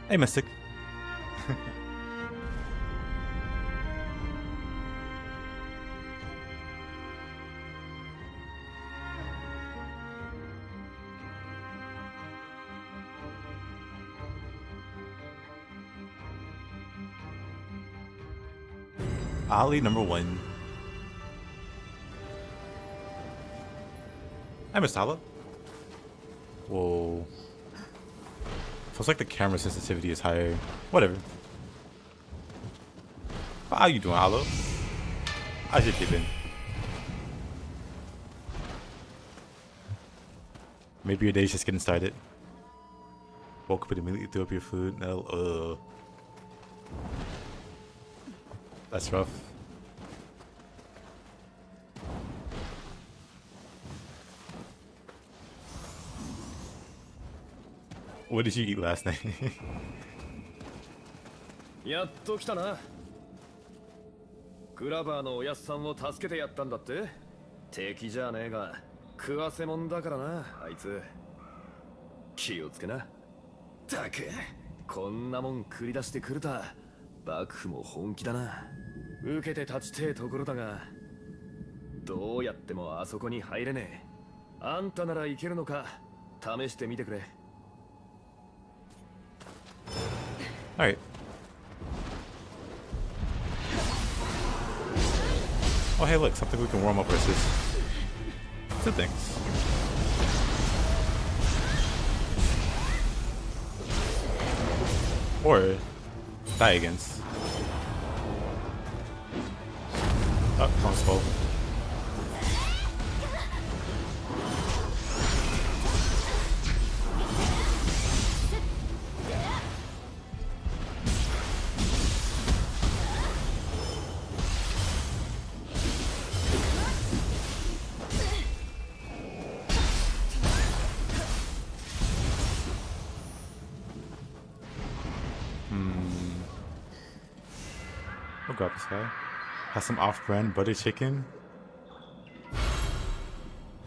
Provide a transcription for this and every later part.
Hey, Mystic. Ali number 1. I missed Hala. Whoa. Feels like the camera sensitivity is higher. Whatever. How you doing, Hala? I should keep in. Maybe your day's just getting started. Woke up and immediately threw up your food. No, that's rough. What did you eat last night? やっと来たな。グラバーのおやっさんを助けてやったんだって。敵じゃねえが食わせもんだからな、あいつ。気をつけな。たく、こんなもん繰り出してくるた。幕府も本気だな。受けて立ちてえところだが、どうやってもあそこに入れねえ。あんたならいけるのか、試してみてくれ。Alright. Oh, hey, look, something we can warm up versus. 2 things. Or die against. Oh, Kong's fault. We'll grab this guy. Has some off-brand butter chicken.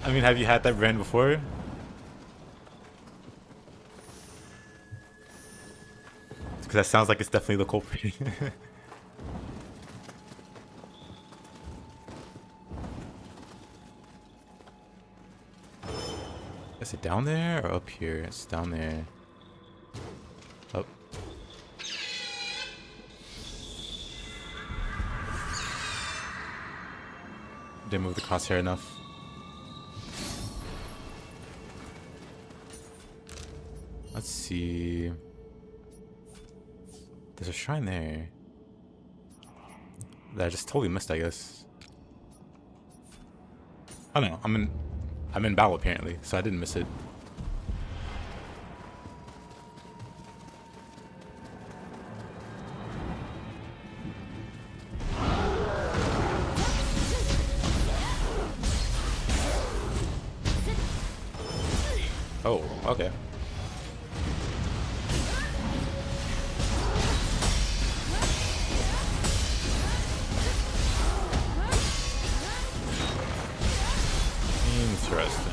I mean, have you had that brand before? Because that sounds like it's definitely the culprit. Is it down there or up here? It's down there. Up. Didn't move the crosshair enough. Let's see. There's a shrine there that I just totally missed, I guess. I don't know. I'm in battle apparently, so I didn't miss it. Oh, okay. Interesting.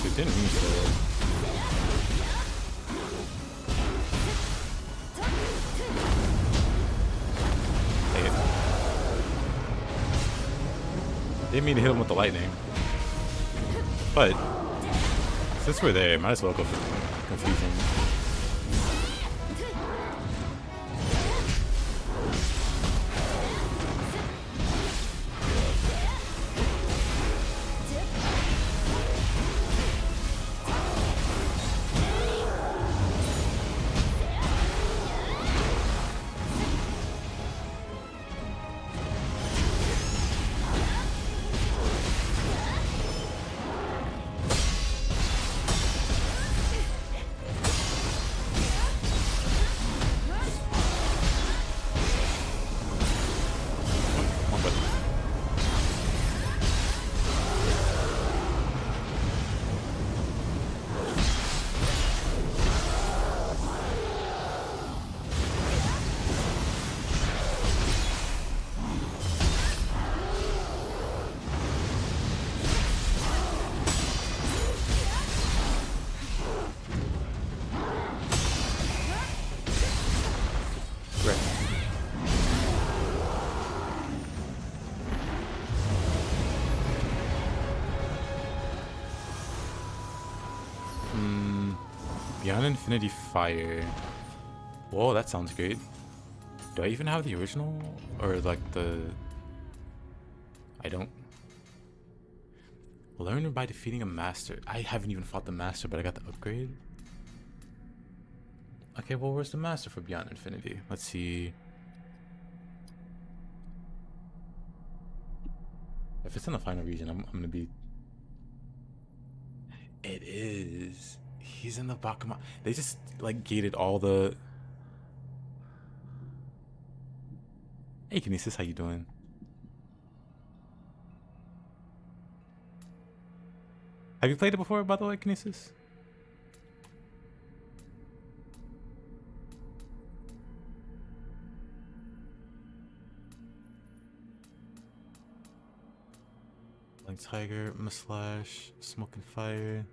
It didn't mean to. Didn't mean to hit him with the lightning. But since we're there, might as well go for confusion. Beyond Infinity Fire. Whoa, that sounds great. Do I even have the original? Or like the... I don't... Learn by defeating a master. I haven't even fought the master, but I got the upgrade. Okay, well, where's the master for Beyond Infinity? Let's see. If it's in the final region, I'm gonna be... It is. He's in the Bakumatsu. They just, like, gated all the... Hey, Kinesis, how you doing? Have you played it before, by the way, Kinesis? Like Tiger, Slash, Smoke and Fire,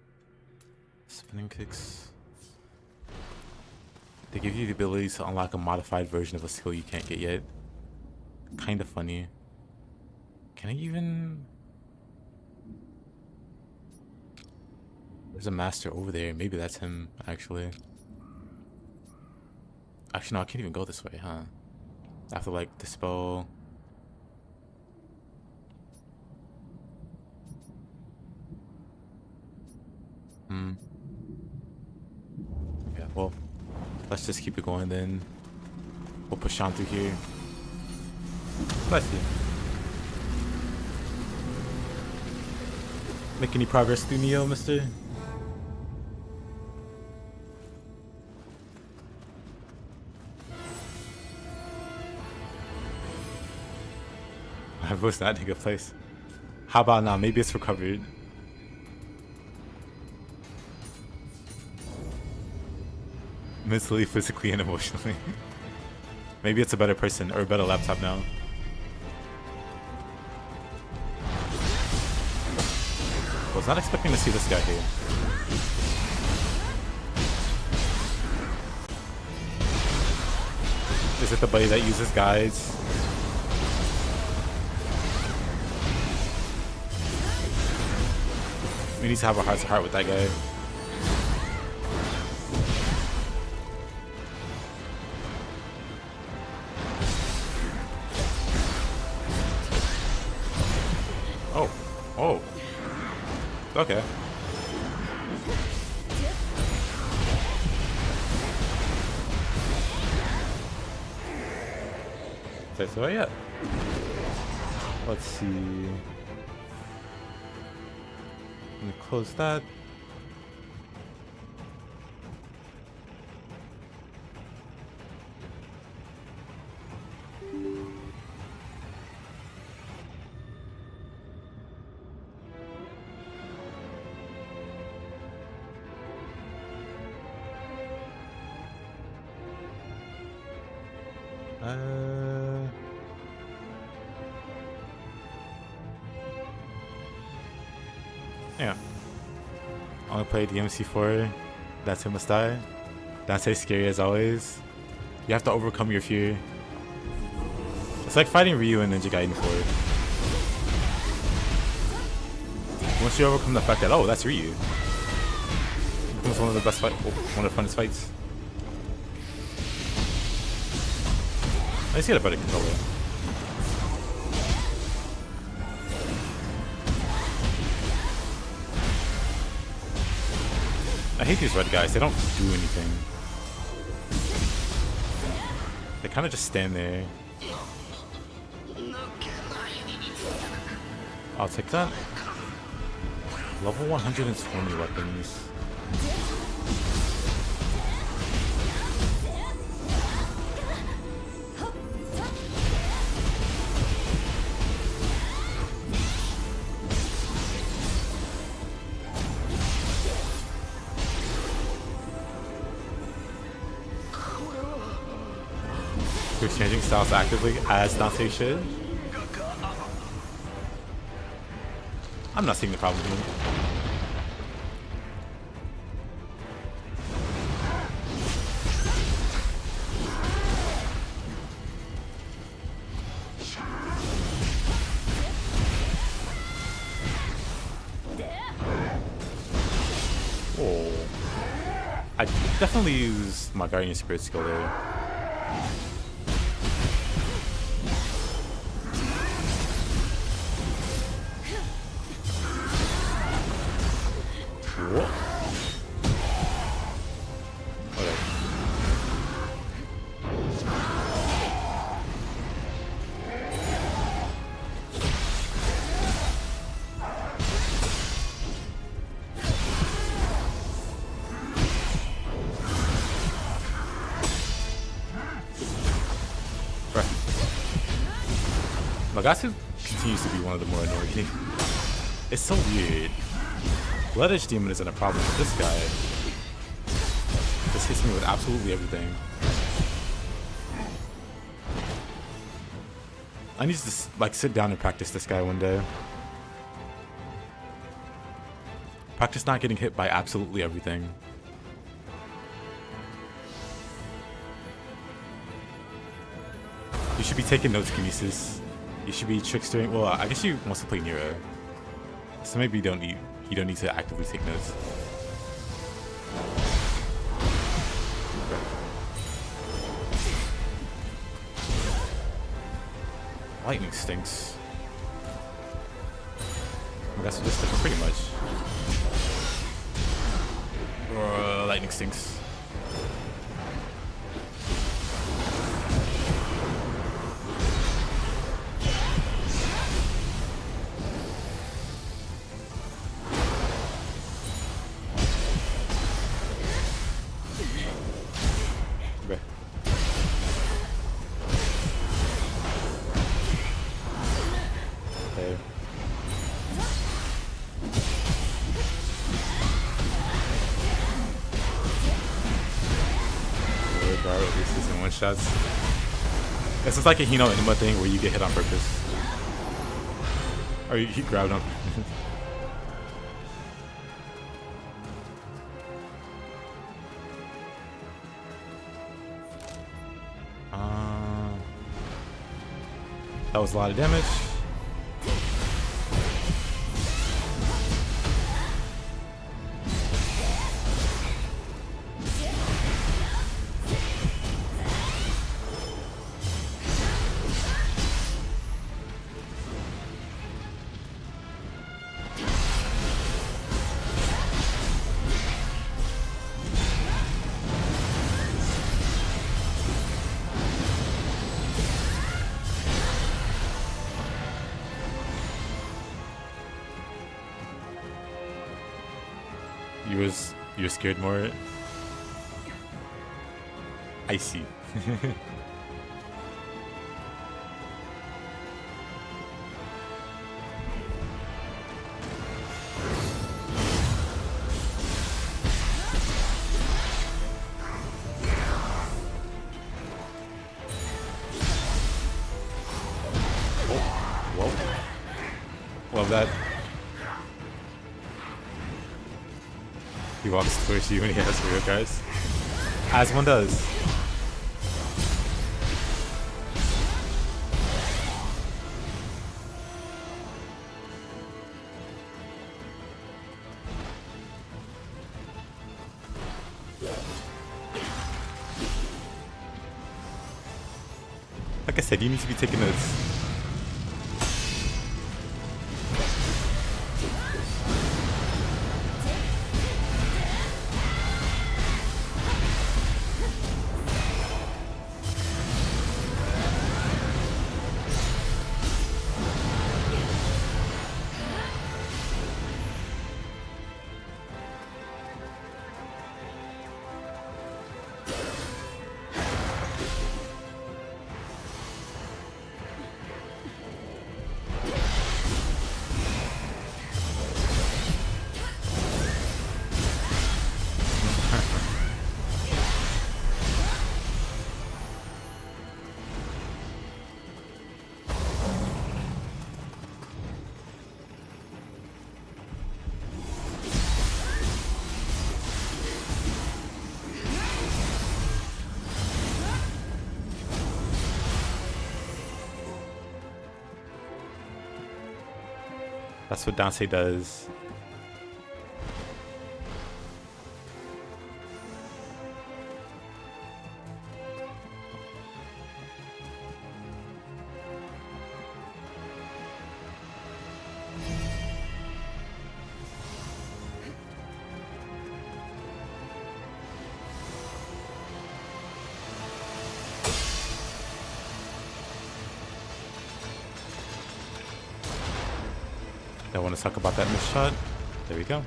Spinning Kicks. They give you the ability to unlock a modified version of a skill you can't get yet. Kind of funny. Can I even... There's a master over there. Maybe that's him, actually. Actually, no, I can't even go this way, huh? I have to, like, dispel... Yeah, well, let's just keep it going then. We'll push on through here. Bless you. Make any progress through Nioh, mister? I was not in a good place. How about now? Maybe it's recovered. Mentally, physically, and emotionally. Maybe it's a better person or a better laptop now. I was not expecting to see this guy here. Is it the buddy that uses guides? We need to have a heart-to-heart with that guy. Oh. Oh. Okay. Okay, so yeah. Let's see. Let me close that. Yeah. I only played the MC4. That's who must die. Dante's scary as always. You have to overcome your fear. It's like fighting Ryu in Ninja Gaiden 4. Once you overcome the fact that, oh, that's Ryu. It becomes one of the best fights, one of the funnest fights. I just get a better controller. I hate these red guys, they don't do anything. They kind of just stand there. I'll take that. Level 120 weapons. Changing styles actively as Dante should. I'm not seeing the problem here. I definitely use my Guardian Spirit skill there. Whoa. Okay. Nagasu continues to be one of the more annoying. It's so weird. Blood Edge Demon isn't a problem, but this guy just hits me with absolutely everything. I need to like sit down and practice this guy one day. Practice not getting hit by absolutely everything. You should be taking notes, Kinesis. You should be trickstering. Well, I guess you want to play Nioh, so maybe you don't need to actively take notes. Lightning stinks. That's just different, pretty much. Lightning stinks. Shots. This is like a Hino Inuma thing where you get hit on purpose. Or you grabbed him. That was a lot of damage. You're scared more. I see. Whoa. Love that. He walks towards you when he has real guys. As one does. Like I said, you need to be taking notes. That's what Dante does. Don't want to talk about that missed shot. There we go.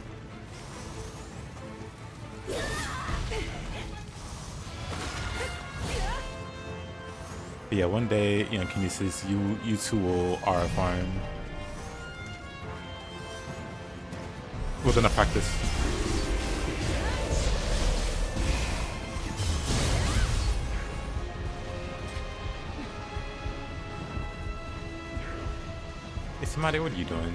But yeah, one day, you know, Kinesis, you two will R farm. We're gonna practice. Hey, somebody, what are you doing?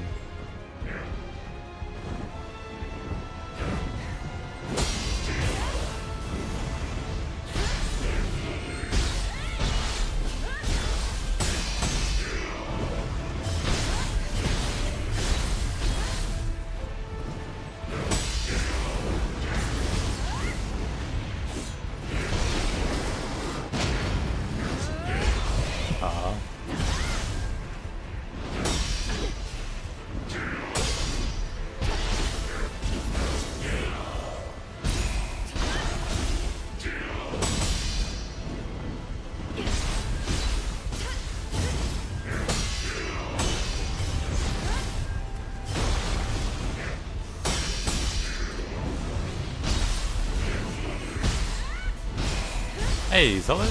Hey, Zola,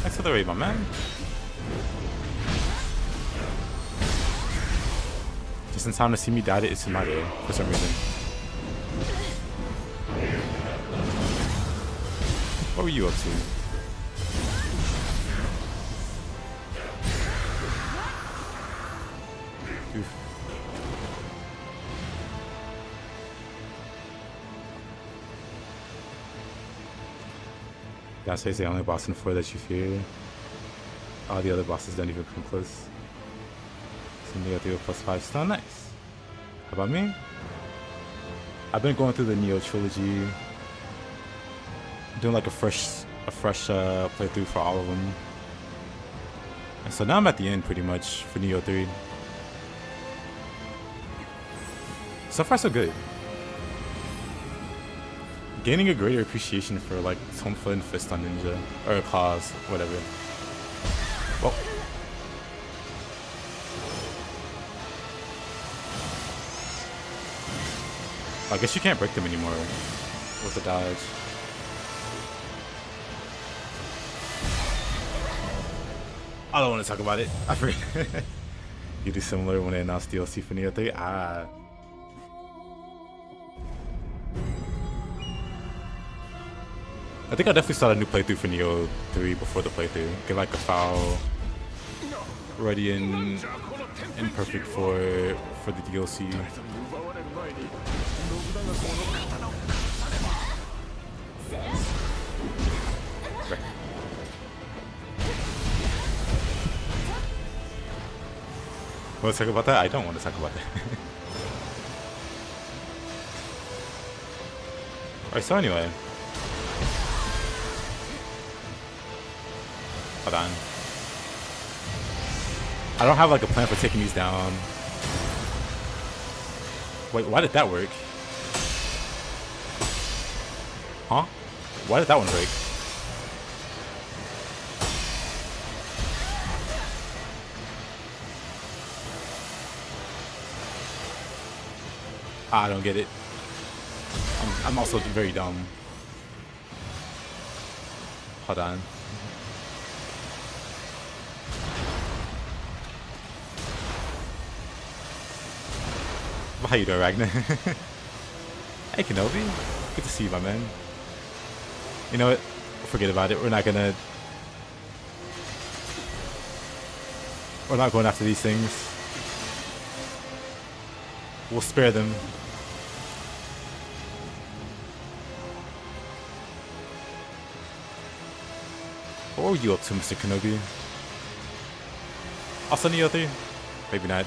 thanks for the raid, my man. Just in time to see me die to Itsunade for some reason. What were you up to? Oof. That's the only boss in 4 that you fear. All the other bosses don't even come close. So Nioh 3 +5 still nice. How about me? I've been going through the Nioh Trilogy, doing like a fresh playthrough for all of them. And so now I'm at the end pretty much for Nioh 3. So far so good. Gaining a greater appreciation for like Tonfa and Fists on Ninja, or Claws, whatever. Well, I guess you can't break them anymore with the dodge. I don't want to talk about it. I forget. You do similar when they announced DLC for Nioh 3. I think I'll definitely start a new playthrough for Nioh 3 before the playthrough. Get like a file ready and imperfect for the DLC. Right. Want to talk about that? I don't want to talk about that. Alright, so anyway. Hold on. I don't have like a plan for taking these down. Wait, why did that work? Huh? Why did that one break? I don't get it. I'm also very dumb. Hold on. How you doing, Ragnar? Hey, Kenobi. Good to see you, my man. You know what? Forget about it. We're not going after these things. We'll spare them. What were you up to, Mr. Kenobi? Also Nioh 3? Maybe not.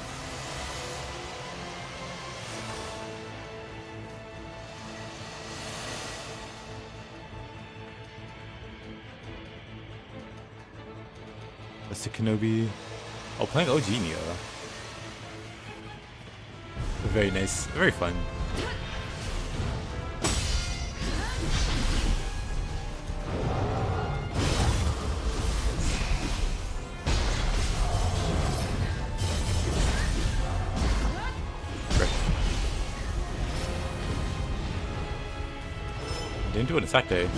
Mr. Kenobi. Oh, playing OG Nioh. Very nice. Very fun. Right. Didn't do an attack there.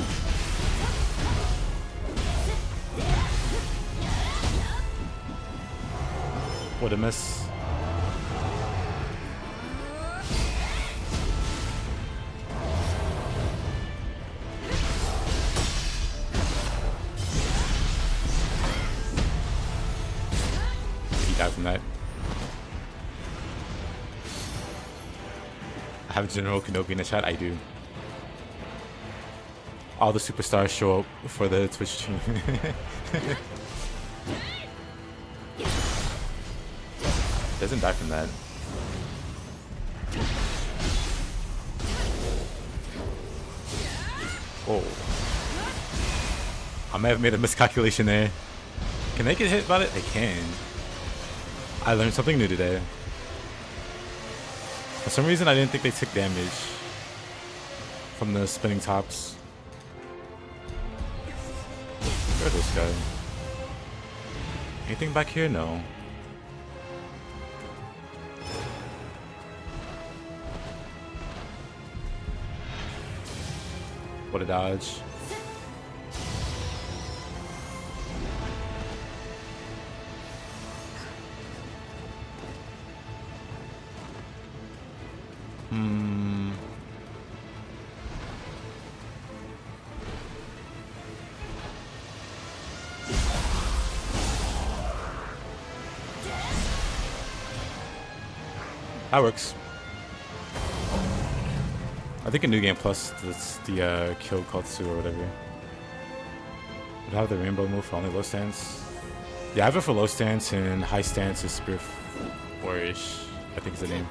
What a miss. He died from that. I have General Kenobi in the chat. I do. All the superstars show up for the Twitch stream. Doesn't die from that. Oh. I may have made a miscalculation there. Can they get hit by it? They can. I learned something new today. For some reason, I didn't think they took damage from the spinning tops. Where's this guy? Anything back here? No. What a dodge. That works. I think a new game plus that's the kill Kotsu or whatever. Would have the rainbow move for only low stance. Yeah, I have it for low stance and high stance is Spear Flourish, I think is the name.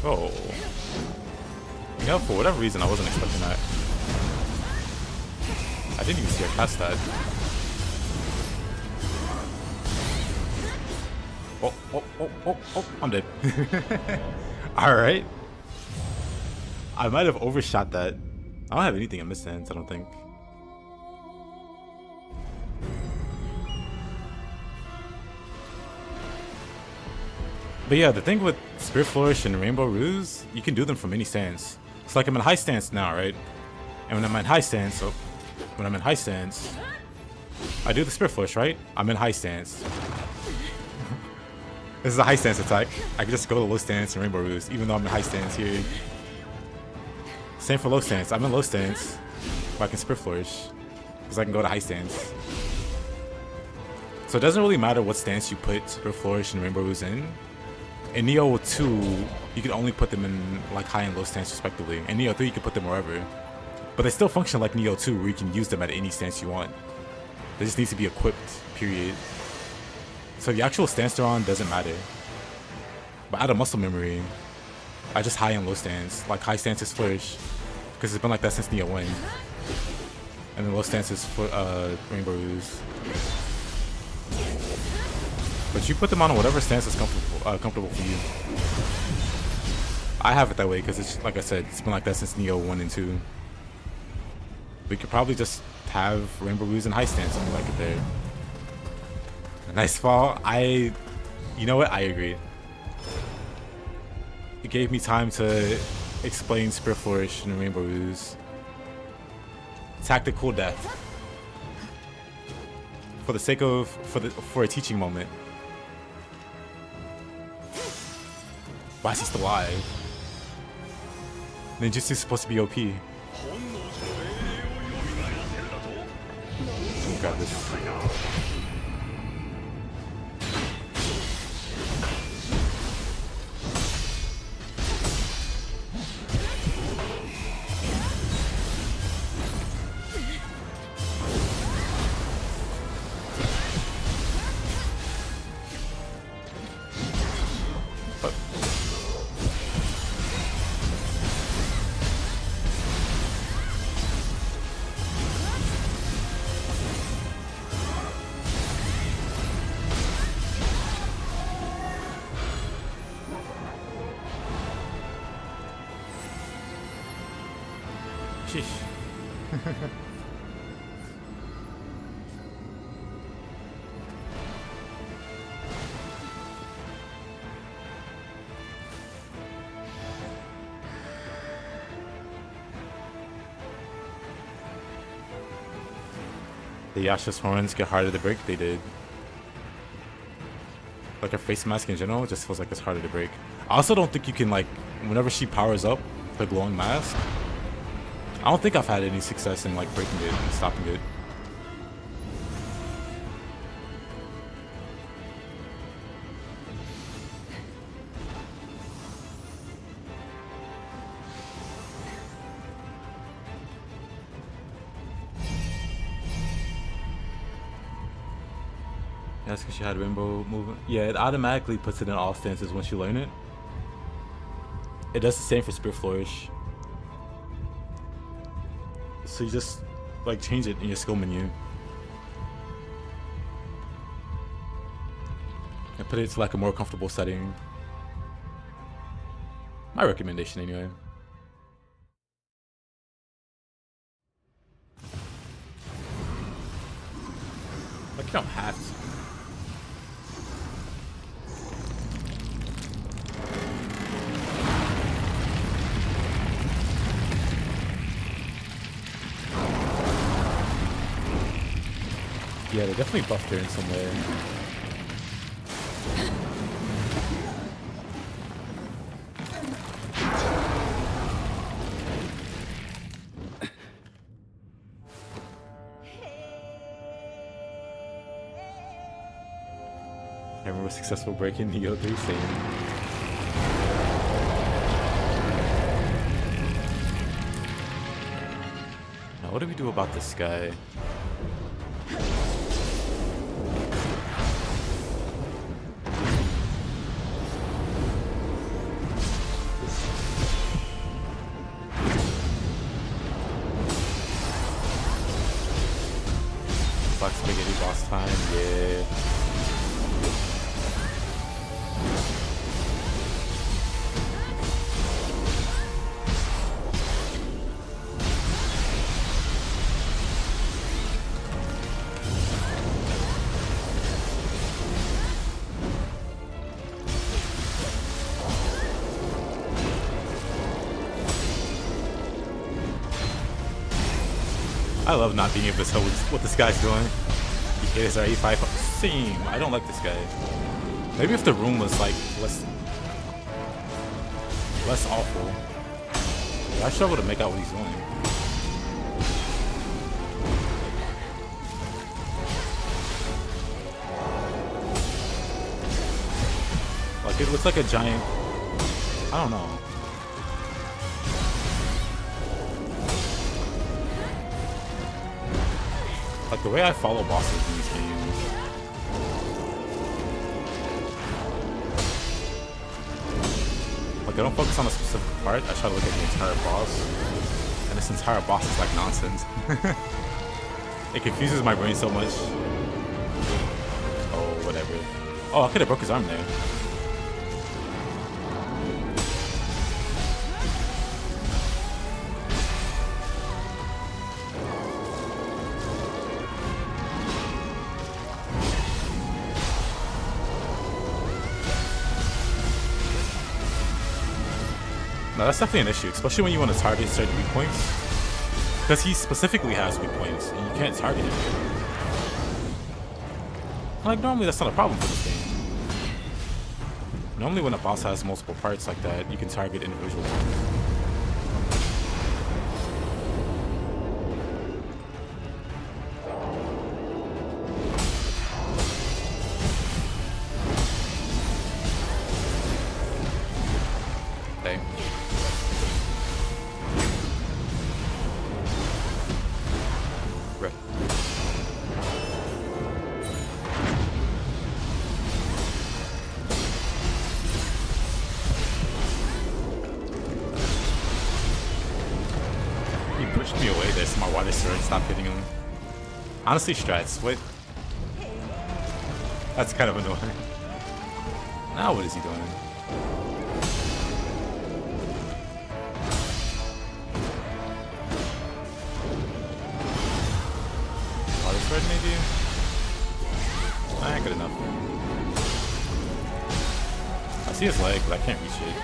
Oh. You know, for whatever reason, I wasn't expecting that. I didn't even see her cast that. Oh, I'm dead. Alright. I might have overshot that. I don't have anything in mid-stance, I don't think. But yeah, the thing with Spirit Flourish and Rainbow Ruse, you can do them from any stance. It's like I'm in high stance now, right? And when I'm in high stance, I do the Spirit Flourish, right? I'm in high stance. This is a high stance attack. I can just go to low stance and Rainbow Ruse, even though I'm in high stance here. Same for low stance. I'm in low stance, but I can Spirit Flourish, because I can go to high stance. So it doesn't really matter what stance you put Spirit Flourish and Rainbow Ruse in. In Nioh 2, you can only put them in like high and low stance respectively. In Nioh 3, you can put them wherever. But they still function like Nioh 2, where you can use them at any stance you want. They just need to be equipped, period. So the actual stance they're on doesn't matter. But out of muscle memory, I just high and low stance. Like high stance is Flourish, because it's been like that since Nioh 1. And then low stance is Rainbow Ruse. But you put them on whatever stance is comfortable for you. I have it that way because it's, like I said, it's been like that since Nioh 1 and 2. We could probably just have Rainbow Ruse in high stance and like it there. Nice fall. You know what? I agree. It gave me time to explain Spirit Flourish and Rainbow Ruse. Tactical death. For the sake of, for a teaching moment. Why is he still alive? Ninjutsu's supposed to be OP. Got this. Sheesh. The Yasha's horns get harder to break? They did. Like her face mask in general just feels like it's harder to break. I also don't think you can, like, whenever she powers up the glowing mask, I don't think I've had any success in like breaking it and stopping it. That's because she had rainbow movement. Yeah, it automatically puts it in all stances once you learn it. It does the same for Spirit Flourish. So you just like change it in your skill menu. And put it to like a more comfortable setting. My recommendation anyway. Like you don't have to. Yeah, they definitely buffed her in some way. I remember successful breaking Nioh 3 same. Now what do we do about this guy? Black Spaghetti boss time, yeah. I love not being able to tell what this guy's doing. He is our E5 same. I don't like this guy. Maybe if the room was like less awful. Yeah, I struggle to make out what he's doing. Like it looks like a giant. I don't know. Like the way I follow bosses in these games. Like I don't focus on a specific part, I try to look at the entire boss. And this entire boss is like nonsense. It confuses my brain so much. Oh, whatever. Oh, I could have broke his arm there. No, that's definitely an issue, especially when you want to target certain weak points. Because he specifically has weak points, and you can't target him. Like, normally that's not a problem for this game. Normally when a boss has multiple parts like that, you can target individually. Stop hitting him. Honestly, strats. Wait. That's kind of annoying. Now what is he doing? maybe? Nah, good enough. I see his leg, but I can't reach it.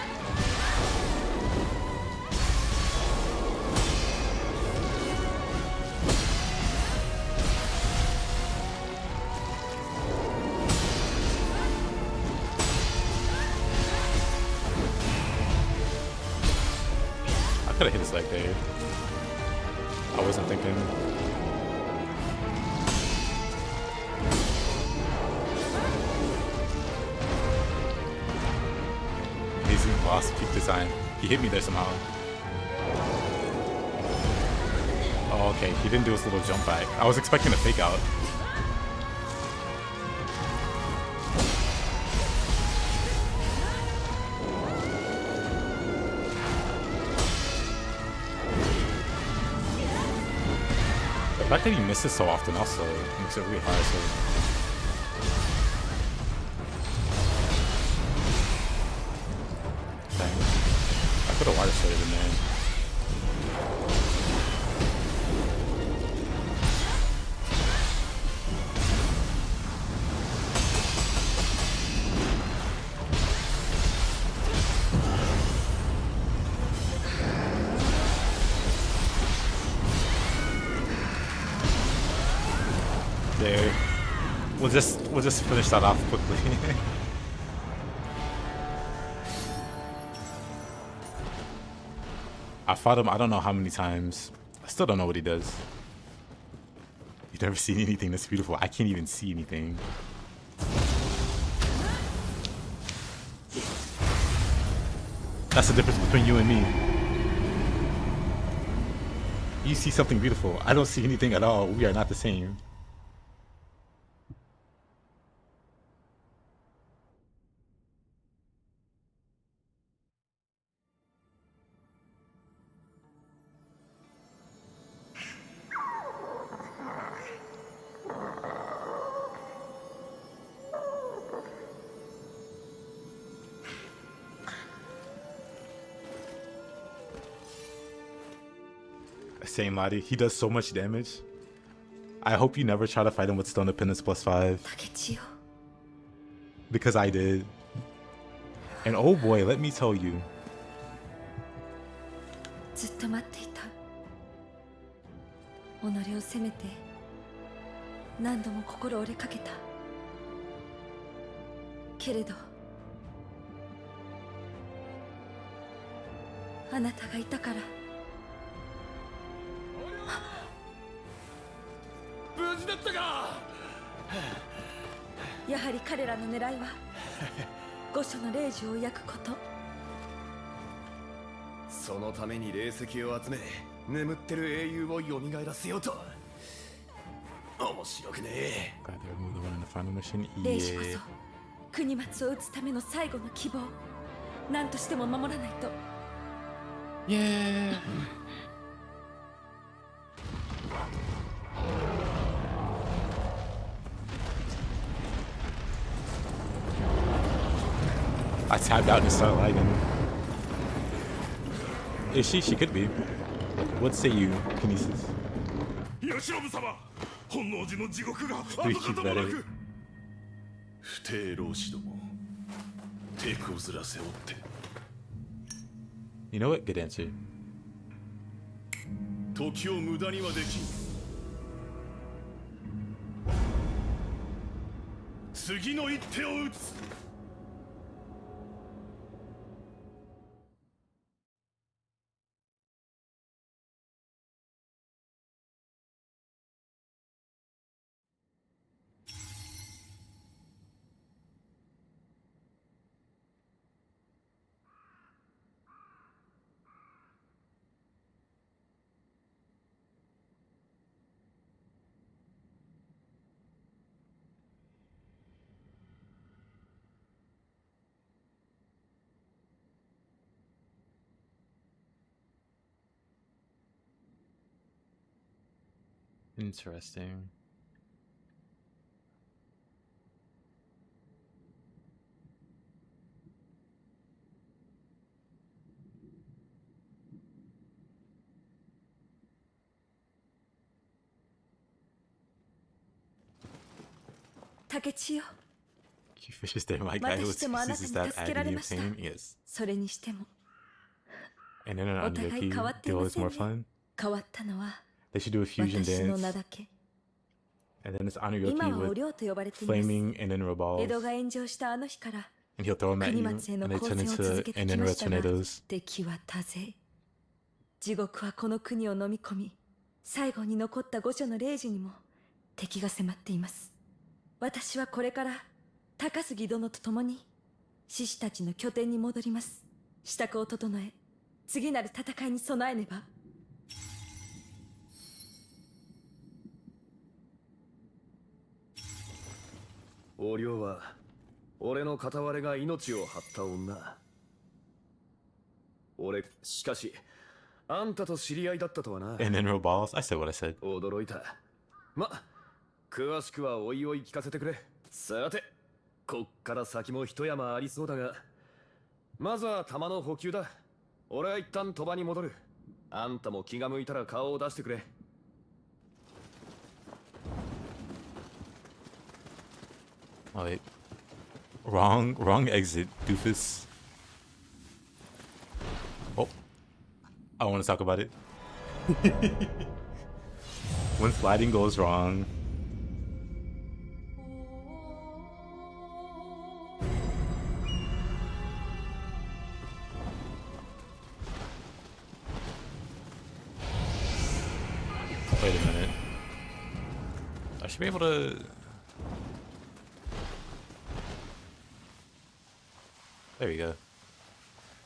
I could have hit his leg there. I wasn't thinking. Amazing lost peak design. He hit me there somehow. Oh, okay. He didn't do his little jump back. I was expecting a fake out. The fact that he misses so often also makes it really hard. So. Dang. I could have water slid in there. There. We'll just finish that off quickly. I fought him I don't know how many times. I still don't know what he does. You've never seen anything this beautiful. I can't even see anything. That's the difference between you and me. You see something beautiful. I don't see anything at all. We are not the same. Same Lottie. He does so much damage. I hope you never try to fight him with Stone Dependence +5. Because I did. And oh boy, let me tell you. Glad they removed the one in the final mission. Yeah. Yeah. I tabbed out and started lagging. Is she? She could be. What say you, Kinesis? He's better. You know what? Good answer. Interesting. 竹千代 Fish there, my guy who またしてもあなた ceases に that 助けられ agony ま of した pain. Yes. それにしても And then an お互い Anyoki 変わってい duel ま is せん more ね fun. 変わったのは They should do a fusion 私の dance. 名だけ And then it's 今 Anyoki はお with 涼と呼ばれています flaming Enenra 江 balls. 戸が炎上したあの日から And he'll throw them at 国 you, 松へ and の they 抗 turn 戦を続 into けてきま Enenra したが tornadoes. 敵は多勢地獄はこの国を飲み込み最後に残った御所の霊樹にも敵が迫っています。私はこれから高杉殿と共に志士たちの拠点に戻ります。支度を整え次なる戦いに備えねば。お涼は俺の片割れが命を張った女。俺しかしあんたと知り合いだったとはな。Enenra balls? I said what I said. 驚いた。ま、詳しくはおいおい聞かせてくれ。さて、こっから先も一山ありそうだが、まずは弾の補給だ。俺は一旦鳥羽に戻る。あんたも気が向いたら顔を出してくれ。Oh, wait. Wrong exit, doofus. Oh. I want to talk about it. When sliding goes wrong. Wait a minute. I should be able to... There we go.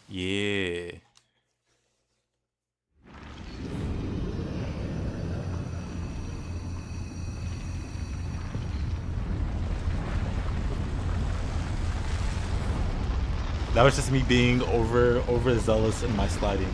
Yeah. That was just me being overzealous in my sliding.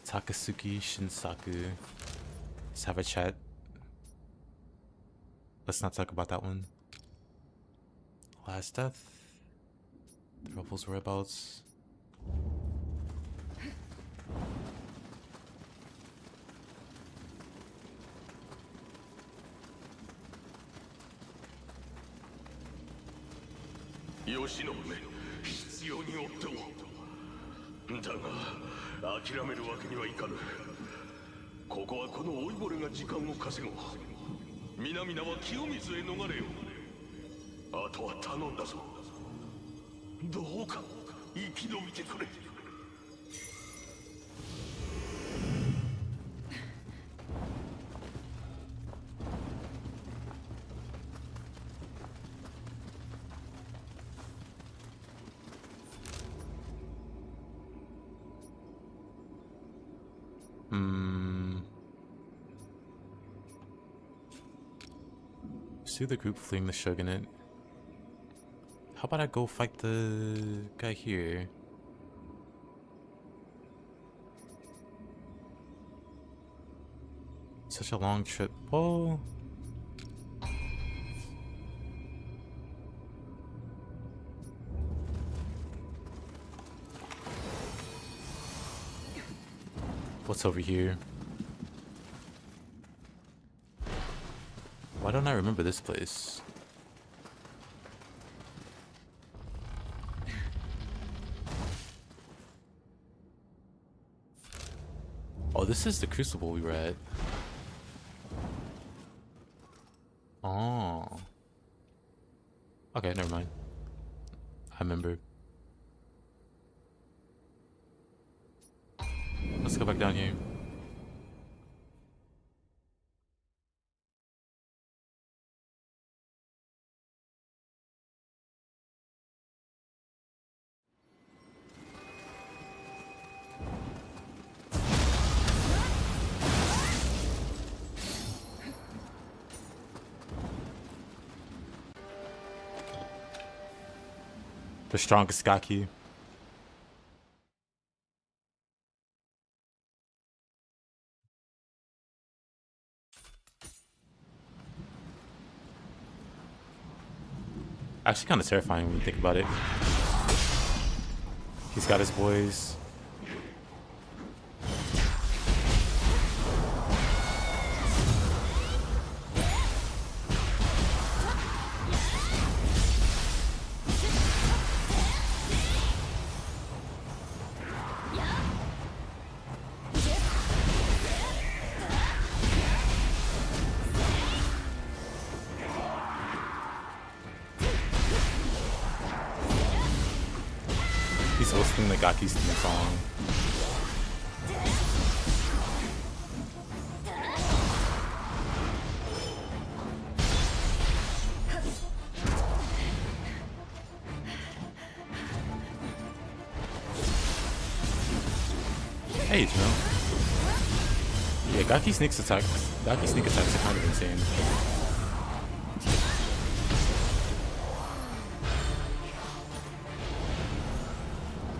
Takasuki Shinsaku. Let's have a chat. Let's not talk about that one. Last death. Troubles whereabouts. Yoshinobu, 必要に追っても。だが諦めるわけにはいかぬ。ここはこの老いぼれが時間を稼ごう。皆々は清水へ逃れよう。あとは頼んだぞ。どうか生き延びてくれ。Sue the group fleeing the shogunate. How about I go fight the guy here? Such a long trip. Whoa. What's over here? Why don't I remember this place? Oh, this is the crucible we were at. Oh. Okay, never mind. I remember. Let's go back down here. The strongest Gaki. Actually kind of terrifying when you think about it. He's got his boys. He's hosting the Gaki's theme song. Hey, you know. Yeah, Gaki sneak attacks are kind of insane.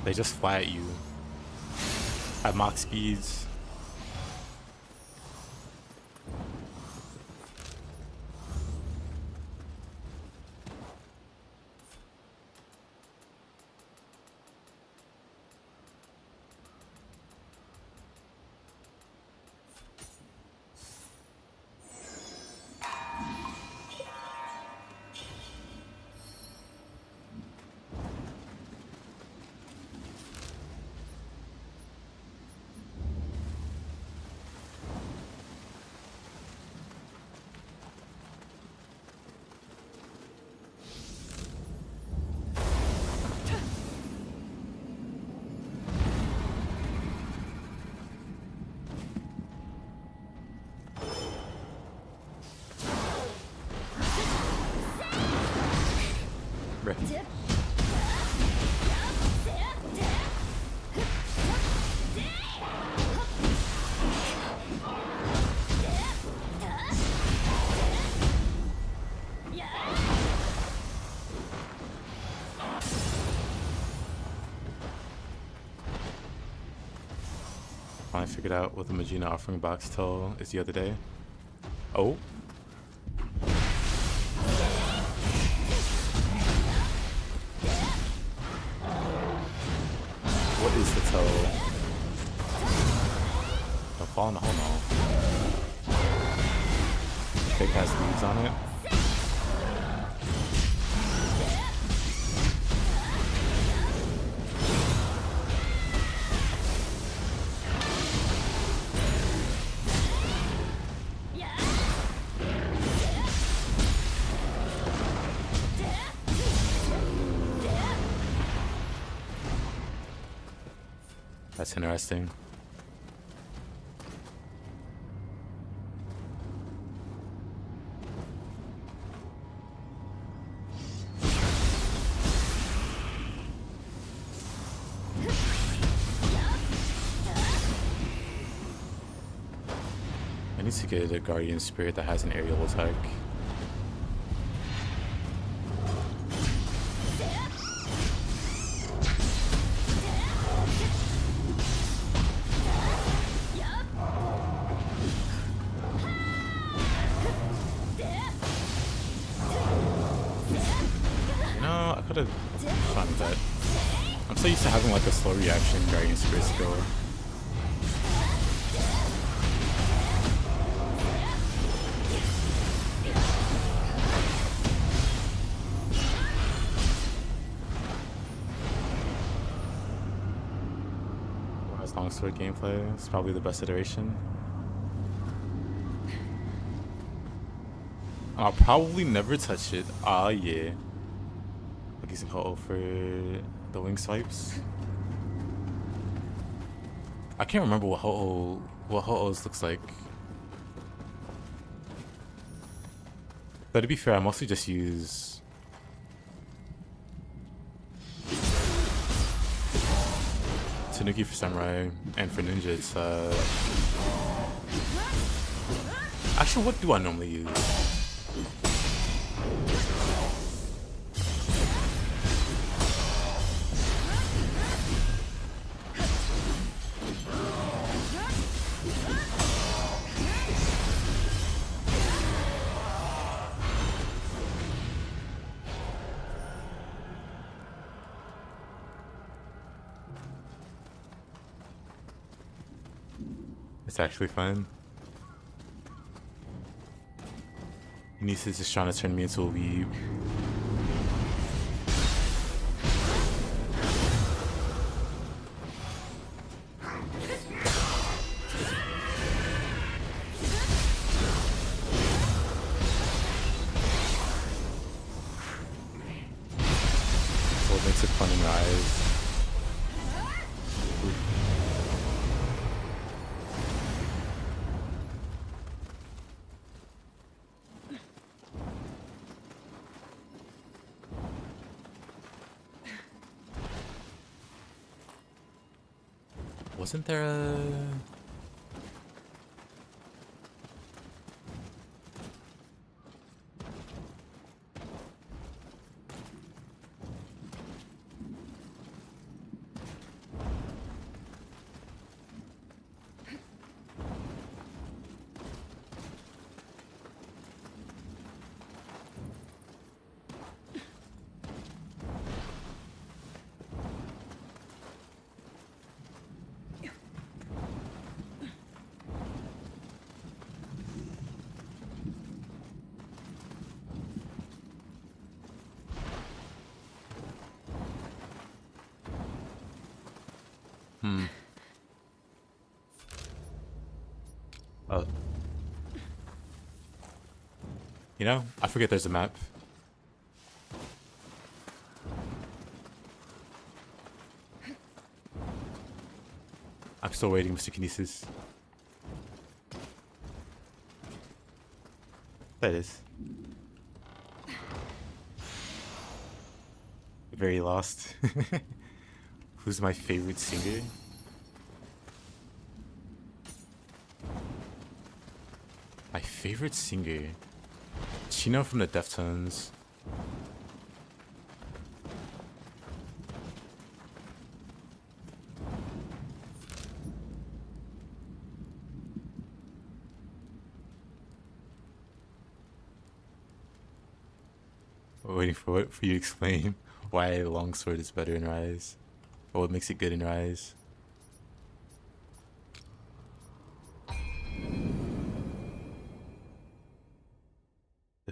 They just fly at you at max speeds. I figured out what the Majina offering box told is the other day. Oh. What is the toe? Don't fall in the hole now. Fake has leaves on it. That's interesting. I need to get a guardian spirit that has an aerial attack. I'm so used to having like a slow reaction guardian spirit skill. Whereas longsword gameplay is probably the best iteration. I'll probably never touch it. Ah, yeah. Like using Ho-Oh for the wing swipes. I can't remember what Ho-Oh's looks like. But to be fair, I mostly just use Tanuki for Samurai, and for Ninja it's actually, what do I normally use? It's actually fun. Nisa's just trying to turn me into a weeb. What makes it fun in Rise? Wasn't there a... Oh. You know, I forget there's a map. I'm still waiting, Mr. Kinesis. There it is. Very lost. Who's my favorite singer? My favorite singer? Chino from the Deftones. Waiting for what? For you to explain why Longsword is better in Rise. Or what makes it good in Rise.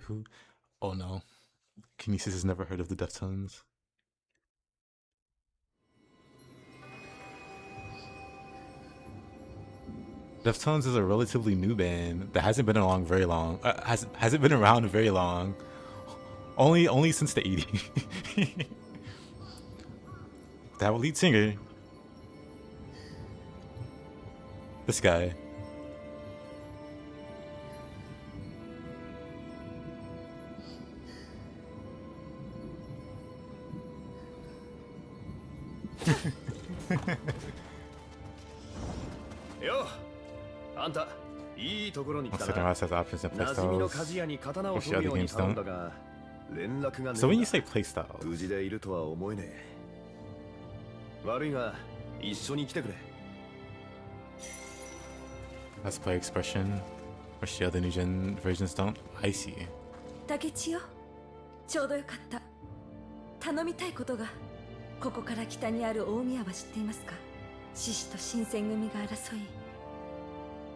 Who? Oh no. Kinesis has never heard of the Deftones. Deftones is a relatively new band that hasn't been along very long. Hasn't been around very long. Only since the 80s. They have a lead singer. This guy. Yo, あんたいいところに来た Considering な。 us as options and 馴染みの playstyles. 鍛冶屋に刀を Which 研 the ぐよ other うに games 頼ん don't. だが、連絡がね So え when ん you だ。 say playstyles, 無事でいるとは思えねえ。悪いが一緒に来てくれ。 that's play expression, which the other new gen versions don't. I see. 竹千代、ちょうどよかった。頼みたいことが。ここから北にある大宮は知っていますか？獅子と新選組が争い、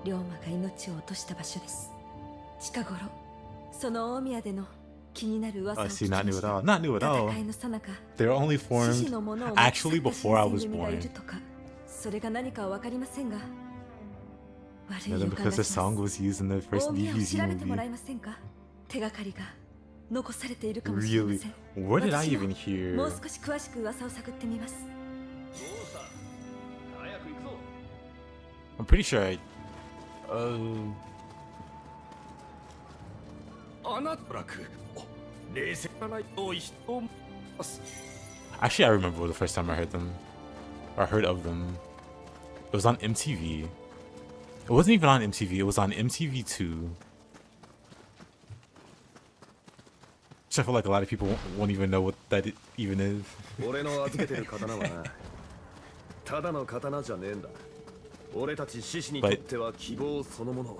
龍馬が命を落とした場所です。近頃その大宮での気になる噂を I 聞き see, ま not し new た。 at all. Not new at 戦 all. いの最中、 They were only 獅 formed 子のものを actually 持ち去 before った I 新 was 選組がい born. るとか、それが何かは分かりませんが、悪 Yeah, い then 予感 because が the しま song す。 was used in the first 大宮を知 DBZ られてもら movie. えませんか？手がかりが残されているかもしれま Really? せん。 Where did I 私も even hear? もう少し詳しく噂を探ってみます。 どうした？早く行くぞ。 I'm pretty sure I. あなたらく。冷静な用意しておます。 Actually, I remember the first time I heard them. Or heard of them. It was on MTV. It wasn't even on MTV, it was on MTV2. Which I feel like a lot of people won't even know what that even is. 俺の預けてる刀はな、ただの刀じゃねえんだ。俺たち獅子にとっては希望そのもの。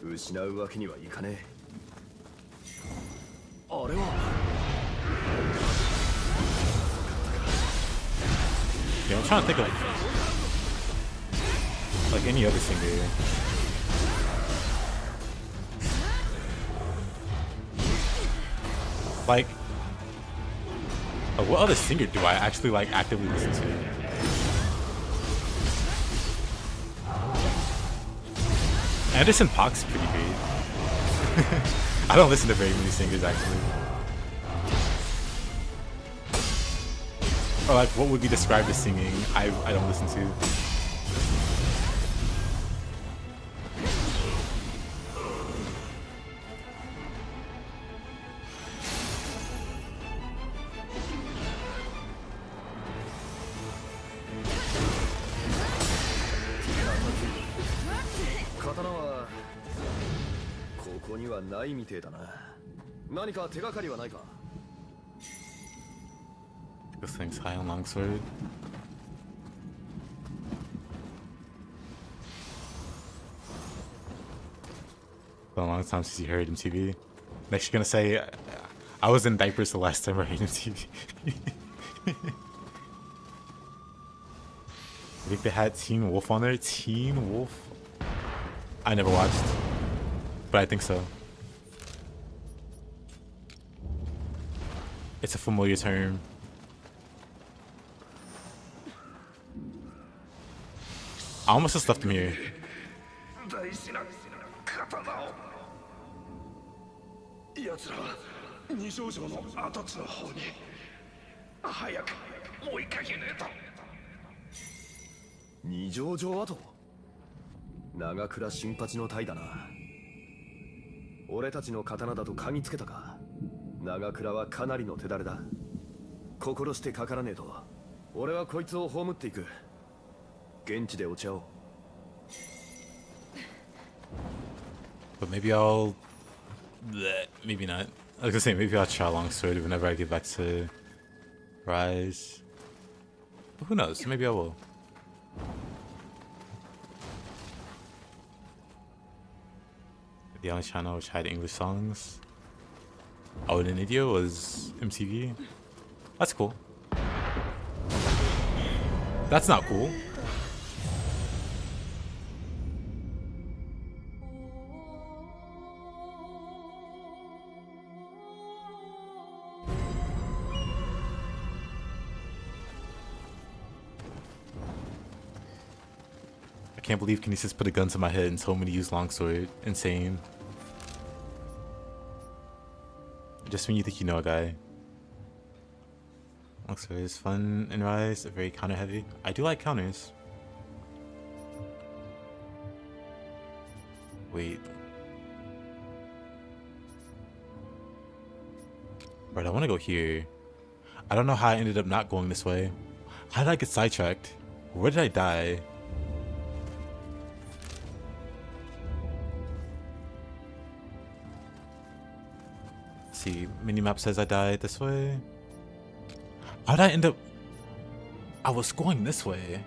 失うわけにはいかねえ。あれは Yeah, I'm trying to think of like any other singer. Like, what other singer do I actually like actively listen to? Anderson .Paak's pretty great. I don't listen to very many singers actually. Or like what would be described as singing, I don't listen to. This thing's high on longsword. Been a long time since you heard MTV. Next, you're gonna say, I was in diapers the last time I heard MTV. I think they had Teen Wolf on there. Teen Wolf? I never watched, but I think so. It's a familiar term. I almost just left him here. Naga倉新八の隊だな。俺たちの刀だと嗅ぎつけたか。長倉はかなりの手だれだ。心してかからねえと。俺はこいつを葬っていく。現地でお茶を。But maybe I'll... Maybe not. I was gonna say, maybe I'll try longsword whenever I get back to Rise. But who knows? Maybe I will. The only channel which had English songs. Oh, and Nioh was MTV. That's cool. That's not cool. I can't believe Kinesis put a gun to my head and told me to use longsword. Insane. Just when you think you know a guy. Longsword is fun in Rise, very counter heavy. I do like counters. Wait. Right, I want to go here. I don't know how I ended up not going this way. How did I get sidetracked? Where did I die? See, minimap says I died this way. How did I end up? I was going this way.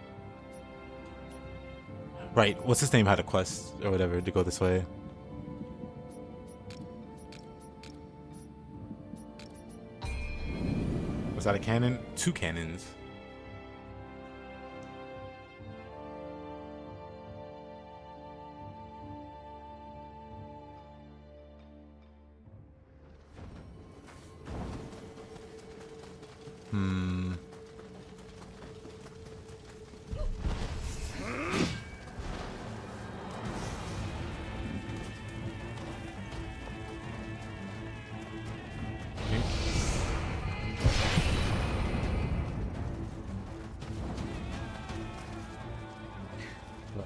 Right, what's his name had a quest or whatever to go this way. Was that a cannon? 2 cannons.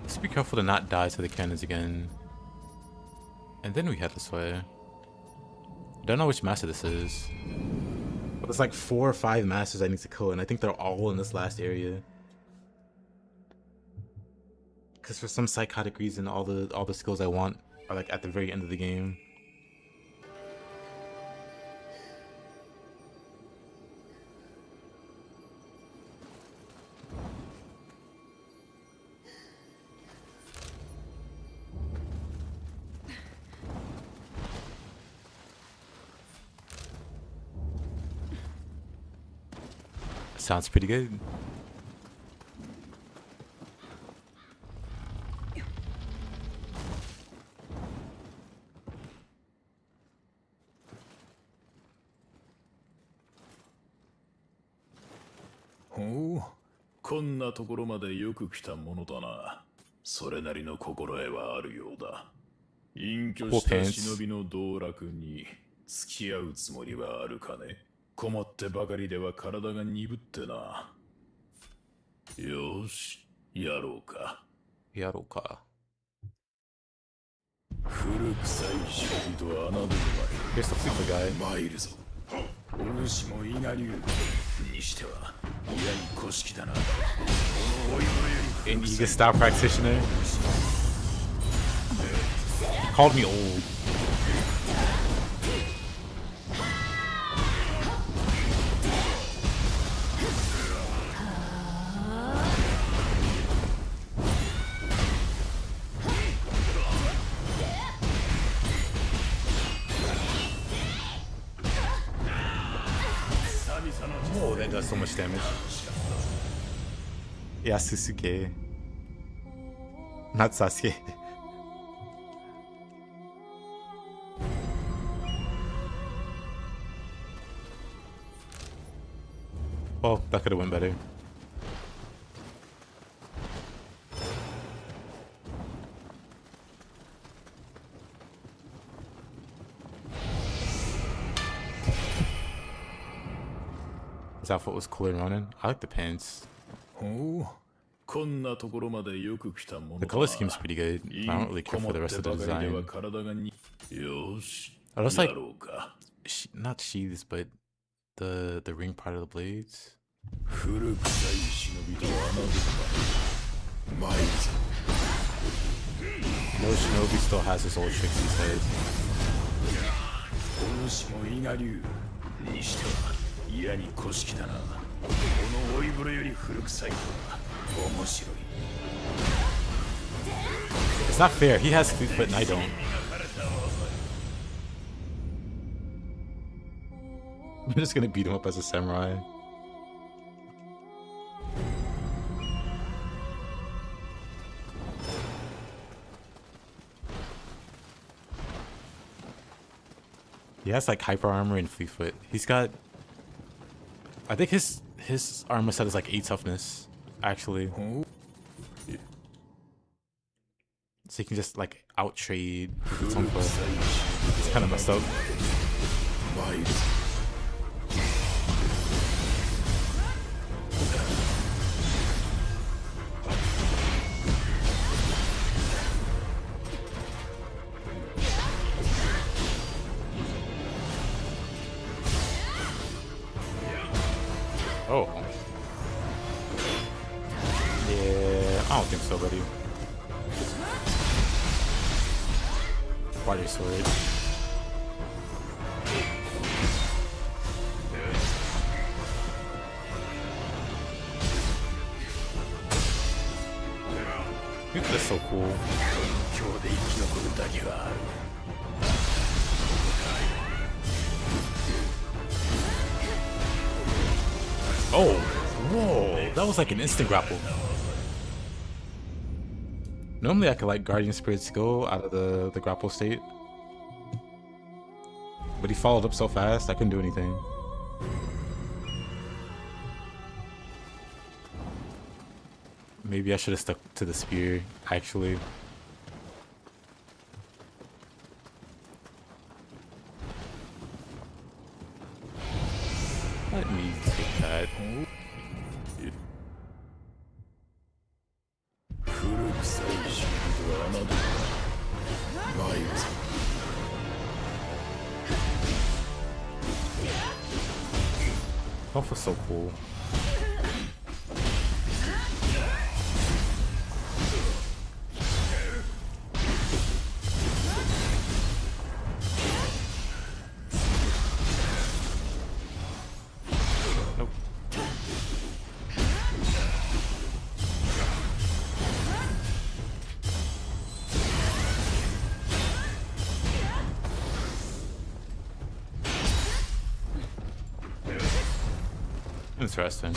Let's be careful to not die to the cannons again. And then we head this way. Don't know which master this is. But there's like 4 or 5 masters I need to kill, and I think they're all in this last area. Because for some psychotic reason, all the skills I want are like at the very end of the game. Sounds pretty good. ほう、こんなところまでよく来たものだな。それなりの心得はあるようだ。隠居した忍びの道楽に付き合うつもりはあるかね。困ってばかりでは体が鈍ってな。よし、やろうか。やろうか。古臭い忍びと侮る Here's the flipper guy. 参るぞ。お主も伊賀流にしては嫌に古式だな。この老いぼれよ An り Ega style practitioner. Called me old. Oh, that does so much damage. Yeah, Sasuke. Not Sasuke. Oh, that could have went better. His outfit was cooler running. I like the pants. The color scheme's pretty good. I don't really care for the rest of the design. It looks like not sheaths, but the ring part of the blades. No Shinobi still has his old tricks he says. 嫌に古式だな。この老いぼれより古臭いとは面白い。It's not fair. He has fleet foot and I don't. I'm just gonna beat him up as a samurai. He has like hyper armor and fleet foot. He's got, I think his armor set is like 8 toughness, actually. So he can just like out trade with Tonfa. It's kind of messed up. Oh. Yeah, I don't think so, buddy. Water sword. That's so cool. Oh, whoa, that was like an instant grapple. Normally I could like Guardian Spirit skill out of the grapple state. But he followed up so fast, I couldn't do anything. Maybe I should have stuck to the spear, actually. Let me take that. That was so cool. Nope. Interesting.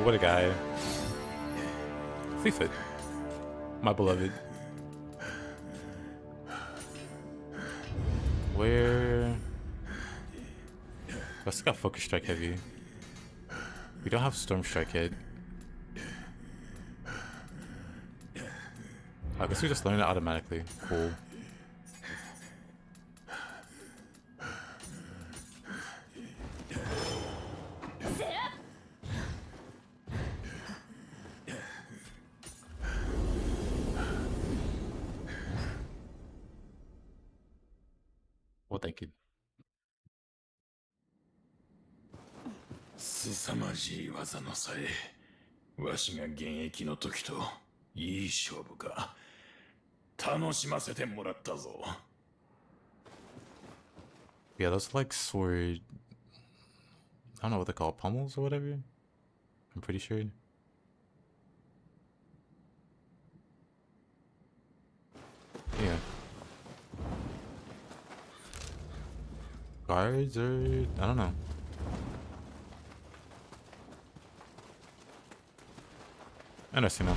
What a guy. Fleetfoot. My beloved. Where... I still got Focus Strike Heavy. We don't have Storm Strike yet. I guess we just learn it automatically. Cool. Well, thank you. 凄まじい技のさえ、わしが現役の時といい勝負か。楽しませてもらったぞ。Yeah, those like sword... I don't know what they're called, pommels or whatever? I'm pretty sure. Yeah. Guards or... I don't know. Interesting though.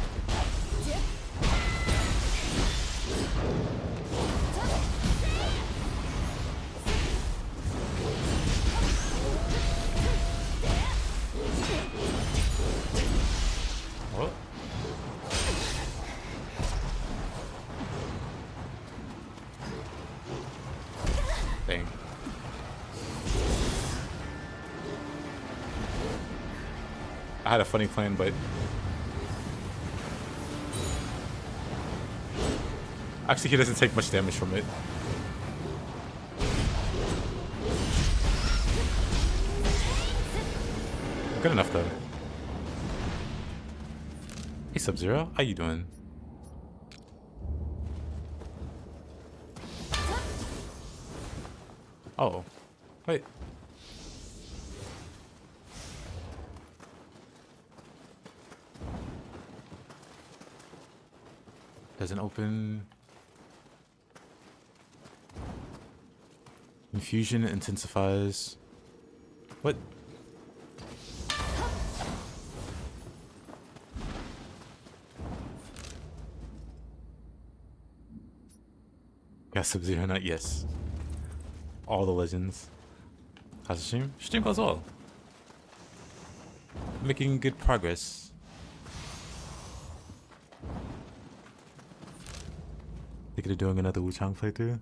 What? Dang. I had a funny plan, but actually he doesn't take much damage from it. Good enough though. Hey Sub-Zero, how you doing? Oh, wait. Doesn't open. Infusion intensifies. What? Got Sub-Zero Nut, yes. All the legends. How's the stream? Stream goes well. Making good progress. Thinking of doing another Wu-Chang playthrough.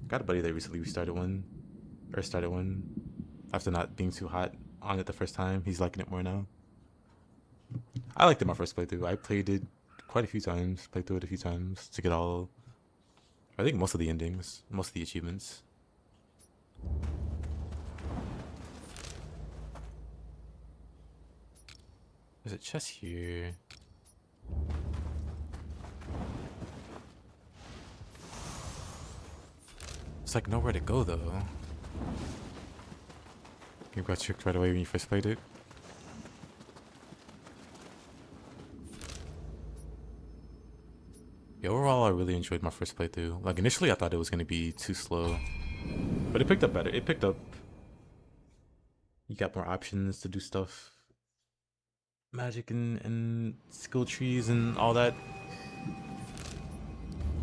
Got a buddy that recently restarted one. Or started one. After not being too hot on it the first time. He's liking it more now. I liked it my first playthrough. I played it quite a few times. Played through it a few times to get all... I think most of the endings. Most of the achievements. There's a chest here. It's like nowhere to go though. You got tricked right away when you first played it. Yeah, overall I really enjoyed my first playthrough. Like initially I thought it was gonna be too slow. But it picked up better. It picked up. You got more options to do stuff. Magic and skill trees and all that.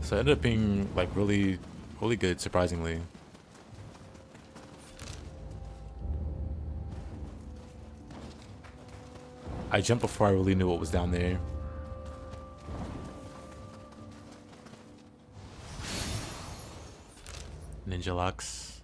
So it ended up being like really good, surprisingly. I jumped before I really knew what was down there. Ninja locks.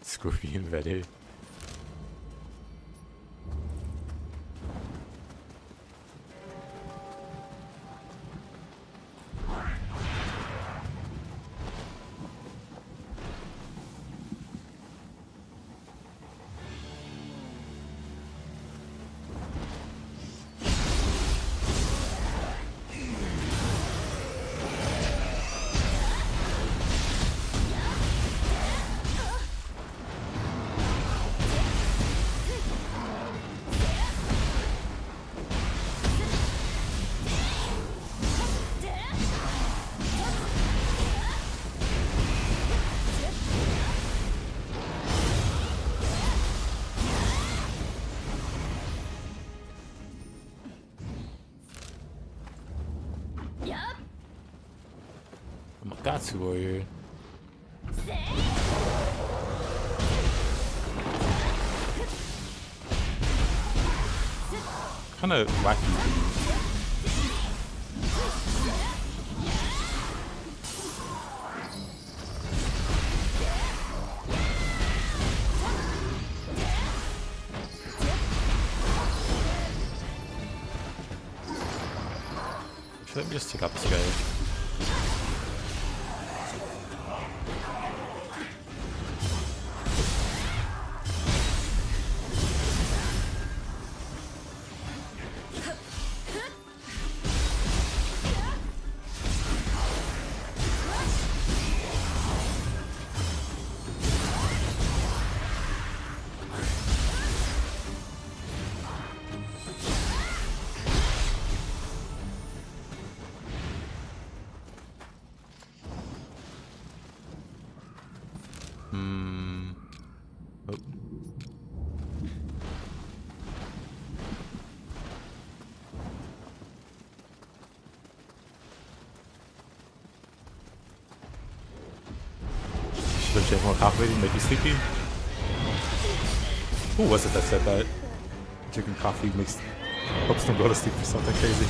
Scorpion better. Bakumatsu warrior. Kind of wacky. Let me just take out this guy. Oh. Should have more coffee to make you sleepy. Who was it that said that? Drinking coffee helps them go to sleep or something crazy.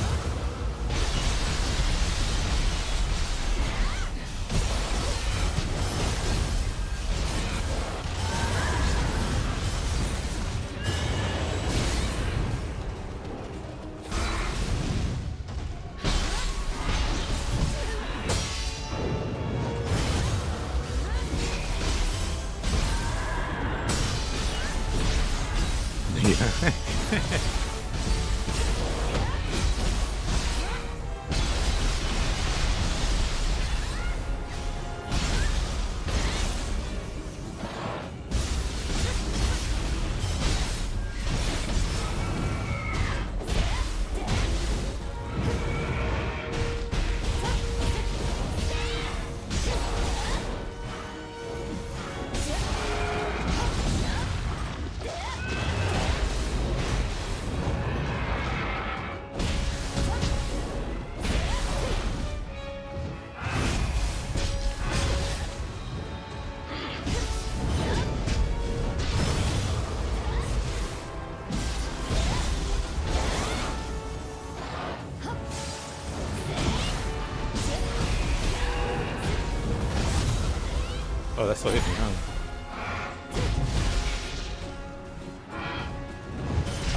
Oh, that still hit me, huh?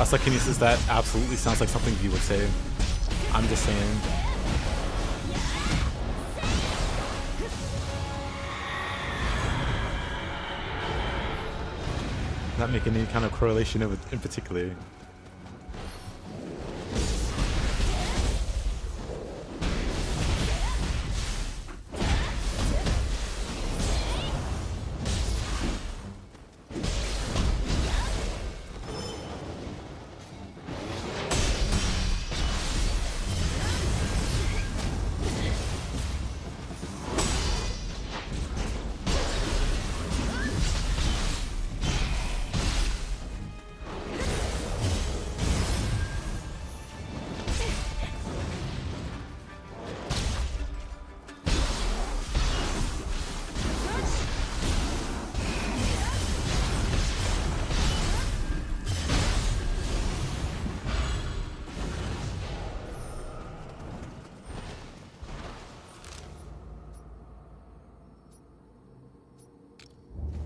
Psychokinesis, that absolutely sounds like something you would say. I'm just saying. Not making any kind of correlation in particular.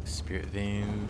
Spirit vein.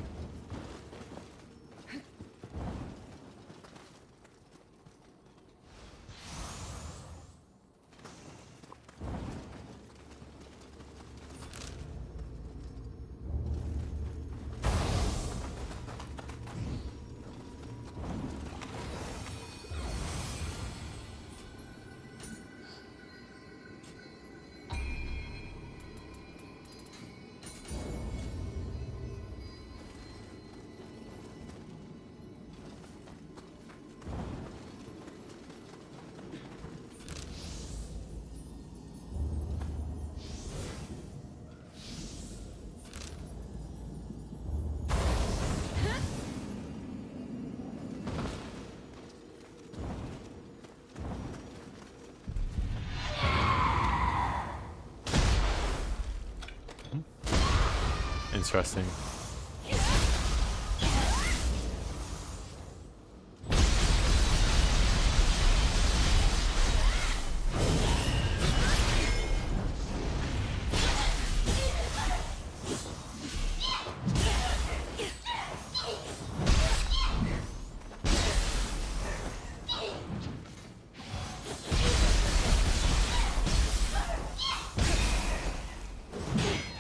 Interesting.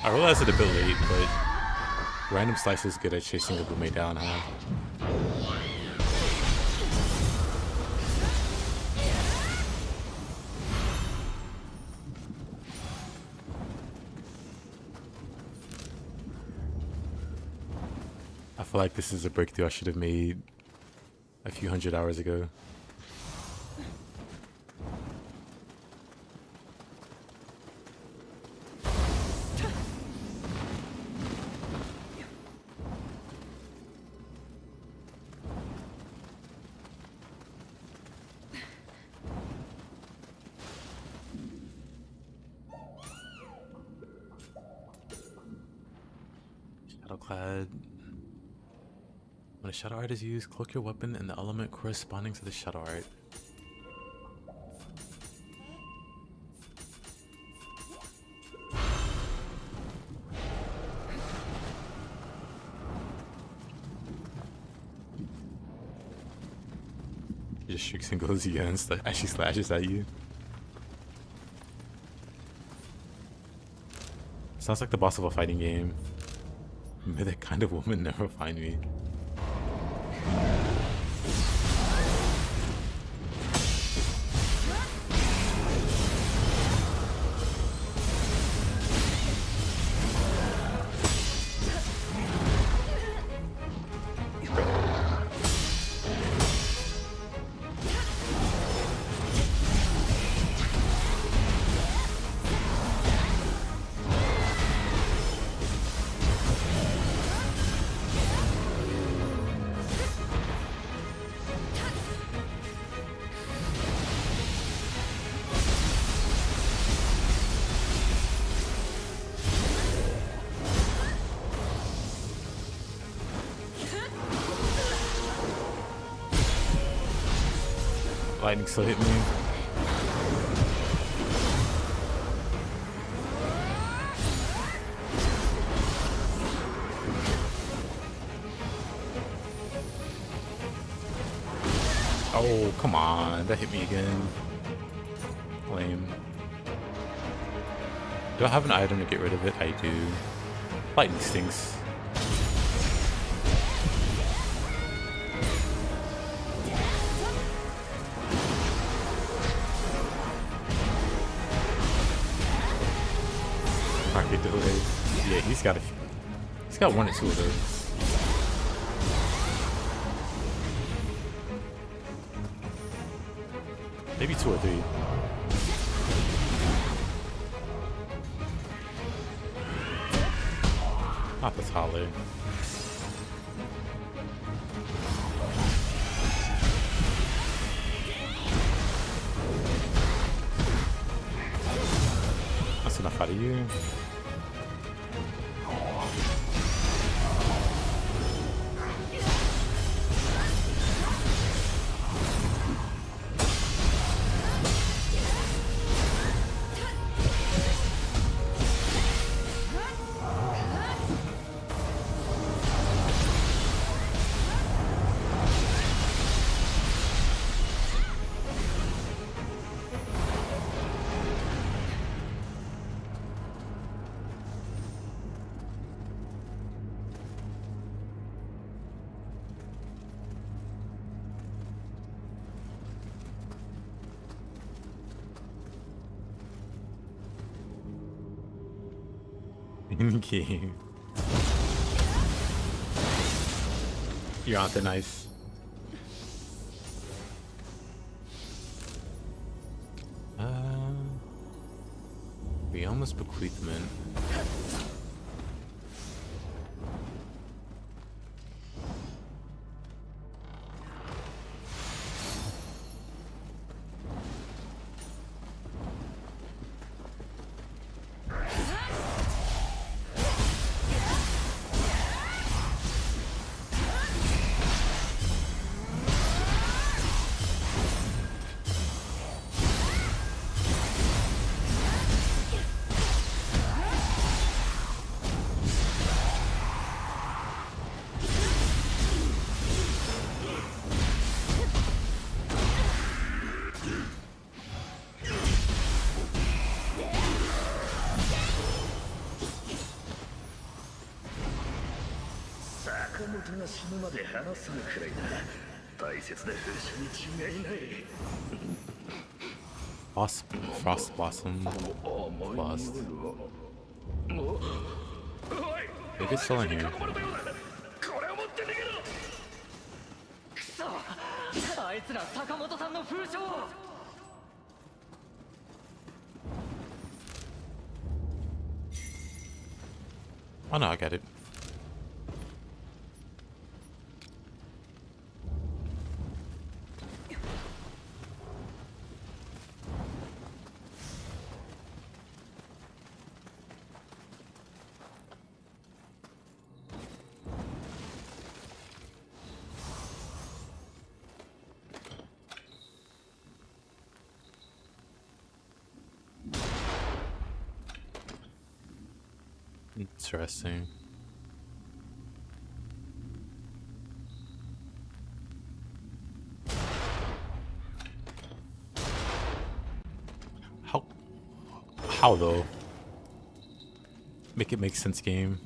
I realized it a bit late, but random slice is good at chasing a Bume down, huh? I feel like this is a breakthrough I should have made a few hundred hours ago. Shadowclad. When a shadow art is used, cloak your weapon in the element corresponding to the shadow art. He just shrieks and goes against, like, actually slashes at you. Sounds like the boss of a fighting game. May that kind of woman never find me. Lightning still hit me. Oh, come on. That hit me again. Lame. Do I have an item to get rid of it? I do. Lightning stinks. Yeah, he's got one or two of those. Maybe two or three. Not the taller. That's enough out of you. Endgame. You're out there, nice. We almost bequeathment. 本が死ぬまで話さぬくらいだ。大切な風習に違いない。Frost Blossom. Lost. Maybe it's still in here. くそ、あいつら坂本さんの封書を。Oh no, I got it. Interesting. How though? Make it make sense, game.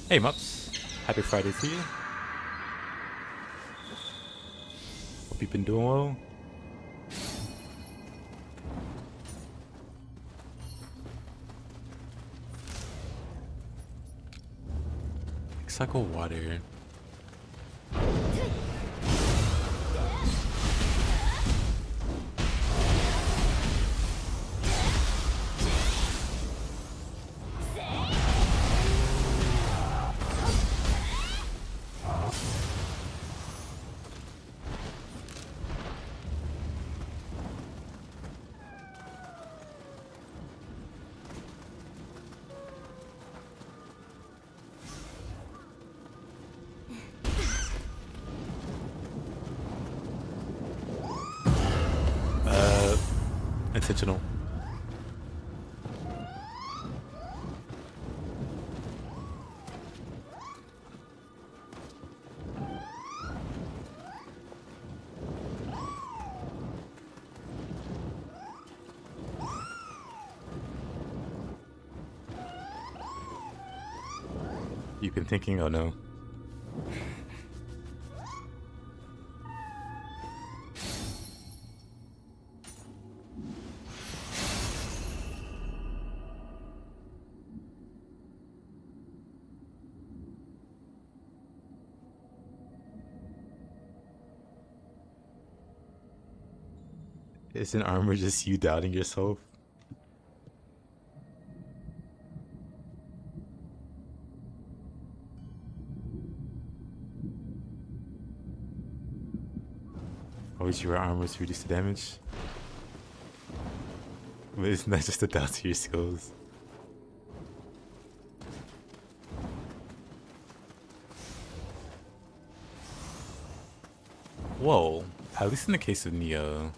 Hey Mups, happy Friday to you. Hope you've been doing well. Cycle water. Intentional. You've been thinking, oh no. Isn't armor just you doubting yourself? Always you wear armor to reduce the damage? But isn't that just a doubt to your skills? Whoa, at least in the case of Nioh,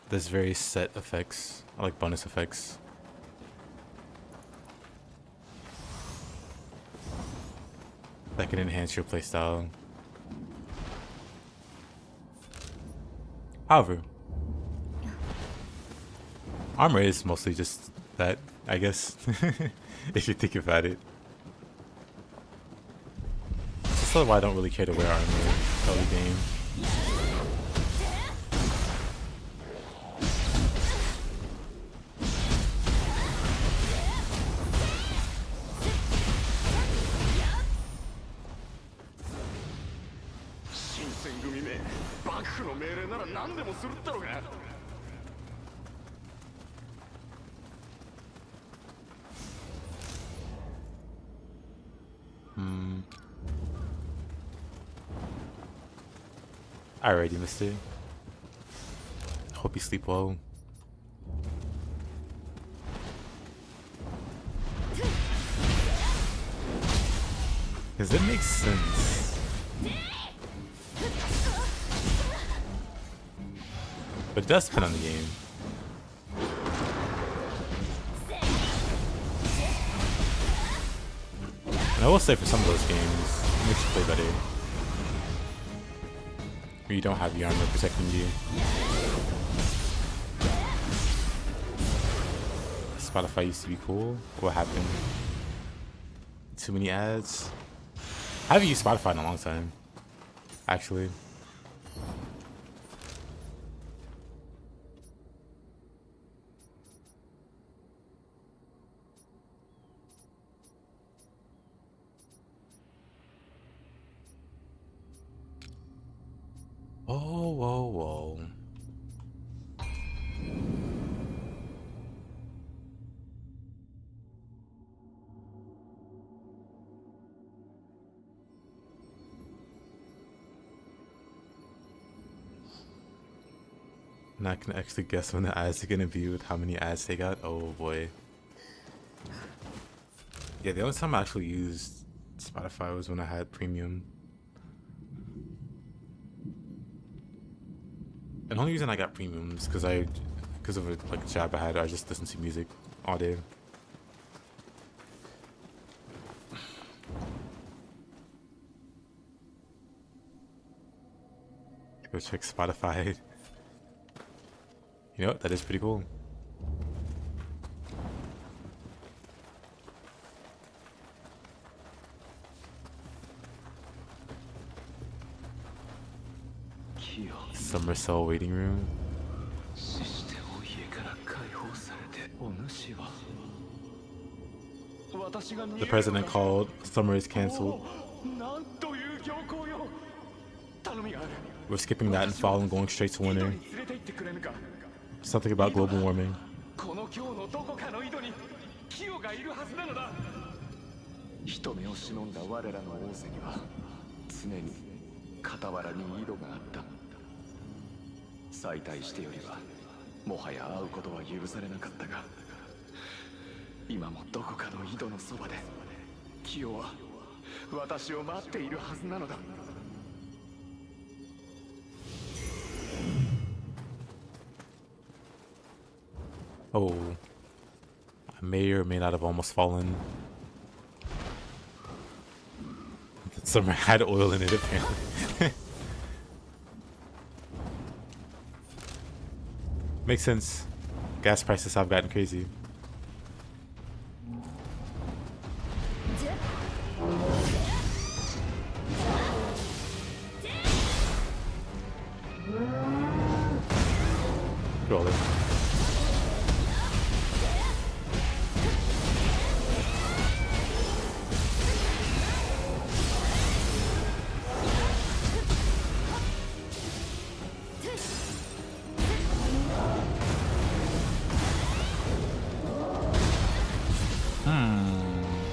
there's very set effects, like bonus effects. That can enhance your playstyle. However, armor is mostly just that, I guess, if you think about it. That's also why I don't really care to wear armor early game. Alrighty, mister. Hope you sleep well. Because it makes sense. But it does depend on the game. And I will say for some of those games, it makes you play better. Where you don't have your armor protecting you. Spotify used to be cool. What happened? Too many ads? I haven't used Spotify in a long time, actually. Whoa, whoa, whoa. Now I can actually guess when the ads are gonna be with how many ads they got. Oh boy. Yeah, the only time I actually used Spotify was when I had premium. And the only reason I got premium is because of a like job I had. I just listened to music all day. Go check Spotify. You know what? That is pretty cool. Summer Cell waiting room. The president called. Summer is cancelled. We're skipping that and following, going straight to winter. Something about global warming. 人目を忍んだ我らの王瀬には常に傍らに井戸があった。再退してよりはもはや会うことは許されなかったが、今もどこかの井戸のそばでキヨは私を待っているはずなのだ。Oh, I may or may not have almost fallen. Summer had oil in it, apparently. Makes sense. Gas prices have gotten crazy. Roll it.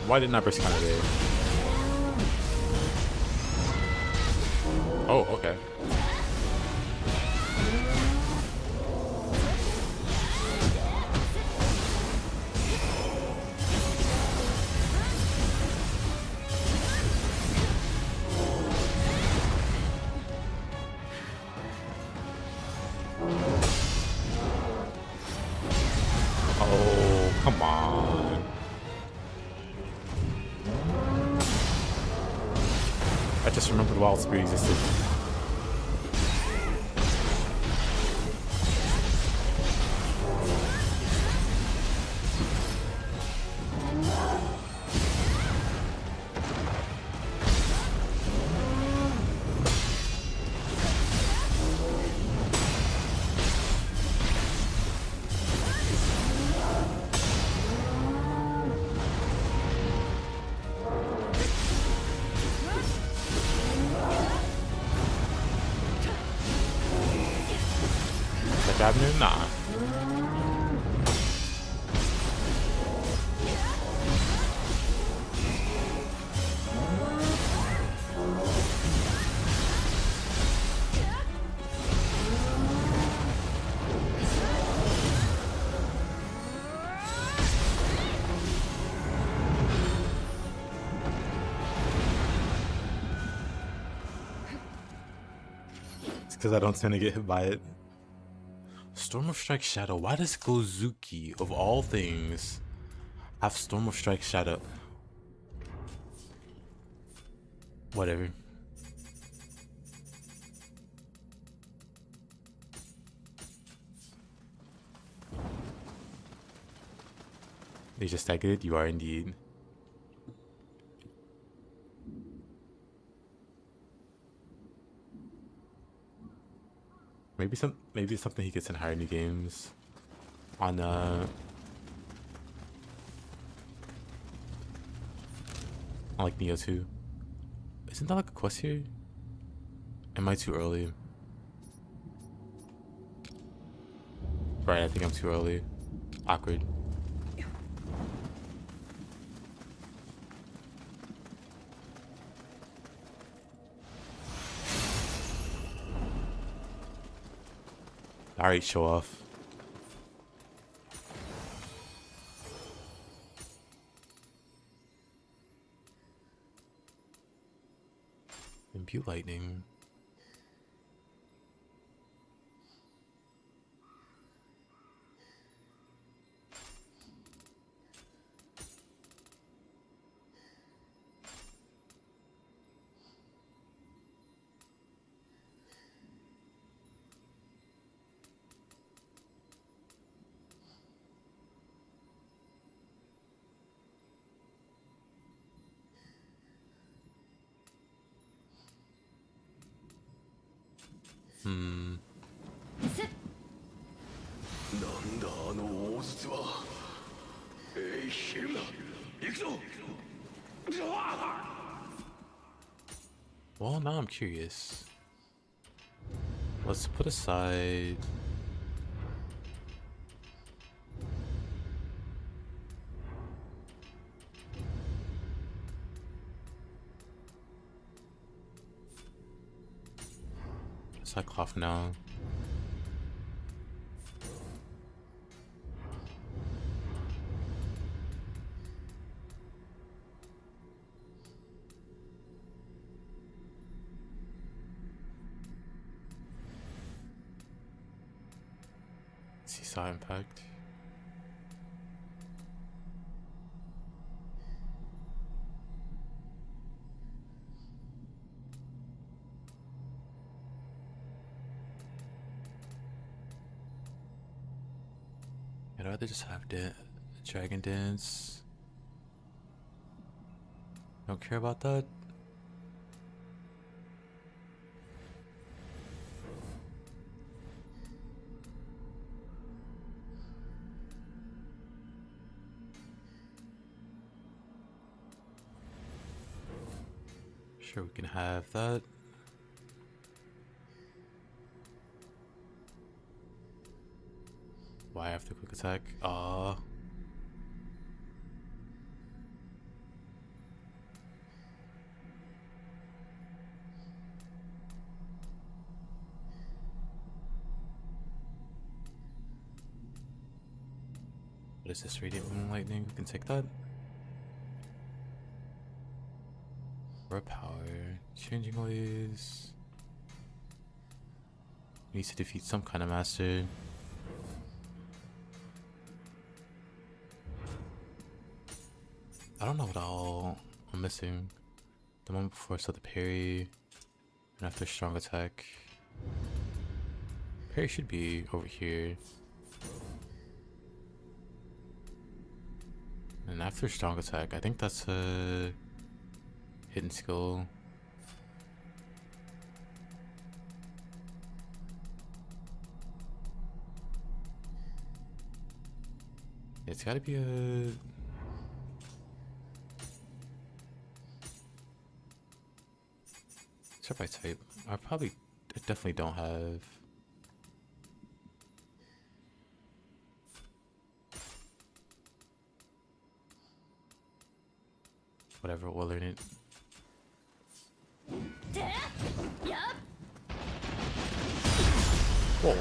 Why didn't I burst counter there? Oh, okay. Oh, come on. I just remembered Wild Speed existed. Avenue? Nah. It's because I don't tend to get hit by it. Storm of Strike Shadow. Why does Gozuki, of all things, have Storm of Strike Shadow? Whatever. They just that good? You are indeed. Maybe it's something he gets in higher new games. On like Nioh 2. Isn't that like a quest here? Am I too early? Right, I think I'm too early. Awkward. Alright, show off. Imbue lightning. Hmm. なんだあの大筒は。ヒルだ。行くぞ。Well, now I'm curious. Let's put aside. Cyclops now. Seesaw impact. I'd rather just have Dragon Dance. Don't care about that. Sure, we can have that. Why after quick attack? What is this? Radiant Moon Lightning? We can take that. Raw power. Changing ways. Needs to defeat some kind of master. I don't know what all I'm missing. The moment before, so the parry, and after strong attack. Parry should be over here. And after strong attack, I think that's a hidden skill. It's gotta be a... Except by type. I definitely don't have. Whatever, we'll learn it. Whoa.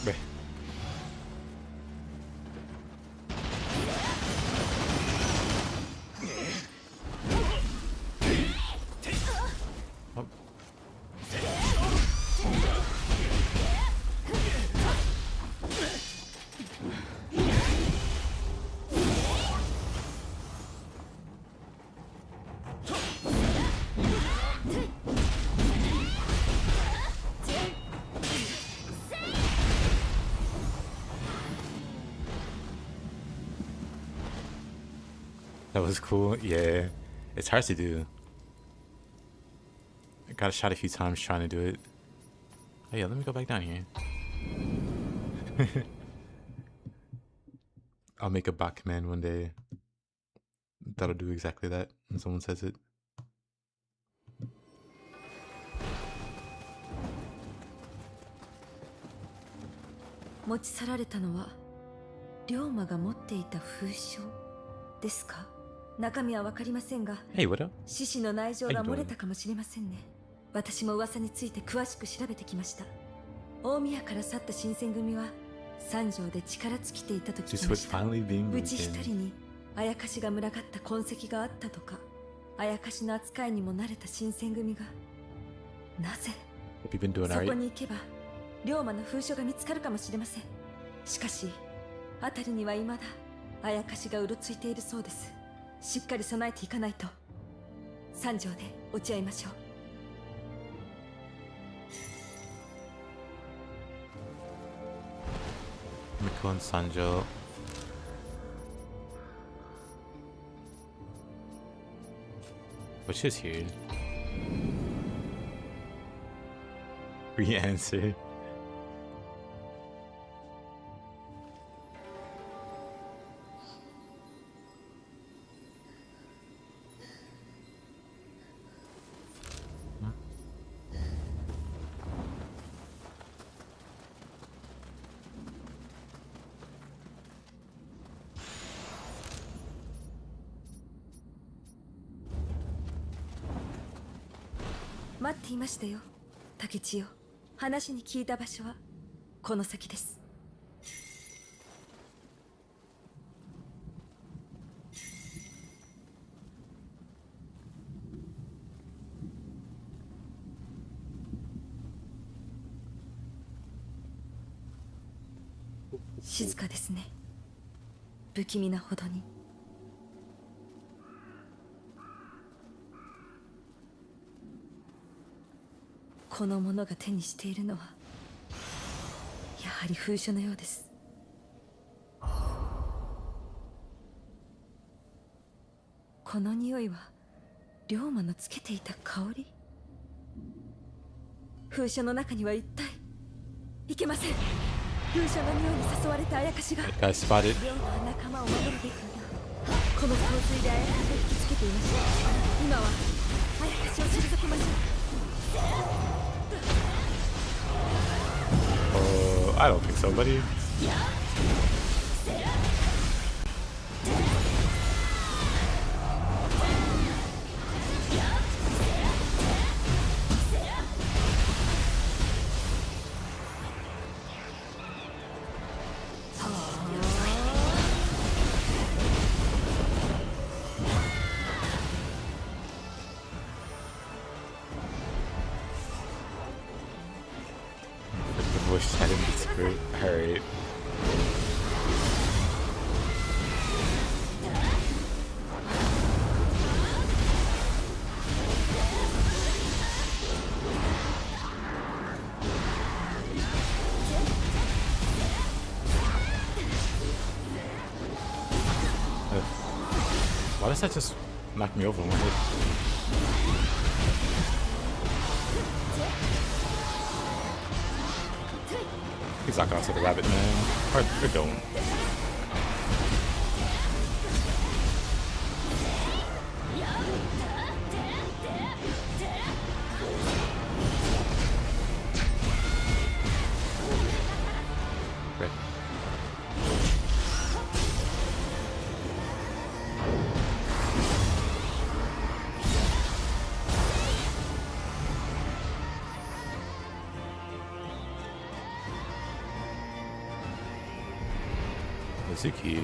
Meh. Oh. That was cool. Yeah, it's hard to do. I got shot a few times trying to do it. Oh yeah, let me go back down here. I'll make a bot command one day that'll do exactly that when someone says it. Hey, what up? 獅子の内情が漏れたかもしれませんね。私も噂について詳しく調べてきました。大宮から去った新選組は三条で力尽きていたと聞きました。うち一人にあやかしが群がった痕跡があったとか、あやかしの扱いにも慣れた新選組がなぜそこに行けば龍馬の封書が見つかるかもしれません。しかし辺りには未だあやかしがうろついているそうです。しっかり備えていかないと。三条で落ち合いましょう。Miko and Sanjo. But she's here. Re-answer.「待っていましたよ、竹千代。話に聞いた場所はこの先です。」静かですね。不気味なほどに。この者が手にしているのはやはり封書のようです。この匂いは龍馬のつけていた香り。封書の中には一体いけません。封書の匂いに誘われたあやかしが龍馬は仲間を守るべくこの香水であやかしを引きつけていました。今はあやかしを退けましょう。I don't think so, buddy. Voice chat in Discord. Alright. Why does that just knock me over one hit? He's not gonna see the rabbit, man. Or don't. Right. Suzuki.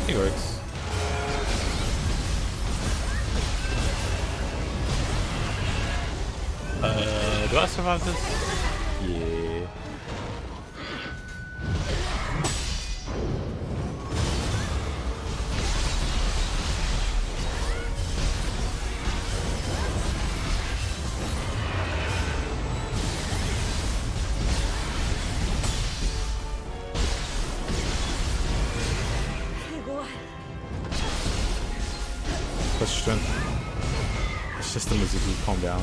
It works. Do I survive this? Yeah. Plus strength. It's just the Mizuki. Calm down.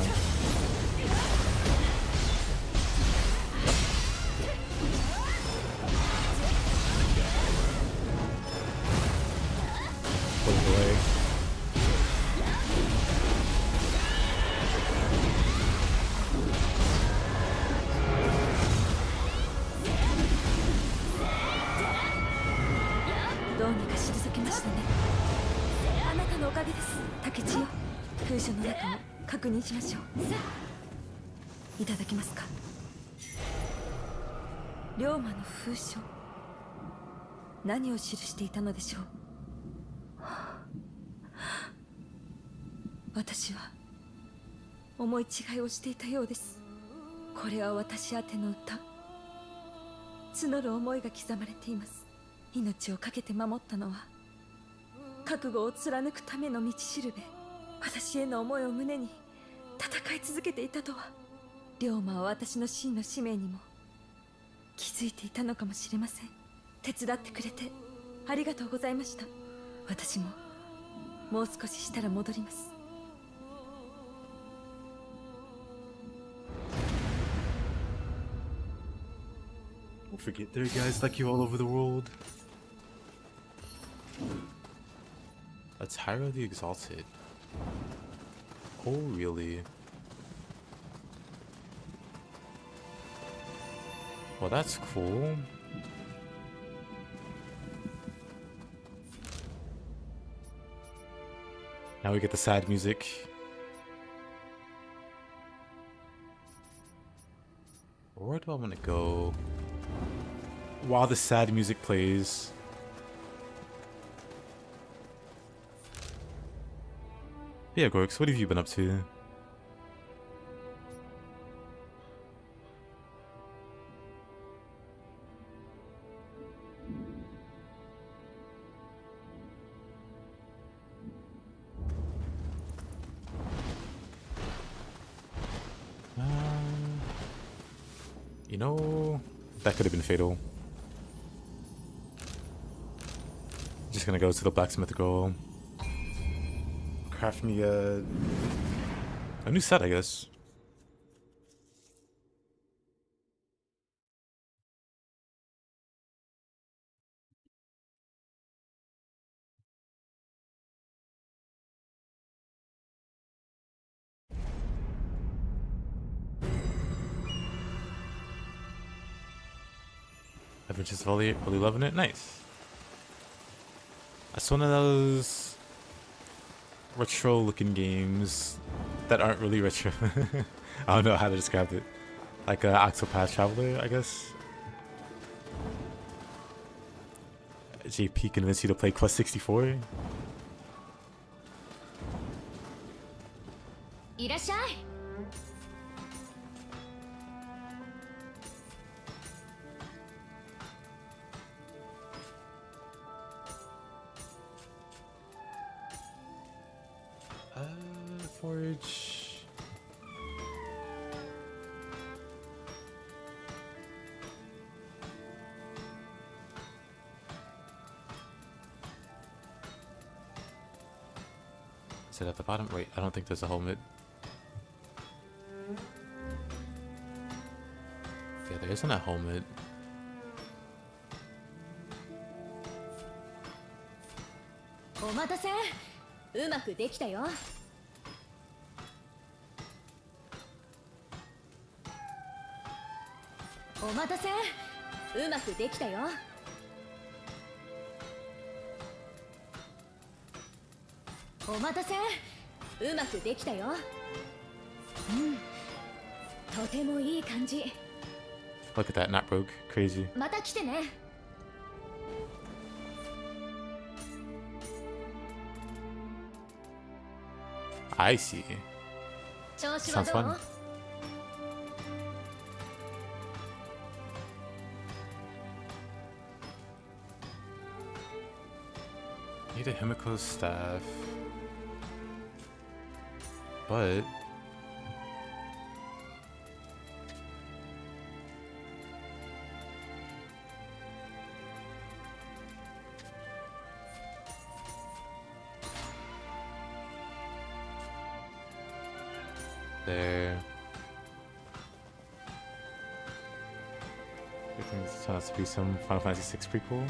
Put it away.どうにか退けましたね。あなたのおかげです。竹千代、空所の中を確認しましょう。いただけますか。龍馬の封書、何を記していたのでしょう。私は思い違いをしていたようです。これは私宛ての歌。募る思いが刻まれています。命を懸けて守ったのは覚悟を貫くための道しるべ。私への思いを胸に戦い続けていたとは。龍馬は私の真の使命にも気づいていたのかもしれません。手伝ってくれてありがとうございました。私ももう少ししたら戻ります。Don't forget there are guys like you all over the world. That's Hyro the Exalted. Oh, really? Well, that's cool. Now we get the sad music. Where do I want to go? While the sad music plays. Yeah, Gorks, what have you been up to? You know, that could have been fatal. Just gonna go to the blacksmith girl. Craft me a new set, I guess. I've just really loving it. Nice. That's one of those retro looking games that aren't really retro. I don't know how to describe it. Like Octopath Traveler, I guess. JP convinced you to play Quest 64? いらっしゃい。Forge. Is it at the bottom? Wait, I don't think there's a helmet. Yeah, there isn't a helmet. お待たせ。うまくできたよ。お待たせ。うまくできたよ。お待たせ。うまくできたよ。とてもいい感じ。Look at that, not broke. Crazy. また来てね。I see. 調子は Sounds どう fun. Need a Himiko's staff. But there. I think this turns out to be some Final Fantasy VI prequel,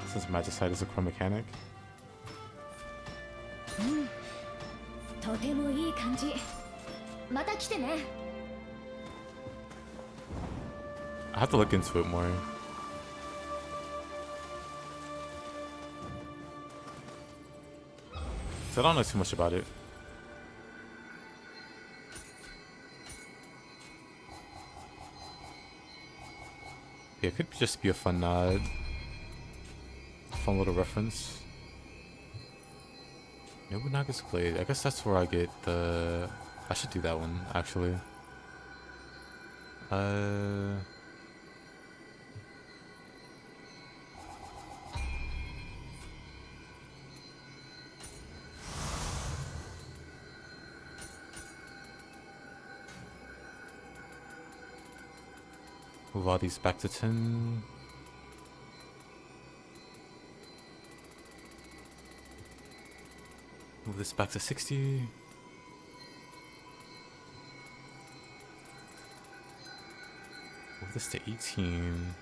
since Magicite is a core mechanic. とてもいい感じ。また来てね。 I have to look into it more. So I don't know too much about it. Yeah, it could just be a fun nod. Fun little reference. Nobunaga's Blade. I guess that's where I get the... I should do that one, actually. Move all these back to 10. Move this back to 60. Move this to 18.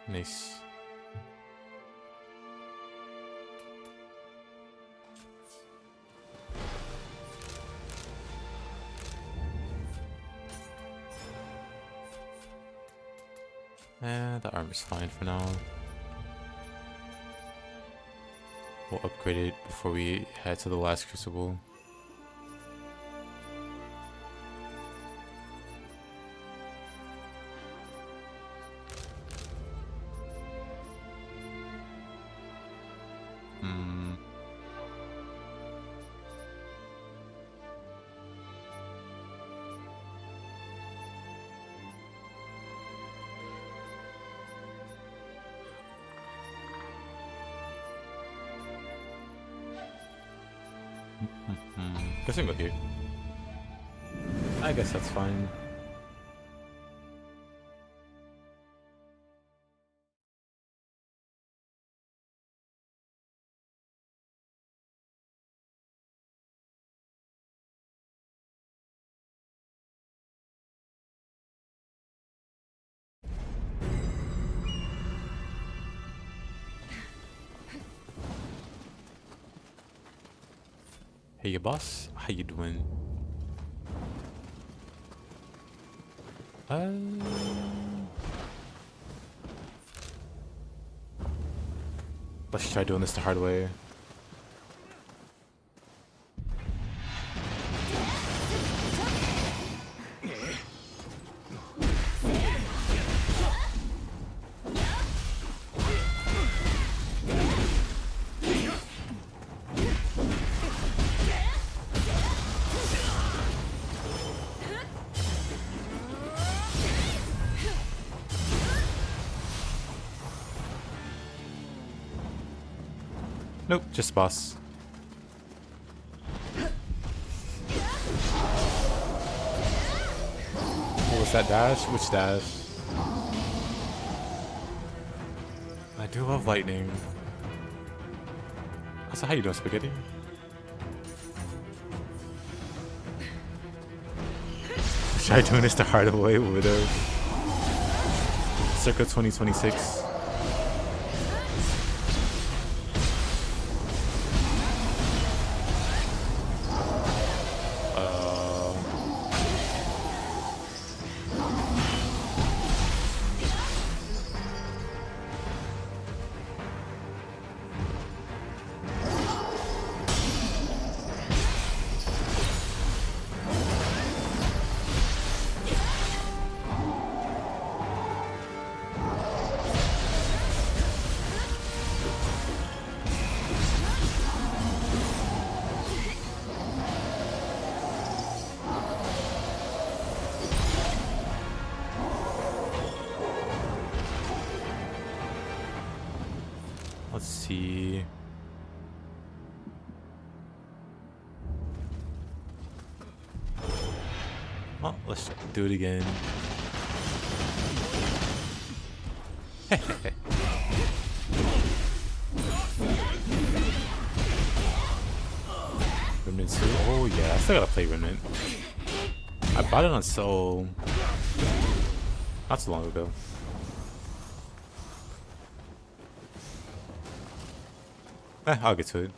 Nice. The armor's fine for now. We'll upgrade it before we head to the last crucible. Guess I can go here. I guess that's fine. Hey, your boss, how you doing? Let's try doing this the hard way. Nope, just boss. What was that dash? Which dash? I do love lightning. So how you doing, Spaghetti? Try doing this the hard way with circa 2026. see. Well, let's do it again. Remnant 2? Oh yeah, I still gotta play Remnant. I bought it on sale not so long ago. I'll get to it.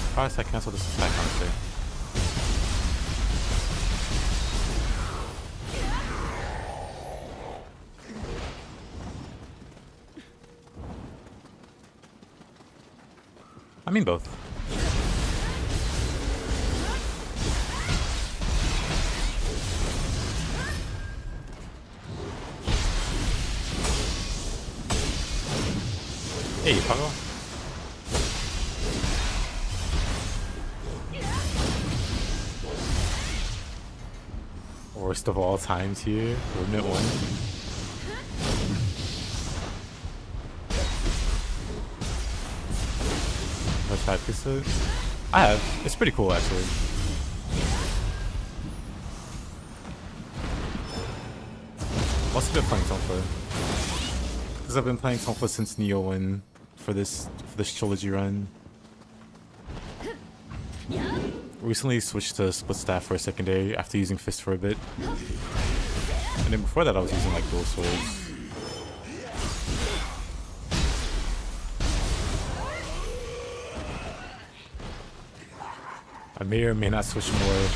Surprised I canceled this attack honestly. I mean both. Hey, Pago. Worst of all times here, Remnant 1. What type is it? I have. It's pretty cool actually. Also been playing Tonfa. Because I've been playing Tonfa since Nioh 1 for this trilogy run. Recently switched to split staff for a secondary after using fist for a bit. And then before that I was using like dual swords. I may or may not switch more.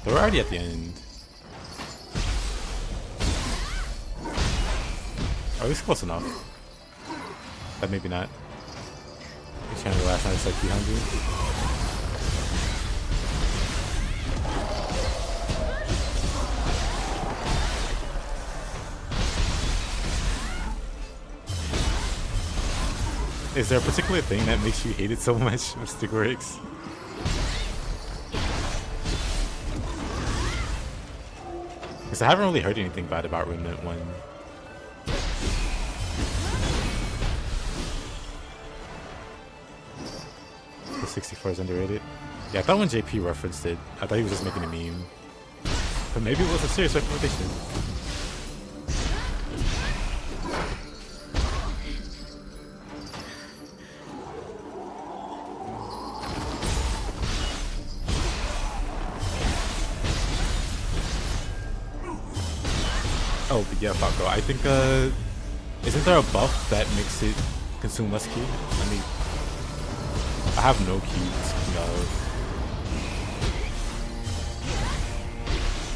They're already at the end. Or at least close enough. But maybe not. You can't relax now, it's like 300. Is there a particular thing that makes you hate it so much with stick breaks? Because I haven't really heard anything bad about Remnant 1. The 64 is underrated. Yeah, I thought when JP referenced it, I thought he was just making a meme. But maybe it was a serious recommendation. Oh, but yeah, Falco. I think, isn't there a buff that makes it consume less ki? I mean, I have no ki, speaking of.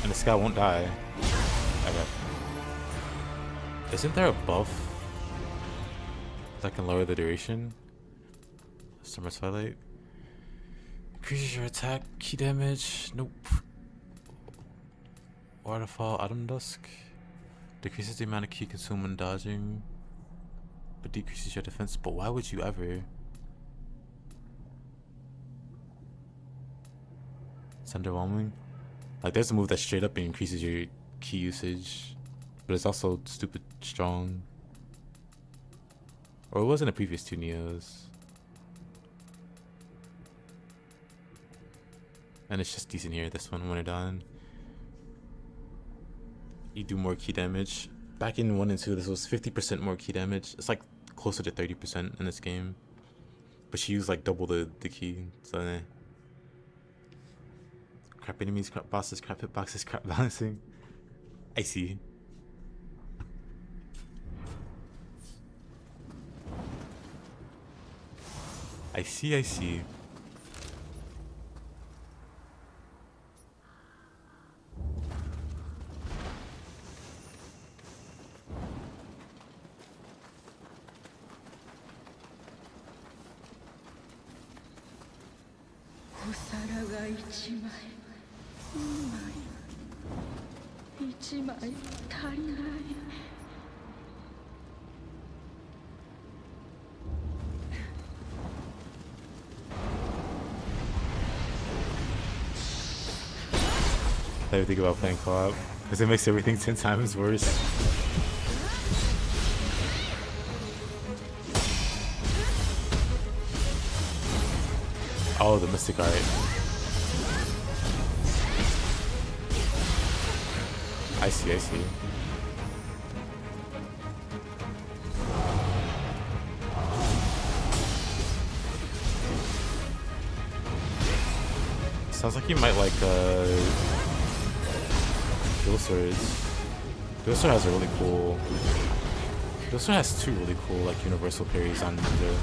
And this guy won't die. Okay. Isn't there a buff that can lower the duration? Summer Twilight. Increases your attack, ki damage. Nope. Waterfall, Autumn Dusk. Decreases the amount of ki consumed when dodging, but decreases your defense. But why would you ever? It's underwhelming. Like, there's a move that straight up increases your ki usage, but it's also stupid strong. Or it was in the previous two Niohs. And it's just decent here, this one, when it's done. You do more ki damage. Back in 1 and 2, this was 50% more ki damage. It's like closer to 30% in this game. But she used like double the ki. So, crap enemies, crap bosses, crap hitboxes, crap balancing. I see. I see, I see. I think about playing co-op because it makes everything 10 times worse. Oh, the Mystic Art. I see, I see. Sounds like you might like Dual Swords. Dual Sword has a really cool. Dual Sword has two really cool like universal parries on Ninja.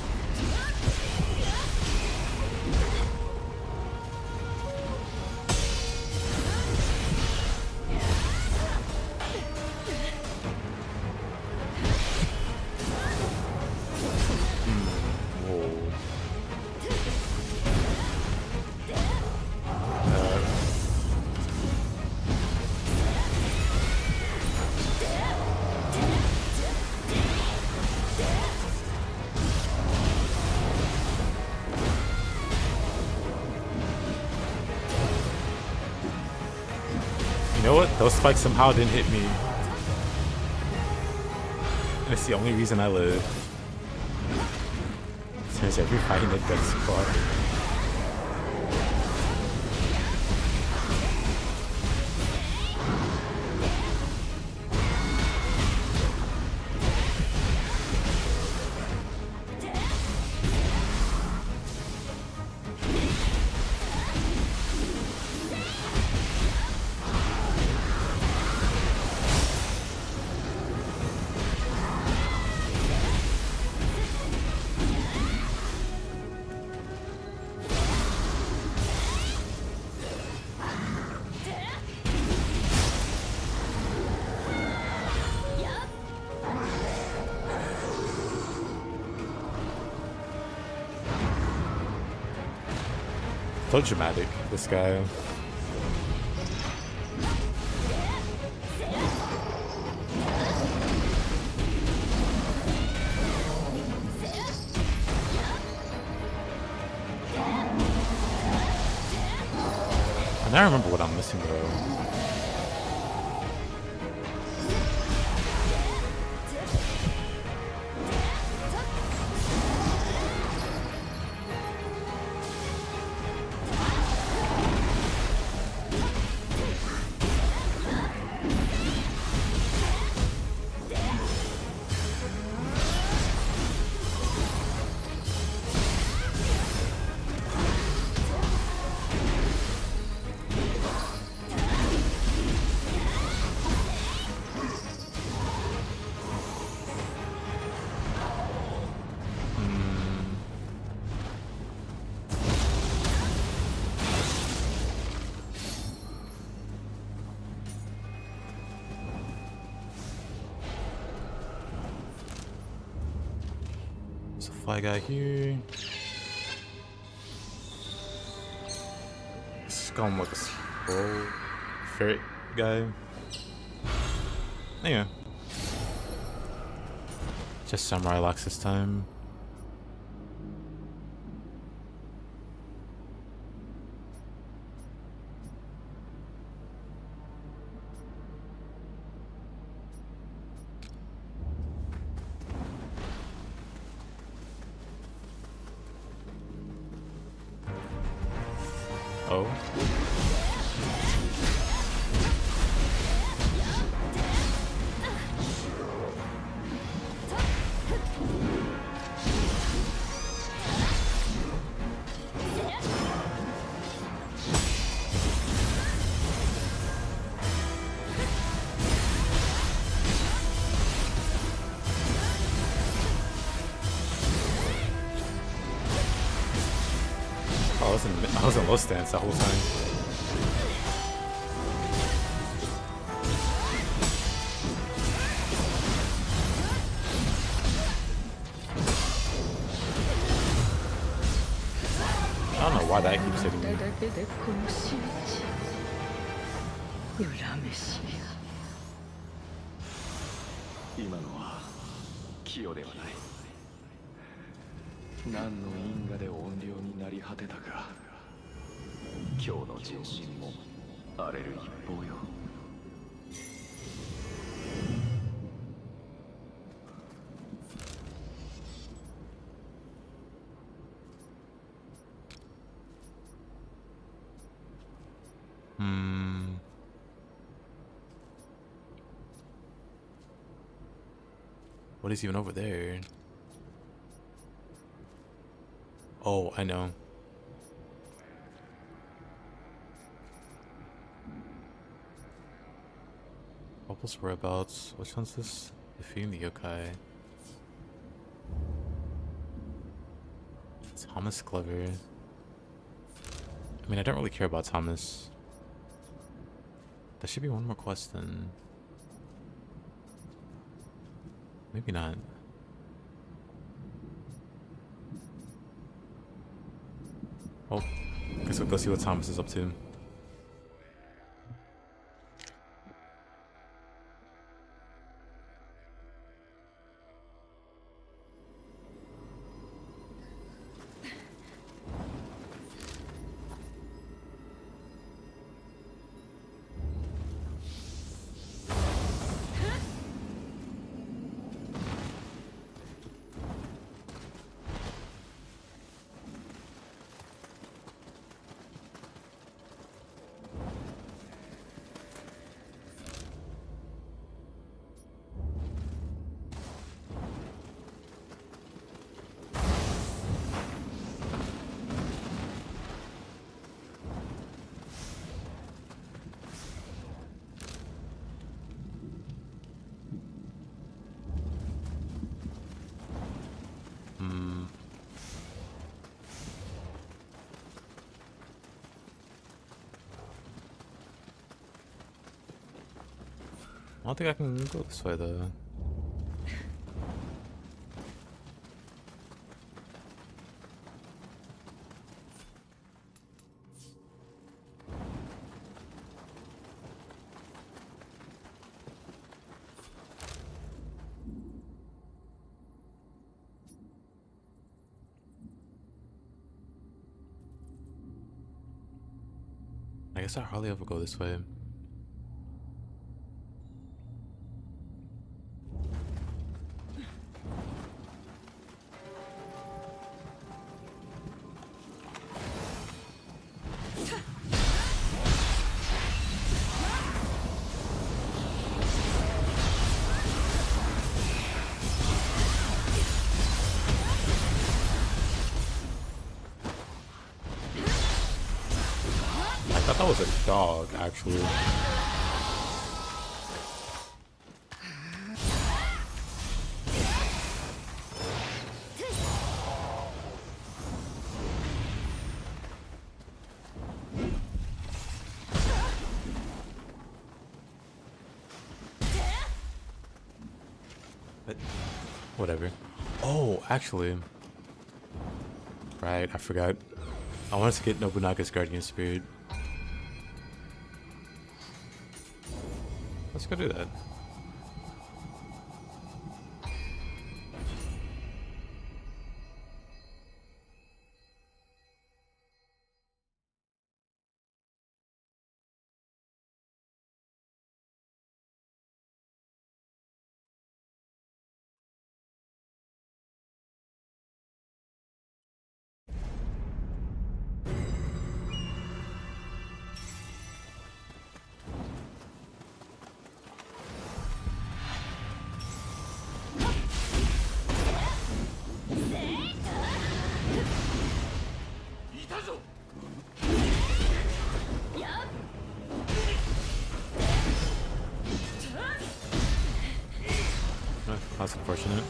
You know what? Those spikes somehow didn't hit me. And it's the only reason I live. There's every fighting that death squad. So dramatic, this guy. I now remember what I'm missing though. Fly guy here. Scum like a scroll ferret guy. Anyway. Just samurai locks this time. Oh. I was in low stance the whole time. I don't know why that keeps hitting me. 今のは器用ではない。何の因果で怨霊になり果てたか。今日の人心も荒れる一方よ。What is even over there? Oh, I know. Bubbles whereabouts. Which one's this? Defeating the yokai. Thomas Clever. I mean, I don't really care about Thomas. There should be one more quest then. Maybe not. Oh, guess we'll go see what Thomas is up to. I don't think I can go this way though. I guess I hardly ever go this way. I thought that was a dog, actually. But whatever. Oh, actually. Right, I forgot. I wanted to get Nobunaga's Guardian Spirit. Let's go do that. That's unfortunate.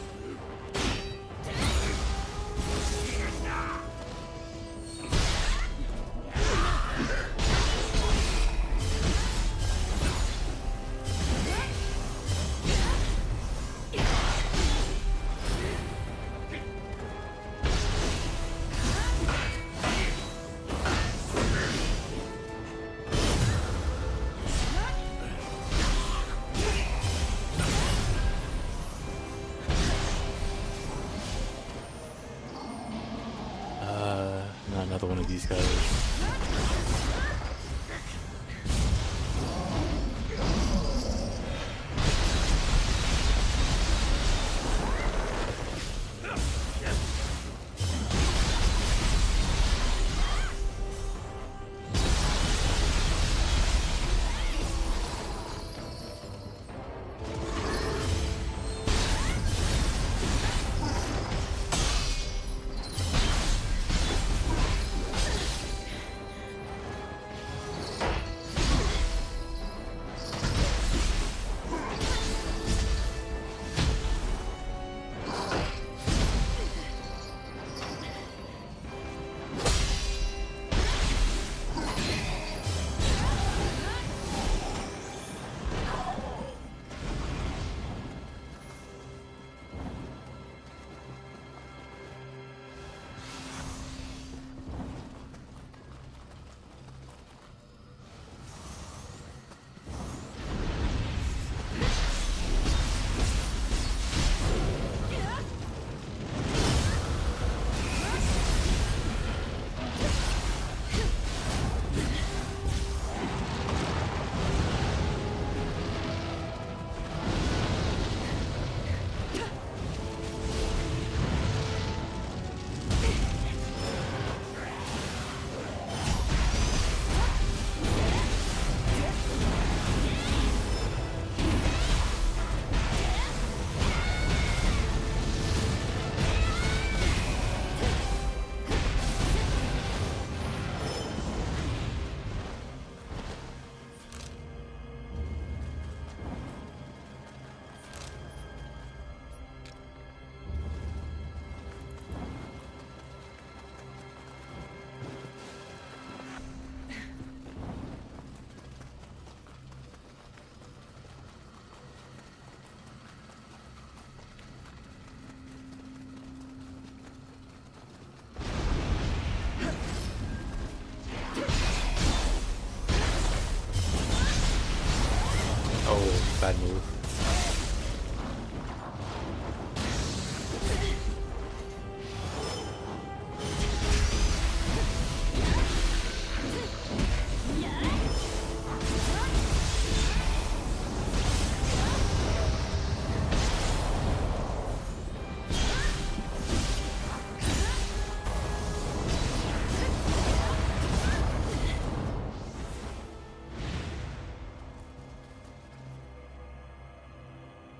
Bad move.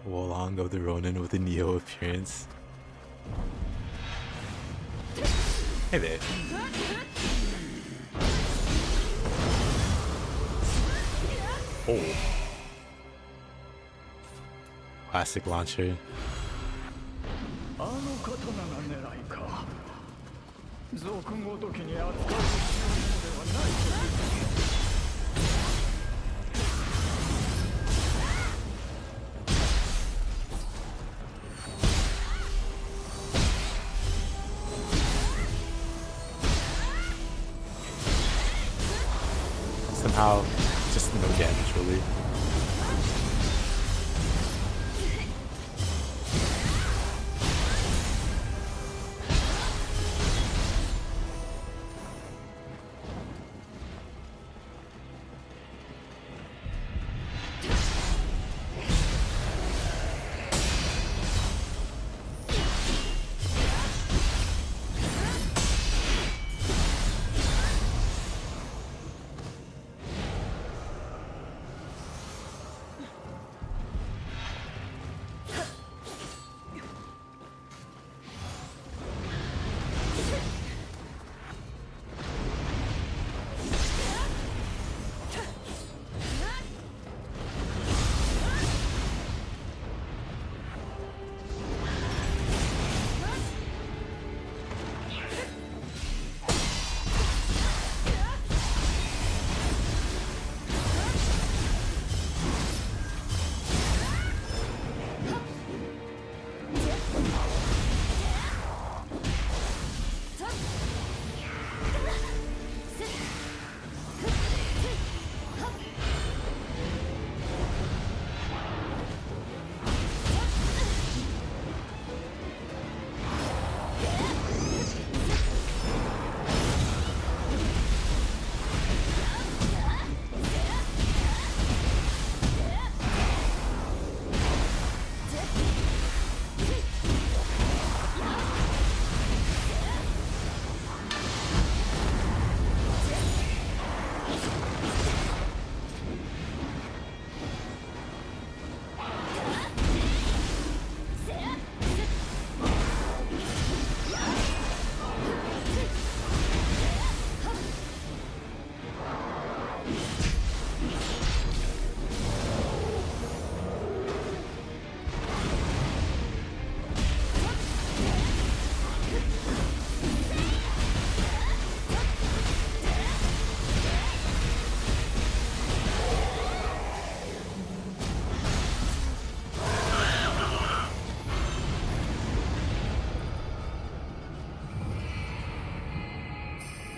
Wolong of the Ronin with a Nioh appearance. Hey there. Oh. Classic launcher. あの刀が狙いか。賊ごときに扱う必要なのではないという。 Somehow, just no damage really.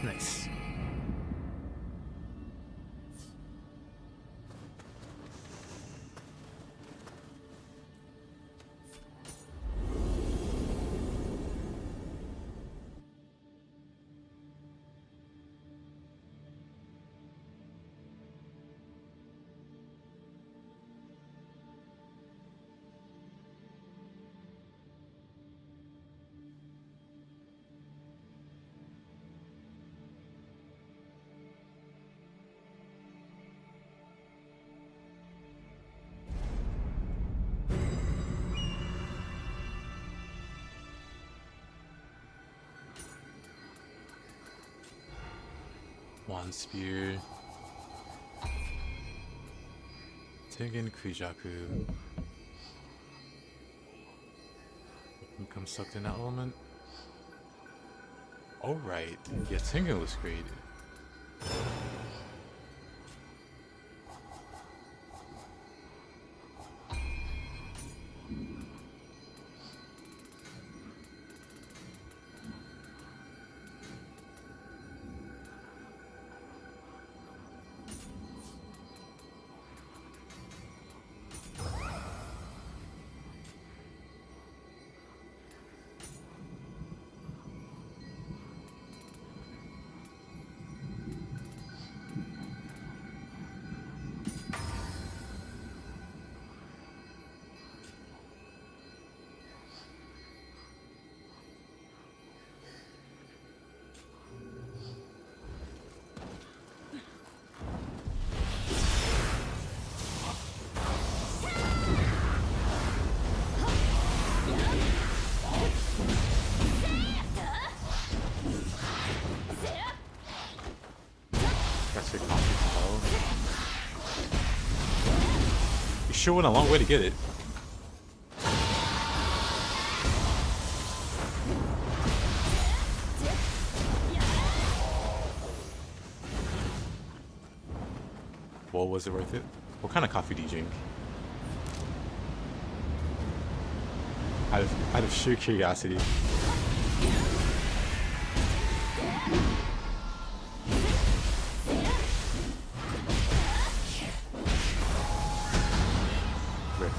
Nice. Wand Spear. Tengen Kujaku. Become sucked in that element. Alright. Yeah, Tengen was great. sure went a long way to get it. Well, was it worth it? What kind of coffee do you drink? Out of sheer curiosity. Rip.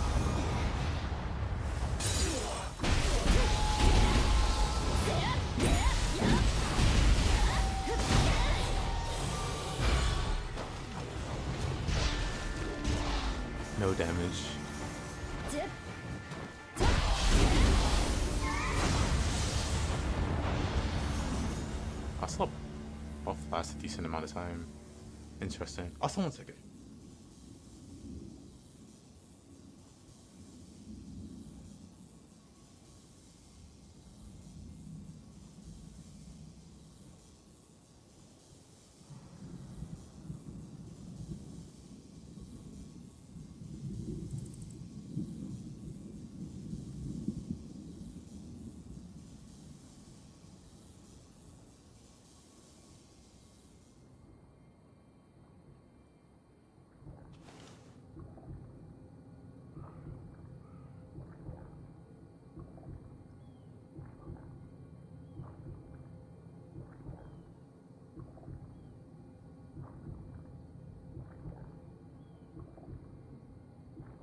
No damage. I slept off last a decent amount of time. Interesting. Also, 1 second.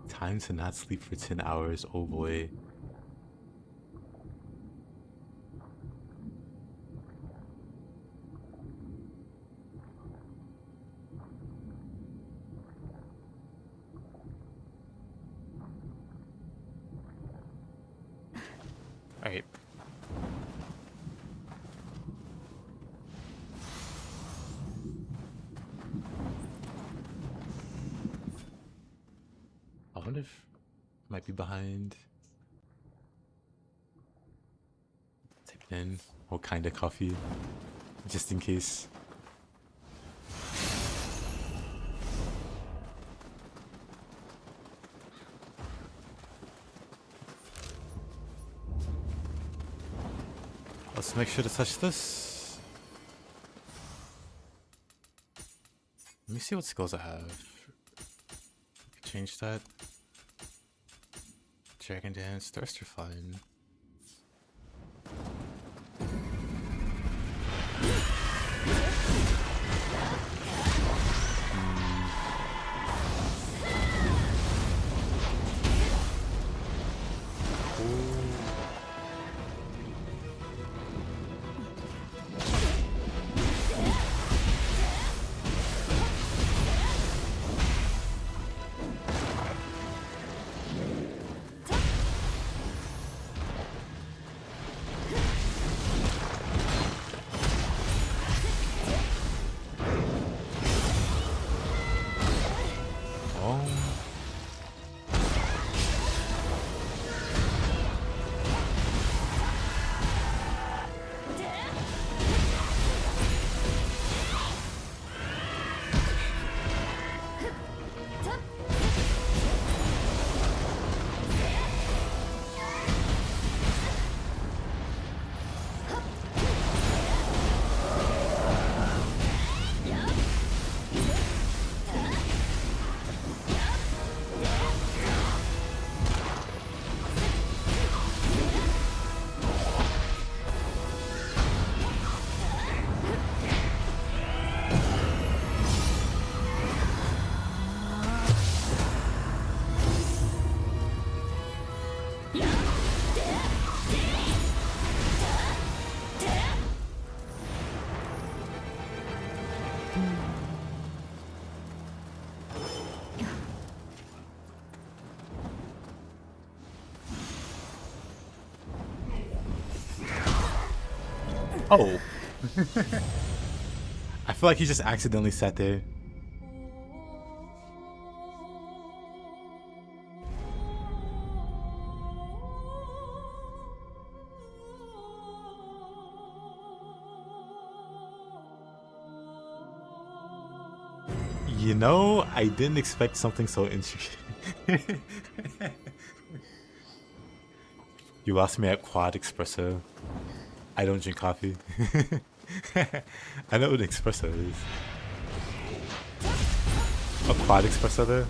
Time to not sleep for 10 hours, oh boy. Alright. I wonder if I might be behind. Type it in. What kind of coffee? Just in case. Let's make sure to touch this. Let me see what skills I have. Change that. Dragon Dance, Thirster Fun. Oh. I feel like he just accidentally sat there. You know, I didn't expect something so intricate. You lost me at quad espresso. I don't drink coffee. I know what an espresso is. A quad espresso there?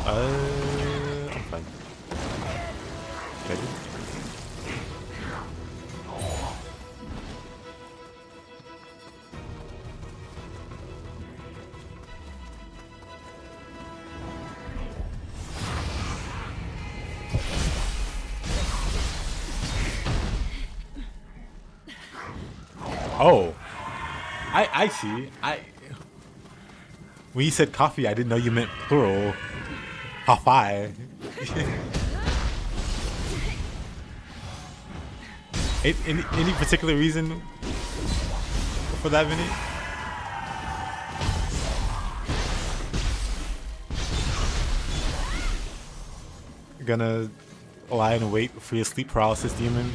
I'm fine. Ready? Oh, I see. When you said coffee, I didn't know you meant plural. Coffee. Any particular reason for that, Vinny? You're gonna lie and wait for your sleep paralysis demon?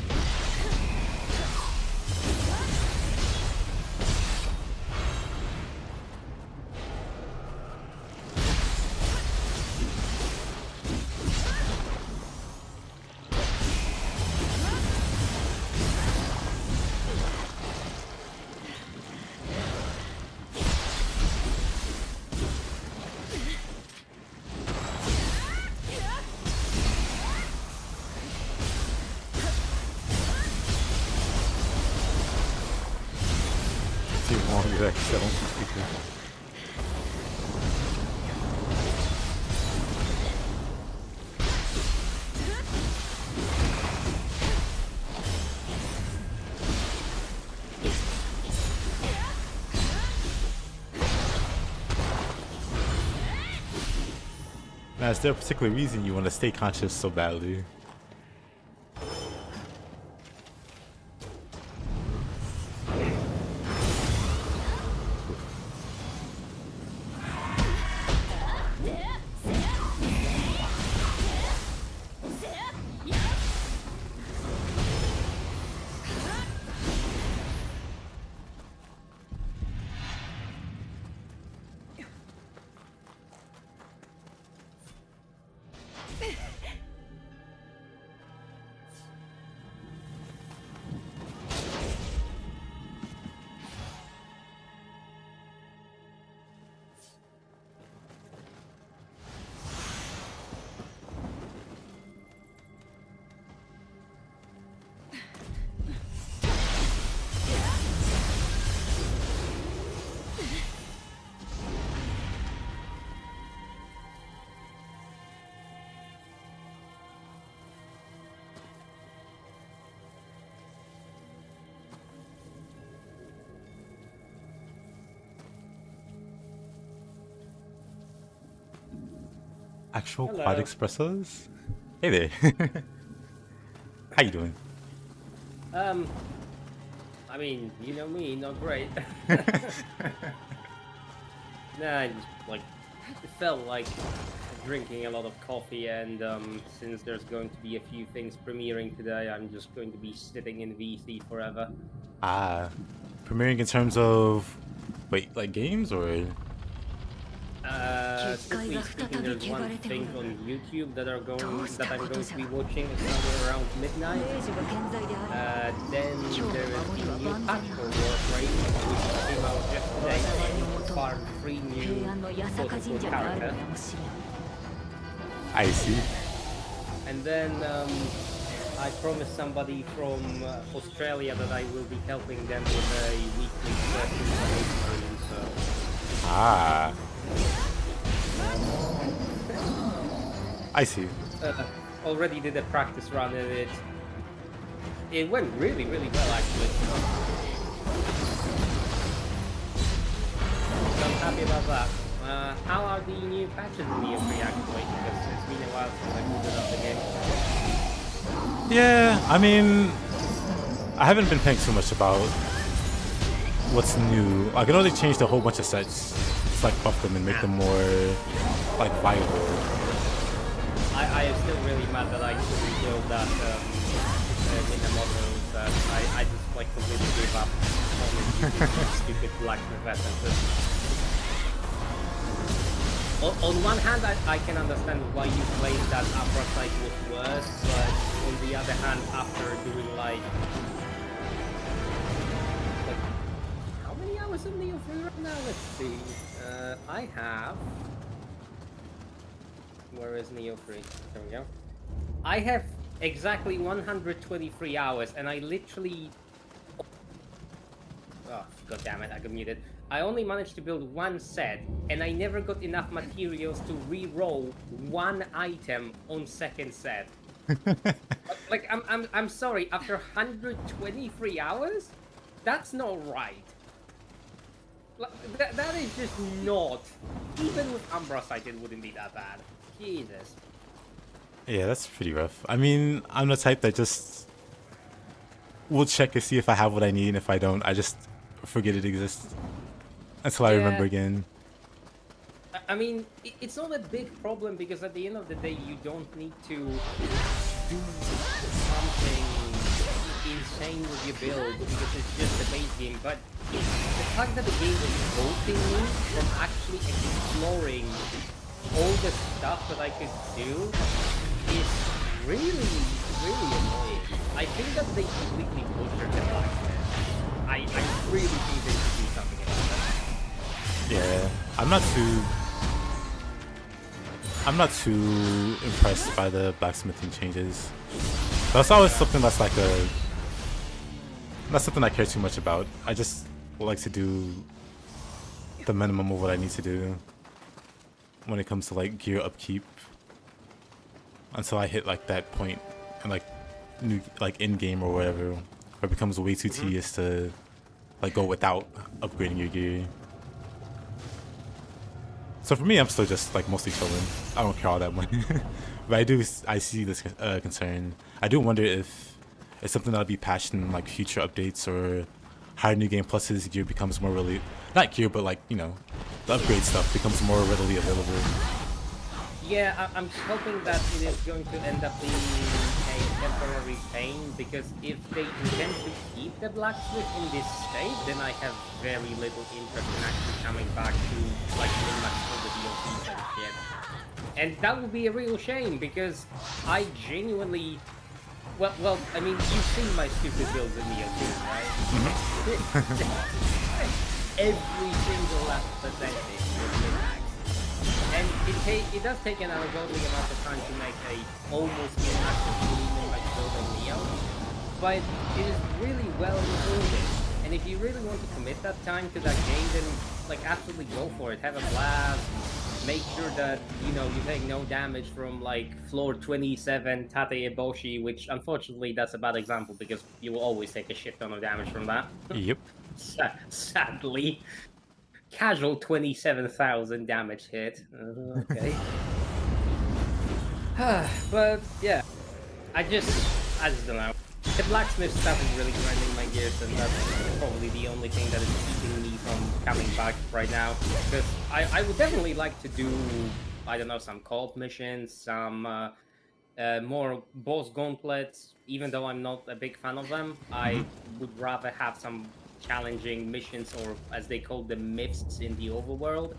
Now, is there a particular reason you want to stay conscious so badly? Actual Hello. quad espressos? Hey there. How you doing? I mean, you know me, not great. Nah, I just, like, it felt like drinking a lot of coffee, and since there's going to be a few things premiering today, I'm just going to be sitting in VC forever. Ah, premiering in terms of, wait, like games or? Strictly speaking, there's one thing on YouTube that I'm going to be watching somewhere around midnight. Then there is the new patch for Warframe, which came out yesterday and farmed 3 new quote-unquote characters. I see. And then I promised somebody from Australia that I will be helping them with a weekly stream, so... Ah. I see. Already did a practice run and it went really well actually. So I'm happy about that. How are the new patches in Nioh 3 actually? Because it's been a while since I booted up the game. Yeah, I mean, I haven't been thinking too much about what's new. I know they changed a whole bunch of sets. It's like buff them and make them more like viable. I am still really mad that I couldn't build that in the models that I just like completely gave up. Stupid blacksmith essences. On one hand, I can understand why you claim that Umbra Sight was worse, but on the other hand, after doing like how many hours of Nioh 3 right now? Let's see. I have. Where is Nioh 3? There we go. I have exactly 123 hours, and I literally. Oh, god damn it, I got muted. I only managed to build one set, and I never got enough materials to re-roll one item on second set. Like, I'm sorry, after 123 hours? That's not right. Like, that is just not. Even with Umbra Sight, it wouldn't be that bad. Jesus. Yeah, that's pretty rough. I mean, I'm the type that just will check to see if I have what I need, and if I don't, I just forget it exists until I remember again. I mean, it's not a big problem because at the end of the day, you don't need to do something insane with your build because it's just a base game. But the fact that the game is halting me from actually exploring all the stuff that I could do is really, really annoying. I think that they completely butchered the blacksmith. I really think they should do something about that. Yeah, I'm not too impressed by the blacksmithing changes. That's always something that's like not something I care too much about. I just like to do the minimum of what I need to do when it comes to like gear upkeep until I hit like that point and like in game or whatever, where it becomes way too tedious to like go without upgrading your gear. So for me, I'm still just like mostly chilling. I don't care all that much. But I see this concern. I do wonder if it's something that'll be patched in like future updates, or how New Game Plus's gear becomes more really, not gear, but like, you know, the upgrade stuff becomes more readily available. Yeah, I'm hoping that it is going to end up being a temporary pain, because if they intend to keep the blacksmith in this state, then I have very little interest in actually coming back to like min-max all the DLCs and shit. And that would be a real shame, because I genuinely... Well, I mean, you've seen my stupid builds in Nioh 2, right? Every single last percentage was min-max. And it does take an ungodly amount of time to make a almost min-max build in Nioh, but it is really well recorded. And if you really want to commit that time to that game, then like absolutely go for it. Have a blast. Make sure that, you know, you take no damage from like floor 27 Tate Eboshi, which unfortunately that's a bad example because you will always take a shit ton of damage from that. Yep. Sadly. Casual 27,000 damage hit. Okay. But yeah, I just don't know. The blacksmith stuff is really grinding my gears, and that's probably the only thing that is keeping me from coming back right now. Because I would definitely like to do, I don't know, some co-op missions, some more boss gauntlets. Even though I'm not a big fan of them, I would rather have some challenging missions, or as they call them, myths in the overworld.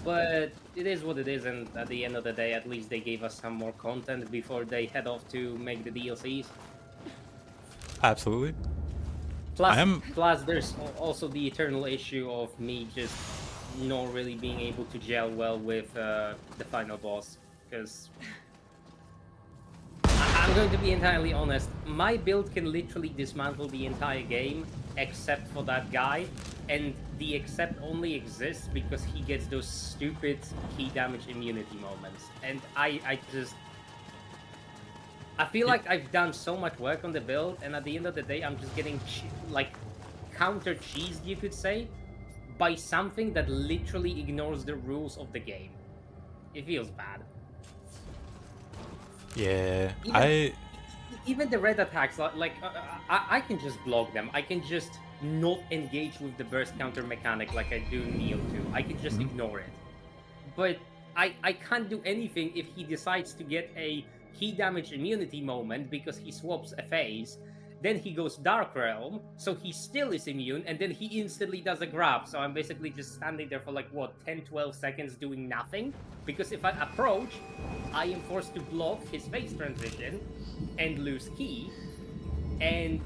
But it is what it is, and at the end of the day, at least they gave us some more content before they head off to make the DLCs. Absolutely. Plus there's also the eternal issue of me just not really being able to gel well with the final boss, because I'm going to be entirely honest, my build can literally dismantle the entire game except for that guy, and the except only exists because he gets those stupid key damage immunity moments, and I feel like I've done so much work on the build, and at the end of the day I'm just getting like counter cheesed, you could say, by something that literally ignores the rules of the game. It feels bad. Yeah, even the red attacks, like I can just block them. I can just not engage with the burst counter mechanic like I do in Nioh 2. I can just ignore it. But I can't do anything if he decides to get a key damage immunity moment because he swaps a phase, then he goes Dark Realm, so he still is immune, and then he instantly does a grab. So I'm basically just standing there for like, what, 10-12 seconds doing nothing? Because if I approach, I am forced to block his phase transition and lose ki, and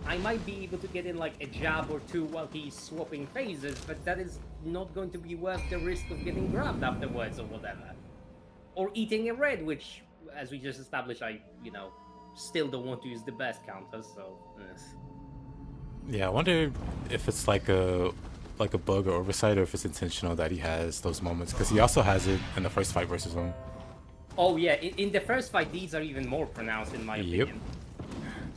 I might be able to get in like a jab or two while he's swapping phases, but that is not going to be worth the risk of getting grabbed afterwards or whatever. Or eating a red, which, as we just established, I, still don't want to use the best counters, so... Yeah, I wonder if it's like a bug or oversight, or if it's intentional that he has those moments, because he also has it in the first fight versus him. Oh yeah, in the first fight, these are even more pronounced in my opinion.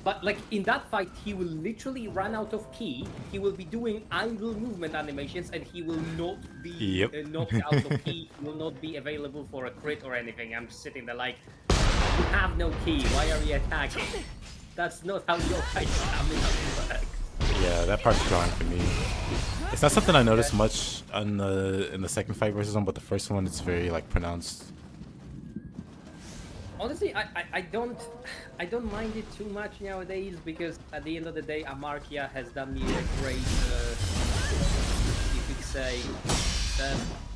But like in that fight, he will literally run out of ki, he will be doing idle movement animations, and he will not be knocked out of ki, he will not be available for a crit or anything. I'm just sitting there like, you have no ki, why are you attacking? That's not how Yokai stamina works. Yeah, that part's drawing for me. It's not something I noticed much in the second fight versus him, but the first one, it's very like pronounced. Honestly, I don't mind it too much nowadays, because at the end of the day, Amartya has done me a great, you could say,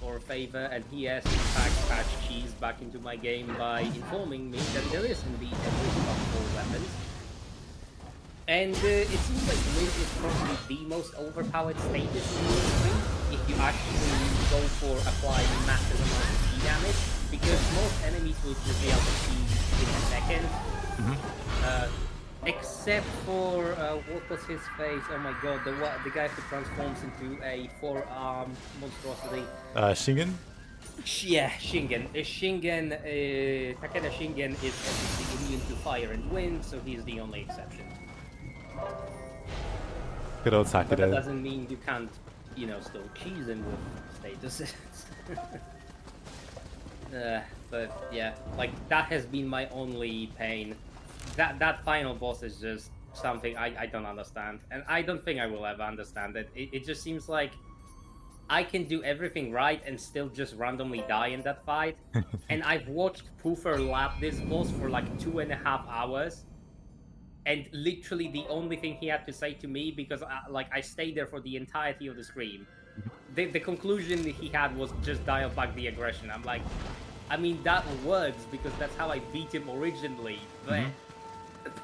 or favor, and he has in fact patched cheese back into my game by informing me that there is indeed a build-up for weapons. And it seems like Wind is probably the most overpowered status in the game if you actually go for applying massive amounts of ki damage, because most enemies will just be able to ki in a second. Except for, what was his face? Oh my god, the guy who transforms into a four-arm monstrosity. Shingen? Yeah, Shingen. Takeda Shingen is obviously immune to fire and wind, so he's the only exception. Good old Takeda. But that doesn't mean you can't, still cheese him with statuses. But yeah, like that has been my only pain. That final boss is just something I don't understand, and I don't think I will ever understand it. It just seems like I can do everything right and still just randomly die in that fight. And I've watched Poofer lap this boss for like 2.5 hours. And literally the only thing he had to say to me, because I stayed there for the entirety of the stream, the conclusion he had was just dial back the aggression. I'm like, I mean, that works because that's how I beat him originally, but,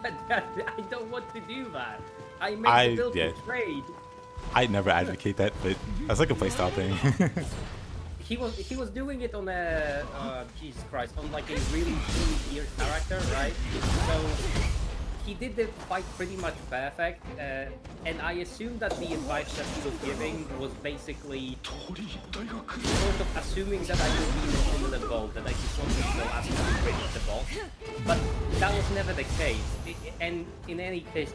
I don't want to do that. I made the build to trade. I never advocate that, but that's like a playstyle thing. He was doing it on a Jesus Christ, on like a really geared character, right? So he did the fight pretty much perfect, and I assume that the advice that he was giving was basically sort of assuming that I would be in a similar boat, that I just wanted to go ask him to rid the boss. But that was never the case, and in any case,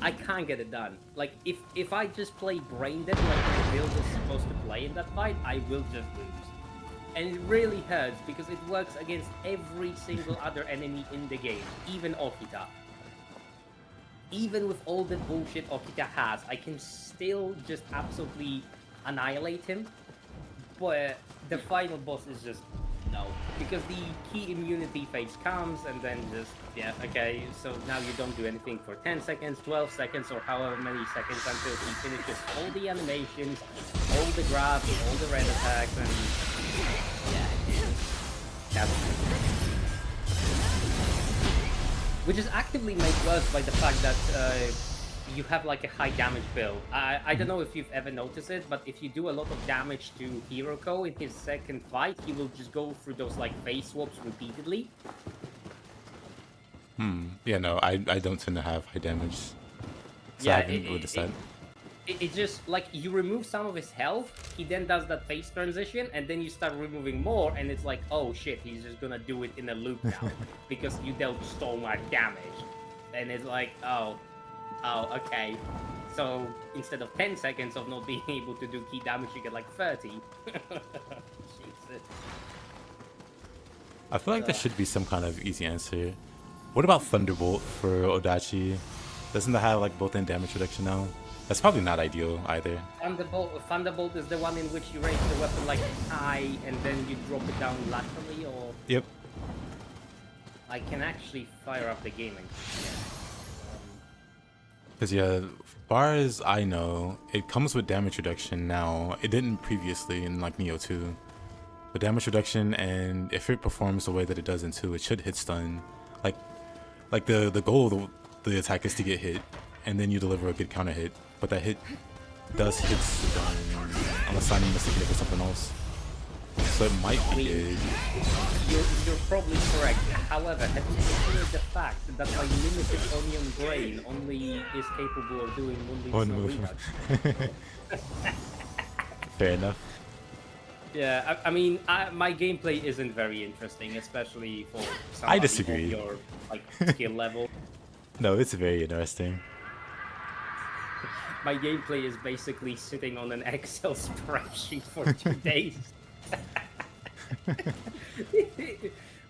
I can't get it done. Like, if I just play brain dead like the build is supposed to play in that fight, I will just lose. And it really hurts because it works against every single other enemy in the game, even Okita. Even with all the bullshit Okita has, I can still just absolutely annihilate him. But the final boss is just no. Because the key immunity phase comes and then just, yeah, okay, so now you don't do anything for 10 seconds, 12 seconds, or however many seconds until he finishes all the animations, all the grabs, all the red attacks, and yeah, which is actively made worse by the fact that you have like a high damage build. I don't know if you've ever noticed it, but if you do a lot of damage to Hiruko in his second fight, he will just go through those like phase swaps repeatedly. Yeah, no, I don't tend to have high damage. So yeah, I haven't really decided. It just, like, you remove some of his health, he then does that phase transition, and then you start removing more, and it's like, oh shit, he's just gonna do it in a loop now, because you dealt so much damage. And it's like, oh, okay. So, instead of 10 seconds of not being able to do key damage, you get like 30. Jesus. I feel like there should be some kind of easy answer. What about Thunderbolt for Odachi? Doesn't that have like built-in damage reduction now? That's probably not ideal either. Thunderbolt is the one in which you raise the weapon like high and then you drop it down laterally, or... Yep. I can actually fire up the game and... Because yeah, as far as I know, it comes with damage reduction now. It didn't previously in like Nioh 2. But damage reduction, and if it performs the way that it does in 2, it should hit stun. Like the goal of the attack is to get hit, and then you deliver a good counter hit. But that hit does hit stun, unless I'm mistaken for something else. So it might be good. You're probably correct. However, have you considered the fact that my limited onion brain only is capable of doing One no move. redux? Fair enough. Yeah, I mean, my gameplay isn't very interesting, especially for somebody I disagree. of your like skill level. No, it's very interesting. My gameplay is basically sitting on an Excel spreadsheet for 2 days.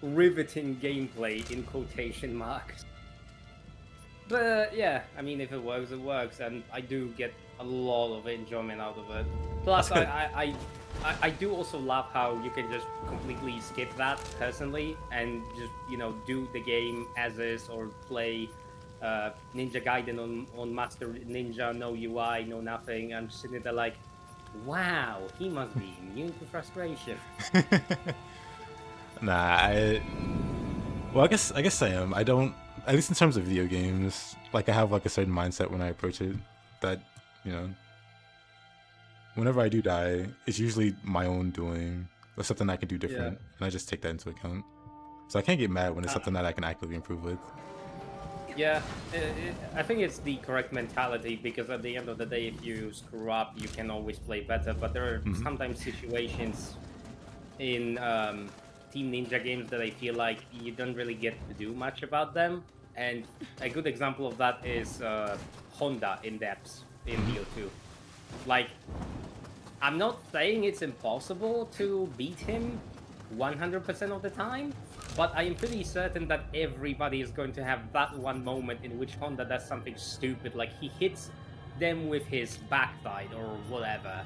Riveting gameplay in quotation marks. But yeah, I mean, if it works, it works, and I do get a lot of enjoyment out of it. Plus, I do also love how you can just completely skip that personally and just, you know, do the game as is, or play Ninja Gaiden on Master Ninja, no UI, no nothing. I'm just sitting there like, wow, he must be immune to frustration. Nah, well, I guess I am. I don't, at least in terms of video games, like I have like a certain mindset when I approach it that, you know, whenever I do die, it's usually my own doing or something I can do different, and I just take that into account. So I can't get mad when it's something that I can actively improve with. Yeah, I think it's the correct mentality, because at the end of the day, if you screw up, you can always play better. But there are sometimes situations in Team Ninja games that I feel like you don't really get to do much about them. And a good example of that is Honda in depths in Nioh 2. Like, I'm not saying it's impossible to beat him 100% of the time, but I am pretty certain that everybody is going to have that one moment in which Honda does something stupid, like he hits them with his backside or whatever.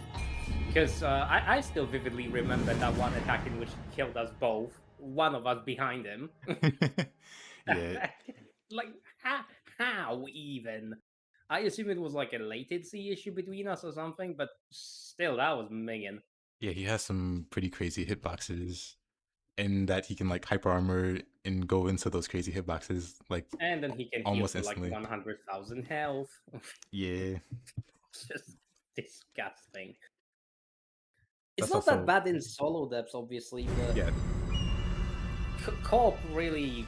Because I still vividly remember that one attack in which he killed us both, one of us behind him. Yeah. Like, how even? I assume it was like a latency issue between us or something, but still, that was minging. Yeah, he has some pretty crazy hitboxes, and that he can like hyper armor and go into those crazy hitboxes like And then he can almost heal for instantly. like 100,000 health. Yeah. It's just disgusting. That's It's not also- that bad in solo depths, obviously, but Yeah. co-op really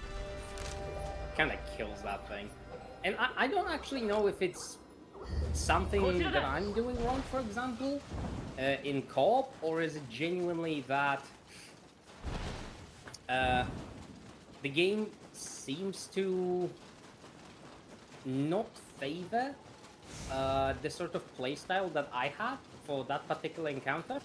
kind of kills that thing. And I don't actually know if it's something that I'm doing wrong, for example, in co-op, or is it genuinely that the game seems to not favor the sort of playstyle that I had for that particular encounter.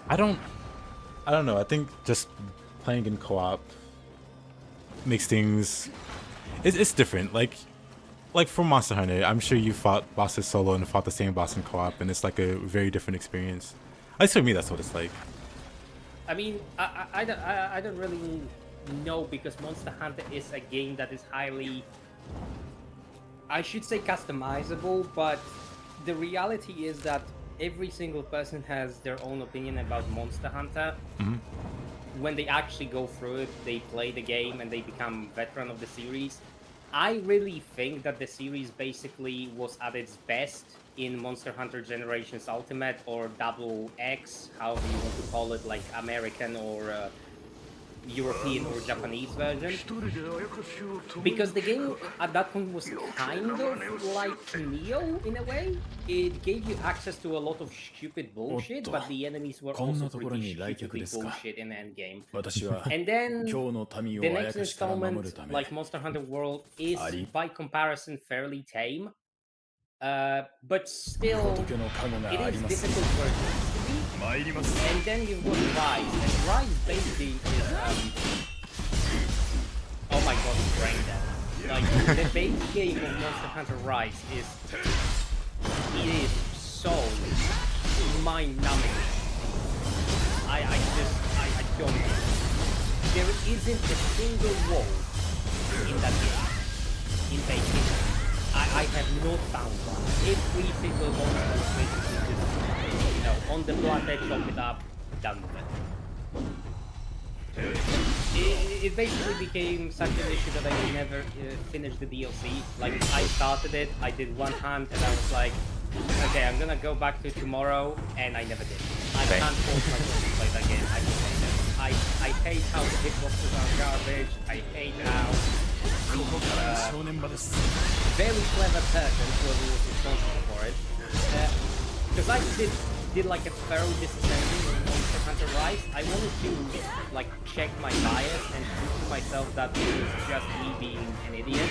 I don't know. I think just playing in co-op makes things it's different. Like for Monster Hunter, I'm sure you fought bosses solo and fought the same boss in co-op, and it's like a very different experience. At least for me, that's what it's like. I mean, I don't really know, because Monster Hunter is a game that is highly, I should say, customizable, but the reality is that every single person has their own opinion about Monster Hunter. When they actually go through it, they play the game and they become veteran of the series. I really think that the series basically was at its best in Monster Hunter Generations Ultimate, or Double X, however you want to call it, like American or European or Japanese version. Because the game at that point was kind of like Nioh in a way. It gave you access to a lot of stupid bullshit, but the enemies were also pretty stupidly bullshit in Endgame. And then the next installment, like Monster Hunter World, is by comparison fairly tame. But still, it is difficult where it needs to be. And then you've got Rise, and Rise basically is, oh my god, it's brain dead. Like, the base game of Monster Hunter Rise it is so mind-numbing. I don't know. there isn't a single wall in that game. In Taken, I have not found one. Every single monster is basically just, you know, on the planet, chop it up, done with it. It basically became such an issue that I never finished the DLC. Like, I started it, I did one hunt, and I was like, okay, I'm gonna go back to it tomorrow, and I never did. I can't force myself to play that game. I just hate it. I hate how the hitboxes are garbage. I hate how very clever person, whoever was responsible for it, because I did like a thorough disassembly on Monster Hunter Rise. I wanted to like check my bias and prove to myself that it was just me being an idiot.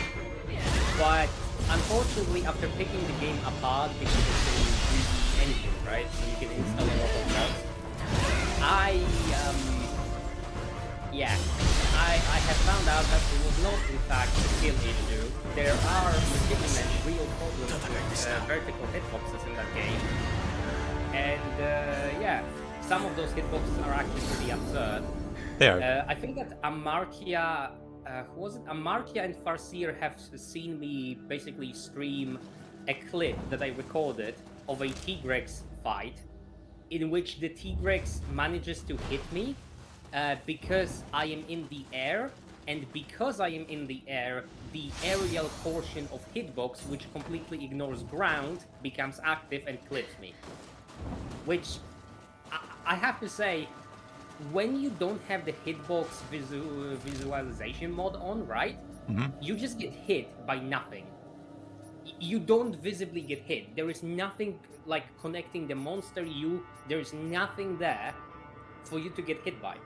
But unfortunately, after picking the game apart, because it's a 3D engine, right, so you can install a lot of mods, I have found out that it was not in fact a skill issue. There are legitimate real problems with vertical hitboxes in that game. And yeah, some of those hitboxes are actually pretty absurd. They are. I think that Amartya, who was it? Amartya and Farseer have seen me basically stream a clip that I recorded of a Tigrex fight in which the Tigrex manages to hit me because I am in the air, and because I am in the air, the aerial portion of hitbox, which completely ignores ground, becomes active and clips me. Which, I have to say, when you don't have the hitbox visualization mod on, right? You just get hit by nothing. You don't visibly get hit. There is nothing like connecting the monster there is nothing there for you to get hit by.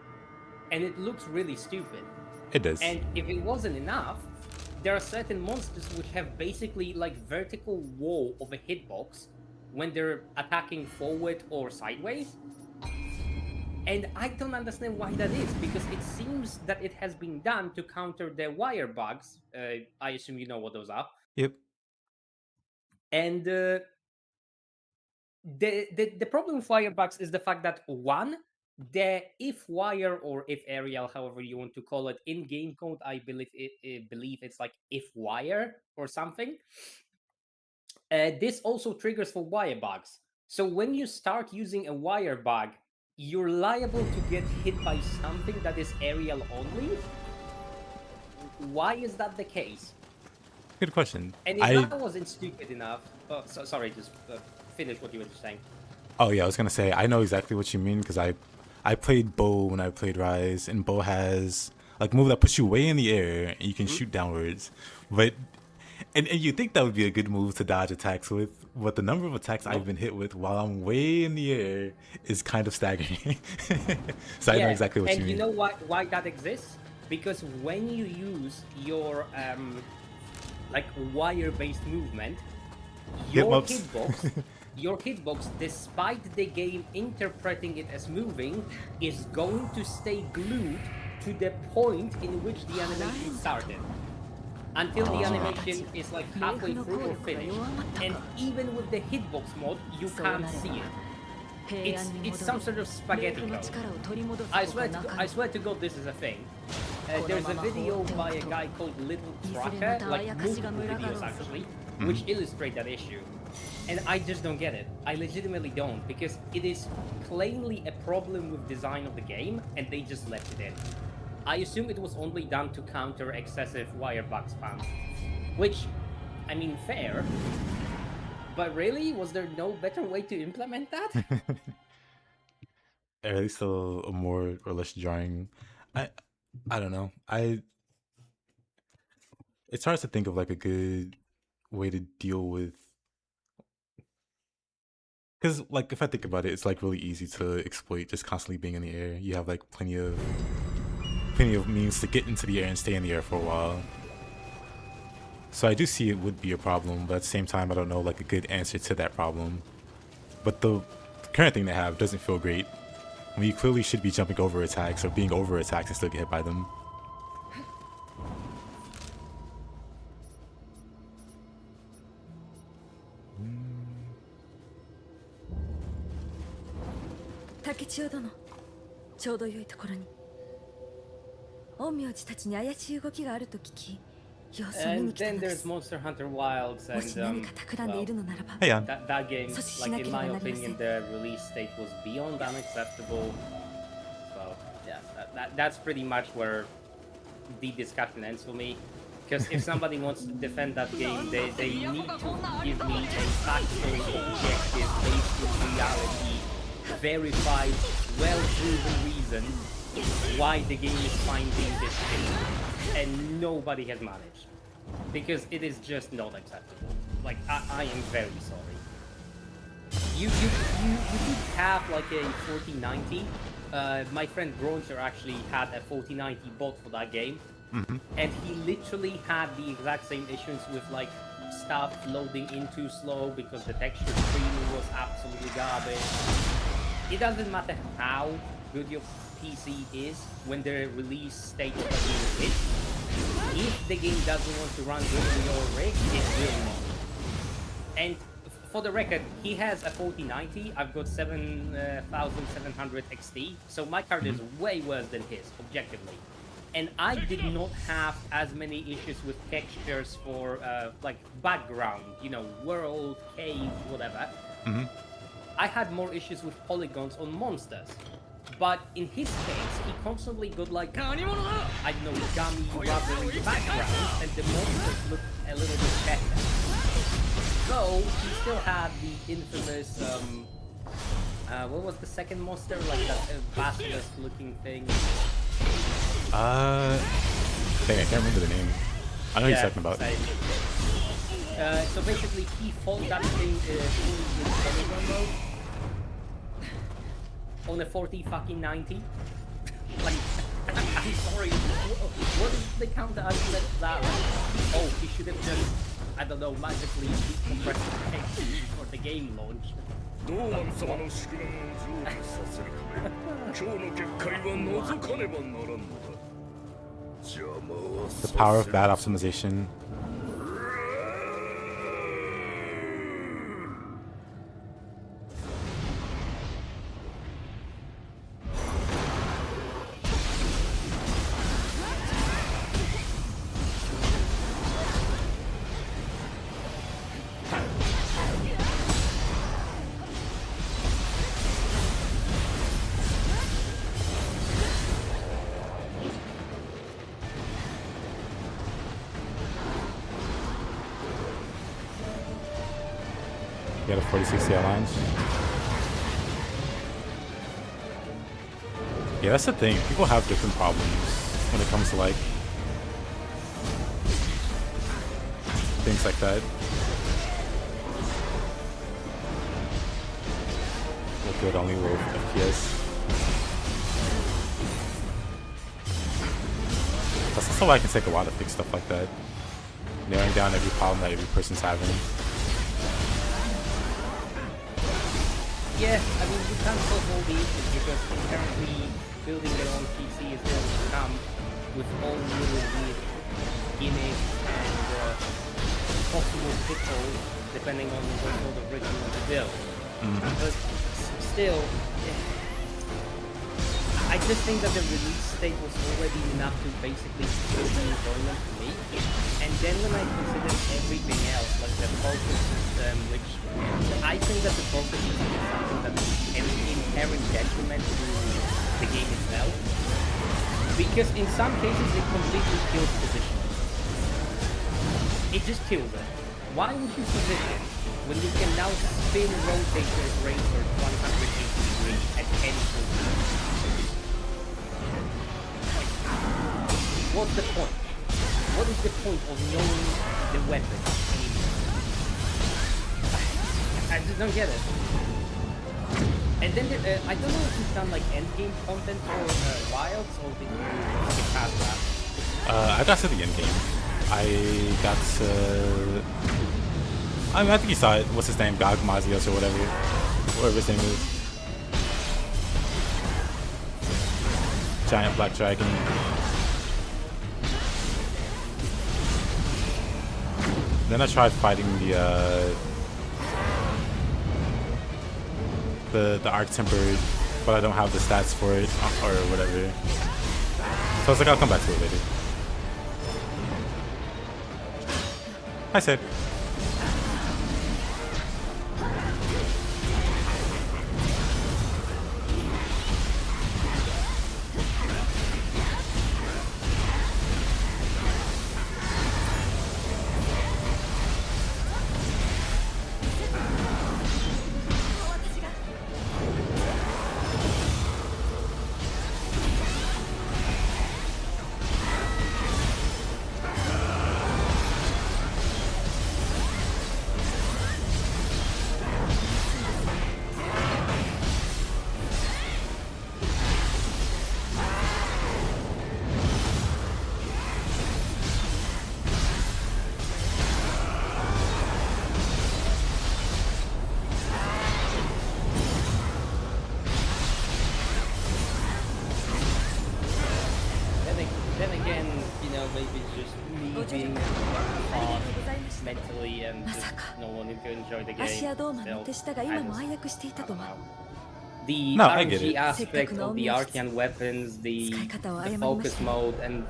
And it looks really stupid. It does. And if it wasn't enough, there are certain monsters which have basically like vertical wall of a hitbox when they're attacking forward or sideways. And I don't understand why that is, because it seems that it has been done to counter the wire bugs. I assume you know what those are. Yep. And the problem with wire bugs is the fact that, one, the if wire or if aerial, however you want to call it, in game code, I believe it's like if wire or something. This also triggers for wire bugs. So when you start using a wire bug, you're liable to get hit by something that is aerial only. Why is that the case? Good question. And if I wasn't stupid enough, sorry, just finish what you were saying. Oh yeah, I was gonna say I know exactly what you mean, because I played Bow when I played Rise, and Bow has like move that puts you way in the air and you can shoot downwards, but and you think that would be a good move to dodge attacks with, but the number of attacks I've been hit with while I'm way in the air is kind of staggering. So I know exactly what you mean. And you know why that exists? Because when you use your like wire-based movement, your hitbox, despite the game interpreting it as moving, is going to stay glued to the point in which the animation started. Until the animation is like halfway through or finished. And even with the hitbox mod, you can't see it. It's some sort of spaghetti code. I swear to God, this is a thing. There's a video by a guy called Little Tracker, like multiple videos actually, which illustrate that issue. And I just don't get it. I legitimately don't, because it is plainly a problem with design of the game, and they just left it in. I assume it was only done to counter excessive wire bug spam. Which, I mean, fair. But really, was there no better way to implement that? At least a more or less jarring. I don't know. It's hard to think of like a good way to deal with, because like if I think about it, it's like really easy to exploit just constantly being in the air. You have like plenty of means to get into the air and stay in the air for a while. So I do see it would be a problem, but at the same time, I don't know like a good answer to that problem. But the current thing they have doesn't feel great. We clearly should be jumping over attacks or being over attacked and still get hit by them. 陰陽師たちに怪しい動きがあると聞き、様子を見に And 来た then ので there's す。 Monster Hunter Wilds, もし and 何か企んでいるのならば、 Hey, Jan. that game, So like in my she opinion, the release date was beyond unacceptable. So yeah, that's pretty much where the discussion ends for me. Because if somebody wants to defend that game, they need to give me a factual, objective, based on reality, verified, well-proven reason why the game is finding this thing. And nobody has managed. Because it is just not acceptable. Like, I am very sorry. You could have like a 4090. My friend Groncher actually had a 4090 bot for that game. And he literally had the exact same issues with like stuff loading in too slow because the texture streaming was absolutely garbage. It doesn't matter how good your PC is when the release date of the game hits. If the game doesn't want to run good on your rig, it will not. And for the record, he has a 4090. I've got 7700 XT, so my card is way worse than his, objectively. And I did not have as many issues with textures for like background, you know, world, cave, whatever. I had more issues with polygons on monsters. But in his case, he constantly got like, I don't know, gummy, rubbery backgrounds, and the monsters looked a little bit better. So he still had the infamous, what was the second monster? Like that basilisk-looking thing. Dang, I can't remember the name. I know what you're talking about. Same. So basically, he fought that thing in polygon mode on a 40-fucking-90. Like, I'm sorry. What is the counter argument for that? Oh, he should have just, I don't know, magically decompressed the text before the game launched. The power of bad optimization. You got a 4060 launch. Yeah, that's the thing. People have different problems when it comes to like things like that. Look good only low FPS. That's also why I can take a while to fix stuff like that. Narrowing down every problem that every person's having. Yeah, I mean, you can't solve all the issues because inherently building your own PC is going to come with all really weird gimmicks and possible pitfalls depending on what sort of rig you want to build. But still, I just think that the release date was already enough to basically kill the enjoyment for me. And then when I considered everything else, like the focus system, which I think that the focus system is something that is an inherent detriment to the game itself. Because in some cases it completely kills positioning. It just kills it. Why would you position when you can now spin rotate your racer 180 degrees at any point? What's the point? What is the point of knowing the weapon anymore? I just don't get it. And then I don't know if you've done like endgame content for Wilds or did you skip past that? I got to the endgame. I got to... I mean, I think you saw it. What's his name? Bakumatsu or whatever his name is. Giant black dragon. Then I tried fighting the Arc Tempered, but I don't have the stats for it or whatever. So I was like, I'll come back to it later. Hi, Sid. Then again, you know, maybe it's just me being hard mentally and just not wanting to enjoy the game. 足やドーマの Still, 手下が I 今も just, 暗躍していた I と don't は know. The No, I get RNG it. aspect of the arcane weapons, the focus mode, and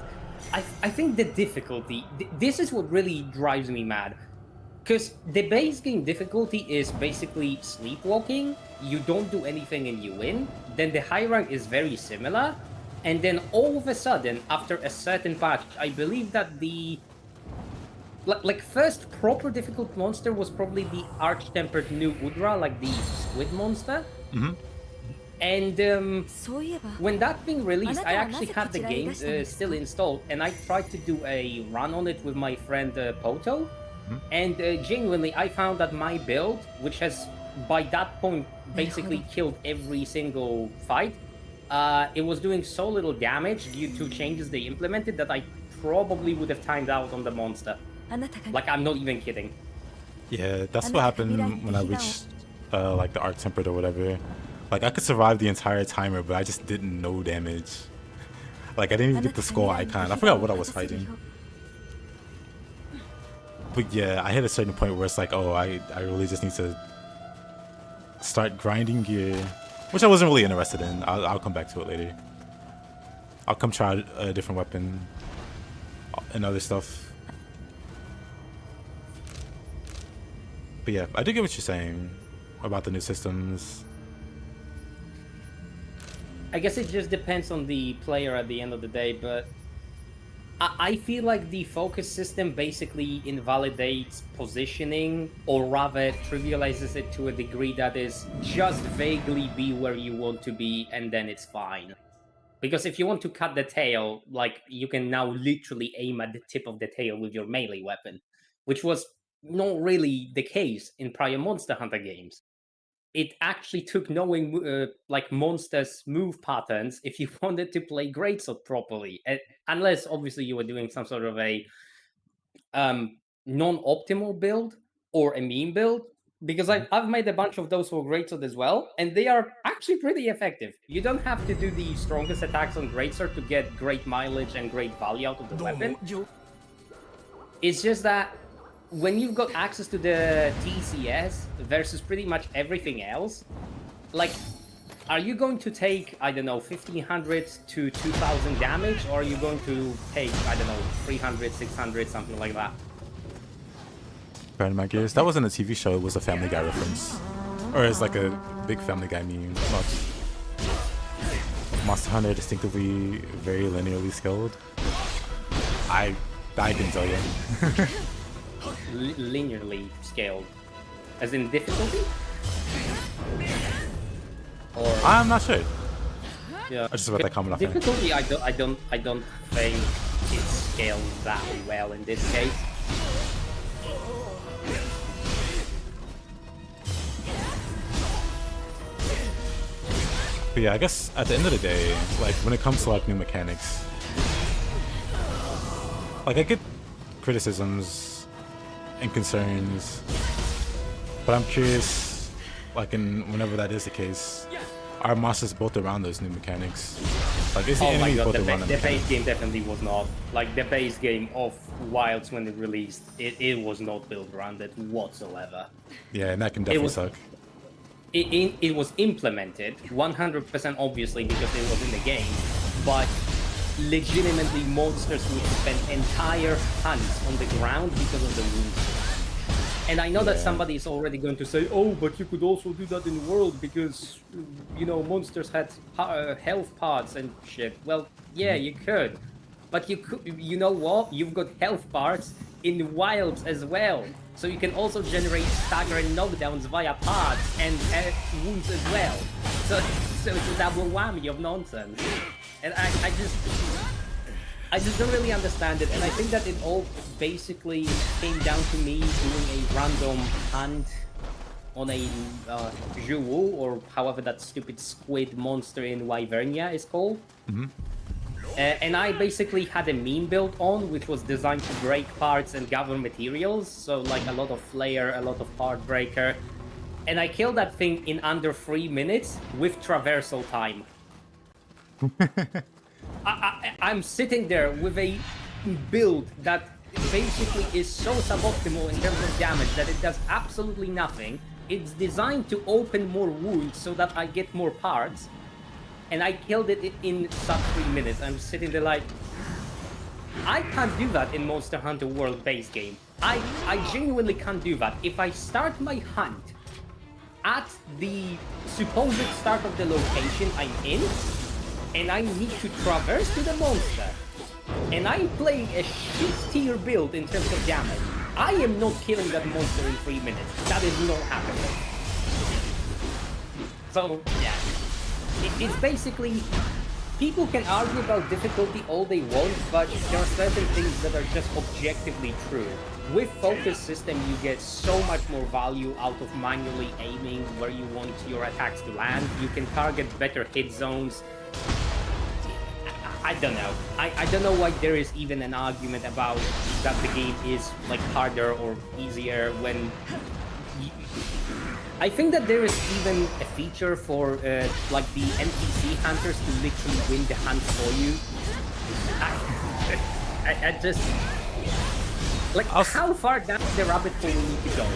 I think the difficulty. This is what really drives me mad. Because the base game difficulty is basically sleepwalking, you don't do anything and you win. Then the high rank is very similar. And then all of a sudden, after a certain patch, I believe that the like first proper difficult monster was probably the Arch-Tempered New Udra, like the squid monster. Mm-hmm. And そういえば when that being released, I あなたは actually なぜ had こ the ちらへい game らしたのですか？ still installed, and I tried to do a run on it with my friend Poto. And genuinely, I found that my build, which has by that point basically killed every single fight, it was doing so little damage due to changes they implemented that I probably would have timed out on the monster. あなたが Like, I'm not even kidding. Yeah, that's what happened when I reached like the Arc Tempered or whatever. Like I could survive the entire timer, but I just did no damage. Like I didn't even get the skull icon. I forgot what I was fighting. But yeah, I hit a certain point where it's like, oh, I really just need to start grinding gear, which I wasn't really interested in. I'll come back to it later. I'll come try a different weapon and other stuff. But yeah, I do get what you're saying about the new systems. I guess it just depends on the player at the end of the day, but I feel like the focus system basically invalidates positioning, or rather trivializes it to a degree that is just vaguely be where you want to be and then it's fine. Because if you want to cut the tail, like, you can now literally aim at the tip of the tail with your melee weapon, which was not really the case in prior Monster Hunter games. It actually took knowing like monsters' move patterns if you wanted to play Greatsword properly, unless obviously you were doing some sort of a non-optimal build or a meme build. Because I've made a bunch of those for Greatsword as well, and they are actually pretty effective. You don't have to do the strongest attacks on Greatsword to get great mileage and great value out of the weapon. It's just that when you've got access to the TCS versus pretty much everything else, like, are you going to take, I don't know, 1500 to 2000 damage, or are you going to take, I don't know, 300, 600, something like that? Burn my gears. That wasn't a TV show, it was a Family Guy reference. Or it's like a big Family Guy meme. Monster Hunter distinctively very linearly scaled. I can tell you. Linearly scaled, as in difficulty, or I'm not sure. yeah, I just about that comment off there. difficulty. I don't think it's scaled that well in this case. But yeah, I guess at the end of the day, like when it comes to like new mechanics, like I get criticisms and concerns, but I'm curious, like whenever that is the case, are monsters built around those new mechanics? Like is the enemy built around the base game definitely was not. Like the base game of Wilds when it released, it was not built around it whatsoever. Yeah, and that can definitely suck. It was implemented 100% obviously because it was in the game, but legitimately monsters would spend entire hunts on the ground because of the wounds. And I know that somebody is already going to say, oh, but you could also do that in World because, you know, monsters had health pods and shit. Well, yeah, you could. But you know what? You've got health parts in Wilds as well. So you can also generate stagger and knockdowns via pods and wounds as well. So it's a double whammy of nonsense. And I just don't really understand it, and I think that it all basically came down to me doing a random hunt on a Juwu, or however that stupid squid monster in Wyvernia is called. And I basically had a meme build on, which was designed to break parts and gather materials, so like a lot of flare, a lot of part breaker. And I killed that thing in under 3 minutes with traversal time. I'm sitting there with a build that basically is so suboptimal in terms of damage that it does absolutely nothing. It's designed to open more wounds so that I get more parts, and I killed it in sub 3 minutes. I'm sitting there like, I can't do that in Monster Hunter World base game. I genuinely can't do that. If I start my hunt at the supposed start of the location I'm in, and I need to traverse to the monster, and I'm playing a shit tier build in terms of damage, I am not killing that monster in 3 minutes. That is not happening. So, yeah. It's basically... People can argue about difficulty all they want, but there are certain things that are just objectively true. With focus system, you get so much more value out of manually aiming where you want your attacks to land. You can target better hit zones. I don't know. I don't know why there is even an argument about that the game is like harder or easier when... I think that there is even a feature for like the NPC hunters to literally win the hunt for you. I just... Like, how far down the rabbit hole we need to go?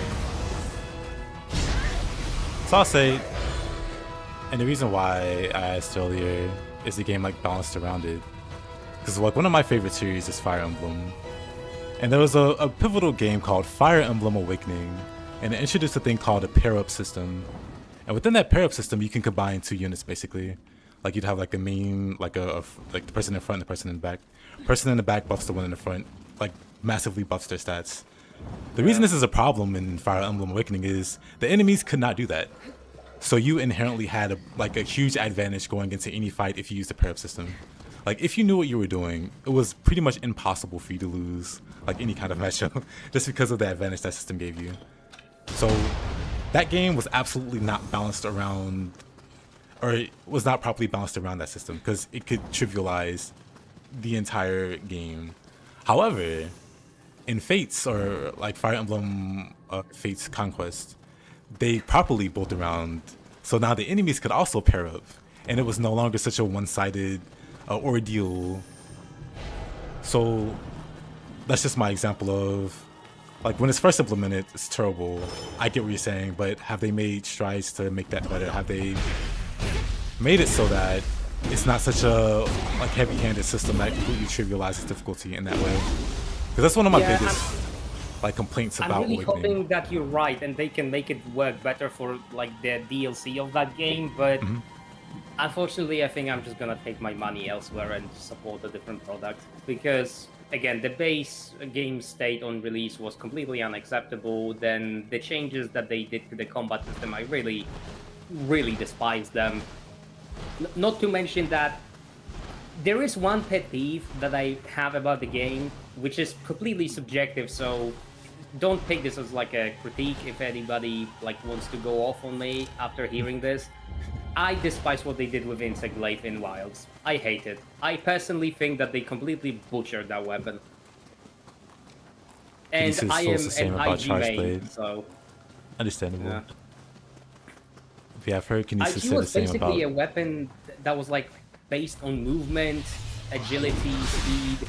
So I'll say, and the reason why I asked earlier is the game like balanced around it. Because like one of my favorite series is Fire Emblem. And there was a pivotal game called Fire Emblem Awakening. And it introduced a thing called a pair-up system. And within that pair-up system, you can combine two units basically. Like you'd have like the main, like like the person in front and the person in the back. Person in the back buffs the one in the front, like massively buffs their stats. The reason this is a problem in Fire Emblem Awakening is the enemies could not do that. So you inherently had a huge advantage going into any fight if you used the pair-up system. Like if you knew what you were doing, it was pretty much impossible for you to lose like any kind of matchup just because of the advantage that system gave you. So that game was absolutely not balanced around, or it was not properly balanced around that system because it could trivialize the entire game. However, in Fates or like Fire Emblem Fates Conquest, they properly built around, so now the enemies could also pair up, and it was no longer such a one-sided ordeal. So that's just my example of, like, when it's first implemented, it's terrible. I get what you're saying, but have they made strides to make that better? Have they made it so that it's not such a like heavy-handed system that completely trivializes difficulty in that way? Because that's one of my biggest like complaints about I'm really Awakening. hoping that you're right and they can make it work better for like the DLC of that game, but unfortunately I think I'm just gonna take my money elsewhere and support a different product, because again, the base game state on release was completely unacceptable. Then the changes that they did to the combat system, I really, really despise them. Not to mention that there is one pet peeve that I have about the game, which is completely subjective, so don't take this as like a critique if anybody like wants to go off on me after hearing this. I despise what they did with Insect Glaive in Wilds. I hate it. I personally think that they completely butchered that weapon. And I am an IG main, so... Understandable. Yeah. Yeah, I've heard Kinesis IG say the was same about... basically a weapon that was like based on movement, agility, speed,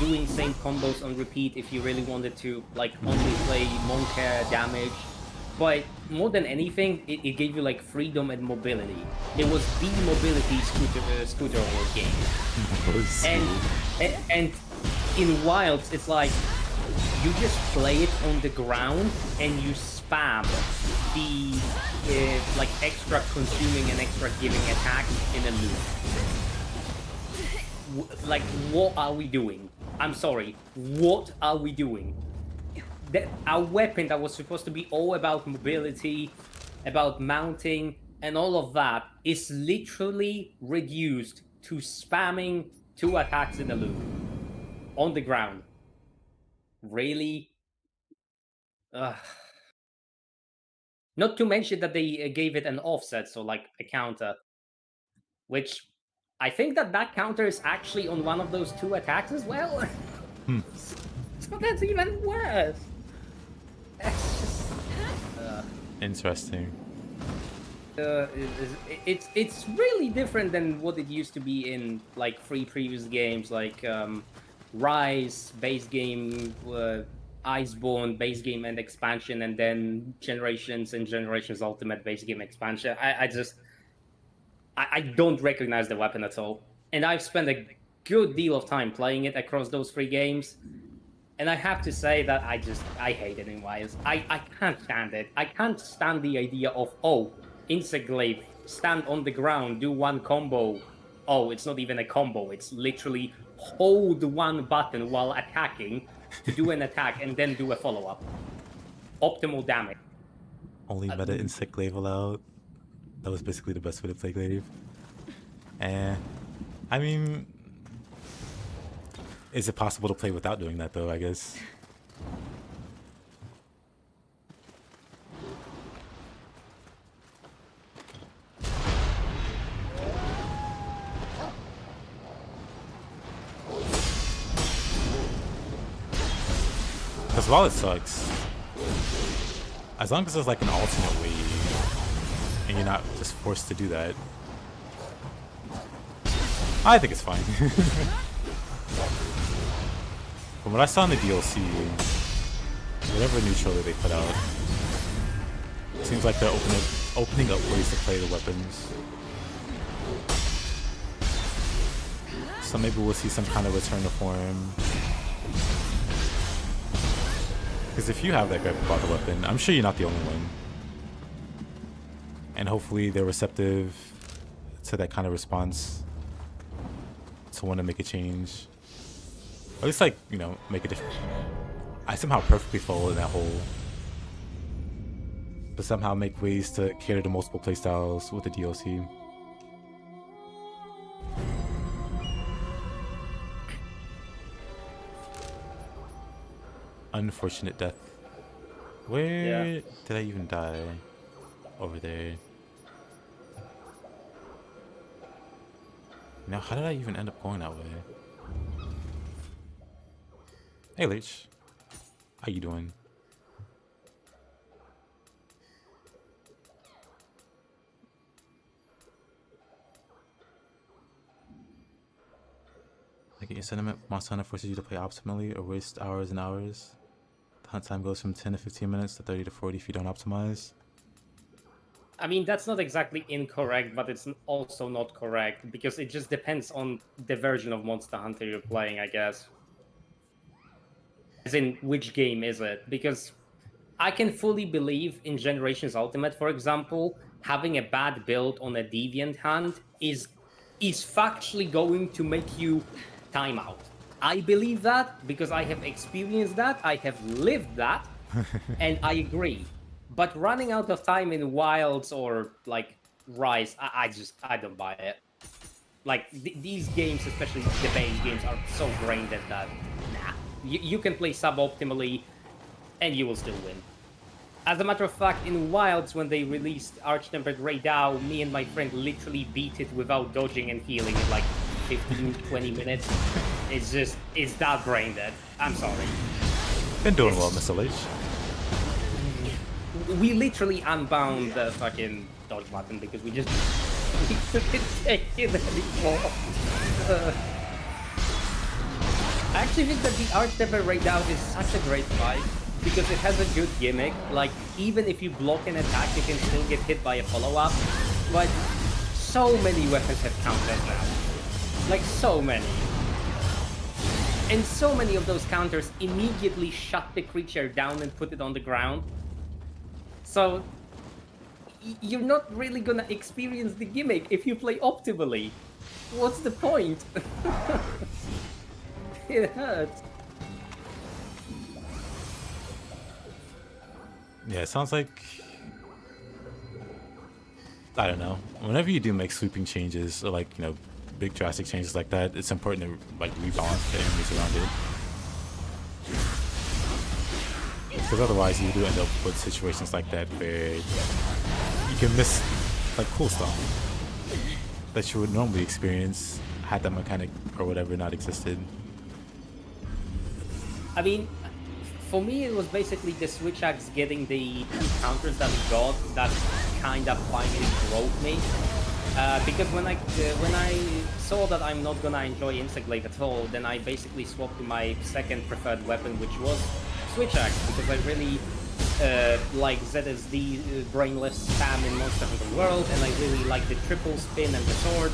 doing same combos on repeat if you really wanted to like only play Monk damage. but more than anything, it gave you like freedom and mobility. It was the mobility scooter war game. And in Wilds, it's like you just play it on the ground and you spam the like extra consuming and extra giving attacks in a loop. Like, what are we doing? I'm sorry, what are we doing? Our weapon that was supposed to be all about mobility, about mounting, and all of that is literally reduced to spamming 2 attacks in a loop on the ground. Really? Ugh. Not to mention that they gave it an offset, so like a counter, which I think that counter is actually on one of those 2 attacks as well. So that's even worse. That's just Interesting. It's really different than what it used to be in like 3 previous games, like Rise base game, Iceborne base game and expansion, and then Generations and Generations Ultimate base game expansion. I don't recognize the weapon at all, and I've spent a good deal of time playing it across those 3 games. And I have to say that I hate it in Wilds. I can't stand it. I can't stand the idea of, oh, insect glaive, stand on the ground, do 1 combo. Oh, it's not even a combo. It's literally hold 1 button while attacking to do an attack and then do a follow-up. Optimal damage. Only meta insect glaive allowed. That was basically the best way to play glaive. And I mean, is it possible to play without doing that though, I guess? Because while it sucks, as long as there's like an alternate way and you're not just forced to do that, I think it's fine. From what I saw in the DLC, whatever new trailer they put out, it seems like they're opening up ways to play the weapons. So maybe we'll see some kind of return to form. Because if you have that gripe about the weapon, I'm sure you're not the only one. And hopefully they're receptive to that kind of response, to want to make a change. Or at least, like, you know, make a difference. I somehow perfectly fall in that hole. But somehow make ways to cater to multiple playstyles with the DLC. Unfortunate death. Where did I even die? Over there. Now, how did I even end up going that way? Hey, Leech. How you doing? I get your sentiment. Monster Hunter forces you to play optimally or waste hours and hours. The hunt time goes from 10 to 15 minutes to 30 to 40 if you don't optimize. I mean, that's not exactly incorrect, but it's also not correct, because it just depends on the version of Monster Hunter you're playing, I guess. As in, which game is it? Because I can fully believe in Generations Ultimate, for example, having a bad build on a Deviant Hunt is factually going to make you time out. I believe that because I have experienced that, I have lived that, and I agree. But running out of time in Wilds or like Rise, I don't buy it. Like these games, especially the base games, are so brain dead that nah, you can play suboptimally and you will still win. As a matter of fact, in Wilds, when they released Arch-Tempered Raidao, me and my friend literally beat it without dodging and healing in like 15-20 minutes. It's that brain dead. I'm sorry. Been doing well, Mr. Leach. We literally unbound the fucking dodge button because we couldn't take it anymore. I actually think that the Arch-Tempered Raidao is such a great fight. because it has a good gimmick. Like, even if you block an attack, you can still get hit by a follow-up. But so many weapons have counters now. Like, so many. And so many of those counters immediately shut the creature down and put it on the ground. So you're not really gonna experience the gimmick if you play optimally. What's the point? It hurts. Yeah, it sounds like, I don't know. Whenever you do make sweeping changes or like, you know, big drastic changes like that, it's important to like rebalance the enemies around it. Because otherwise you do end up with situations like that where you can miss like cool stuff that you would normally experience had that mechanic or whatever not existed. I mean, for me it was basically the switch axe getting the two counters that it got that kind of finally broke me. Because when I saw that I'm not gonna enjoy Insect Glaive at all, then I basically swapped to my second preferred weapon, which was Switch Axe, because I really like ZSD brainless spam in Monster Hunter World, and I really like the triple spin and the sword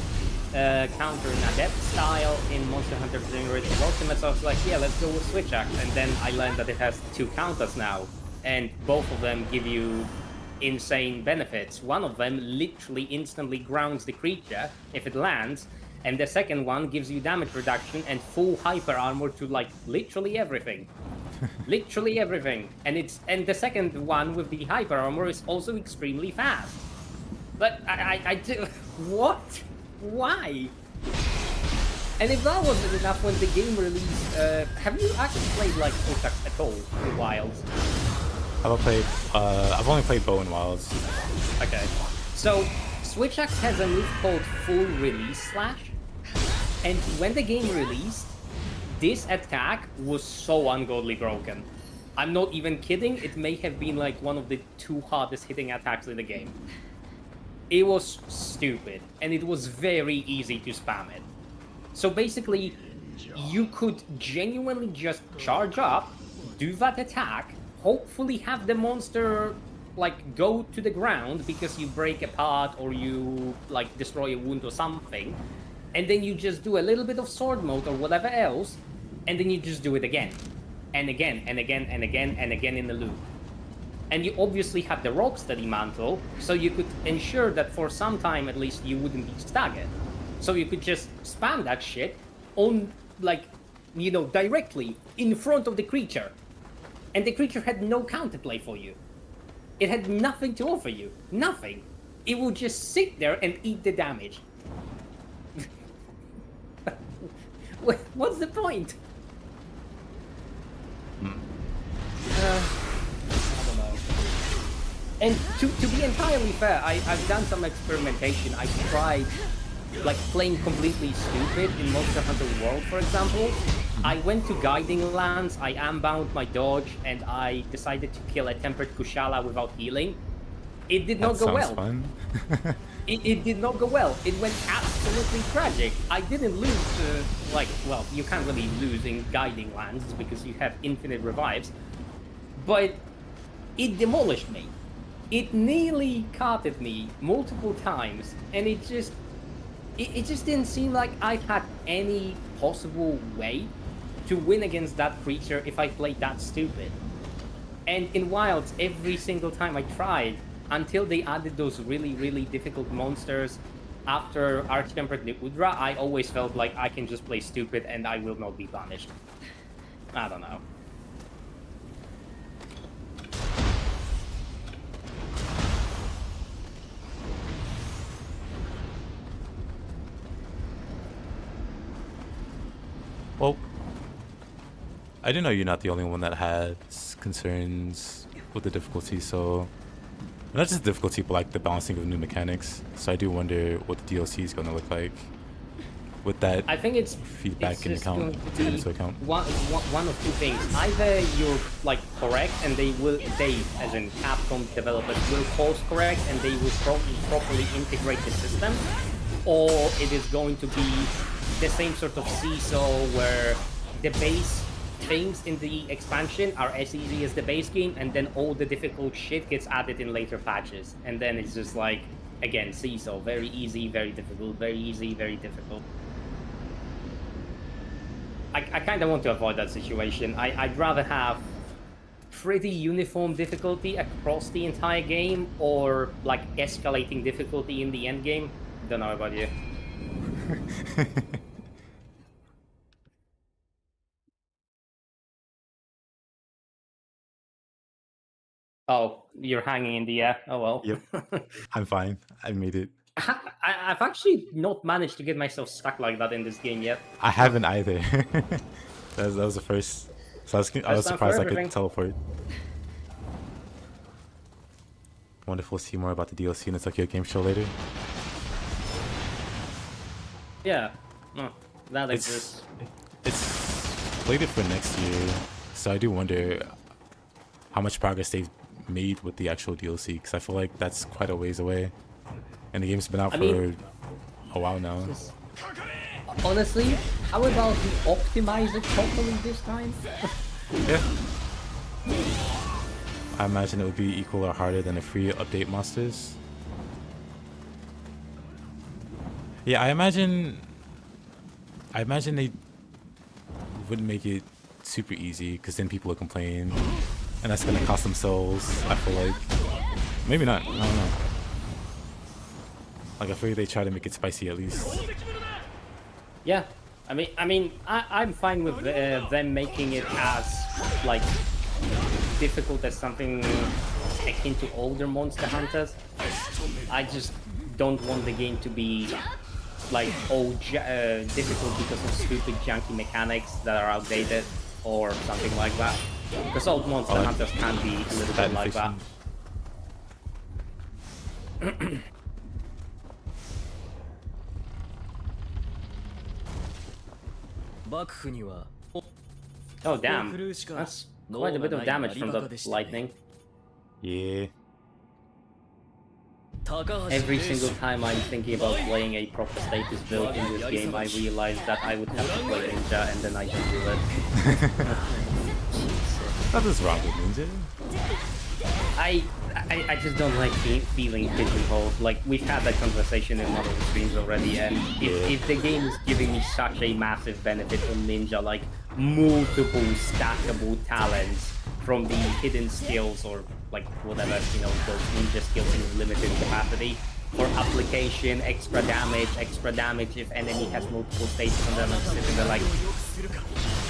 counter in Adept style in Monster Hunter Generated Ultimate. So I was like, yeah, let's go with Switch Axe, and then I learned that it has two counters now, and both of them give you insane benefits. One of them literally instantly grounds the creature if it lands, and the second one gives you damage reduction and full hyper armor to like literally everything. Literally everything. And the second one with the hyper armor is also extremely fast. But I do what? Why? And if that wasn't enough, when the game released, have you actually played like Switch Axe at all in Wilds? I've only played Bow and Wilds. Okay. So, Switch Axe has a move called Full Release Slash. And when the game released, this attack was so ungodly broken. I'm not even kidding, it may have been like one of the two hardest hitting attacks in the game. It was stupid, and it was very easy to spam it. So basically, you could genuinely just charge up, do that attack, hopefully have the monster like go to the ground because you break a part or you like destroy a wound or something, and then you just do a little bit of sword mode or whatever else, and then you just do it again and again and again and again and again in the loop. And you obviously have the Rocksteady mantle, so you could ensure that for some time at least you wouldn't be staggered. So you could just spam that shit on, like, you know, directly in front of the creature. And the creature had no counterplay for you. It had nothing to offer you. Nothing. It would just sit there and eat the damage. What's the point? I don't know. And to be entirely fair, I've done some experimentation. I tried like playing completely stupid in Monster Hunter World, for example. I went to Guiding Lands, I ambound my dodge, and I decided to kill a Tempered Kushala without healing. It did not go well. Fun. It did not go well. It went absolutely tragic. I didn't lose, well, you can't really lose in Guiding Lands because you have infinite revives. But it demolished me. It nearly carted me multiple times, and it just didn't seem like I had any possible way to win against that creature if I played that stupid. And in Wilds, every single time I tried, until they added those really, really difficult monsters after Arch-Tempered Udra, I always felt like I can just play stupid and I will not be punished. I don't know. Well, I didn't know you're not the only one that has concerns with the difficulty, so not just difficulty, but like the balancing of new mechanics. So I do wonder what the DLC is going to look like with that. I think it's feedback in account. One of two things. Either you're like correct, and they, as in Capcom developers, will course correct, and they will properly integrate the system, or it is going to be the same sort of seesaw where the base things in the expansion are as easy as the base game, and then all the difficult shit gets added in later patches. And then it's just like, again, seesaw. Very easy, very difficult, very easy, very difficult. I kind of want to avoid that situation. I'd rather have pretty uniform difficulty across the entire game, or like escalating difficulty in the end game. Don't know about you. Oh, you're hanging in the air. Oh well. Yep. I'm fine. I made it. I've actually not managed to get myself stuck like that in this game yet. I haven't either. that was the first. So I was surprised I could teleport. Wonderful to see more about the DLC in the Tokyo Game Show later. Yeah, no, that exists. It's slated for next year, so I do wonder how much progress they've made with the actual DLC, because I feel like that's quite a ways away. And the game's been out for a while now. Honestly, how about we optimize it properly this time? Yeah. I imagine it would be equal or harder than the free update monsters. Yeah, I imagine they wouldn't make it super easy, because then people will complain, and that's gonna cost them souls. I feel like maybe not. I don't know. Like, I figure they try to make it spicy at least. Yeah, I'm fine with them making it as like difficult as something akin to older Monster Hunters. I just don't want the game to be like difficult because of stupid junky mechanics that are outdated or something like that. Because old Monster Hunters can be a little bit like that. Oh damn, that's quite a bit of damage from the lightning. Yeah. Every single time I'm thinking about playing a proper status build in this game, I realize that I would have to play Ninja, and then I can do it. Nothing's wrong with Ninja. I just don't like feeling pigeonholed. Like, we've had that conversation in one of the streams already, and if the game is giving me such a massive benefit from Ninja, like multiple stackable talents from the hidden skills, or like whatever, you know, those ninja skills in limited capacity, for application, extra damage if enemy has multiple stages, and then I'm sitting there like,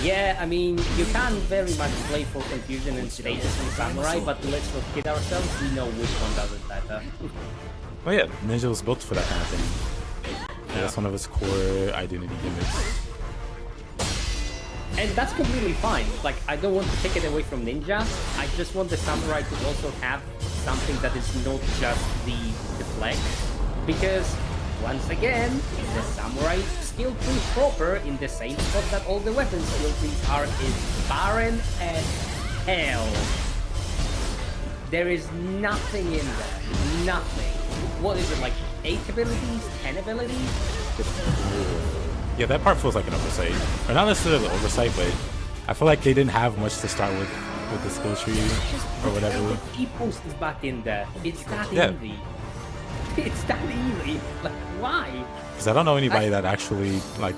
yeah, I mean, you can very much play for confusion and status in Samurai, but let's not kid ourselves, we know which one does it better. Well, yeah, Ninja was built for that kind of thing. Yeah, that's one of its core identity gimmicks. And that's completely fine. Like, I don't want to take it away from Ninja. I just want the Samurai to also have something that is not just the flex. Because, once again, the Samurai skill tree proper, in the same spot that all the weapon skill trees are, is barren as hell. There is nothing in there. Nothing. What is it, like 8 abilities? 10 abilities? Yeah, that part feels like an oversight. Or not necessarily an oversight, but I feel like they didn't have much to start with the skill tree or whatever. The E-post is back in there. It's that easy. It's that easy. Like, why? Because I don't know anybody that actually, like,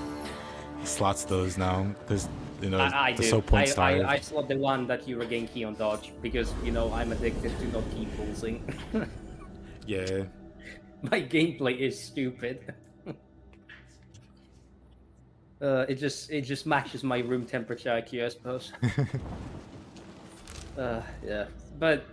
slots those now. Because, you know, I the do. so point starved. I slot the one that you regain key on dodge. Because, you know, I'm addicted to not key pulsing. Yeah. My gameplay is stupid. It just matches my room temperature IQ, I suppose. Yeah, but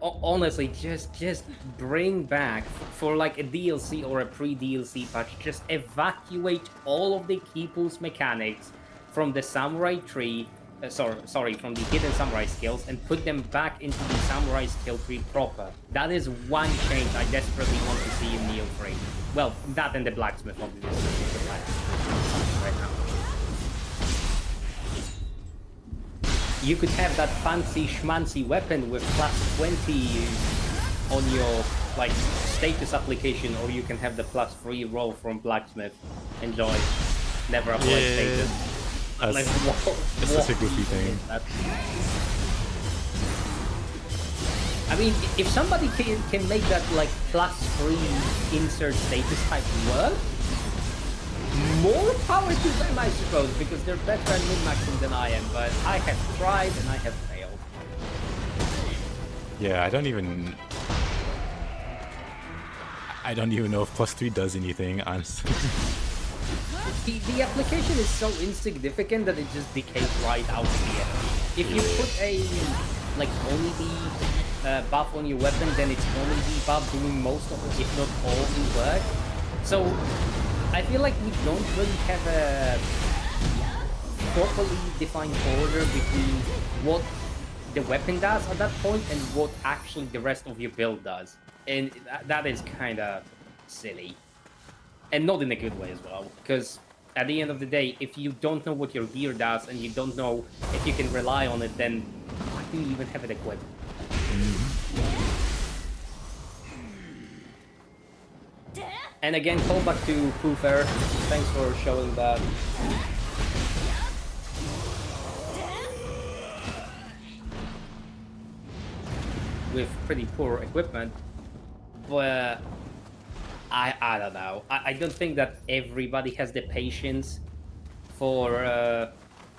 honestly, just bring back for like a DLC or a pre-DLC patch. Just evacuate all of the key pulse mechanics from the samurai tree. From the hidden samurai skills, and put them back into the samurai skill tree proper. That is one change I desperately want to see in Nioh 3. Well, that and the blacksmith, obviously. Right now. You could have that fancy schmancy weapon with plus 20 on your like status application, or you can have the plus 3 roll from blacksmith. Enjoy. Never apply status. That's, it's such a goofy thing. I mean, if somebody can make that like +3 insert status type work, more power to them, I suppose, because they're better at min-maxing than I am, but I have tried and I have failed. Yeah, I don't even know if +3 does anything, honestly. The application is so insignificant that it just decays right out of the enemy. If you put a like only the buff on your weapon, then it's only the buff doing most of it, if not all the work. So I feel like we don't really have a properly defined order between what the weapon does at that point and what actually the rest of your build does. And that is kind of silly. And not in a good way as well, because at the end of the day, if you don't know what your gear does and you don't know if you can rely on it, then why do you even have it equipped? And again, call back to Poofer. Thanks for showing that. With pretty poor equipment, but I don't know. I don't think that everybody has the patience for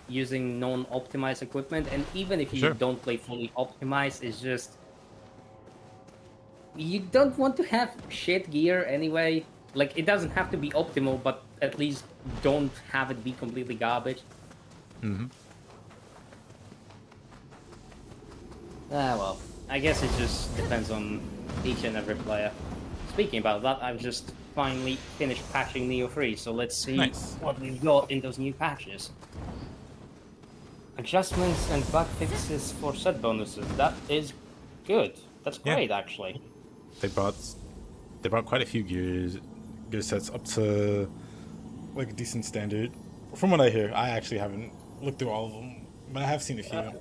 using non-optimized equipment, and even if you don't play fully optimized, it's just you don't want to have shit gear anyway. Like, it doesn't have to be optimal, but at least don't have it be completely garbage. Well, I guess it just depends on each and every player. Speaking about that, I've just finally finished patching Nioh 3, so let's see what we've got in those new patches. Adjustments and bug fixes for set bonuses. That is good. That's great, actually. They brought quite a few gear sets up to like a decent standard. From what I hear, I actually haven't looked through all of them, but I have seen a few.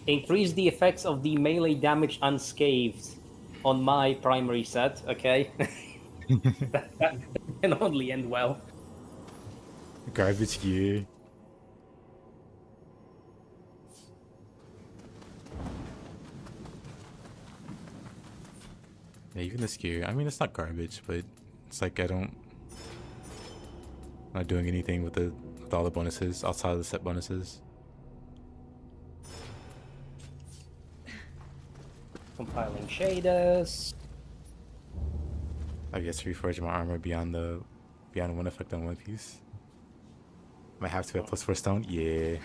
Increase the effects of the melee damage unscathed on my primary set, okay? that can only end well. Garbage gear. Yeah, even this gear. I mean, it's not garbage, but it's like I'm not doing anything with all the bonuses outside of the set bonuses. Compiling shaders. I guess reforge my armor beyond one effect on one piece. Might have to have +4 stone. Yeah.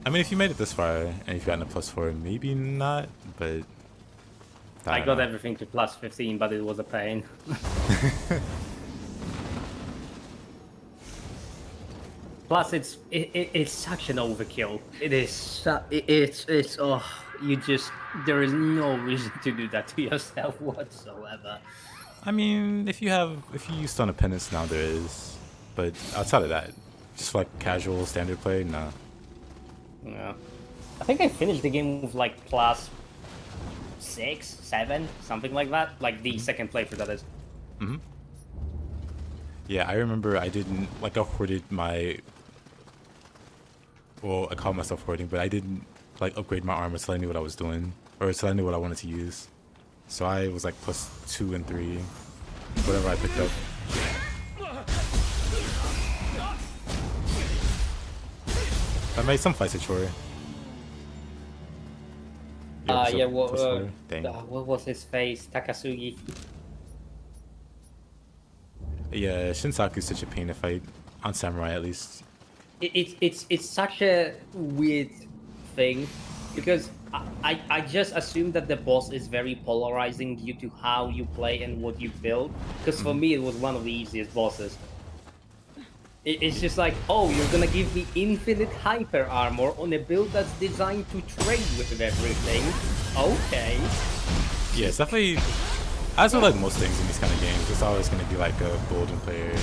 I mean, if you made it this far and you've gotten a +4, maybe not, but I got everything to +15, but it was a pain. Plus, it's such an overkill. It is. It's. Oh, there is no reason to do that to yourself whatsoever. I mean, if you use Stone of Penance now, there is, but outside of that, just like casual standard play, nah. Yeah, I think I finished the game with like +6, 7, something like that. Like the second playthrough, that is. Yeah, I remember I didn't like I hoarded my. Well, I call myself hoarding, but I didn't like upgrade my armor until I knew what I was doing, or until I knew what I wanted to use. So I was like +2 and 3, whatever I picked up. I made some fights at Chore. Yeah, Dang. what was his face? Takasugi. Yeah, Shinsaku's such a pain to fight, on Samurai at least. It's such a weird thing, because I just assume that the boss is very polarizing due to how you play and what you build, because for me it was one of the easiest bosses. It's just like, oh, you're gonna give me infinite hyper armor on a build that's designed to trade with everything. Okay. Yeah, it's definitely, as with like most things in these kind of games, it's always gonna be like a golden player.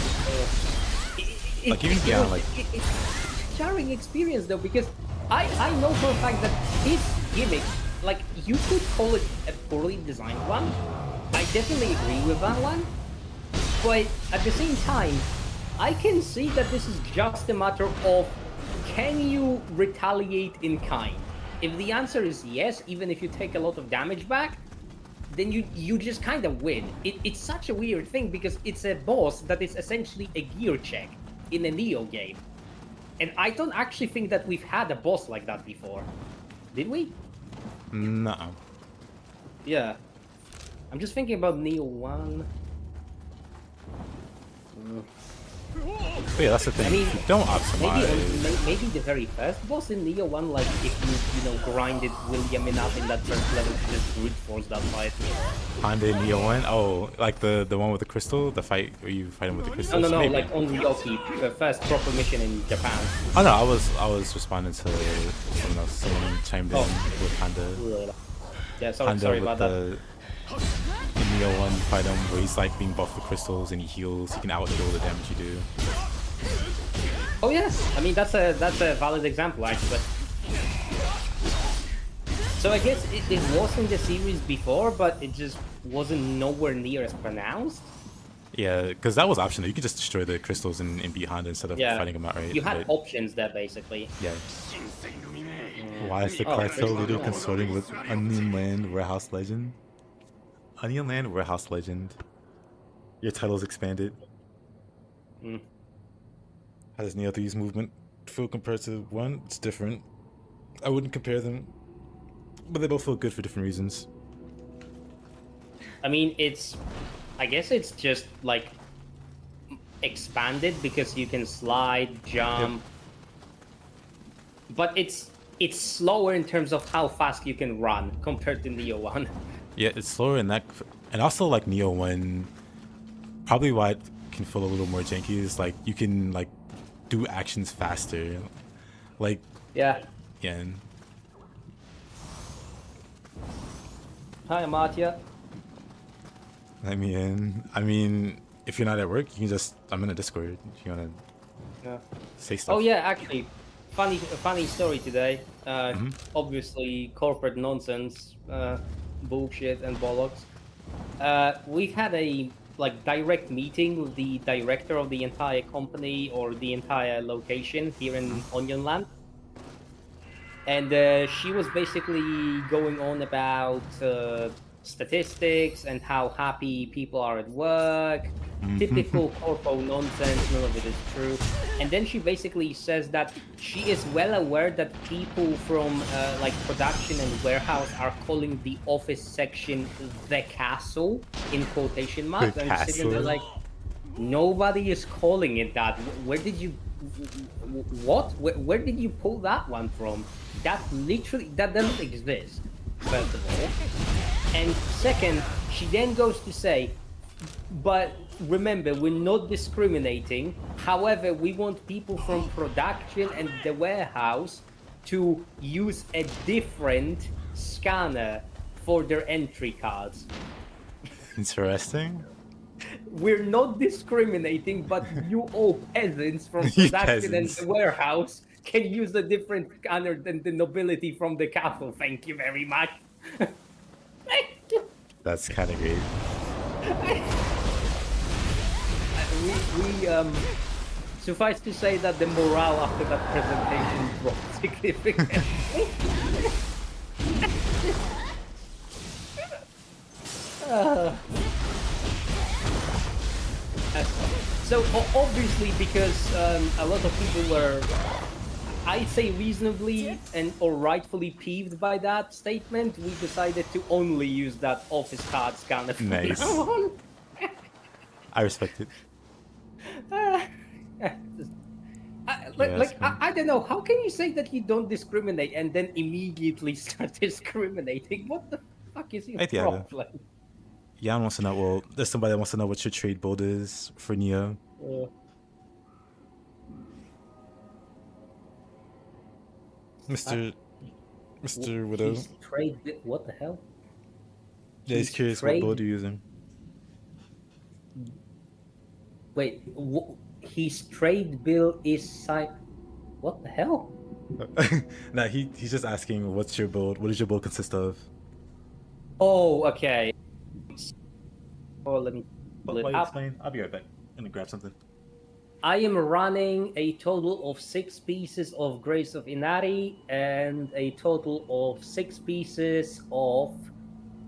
Like even beyond like... It's a jarring experience though, because I know for a fact that his gimmick, like, you could call it a poorly designed one. I definitely agree with that one. But at the same time, I can see that this is just a matter of, can you retaliate in kind? If the answer is yes, even if you take a lot of damage back, then you just kind of win. It's such a weird thing because it's a boss that is essentially a gear check in a Nioh game. And I don't actually think that we've had a boss like that before. Did we? No. Yeah. I'm just thinking about Nioh 1. But yeah, that's the thing. I mean, if you don't optimize. maybe the very first boss in Nioh 1, like if you grinded William enough in that first level to just brute force that fight. Honda Nioh 1? Oh, like the one with the crystal? The fight where you fight him with the crystal? No, Maybe. like on Ryoki, the first proper mission in Japan. Oh no, I was responding to someone else. Someone chimed in with Honda. Yeah, Honda sorry with about that. In Nioh 1, you fight him where he's like being buffed with crystals and he heals. He can out-heal the damage you do. Oh yes, I mean that's a valid example actually. So I guess it was in the series before, but it just wasn't nowhere near as pronounced. Yeah, because that was optional. You could just destroy the crystals and beat Honda instead of fighting him outright. You had options there basically. Yeah. Why is the cartel leader consorting with Onion Land Warehouse Legend? Onion Land Warehouse Legend. Your title's expanded. How does Nioh 3's movement feel compared to 1? It's different. I wouldn't compare them, but they both feel good for different reasons. I mean, I guess it's just like expanded because you can slide, jump, but it's slower in terms of how fast you can run compared to Nioh 1. Yeah, it's slower in that, and also like Nioh 1, probably why it can feel a little more janky is like you can like do actions faster, like yeah. Hi, Amatya. I mean, if you're not at work, you can just I'm in a Discord. If you wanna say stuff. Oh yeah, actually, funny story today. Obviously, corporate nonsense, bullshit and bollocks. We had a direct meeting with the director of the entire company or the entire location here in Onionland. And she was basically going on about statistics and how happy people are at work. Typical corpo nonsense, none of it is true. And then she basically says that she is well aware that people from production and warehouse are calling the office section the castle in quotation marks. And I'm sitting there like, nobody is calling it that. Where did you... What? Where did you pull that one from? That doesn't exist, first of all. And second, she then goes to say, but remember, we're not discriminating. However, we want people from production and the warehouse to use a different scanner for their entry cards. Interesting. We're not discriminating, but you all peasants from production and the warehouse can use a different scanner than the nobility from the castle. Thank you very much. That's kind of great. Suffice to say that the morale after that presentation dropped significantly. So obviously, because a lot of people were, I'd say, reasonably or rightfully peeved by that statement, we decided to only use that office card scanner from Nice. now on. I respect it. I don't know. How can you say that you don't discriminate and then immediately start discriminating? What the fuck is your problem? Jan wants to know. Well, there's somebody that wants to know what your trade build is for Nioh. Mr. Widow. What the hell? Yeah, he's curious what build you're using. Wait, his trade bill is what the hell? Nah, he's just asking what's your build. What does your build consist of? Oh, okay. Oh, let me pull it While you up. explain, I'll be right back. I'm gonna grab something. I am running a total of 6 pieces of Grace of Inari and a total of 6 pieces of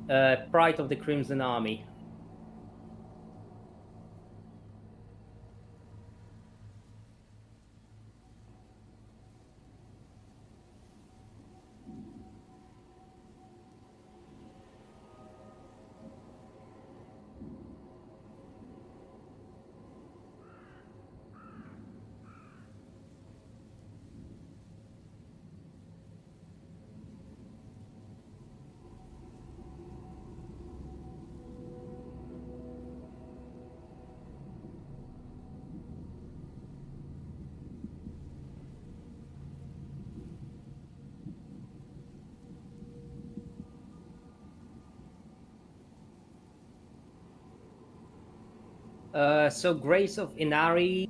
Pride of the Crimson Army. So Grace of Inari.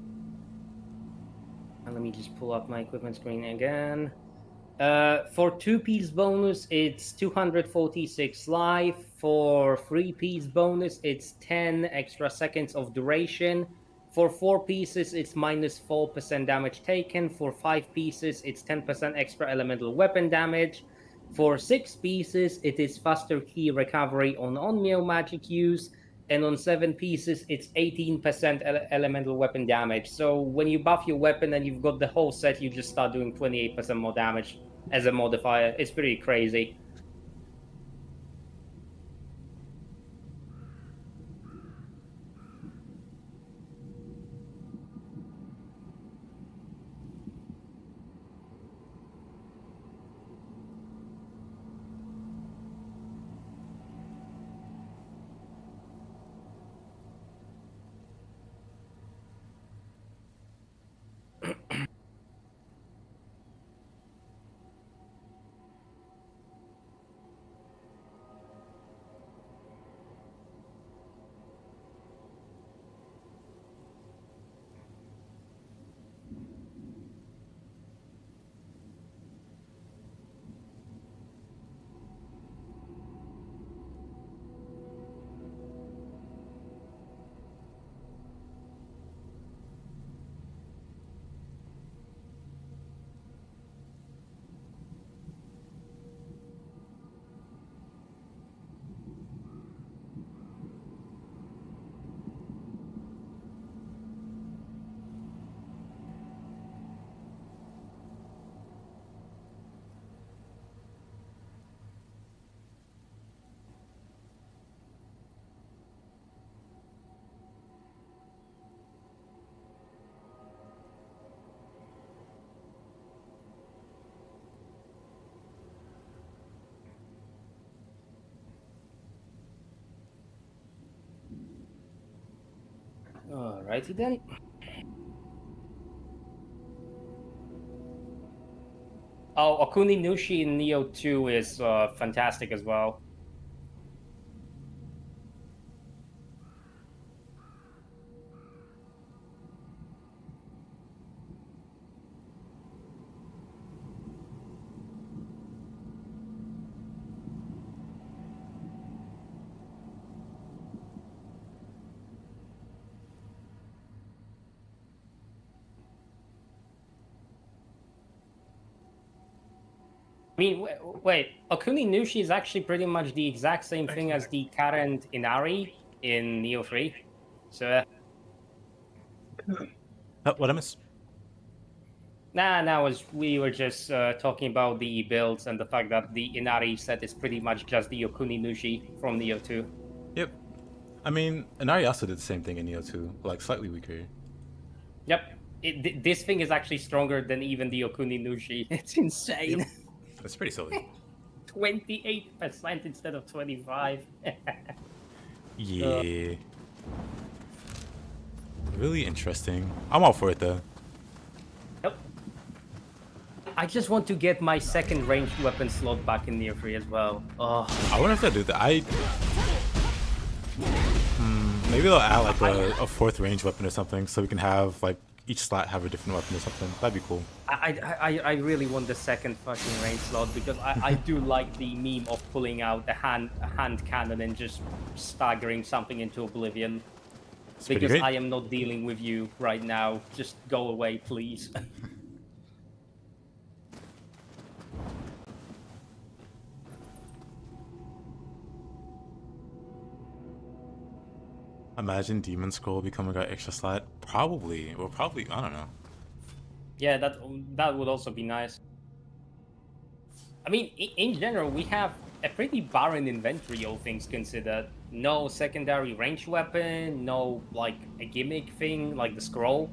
Let me just pull up my equipment screen again. For 2-piece bonus, it's 246 life. For 3-piece bonus, it's 10 extra seconds of duration. For 4 pieces, it's minus 4% damage taken. For 5 pieces, it's 10% extra elemental weapon damage. For 6 pieces, it is faster key recovery on Onmyo magic use. And on 7 pieces, it's 18% elemental weapon damage. So when you buff your weapon and you've got the whole set, you just start doing 28% more damage as a modifier. It's pretty crazy. Alrighty then. Oh, Okuni Nushi in Nioh 2 is fantastic as well. I mean, wait, Okuni Nushi is actually pretty much the exact same thing as the current Inari in Nioh 3. So, What I miss? we were just talking about the builds and the fact that the Inari set is pretty much just the Okuni Nushi from Nioh 2. Yep. I mean, Inari also did the same thing in Nioh 2, like slightly weaker. Yep. This thing is actually stronger than even the Okuni Nushi. It's insane. Yep. That's pretty silly. 28% instead of 25. Yeah. Really interesting. I'm all for it though. Yep. I just want to get my second ranged weapon slot back in Nioh 3 as well. Oh. I wonder if they'll do that. Maybe they'll add like a fourth range weapon or something, so we can have like each slot have a different weapon or something. That'd be cool. I really want the second fucking range slot because I do like the meme of pulling out the hand cannon and just staggering something into oblivion. pretty because great. I am not dealing with you right now. Just go away, please. Imagine Demon Scroll becoming an extra slot. Probably. Or probably, I don't know. Yeah, that would also be nice. I mean, in general, we have a pretty barren inventory, all things considered. No secondary range weapon, no, like, a gimmick thing, like the scroll.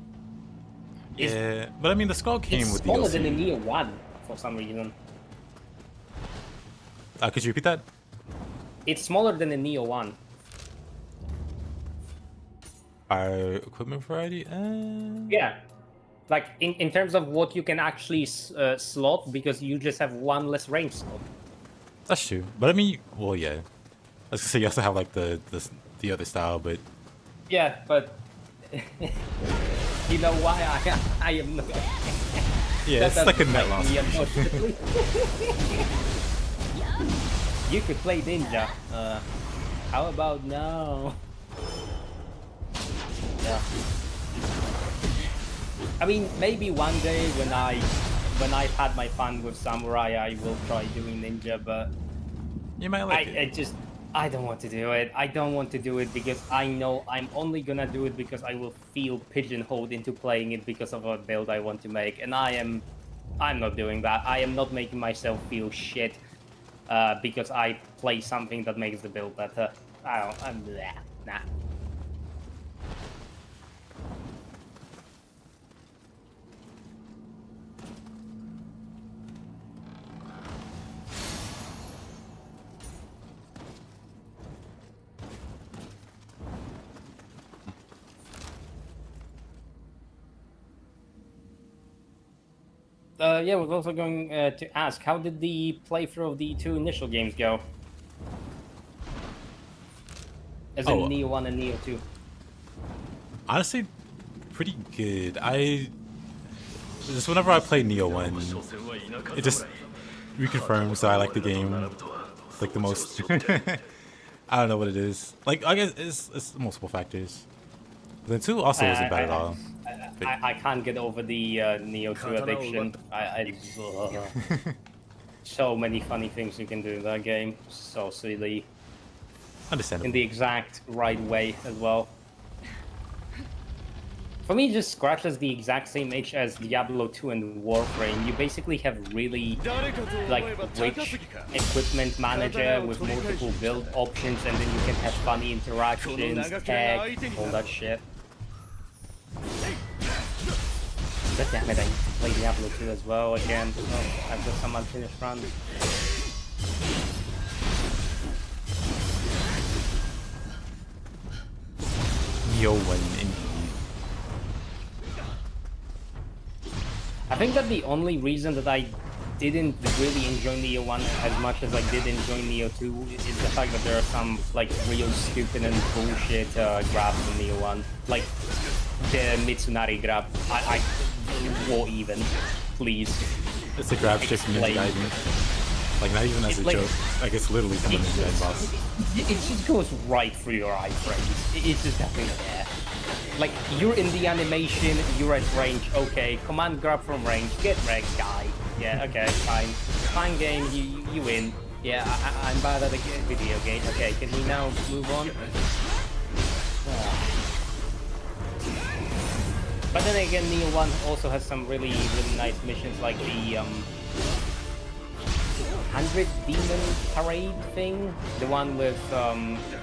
Yeah, but I mean, the scroll came It's with smaller DLC. than the Nioh 1, for some reason. Could you repeat that? It's smaller than the Nioh 1. Our equipment variety? Yeah. Like, in terms of what you can actually slot, because you just have one less range slot. That's true. But I mean, well, yeah. I was gonna say you also have like the other style, but Yeah, but you know why I am not. yeah, it's like a net loss. You could play ninja. How about now? Yeah. I mean, maybe one day when I've had my fun with samurai, I will try doing ninja, but You might like it. I don't want to do it. I don't want to do it because I know I'm only gonna do it because I will feel pigeonholed into playing it because of a build I want to make, and I'm not doing that. I am not making myself feel shit because I play something that makes the build better. I'm bleh, nah. Yeah, we're also going to ask, how did the playthrough of the two initial games go? As in Nioh 1 and Nioh 2. Honestly, pretty good. Just whenever I play Nioh 1, it just reconfirms that I like the game like the most. I don't know what it is. Like, I guess it's multiple factors. But then 2 also wasn't bad at all. I can't get over the Nioh 2 addiction. So many funny things you can do in that game. So silly. Understandable. In the exact right way as well. For me, it just scratches the exact same itch as Diablo 2 and Warframe. You basically have really like rich equipment manager with multiple build options, and then you can have funny interactions, tag, all that shit. But damn it, I need to play Diablo 2 as well again. Oh, I've got some unfinished runs. Nioh 1 indeed. I think that the only reason that I didn't really enjoy Nioh 1 as much as I did enjoy Nioh 2 is the fact that there are some like real stupid and bullshit grabs in Nioh 1. Like the Mitsunari grab. Or even, please. It's a grab shift from Ninja Gaiden. Like, not even as a joke. Like, it's literally from the Ninja Gaiden boss. It just goes right through your iframes. It's just nothing there. Like, you're in the animation, you're at range, okay, command grab from range, get wrecked, guy. Yeah, okay, fine. Fine game, you win. Yeah, I'm bad at the video game. Okay, can we now move on? But then again, Nioh 1 also has some really nice missions, like the 100 Demon Parade thing. The one with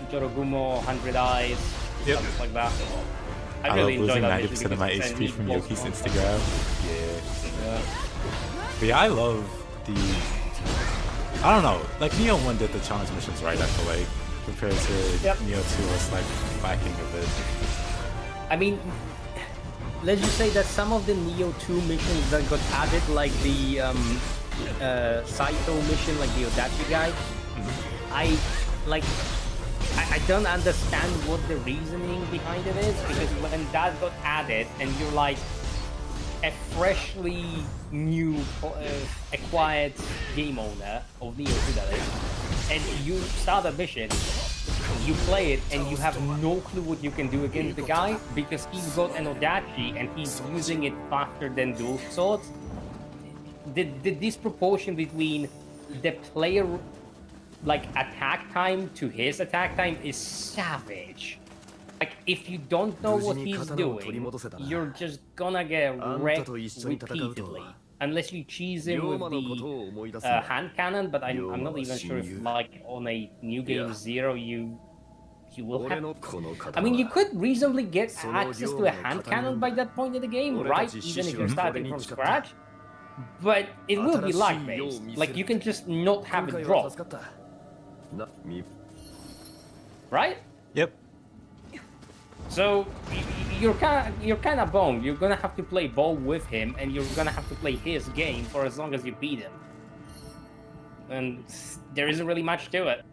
Jorogumo, 100 Eyes, stuff like that. I really love enjoy losing that 90% of my HP from Yoki's Instagram. Yeah. But yeah, I love the... I don't know. Like, Nioh 1 did the challenge missions right, I feel like. Compared to Nioh 2, it's like lacking a bit. I mean... Let's just say that some of the Nioh 2 missions that got added, like the Saito mission, like the Odachi guy, I don't understand what the reasoning behind it is, because when that got added and you're like a freshly new acquired game owner of Nioh 2, that is, and you start a mission you play it and you have no clue what you can do against the guy because he's got an Odachi and he's using it faster than dual swords. The disproportion between the player like attack time to his attack time is savage. Like if you don't know what he's doing, you're just gonna get wrecked repeatedly. Unless you cheese him with the hand cannon, but I'm not even sure if like on a new game 0 you will have. I mean, you could reasonably get access to a hand cannon by that point in the game, right? Even if you're starting from scratch. But it will be lag based. Like you can just not have it drop. Right? Yep. So you're kind of boned. You're gonna have to play ball with him, and you're gonna have to play his game for as long as you beat him. And there isn't really much to it.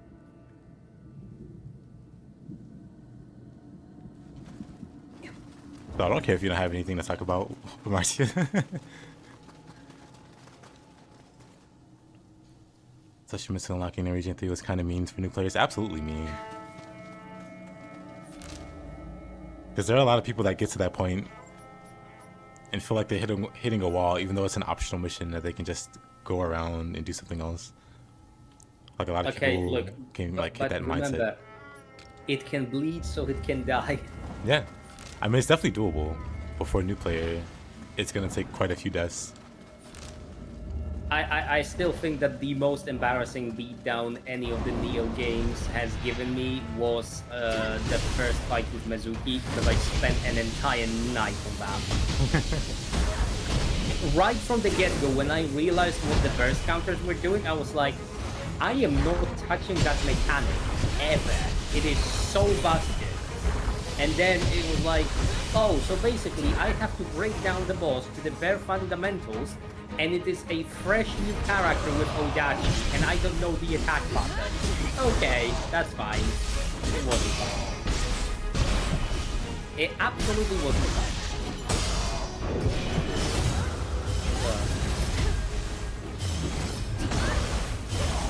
So I don't care if you don't have anything to talk about, Marcia. Such unlocking in Region 3 was kind of mean for new players. Absolutely mean. Because there are a lot of people that get to that point and feel like they're hitting a wall, even though it's an optional mission that they can just go around and do something else. Like a lot of people can like hit that remember, mindset. It can bleed, so it can die. Yeah, I mean it's definitely doable, but for a new player, it's gonna take quite a few deaths. I still think that the most embarrassing beatdown any of the Nioh games has given me was the first fight with Mizuki, because I spent an entire night on that. Right from the get-go, when I realized what the burst counters were doing, I was like, I am not touching that mechanic ever. It is so busted. And then it was like, oh, so basically I have to break down the boss to the bare fundamentals, and it is a fresh new character with Odachi, and I don't know the attack pattern. Okay, that's fine. It wasn't fun. It absolutely wasn't fun.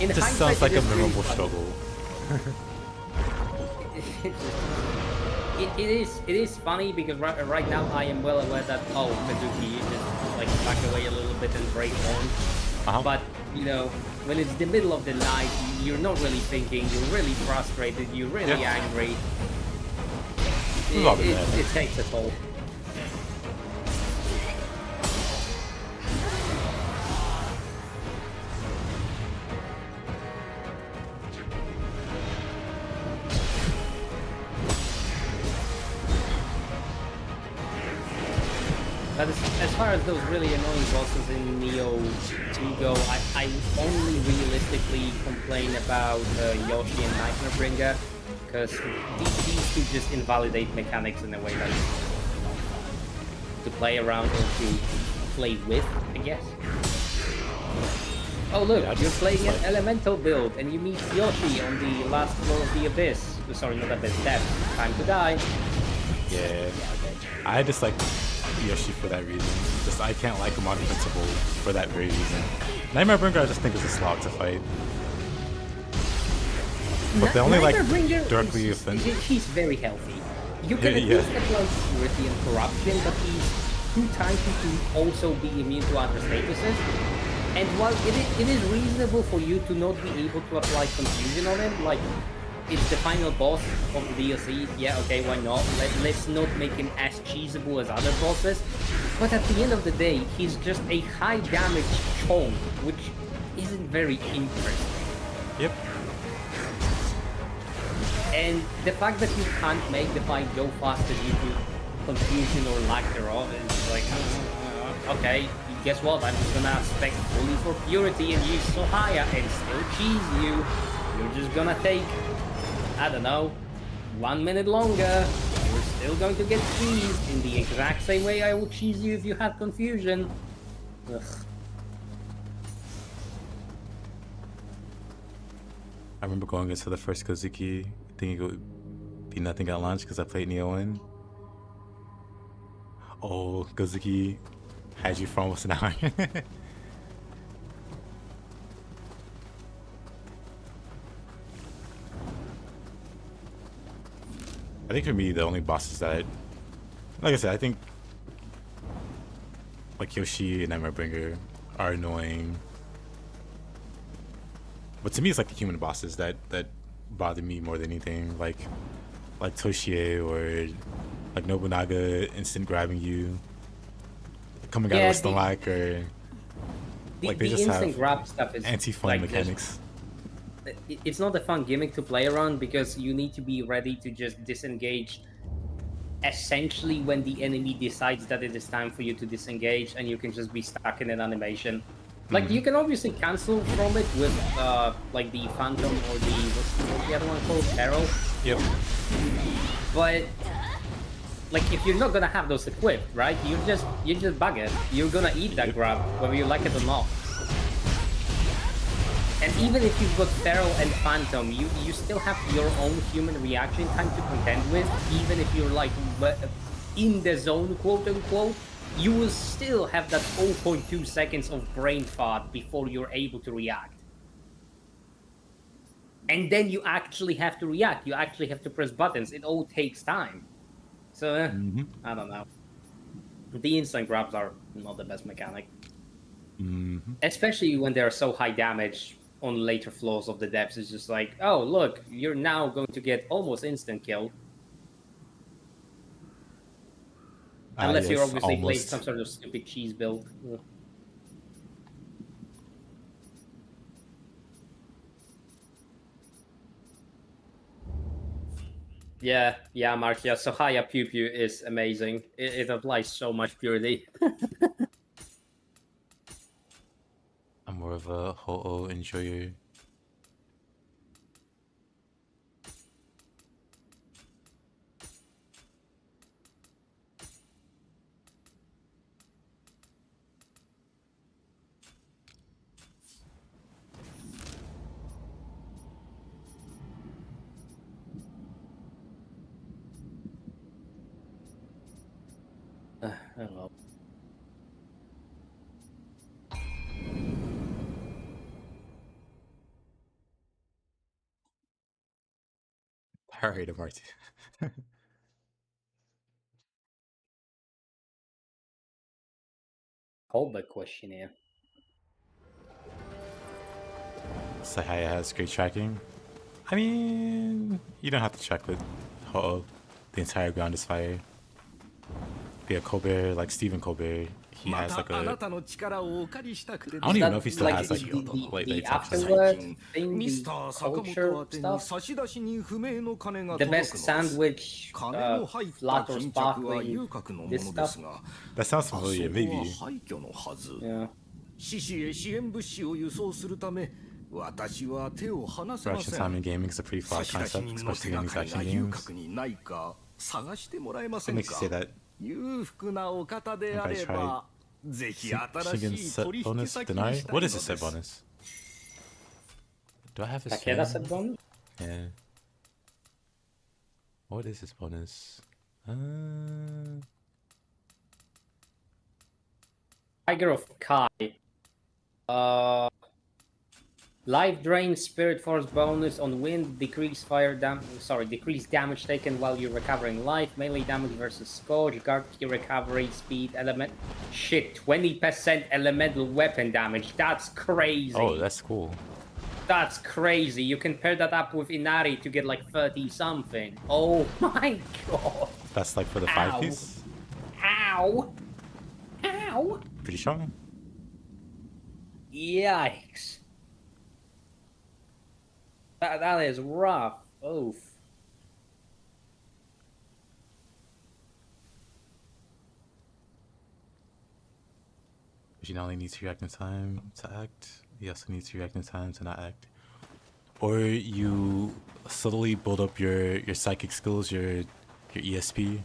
In It just sounds like a memorable struggle. It is funny because right now I am well aware that Mizuki just like back away a little bit and break on. But you know, when it's the middle of the night, you're not really thinking. You're really frustrated. You're really angry. It takes a toll. But as far as those really annoying bosses in Nioh 2 go, I only realistically complain about Yoshi and Nightmare, because these two just invalidate mechanics in a way that to play around or to play with, I guess. Oh look, you're playing an elemental build and you meet Yoshi on the last floor of the Abyss. Sorry, not Abyss, Depth. Time to die. Yeah. Okay. I dislike Yoshi for that reason. Just I can't like him on Invincible for that very reason. Nightmare Bringer I just think is a slog to fight. But they only like directly offensive. He's very healthy. You can at least apply purity and corruption, but he's too tanky to also be immune to other statuses. And while it is reasonable for you to not be able to apply confusion on him, like it's the final boss of the DLC, yeah, okay, why not? Let's not make him as cheesable as other bosses. But at the end of the day, he's just a high damage chonk, which isn't very interesting. Yep. And the fact that you can't make the fight go faster due to confusion or lack thereof is like, okay, guess what? I'm just gonna spec fully for purity and use Sohaya and still cheese you. You're just gonna take, I don't know, 1 minute longer. You're still going to get cheesed in the exact same way I would cheese you if you had confusion. Ugh. I remember going into the first Kozuki, thinking it would be nothing at launch because I played Nioh 1. Oh, Kozuki had you for almost an hour. I think for me, the only bosses that, like I said, I think like Yoshi and Nightmarebringer are annoying. But to me, it's like the human bosses that bother me more than anything. Like Toshie or like Nobunaga instant grabbing you, coming out of a stomach, or like they just have grab stuff is anti-fun like mechanics. It's not a fun gimmick to play around because you need to be ready to just disengage essentially when the enemy decides that it is time for you to disengage, and you can just be stuck in an animation. Like, you can obviously cancel from it with like the Phantom or what's the other one called? Arrow? Yep. But like, if you're not gonna have those equipped, right? You just bug it. You're gonna eat that grab, whether you like it or not. And even if you've got Feral and Phantom, you still have your own human reaction time to contend with. Even if you're like in the zone, quote unquote, you will still have that 0.2 seconds of brain fart before you're able to react. And then you actually have to react. You actually have to press buttons. It all takes time. So, I don't know. The instant grabs are not the best mechanic. Especially when they're so high damage on later floors of the depths. It's just like, oh, look, you're now going to get almost instant kill. Unless you're obviously playing some sort of stupid cheese build. Yeah, Markia. Sohaya Pew Pew is amazing. It applies so much purity. I'm more of a Ho-Oh enjoyer. Oh well. Alright, Marty. Callback questionnaire. Sahaya has great tracking. I mean, you don't have to track with Ho-Oh. The entire ground is fire. Be a Colbert, like Stephen Colbert. He has like a... I don't even know if he still has like the afterward thing, the culture stuff. The best sandwich, flat or sparkling, this stuff. That sounds familiar, maybe. Yeah. Reaction time in gaming is a pretty flawed concept, especially in these action games. What makes you say that? If I tried Shingen's set bonus, Denari? What is a set bonus? Do I have his Takeda set bonus? Yeah. What is his bonus? Tiger of Kai. Life drain, spirit force bonus on wind, decrease decrease damage taken while you're recovering life, melee damage versus scourge, guard key recovery, speed, element. Shit, 20% elemental weapon damage. That's crazy. Oh, that's cool. That's crazy. You can pair that up with Inari to get like 30 something. Oh my god. That's like for the 5-piece? Ow. Ow. Pretty strong. Yikes. That is rough. Oof. You not only need to react in time to act, you also need to react in time to not act. Or you subtly build up your psychic skills, your ESP,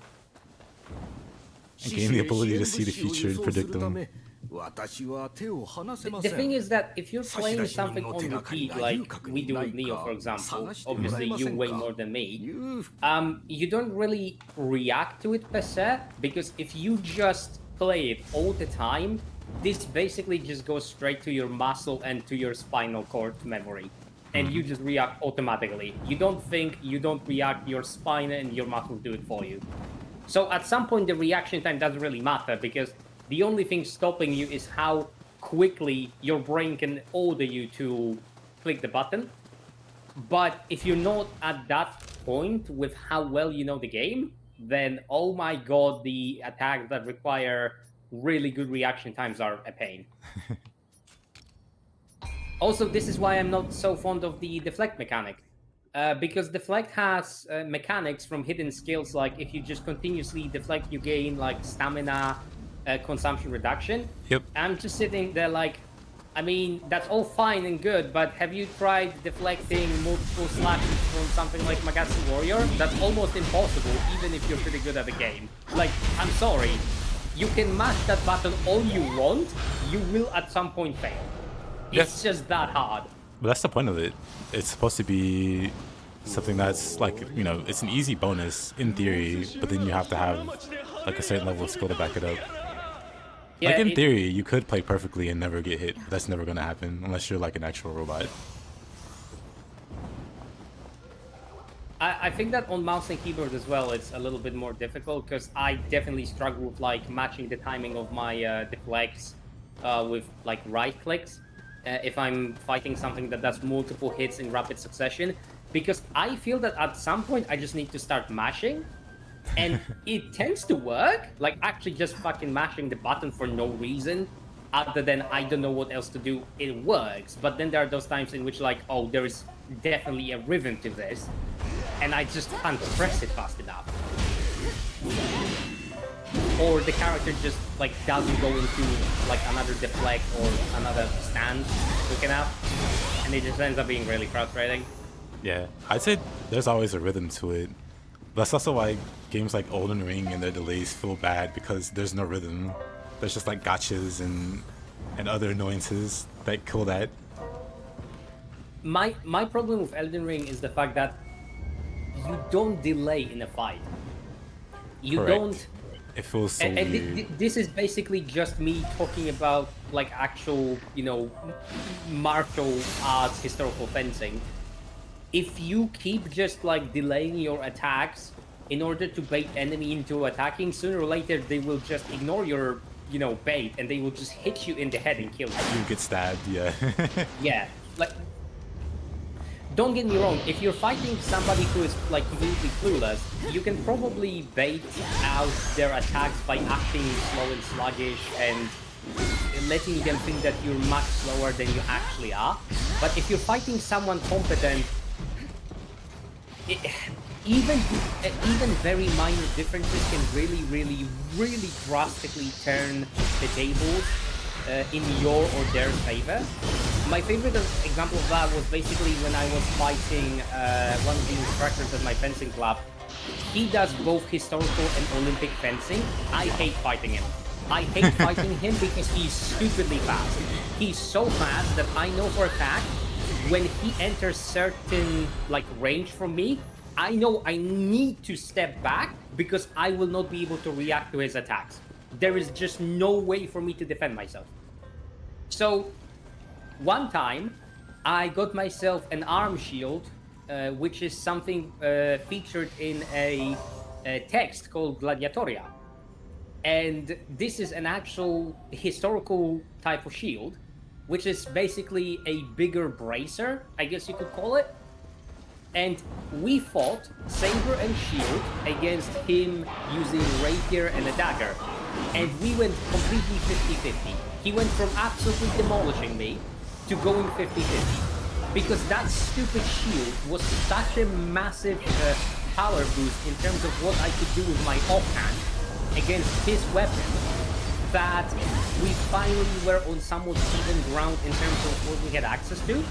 and gain the ability to see the future and predict them. The thing is that if you're playing something on repeat, like we do with Nioh, for example, obviously you way more than me, you don't really react to it per se, because if you just play it all the time, this basically just goes straight to your muscle and to your spinal cord memory. and you just react automatically. You don't think, you don't react, your spine and your muscles do it for you. So at some point, the reaction time doesn't really matter, because the only thing stopping you is how quickly your brain can order you to click the button. But if you're not at that point with how well you know the game, then oh my god, the attacks that require really good reaction times are a pain. Also, this is why I'm not so fond of the deflect mechanic. Because deflect has mechanics from hidden skills, like if you just continuously deflect, you gain like stamina consumption reduction. Yep. I'm just sitting there like, I mean, that's all fine and good, but have you tried deflecting multiple slashes from something like Magatsu Warrior? That's almost impossible, even if you're pretty good at the game. Like, I'm sorry, you can mash that button all you want, you will at some point fail. It's just that hard. But that's the point of it. It's supposed to be something that's like, you know, it's an easy bonus in theory, but then you have to have like a certain level of skill to back it up. Yeah, like in theory, you could play perfectly and never get hit, but that's never going to happen unless you're like an actual robot. I think that on mouse and keyboard as well, it's a little bit more difficult, because I definitely struggle with like matching the timing of my deflects with like right clicks. If I'm fighting something that does multiple hits in rapid succession, because I feel that at some point I just need to start mashing, and it tends to work, like actually just fucking mashing the button for no reason, other than I don't know what else to do, it works. But then there are those times in which like, oh, there is definitely a rhythm to this, and I just can't press it fast enough. Or the character just like doesn't go into like another deflect or another stand quick enough, and it just ends up being really frustrating. Yeah, I'd say there's always a rhythm to it. That's also why games like Elden Ring and their delays feel bad, because there's no rhythm. There's just like gotchas and other annoyances that kill that. My problem with Elden Ring is the fact that you don't delay in a fight. You Correct. don't. It feels so weird. This is basically just me talking about like actual, you know, martial arts historical fencing. If you keep just like delaying your attacks in order to bait enemy into attacking, sooner or later they will just ignore your, you know, bait, and they will just hit you in the head and kill you. You get stabbed, yeah. Yeah, like, don't get me wrong, if you're fighting somebody who is like completely clueless, you can probably bait out their attacks by acting slow and sluggish and letting them think that you're much slower than you actually are. But if you're fighting someone competent, even very minor differences can really drastically turn the tables in your or their favor. My favorite example of that was basically when I was fighting one of the instructors at my fencing club. He does both historical and Olympic fencing. I hate fighting him. I hate fighting him because he's stupidly fast. He's so fast that I know for a fact when he enters certain like range from me, I know I need to step back because I will not be able to react to his attacks. There is just no way for me to defend myself. So one time I got myself an arm shield, which is something featured in a text called Gladiatoria. And this is an actual historical type of shield, which is basically a bigger bracer, I guess you could call it. And we fought saber and shield against him using rapier and a dagger. And we went completely 50-50. He went from absolutely demolishing me to going 50-50. Because that stupid shield was such a massive power boost in terms of what I could do with my offhand against his weapon, that we finally were on somewhat even ground in terms of what we had access to.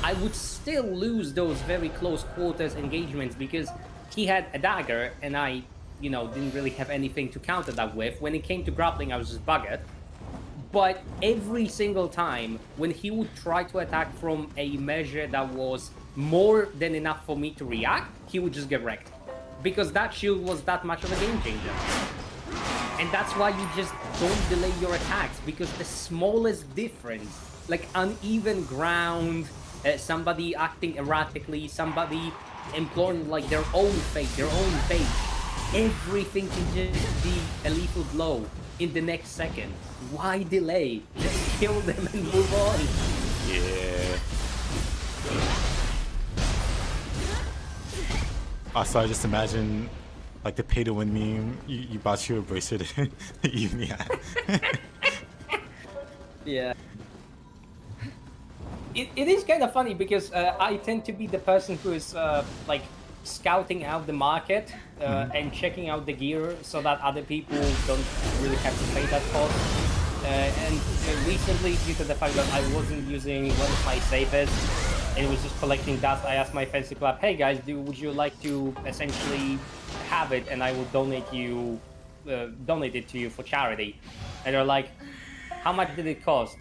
I would still lose those very close quarters engagements because he had a dagger and I, you know, didn't really have anything to counter that with. When it came to grappling, I was just buggered. But every single time when he would try to attack from a measure that was more than enough for me to react, he would just get wrecked. Because that shield was that much of a game changer. And that's why you just don't delay your attacks, because the smallest difference, like uneven ground, somebody acting erratically, somebody imploring like their own fate, everything can just be a lethal blow in the next second. Why delay? Just kill them and move on. Yeah. Also, I just imagine like the pay to win meme. You bought you a bracelet even Yeah. It is kind of funny because I tend to be the person who is like scouting out the market and checking out the gear so that other people don't really have to pay that cost. And recently, due to the fact that I wasn't using one of my safest and it was just collecting dust, I asked my fancy club, "Hey guys, would you like to essentially have it, and I will donate it to you for charity?" And they're like, "How much did it cost?"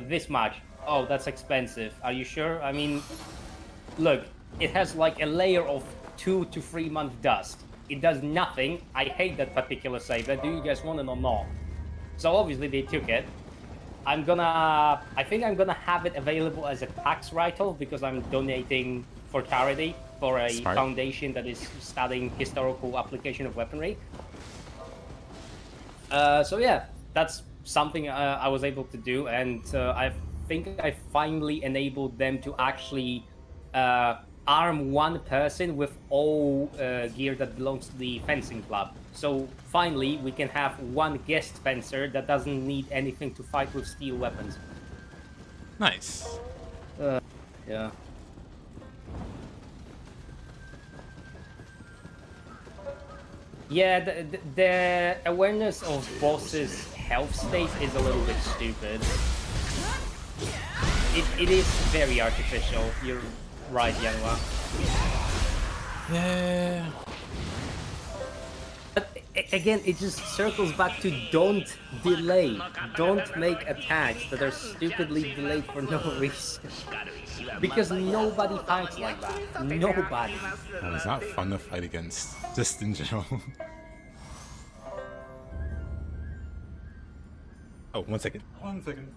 This much. Oh, that's expensive. Are you sure? I mean, look, it has like a layer of 2 to 3 month dust. It does nothing. I hate that particular saber. Do you guys want it or not? So obviously they took it. I think I'm gonna have it available as a tax write-off because I'm donating for charity for a foundation that is studying historical application of weaponry. So yeah, that's something I was able to do, and I think I finally enabled them to actually arm one person with all gear that belongs to the fencing club. So finally, we can have one guest fencer that doesn't need anything to fight with steel weapons. Nice. Yeah. Yeah, the awareness of bosses' health state is a little bit stupid. It is very artificial. You're right, Yanwa. Yeah. But again, it just circles back to don't delay. Don't make attacks that are stupidly delayed for no reason. Because nobody fights like that. Nobody. Well, it's not fun to fight against, just in general. Oh, 1 second. 1 second.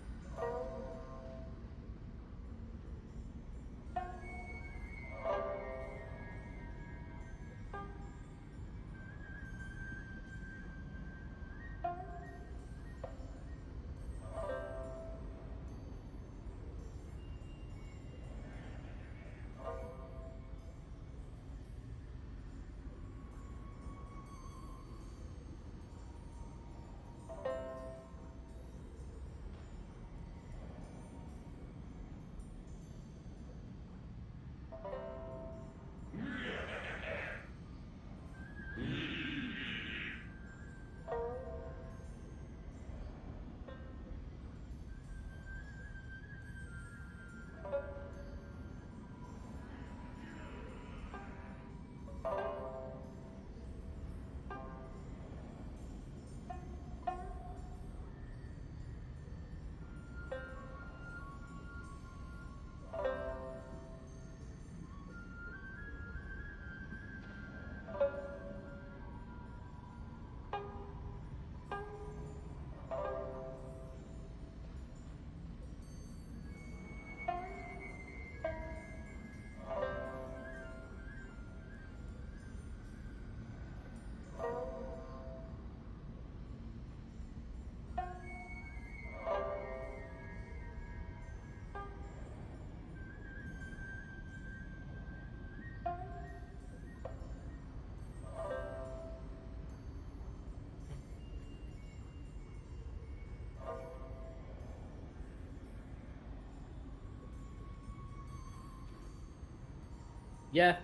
Yeah,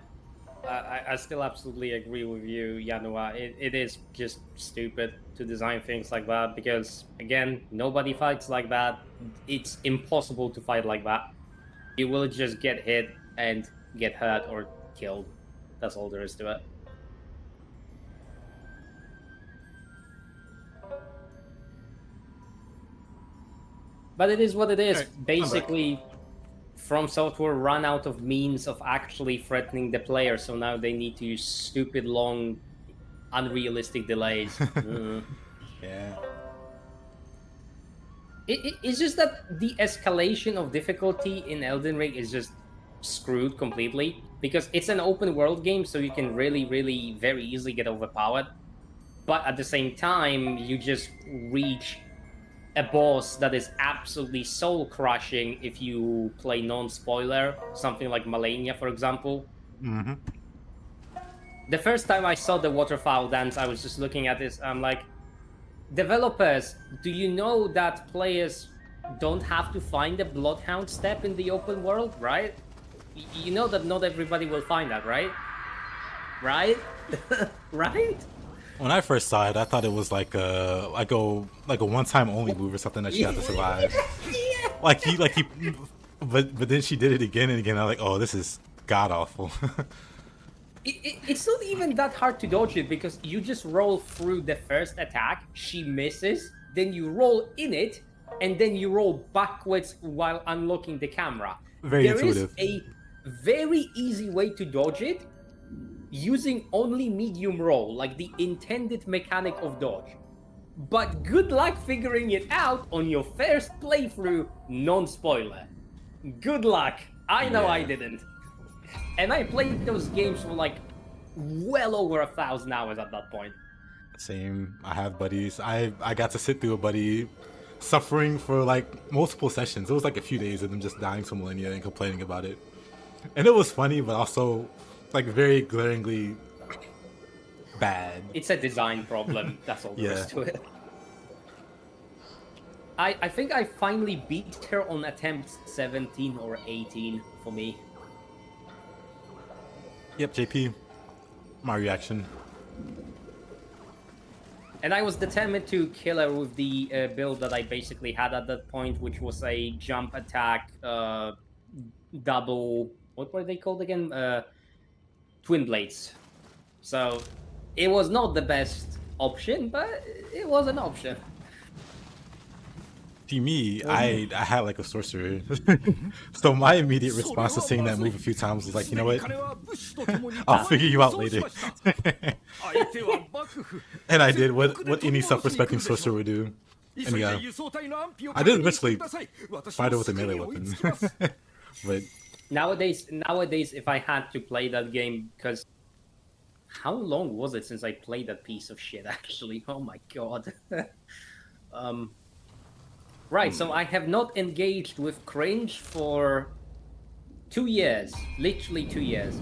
I still absolutely agree with you, Yanua. It is just stupid to design things like that because, again, nobody fights like that. It's impossible to fight like that. You will just get hit and get hurt or killed. That's all there is to it. But it is what it is. Right, basically, From Software run out of means of actually threatening the player, so now they need to use stupid long, unrealistic delays. Yeah. It's just that the escalation of difficulty in Elden Ring is just screwed completely, because it's an open world game, so you can really very easily get overpowered. But at the same time, you just reach a boss that is absolutely soul crushing if you play non-spoiler, something like Malenia, for example. Mm-hmm. The first time I saw the waterfowl dance, I was just looking at this. I'm like, developers, do you know that players don't have to find a bloodhound step in the open world, right? You know that not everybody will find that, right? Right? Right? When I first saw it, I thought it was like a one-time only move or something that she had to survive. Yeah. But then she did it again and again. I'm like, oh, this is god awful. It's not even that hard to dodge it, because you just roll through the first attack, she misses, then you roll in it, and then you roll backwards while unlocking the camera. Very intuitive. There is a very easy way to dodge it using only medium roll, like the intended mechanic of dodge. But good luck figuring it out on your first playthrough, non-spoiler. Good luck. I know I didn't. And I played those games for like well over 1,000 hours at that point. Same. I have buddies. I got to sit through a buddy suffering for like multiple sessions. It was like a few days of them just dying to Millennia and complaining about it. And it was funny, but also like very glaringly bad. It's a design problem. That's all there is to it. I think I finally beat her on attempt 17 or 18 for me. Yep, JP. My reaction. And I was determined to kill her with the build that I basically had at that point, which was a jump attack, double... What were they called again? Twin blades. So it was not the best option, but it was an option. To me, I had like a sorcerer. So my immediate response to seeing that move a few times was like, you know what? I'll figure you out later. And I did what any self-respecting sorcerer would do. And yeah, I did eventually fight her with a melee weapon. But nowadays, if I had to play that game, because how long was it since I played that piece of shit, actually? Oh my god. Right, so I have not engaged with cringe for 2 years. Literally 2 years.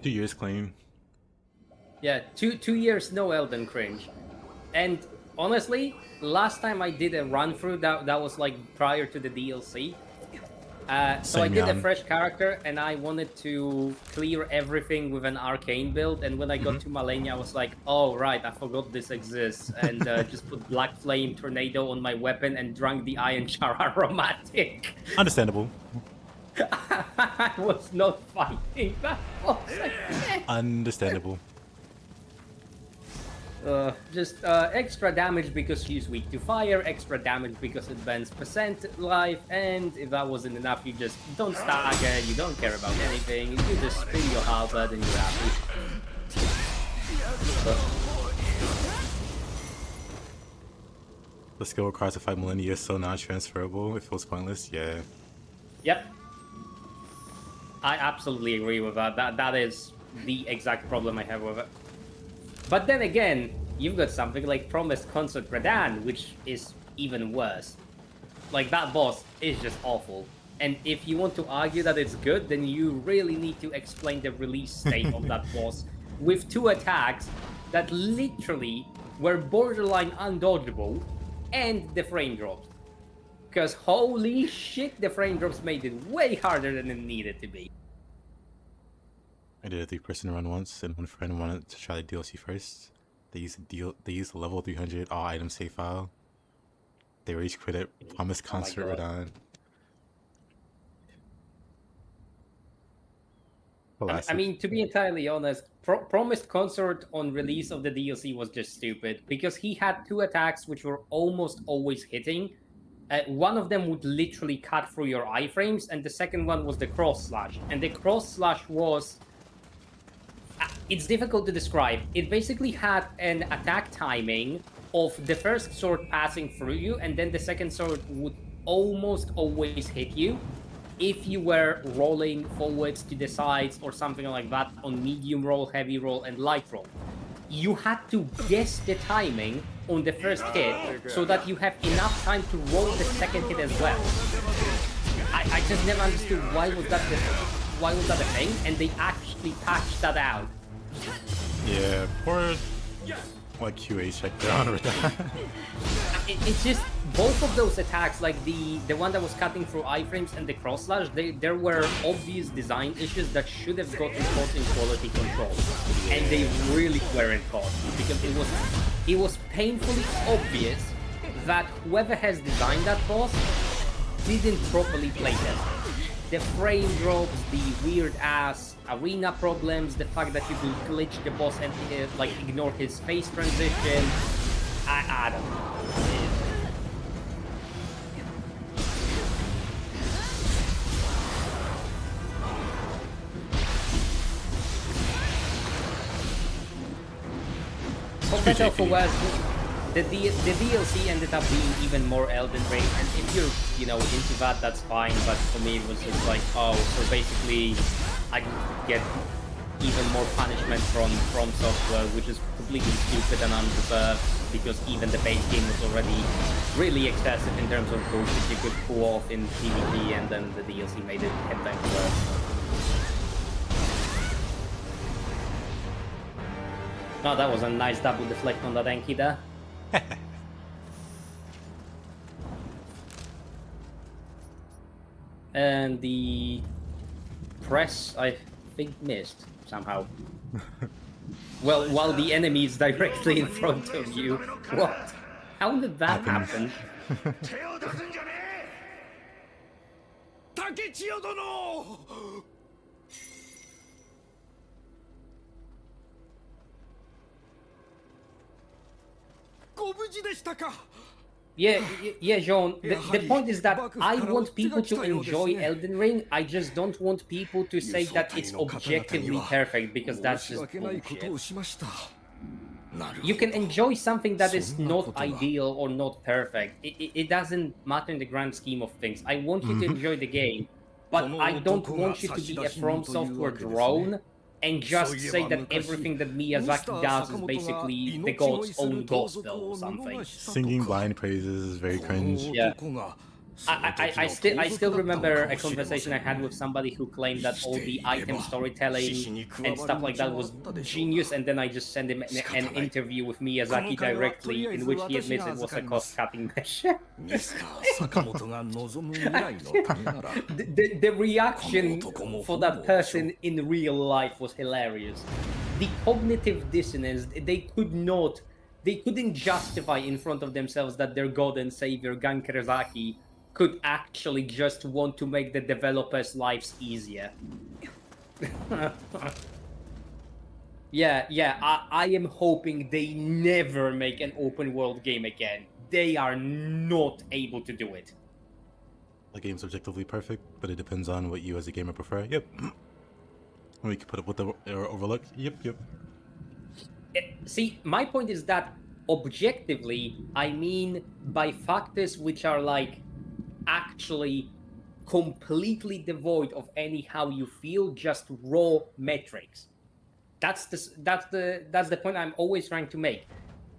2 years clean. Yeah, two years no Elden cringe. And honestly, last time I did a run through, that was like prior to the DLC. So I did a fresh character, and I wanted to clear everything with an arcane build, and when I got to Malenia, I was like, oh right, I forgot this exists, and just put Black Flame Tornado on my weapon and drank the Iron Char Aromatic. Understandable. I was not fighting that boss. Understandable. Just extra damage because she's weak to fire, extra damage because it bans percent life, and if that wasn't enough, you just don't stagger, you don't care about anything, you just spin your halberd and you're happy. The skill required to fight Millennia is so non-transferable, it feels pointless, yeah. Yep. I absolutely agree with that. That is the exact problem I have with it. But then again, you've got something like Promised Consort Radan, which is even worse. Like, that boss is just awful. And if you want to argue that it's good, then you really need to explain the release state of that boss with 2 attacks that literally were borderline undodgeable, and the frame drops. Because holy shit, the frame drops made it way harder than it needed to be. I did a 3-person run once, and one friend wanted to try the DLC first. They used the level 300 all item save file. They rage quit it. Promised Consort Radon. I mean, to be entirely honest, Promised Consort on release of the DLC was just stupid, because he had 2 attacks which were almost always hitting. One of them would literally cut through your iframes, and the second one was the cross slash. And the cross slash was... it's difficult to describe. It basically had an attack timing of the first sword passing through you, and then the second sword would almost always hit you. if you were rolling forwards to the sides or something like that on medium roll, heavy roll, and light roll, you had to guess the timing on the first hit so that you have enough time to roll the second hit as well. I just never understood why was that a thing, and they actually patched that out. Yeah, poor like QA checked down with that. It's just both of those attacks, like the one that was cutting through iframes and the cross slash, there were obvious design issues that should have gotten caught in quality control, and they really weren't caught because it was painfully obvious that whoever has designed that boss didn't properly play test it. The frame drops, the weird ass arena problems, the fact that you can glitch the boss and like ignore his face transition. I don't know. For better or for worse, the DLC ended up being even more Elden Ring, and if you're, you know, into that, that's fine, but for me it was just like, oh, so basically I get even more punishment from Software, which is completely stupid and undeserved, because even the base game was already really excessive in terms of bullshit you could pull off in PvP, and then the DLC made it 10 times worse. Oh, that was a nice double deflect on that Enki there. And the press, I think, missed somehow. Well, while the enemy is directly in front of you. What? How did that happen? Yeah, Jean, the point is that I want people to enjoy Elden Ring, I just don't want people to say that it's objectively perfect, because that's just bullshit. You can enjoy something that is not ideal or not perfect. It doesn't matter in the grand scheme of things. I want you to enjoy the game, but I don't want you to be a From Software drone and just say that everything that Miyazaki does is basically the god's own gospel or something. Singing blind praises is very cringe. Yeah. I still remember a conversation I had with somebody who claimed that all the item storytelling and stuff like that was genius, and then I just sent him an interview with Miyazaki directly in which he admits it was a cost-cutting measure. The reaction for that person in real life was hilarious. The cognitive dissonance, they couldn't justify in front of themselves that their god and savior Gan Kurosaki could actually just want to make the developers' lives easier. I am hoping they never make an open world game again. They are not able to do it. The game's objectively perfect, but it depends on what you as a gamer prefer. Yep. We can put up with the overlook. Yep. See, my point is that objectively, I mean by factors which are like actually completely devoid of any how you feel, just raw metrics. That's the point I'm always trying to make.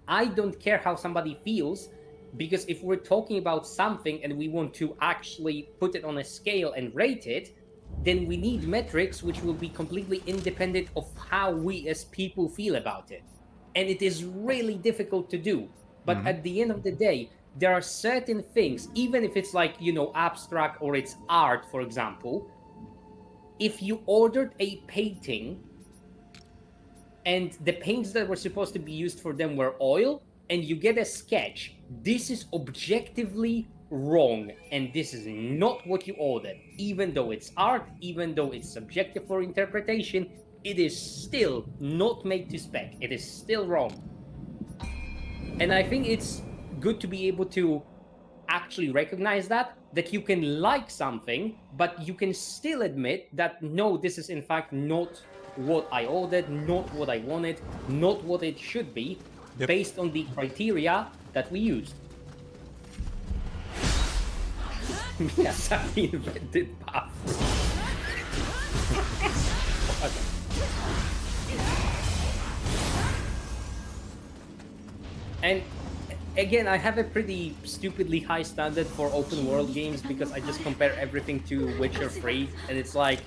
I don't care how somebody feels, because if we're talking about something and we want to actually put it on a scale and rate it, then we need metrics which will be completely independent of how we as people feel about it. And it is really difficult to do. But at the end of the day, there are certain things, even if it's like, you know, abstract or it's art, for example, if you ordered a painting and the paints that were supposed to be used for them were oil, and you get a sketch, this is objectively wrong, and this is not what you ordered. Even though it's art, even though it's subjective for interpretation, it is still not made to spec. It is still wrong. And I think it's good to be able to actually recognize that you can like something, but you can still admit that, no, this is in fact not what I ordered, not what I wanted, not what it should be, based on the criteria that we used. Miyazaki invented bathroom. And again, I have a pretty stupidly high standard for open world games because I just compare everything to Witcher 3, and it's like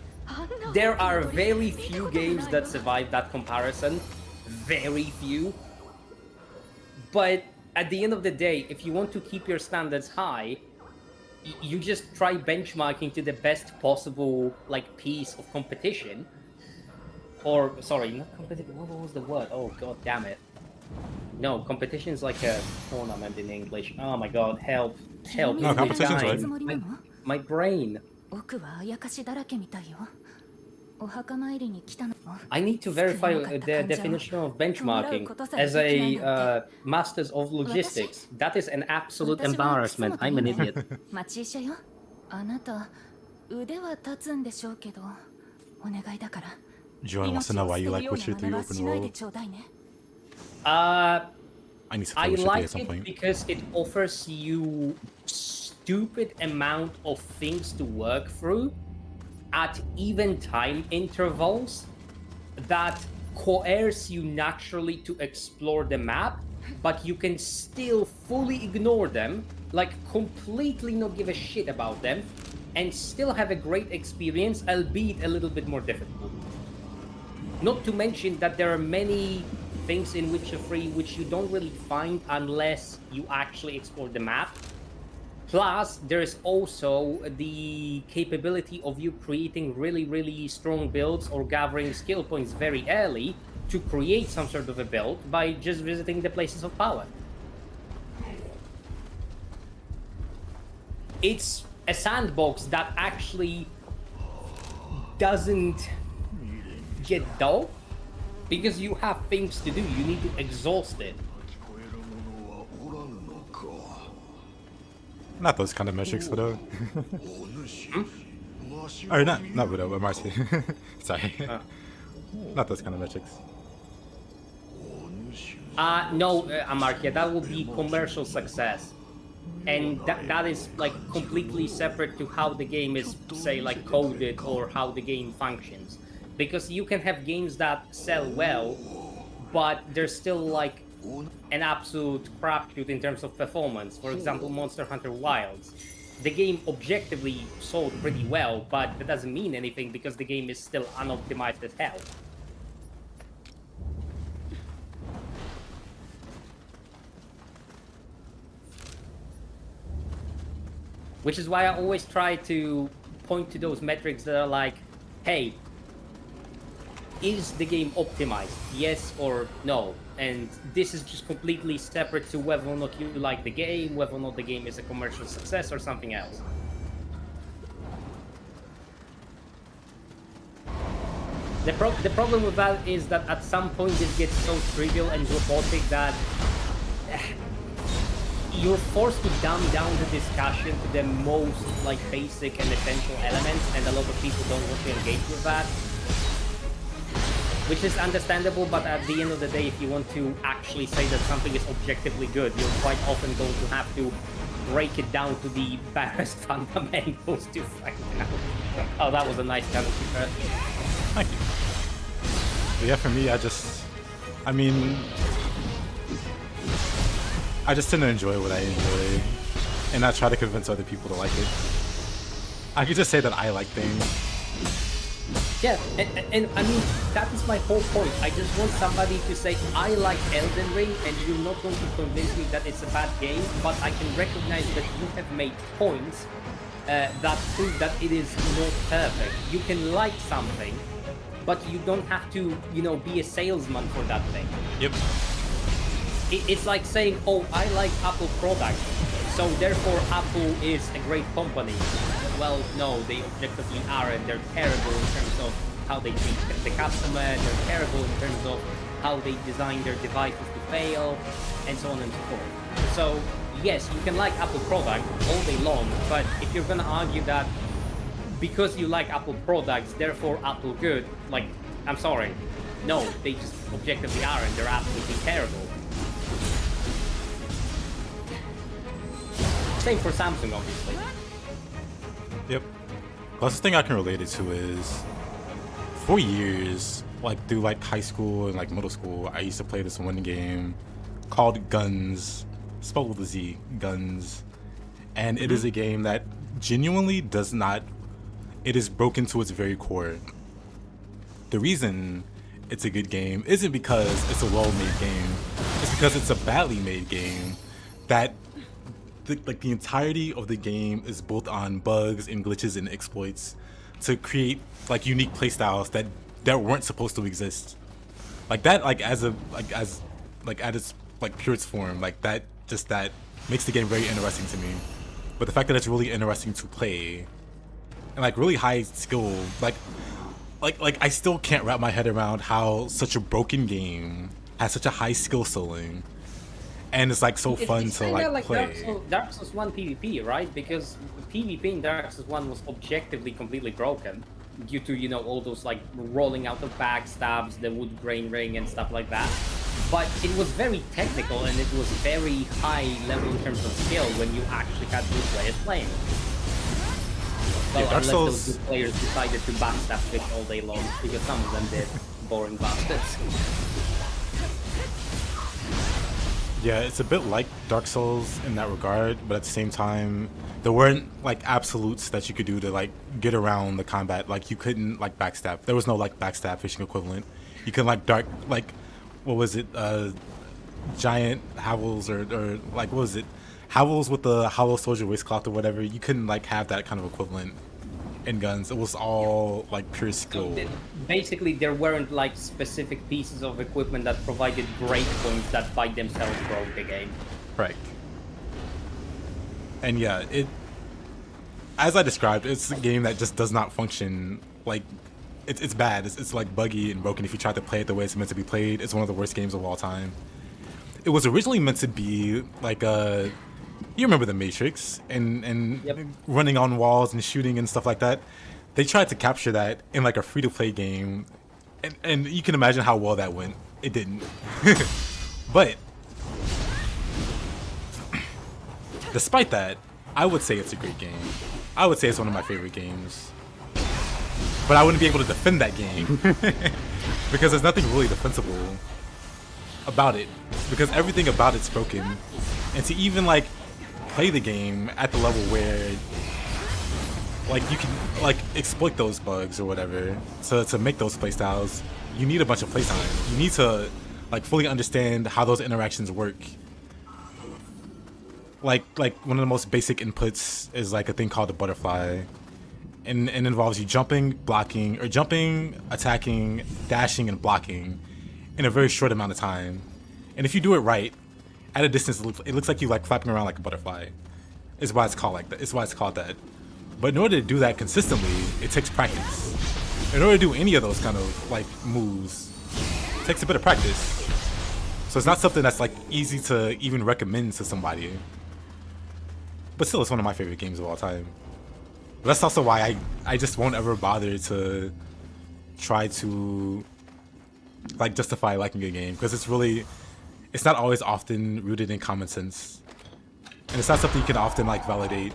there are very few games that survive that comparison. Very few. But at the end of the day, if you want to keep your standards high, you just try benchmarking to the best possible like piece of competition. Or sorry, not competition. What was the word? Oh god damn it. No, competition is like a tournament in English. Oh my god, help. Help. No, competition's right. My brain. I need to verify the definition of benchmarking as a Masters of Logistics. That is an absolute embarrassment. I'm an idiot. Do you want to know why you like Witcher 3 open world? I need to play I Witcher 3 like at some it point. because it offers you stupid amount of things to work through at even time intervals that coerce you naturally to explore the map, but you can still fully ignore them, like completely not give a shit about them, and still have a great experience, albeit a little bit more difficult. Not to mention that there are many things in Witcher 3 which you don't really find unless you actually explore the map. Plus, there's also the capability of you creating really, really strong builds or gathering skill points very early to create some sort of a build by just visiting the places of power. It's a sandbox that actually doesn't get dull because you have things to do. You need to exhaust it. Not those kind of metrics, Widow. Or not Widow, but Marcy. Sorry. Not those kind of metrics. No, Amarkia, that would be commercial success. And that is like completely separate to how the game is, say, like coded or how the game functions. Because you can have games that sell well, but they're still like an absolute crapshoot in terms of performance. For example, Monster Hunter Wilds. The game objectively sold pretty well, but that doesn't mean anything because the game is still unoptimized as hell. Which is why I always try to point to those metrics that are like, hey, is the game optimized? Yes or no? And this is just completely separate to whether or not you like the game, whether or not the game is a commercial success or something else. The problem with that is that at some point it gets so trivial and robotic that you're forced to dumb down the discussion to the most like basic and essential elements, and a lot of people don't want to engage with that. Which is understandable, but at the end of the day, if you want to actually say that something is objectively good, you're quite often going to have to break it down to the barest fundamentals to find out. Oh, that was a nice challenge. Thank you. But yeah, for me, I just tend to enjoy what I enjoy, and not try to convince other people to like it. I could just say that I like things. Yeah, and I mean, that is my whole point. I just want somebody to say, I like Elden Ring, and you're not going to convince me that it's a bad game, but I can recognize that you have made points that prove that it is not perfect. You can like something, but you don't have to, be a salesman for that thing. Yep. It's like saying, oh, I like Apple products, so therefore Apple is a great company. Well, no, they objectively aren't. They're terrible in terms of how they treat the customer, they're terrible in terms of how they design their devices to fail, and so on and so forth. So, yes, you can like Apple product all day long, but if you're gonna argue that because you like Apple products, therefore Apple good, like, I'm sorry. No, they just objectively aren't. They're absolutely terrible. Same for Samsung, obviously. Closest thing I can relate it to is, for years, like through like high school and like middle school, I used to play this one game called Guns, spelled with a Z, Guns. And it is a game that genuinely does not, it is broken to its very core. The reason it's a good game isn't because it's a well-made game, it's because it's a badly made game that the entirety of the game is built on bugs and glitches and exploits to create like unique playstyles that weren't supposed to exist. Like that, like as at its like purest form, like that makes the game very interesting to me. But the fact that it's really interesting to play and like really high skill, like I still can't wrap my head around how such a broken game has such a high skill ceiling. And it's like so fun to like play. Dark Souls 1 PvP, right? Because PvP in Dark Souls 1 was objectively completely broken due to, you know, all those like rolling out of backstabs, the wood grain ring and stuff like that. But it was very technical and it was very high level in terms of skill when you actually had good players playing. Well, Dark unless Souls... those good players decided to backstab Twitch all day long, because some of them did. Boring bastards. Yeah, it's a bit like Dark Souls in that regard, but at the same time, there weren't like absolutes that you could do to like get around the combat. Like you couldn't like backstab. There was no like backstab fishing equivalent. You can like what was it? Giant howls or like what was it? Howls with the hollow soldier waistcloth or whatever. You couldn't like have that kind of equivalent in Guns. It was all like pure skill. Basically, there weren't like specific pieces of equipment that provided break points that by themselves broke the game. Right. And yeah, as I described, it's a game that just does not function. Like, it's bad. It's like buggy and broken. If you try to play it the way it's meant to be played, it's one of the worst games of all time. It was originally meant to be like you remember The Matrix and Yep. running on walls and shooting and stuff like that. They tried to capture that in like a free-to-play game, and you can imagine how well that went. It didn't. But despite that, I would say it's a great game. I would say it's one of my favorite games. But I wouldn't be able to defend that game because there's nothing really defensible about it, because everything about it's broken. And to even like play the game at the level where like you can like exploit those bugs or whatever to make those playstyles, you need a bunch of playtime. You need to like fully understand how those interactions work. Like one of the most basic inputs is like a thing called the butterfly, and involves you jumping, blocking, or jumping, attacking, dashing, and blocking in a very short amount of time. And if you do it right, at a distance, it looks like you like flapping around like a butterfly. Is why it's called like that. It's why it's called that. But in order to do that consistently, it takes practice. In order to do any of those kind of like moves, it takes a bit of practice. So it's not something that's like easy to even recommend to somebody. But still, it's one of my favorite games of all time. But that's also why I just won't ever bother to try to like justify liking a game, because it's not always often rooted in common sense, and it's not something you can often like validate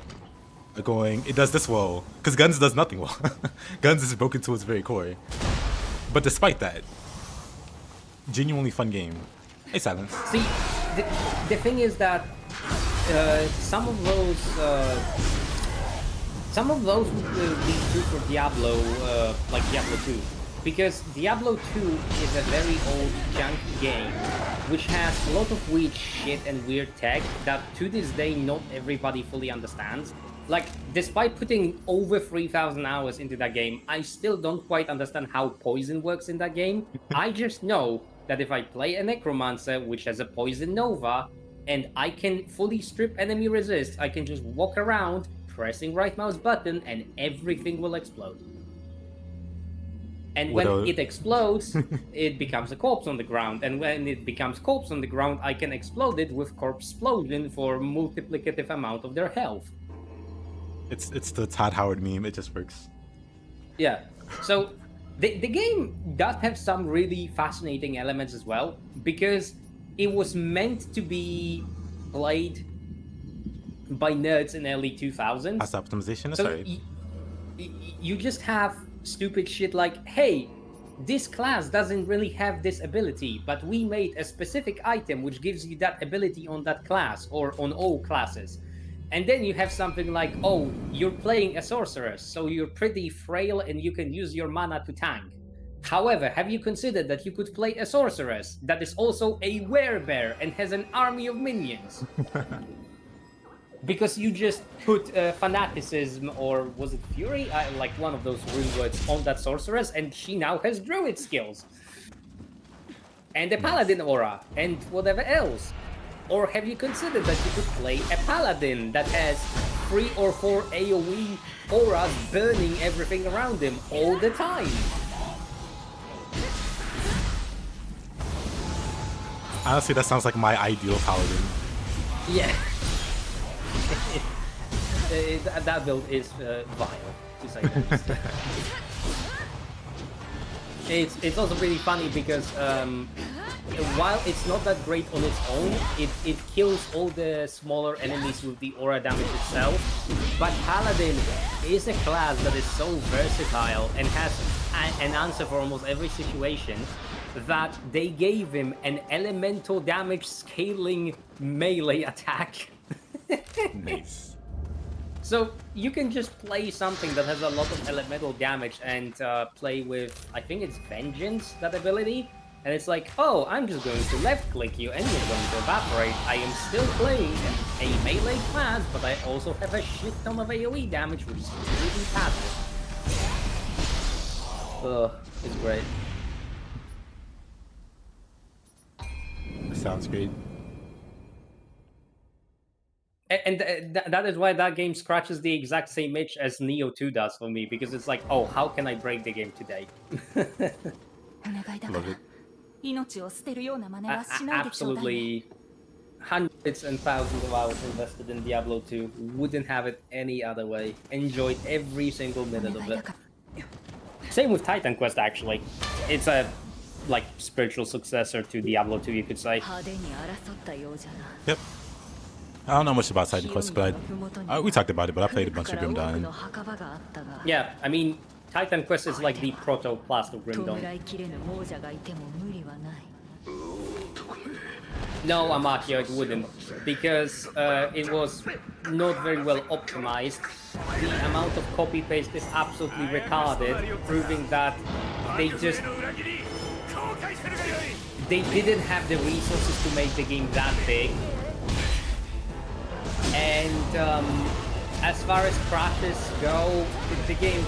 going, it does this well, because Guns does nothing well. Guns is broken to its very core. But despite that, genuinely fun game. Hey, Silence. See, the thing is that some of those would be true for Diablo, like Diablo 2. Because Diablo 2 is a very old, junky game, which has a lot of weird shit and weird tech that to this day not everybody fully understands. Like, despite putting over 3,000 hours into that game, I still don't quite understand how poison works in that game. I just know that if I play a Necromancer, which has a Poison Nova, and I can fully strip enemy resist, I can just walk around, pressing right mouse button, and everything will explode. And when it explodes, it becomes a corpse on the ground. And when it becomes corpse on the ground, I can explode it with corpse explosion for multiplicative amount of their health. It's the Todd Howard meme. It just works. Yeah. So the game does have some really fascinating elements as well, because it was meant to be played by nerds in early 2000s. Fast optimization. So Sorry. you just have stupid shit like, hey, this class doesn't really have this ability, but we made a specific item which gives you that ability on that class or on all classes. And then you have something like, oh, you're playing a sorceress, so you're pretty frail and you can use your mana to tank. However, have you considered that you could play a sorceress that is also a werebear and has an army of minions? Because you just put fanaticism, or was it fury? Like one of those rune words on that sorceress, and she now has druid skills. And a paladin aura, and whatever else. Or have you considered that you could play a paladin that has 3 or 4 AoE auras burning everything around him all the time? Honestly, that sounds like my ideal paladin. Yeah. That build is vile, to say the least. It's also pretty funny because while it's not that great on its own, it kills all the smaller enemies with the aura damage itself. But Paladin is a class that is so versatile and has an answer for almost every situation that they gave him an elemental damage scaling melee attack. Nice. So you can just play something that has a lot of elemental damage and play with, I think it's Vengeance, that ability. And it's like, oh, I'm just going to left click you and you're going to evaporate. I am still playing a melee class, but I also have a shit ton of AoE damage, which is completely passive. Ugh, it's great. Sounds great. And that is why that game scratches the exact same itch as Nioh 2 does for me, because it's like, oh, how can I break the game today? Love it. Absolutely. Hundreds and thousands of hours invested in Diablo 2. Wouldn't have it any other way. Enjoyed every single minute of it. Same with Titan Quest, actually. It's a like spiritual successor to Diablo 2, you could say. Yep. I don't know much about Titan Quest, but we talked about it, but I played a bunch of Grim Dawn. Yeah, I mean, Titan Quest is like the proto-plast of Grim Dawn. No, Amakio, it wouldn't, because it was not very well optimized. The amount of copy-paste is absolutely retarded, proving that they didn't have the resources to make the game that big. And as far as crashes go, the game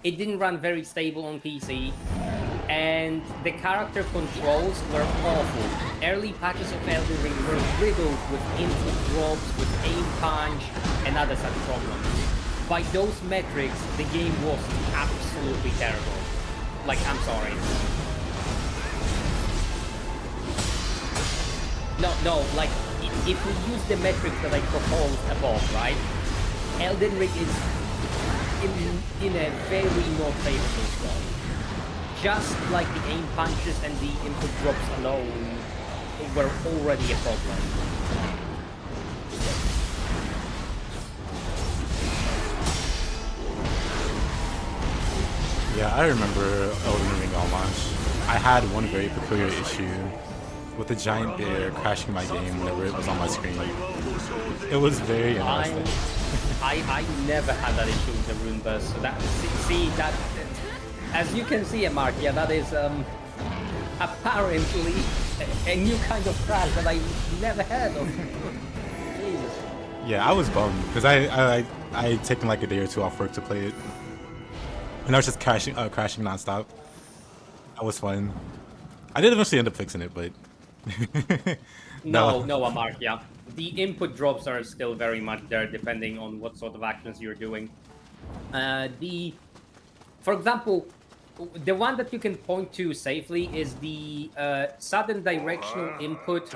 it didn't run very stable on PC, and the character controls were awful. Early patches of Elden Ring were riddled with input drops, with aim punch, and other such problems. By those metrics, the game was absolutely terrible. Like, I'm sorry. No, like, if we use the metrics that I proposed above, right? Elden Ring is in a very not favorable spot. Just like the aim punches and the input drops alone were already a problem. Yeah, I remember Elden Ring on launch. I had one very peculiar issue with the giant bear crashing my game whenever it was on my screen. It was very interesting. I never had that issue with the rune burst, so that that as you can see, Mark, yeah, that is apparently a new kind of crash that I never heard of. Jesus. Yeah, I was bummed because I taken like a day or two off work to play it, and I was just crashing nonstop. That was fun. I did eventually end up fixing it, but no, Mark, yeah. The input drops are still very much there, depending on what sort of actions you're doing. For example, the one that you can point to safely is the sudden directional input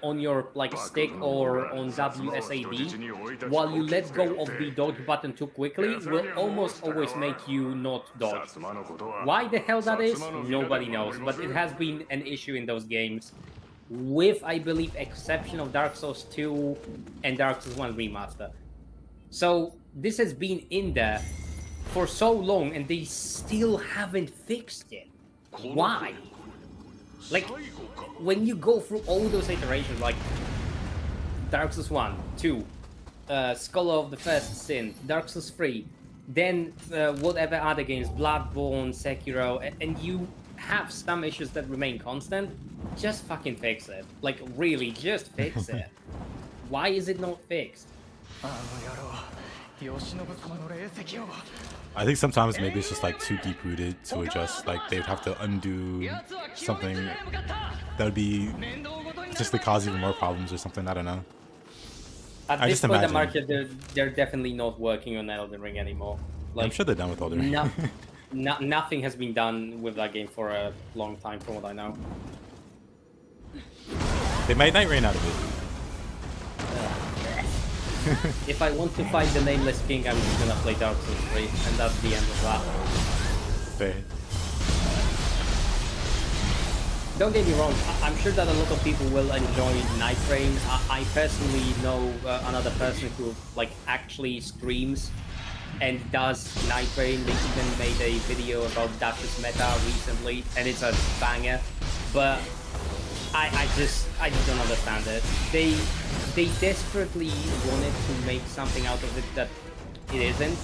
on your like stick or on WSAD while you let go of the dodge button too quickly will almost always make you not dodge. Why the hell that is, nobody knows, but it has been an issue in those games. with, I believe, exception of Dark Souls 2 and Dark Souls 1 Remaster. So this has been in there for so long and they still haven't fixed it. Why? Like, when you go through all those iterations, like Dark Souls 1, 2, Scholar of the First Sin, Dark Souls 3, then whatever other games, Bloodborne, Sekiro, and you have some issues that remain constant, just fucking fix it. Like, really, just fix it. Why is it not fixed? I think sometimes maybe it's just like too deep rooted to adjust. Like they would have to undo something that would be just to cause even more problems or something. I don't know. At I this just point, the imagine. market, they're definitely not working on Elden Ring anymore. Like, I'm sure they're done with Elden Ring. nothing has been done with that game for a long time, from what I know. They made Night Rain out of it. If I want to fight the Nameless King, I'm just gonna play Dark Souls 3, and that's the end of that. Fair. Don't get me wrong, I'm sure that a lot of people will enjoy Night Rain. I personally know another person who like actually streams and does Night Rain. They even made a video about Dash's meta recently, and it's a banger. But I just don't understand it. They desperately wanted to make something out of it that it isn't.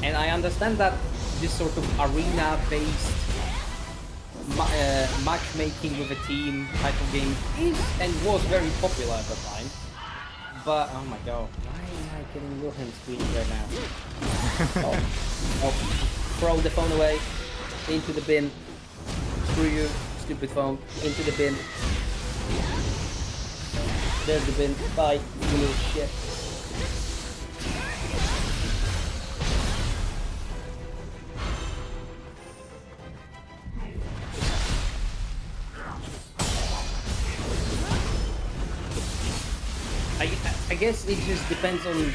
And I understand that this sort of arena-based matchmaking with a team type of game is and was very popular at the time. But, oh my god, why am I getting Wilhelm screaming right now? Oh, throw the phone away, into the bin. Screw you, stupid phone, into the bin. There's the bin, bye, you little shit. I guess it just depends on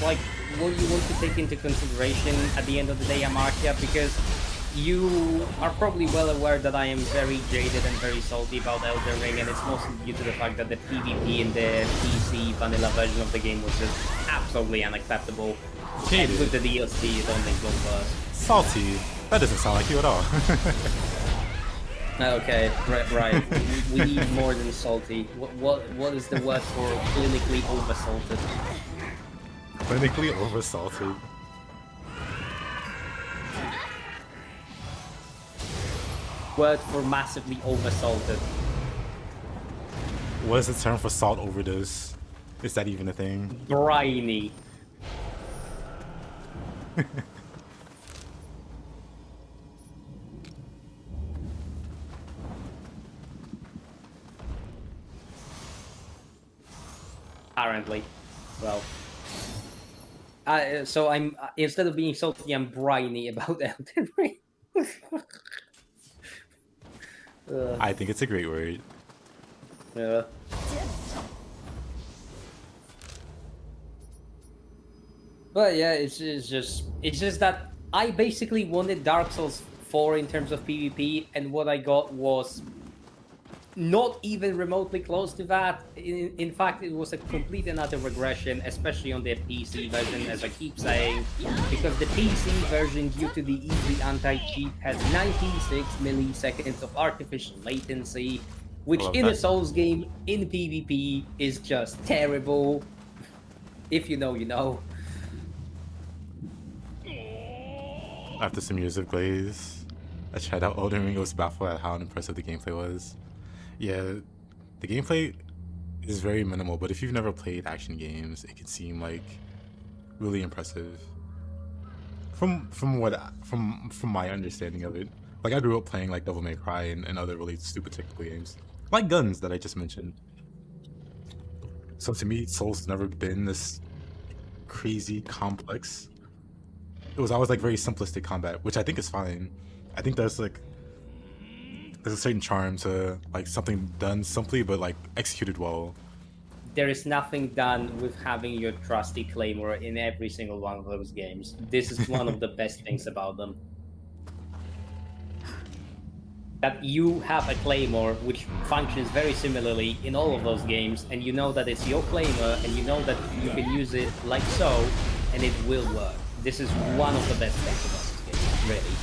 like what you want to take into consideration at the end of the day, Amartya, because you are probably well aware that I am very jaded and very salty about Elden Ring, and it's mostly due to the fact that the PvP in the PC vanilla version of the game was just absolutely unacceptable. Jaded. And with the DLC, it only got worse. Salty. That doesn't sound like you at all. Okay, right. We need more than salty. What is the word for clinically oversalted? Clinically oversalted. Word for massively oversalted. What is the term for salt overdose? Is that even a thing? Briny. Apparently. Well. So I'm instead of being salty, I'm briny about Elden Ring. I think it's a great word. Yeah. But yeah, it's just that I basically wanted Dark Souls 4 in terms of PvP, and what I got was not even remotely close to that. In fact, it was a complete and utter regression, especially on the PC version, as I keep saying, because the PC version, due to the easy anti-cheat, has 96 milliseconds of artificial latency, which in a Souls game, in PvP, is just terrible. If you know, you know. After some years of glaze, I tried out Elden Ring. I was baffled at how impressive the gameplay was. Yeah, the gameplay is very minimal, but if you've never played action games, it can seem like really impressive. From my understanding of it, like I grew up playing like Devil May Cry and other really stupid technical games, like Guns that I just mentioned. So to me, Souls has never been this crazy complex. It was always like very simplistic combat, which I think is fine. I think there's a certain charm to like something done simply but like executed well. There is nothing done with having your trusty claymore in every single one of those games. This is one of the best things about them. that you have a claymore which functions very similarly in all of those games, and you know that it's your claymore, and you know that you can use it like so, and it will work. This is one of the best things about this game, really.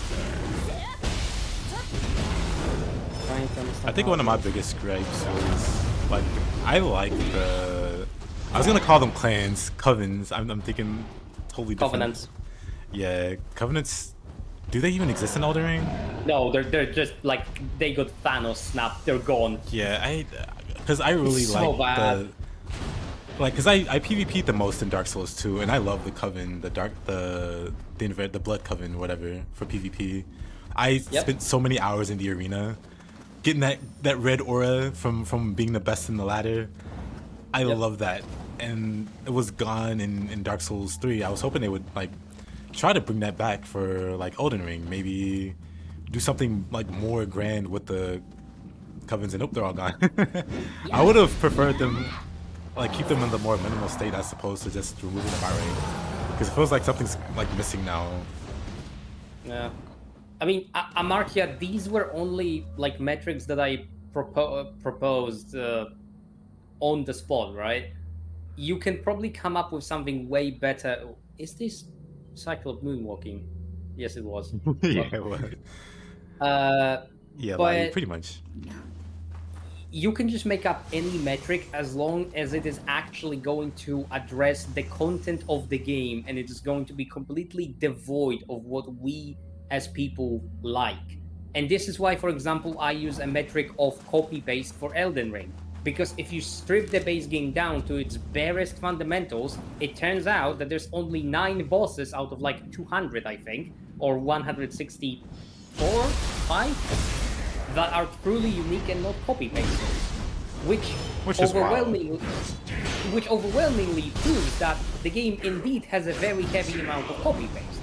I think one of my biggest gripes was, like, I like the... I was gonna call them clans, covens. I'm thinking totally different. Covenants. Yeah, covenants. Do they even exist in Elden Ring? No, they're just like they got Thanos snapped. They're gone. Yeah, because I really So like bad. because I PvP'd the most in Dark Souls 2, and I love the coven, the blood coven, whatever, for PvP. I spent so many hours in the arena, getting that red aura from being the best in the ladder. I love that, and it was gone in Dark Souls 3. I was hoping they would like try to bring that back for like Elden Ring. Maybe do something like more grand with the covens, and nope, they're all gone. I would have preferred them like keep them in the more minimal state as opposed to just removing them outright, because it feels like something's like missing now. Yeah, I mean, Amartya, these were only like metrics that I proposed on the spot, right? You can probably come up with something way better. Is this cycle of moonwalking? Yes, it was. Yeah, it was. Yeah, but like, pretty much. you can just make up any metric as long as it is actually going to address the content of the game, and it is going to be completely devoid of what we as people like. And this is why, for example, I use a metric of copy paste for Elden Ring. Because if you strip the base game down to its barest fundamentals, it turns out that there's only 9 bosses out of like 200, I think, or 164, 5, that are truly unique and not copy pasted. Which overwhelmingly proves that the game indeed has a very heavy amount of copy paste.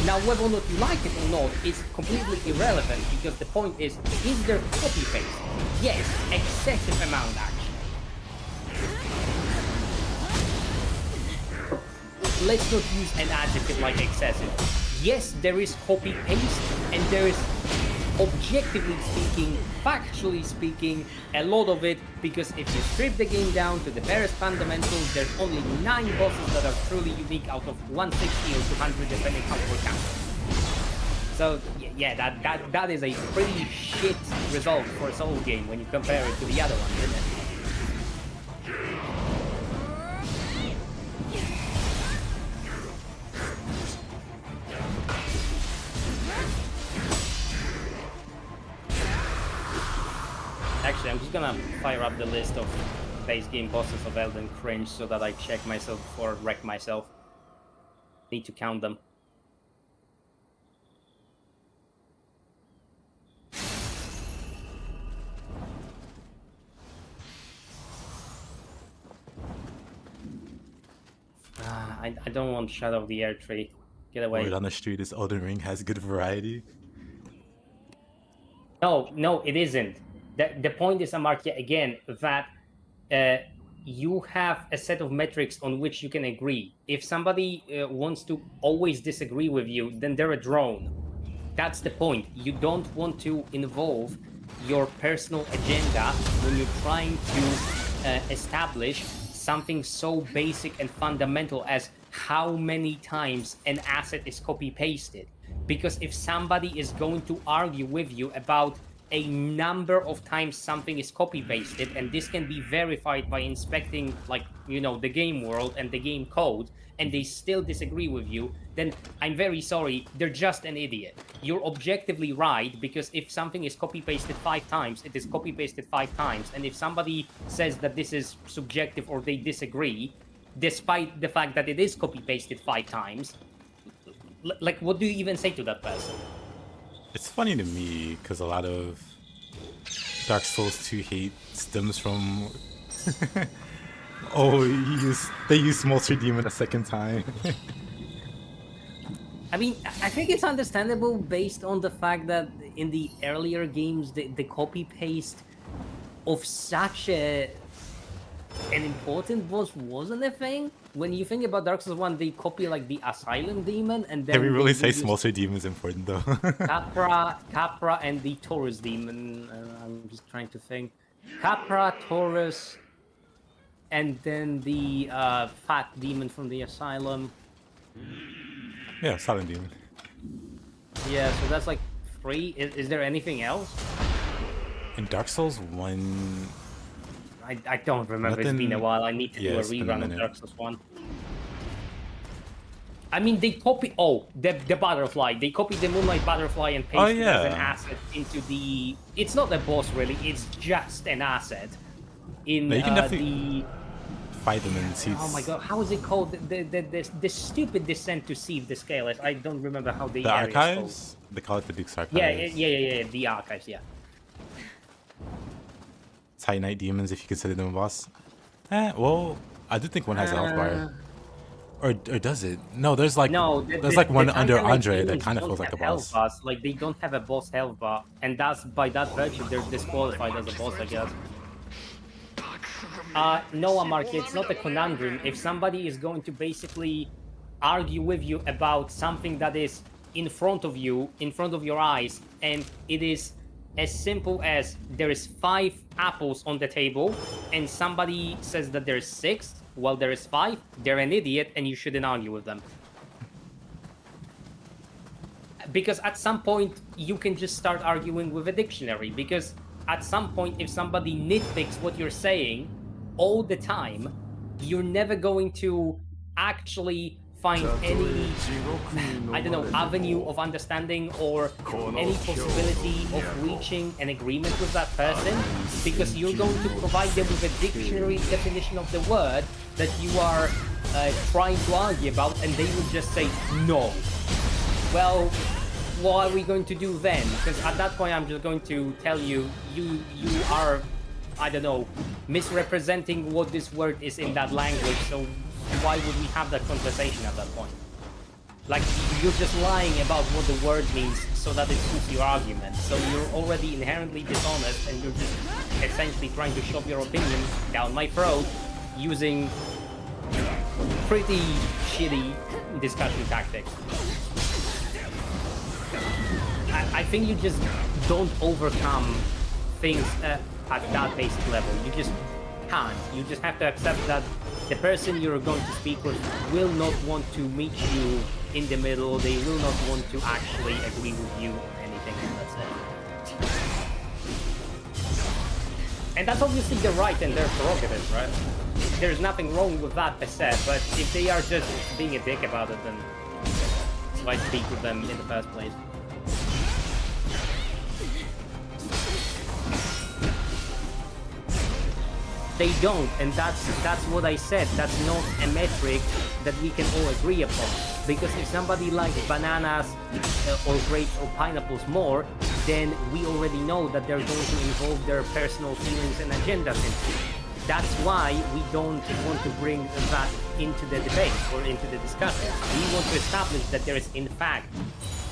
Now, whether or not you like it or not is completely irrelevant, because the point is there copy paste? Yes, excessive amount actually. Let's not use an adjective like excessive. Yes, there is copy paste, and there is, objectively speaking, factually speaking, a lot of it, because if you strip the game down to the barest fundamentals, there's only 9 bosses that are truly unique out of 160 or 200, depending how we're counting. So yeah, that is a pretty shit result for a Souls game when you compare it to the other ones, isn't it? Actually, I'm just gonna fire up the list of base game bosses of Elden Cringe so that I check myself before I wreck myself. Need to count them. I don't want Shadow of the Air Tree. Get away. Word on the street is Elden Ring has good variety. No, it isn't. The point is, Amartya, again, that you have a set of metrics on which you can agree. If somebody wants to always disagree with you, then they're a drone. That's the point. You don't want to involve your personal agenda when you're trying to establish something so basic and fundamental as how many times an asset is copy-pasted. Because if somebody is going to argue with you about a number of times something is copy-pasted, and this can be verified by inspecting, like, you know, the game world and the game code, and they still disagree with you, then I'm very sorry, they're just an idiot. You're objectively right, because if something is copy-pasted 5 times, it is copy-pasted 5 times, and if somebody says that this is subjective or they disagree, despite the fact that it is copy-pasted 5 times, like, what do you even say to that person? It's funny to me because a lot of Dark Souls 2 hate stems from they use Molster Demon a second time. I mean, I think it's understandable based on the fact that in the earlier games, the copy paste of such a an important boss wasn't a thing. When you think about Dark Souls 1, they copy like the Asylum Demon, and then Can we really they say Smolcer Demon's important though? Capra, and the Taurus Demon. I'm just trying to think. Capra, Taurus, and then the Fat Demon from the Asylum. Yeah, Silent Demon. Yeah, so that's like 3. Is there anything else? In Dark Souls 1... I don't remember. It's been a while. I need to do a rerun of Dark Souls 1. I mean, they copy... Oh, the butterfly. They copied the Moonlight Butterfly and pasted it as an asset into the... It's not a boss, really. It's just an asset. In no, you can definitely fight them in seats. Oh my god, how is it called? The stupid descent to Sieve the Scale. I don't remember how the Archives? They call it the Duke's Archives. Yeah. The Archives, yeah. Titanite Demons, if you consider them a boss. Well, I do think one has a health bar. Or does it? No, there's like there's like one under Andre that kind of feels like a boss. Like they don't have a boss health bar, and that's by that virtue they're disqualified as a boss, I guess. No, Amarki, it's not a conundrum. If somebody is going to basically argue with you about something that is in front of you, in front of your eyes, and it is as simple as there is 5 apples on the table, and somebody says that there's 6, while there is 5, they're an idiot, and you shouldn't argue with them. Because at some point, you can just start arguing with a dictionary, because at some point, if somebody nitpicks what you're saying all the time, you're never going to actually find any, I don't know, avenue of understanding or any possibility of reaching an agreement with that person, because you're going to provide them with a dictionary definition of the word that you are trying to argue about, and they would just say no. Well, what are we going to do then? Because at that point, I'm just going to tell you, you are, I don't know, misrepresenting what this word is in that language, so why would we have that conversation at that point? Like, you're just lying about what the word means so that it suits your argument. So you're already inherently dishonest, and you're just essentially trying to shove your opinion down my throat using pretty shitty discussion tactics. I think you just don't overcome things at that basic level. You just can't. You just have to accept that the person you're going to speak with will not want to meet you in the middle. They will not want to actually agree with you on anything, and that's it. And that's obviously their right and their prerogative, right? There's nothing wrong with that per se, but if they are just being a dick about it, then why speak with them in the first place? They don't, and that's what I said. That's not a metric that we can all agree upon. Because if somebody likes bananas or grapes or pineapples more, then we already know that they're going to involve their personal feelings and agendas into it. That's why we don't want to bring that into the debate or into the discussion. We want to establish that there is in fact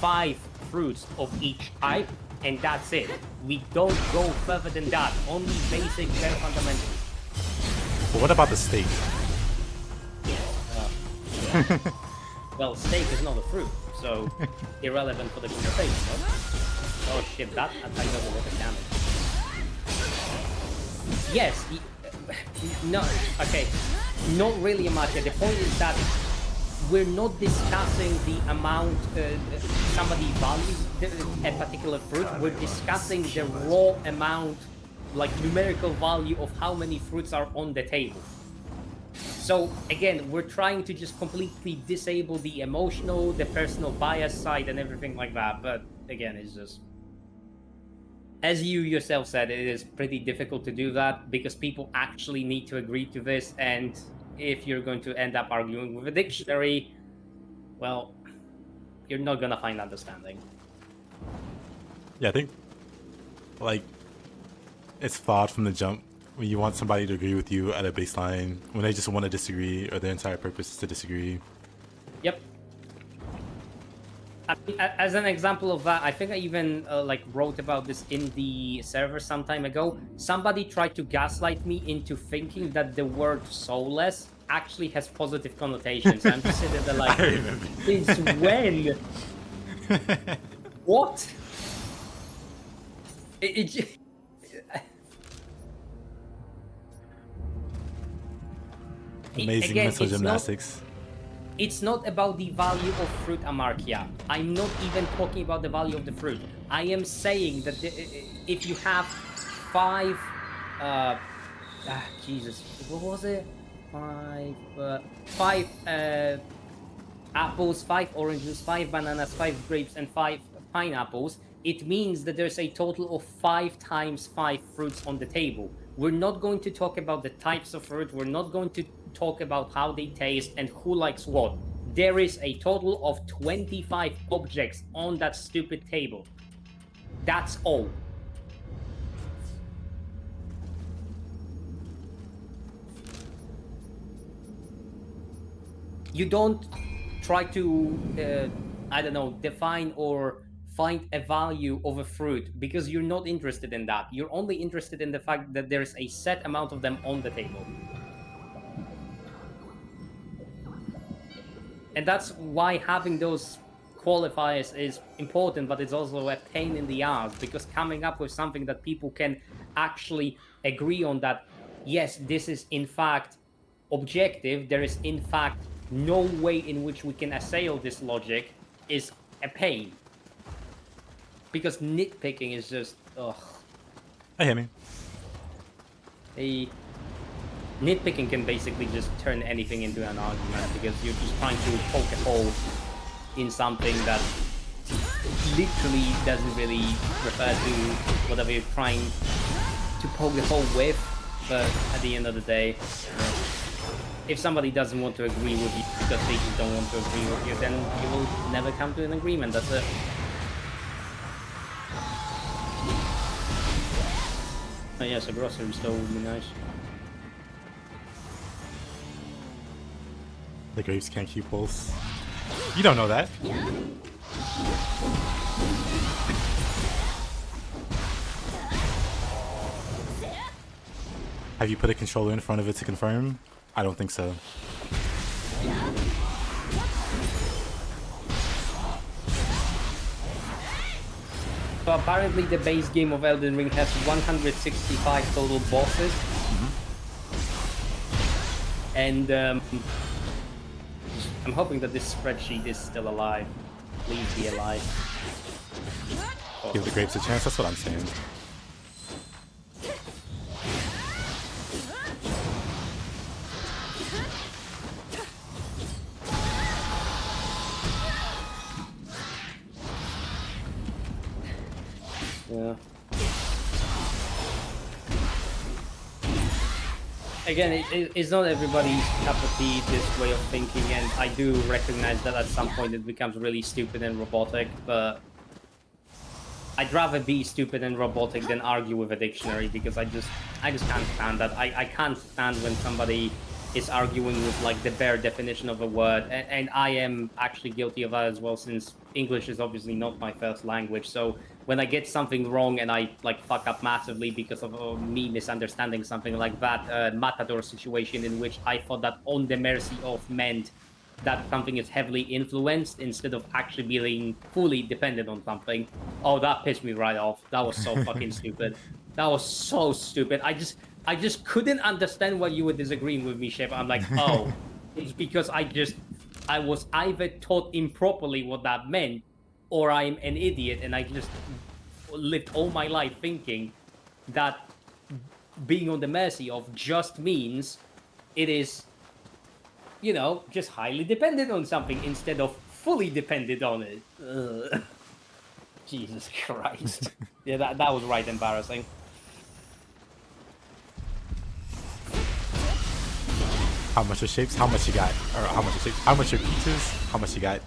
5 fruits of each type, and that's it. We don't go further than that. Only basic, bare fundamentals. But what about the steak? Yeah. Well, steak is not a fruit, so irrelevant for the conversation, no? Oh shit, that attack doesn't work as damage. Yes, no, okay, not really much. The point is that we're not discussing the amount somebody values a particular fruit. We're discussing the raw amount, like numerical value of how many fruits are on the table. So again, we're trying to just completely disable the emotional, the personal bias side and everything like that. But again, it's just, as you yourself said, it is pretty difficult to do that because people actually need to agree to this. And if you're going to end up arguing with a dictionary, well, you're not gonna find understanding. Yeah, I think, like, it's flawed from the jump when you want somebody to agree with you at a baseline when they just want to disagree or their entire purpose is to disagree. Yep. As an example of that, I think I even like wrote about this in the server some time ago. Somebody tried to gaslight me into thinking that the word soulless actually has positive connotations. I'm just sitting there like, since when? What? Amazing Again, mental gymnastics. It's not about the value of fruit, Amartya. I'm not even talking about the value of the fruit. I am saying that if you have five... Jesus, what was it? Five apples, 5 oranges, 5 bananas, 5 grapes, and 5 pineapples, it means that there's a total of 5 times 5 fruits on the table. We're not going to talk about the types of fruit. We're not going to talk about how they taste and who likes what. There is a total of 25 objects on that stupid table. That's all. You don't try to, I don't know, define or find a value of a fruit because you're not interested in that. You're only interested in the fact that there's a set amount of them on the table. And that's why having those qualifiers is important, but it's also a pain in the ass, because coming up with something that people can actually agree on, that yes, this is in fact objective, there is in fact no way in which we can assail this logic, is a pain. Because nitpicking is just, ugh. I hear me. Nitpicking can basically just turn anything into an argument, because you're just trying to poke a hole in something that literally doesn't really refer to whatever you're trying to poke the hole with. But at the end of the day, if somebody doesn't want to agree with you because they just don't want to agree with you, then you will never come to an agreement. That's it. Oh yes, a grocery store would be nice. The grapes can't keep pulse. You don't know that. Have you put a controller in front of it to confirm? I don't think so. So apparently the base game of Elden Ring has 165 total bosses. And I'm hoping that this spreadsheet is still alive. Please be alive. Oh. Give the grapes a chance, that's what I'm saying. Yeah. Again, it's not everybody's cup of tea, this way of thinking, and I do recognize that at some point it becomes really stupid and robotic, but I'd rather be stupid and robotic than argue with a dictionary, because I just can't stand that. I can't stand when somebody is arguing with like the bare definition of a word, and I am actually guilty of that as well, since English is obviously not my first language. So when I get something wrong and I like fuck up massively because of me misunderstanding something like that Matador situation, in which I thought that on the mercy of meant that something is heavily influenced instead of actually being fully dependent on something. Oh, that pissed me right off. That was so fucking stupid. That was so stupid. I just couldn't understand why you were disagreeing with me, Shep. I'm like, oh, it's because I was either taught improperly what that meant, or I'm an idiot and I just lived all my life thinking that being on the mercy of just means it is, you know, just highly dependent on something instead of fully dependent on it. Ugh. Jesus Christ. Yeah, that was right embarrassing. How much are shapes? How much you got? Or how much are shapes? How much are pieces? How much you got?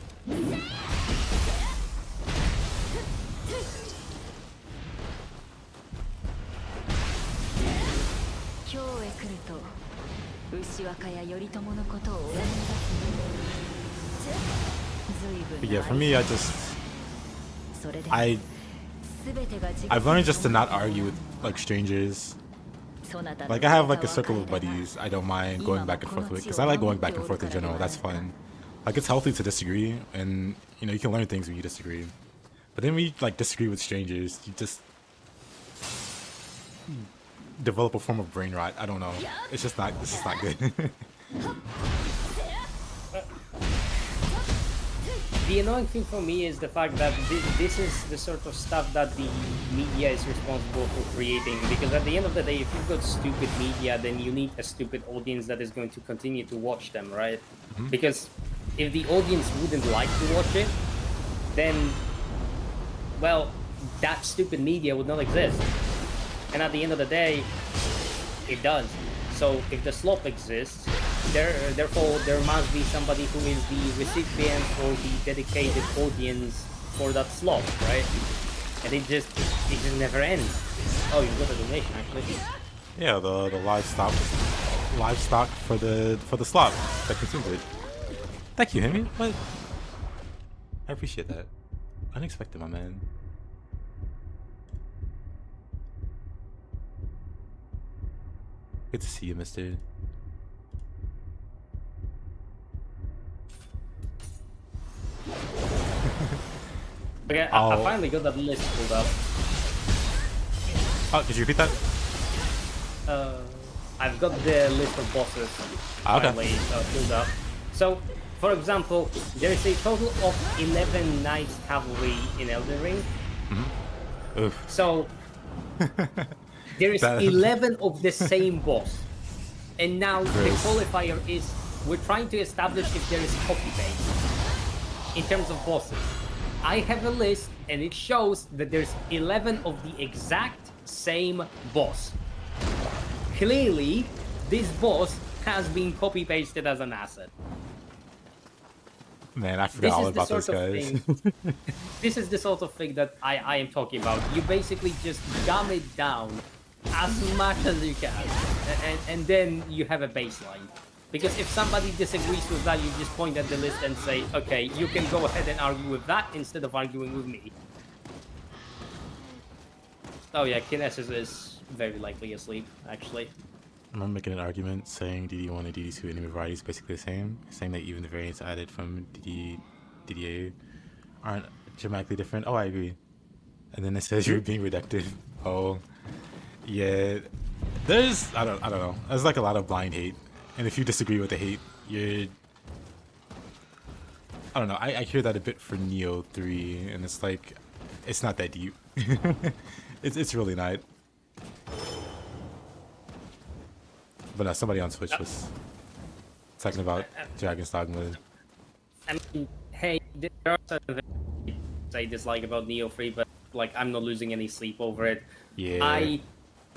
But yeah, for me, I just I've learned just to not argue with like strangers. Like I have like a circle of buddies I don't mind going back and forth with, because I like going back and forth in general. That's fun. Like it's healthy to disagree, and you know you can learn things when you disagree. But then when you like disagree with strangers, you just develop a form of brain rot. I don't know. It's just not. This is not good. The annoying thing for me is the fact that this is the sort of stuff that the media is responsible for creating, because at the end of the day, if you've got stupid media, then you need a stupid audience that is going to continue to watch them, right? Because if the audience wouldn't like to watch it, then, well, that stupid media would not exist. And at the end of the day, it does. So if the slop exists, therefore there must be somebody who is the recipient or the dedicated audience for that slot, right? And it just never ends. Oh, you got a donation actually. Yeah, the livestock for the slot that consumes it. Thank you, Hemi. What? I appreciate that. Unexpected, my man. Good to see you, mister. Okay, I finally got that list pulled up. Oh, did you repeat that? I've got the list of bosses finally pulled up. So, for example, there is a total of 11 Knights Cavalry in Elden Ring. Oof. So, there is 11 of the same boss. And now the qualifier is, we're trying to establish if there is copy-paste in terms of bosses. I have a list and it shows that there's 11 of the exact same boss. Clearly, this boss has been copy-pasted as an asset. Man, I forgot all about those guys. This is the sort of thing that I am talking about. You basically just dumb it down as much as you can, and then you have a baseline. Because if somebody disagrees with that, you just point at the list and say, okay, you can go ahead and argue with that instead of arguing with me. Oh yeah, Kinesis is very likely asleep, actually. I'm making an argument saying DD1 and DD2 enemy variety is basically the same, saying that even the variants added from DDA aren't dramatically different. Oh, I agree. And then it says you're being reductive. Oh, yeah. There's I don't know. There's like a lot of blind hate, and if you disagree with the hate, you're I don't know. I hear that a bit for Nioh 3, and it's like it's not that deep. It's really not. But somebody on Twitch was talking about Dragon's Dogma. I mean, hey, there are certain things I dislike about Nioh 3, but like I'm not losing any sleep over it. Yeah. I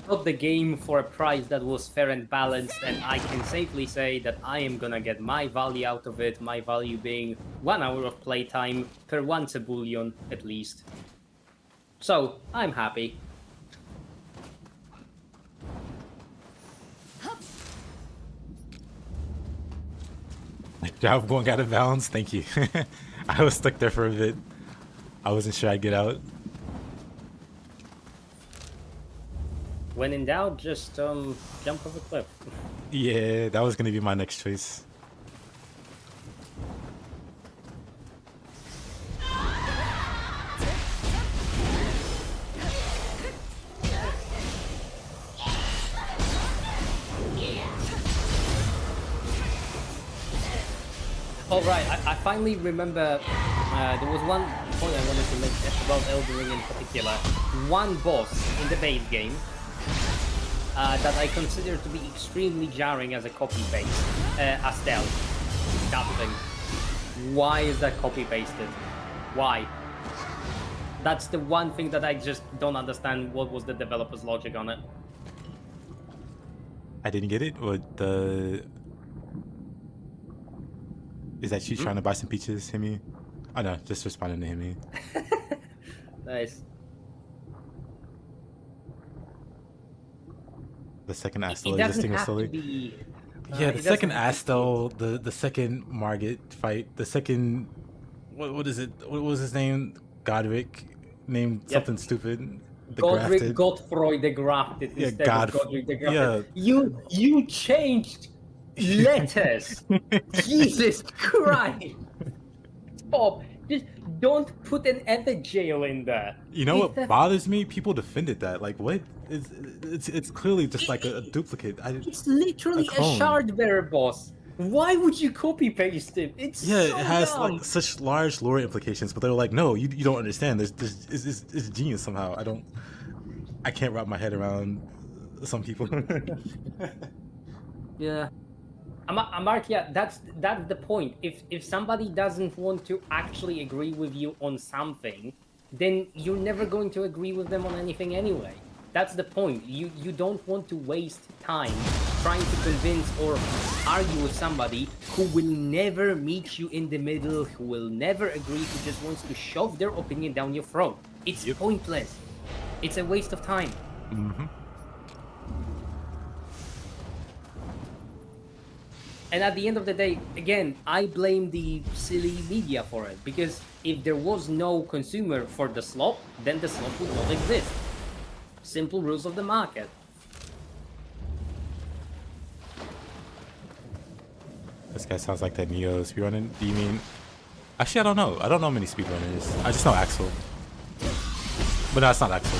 got the game for a price that was fair and balanced, and I can safely say that I am gonna get my value out of it, my value being 1 hour of playtime per 1 Cebullion at least. So, I'm happy. Job going out of bounds, thank you. I was stuck there for a bit. I wasn't sure I'd get out. When in doubt, just jump off a cliff. Yeah, that was gonna be my next choice. Oh right, I finally remember there was one point I wanted to make about Elden Ring in particular. One boss in the base game that I consider to be extremely jarring as a copy-paste. Astel. That thing. Why is that copy-pasted? Why? That's the one thing that I just don't understand. What was the developer's logic on it? I didn't get it. What the... Is that you trying to buy some peaches, Himi? Oh no, just responding to Himi. Nice. The second Astel existing was slowly. Yeah, the second Astel, the second Margit fight, the second what is it? What was his name? Godric, named Yep. something stupid. The Godric grafted. Godfroy the Grafted Yeah, instead of Godric the Grafted. yeah. You changed letters. Jesus Christ! Stop! Just don't put an epic jail in there. You know what bothers me? People defended that. Like, what? It's clearly just like a duplicate. It's literally a clone. shard bearer boss. Why would you copy paste him? It's Yeah, so it has dumb. like such large lore implications, but they're like, no, you don't understand. It's genius somehow. I can't wrap my head around some people. Yeah. Amartya, that's the point. If somebody doesn't want to actually agree with you on something, then you're never going to agree with them on anything anyway. That's the point. You don't want to waste time trying to convince or argue with somebody who will never meet you in the middle, who will never agree, who just wants to shove their opinion down your throat. It's pointless. It's a waste of time. Mm-hmm. And at the end of the day, again, I blame the silly media for it. Because if there was no consumer for the slop, then the slop would not exist. Simple rules of the market. This guy sounds like that Nioh speedrunning. Do you mean? Actually, I don't know. I don't know many speedrunners. I just know Axel. But no, it's not Axel.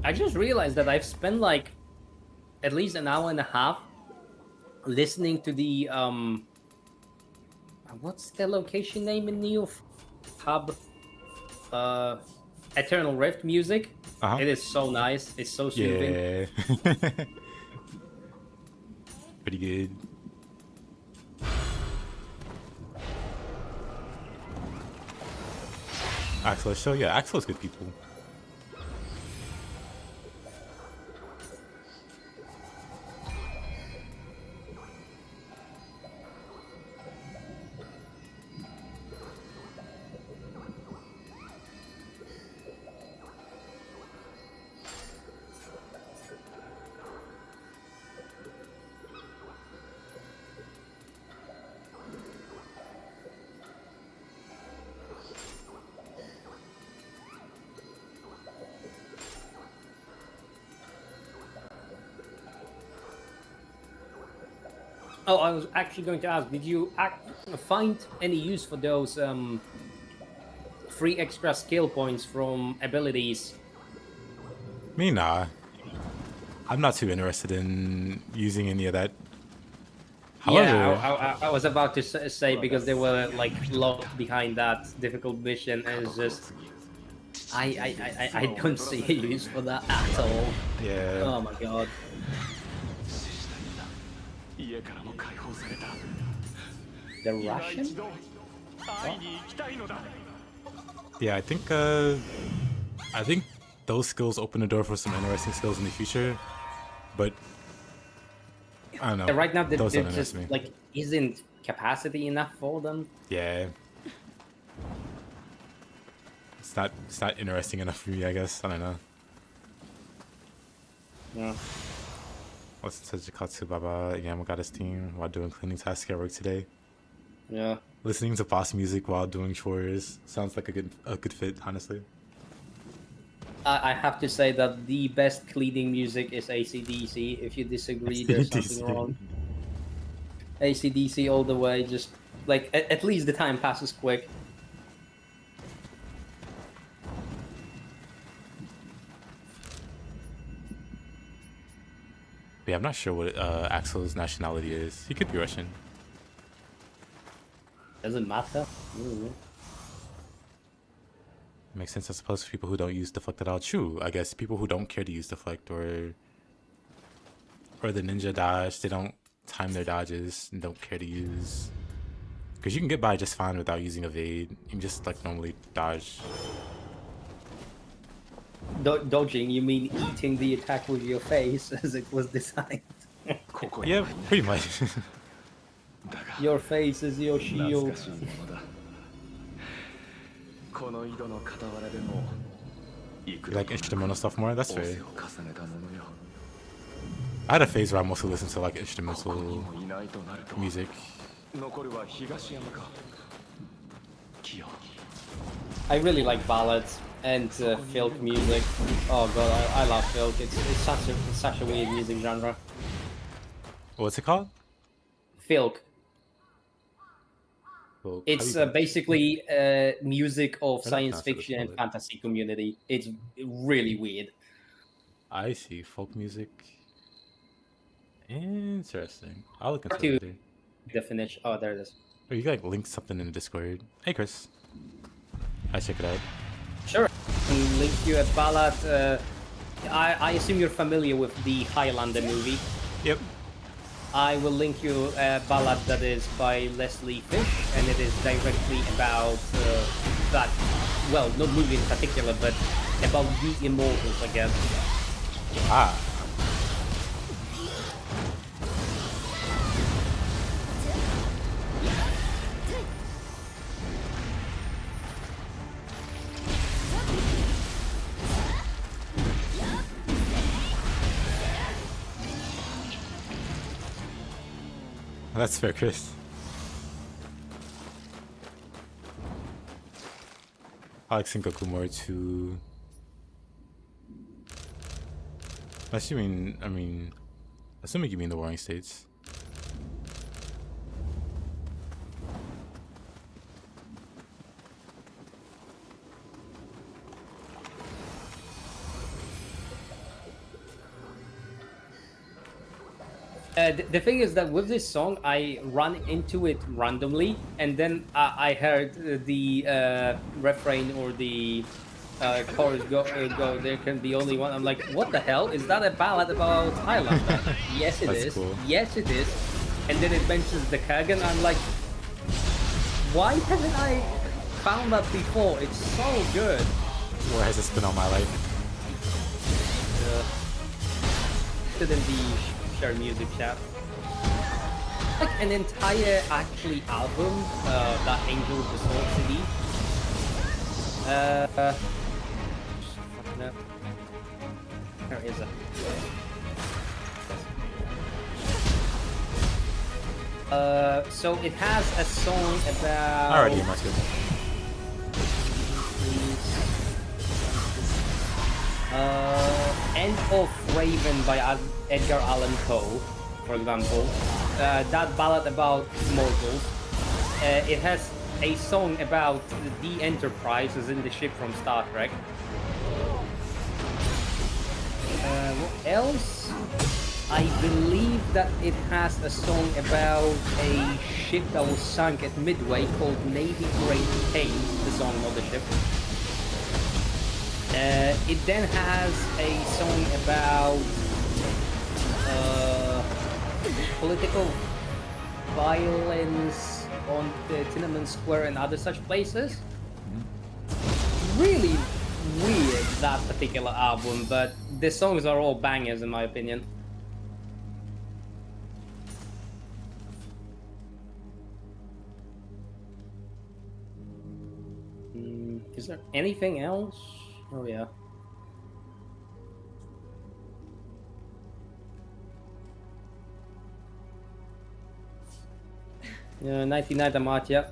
I just realized that I've spent like at least an hour and a half listening to the what's the location name in Nioh? Hub Eternal Rift music. It is so nice. It's so soothing. Yeah. Pretty good. Axel, so yeah, Axel's good people. Oh, I was actually going to ask, did you find any use for those free extra skill points from abilities? Me, nah. I'm not too interested in using any of that. However, yeah, I was about to say because they were like locked behind that difficult mission, and it's just I don't see a use for that at all. Yeah. Oh my god. The Russian? Yeah, I think those skills open the door for some interesting skills in the future, but I don't know. Right now, there those don't just interest me. like isn't capacity enough for them. Yeah, it's not interesting enough for me, I guess. I don't know. Yeah. What's Tajikatsu Baba Yamagata's team while doing cleaning tasks at work today? Yeah. Listening to boss music while doing chores sounds like a good fit, honestly. I have to say that the best cleaning music is AC/DC. If you disagree, there's something wrong. AC/DC all the way. Just like at least the time passes quick. Yeah, I'm not sure what Axel's nationality is. He could be Russian. Doesn't matter. Makes sense, I suppose, for people who don't use deflect at all. True, I guess people who don't care to use deflect or the ninja dodge, they don't time their dodges and don't care to use. Because you can get by just fine without using evade. You can just like normally dodge. Dodging, you mean eating the attack with your face as it was designed? Yeah, pretty much. Your face is your shield. この井戸の傍らでも You like instrumental stuff more? That's 仰 fair. せを重ねたものよ I had a phase where I mostly listened to like ここに instrumental もいないとなると music. 残るは東山か清 I really like ballads and folk music. Oh god, I love folk. It's such a weird music genre. What's it called? Folk. Well, It's how do you- basically music of I don't science pronounce it as fiction and well. fantasy community. It's really weird. I see folk music. Interesting. I'll look into To it later. definition. Oh, there it is. Oh, you like link something in the Discord. Hey, Chris. I check it out. Sure. And link you a ballad. I assume you're familiar with the Highlander movie. Yep. I will link you a ballad that is by Leslie Fish, and it is directly about that. Well, not movie in particular, but about the immortals, I guess. Ah. That's fair, Chris. I like Sengoku more too. Assuming you mean the Warring States. The thing is that with this song, I run into it randomly, and then I heard the refrain or the chorus go, there can be only one. I'm like, what the hell? Is that a ballad about Highlander? Yes, it That's is. cool. Yes, it is. And then it mentions the Kurgan. I'm like, why haven't I found that before? It's so good. Where has this been all my life? Shouldn't be share music chat. Like an entire actually album, that Angel of the Sword CD. No. Where is it? So it has a song about. Alrighty, that's good. End of Raven by Edgar Allan Poe, for example. That ballad about immortals. It has a song about the Enterprise, as in the ship from Star Trek. What else? I believe that it has a song about a ship that was sunk at Midway called Navy Great Kane, the song of the ship. It then has a song about political violence on the Tiananmen Square and other such places. Really weird, that particular album, but the songs are all bangers in my opinion. Is there anything else? Oh yeah. Yeah, 99 Amat, yeah.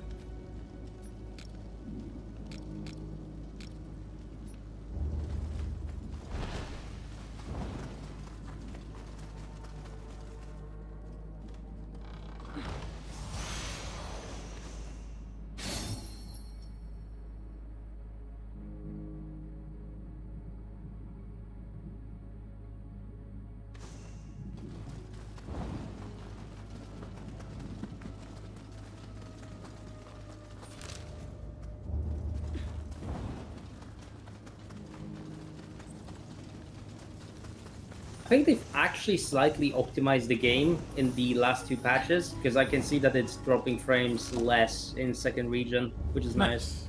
I think they've actually slightly optimized the game in the last two patches, because I can see that it's dropping frames less in second region, which is nice.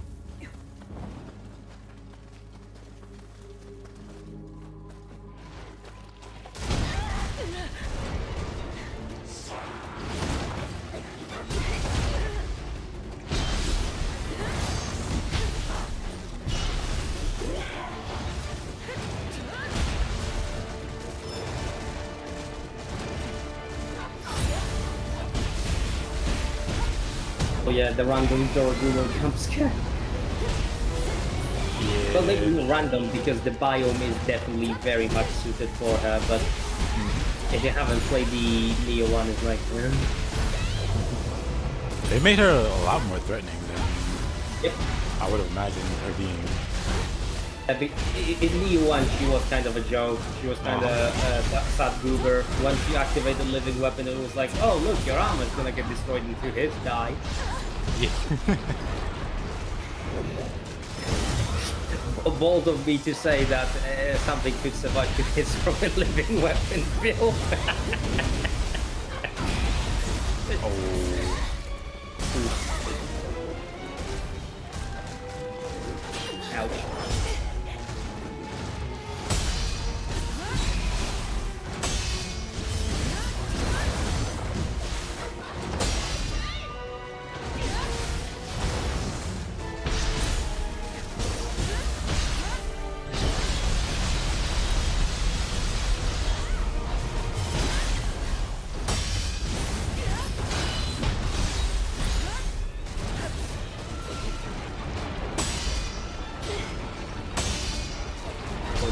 Oh yeah, the random door goober jump scare. Yeah. Well, maybe not random because the biome is definitely very much suited for her, but if you haven't played the Nioh one, it's like... They made her a lot more threatening than Yep. I would have imagined her being. In Nioh 1, she was kind of a joke. She was kind of a sad goober. Once you activate the living weapon, it was like, oh, look, your armor's gonna get destroyed in 2 hits, die. Yeah. Bold of me to say that something could survive 2 hits from a living weapon build. Oh. Ouch.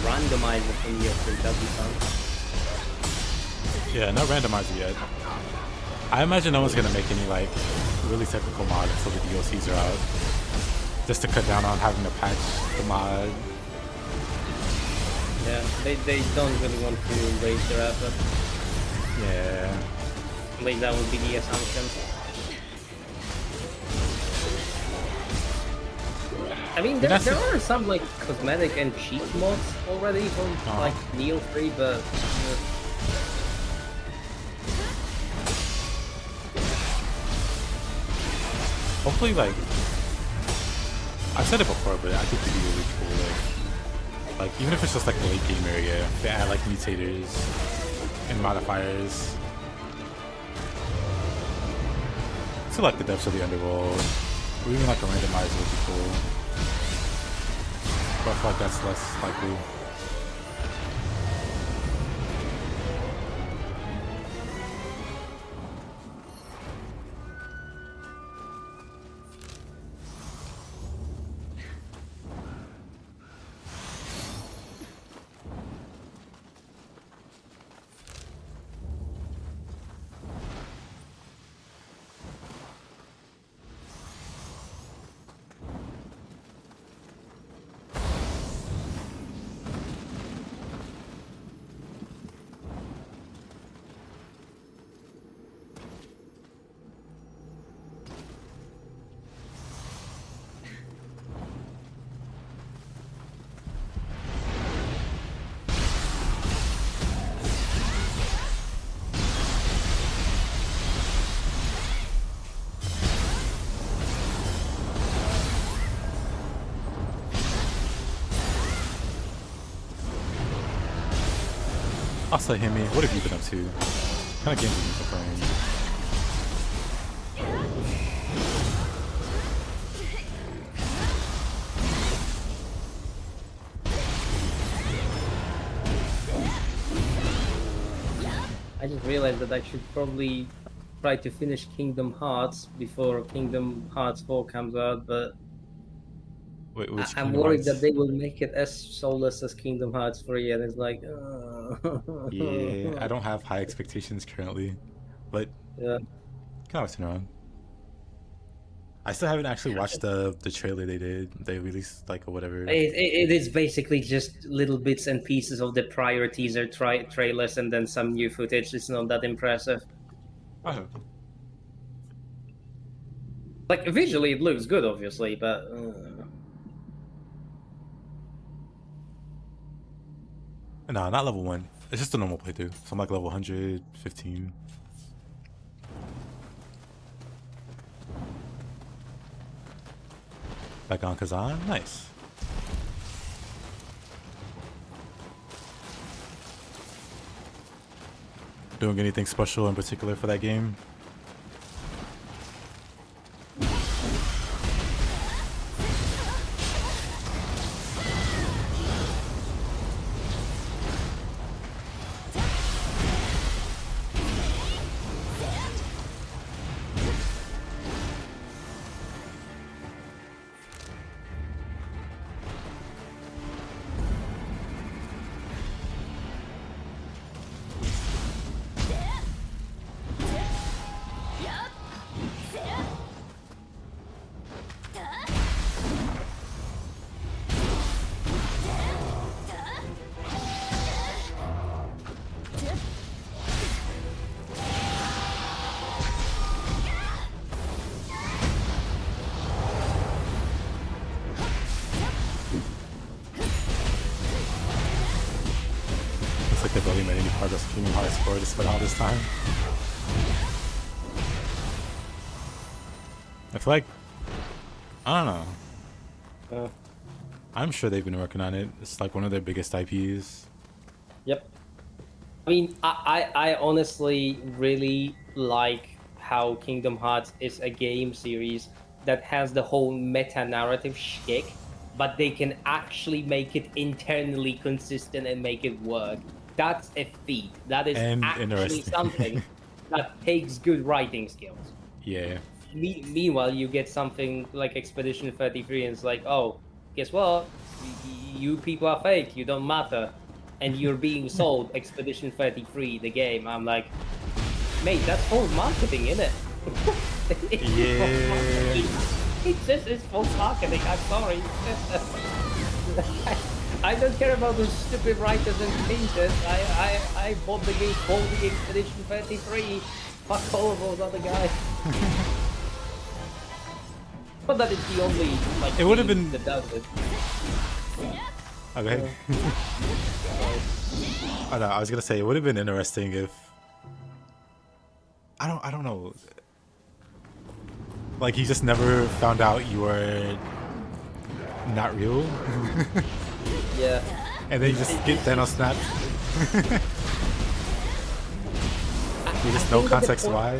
Randomizer from Nioh 3, that'd be fun. Yeah, no randomizer yet. I imagine no one's gonna make any like really technical mod until the DLCs are out, just to cut down on having to patch the mod. Yeah, they don't really want to raise their effort. Yeah. At least that would be the assumption. I mean, there are some like cosmetic and cheat mods already from like Nioh 3, but hopefully, like I've said it before, but I think it'd be really cool. Like even if it's just like the late game area, they add like mutators and modifiers to like the depths of the underworld, or even like a randomizer would be cool. But I feel like that's less likely. Also, Himi, what have you been up to? What kind of games have you been playing? I just realized that I should probably try to finish Kingdom Hearts before Kingdom Hearts 4 comes out, but Wait, I'm worried that they will make it as soulless as Kingdom Hearts 3, and it's like, Yeah, I don't have high expectations currently, but yeah. can always turn around. I still haven't actually watched the trailer they did. They released like or whatever. It is basically just little bits and pieces of the prior teaser trailers and then some new footage. It's not that impressive. Oh. Like visually, it looks good, obviously, but. No, not level 1. It's just a normal playthrough. So I'm like level 115. Back on Kazan? Nice. Doing anything special in particular for that game? They've barely made any progress with Kingdom Hearts 4 despite all this time. I feel like, I don't know. I'm sure they've been working on it. It's like one of their biggest IPs. Yep. I mean, I honestly really like how Kingdom Hearts is a game series that has the whole meta-narrative shtick, but they can actually make it internally consistent and make it work. That's a feat. That is And actually interesting. something that takes good writing skills. Yeah. Meanwhile, you get something like Expedition 33 and it's like, oh, guess what? You people are fake. You don't matter. And you're being sold Expedition 33, the game. I'm like, mate, that's false marketing, isn't it? Yeah. It's just it's false marketing. I'm sorry. I don't care about those stupid writers and painters. I bought the game for the Expedition 33. Fuck all of those other guys. But that is the only like. It would have been. That does it. Okay. I know. I was gonna say it would have been interesting if. I don't know. Like you just never found out you were not real. Yeah. And then you just get Thanos snapped. You just no context why.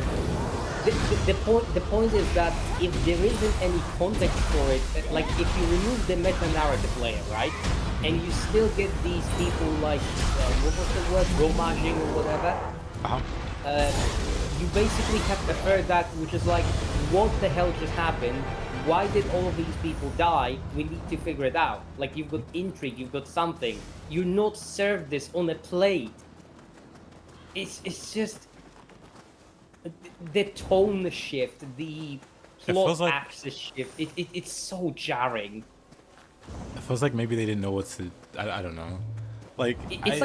The point is that if there isn't any context for it, like if you remove the meta-narrative layer, right, and you still get these people like, what was the word, romaging or whatever, you basically have the third act, which is like, what the hell just happened? Why did all of these people die? We need to figure it out. Like you've got intrigue, you've got something. You're not served this on a plate. It's just the tone shift, the plot like, axis shift. It's so jarring. It feels like maybe they didn't know what to. I don't know. Like it's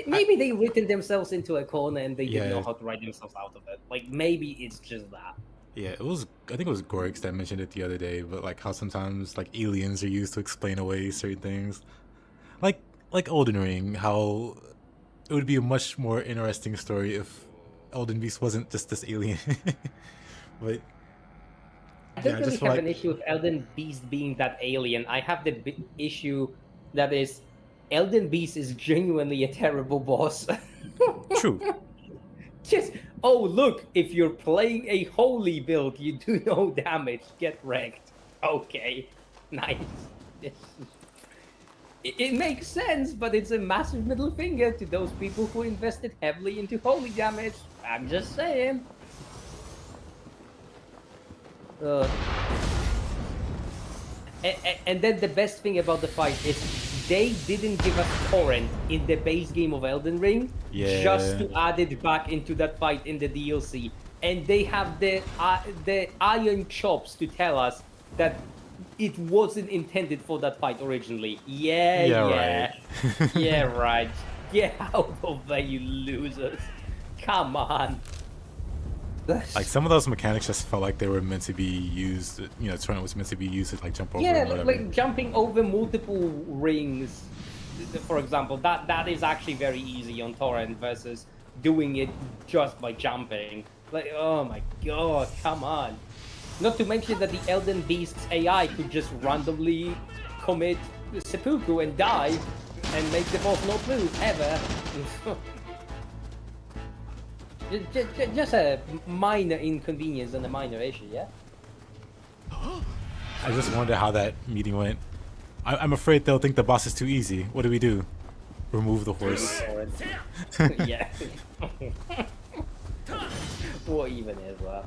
maybe they written themselves into a corner and they didn't know how to write themselves out of it. Like maybe it's just that. Yeah, it was. I think it was Gorix that mentioned it the other day. But like how sometimes like aliens are used to explain away certain things, like Elden Ring. How it would be a much more interesting story if Elden Beast wasn't just this alien. But I don't really have an issue with Elden Beast being that alien. I have the issue that is Elden Beast is genuinely a terrible boss. True. Just, oh look, if you're playing a holy build, you do no damage. Get wrecked. Okay, nice. It makes sense, but it's a massive middle finger to those people who invested heavily into holy damage. I'm just saying. And then the best thing about the fight is they didn't give us torrent in the base game of Elden Ring, just to add it back into that fight in the DLC. And they have the iron chops to tell us that it wasn't intended for that fight originally. Yeah. Right. Yeah, right. Get out of there, you losers. Come on. Like some of those mechanics just felt like they were meant to be used. You know, Torrent was meant to be used to like jump over. Yeah, like jumping over multiple rings, for example. That is actually very easy on Torrent versus doing it just by jumping. Like, oh my god, come on. Not to mention that the Elden Beast's AI could just randomly commit seppuku and die and make the boss not move ever. Just a minor inconvenience and a minor issue, yeah? I just wonder how that meeting went. I'm afraid they'll think the boss is too easy. What do we do? Remove the horse. Yeah. What even is that?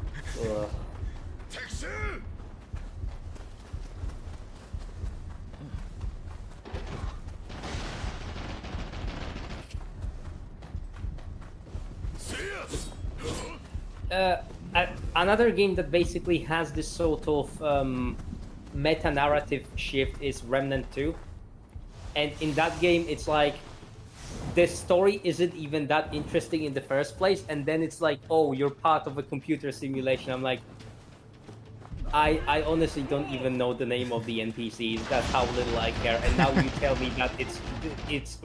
Another game that basically has this sort of meta-narrative shift is Remnant 2. And in that game, it's like, the story isn't even that interesting in the first place, and then it's like, oh, you're part of a computer simulation. I'm like, I honestly don't even know the name of the NPCs. That's how little I care. And now you tell me that it's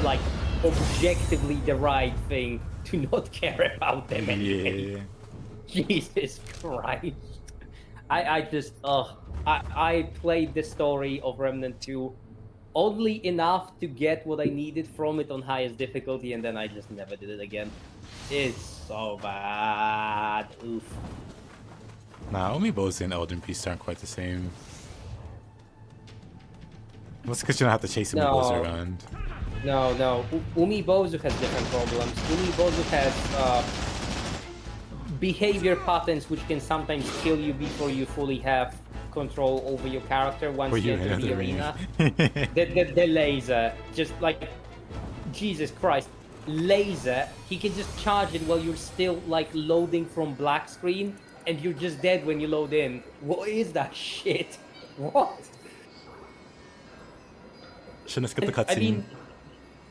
like objectively the right thing to not care about them anyway. Yeah. Jesus Christ. I just I played the story of Remnant 2 only enough to get what I needed from it on highest difficulty, and then I just never did it again. It's so bad. Oof. Nah, Amiibos and Elden Beast aren't quite the same. That's because you don't have to chase Amiibos around. No. Umibozu has different problems. Umibozu has behavior patterns which can sometimes kill you before you fully have control over your character once you enter the arena. the laser, just like, Jesus Christ, laser, he can just charge it while you're still like loading from black screen, and you're just dead when you load in. What is that shit? What? Shouldn't skip the cutscene. I mean,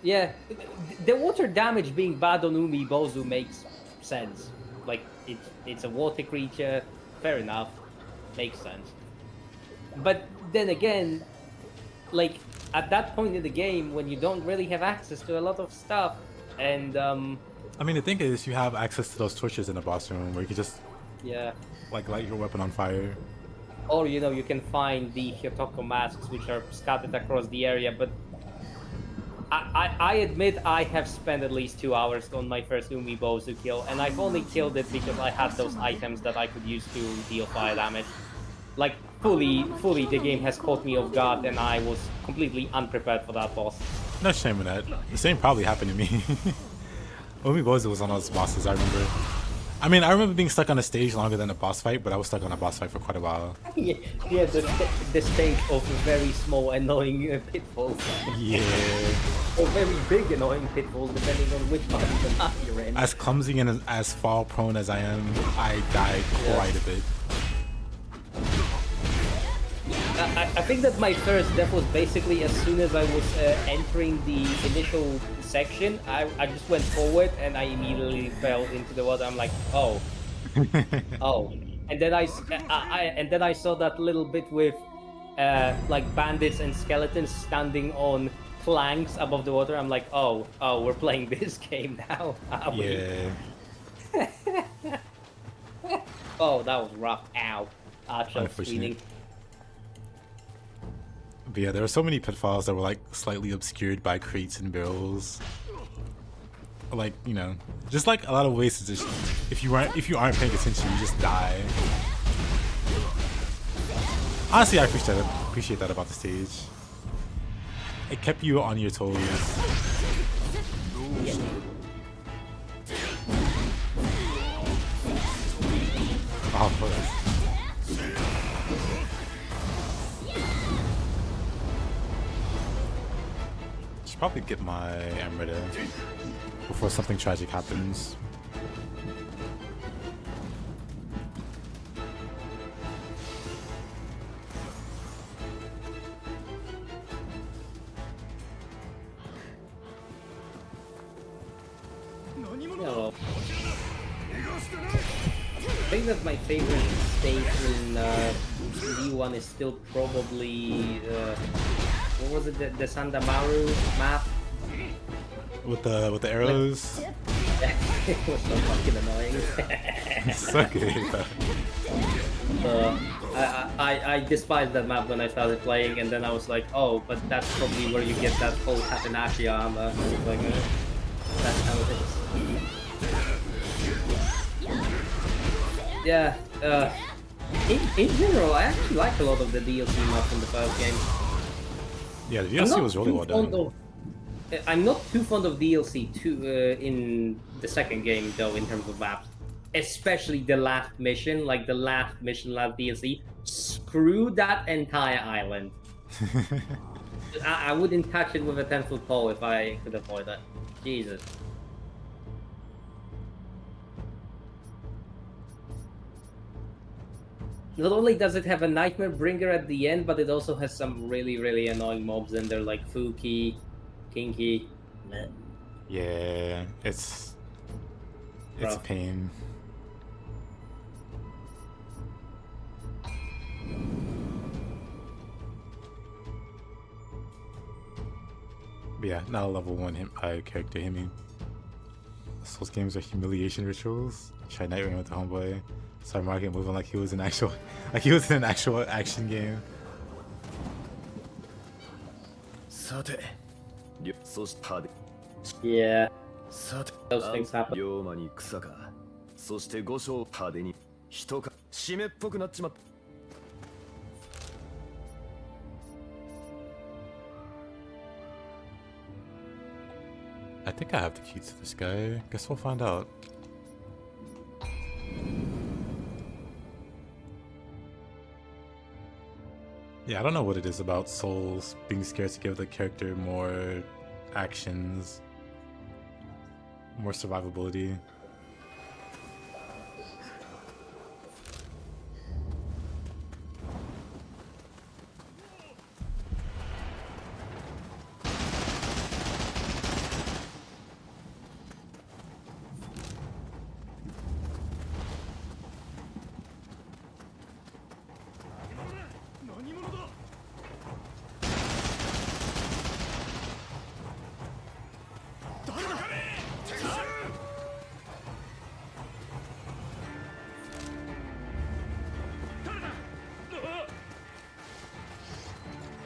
yeah, the water damage being bad on Umibozu makes sense. Like, it's a water creature, fair enough, makes sense. But then again, like, at that point in the game, when you don't really have access to a lot of stuff, and I mean, the thing is, you have access to those torches in the boss room where you can just like light your weapon on fire. Or, you know, you can find the Hiruko masks which are scattered across the area, but I admit I have spent at least 2 hours on my first Umibozu kill, and I've only killed it because I had those items that I could use to deal fire damage. Like, fully, the game has caught me off guard, and I was completely unprepared for that boss. No shame in that. The same probably happened to me. Umibozu was one of those bosses, I remember. I mean, I remember being stuck on a stage longer than a boss fight, but I was stuck on a boss fight for quite a while. Yeah, the stage of very small, annoying pitfalls. Yeah. Or very big, annoying pitfalls, depending on which part of the map you're in. As clumsy and as fall prone as I am, I died quite a bit. I think that my first death was basically as soon as I was entering the initial section, I just went forward and I immediately fell into the water. I'm like, oh, oh, and then I saw that little bit with like bandits and skeletons standing on planks above the water. I'm like, oh, we're playing this game now. Yeah. Oh, that was rough. Ow. Screening. But yeah, there were so many pitfalls that were like slightly obscured by crates and barrels. Like, you know, just like a lot of ways to just, if you aren't paying attention, you just die. Honestly, I appreciate that about the stage. It kept you on your toes. Oh, should probably get my Emerita before something tragic happens. No. I think that my favorite stage in D1 is still probably what was it, the Sandamaru map? With the arrows? It was so fucking annoying. So good. I despised that map when I started playing, and then I was like, oh, but that's probably where you get that whole Hatenashi armor. Like, that's how it is. Yeah, in general, I actually like a lot of the DLC mods from the first game. Yeah, the DLC was really well done. I'm not too fond of DLC in the second game, though, in terms of maps. Especially the last mission, like the last DLC. Screw that entire island. I wouldn't touch it with a 10-foot pole if I could avoid that. Jesus. Not only does it have a Nightmare Bringer at the end, but it also has some really, really annoying mobs in there, like Fuki, Kinky. Yeah, it's a pain. But yeah, not a level 1 character him. Souls games are humiliation rituals. Try Night Rain with the homeboy. Start Market moving like he was in actual action game. さて、そして派手。 Yeah, さて、 those things happen. 龍馬に草か。そして五章派手に人か締めっぽくなっちまった。 I think I have the key to this guy. Guess we'll find out. Yeah, I don't know what it is about Souls being scared to give the character more actions, more survivability.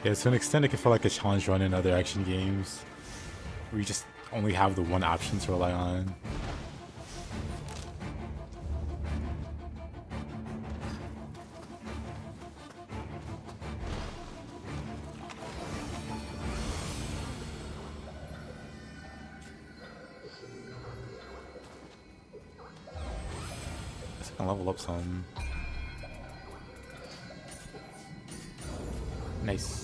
Yeah, to an extent, it can feel like a challenge run in other action games, where you just only have the one option to rely on. I can level up some. Nice.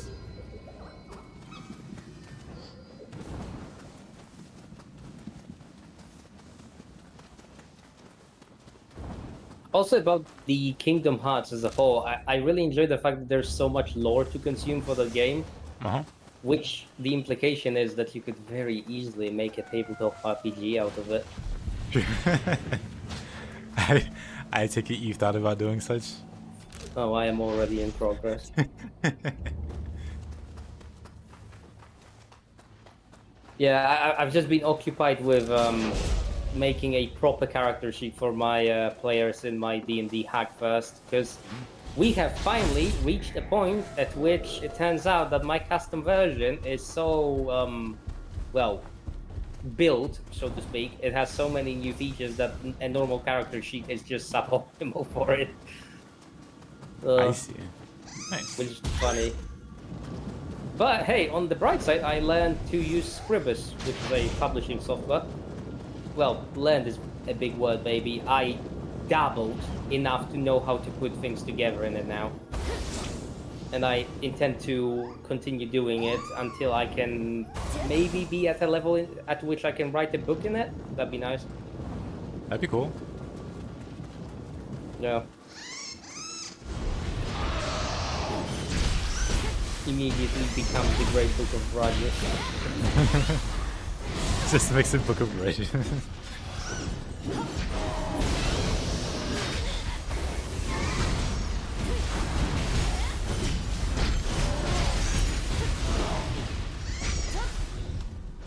Also about the Kingdom Hearts as a whole, I really enjoy the fact that there's so much lore to consume for the game, which the implication is that you could very easily make a tabletop RPG out of it. I take it you've thought about doing such? Oh, I am already in progress. Yeah, I've just been occupied with making a proper character sheet for my players in my D&D hack first, because we have finally reached a point at which it turns out that my custom version is so, well, built, so to speak. It has so many new features that a normal character sheet is just suboptimal for it. I see. Nice. Which is funny. But hey, on the bright side, I learned to use Scribus, which is a publishing software. Well, learned is a big word, baby. I dabbled enough to know how to put things together in it now. And I intend to continue doing it until I can maybe be at a level at which I can write a book in it. That'd be nice. That'd be cool. Yeah. Immediately becomes the Great Book of Grudges. Just makes a book of grudges.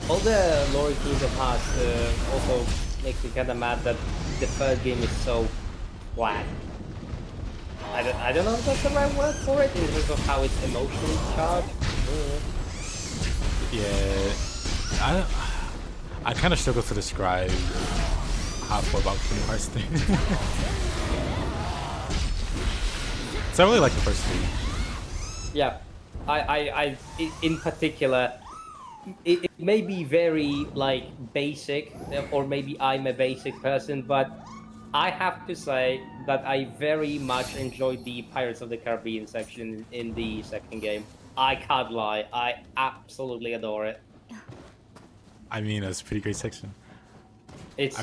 All the lore in Kingdom Hearts also makes me kinda mad that the third game is so flat. I don't know if that's the right word for it in terms of how it's emotionally charged. Yeah, I kind of struggle to describe how I feel about Kingdom Hearts 3. So I really like the first three. Yeah, I in particular, it may be very like basic, or maybe I'm a basic person, but I have to say that I very much enjoyed the Pirates of the Caribbean section in the second game. I can't lie, I absolutely adore it. I mean, it's a pretty great section. It's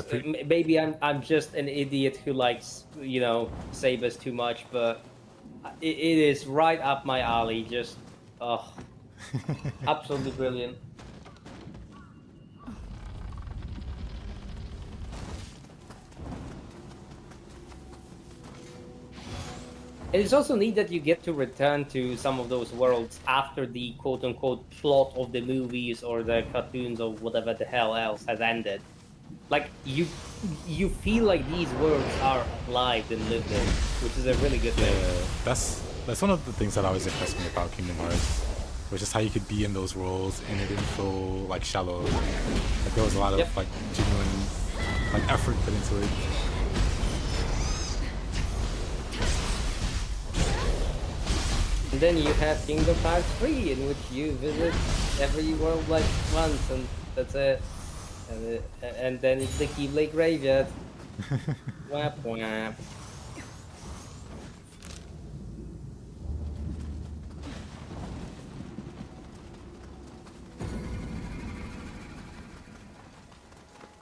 maybe I'm just an idiot who likes, you know, sabers too much, but it is right up my alley. Just absolutely brilliant. It is also neat that you get to return to some of those worlds after the quote-unquote plot of the movies or the cartoons or whatever the hell else has ended. Like, you feel like these worlds are alive and lived in, which is a really good thing. Yeah, that's one of the things that always impressed me about Kingdom Hearts, was just how you could be in those worlds and it didn't feel like shallow. Like there was a lot of like genuine like effort put into it. And then you have Kingdom Hearts 3, in which you visit every world like once, and that's it. And then it's the Keyblade Graveyard. Whap whap.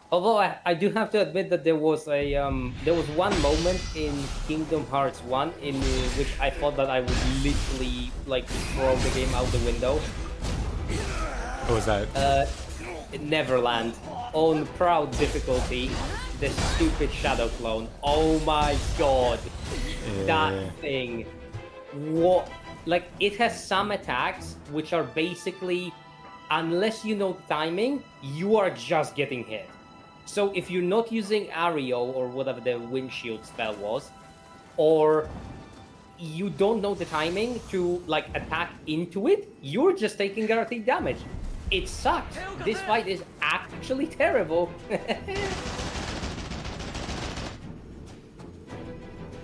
Although I do have to admit that there was one moment in Kingdom Hearts 1 in which I thought that I would literally like throw the game out the window. What was that? Neverland on proud difficulty. The stupid shadow clone. Oh my god. Yeah. That thing. What? Like, it has some attacks which are basically, unless you know the timing, you are just getting hit. So if you're not using Ario or whatever the windshield spell was, or you don't know the timing to like attack into it, you're just taking guaranteed damage. It sucks. This fight is actually terrible.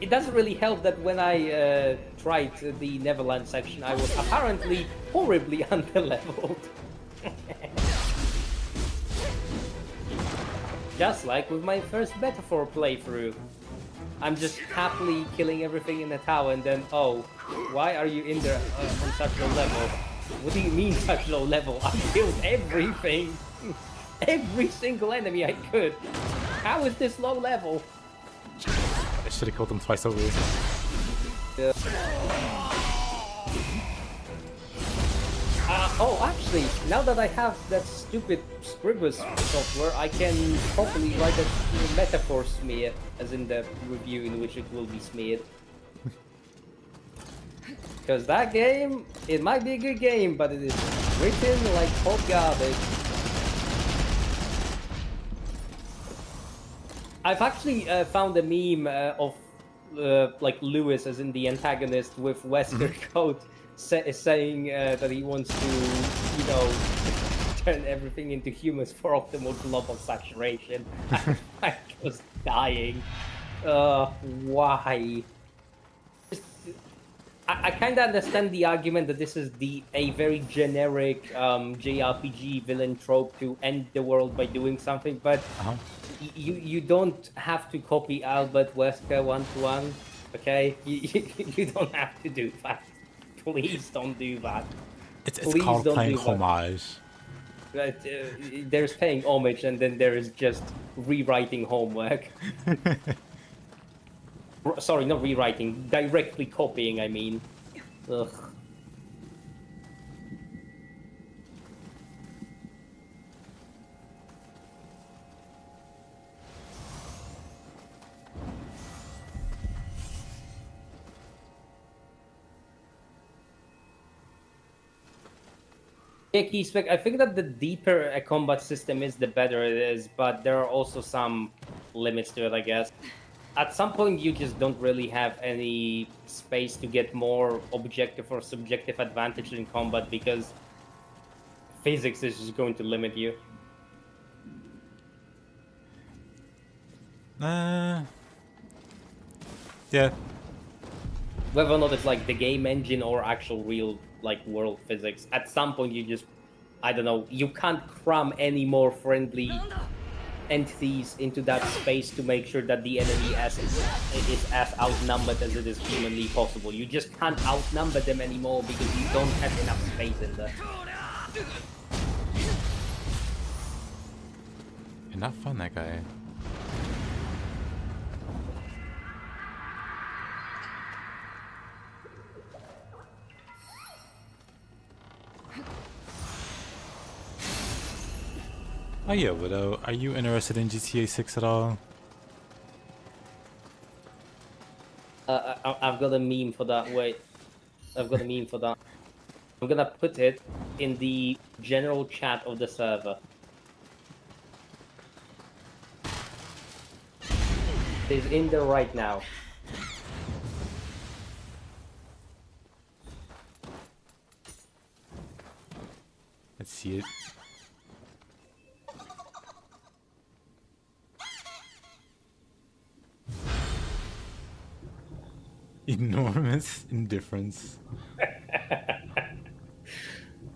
It doesn't really help that when I tried the Neverland section, I was apparently horribly underleveled. Just like with my first Metaphor playthrough. I'm just happily killing everything in the tower and then, oh, why are you in there on such low level? What do you mean such low level? I killed everything! Every single enemy I could! How is this low level? I should have killed him twice over. Yeah. Oh, actually, now that I have that stupid Scribus software, I can properly write a metaphor smear, as in the review in which it will be smeared. Because that game, it might be a good game, but it is written like hot garbage. I've actually found a meme of like Lewis, as in the antagonist, with Wesker coat saying that he wants to, you know, turn everything into humans for optimal global saturation. I was dying. Why? I kind of understand the argument that this is a very generic JRPG villain trope to end the world by doing something, but you don't have to copy Albert Wesker one-to-one, okay? You don't have to do that. Please don't do that. It's called playing homage. There's paying homage, and then there is just rewriting homework. Sorry, not rewriting. Directly copying, I mean. Ugh. Yeah, Keyspec, I think that the deeper a combat system is, the better it is, but there are also some limits to it, I guess. At some point, you just don't really have any space to get more objective or subjective advantage in combat because physics is just going to limit you. Yeah. Whether or not it's like the game engine or actual real like world physics, at some point you just, I don't know, you can't cram any more friendly entities into that space to make sure that the enemy is as outnumbered as it is humanly possible. You just can't outnumber them anymore because you don't have enough space in there. You're not fun, that guy. Oh yeah, Widow, are you interested in GTA 6 at all? I've got a meme for that. Wait, I've got a meme for that. I'm gonna put it in the general chat of the server. It's in there right now. Let's see it. Enormous indifference.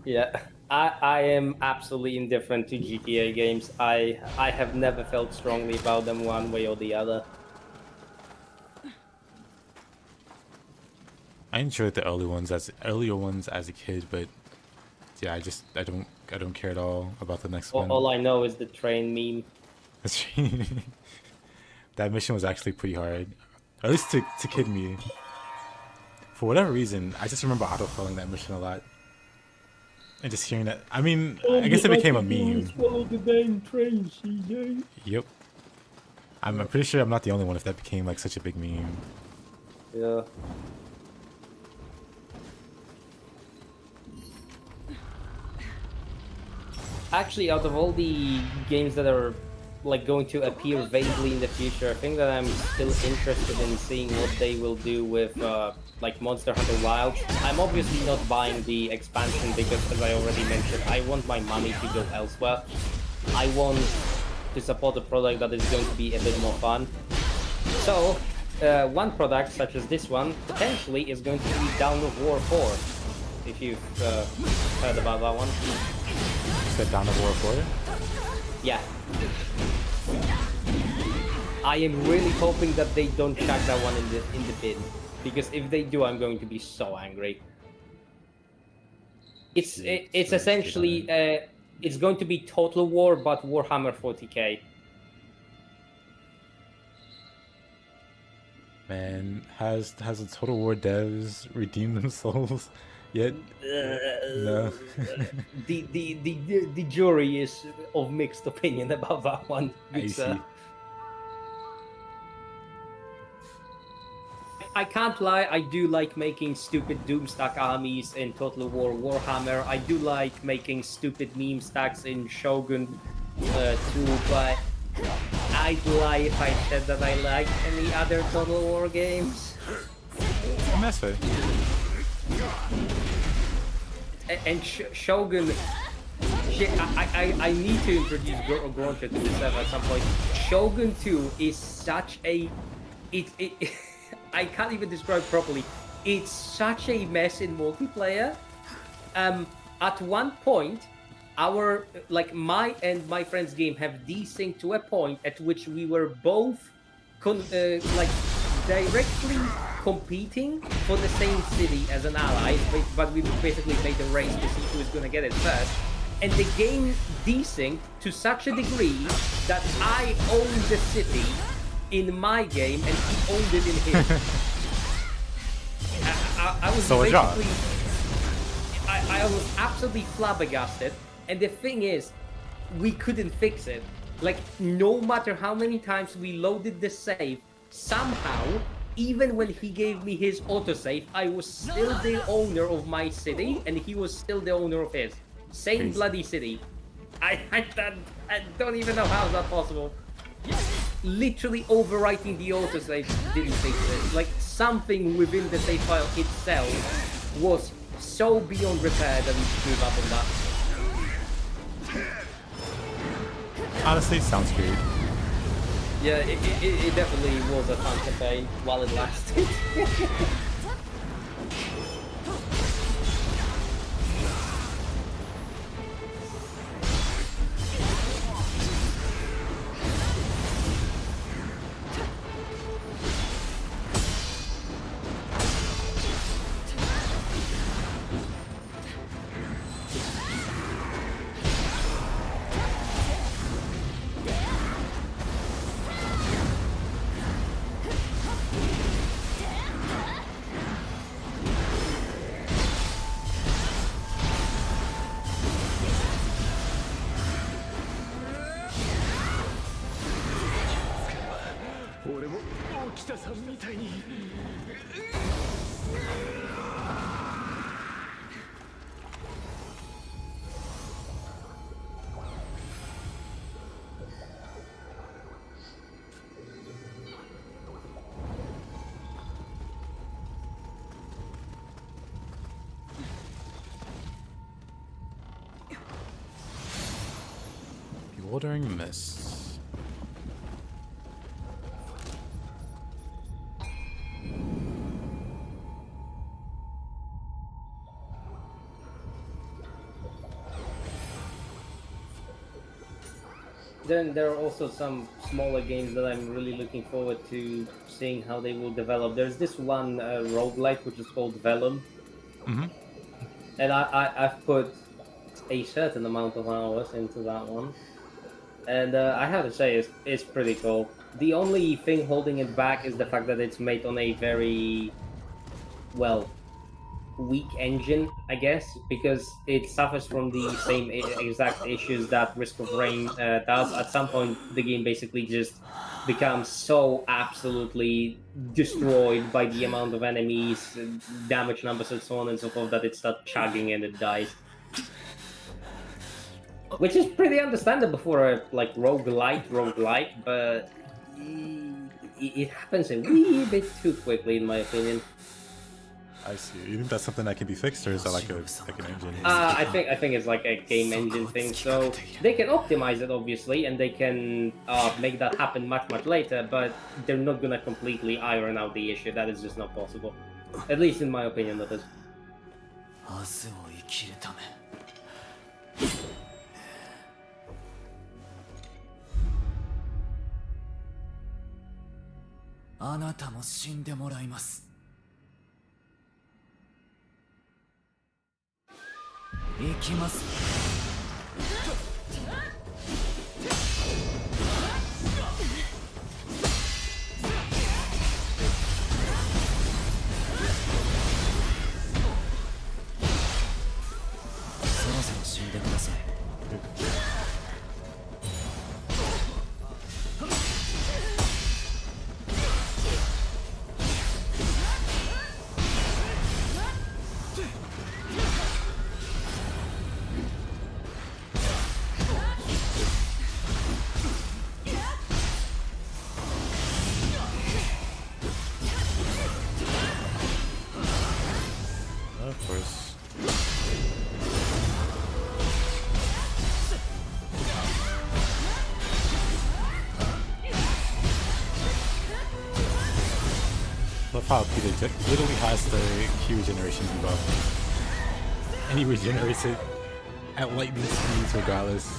Yeah, I am absolutely indifferent to GTA games. I have never felt strongly about them one way or the other. I enjoyed the earlier ones as a kid, but yeah, I don't care at all about the next one. All I know is the train meme. That mission was actually pretty hard, at least to kid me. For whatever reason, I just remember autofilling that mission a lot, and just hearing that. I mean, I guess it became a meme. Follow the damn train, CJ. Yep. I'm pretty sure I'm not the only one if that became like such a big meme. Yeah. Actually, out of all the games that are like going to appear vaguely in the future, I think that I'm still interested in seeing what they will do with like Monster Hunter Wilds. I'm obviously not buying the expansion because, as I already mentioned, I want my money to go elsewhere. I want to support a product that is going to be a bit more fun. So, one product such as this one potentially is going to be Dawn of War 4. If you've heard about that one. Said Dawn of War 4? Yeah. I am really hoping that they don't chuck that one in the bin, because if they do, I'm going to be so angry. It's essentially it's going to be Total War but Warhammer 40k. Man, has the Total War devs redeemed themselves yet? No. the jury is of mixed opinion about that one. I see. I can't lie, I do like making stupid Doomstack armies in Total War Warhammer. I do like making stupid meme stacks in Shogun too, but I'd lie if I said that I like any other Total War games. That's fair. And Shogun... Shit, I need to introduce Groncha to the server at some point. Shogun 2 is such a... I can't even describe it properly. It's such a mess in multiplayer. At one point, my and my friend's game have desynced to a point at which we were both directly competing for the same city as an ally, but we basically made a race to see who is going to get it first. And the game desynced to such a degree that I owned the city in my game and he owned it in his. I was so basically... I was absolutely flabbergasted. And the thing is, we couldn't fix it. Like, no matter how many times we loaded the save, somehow, even when he gave me his autosave, I was still the owner of my city, and he was still the owner of his. Same bloody city. I don't even know how is that possible. Literally overwriting the autosave didn't fix it. Like, something within the save file itself was so beyond repair that we screwed up on that. Honestly, sounds great. Yeah, it definitely was a fun campaign while it lasted. 北さんみたいに Bewildering Mist. Then there are also some smaller games that I'm really looking forward to seeing how they will develop. There's this one roguelike which is called Vellum. And I've put a certain amount of hours into that one. And I have to say, it's pretty cool. The only thing holding it back is the fact that it's made on a very, well, weak engine, I guess, because it suffers from the same exact issues that Risk of Rain does. At some point, the game basically just becomes so absolutely destroyed by the amount of enemies, damage numbers, and so on and so forth that it starts chugging and it dies. Which is pretty understandable for a like roguelike, but it happens a wee bit too quickly, in my opinion. I see. You think that's something that can be fixed, or is that like an engine? I think it's like a game engine thing. So they can optimize it obviously, and they can make that happen much later. But they're not gonna completely iron out the issue. That is just not possible. At least in my opinion, that is. 明日を生きるためあなたも死んでもらいます行きますそろそろ死んでください Of course. Love how Peter literally has the Q regeneration debuff. And he regenerates it at lightning speeds regardless.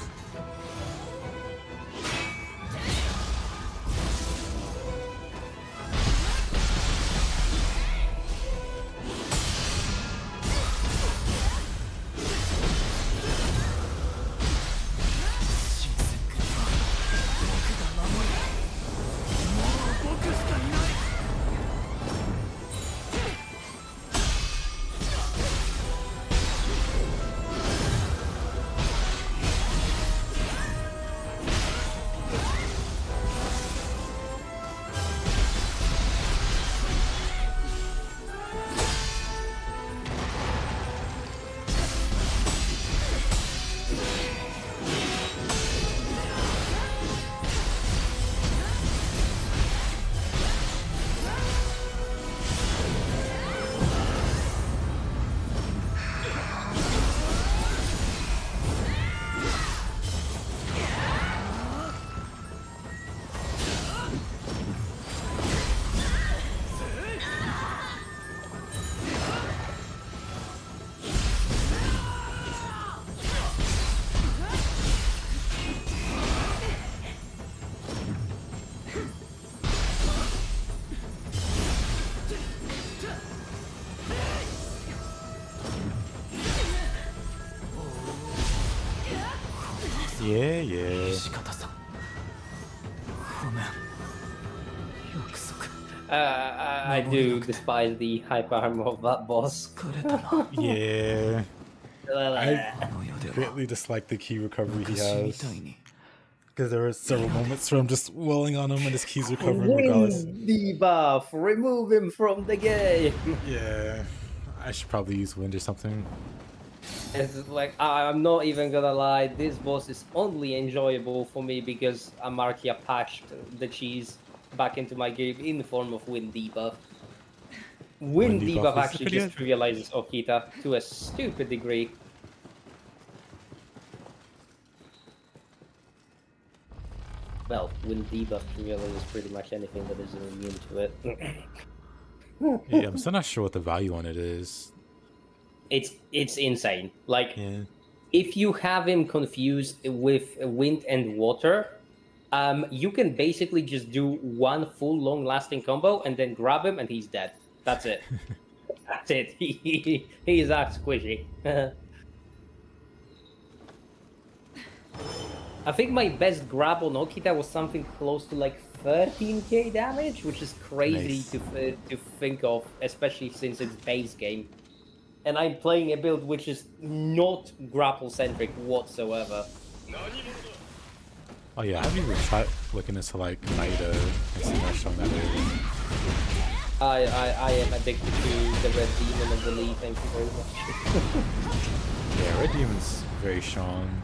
Yeah, yeah. I do despise the hyper armor of that boss. Yeah. I greatly dislike the key recovery he has. Because there were several moments where I'm just welling on him and his keys are covering regardless. Wind debuff. Remove him from the game. Yeah, I should probably use wind or something. It's like, I'm not even gonna lie, this boss is only enjoyable for me because Amartya patched the cheese back into my game in the form of wind debuff. Wind debuff is actually pretty just good. trivializes Okita to a stupid degree. Well, wind debuff trivializes pretty much anything that isn't immune to it. Yeah, I'm still not sure what the value on it is. It's insane. Like, Yeah. if you have him confused with wind and water, you can basically just do one full long-lasting combo and then grab him and he's dead. That's it. That's it. He's that squishy. I think my best grab on Okita was something close to like 13k damage, which is crazy Nice. to think of, especially since it's base game. And I'm playing a build which is not grapple-centric whatsoever. Oh yeah, have you even tried looking into like Naida and seeing her showing that area? I am addicted to the Red Demon of the League, thank you very much. Yeah, Red Demon's very strong.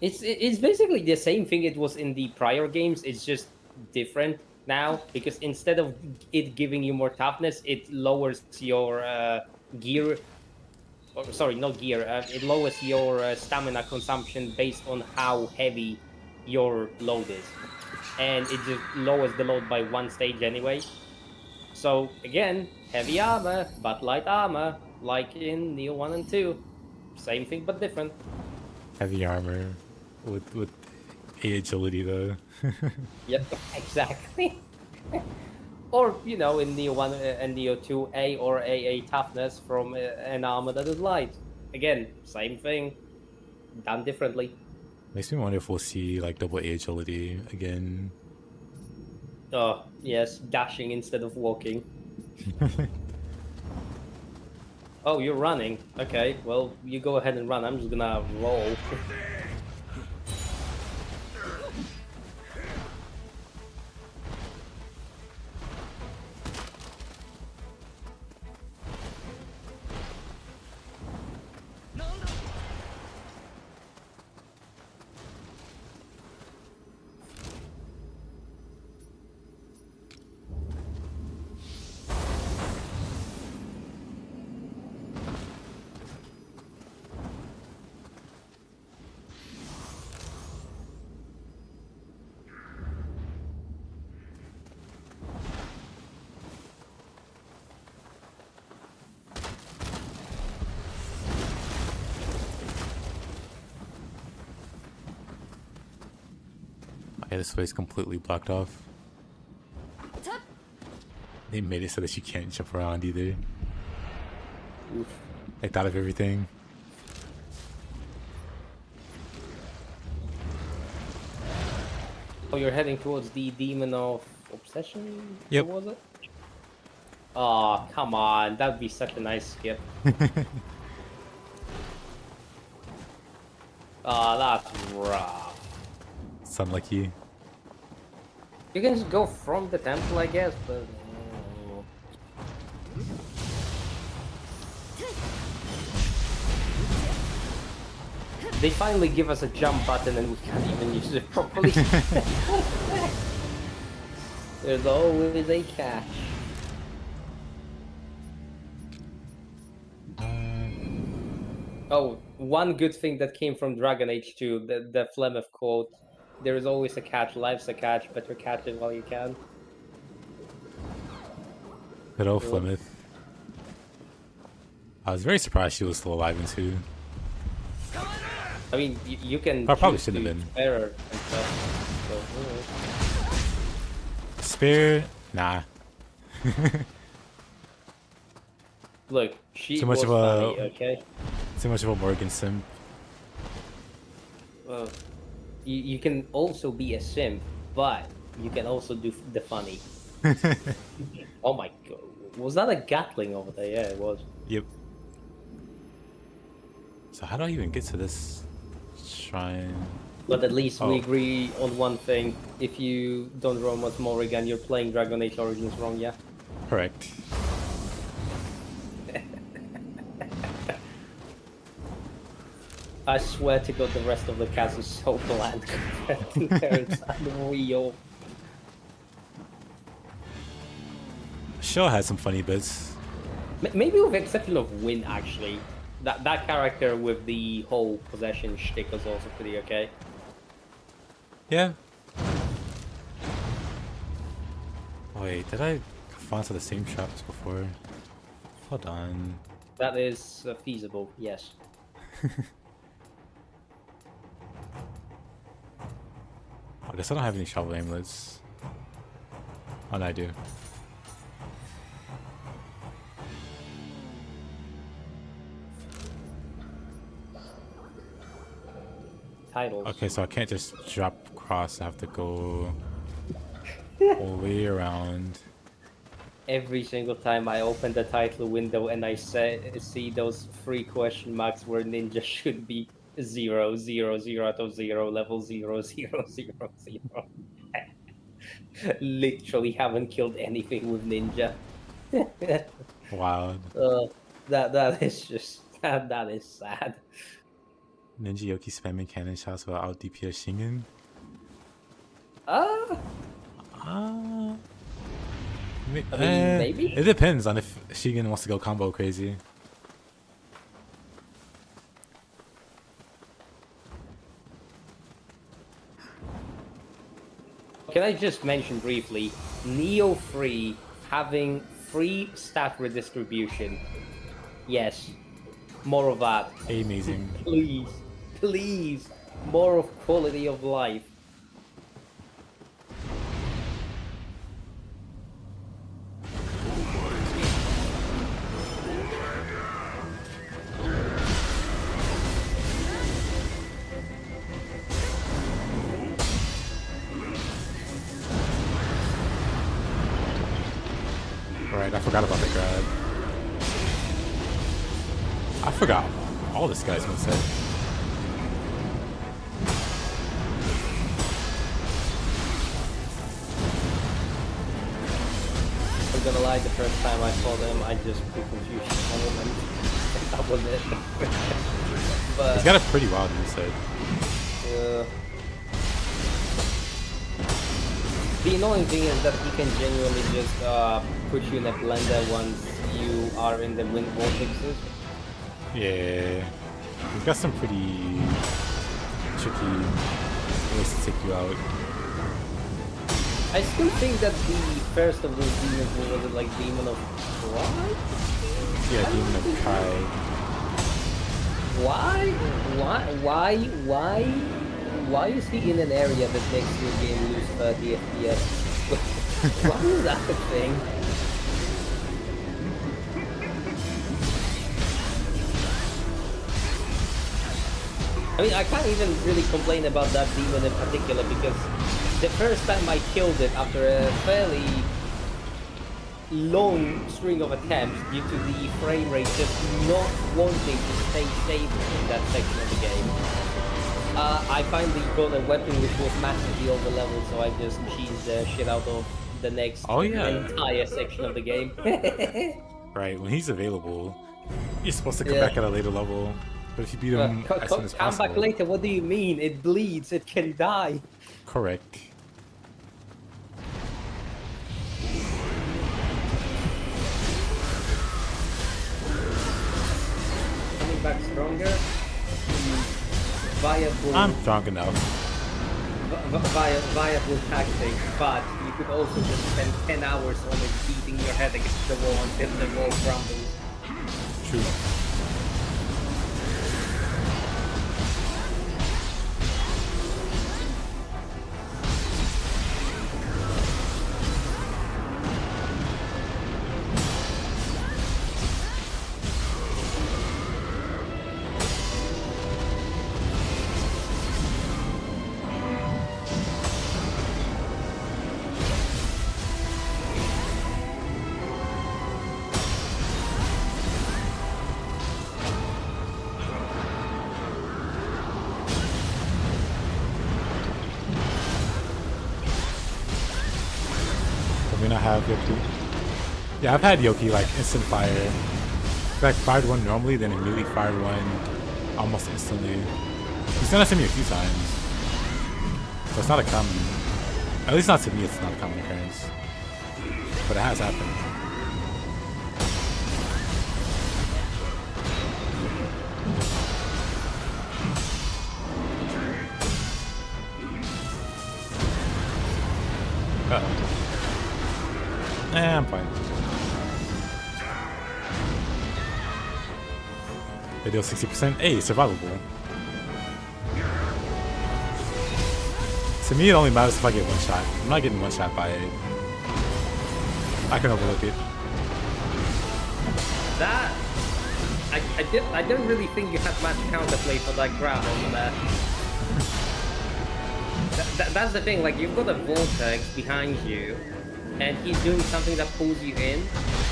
It's basically the same thing it was in the prior games, it's just different now, because instead of it giving you more toughness, it lowers your gear, or sorry, not gear, it lowers your stamina consumption based on how heavy your load is. And it just lowers the load by one stage anyway. So again, heavy armor, but light armor, like in Nioh 1 and 2. Same thing, but different. Heavy armor with A agility though. Yep, exactly. Or, you know, in Nioh 1 and Nioh 2, A or AA toughness from an armor that is light. Again, same thing, done differently. Makes me wonder if we'll see like double A agility again. Oh, yes, dashing instead of walking. Oh, you're running. Okay, well, you go ahead and run. I'm just gonna roll. Yeah, this way is completely blocked off. They made it so that you can't jump around either. Oof. Like out of everything. Oh, you're heading towards the Demon of Obsession? Yep. What was it? Oh, come on. That'd be such a nice skip. Oh, that's rough. It's unlucky. You can just go from the temple, I guess, but... They finally give us a jump button and we can't even use it properly. There's always a catch. Oh, one good thing that came from Dragon Age 2, the Flemeth quote. There is always a catch, life's a catch, better catch it while you can. Good old Flemeth. I was very surprised she was still alive in 2. I mean, you can. I probably shouldn't have been. Spare her and stuff. So, Spare? Nah. look, she Too much was of a- funny, okay? Too much of a Morgan simp. Well, you can also be a simp, but you can also do the funny. Oh my god. Was that a Gatling over there? Yeah, it was. Yep. So how do I even get to this Shrine. But at least we Oh. agree on one thing. If you don't roam with Morrigan, you're playing Dragon Age Origins wrong, yeah? Correct. I swear to God, the rest of the cast is so bland compared to her. It's unreal. Show has some funny bits. Maybe with the exception of Win, actually. That character with the whole possession shtick was also pretty okay. Yeah. Wait, did I fall into the same traps before? Hold on. That is feasible, yes. I guess I don't have any shovel amulets. Oh, no, I do. Titles. Okay, so I can't just drop across. I have to go all the way around. Every single time I open the title window and I see those 3 question marks where ninja should be 0, 0, 0 out of 0, level 0, 0, 0, 0. Literally haven't killed anything with ninja. Wow. That is just that is sad. Ninja Yoki spamming cannon shots while out DPS Shingen. Maybe? It depends on if Shingen wants to go combo crazy. Can I just mention briefly, Nioh 3 having free stat redistribution? Yes, more of that. Amazing. Please, please, more of quality of life. Right, I forgot about the grab. I forgot all this guy's moveset. I'm gonna lie, the first time I saw them, I just put confusion on them and that was it. But He's got a pretty wild moveset. the annoying thing is that he can genuinely just put you in a blender once you are in the wind vortexes. Yeah. He's got some pretty tricky ways to take you out. I still think that the first of those demons was it like Demon of Pride? Yeah, Demon of Pride. Why is he in an area that makes your game lose 30 FPS? Why is that a thing? I mean, I can't even really complain about that demon in particular because the first time I killed it after a fairly long string of attempts due to the frame rate just not wanting to stay stable in that section of the game, I finally got a weapon which was massively over leveled, so I just cheesed the shit out of the next entire section of the game. Right, when he's available, you're supposed to come back at a later level. But if you beat him as soon as possible... Come back later, what do you mean? It bleeds, it can die. Correct. Coming back stronger? Viable... I'm strong enough. Viable tactic, but you could also just spend 10 hours on it beating your head against the wall until the wall crumbles. True. may not have Yoki. Yeah, I've had Yoki like instant fire. Like fired one normally, then immediately fired one almost instantly. He's done that to me a few times. So it's not a common, at least not to me, it's not a common occurrence. But it has happened. Uh-oh. I'm fine. They deal 60%. Hey, survivable. To me, it only matters if I get one shot. I'm not getting one shot by it. I can overlook it. That I don't really think you have much counterplay for that grab on there. That's the thing. Like you've got a vortex behind you, and he's doing something that pulls you in,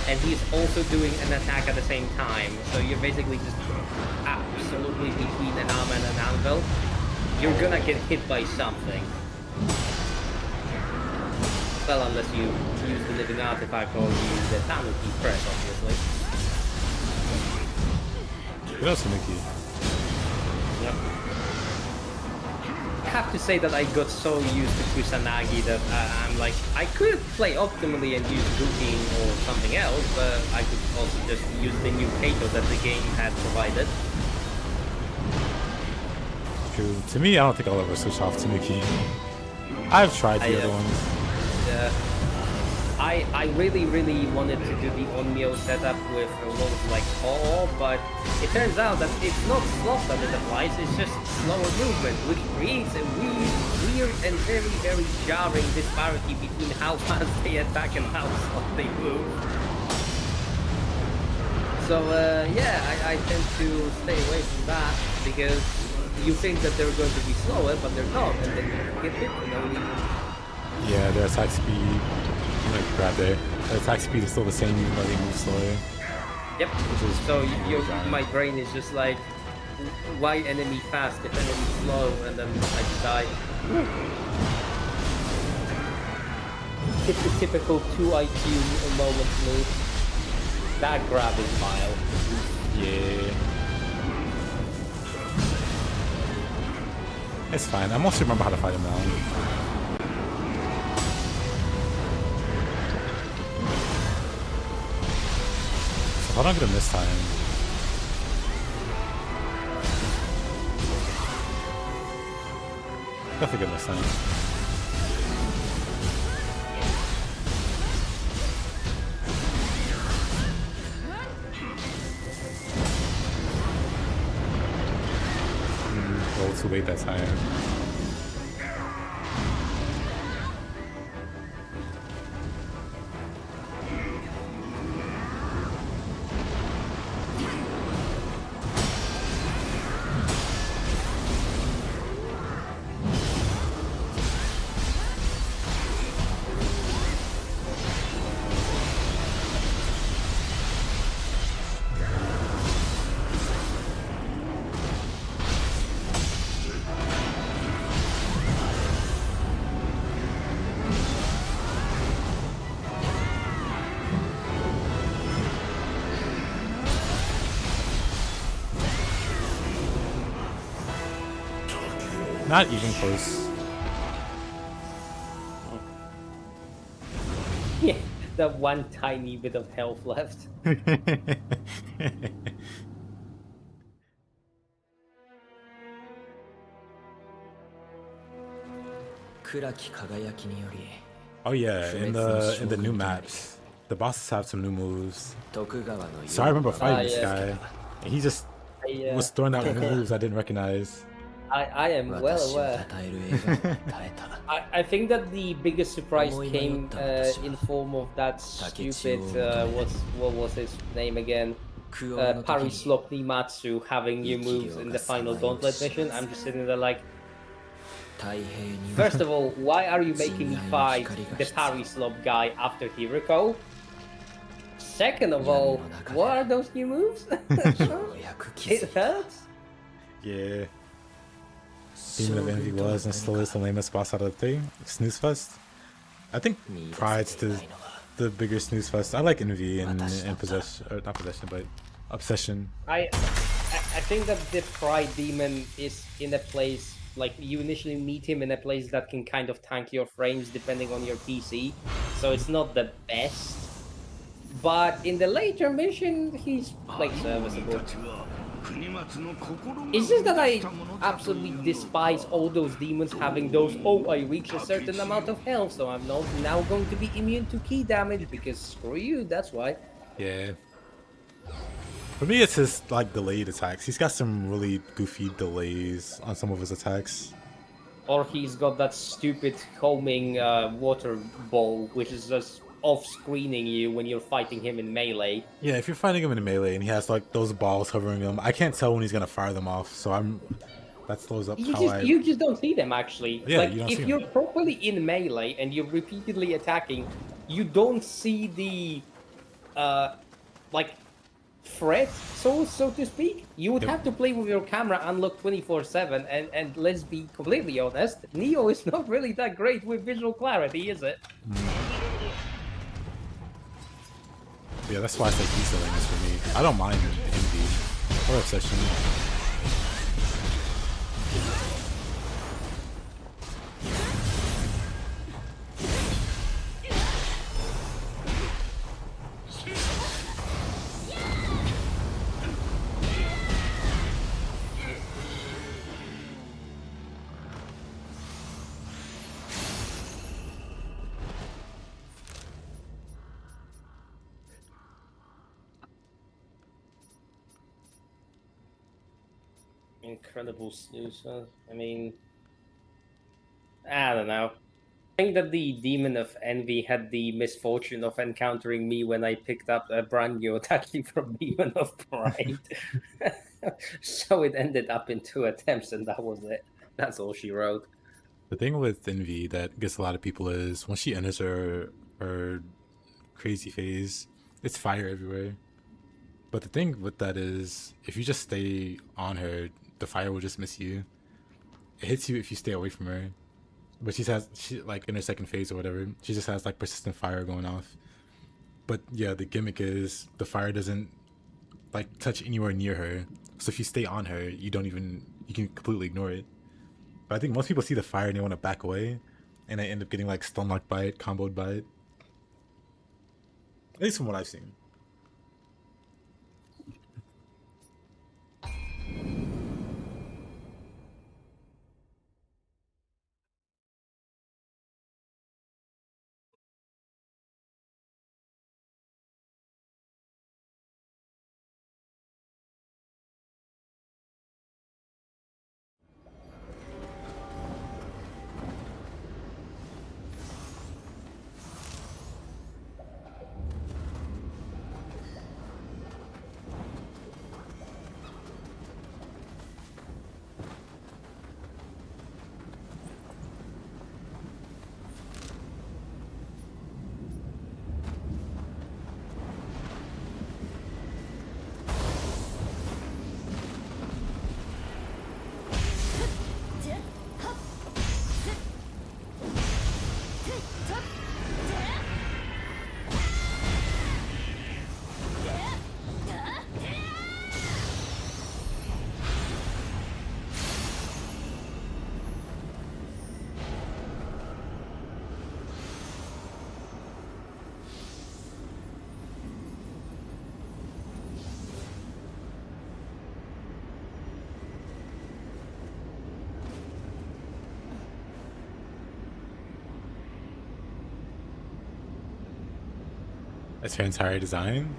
and he's also doing an attack at the same time. So you're basically just absolutely between an arm and an anvil. You're gonna get hit by something. Well, unless you use the living artifact or use the penalty press, obviously. What else, Mickey? Yep. I have to say that I got so used to Kusanagi that I'm like, I could play optimally and use Gooking or something else, but I could also just use the new Kato that the game had provided. True. To me, I don't think I'll ever switch off to Mickey. I've tried the other ones. I really wanted to do the Onmyo setup with rolls like Paul, but it turns out that it's not sloth that it applies, it's just slower movement, which creates a weird and very jarring disparity between how fast they attack and how slow they move. So yeah, I tend to stay away from that, because you think that they're going to be slower, but they're not, and then you get hit for no reason. Yeah, their attack speed, like grab there. Their attack speed is still the same, even though they move slower. Yep. So my brain is just like, why enemy fast if enemy slow, and then I just die. It's the typical 2 IQ moment move. That grab is mild. Yeah. It's fine. I mostly remember how to fight him now. I don't get him this time. Definitely get him this time. Roll too late that time. Not even close. Yeah, that one tiny bit of health left. Oh yeah, in the new maps, the bosses have some new moves. So I remember fighting this guy, and he just was throwing out moves I didn't recognize. I am well aware. I think that the biggest surprise came in form of that stupid, what was his name again? Parislop Nimatsu having new moves in the final Gauntlet mission. I'm just sitting there like, first of all, why are you making me fight the Parislop guy after Hiruko? Second of all, what are those new moves? It hurts. Yeah. Demon of Envy was and still is the lamest boss out of the three. Snooze Fest. I think Pride's the bigger snooze fest. I like Envy and Possession, or not Possession, but Obsession. I think that the Pride Demon is in a place, like, you initially meet him in a place that can kind of tank your frames depending on your PC, so it's not the best. But in the later mission, he's, like, serviceable. It's just that I absolutely despise all those demons having those, oh, I reach a certain amount of health, so I'm not now going to be immune to key damage, because screw you, that's why. Yeah. For me, it's his like delayed attacks. He's got some really goofy delays on some of his attacks. Or he's got that stupid homing water ball, which is just off-screening you when you're fighting him in melee. Yeah, if you're fighting him in melee and he has like those balls hovering him, I can't tell when he's gonna fire them off. So that slows up You just don't see them, actually. Yeah, like, you don't if see you're them. properly in melee and you're repeatedly attacking, you don't see the like threat source, so to speak. You would have to play with your camera unlocked 24/7, and let's be completely honest, Nioh is not really that great with visual clarity, is it? Yeah, that's why I say he's the lamest for me. I don't mind Envy or Obsession. Incredible snooze. I mean, I don't know. I think that the Demon of Envy had the misfortune of encountering me when I picked up a brand new attacking from Demon of Pride. So it ended up in 2 attempts, and that was it. That's all she wrote. The thing with Envy that gets a lot of people is once she enters her crazy phase, it's fire everywhere. But the thing with that is, if you just stay on her, the fire will just miss you. It hits you if you stay away from her. But she like in her second phase or whatever, she just has like persistent fire going off. But yeah, the gimmick is the fire doesn't like touch anywhere near her. So if you stay on her, you can completely ignore it. But I think most people see the fire and they want to back away, and they end up getting like stun locked by it, comboed by it. At least from what I've seen. That's her entire design?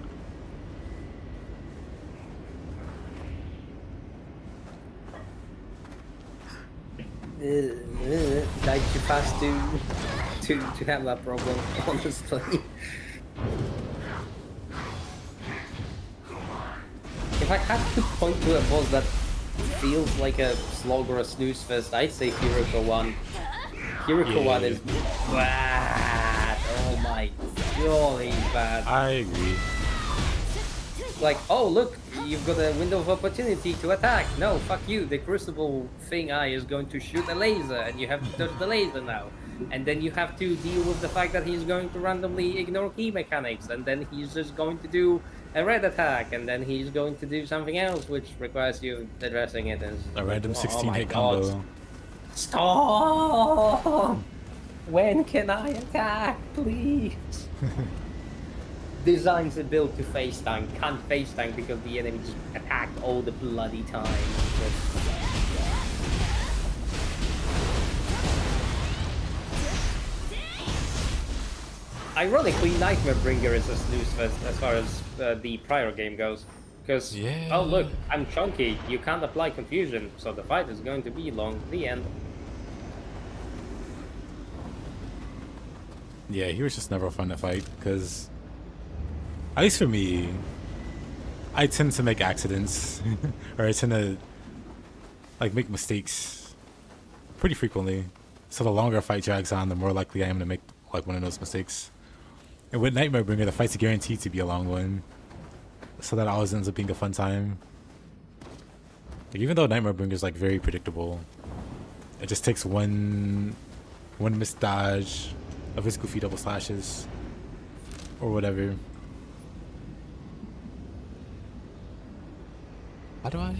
Died too fast to have that problem, honestly. If I had to point to a boss that feels like a slog or a snooze fest, I'd say Hiruko 1. Hiruko 1 is bad. Oh my god, he's bad. I agree. Like, oh look, you've got a window of opportunity to attack. No, fuck you. The crucible thing eye is going to shoot a laser, and you have to touch the laser now. and then you have to deal with the fact that he's going to randomly ignore key mechanics, and then he's just going to do a red attack, and then he's going to do something else which requires you addressing it as A random oh 16 my hit God. combo. Stop! When can I attack, please? Design's a build to face tank, can't face tank because the enemy just attacked all the bloody time. Ironically, Nightmare Bringer is as loose as far as the prior game goes. Because, oh look, I'm chunky, you can't apply confusion, so the fight is going to be long. The end. Yeah, he was just never fun to fight, because, at least for me, I tend to make accidents, or I tend to, like, make mistakes pretty frequently. So the longer a fight drags on, the more likely I am to make, like, one of those mistakes. And with Nightmare Bringer, the fight's guaranteed to be a long one, so that always ends up being a fun time. Like, even though Nightmare Bringer is, like, very predictable, it just takes one missed dodge of his goofy double slashes or whatever. How do I?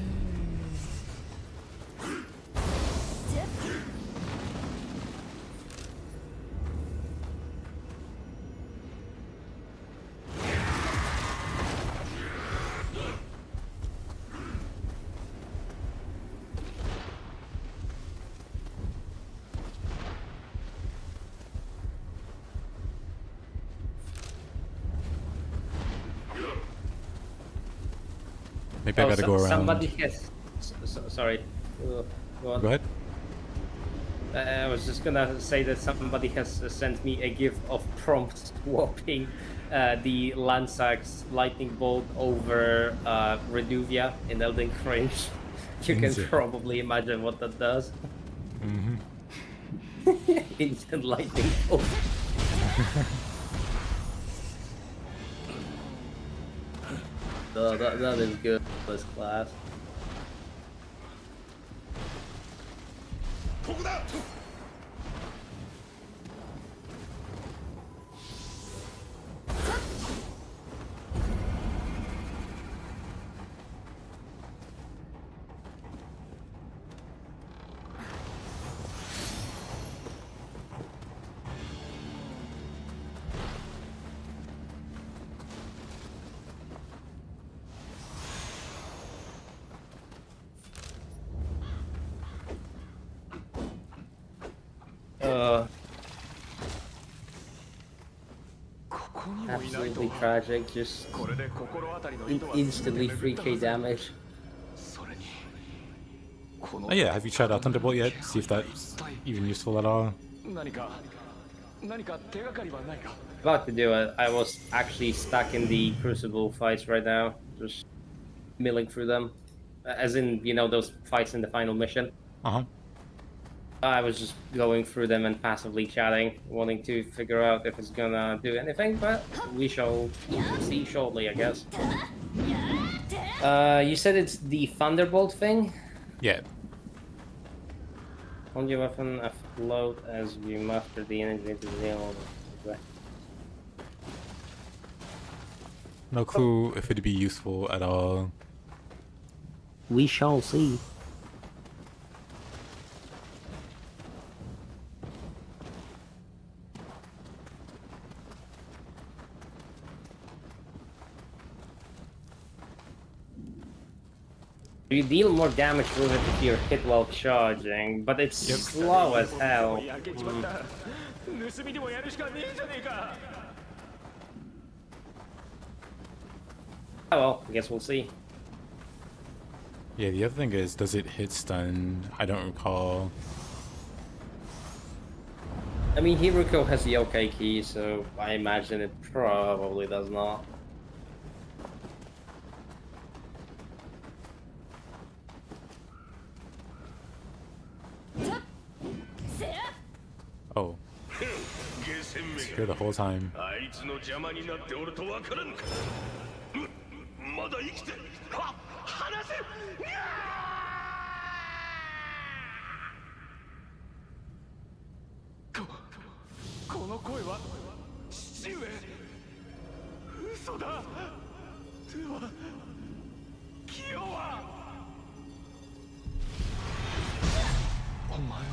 Maybe I gotta go around. Somebody has... sorry. Go on. Go ahead. I was just gonna say that somebody has sent me a gif of prompt swapping the Lansax lightning bolt over Reduvia in Elden Ring. You can probably imagine what that does. Instant lightning bolt. That is good. This class. Absolutely tragic, just instantly 3k damage. Oh yeah, have you tried out Thunderbolt yet? See if that's even useful at all. About to do it. I was actually stuck in the Crucible fights right now, just milling through them. As in, you know, those fights in the final mission. I was just going through them and passively chatting, wanting to figure out if it's gonna do anything, but we shall see shortly, I guess. You said it's the Thunderbolt thing? Yeah. Hold your weapon afloat as you muster the energy into the nail. No clue if it'd be useful at all. We shall see. You deal more damage with it if you're hit while charging, but it's slow as hell. Oh well, I guess we'll see. Yeah, the other thing is, does it hit stun? I don't recall. I mean, Hiruko has the Yokai key, so I imagine it probably does not. Oh. Here the whole time. 父上。嘘だ。ではキヨは。お前は。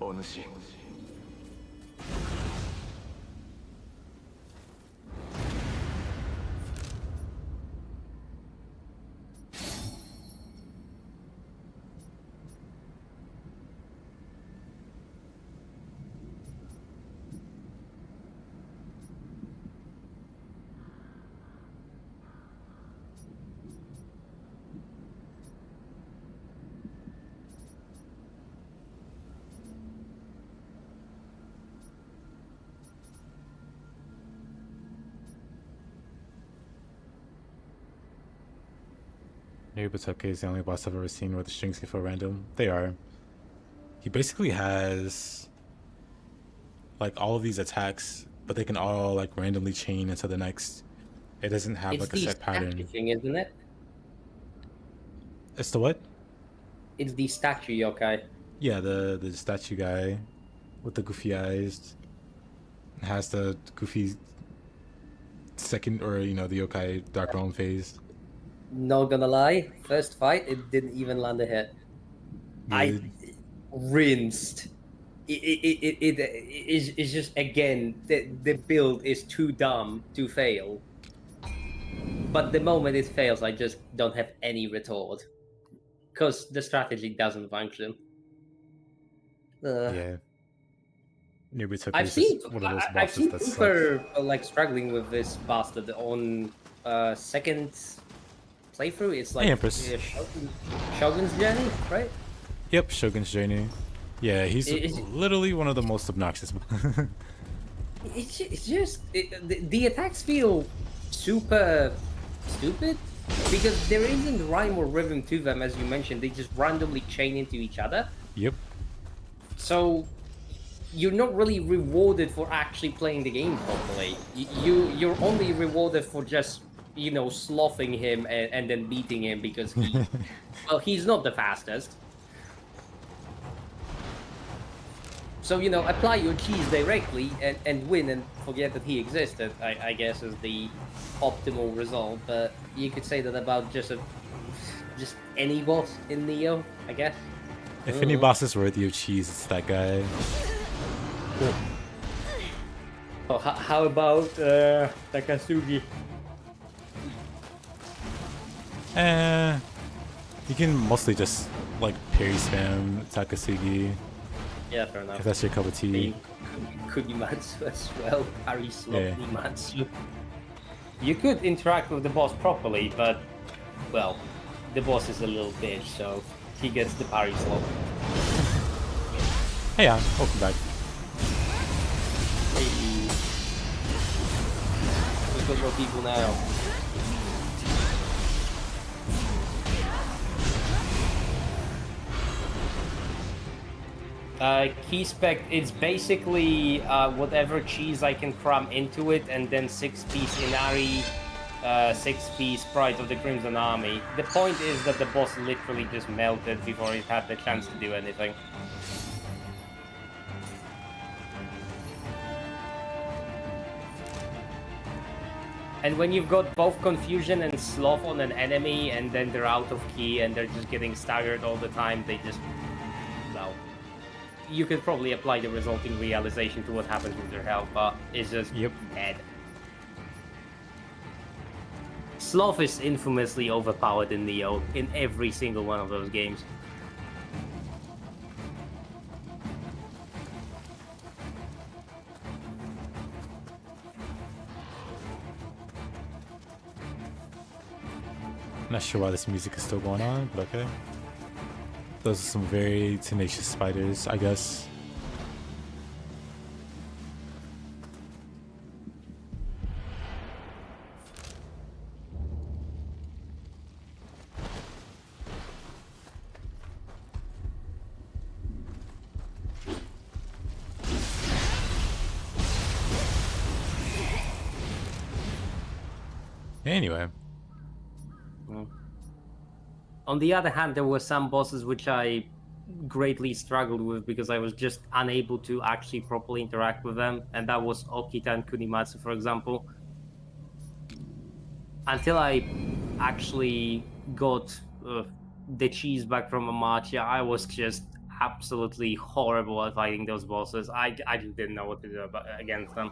お主。Hiruko is the only boss I've ever seen where the strings can feel random. They are. He basically has like all of these attacks, but they can all like randomly chain into the next. It doesn't have It's like a the set pattern. statue thing, isn't it? It's the what? It's the statue yokai. Yeah, the statue guy with the goofy eyes. It has the goofy second, or you know, the yokai dark realm phase. Not gonna lie, first fight it didn't even land a hit. Yeah. I rinsed. It's just again the build is too dumb to fail. But the moment it fails, I just don't have any retort because the strategy doesn't function. Yeah. Hiruko I've is just seen one of those I've bosses seen that suck. Cooper like struggling with this bastard on second playthrough. It's like Shogun's Journey, right? Yep, Shogun's Journey. Yeah, he's literally one of the most obnoxious. It's just the attacks feel super stupid because there isn't rhyme or rhythm to them, as you mentioned. They just randomly chain into each other. Yep. So you're not really rewarded for actually playing the game properly. You're only rewarded for just sloughing him and then beating him because he's not the fastest. So, apply your cheese directly and win and forget that he existed, I guess, is the optimal result. But you could say that about just any boss in Nioh, I guess. If any boss is worthy of cheese, it's that guy. Oh, how about Takasugi? You can mostly just like parry spam Takasugi. Yeah, fair enough. If that's your cup of tea. Kugimatsu as well. Parry slot Nimatsu. You could interact with the boss properly, but well, the boss is a little bitch, so he gets the parry slot. Hey, welcome back. Hey, we've got more people now. Key spec, it's basically whatever cheese I can cram into it, and then 6-piece Inari, 6-piece Pride of the Crimson Army. The point is that the boss literally just melted before it had the chance to do anything. And when you've got both Confusion and Sloth on an enemy, and then they're out of key and they're just getting staggered all the time, they just... well... You could probably apply the resulting realization to what happens with their health, but it's just dead. Sloth is infamously overpowered in Nioh in every single one of those games. Not sure why this music is still going on, but okay. Those are some very tenacious spiders, I guess. Anyway. On the other hand, there were some bosses which I greatly struggled with because I was just unable to actually properly interact with them, and that was Okita and Kunimatsu, for example. Until I actually got the cheese back from Amatia, I was just absolutely horrible at fighting those bosses. I just didn't know what to do against them.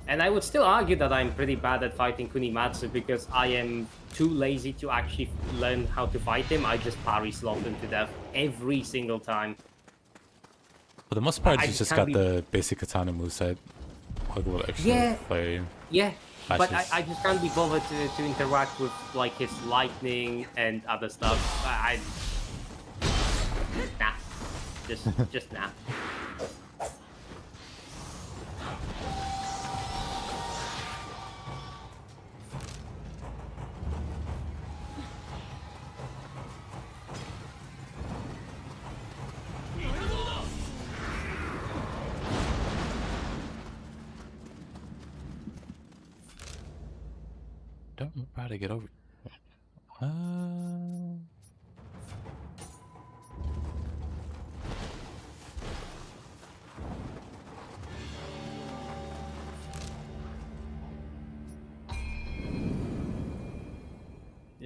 And I would still argue that I'm pretty bad at fighting Kunimatsu because I am too lazy to actually learn how to fight him. I just parry slot him to death every single time. For the most part, you just got the basic katana moveset. Yeah, but I just can't be bothered to interact with like his lightning and other stuff. Nah, just nah. Don't know how to get over. Yeah.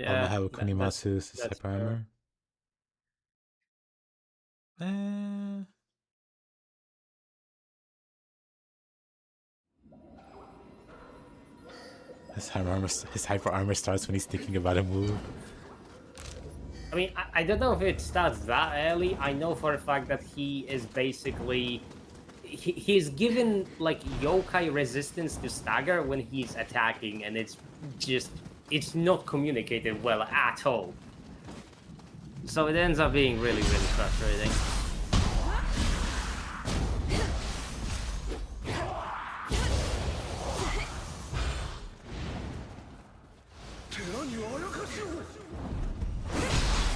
I have a Kunimatsu's type armor. His hyper armor starts when he's thinking about a move. I mean, I don't know if it starts that early. I know for a fact that he is basically... He's given, like, yokai resistance to stagger when he's attacking, and it's just... It's not communicated well at all. So it ends up being really, really frustrating.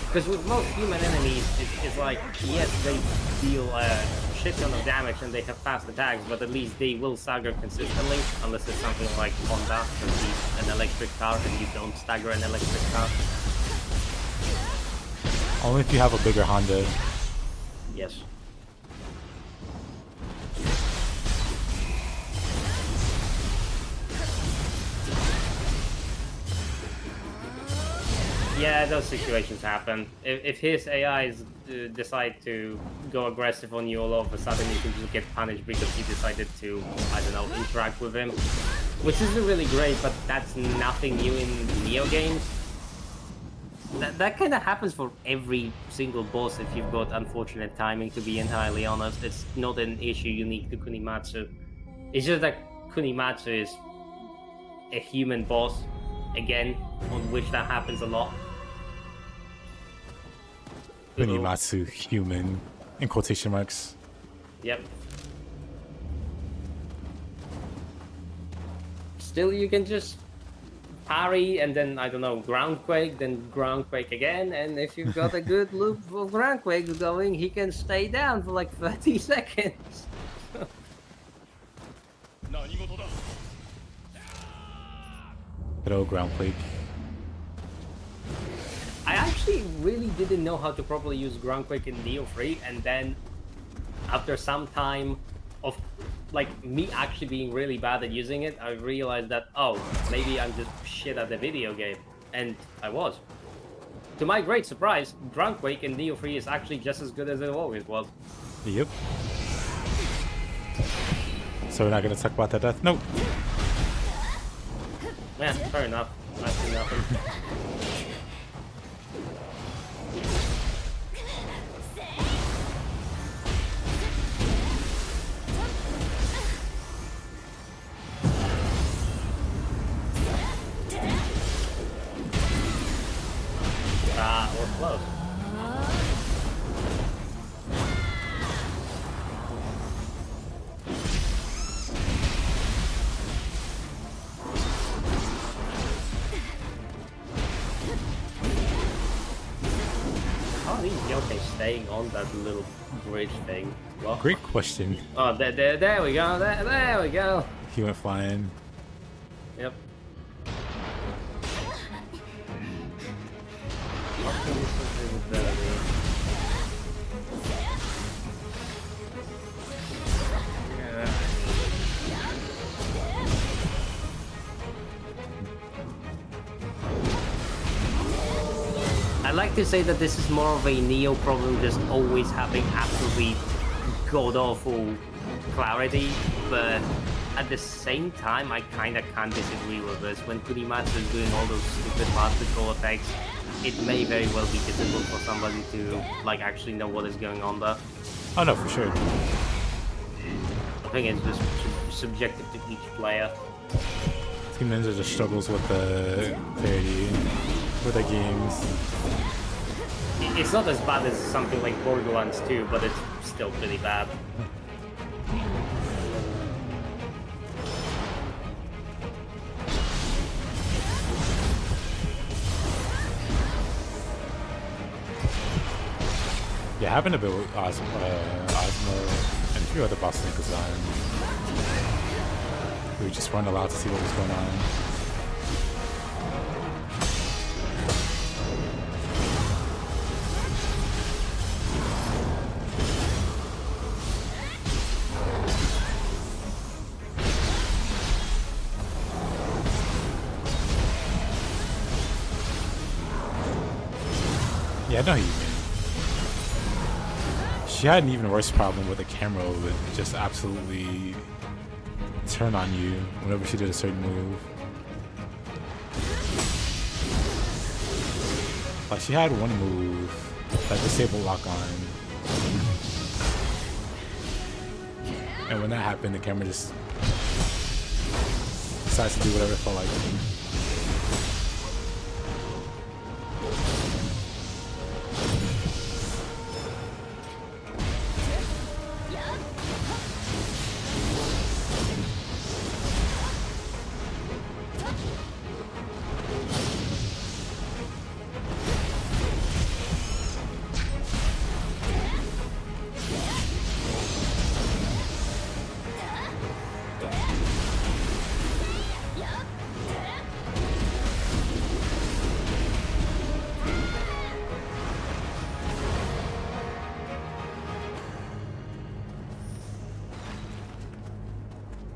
Because with most human enemies, it's like, yes, they deal a shit ton of damage and they have fast attacks, but at least they will stagger consistently, unless it's something like Honda, and he's an electric car and you don't stagger an electric car. Only if you have a bigger Honda. Yes. Yeah, those situations happen. If his AIs decide to go aggressive on you all of a sudden, you can just get punished because he decided to, I don't know, interact with him. Which isn't really great, but that's nothing new in Nioh games. That kind of happens for every single boss if you've got unfortunate timing, to be entirely honest. It's not an issue unique to Kunimatsu. It's just that Kunimatsu is a human boss, again, on which that happens a lot. Kunimatsu, human, in quotation marks. Yep. Still, you can just parry and then, I don't know, groundquake, then groundquake again, and if you've got a good loop of groundquake going, he can stay down for like 30 seconds. Good old groundquake. I actually really didn't know how to properly use groundquake in Nioh 3, and then after some time of like me actually being really bad at using it, I realized that, oh, maybe I'm just shit at the video game, and I was. To my great surprise, groundquake in Nioh 3 is actually just as good as it always was. Yep. So we're not gonna talk about that death? Nope. Yeah, fair enough. I see nothing. that was close. How are these yokai staying on that little bridge thing? Well, Great question. oh, there we go. There we go. He went flying. Yep. I like to say that this is more of a Nioh problem, just always having absolutely god-awful clarity, but at the same time, I kinda can't disagree with this. When Bakumatsu is doing all those stupid particle effects, it may very well be difficult for somebody to like actually know what is going on there. Oh no, for sure. I think it's just subjective to each player. Team Ninja just struggles with the clarity with the games. It's not as bad as something like Borderlands 2, but it's still pretty bad. Yeah, it happened a bit with Osmo and a few other bosses in Kazan. We just weren't allowed to see what was going on. Yeah, I know who you mean. She had an even worse problem with the camera would just absolutely turn on you whenever she did a certain move. Like she had one move that disabled lock on. And when that happened, the camera just decides to do whatever it felt like.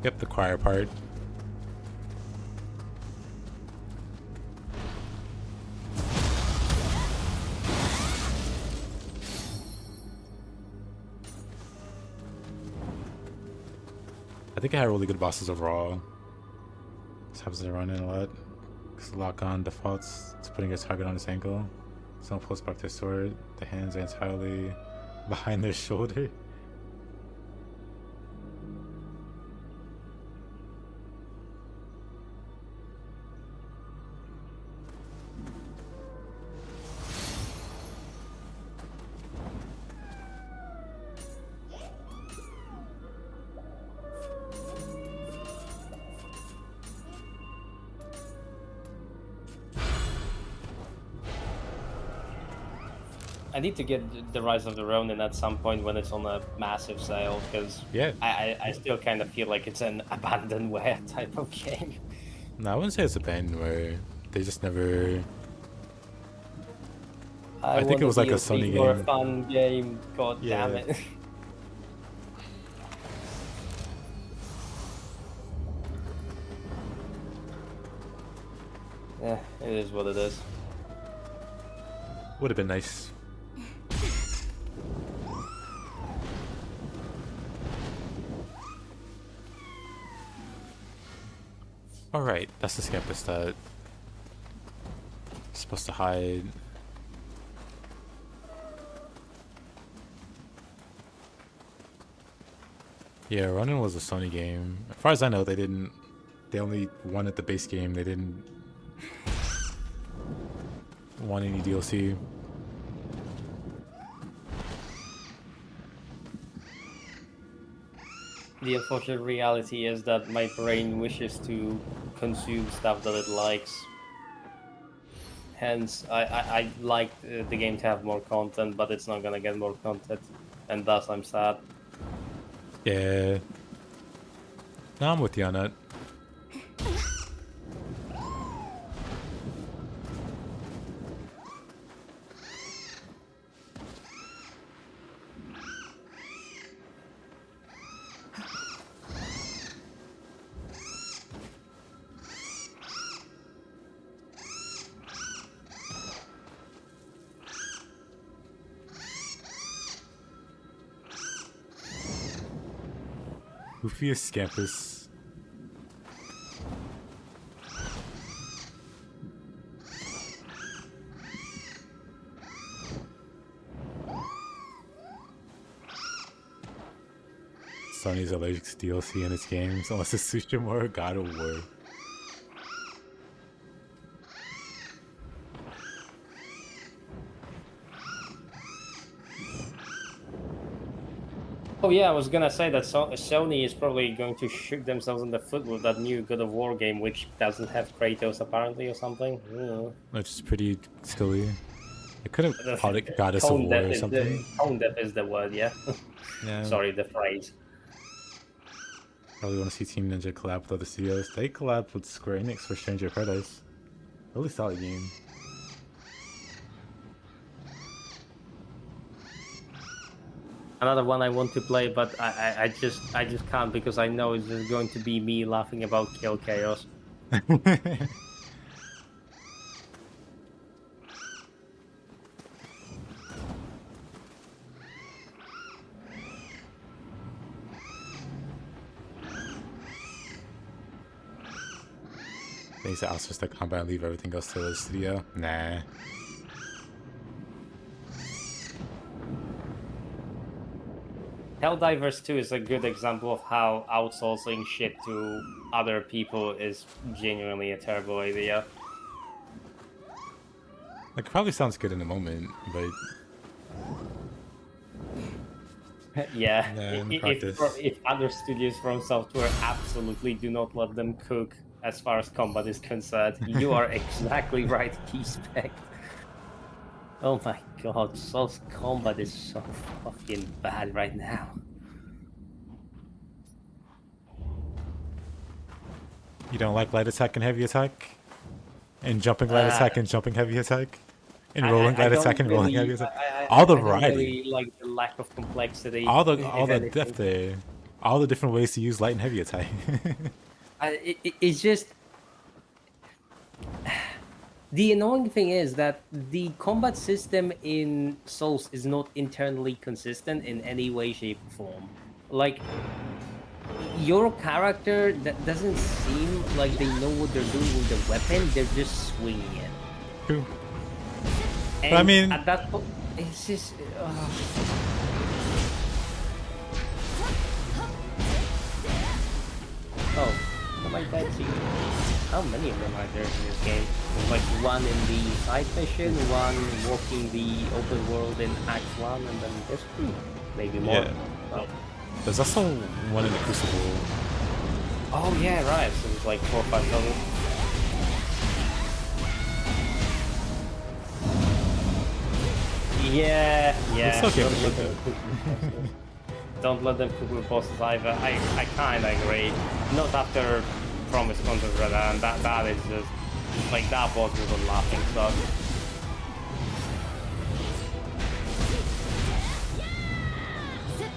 Yep, the choir part. I think I had really good bosses overall. This happens to run in a lot. Because the lock on defaults to putting a target on his ankle. Someone pulls back their sword. The hands are entirely behind their shoulder. I need to get the Rise of the Ronin at some point when it's on a massive sale, because Yeah. I still kind of feel like it's an abandonware type of game. No, I wouldn't say it's a abandonware. They just never. I think it was like a Sony game. A fun game. God damn it. Yeah, it is what it is. Would have been nice. Alright, that's the campus that supposed to hide. Yeah, Ronin was a Sony game. As far as I know, they only wanted the base game. They didn't want any DLC. The unfortunate reality is that my brain wishes to consume stuff that it likes. Hence, I like the game to have more content, but it's not gonna get more content, and thus I'm sad. Yeah. No, I'm with you on that. Goofiest Scampus. Sony's allergic to DLC in its games, unless it's Tsushima or God of War. Oh yeah, I was gonna say that Sony is probably going to shoot themselves in the foot with that new God of War game, which doesn't have Kratos apparently or something. Which is pretty silly. It could have called it Goddess of Tone War deaf or something. Tone deaf is the word, yeah. Yeah. Sorry, the phrase. I really want to see Team Ninja collab with other studios. They collabed with Square Enix for Stranger of Paradise. Really solid game. Another one I want to play, but I just can't because I know it's just going to be me laughing about Kill Chaos. They used to outsource the combat and leave everything else to the studio. Nah. Helldivers 2 is a good example of how outsourcing shit to other people is genuinely a terrible idea. Like, it probably sounds good in the moment, but... Yeah, practice. if other studios from software absolutely do not let them cook as far as combat is concerned, you are exactly right, Keyspec. Oh my god, Soul's combat is so fucking bad right now. You don't like light attack and heavy attack? And jumping light attack and jumping heavy attack? And rolling light attack and rolling heavy attack? All the variety. I don't really like the lack of complexity. All the depth there. All the different ways to use light and heavy attack. It's just... The annoying thing is that the combat system in Souls is not internally consistent in any way, shape, or form. Like, your character that doesn't seem like they know what they're doing with the weapon, they're just swinging it. True. And but I mean... at that point, it's just... Oh, am I dead? How many of them are there in this game? There's like one in the side mission, one walking the open world in Act 1, and then there's 2, maybe more. Yeah. Well, there's also one in the Crucible. Oh yeah, right. So there's like 4 or 5 total. Yeah. Don't let them cook with bosses either. I kinda agree. Not after Promise Content Red, and that is just like that boss was a laughing stock.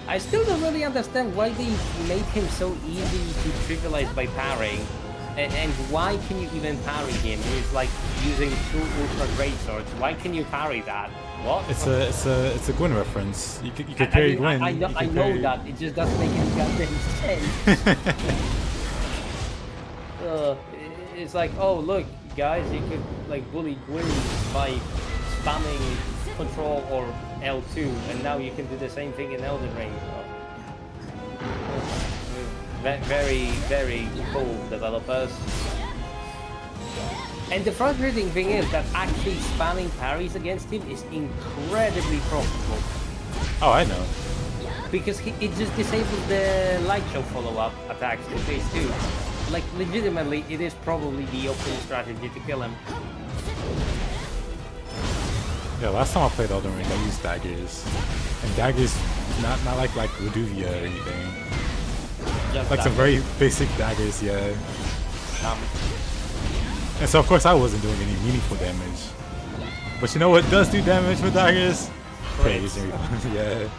I still don't really understand why they made him so easy to trivialize by parrying. And why can you even parry him? He's like using 2 ultra great swords. Why can you parry that? What? It's a Gwyn reference. You could parry Gwyn. I know that. It just doesn't make any goddamn sense. It's like, oh look, guys, you could like bully Gwyn by spamming Control or L2, and now you can do the same thing in Elden Ring. Very, very cool developers. And the frustrating thing is that actually spamming parries against him is incredibly profitable. Oh, I know. because it just disables the light show follow-up attacks in phase 2. Like, legitimately, it is probably the optimal strategy to kill him. Yeah, last time I played Elden Ring, I used daggers. And daggers, not like Reduvia or anything. Just like some very basic daggers, yeah. And so of course I wasn't doing any meaningful damage. But you know what does do damage with daggers? Praise. Yeah.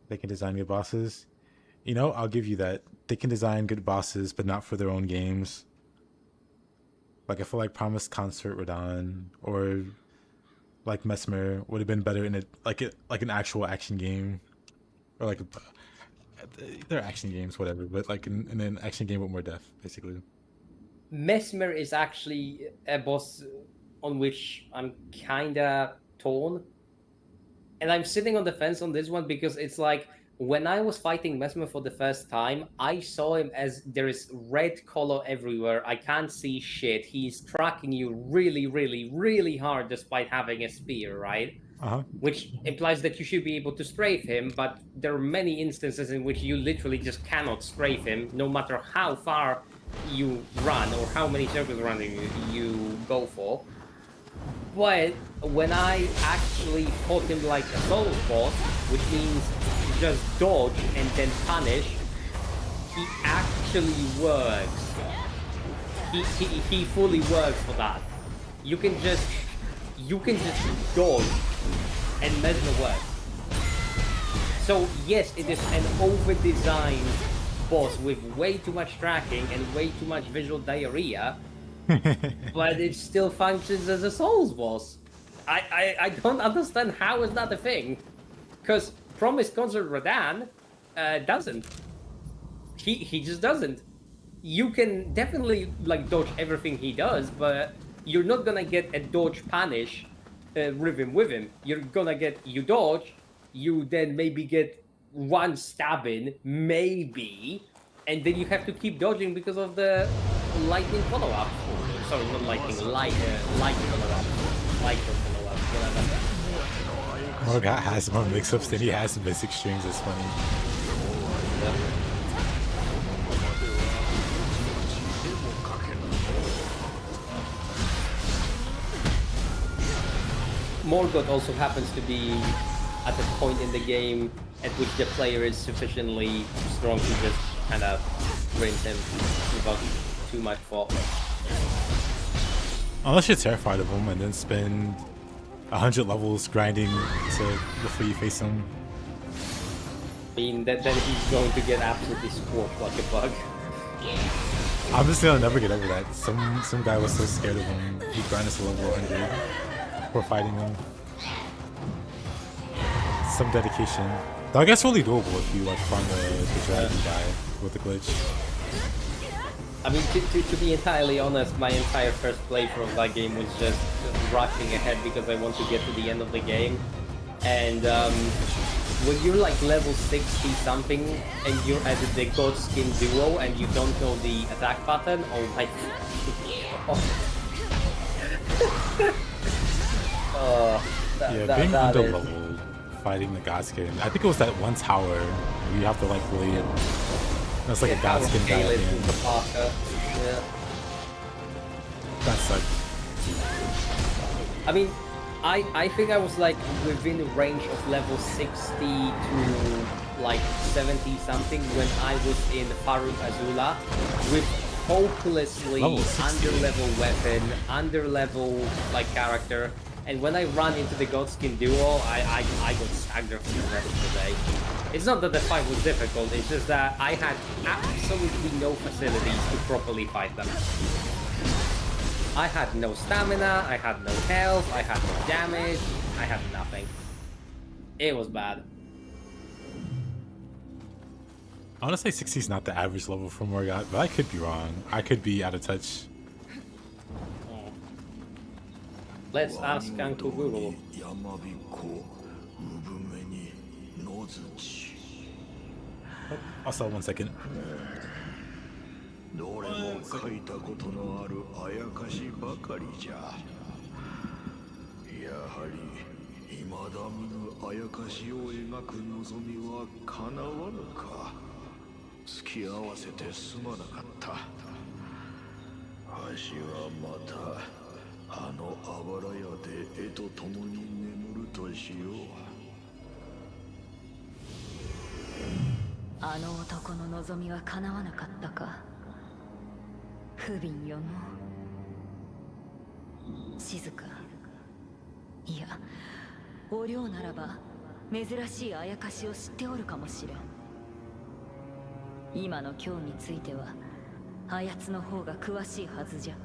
They can design good bosses. You know, I'll give you that. They can design good bosses, but not for their own games. Like, I feel like Promised Concert Radon or like Mesmer would have been better in like an actual action game, or like they're action games, whatever. But like in an action game with more depth, basically. Mesmer is actually a boss on which I'm kinda torn. And I'm sitting on the fence on this one because it's like, when I was fighting Mesmer for the first time, I saw him as there is red color everywhere. I can't see shit. He's tracking you really, really, really hard despite having a spear, right? Uh-huh. Which implies that you should be able to strafe him, but there are many instances in which you literally just cannot strafe him, no matter how far you run or how many circles running you go for. But when I actually fought him like a solo boss, which means just dodge and then punish, he actually works. He fully works for that. You can just dodge and Mesmer works. So yes, it is an over-designed boss with way too much tracking and way too much visual diarrhea. But it still functions as a Souls boss. I don't understand how is that a thing. Because Promised Concert Radon doesn't. He just doesn't. You can definitely like dodge everything he does, but you're not gonna get a dodge punish rhythm with him. You're gonna get you dodge, you then maybe get one stabbing, maybe, and then you have to keep dodging because of the lightning follow-up. Sorry, not lightning, light follow-up. Light follow-up, whatever. Morgat has more mix-ups than he has basic strings. It's funny. Yep. Morgoth also happens to be at the point in the game at which the player is sufficiently strong to just kind of rinse him without too much thought. Unless you're terrified of him and then spend 100 levels grinding before you face him. I mean, then he's going to get absolutely squashed like a bug. I'm just gonna never get over that. Some guy was so scared of him, he grinded to level 100 before fighting him. Some dedication. Though I guess really doable if you like farm the dragon guy with the glitch. I mean, to be entirely honest, my entire first playthrough of that game was just rushing ahead because I want to get to the end of the game. And when you're like level 60 something and you're at the Godskin duo and you don't know the attack pattern, oh my being underleveled fighting the Godskin. I think it was that one tower where you have to like really. That's like a Godskin guy at the end. Yeah. That sucked. I mean, I think I was like within range of level 60 to like 70 something when I was in Faruk Azula with hopelessly under-level weapon, under-level like character, and when I run into the Godskin duo, I got staggered for the rest of the day. It's not that the fight was difficult, it's just that I had absolutely no facilities to properly fight them. I had no stamina, I had no health, I had no damage, I had nothing. It was bad. I want to say 60 is not the average level for Morgat, but I could be wrong. I could be out of touch. Let's ask Uncle Google. Also, 1 second. どれも書いたことのあるあやかしばかりじゃ。やはり未だ見ぬあやかしを描く望みは叶わぬか。付き合わせてすまなかった。わしはまたあのあばら屋で絵と共に眠るとしよう。あの男の望みは叶わなかったか。不憫よの。静か。いや、お涼ならば珍しいあやかしを知っておるかもしれん。今の今日についてはあやつの方が詳しいはずじゃ。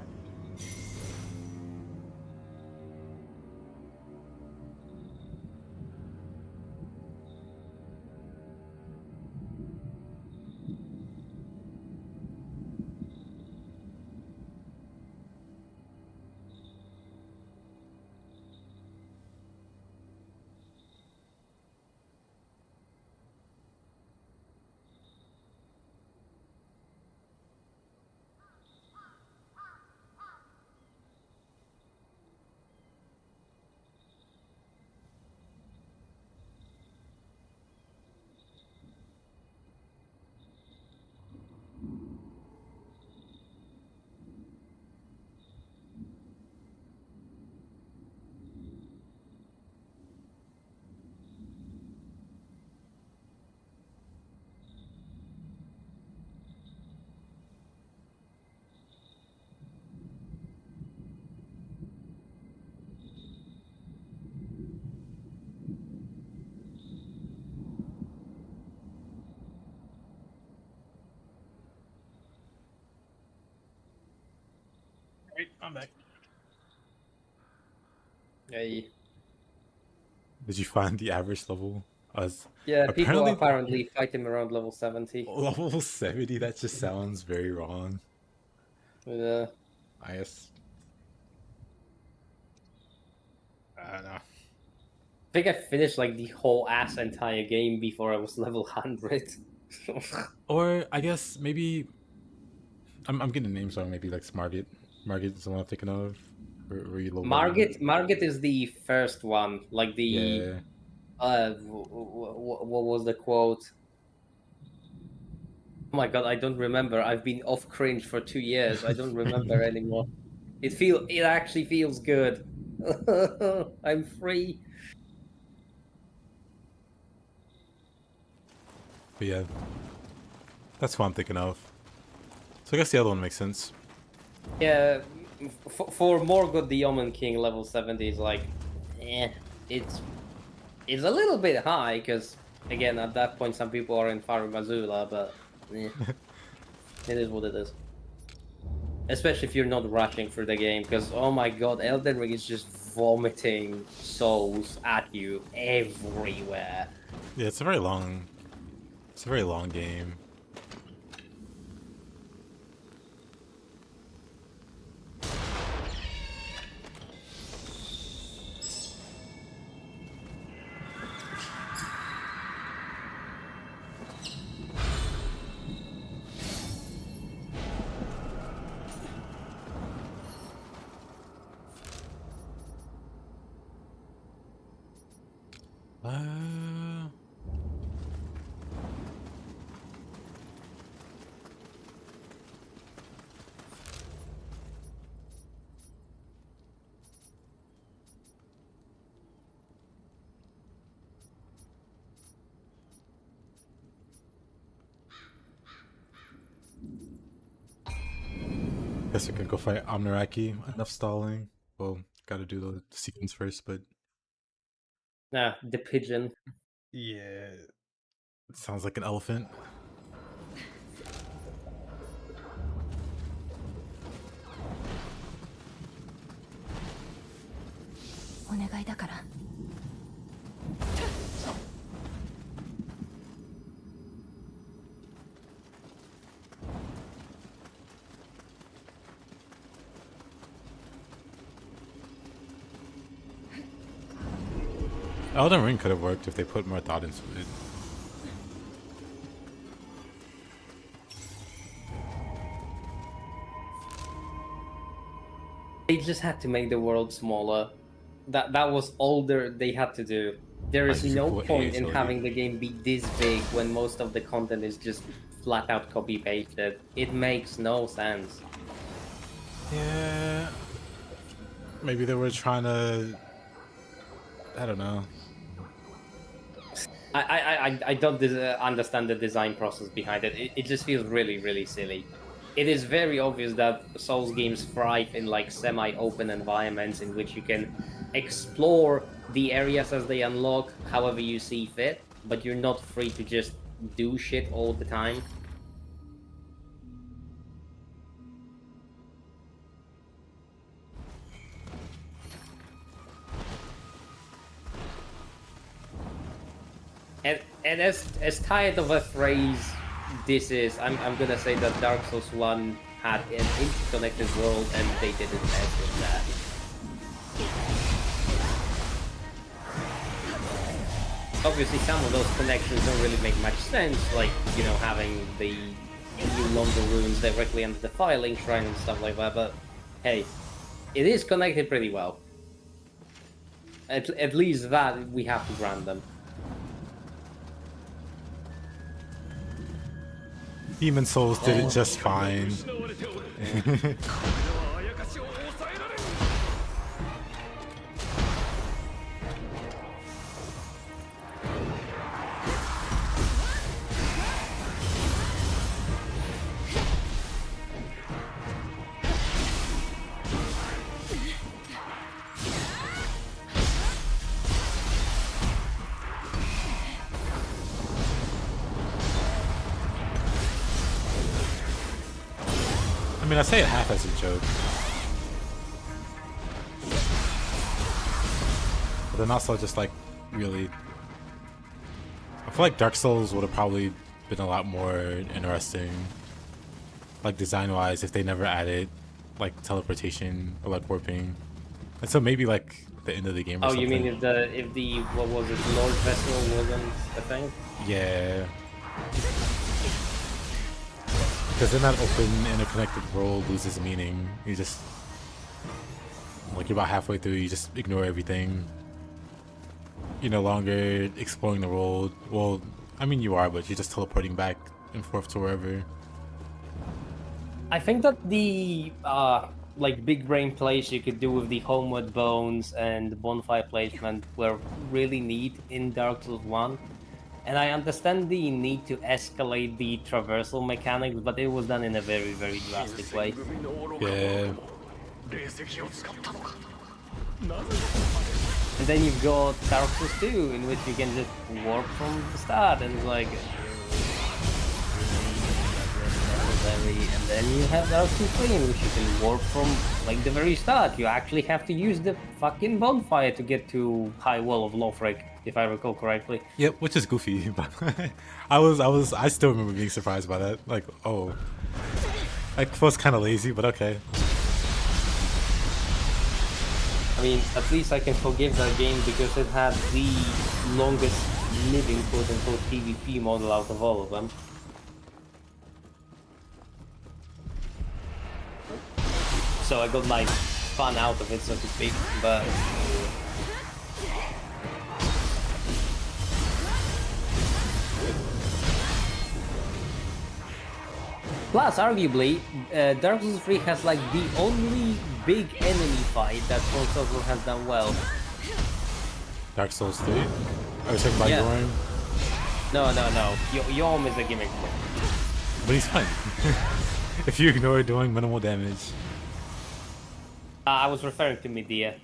Right, I'm back. Yeah, Did you find the average level? yeah, people Apparently, apparently fight him around level 70. level 70. That just sounds very wrong. Yeah. I guess. I don't know. I think I finished like the whole ass entire game before I was level 100. Or I guess maybe I'm getting names wrong. Maybe like Margit. Margit is the one I'm thinking of. Were you low level? Margit is the first one. Like the Yeah. what was the quote? Oh my god, I don't remember. I've been off cringe for 2 years. I don't remember anymore. It actually feels good. I'm free. But yeah, that's what I'm thinking of. So I guess the other one makes sense. Yeah, for Morgoth the Omen King level 70 is like, it's a little bit high because again at that point some people are in Farum Azula, but it is what it is. Especially if you're not rushing through the game, because oh my god, Elden Ring is just vomiting souls at you everywhere. Yeah, it's a very long game. Guess we can go fight Omnaraki. Enough stalling. Well, gotta do the sequence first, but The pigeon. yeah, it sounds like an elephant. Elden Ring could have worked if they put more thought into it. They just had to make the world smaller. That was all they had to do. There is no point in having the game be this big when most of the content is just flat out copy pasted. It makes no sense. Yeah. Maybe they were trying to. I don't know. I don't understand the design process behind it. It just feels really, really silly. It is very obvious that Souls games thrive in like semi-open environments in which you can explore the areas as they unlock however you see fit, but you're not free to just do shit all the time. And as tired of a phrase this is, I'm gonna say that Dark Souls 1 had an interconnected world and they didn't mess with that. Obviously some of those connections don't really make much sense, like, you know, having the new longer runes directly under the Firelink Shrine and stuff like that, but hey, it is connected pretty well. At least that we have to grant them. Demon Souls did it just fine. I mean, I say it half as a joke. But then also just like, really... I feel like Dark Souls would have probably been a lot more interesting, like design-wise, if they never added like teleportation or like warping. And so maybe like the end of the game or something. You mean if the what was it, Lord Vessel wasn't a thing? Yeah. Because then that open, interconnected world loses meaning. You just... like, you're about halfway through, you just ignore everything. You're no longer exploring the world. Well, I mean you are, but you're just teleporting back and forth to wherever. I think that the like big brain plays you could do with the homeward bones and bonfire placement were really neat in Dark Souls 1. And I understand the need to escalate the traversal mechanics, but it was done in a very, very drastic way. Yeah. And then you've got Dark Souls 2, in which you can just warp from the start, and it's like... And then you have Dark Souls 3, in which you can warp from, like, the very start. You actually have to use the fucking bonfire to get to High Wall of Lothric, if I recall correctly. Yep, which is goofy, but I still remember being surprised by that. Like, oh. I was kind of lazy, but okay. I mean, at least I can forgive that game because it had the longest living quote-unquote PvP model out of all of them. So I got my fun out of it, so to speak, but... Plus, arguably, Dark Souls 3 has like the only big enemy fight that From Software has done well. Dark Souls 3? Are you talking about Yorm? No. Yorm is a gimmick. But he's fine. If you ignore doing minimal damage. I was referring to Medea.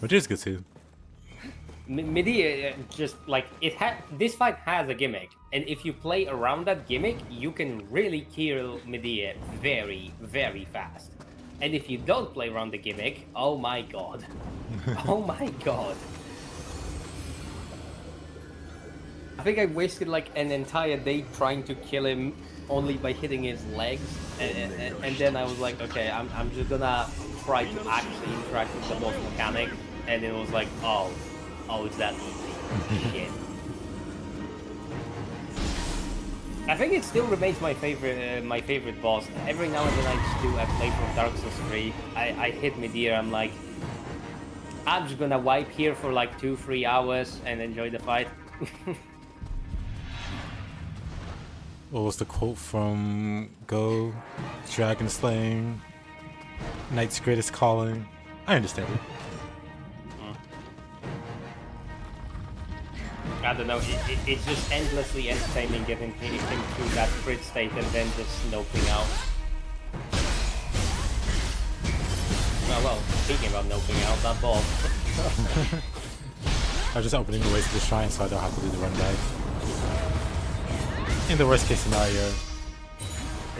Which is good too. Medea, just like this fight has a gimmick, and if you play around that gimmick, you can really kill Medea very, very fast. And if you don't play around the gimmick, oh my god. Oh my god. I think I wasted like an entire day trying to kill him only by hitting his legs, and then I was like, okay, I'm just gonna try to actually interact with the boss mechanic, and it was like, oh, it's that easy. Shit. I think it still remains my favorite boss. Every now and then I just do a playthrough of Dark Souls 3. I hit mid-year, I'm like, I'm just gonna wipe here for like 2-3 hours and enjoy the fight. What was the quote from Go? Dragon slaying, Knight's greatest calling. I understand it. I don't know, it's just endlessly entertaining getting him through that crit state and then just noping out. Well, speaking about noping out, that boss. I was just opening the way to the shrine so I don't have to do the run back. In the worst case scenario.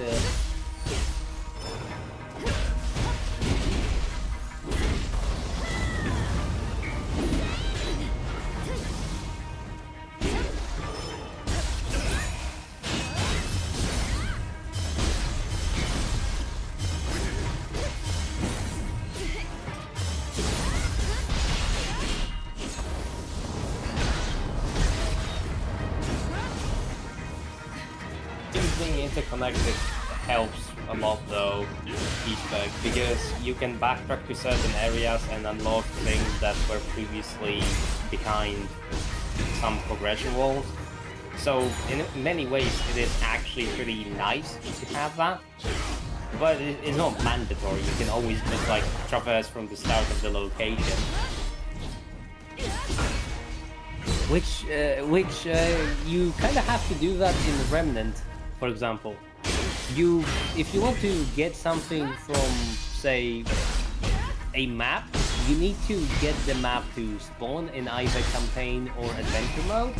Yeah. Being interconnected helps a lot though, because you can backtrack to certain areas and unlock things that were previously behind some progression walls. So in many ways it is actually pretty nice to have that, but it's not mandatory. You can always just like traverse from the start of the location. Which you kind of have to do that in Remnant. For example, if you want to get something from, say, a map, you need to get the map to spawn in either campaign or adventure mode,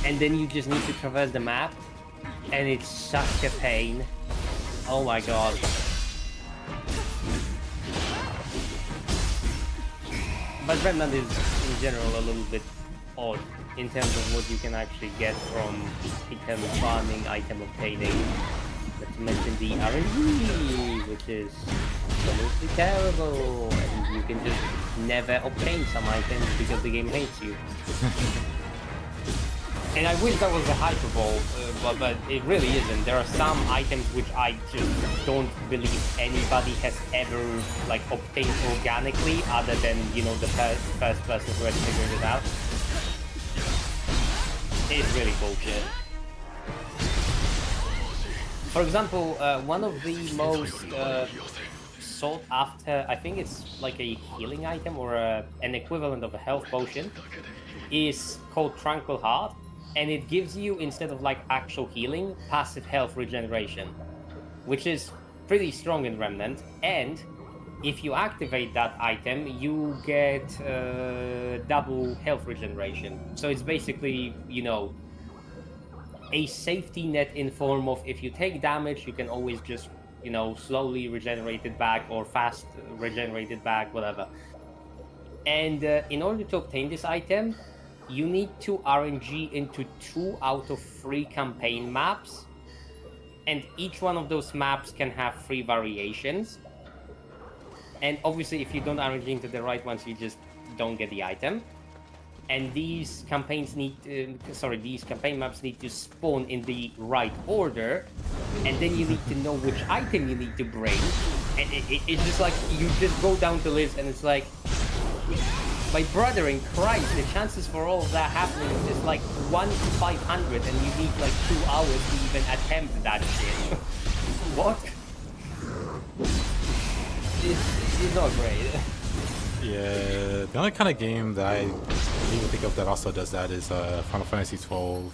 and then you just need to traverse the map, and it's such a pain. Oh my god. But Remnant is, in general, a little bit odd in terms of what you can actually get from item farming, item obtaining. Not to mention the RNG, which is absolutely terrible, and you can just never obtain some items because the game hates you. And I wish that was a hyperbole, but it really isn't. There are some items which I just don't believe anybody has ever like obtained organically, other than, you know, the first person who has figured it out. It's really bullshit. For example, one of the most sought after, I think it's like a healing item or an equivalent of a health potion, is called Tranquil Heart, and it gives you, instead of like actual healing, passive health regeneration, which is pretty strong in Remnant. And if you activate that item, you get double health regeneration. So it's basically, you know, a safety net in form of, if you take damage, you can always just, you know, slowly regenerate it back or fast regenerate it back, whatever. And in order to obtain this item, you need to RNG into 2 out of 3 campaign maps. And each one of those maps can have 3 variations. And obviously, if you don't RNG into the right ones, you just don't get the item. And these campaigns these campaign maps need to spawn in the right order. And then you need to know which item you need to bring. And it's just like, you just go down the list and it's like, my brother in Christ, the chances for all of that happening is just like 1 to 500, and you need like 2 hours to even attempt that shit. What? It's not great. Yeah, the only kind of game that I even think of that also does that is Final Fantasy XII.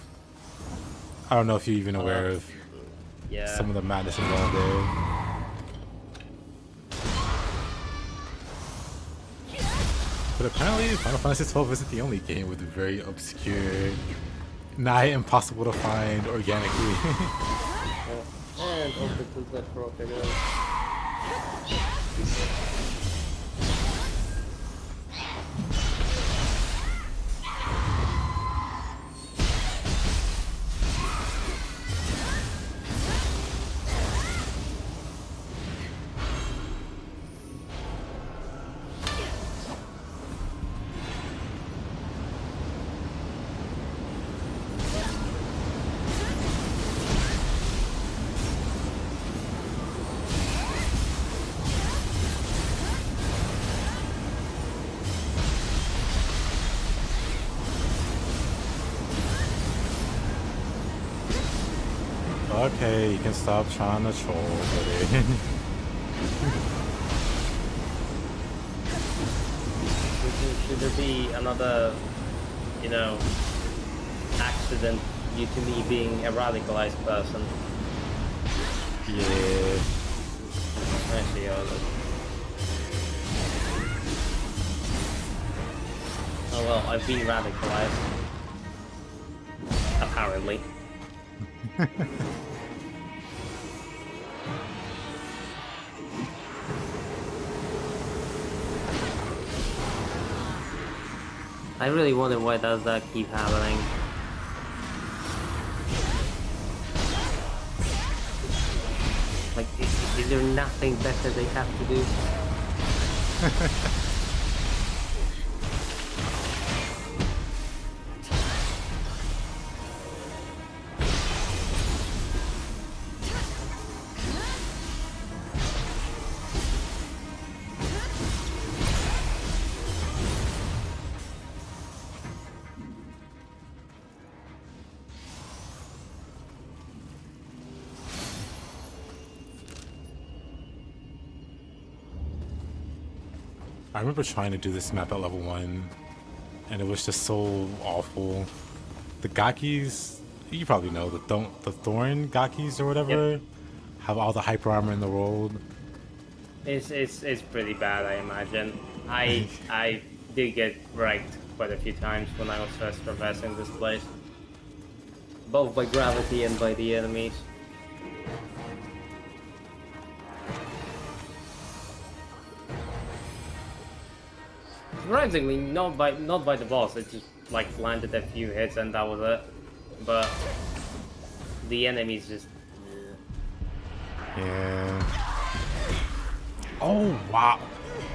I don't know if you're even aware of some of the madness involved there. But apparently Final Fantasy XII isn't the only game with a very obscure, nigh impossible to find organically. And open to the crocodile. Okay, you can stop trying to troll, buddy. Should there be another, you know, accident due to me being a radicalized person? Yeah. I see how it is. Oh well, I've been radicalized. Apparently. I really wonder why does that keep happening. Like, is there nothing better they have to do? I remember trying to do this map at level 1, and it was just so awful. The Gakis, you probably know, the Thorn Gakis or whatever, Yep. have all the hyper armor in the world. It's pretty bad, I imagine. I did get wrecked quite a few times when I was first traversing this place. Both by gravity and by the enemies. Surprisingly, not by the boss. It just like landed a few hits and that was it. But the enemies just. Yeah. Oh wow,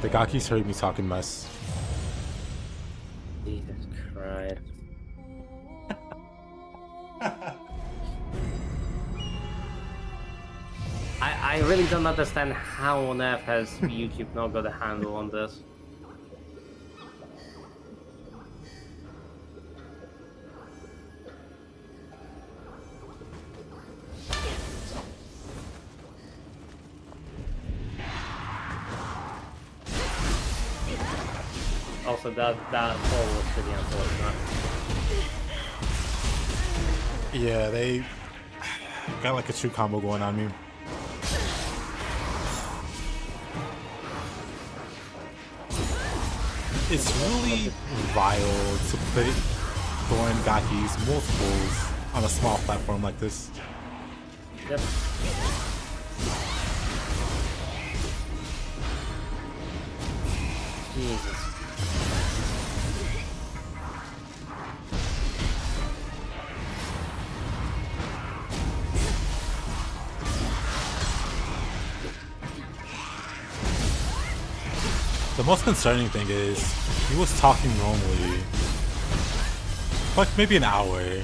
the Gakis heard me talking mess. Jesus Christ. I really don't understand how on earth has YouTube not got a handle on this. Also, that fall was pretty unfortunate. Yeah, they got like a true combo going on me. It's really vile to put Thorn Gakis multiples on a small platform like this. Yep. Jesus. The most concerning thing is, he was talking normally. Like maybe an hour.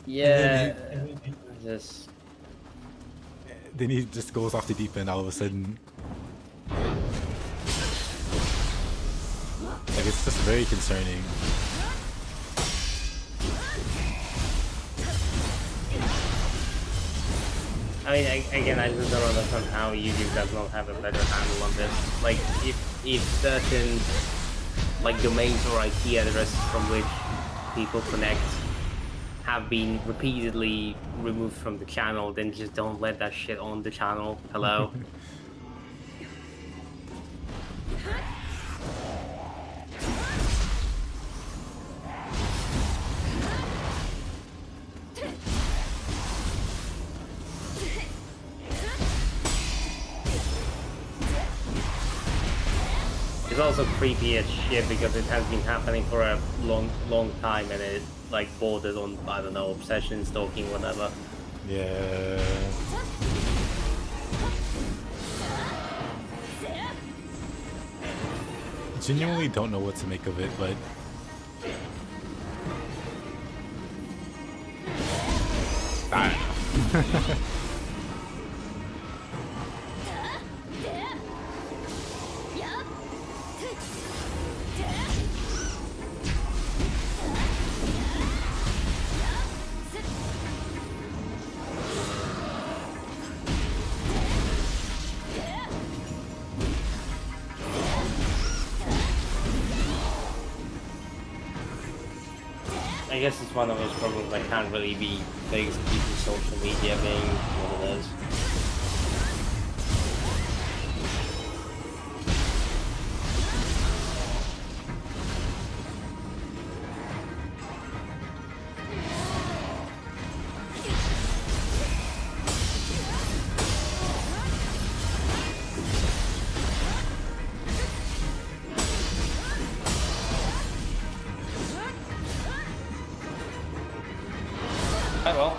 Yeah. Just. Then he just goes off the deep end all of a sudden. Like it's just very concerning. I mean, again, I just don't understand how YouTube does not have a better handle on this. Like, if certain, like, domains or IP addresses from which people connect have been repeatedly removed from the channel, then just don't let that shit on the channel. Hello? It's also creepy as shit because it has been happening for a long time and it like borders on, I don't know, obsession, stalking, whatever. Yeah. Genuinely don't know what to make of it, but I guess it's one of those problems that can't really be fixed due to social media being what it is. Well,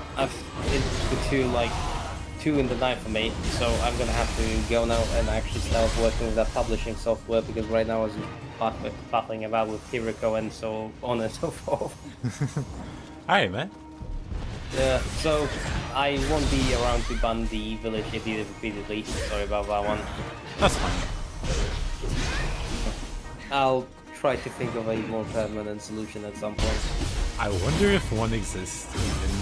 it's two in the night for me, so I'm gonna have to go now and actually start working with that publishing software because right now I was battling about with Hiruko and so on and so forth. Alright, man. Yeah, so I won't be around to ban the village repeatedly. Sorry about that one. That's fine. I'll try to think of a more permanent solution at some point. I wonder if one exists even.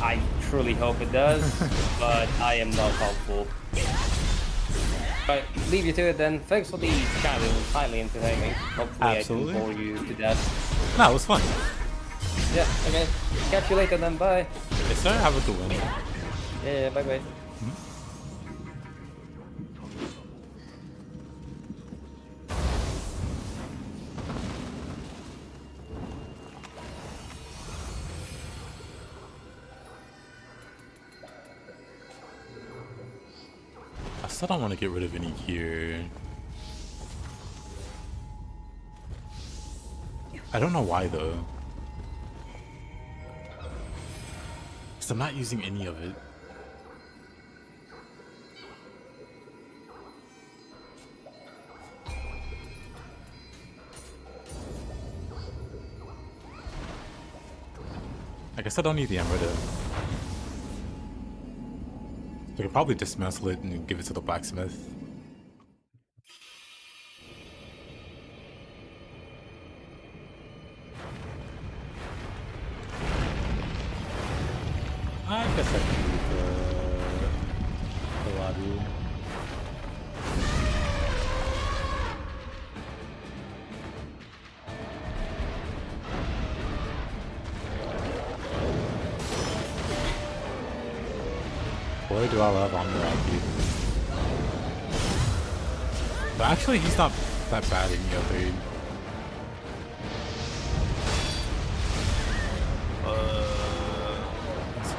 I truly hope it does, but I am not hopeful. But leave you to it then. Thanks for the chat, it was highly entertaining. Hopefully Absolutely. I didn't bore you to death. No, it was fun. Yeah, okay. Catch you later then, bye. Yes, sir. Have a good one. Yeah, bye bye. I still don't want to get rid of any gear. I don't know why though. Because I'm not using any of it. I guess I don't need the emerald. I could probably dismantle it and give it to the blacksmith. I guess I can use the lobby. Boy, do I love Amiraki. But actually, he's not that bad in the other. Let's see.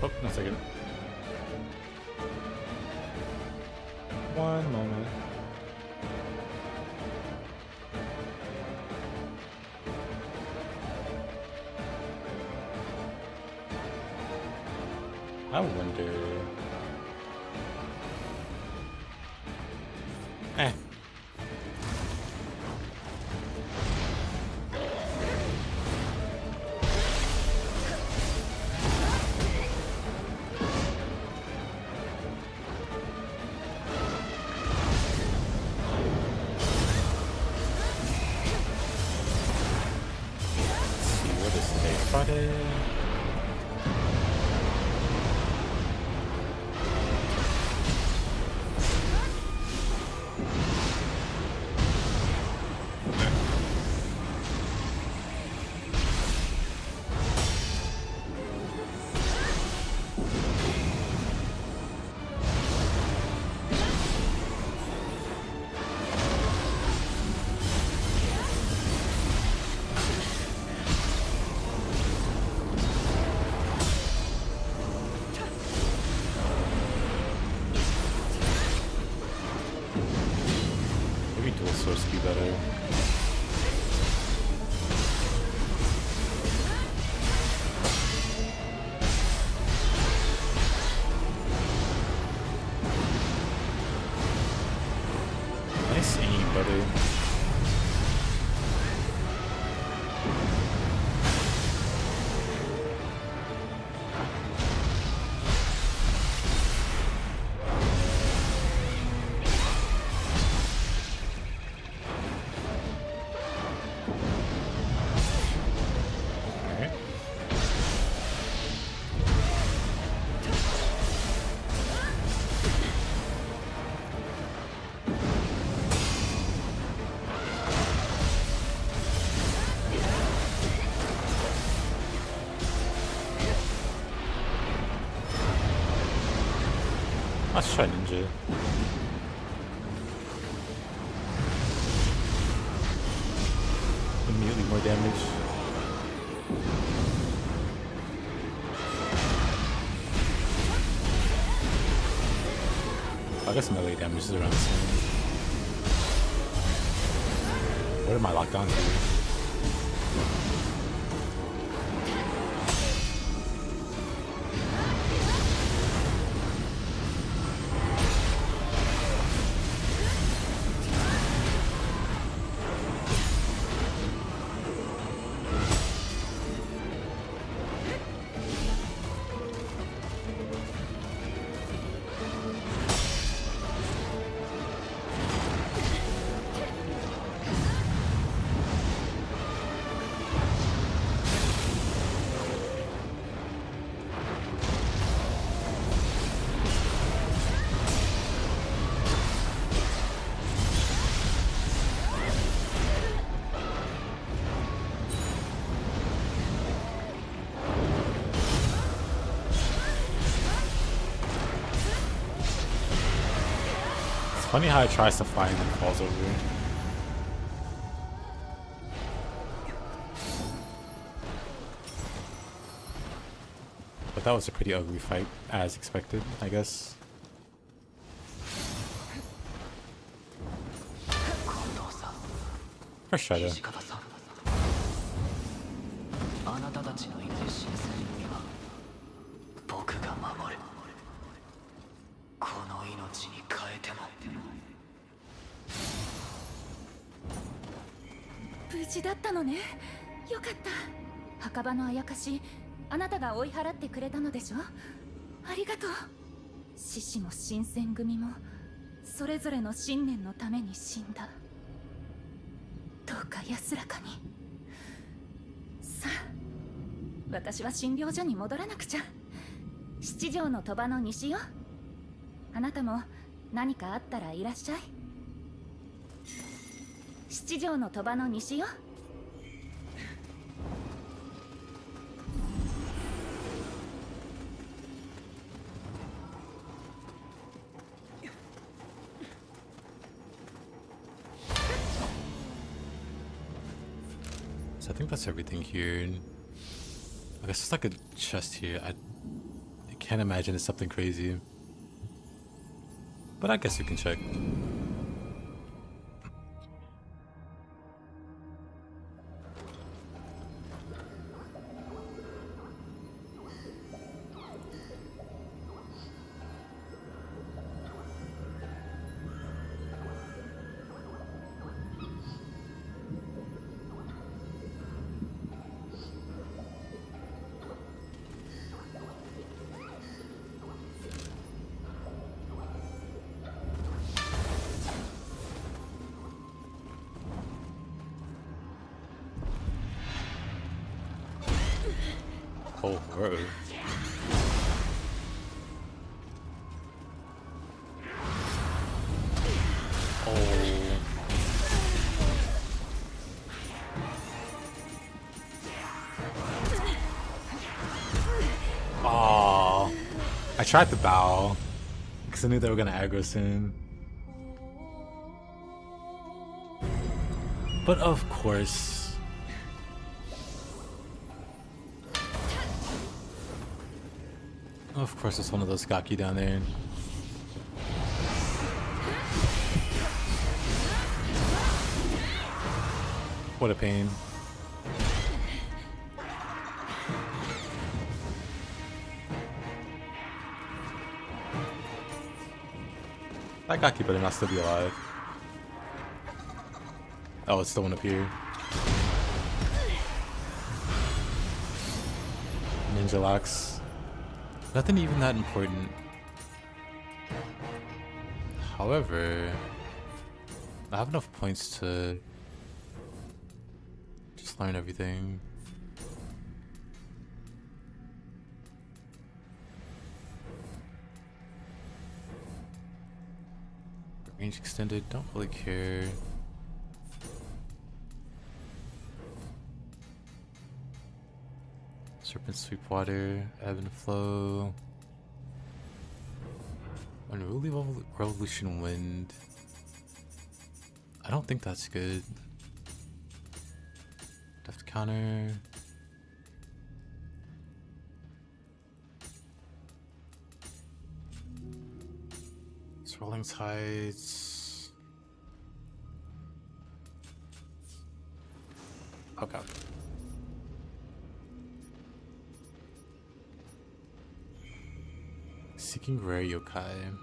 Oh, no second. One moment. I wonder. Eh. Friday. Maybe dual source would be better. Nice aim, buddy. Let's try ninja. Immediately more damage. I guess melee damage is around the same. What am I locked on to? Funny how it tries to fly and then falls over. But that was a pretty ugly fight, as expected, I guess. First Shadow. あなたたちのいない新戦には僕が守る。この命に変えても。無事だったのね。よかった。墓場のあやかし、あなたが追い払ってくれたのでしょ。ありがとう。獅子も新選組もそれぞれの信念のために死んだ。どうか安らかに。さあ、私は診療所に戻らなくちゃ。七条の鳥羽の西よ。あなたも何かあったらいらっしゃい。七条の鳥羽の西よ。So I think that's everything here. I guess it's like a chest here. I can't imagine it's something crazy. But I guess we can check. Oh, whoa. Oh, I tried to bow because I knew they were gonna aggro soon. But of course. Of course it's one of those gaki down there. What a pain. That gaki better not still be alive. Oh, it's still one up here. Ninja locks. Nothing even that important. However, I have enough points to just learn everything. Range extended, don't really care. Serpent sweep water, ebb and flow. Unruly Revolution Wind. I don't think that's good. Deft counter. Swirling Tides. Okay. Seeking Rare Yokai.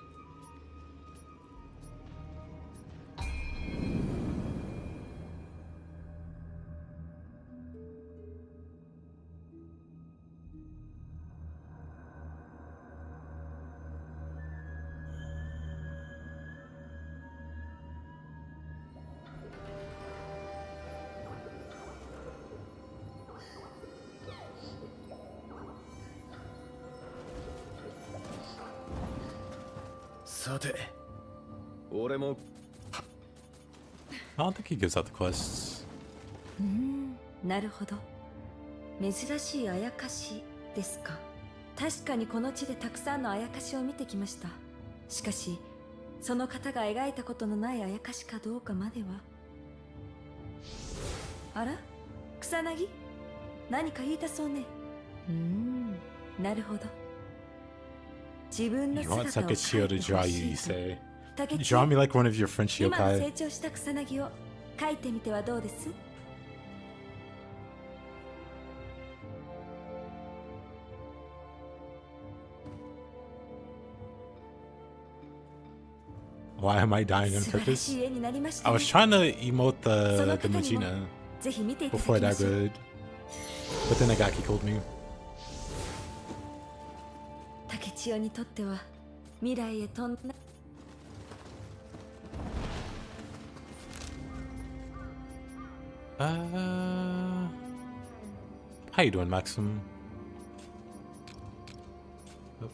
I don't think he gives out the quests. なるほど。珍しいあやかしですか。確かにこの地でたくさんのあやかしを見てきました。しかし、その方が描いたことのないあやかしかどうかまでは。あら、草薙？何か言いたそうね。なるほど。自分の You want 姿を描い Takechio to て draw ほ you, し you いと。 say. 竹千 Draw 代 me like one of your French 今の成 yokai. 長した草薙を描いてみてはどうです？ Why am I dying on 素晴ら purpose? しい絵になりました I ね。 was trying to emote その the 方にも Magina ぜひ見ていただき before ま that しょう。 good. But then Nagaki killed me. 竹千代にとっては未来へ飛んだ。 How you doing, Maxim? Oh.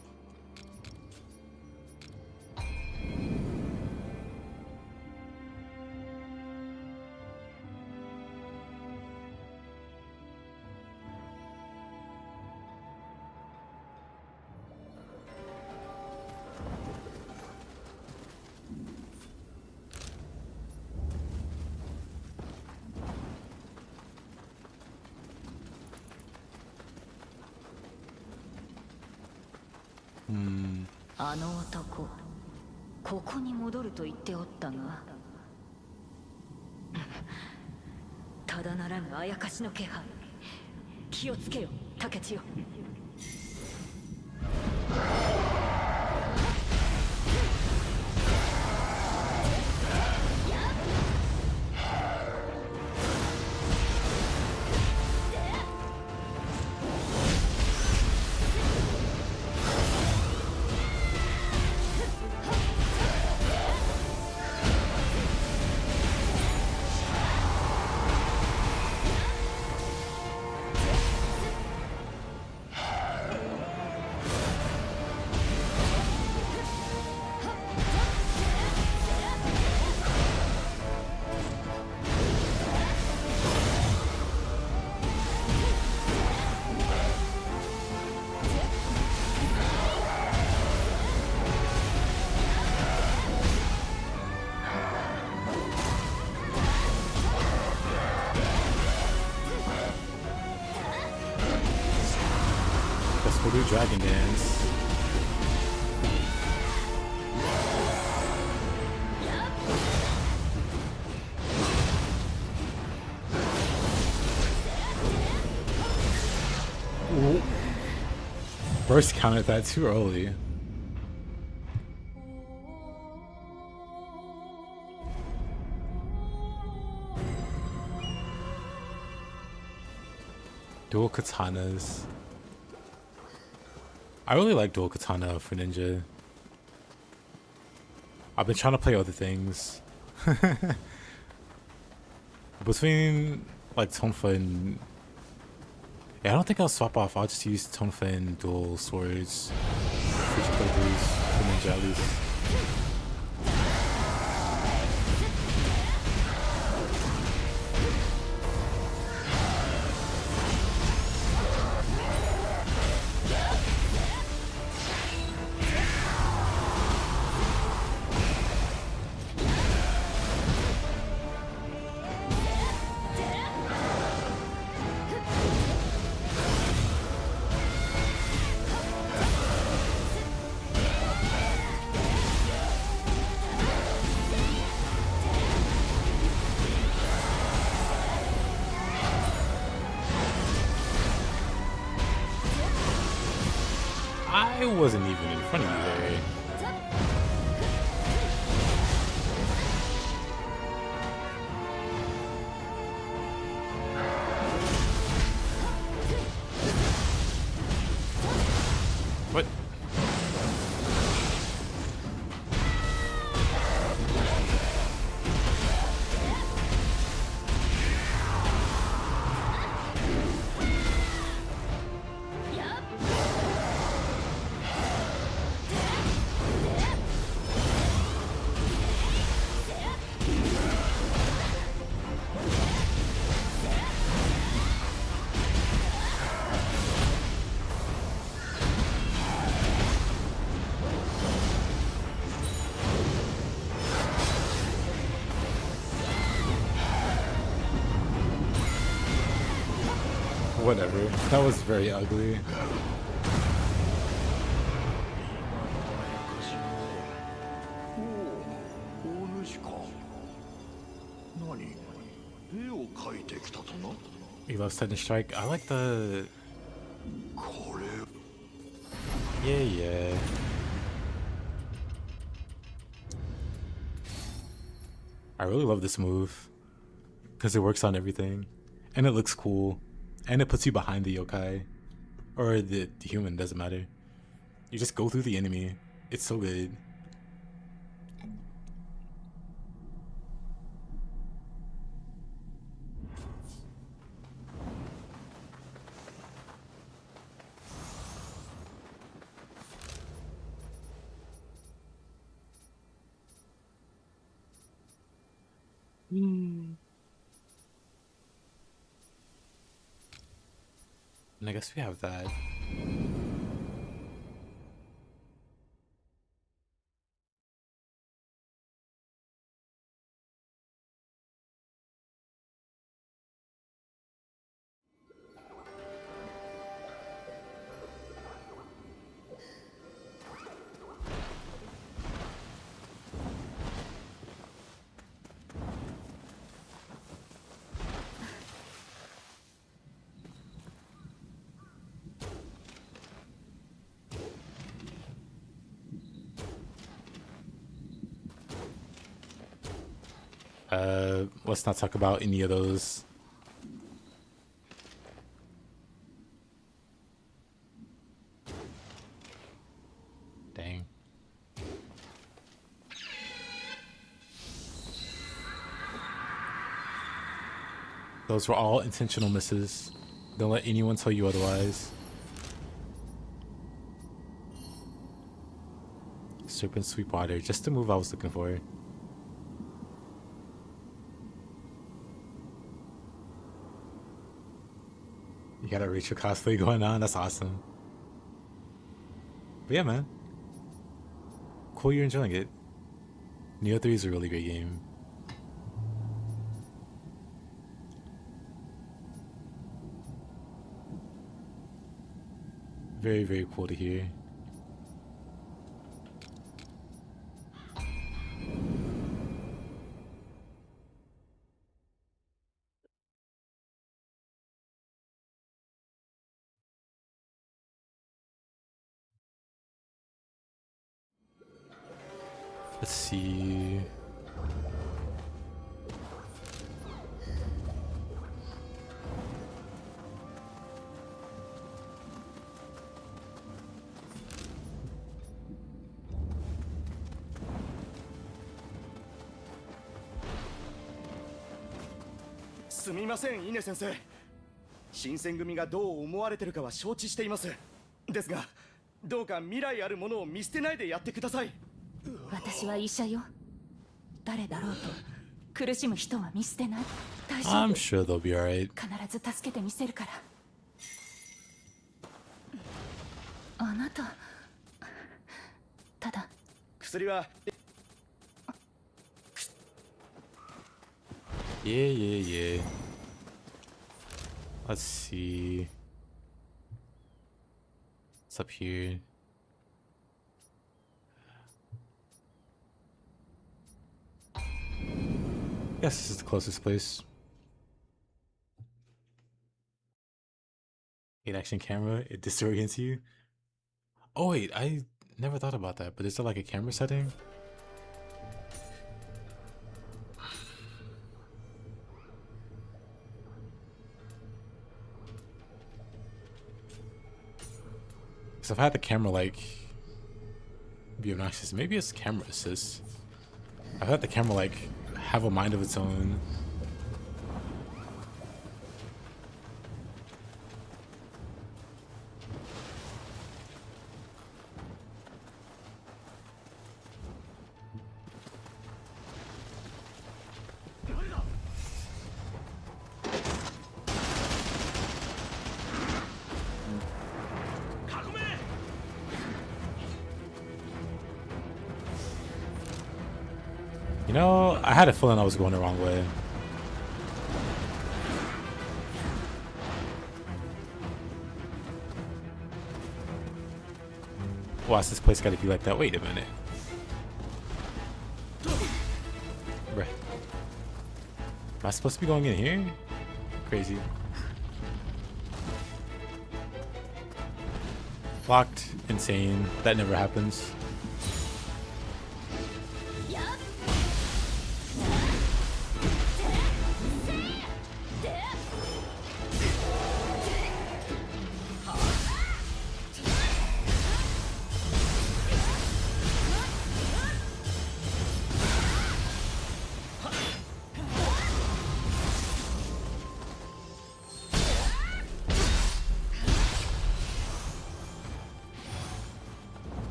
Hmm. あの男、ここに戻ると言っておったが、ただならぬあやかしの気配。気をつけよ、竹千代。Guess we'll do Dragon Dance. Ooh. Burst counted that too early. Dual katanas. I really like dual katana for ninja. I've been trying to play other things. Between like Tonfa and yeah, I don't think I'll swap off. I'll just use Tonfa and dual swords. Future playthroughs for ninja at least. I wasn't even in front of you there. What? Whatever. That was very ugly. お主か。何？絵を描いてきたとな。 He loves Sudden Strike. I like the... これ。 Yeah. I really love this move. Because it works on everything. And it looks cool. And it puts you behind the yokai. Or the human, doesn't matter. You just go through the enemy. It's so good. And I guess we have that. Let's not talk about any of those. Dang. Those were all intentional misses. Don't let anyone tell you otherwise. Serpent Sweetwater, just the move I was looking for. You got a Rachel cosplay going on, that's awesome. But yeah, man. Cool you're enjoying it. Nioh 3 is a really great game. Very, very cool to hear. Let's see.すみません、稲先生。新選組がどう思われてるかは承知しています。ですが、どうか未来あるものを見捨てないでやってください。私は医者よ。誰だろうと苦しむ人は見捨てない。大丈夫。 I'm sure they'll be alright. 必ず助けてみせるから。あなた、ただ薬は。Yeah. Let's see. What's up here? Yes, this is the closest place. 8 action camera, it disorients you. Oh wait, I never thought about that. But is there like a camera setting? Because if I had the camera like be obnoxious, maybe it's camera assist. I've had the camera like have a mind of its own. You know, I had a feeling I was going the wrong way. Why's this place gotta be like that? Wait a minute. Bruh. Am I supposed to be going in here? Crazy. Locked. Insane. That never happens.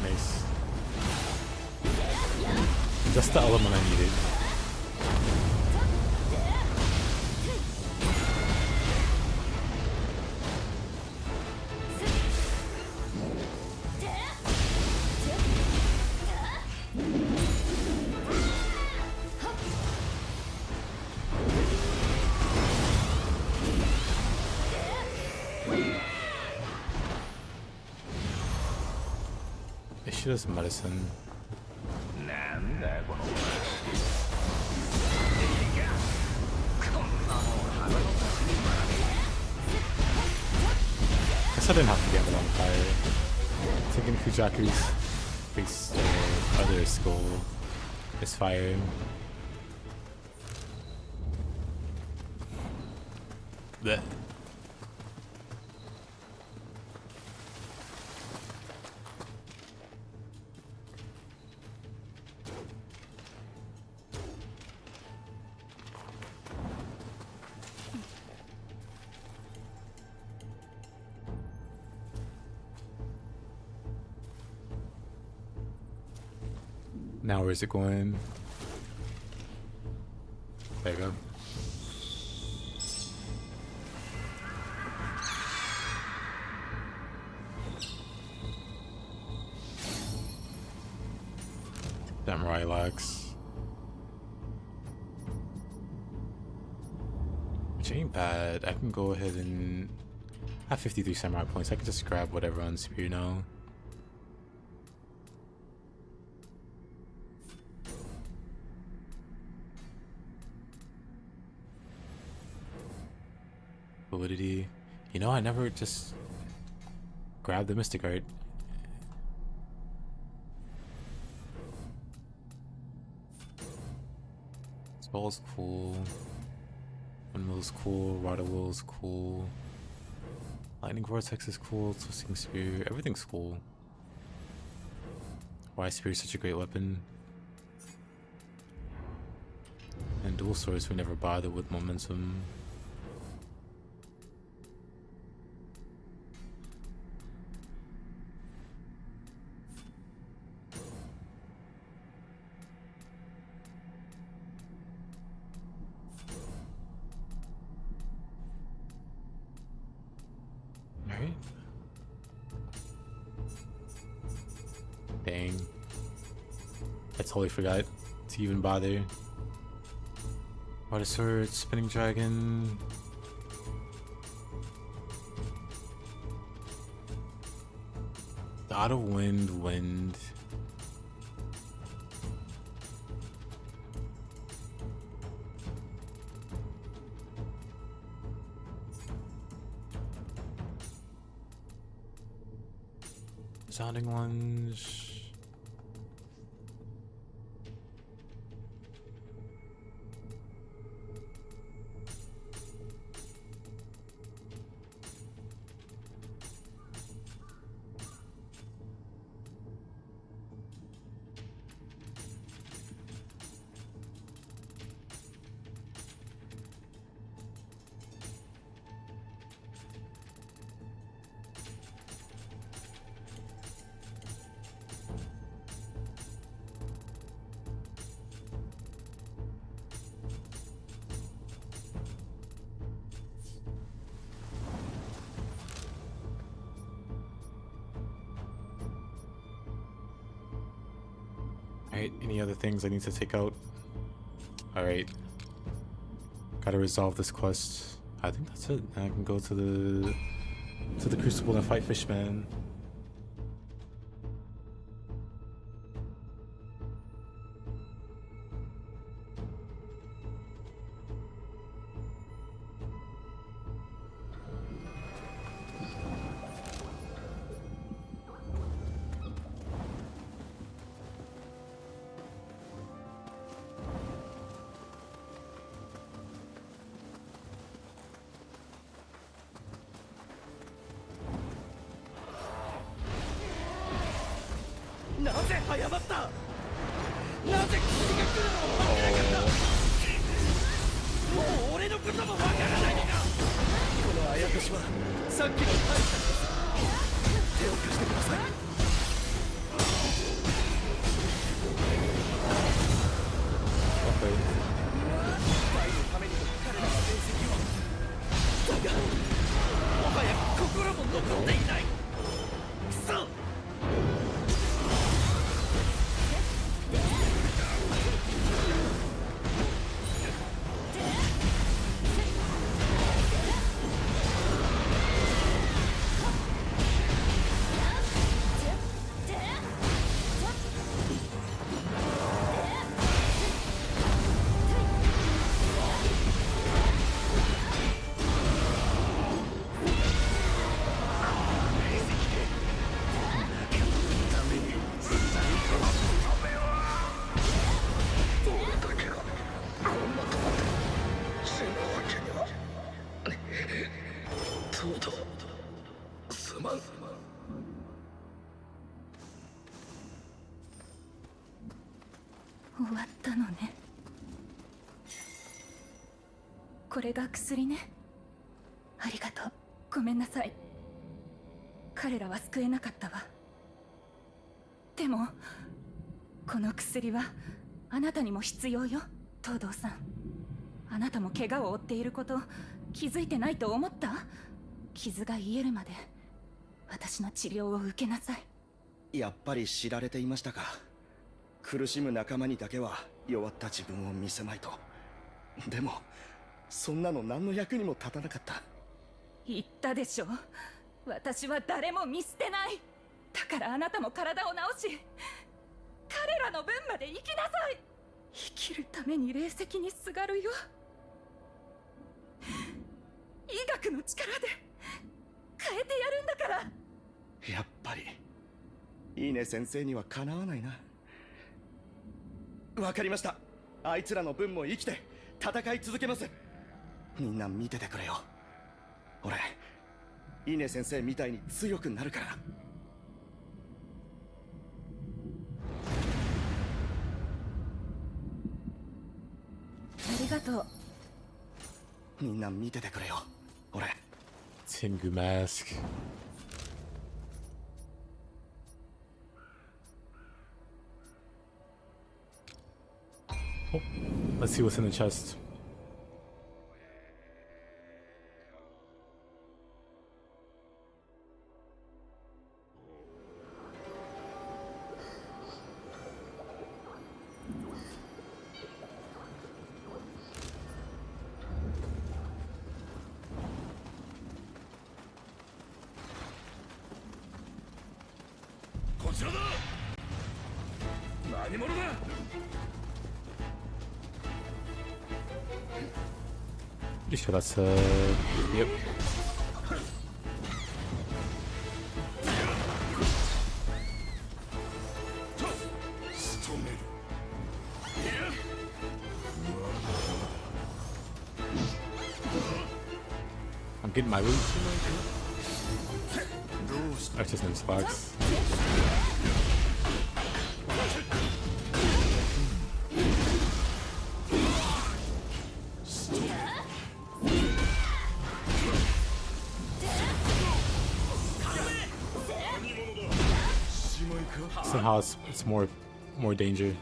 Nice. Just the element I needed. Issueless medicine. Guess I didn't have to get it on fire. Taking Fujaku's face other skull is fire. Blech. Now where's it going? There you go. Samurai locks. Which ain't bad. I can go ahead and I have 53 samurai points. I can just grab whatever on spear now. Validity. You know, I never just grabbed the Mystic Art. Spell's cool. Windmill's cool. Rada Will's cool. Lightning Vortex is cool. Twisting Spear. Everything's cool. Why Spear is such a great weapon. And dual swords we never bother with momentum. I totally forgot to even bother. Water sword, spinning dragon. Out of wind. Sounding ones. Alright, any other things I need to take out? Alright. Gotta resolve this quest. I think that's it. I can go to the Crucible and fight Fishman.終わったのね。これが薬ね。ありがとう。ごめんなさい。彼らは救えなかったわ。でもこの薬はあなたにも必要よ、東堂さん。あなたも怪我を負っていること気づいてないと思った？傷が癒えるまで私の治療を受けなさい。やっぱり知られていましたか。苦しむ仲間にだけは弱った自分を見せまいと。でもそんなの何の役にも立たなかった。言ったでしょ、私は誰も見捨てない。だからあなたも体を治し、彼らの分まで生きなさい。生きるために霊石にすがるよ。医学の力で変えてやるんだから。やっぱりいいね先生にはかなわないな。わかりました。あいつらの分も生きて戦い続けます。みんな見ててくれよ。俺いいね先生みたいに強くなるから。ありがとう。みんな見ててくれよ。俺 Tengu mask. Oh, let's see what's in the chest. You sure that's yep. I'm getting my loot. That's just no sparks. Somehow it's more danger.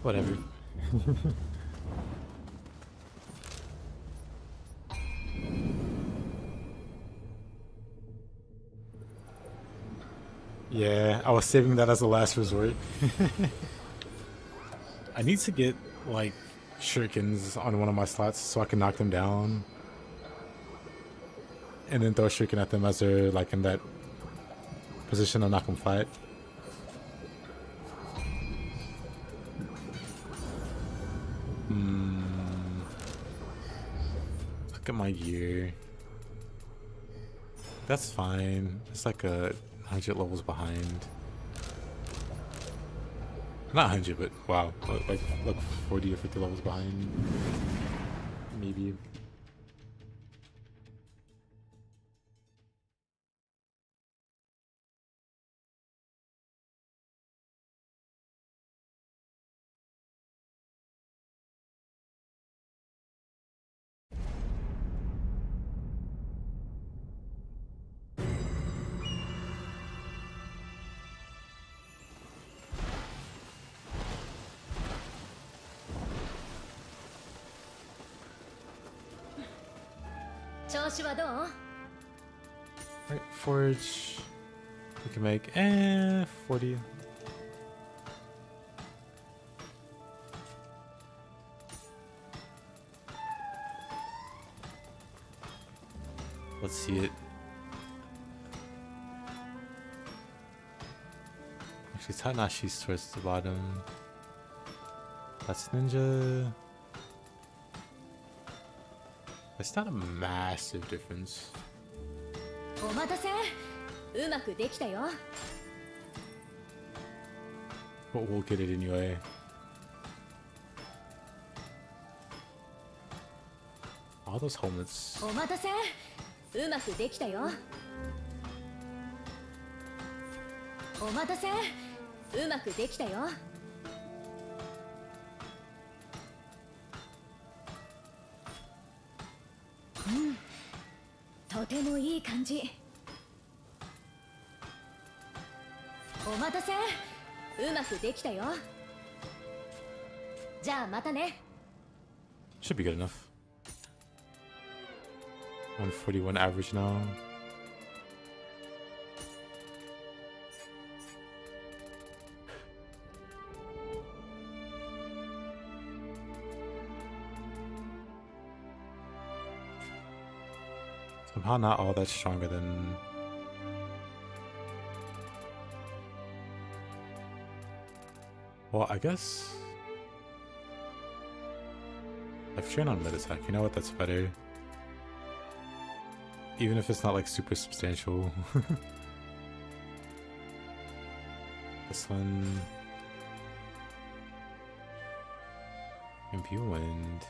Whatever. Yeah, I was saving that as a last resort. I need to get like shurikens on one of my slots so I can knock them down. And then throw a shuriken at them as they're like in that position to knock them flat. Look at my gear. That's fine. It's like 100 levels behind. Not 100, but wow. Like 40 or 50 levels behind. Maybe. Right, forge. We can make 40. Let's see it. Actually, Tanashi's towards the bottom. That's ninja. It's not a massive difference. But we'll get it anyway. All those helmets. Should be good enough. 141 average now. Somehow not all that stronger than... Well, I guess... I've trained on mid attack. You know what? That's better. Even if it's not like super substantial. This one... Imbue Wind.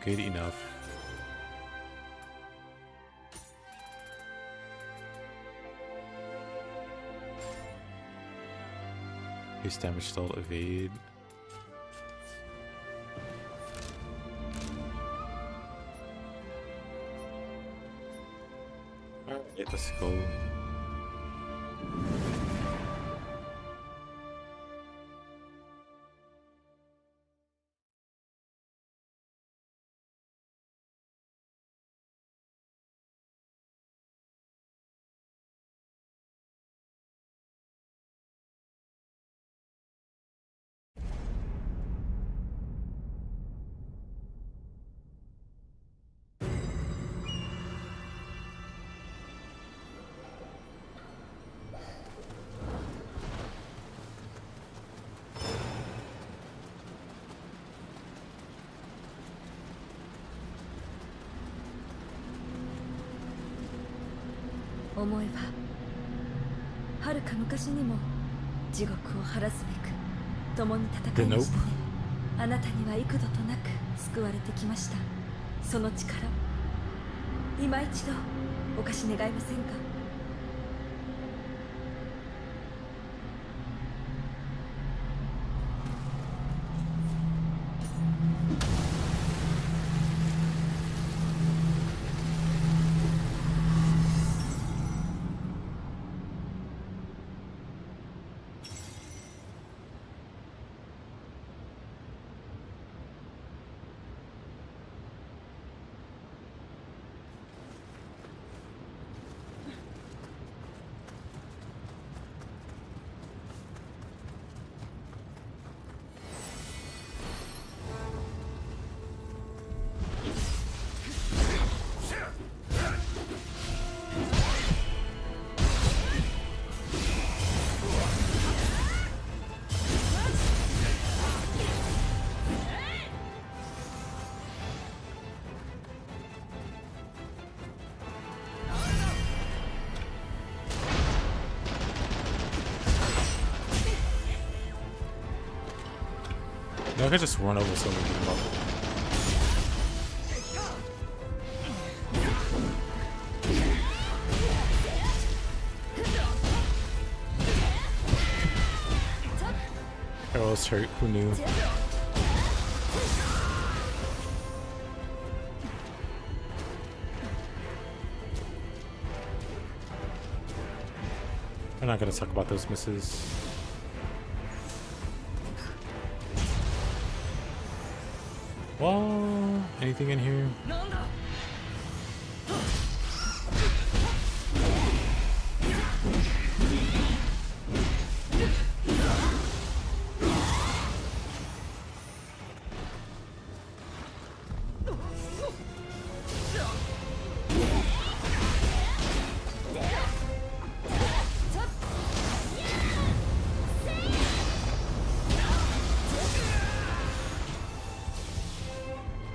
Good enough. His damage stall evade. Alright, let's go.思えば遥か昔にも地獄を晴らすべく共に戦いましたね。あなたには幾度となく救われてきました。その力今一度お貸し願いませんか。I could just run over someone and beat him up. Arrow's hurt, who knew? We're not gonna talk about those misses. Whoa, anything in here?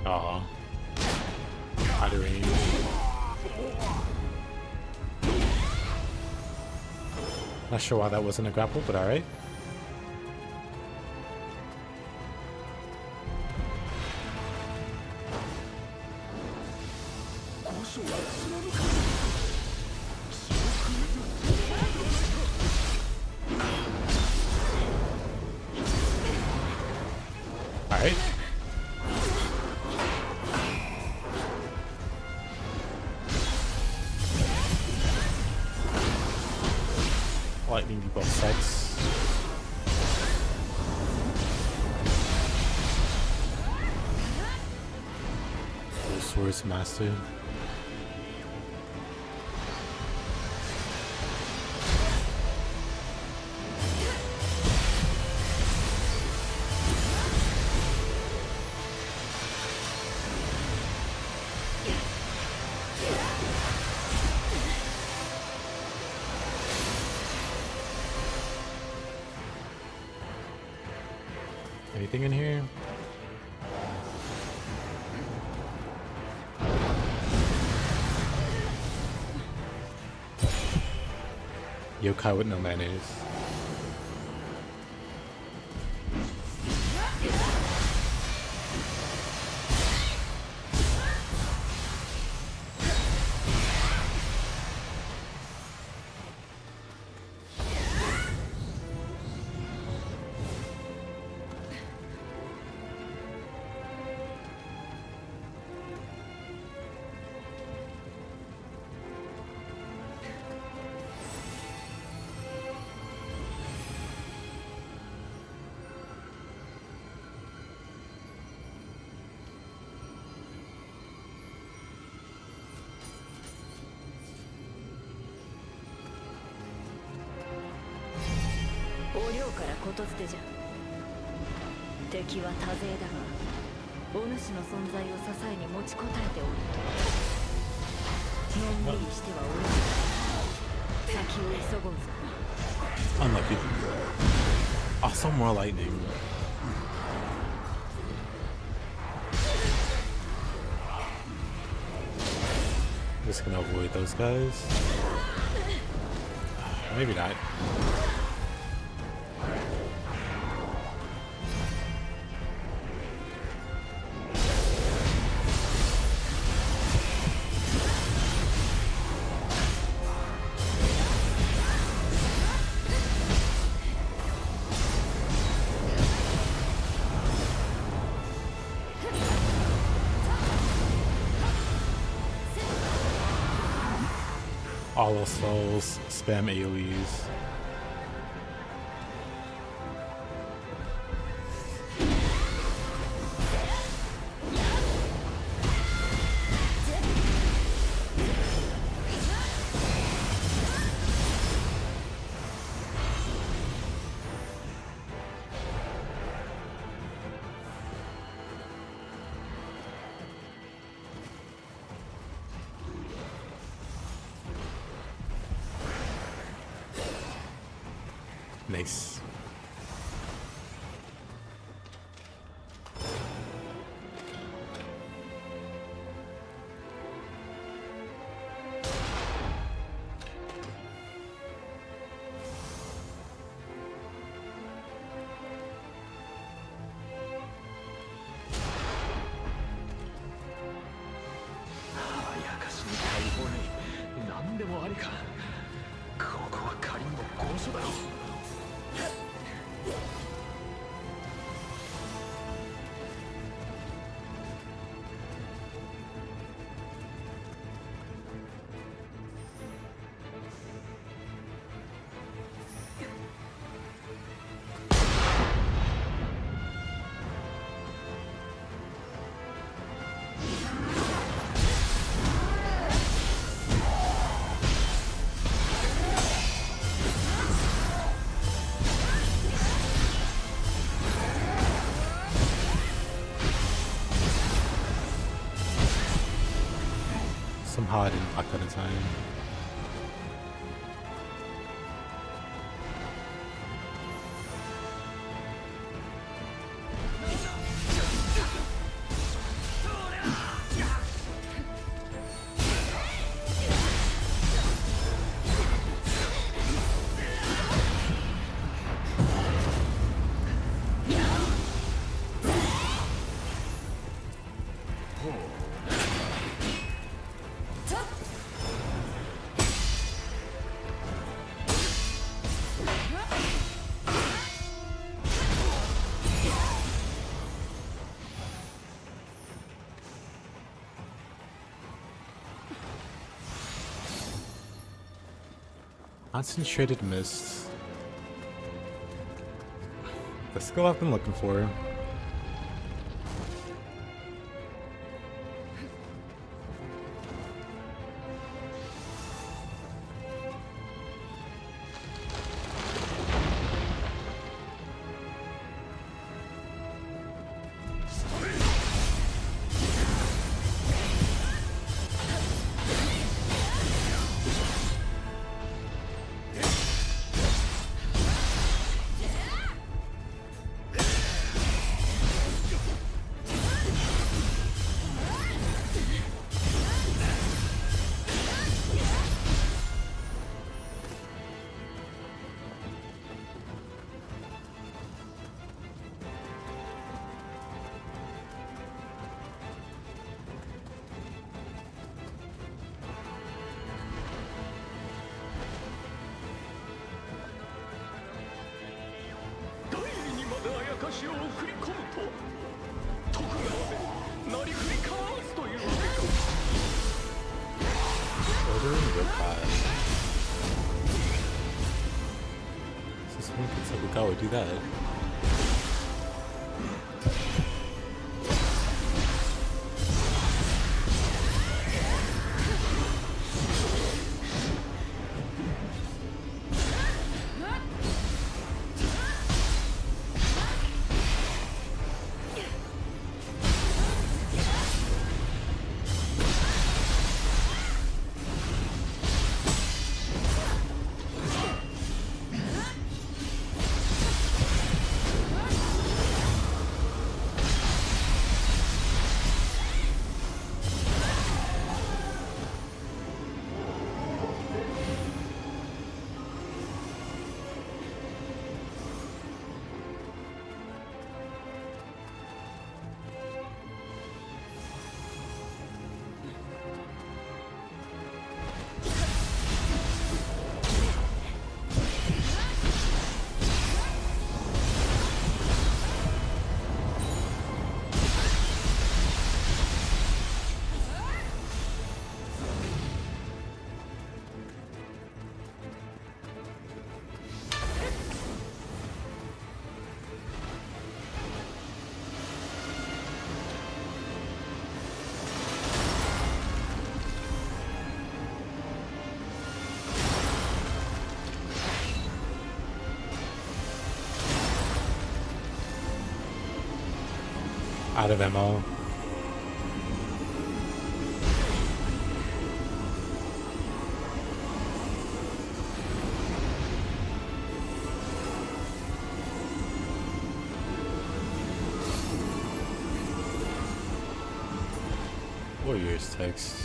Aw. Out of range. Not sure why that wasn't a grapple, but alright. Alright. Lightning both sides. Full swords mastered. Anything in here? Yokai with no manners. からことづてじゃ。敵は多勢だが、お主の存在を支えに持ちこたえておると。のんびりしてはおる。先を急ごうぞ。Unlucky. Also more lightning. Just gonna avoid those guys. Maybe not. All those souls spam AoEs. Nice. Somehow I didn't block that in time. Concentrated mist. The skill I've been looking for. Ordering Yokai. This one could Sabukawa do that. Out of ammo. Warriors text.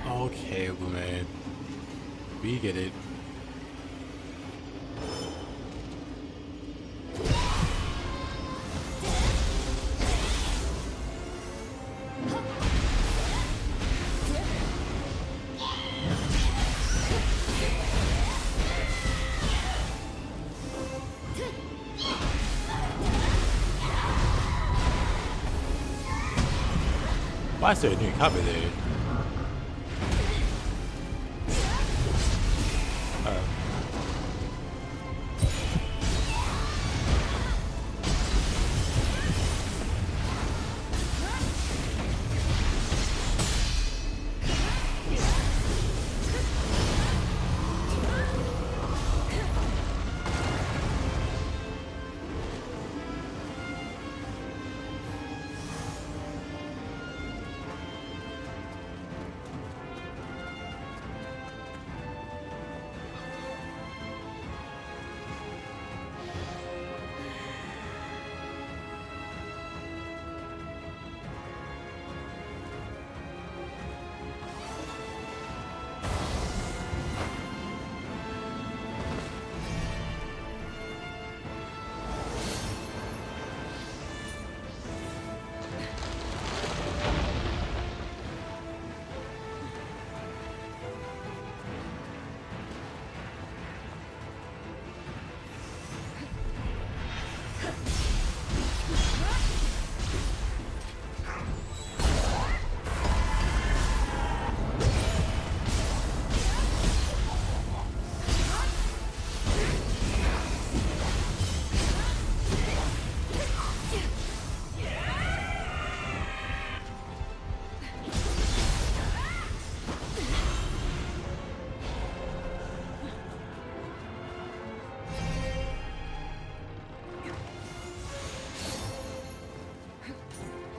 Okay, man. We get it. Why is there a new copy there?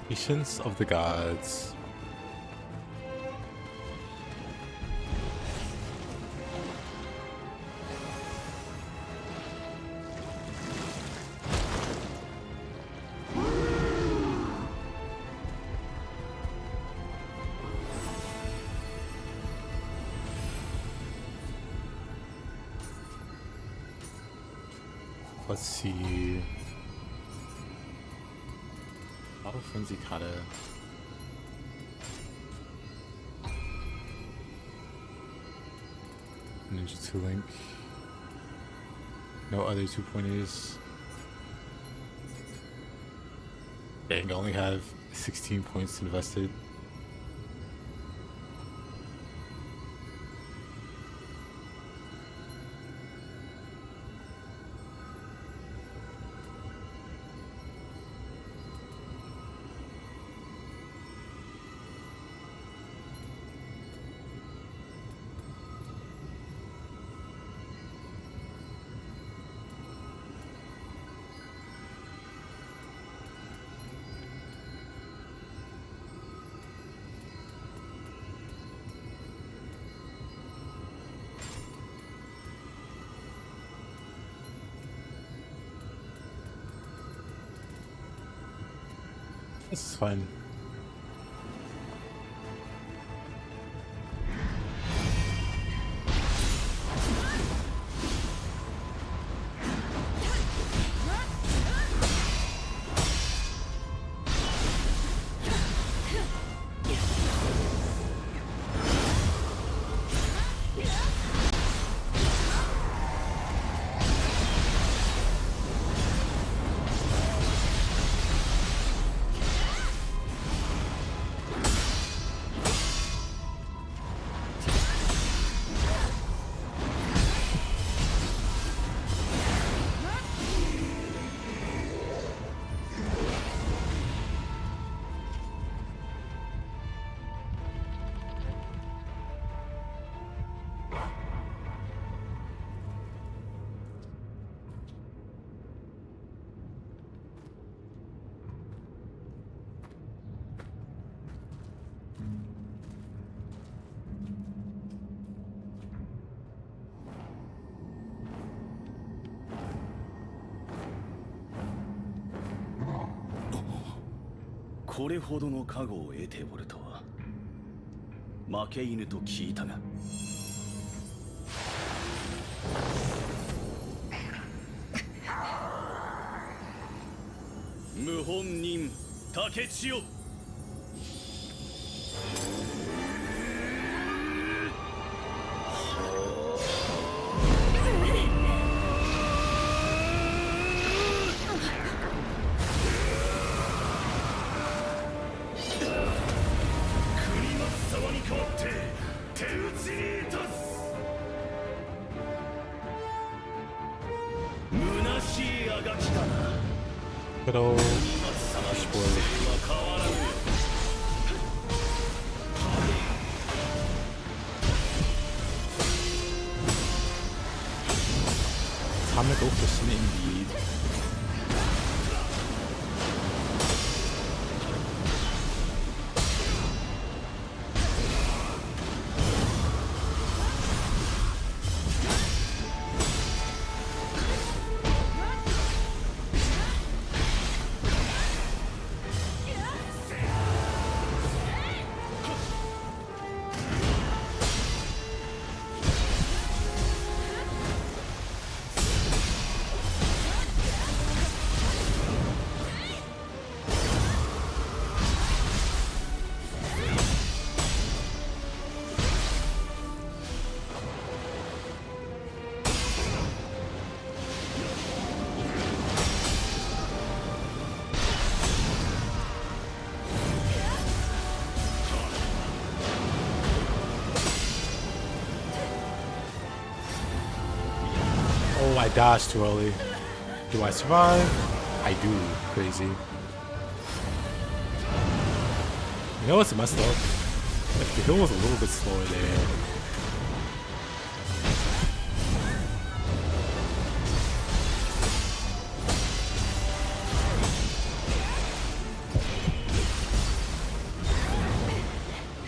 Patience of the Gods. Let's see. Battle Frenzy Kata. Ninjutsu Link. No other 2-pointers. Dang, I only have 16 points invested. This is fun. これほどの加護を得ておるとは負け犬と聞いたが。謀反人竹千代。Good old spoiler. Time to go fishing indeed. Oh, I dodged too early. Do I survive? I do. Crazy. You know what's messed up? If the hill was a little bit slower there.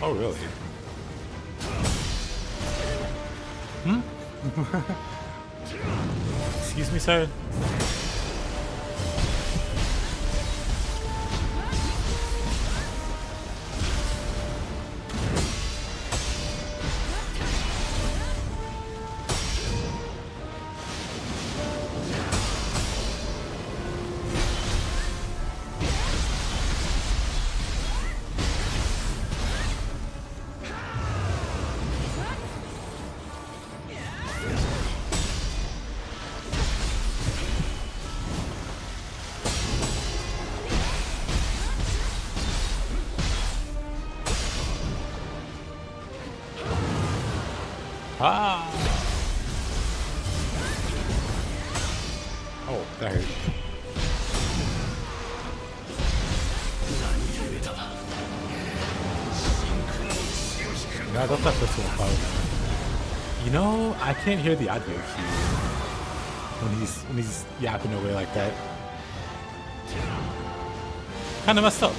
Oh, really? Excuse me, sir? Ah! Oh, that hurt. No, I thought that first one fire. You know, I can't hear the audio cue when he's yapping away like that. Kinda messed up.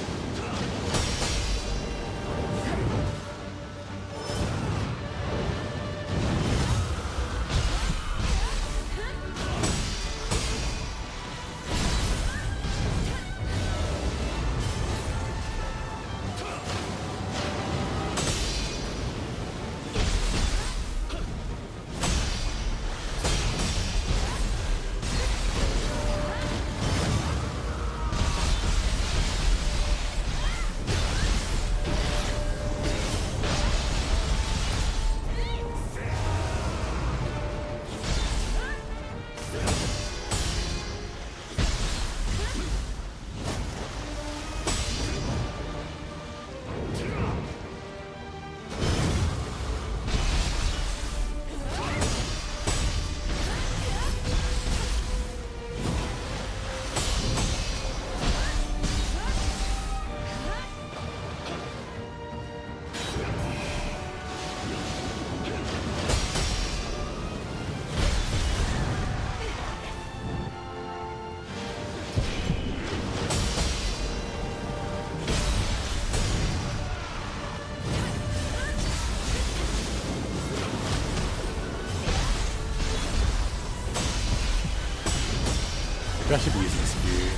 That should be using spear.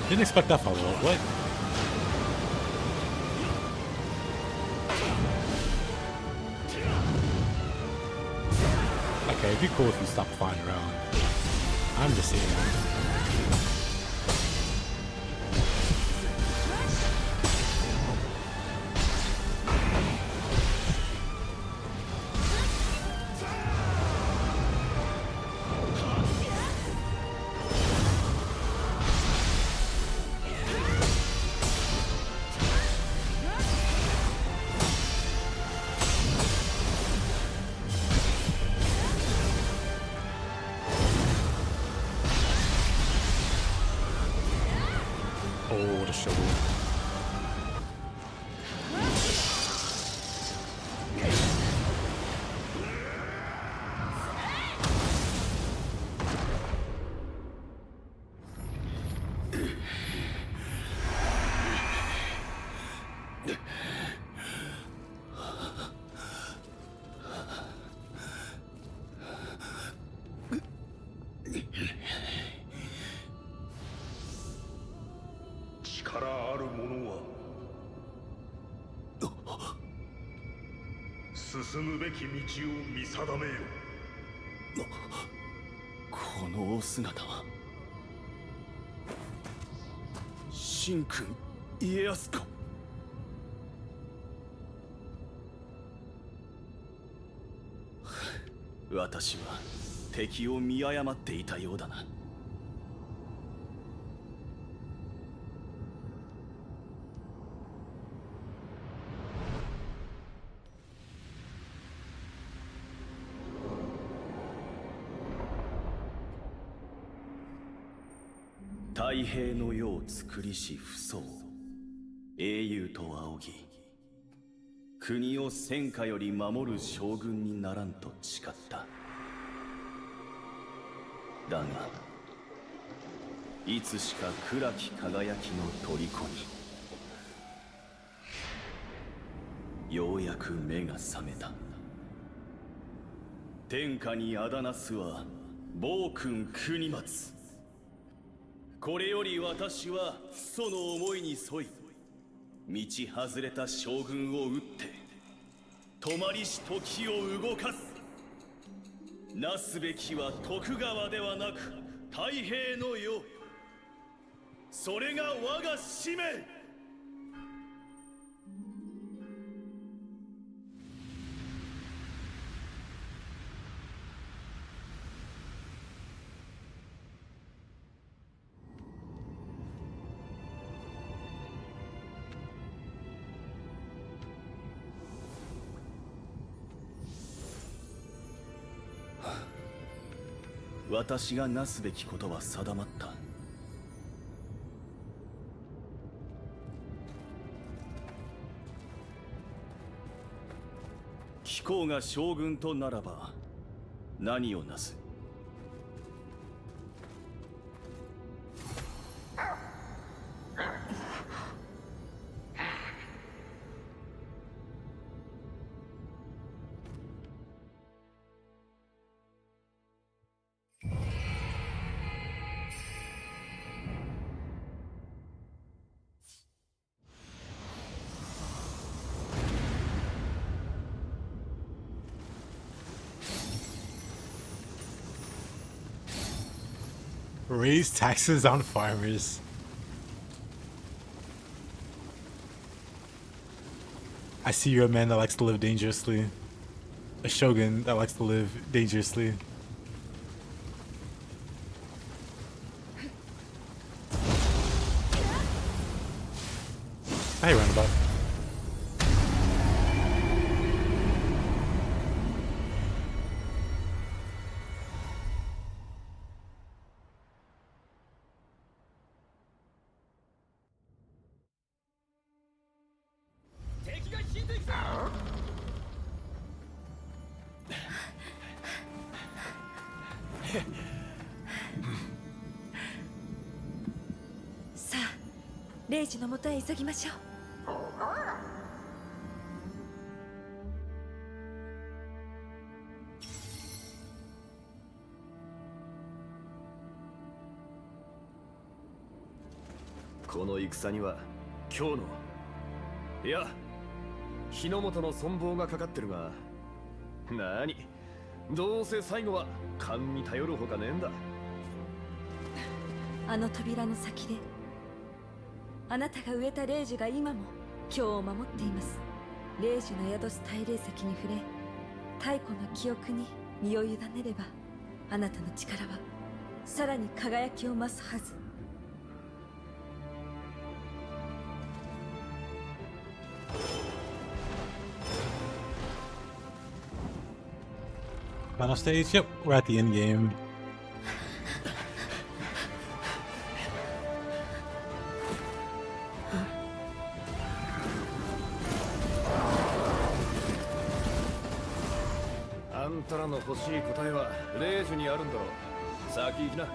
Didn't expect that follow-up. What? Okay, it'd be cool if you stopped flying around. I'm just saying. Oh, the shovel.このお姿は神君家康か。私は敵を見誤っていたようだな。太平の世を作りし父祖英雄と仰ぎ、国を戦火より守る将軍にならんと誓った。だがいつしか暗き輝きの虜にようやく目が覚めた。天下にあだなすは暴君国松。これより私はその思いに沿い、道外れた将軍を討って止まりし時を動かす。なすべきは徳川ではなく太平の世。それが我が使命。私がなすべきことは定まった。貴公が将軍とならば何をなす。Raise taxes on farmers. I see you're a man that likes to live dangerously. A shogun that likes to live dangerously. Hey, roundabout.さあ、レイジのもとへ急ぎましょう。この戦には今日のいや日の本の存亡がかかってるが、なにどうせ最後は勘に頼るほかねえんだ。あの扉の先であなたが植えた霊樹が今も今日を守っています。霊樹の宿す大霊石に触れ、太古の記憶に身を委ねれば、あなたの力はさらに輝きを増すはず。Final stage? Yep, we're at the end game. あんたらの欲しい答えは霊樹にあるんだろう。先行きな。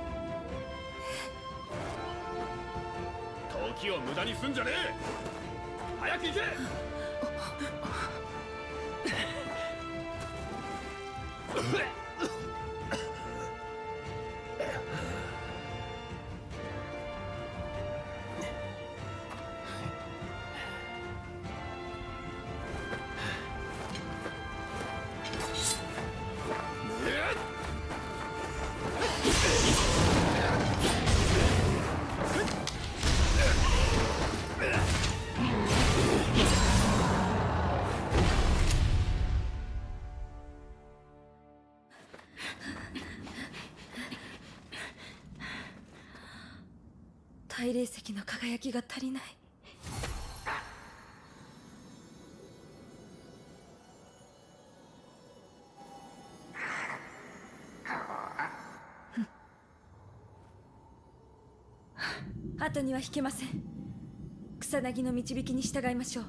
時を無駄にすんじゃねえ。早く行け。大霊石の輝きが足りない。後には引けません。草薙の導きに従いましょう。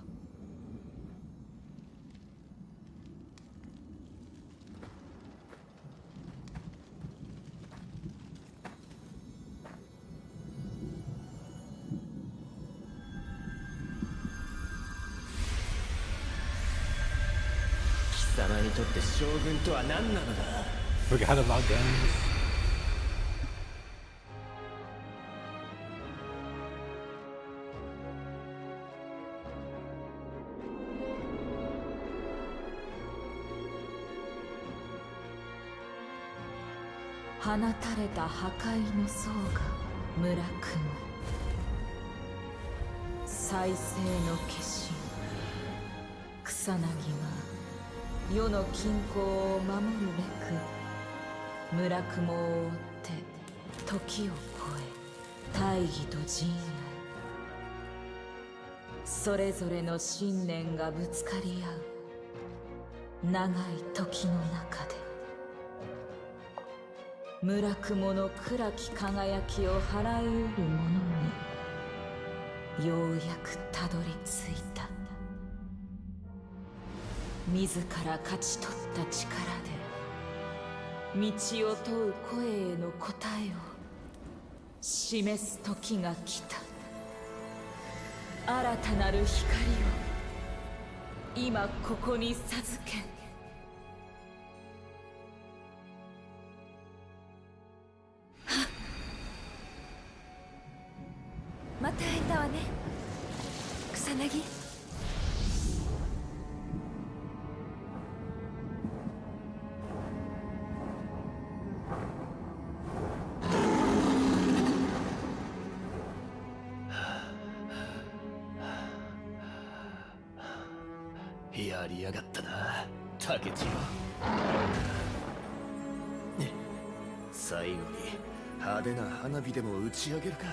貴様にとって将軍とは何なのだ。 Forgot about guns. 放たれた破壊の層が村雲、再生の化身草薙は世の均衡を守るべく村雲を追って時を超え大義と仁愛、それぞれの信念がぶつかり合う長い時の中で村雲の暗き輝きを払いうる者にようやくたどり着いた。自ら勝ち取った力で道を問う声への答えを示す時が来た。新たなる光を今ここに授けん。また会えたわね、草薙。やりやがったな、竹千代。最後に派手な花火でも打ち上げるか。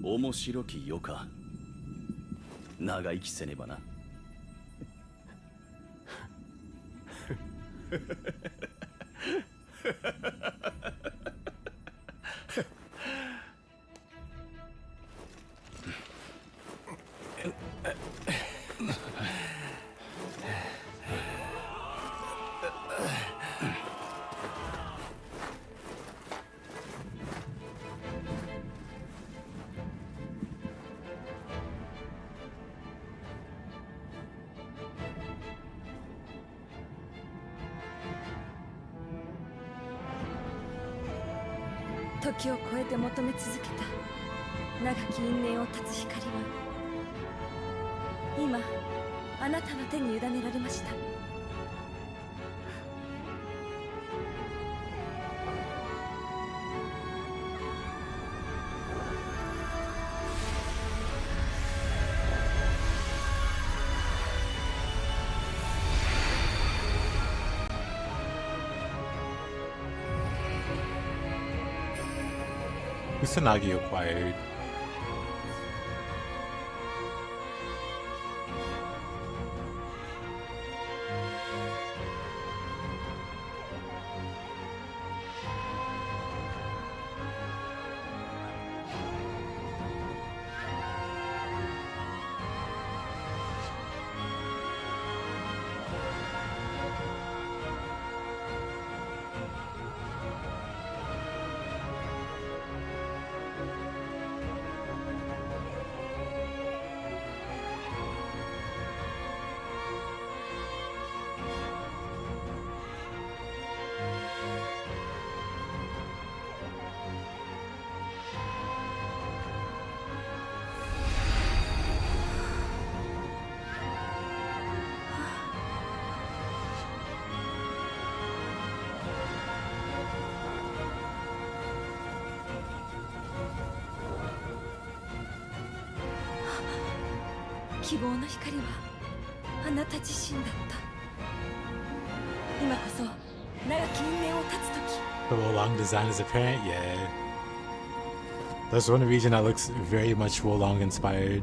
面白き世か。長生きせねばな。時を超えて求め続けた長き因縁を断つ光は今あなたの手に委ねられました。Kusanagi acquired.「希望の光はあなた自身だった。今こそ長き因縁を断つ時。 The Wolong design is apparent, yeah. That's one region that looks very much Wolong inspired.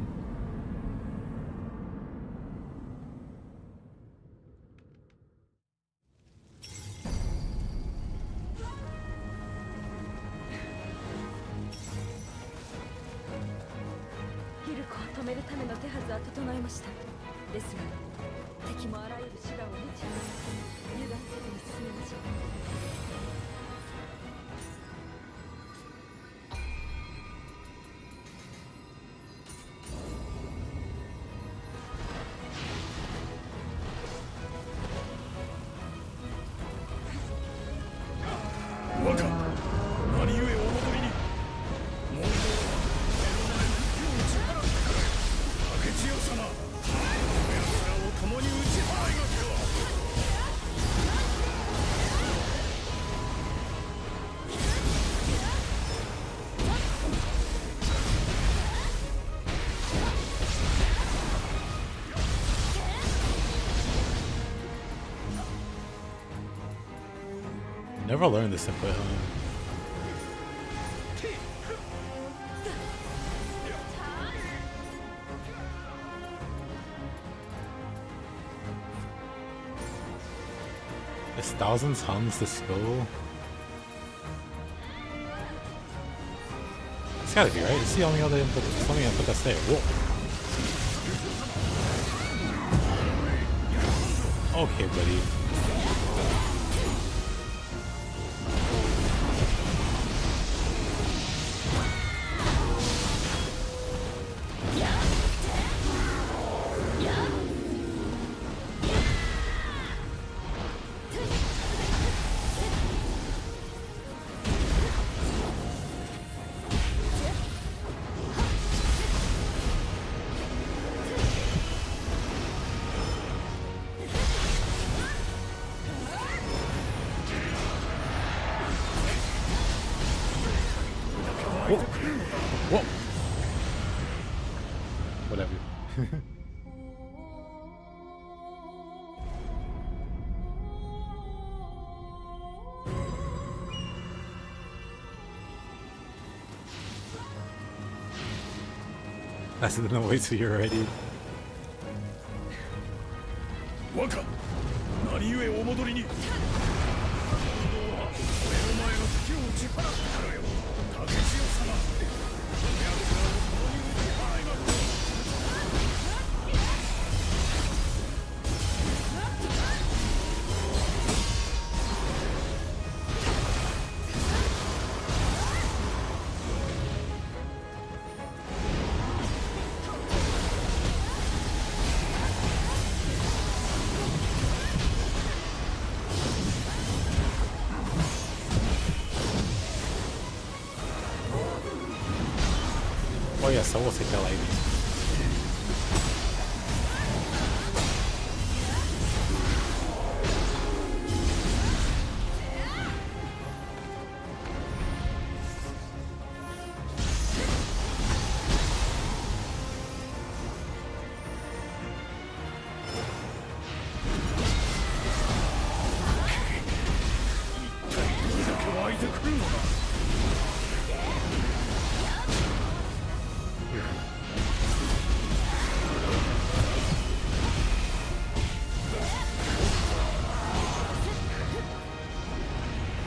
Hiruko を止めるための手はずは整いました。ですが敵もあらゆる手段を持ち油断せずに進みましょう。若何故お戻りに。問答は目の前の敵を打ち払ってくれ。竹千代様、この奴らを共に打ち払いがけは。Never learned this input, huh? There's thousands tongues to spill. It's gotta be right. It's the only other input. It's the only input that's there. Whoa. Okay, buddy. Whoa. Whoa. Whatever. I said no, wait till you're ready. 若何故お戻りに。問答は目の前の敵を打ち払ってくれよ。竹千代様、この奴らを共に打ち払いがけ。Oh yeah, so we'll take that lightning.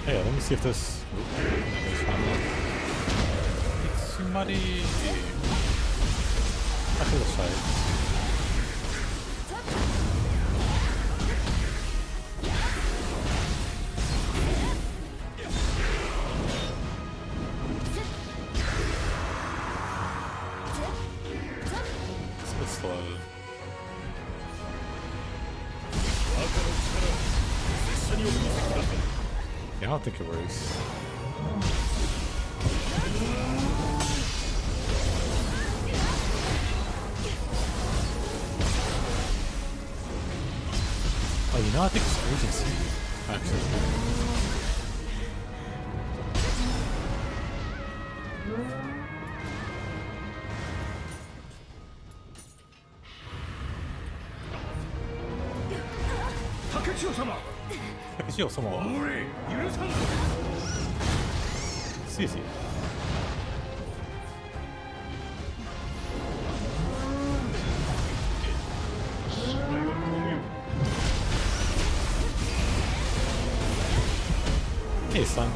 Hey, let me see if this. Somebody. I feel this side. It's a bit slow. Yeah, I don't think it works. Oh, you know, I think it's urgency, actually. Takeshio-sama. See. Hey, son.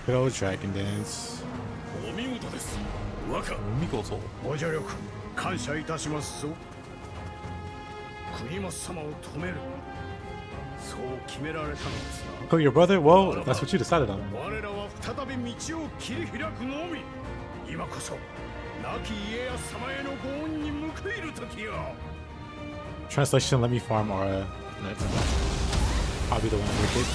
Good old dragon dance. お見事です。若。見事。ご助力感謝いたしますぞ。国松様を止める。そう決められたのですな。Oh, your brother? Well, that's what you decided on. 我らは再び道を切り開くのみ。今こそ亡き家康様へのご恩に報いる時よ。Translation: Let me farm Aura. I'll be the one to break it.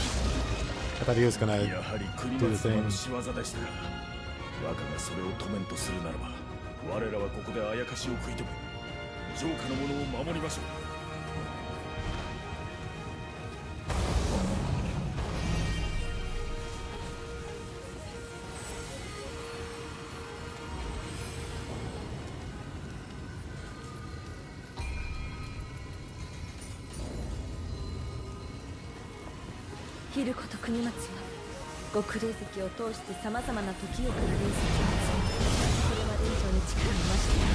I thought he was gonna やはり国 do 松 the 様 thing. の仕業でしたか。若がそれを止めんとするならば、我らはここであやかしを食い止め、城下の者を守りましょう。ヒルコと国松は極霊石を通してさまざまな時をから霊石を集め、これまで以上に力を増していま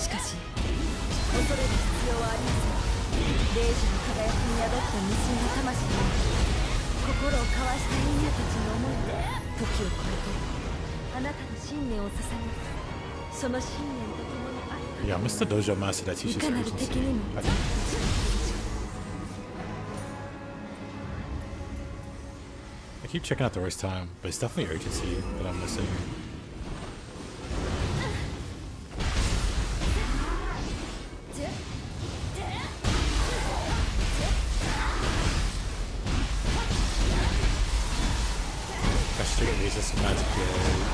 す。しかし恐れる必要はありません。霊樹の輝きに宿った無数の魂に心を交わした人間たちの思いが時を超えてあなたの信念を捧げます。その信念とともに愛 Yeah, Mr. Dojo Master that い teaches かなる urgency. 敵にも I keep checking out the worst time, but it's definitely urgency that I'm missing. That straight raises magic blade.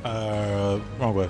Wrong way.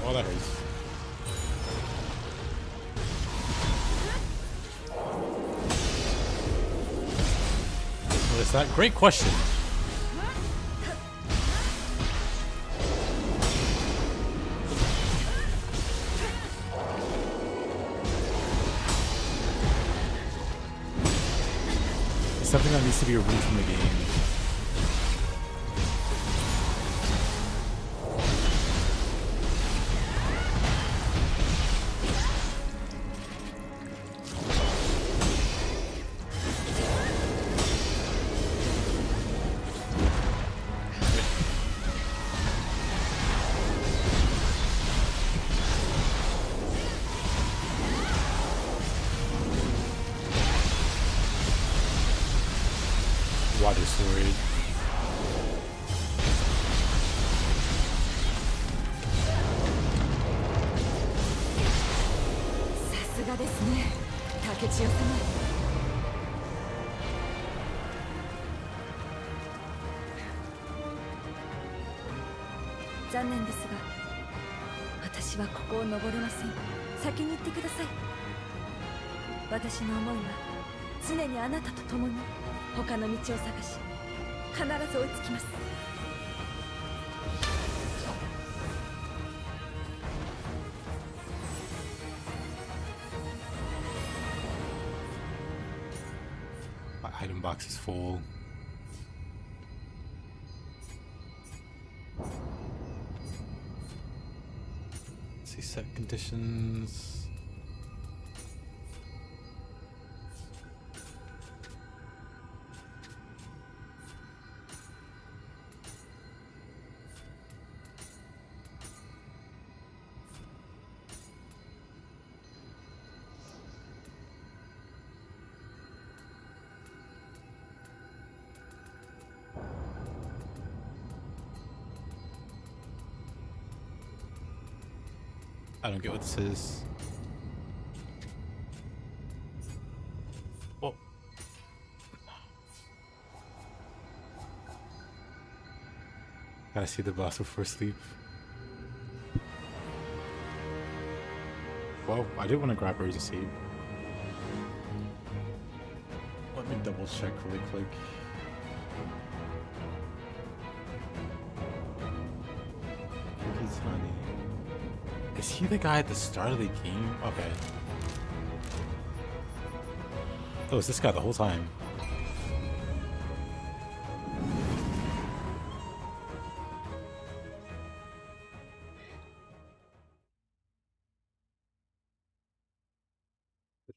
Oh, that hurts. What is that? Great question. It's something that needs to be removed from the game. Water sword. My item box is full. Let's see, set conditions. I don't get what this is. Oh. Gotta see the boss before sleep. Well, I did want to grab urgency. Let me double check really quick. He's honey. Is he the guy at the start of the game? Okay. Oh, it's this guy the whole time.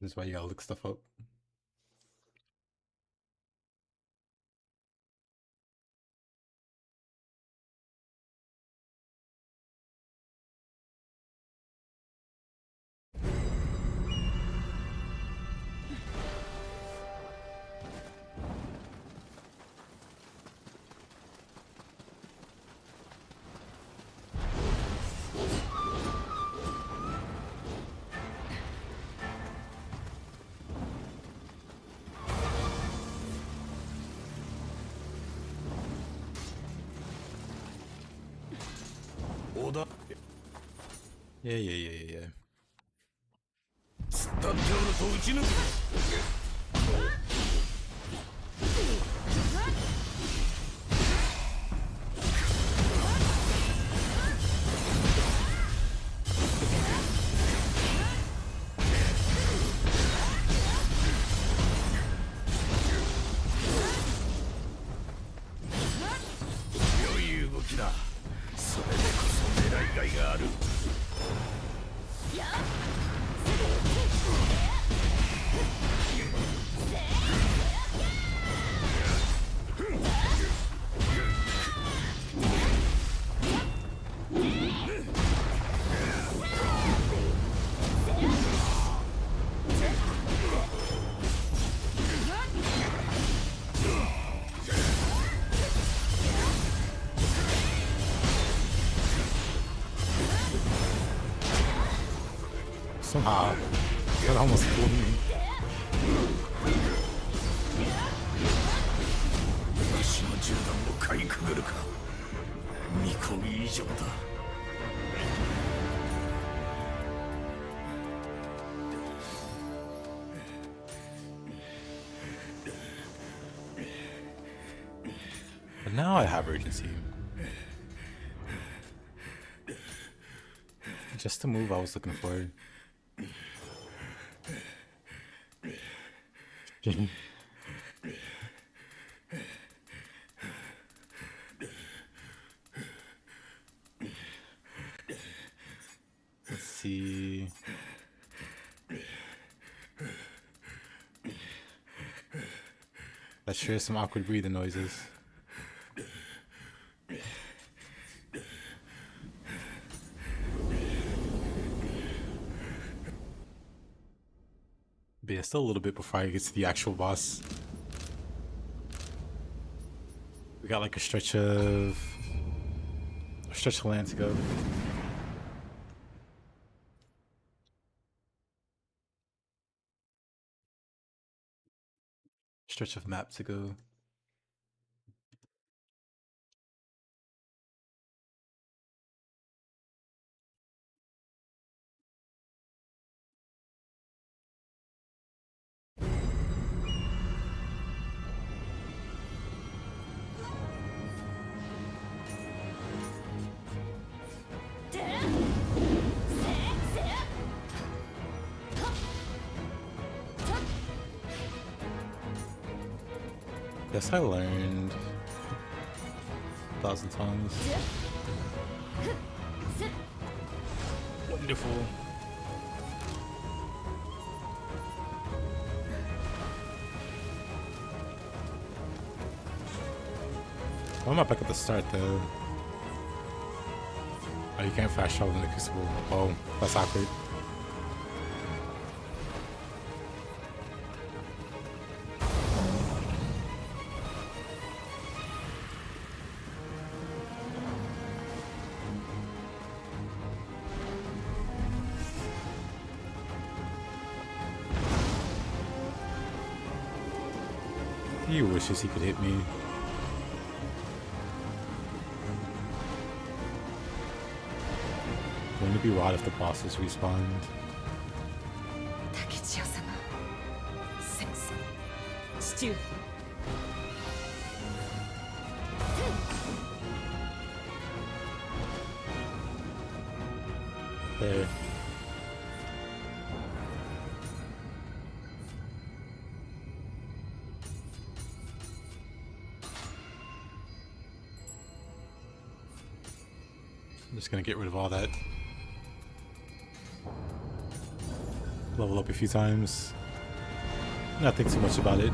This is why you gotta look stuff up. だ Yeah, yeah, yeah, yeah, yeah. 突っ立っておると撃ち抜く良い動きだそれでこそ狙いがいがあるSomehow, that almost fooled me. 私の銃弾をかいくぐるか見込み以上だ But now I have urgency. Just the move I was looking for. Let's see. Let's share some awkward breathing noises. But yeah, still a little bit before I get to the actual boss. We got like a stretch of land to go. Stretch of map to go. Guess I learned 1,000 tongues. Wonderful. Why am I back at the start though? Oh, you can't fast travel in the Crucible. Oh, that's awkward. He wishes he could hit me. Wouldn't it be wild if the bosses respawned? There. I'm just gonna get rid of all that. Level up a few times. Not think too much about it.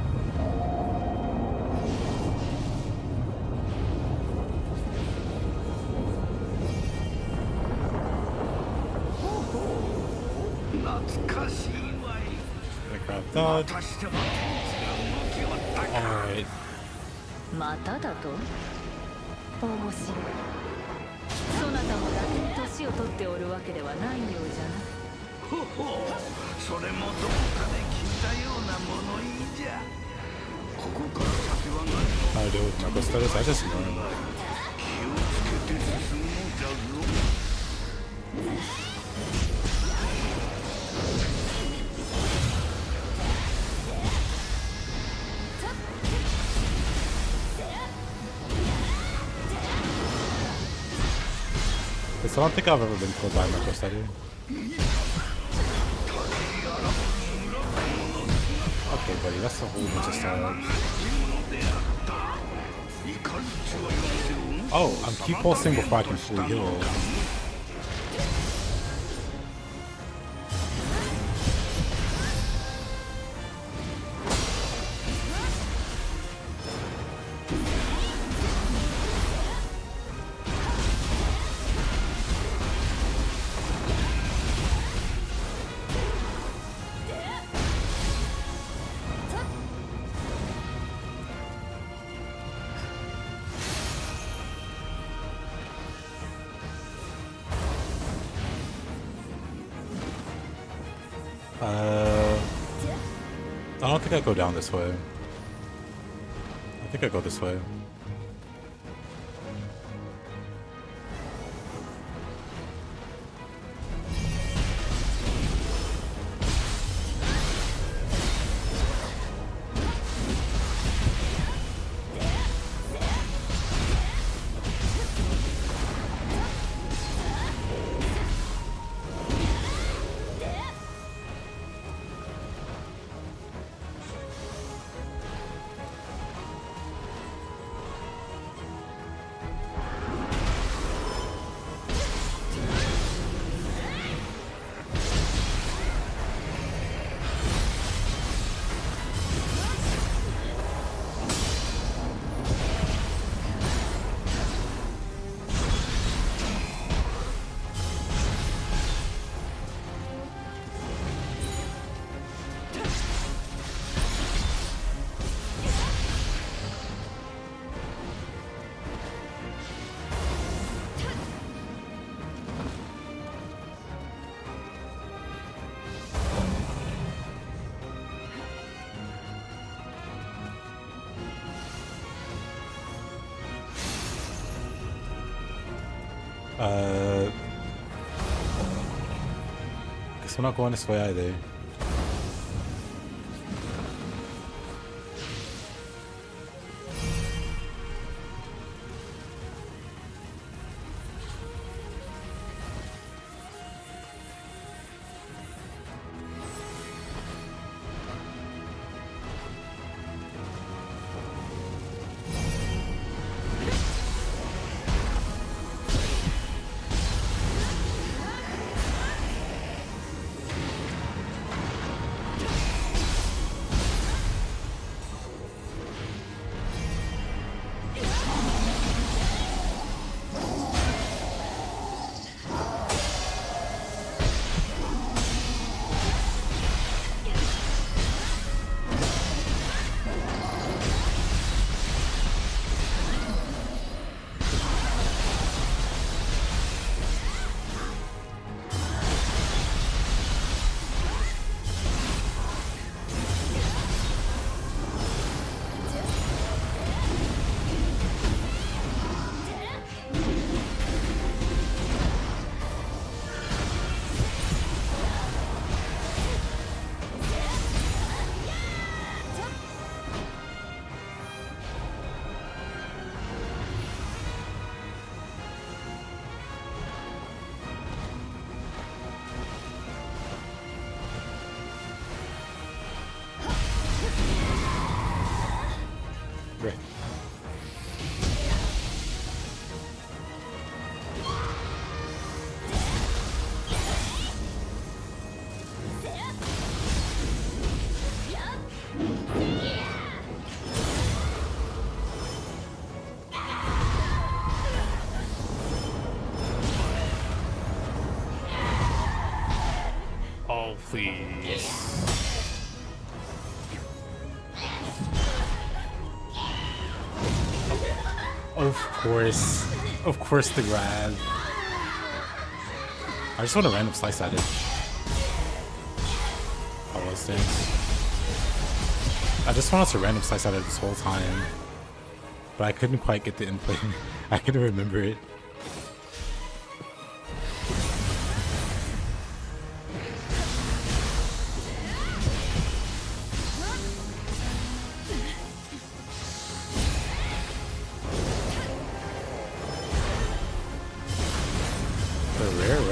Gonna grab dodge. Alright. まただと面白いそなたもだけに年を取っておるわけではないようじゃなほほそれもどこかで聞いたような物言いじゃここから先は何も How to do it? Marco Status? I just learned. 気をつけて進むんじゃぞ I don't think I've ever been killed by a Mako Study. Okay, buddy, that's a whole bunch of stabs. Oh, I'm keep pulsing before I can fully heal. I don't think I go down this way. I think I go this way. Guess we're not going this way either. Great. Oh, please. Of course the grab. I just want a random slice at it. Oh, those things. I just wanted to random slice at it this whole time, but I couldn't quite get the input. I couldn't remember it.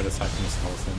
red attack from Skeleton.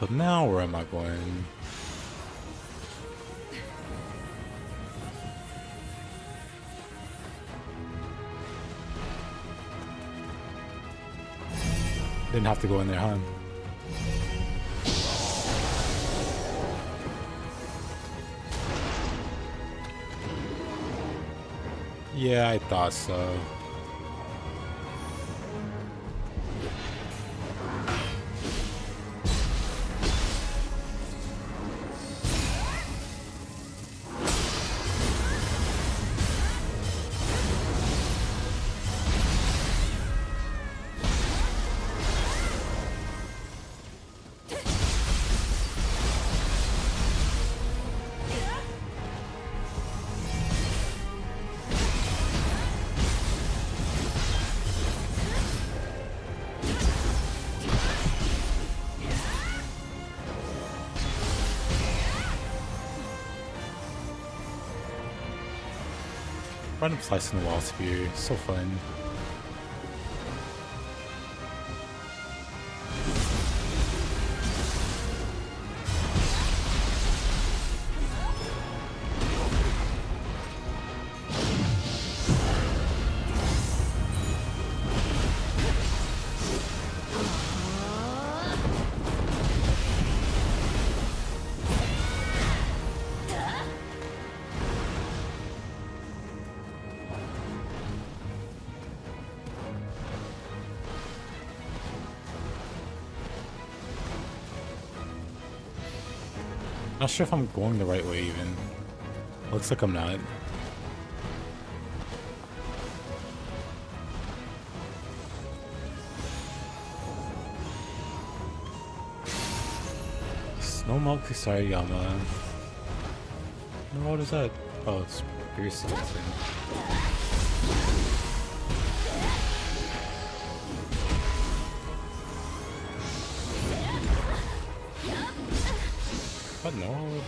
But now where am I going? Didn't have to go in there, huh? Yeah, I thought so. Random slice in the wall spear, so fun. Not sure if I'm going the right way even. Looks like I'm not. Snow Milk Sarayama. No, what is that? Oh, it's Pierce Skeleton. What? No.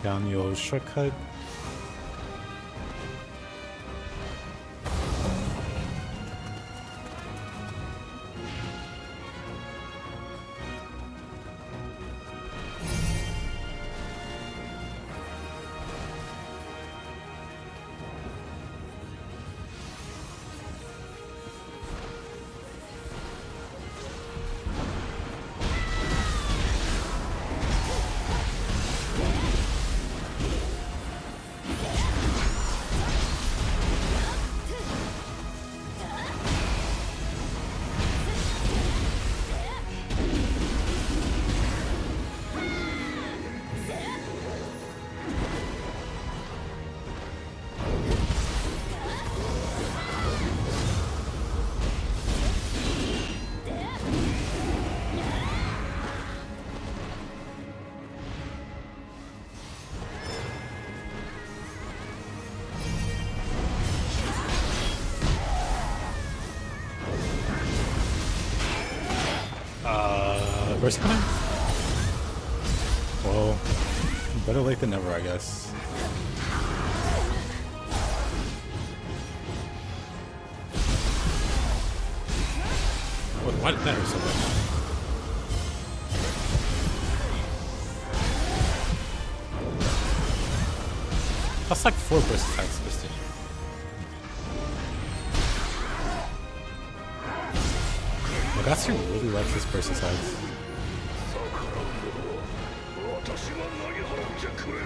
Down the old shortcut. First time? Well, better late than never, I guess. Why did that hurt so much? That's like 4 burst attacks this thing. Well, Gatsu really likes this burst attacks. 私が投げ払ってくれよ。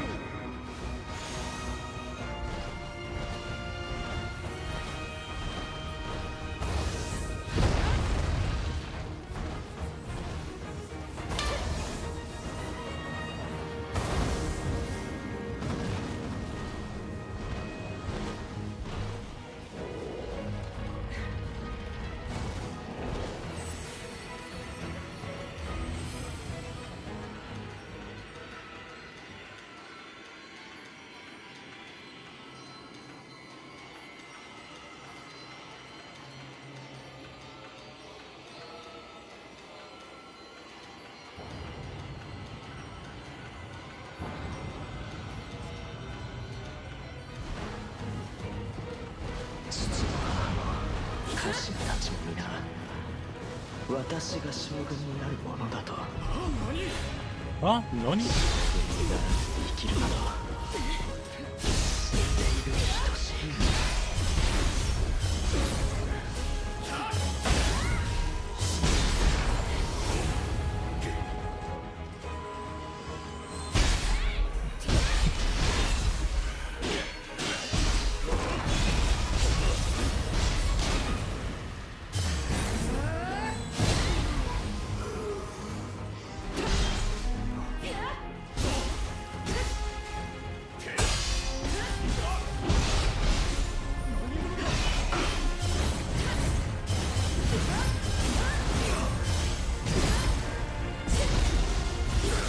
家臣たちも皆私が将軍になるものだと。あ、何？生きるなど死んでいるに等しい。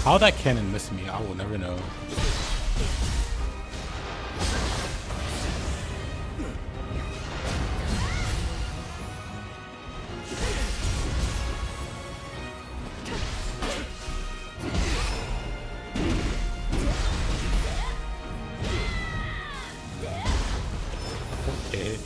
How that cannon missed me, I will never know. Okay.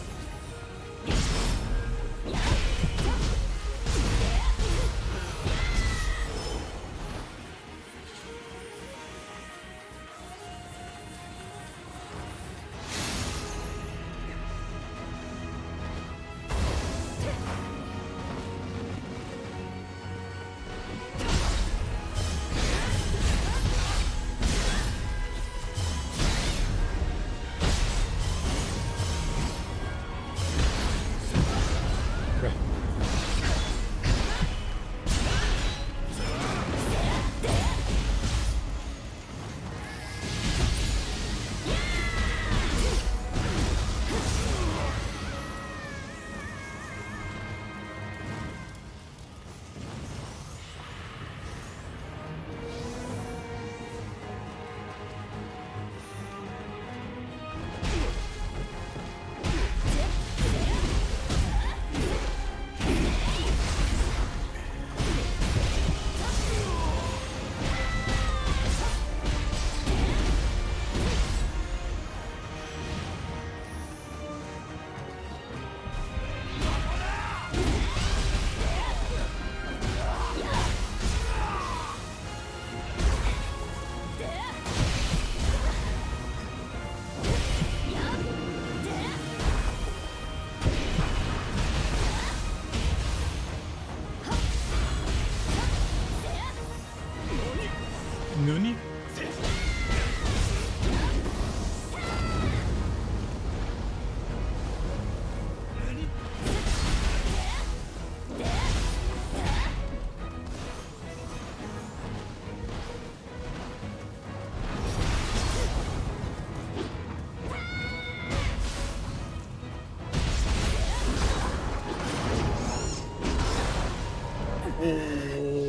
Nuni?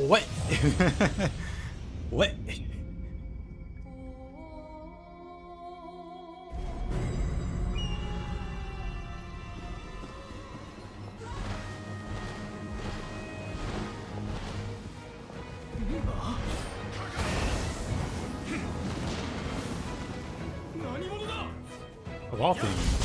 What? What? Of all things.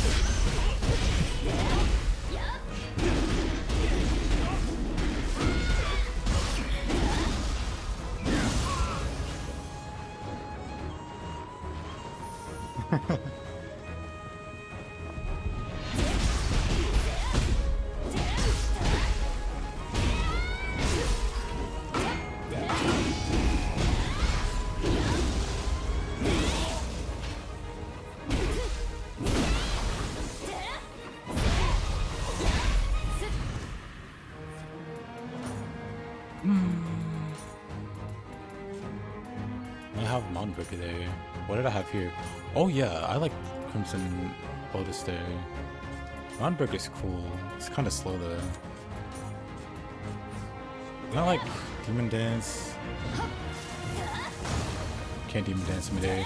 I have Mountain Breaker there. What did I have here? Oh yeah, I like Crimson Lotus there. Mountain Breaker's cool. It's kind of slow though. And I like Demon Dance. Can't Demon Dance midair.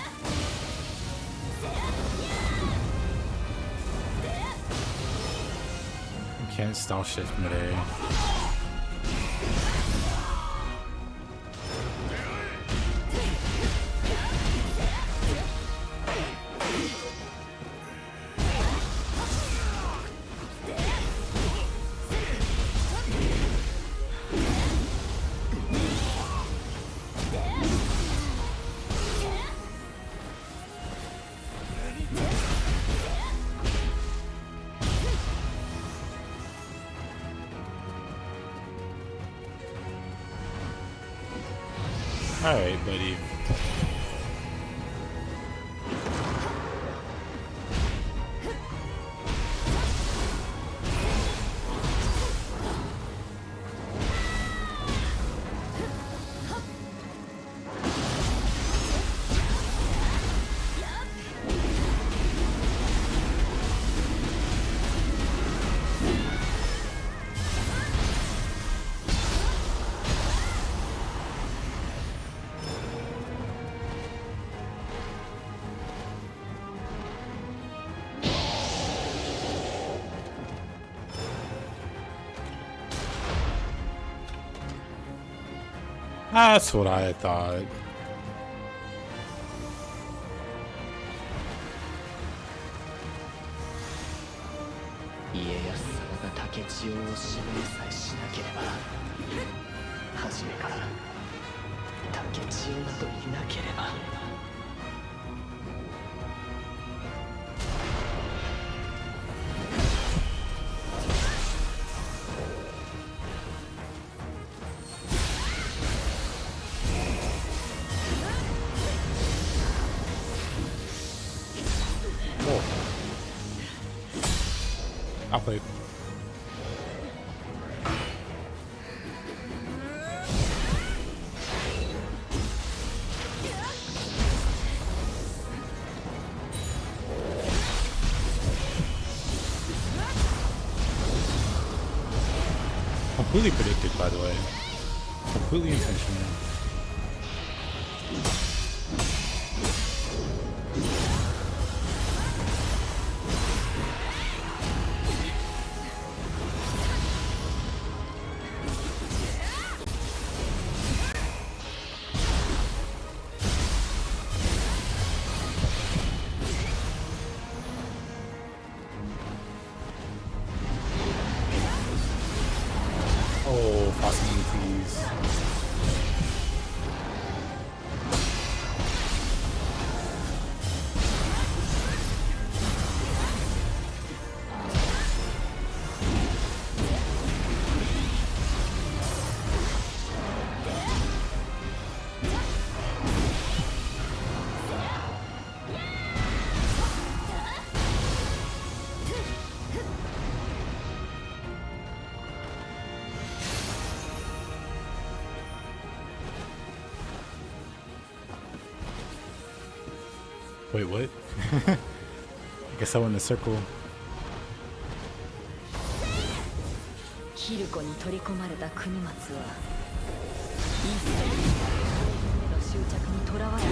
Can't style shift midair. Alright, buddy. That's what I thought. I'll play it. Completely predicted, by the way. Completely intentional. Oh, possibly, please. Wait, what? I guess I went in a circle. Hiruko に取り込まれた国松は一切の執着にとらわれた。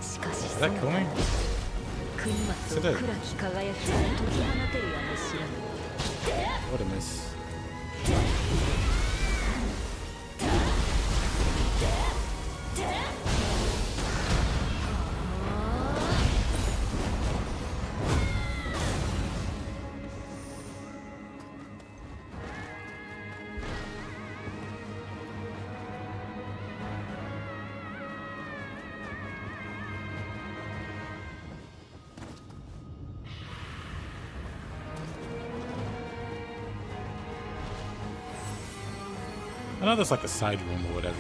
しかし Is that kill me? 国松を暗き輝きから解き放てるやもしれぬ。 What a miss. I know there's like a side room or whatever.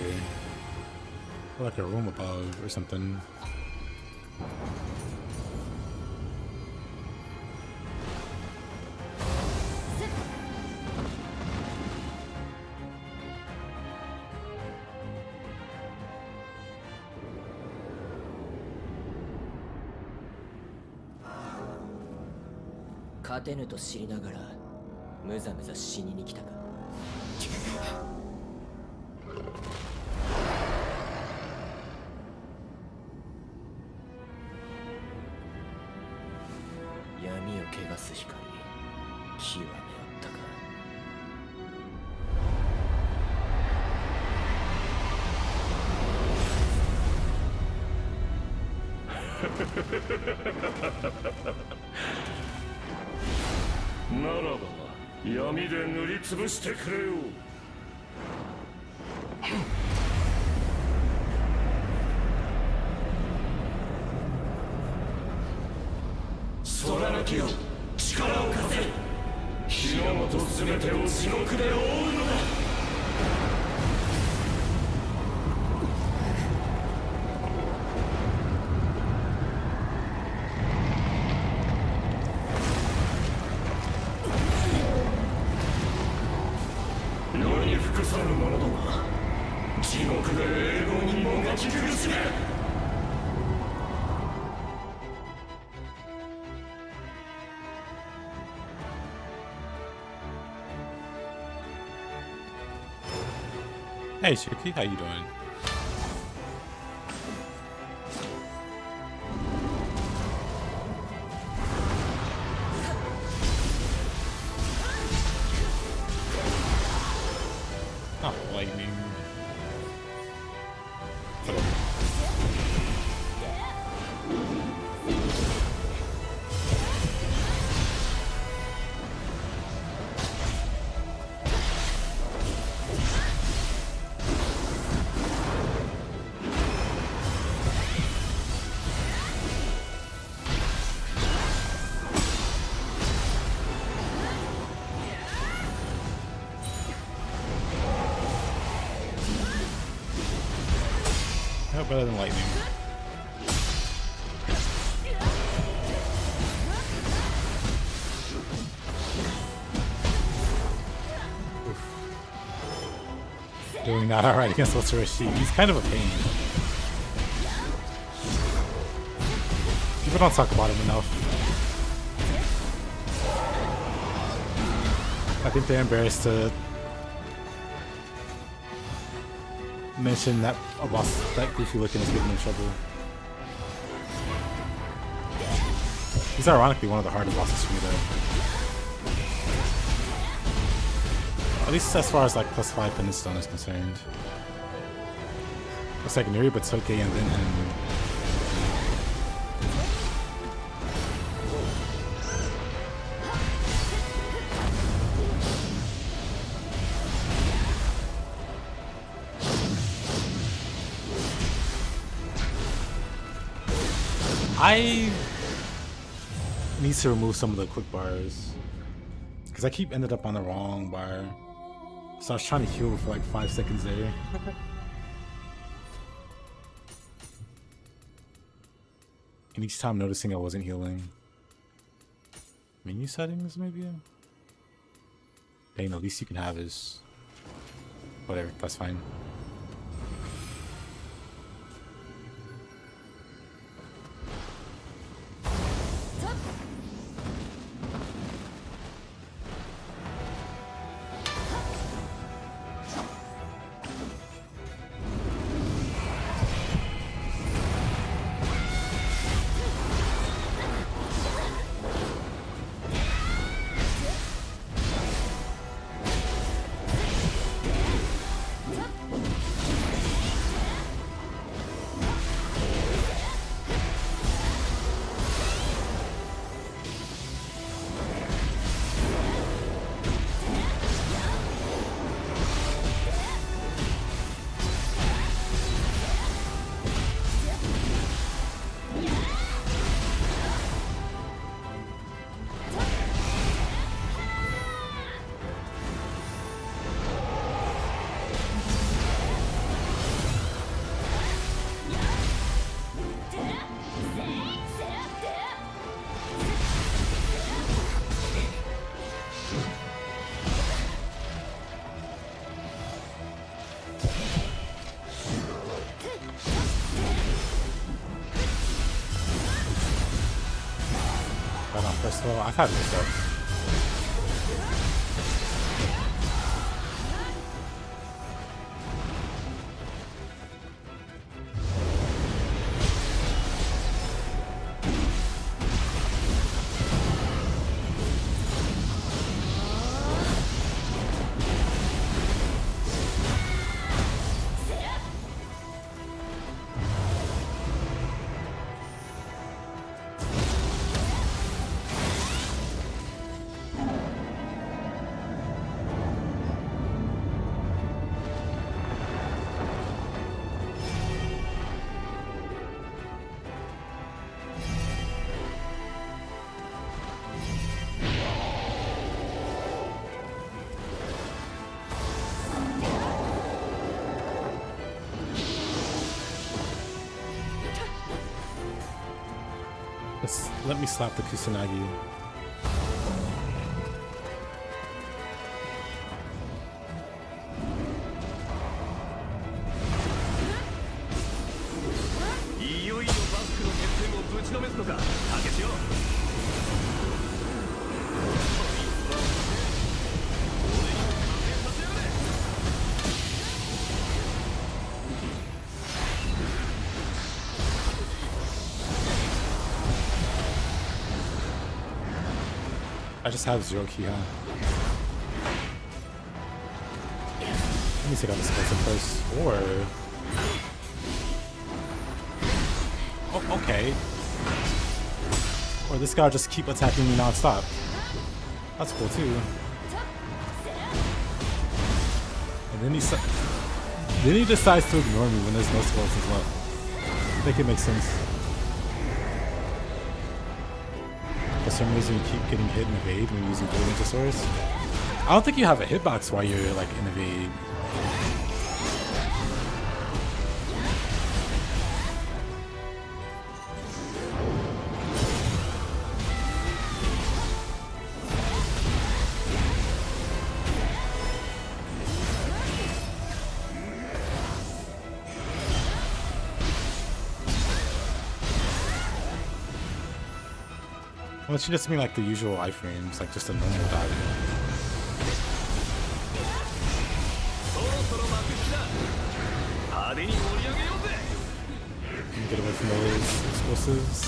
Or like a room above or something. てぬと知りながらむざむざ死にに来たか。闇を汚す光、極めおったか。ならば闇で塗りつぶしてくれよ。空の木よ、力を貸せ。日の本すべてを地獄で覆うのだ。世に服さぬ者ども、地獄で永劫にもがき苦しめ。Hey Shuki, how you doing? Oh, lightning. No, better than lightning. Oof. Doing not alright against Otsurashi. He's kind of a pain. People don't talk about him enough. I think they're embarrassed to mention that a boss that goofy looking is getting in trouble. He's ironically one of the hardest bosses for me though. At least as far as like +5 Penance Stone is concerned. Looks like Nuri, but Soke and then him. I need to remove some of the quick bars because I keep ended up on the wrong bar. So I was trying to heal for like 5 seconds there. And each time noticing I wasn't healing. Menu settings maybe? Dang, the least you can have is whatever, that's fine. First of all, I've had this stuff. Let me slap the Kusanagi. I just have 0 ki, huh? Let me take out this person first. Or... Oh, okay. Or this guy will just keep attacking me non-stop. That's cool too. And then he decides to ignore me when there's no skeletons left. Make it make sense. For some reason, you keep getting hit and evade when using dual ninja swords. I don't think you have a hitbox while you're like in evade. Well, it should just be like the usual iframes, like just a normal dodge. Get away from those explosives.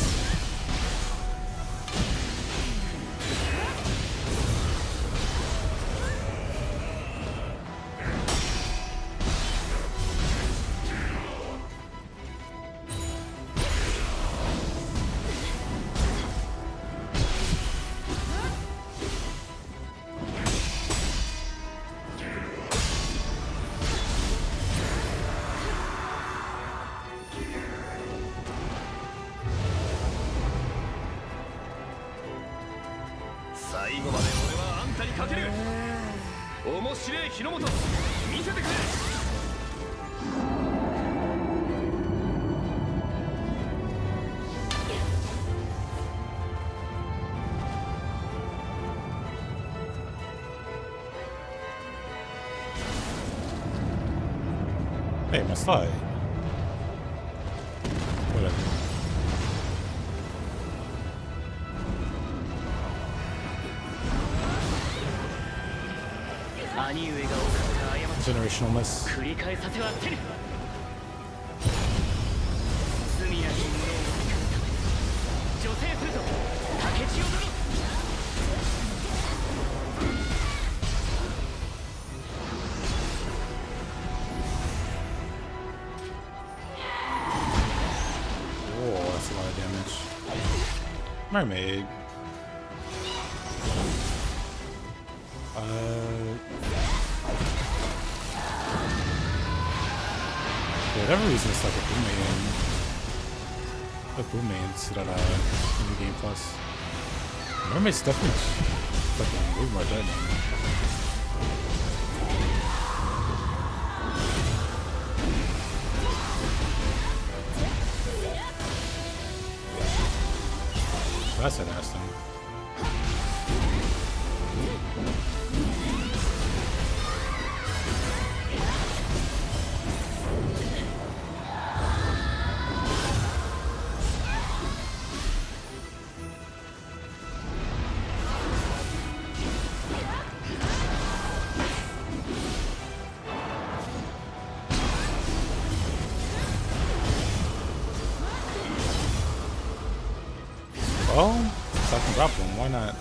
Hey, my slide. Whatever. Generational miss. Mermaid. For whatever reason, it's like a boom in the game plus. Mermaid's definitely fucking way more deadly. That's interesting. Well, if I can drop him, why not?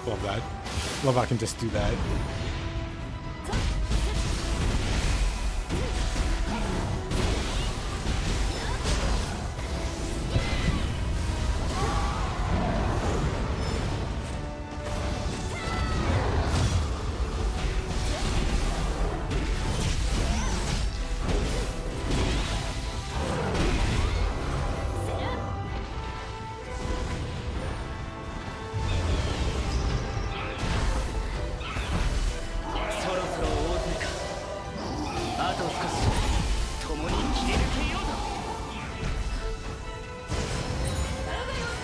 Love that. Love I can just do that.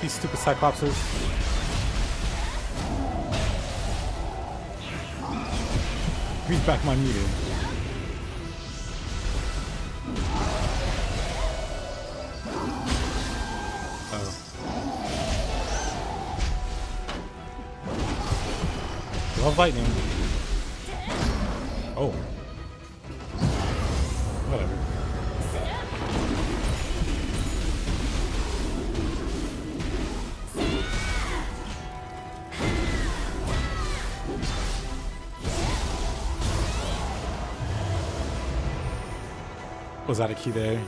These stupid Cyclopses. Read back my meter. Oh. Love lightning. Oh. Whatever. Was that a key there?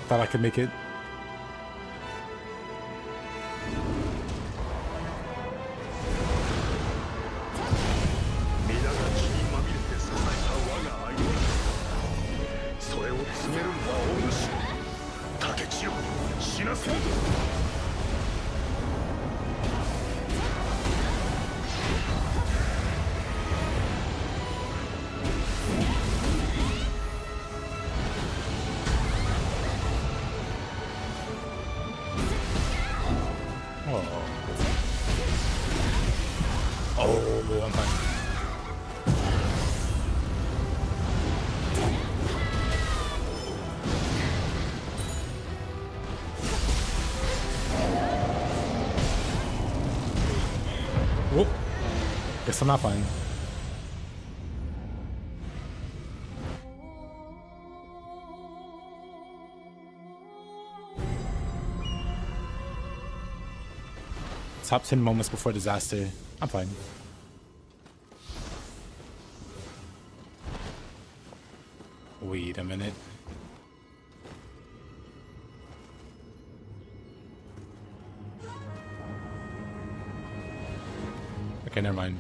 Thought I could make it. Oh, I'm fine. Whoop. Guess I'm not fine. Top 10 moments before disaster. I'm fine. Wait a minute. Okay, never mind.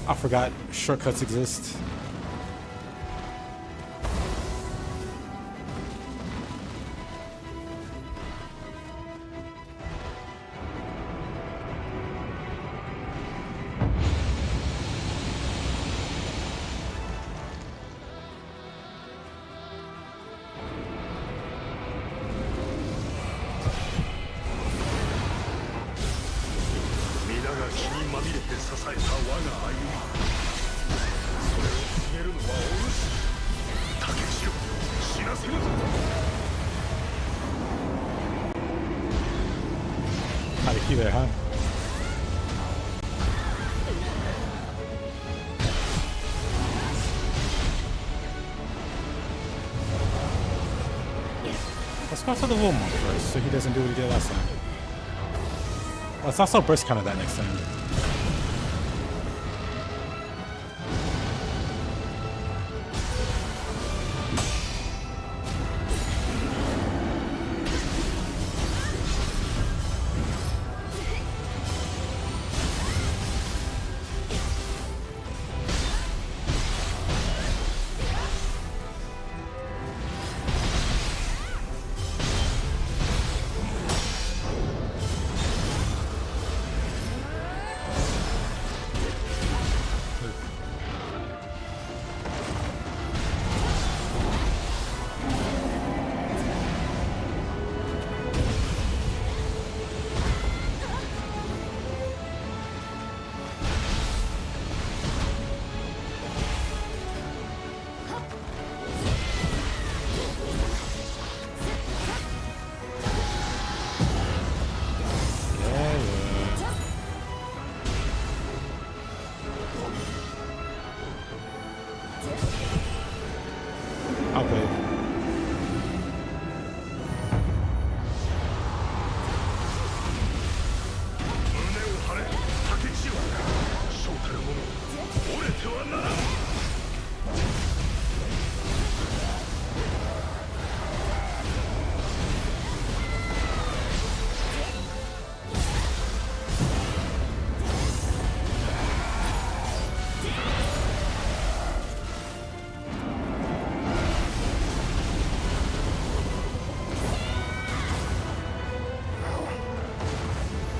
I forgot shortcuts exist. Had a key there, huh? Let's go to the little monk first, so he doesn't do what he did last time. Let's also burst counter that next time. はならん。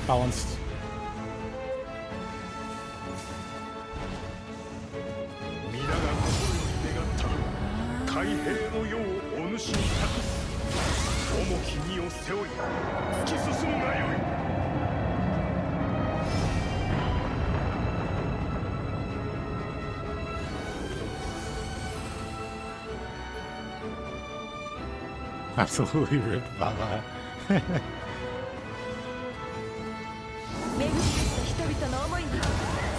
Balanced. 皆が心より願った太平の世をお主に託す。重き荷を背負い突き進むがよい。Absolutely ripped Baba. 巡り合った人々の思いが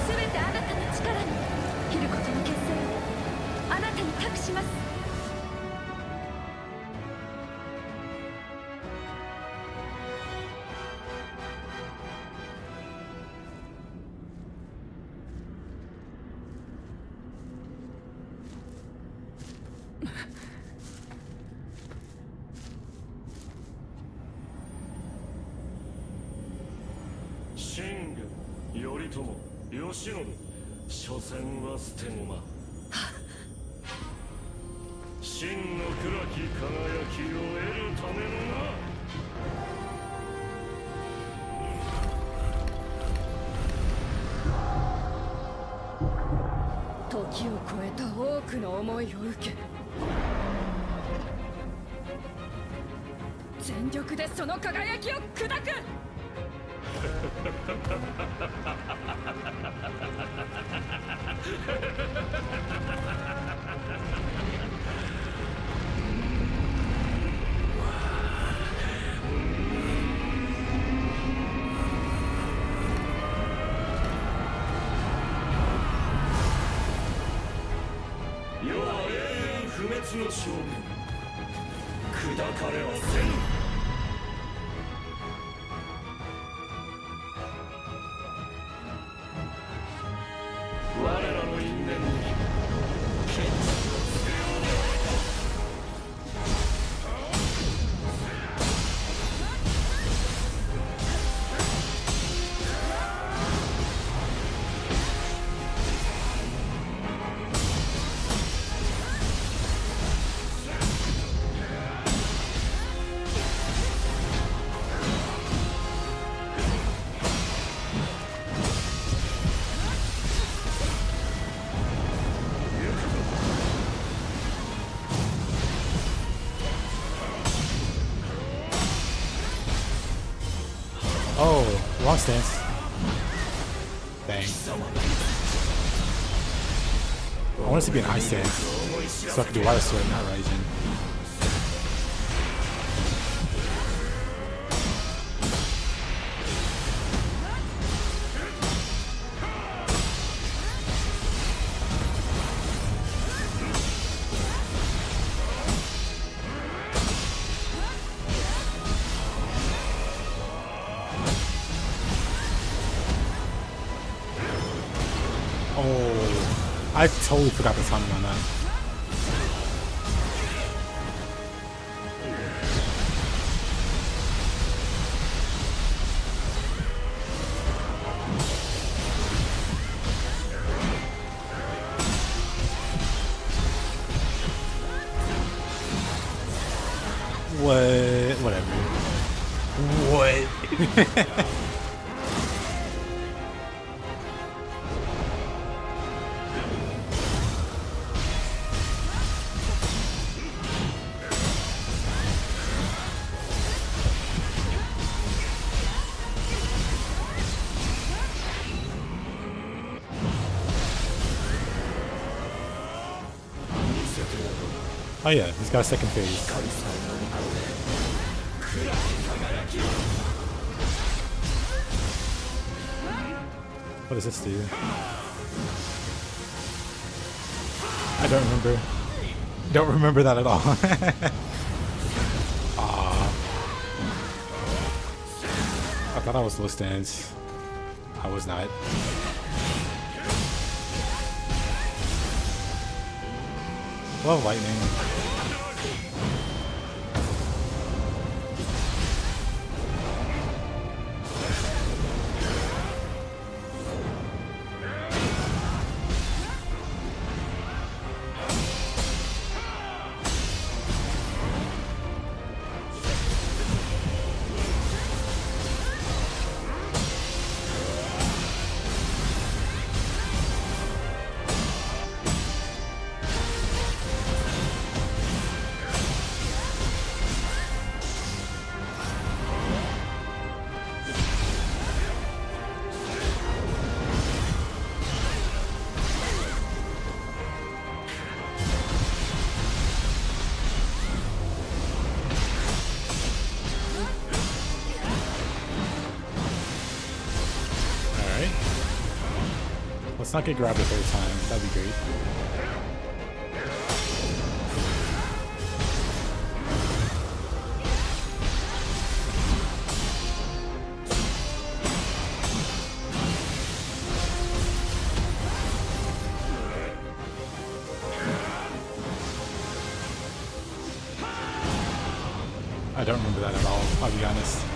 全てあなたの力に。ヒルコとの決戦をあなたに託します。信玄、頼朝、慶喜、所詮は捨て駒。真の暗き輝きを得るためのな。時を超えた多くの思いを受け、全力でその輝きを砕く。世は永遠不滅の将軍。砕かれはせぬ。我らの因縁に決着をつけようではないか。Oh, wrong stance. Dang. I want it to be an ice stance, so I can do water sword, not Raijin. Oh, I totally forgot the timing on that. What? Whatever. What? Oh yeah, he's got a second phase. What does this do? I don't remember. Don't remember that at all. I thought I was low stance. I was not. Love lightning. Let's not get grabbed a third time. That'd be great. I don't remember that at all, I'll be honest.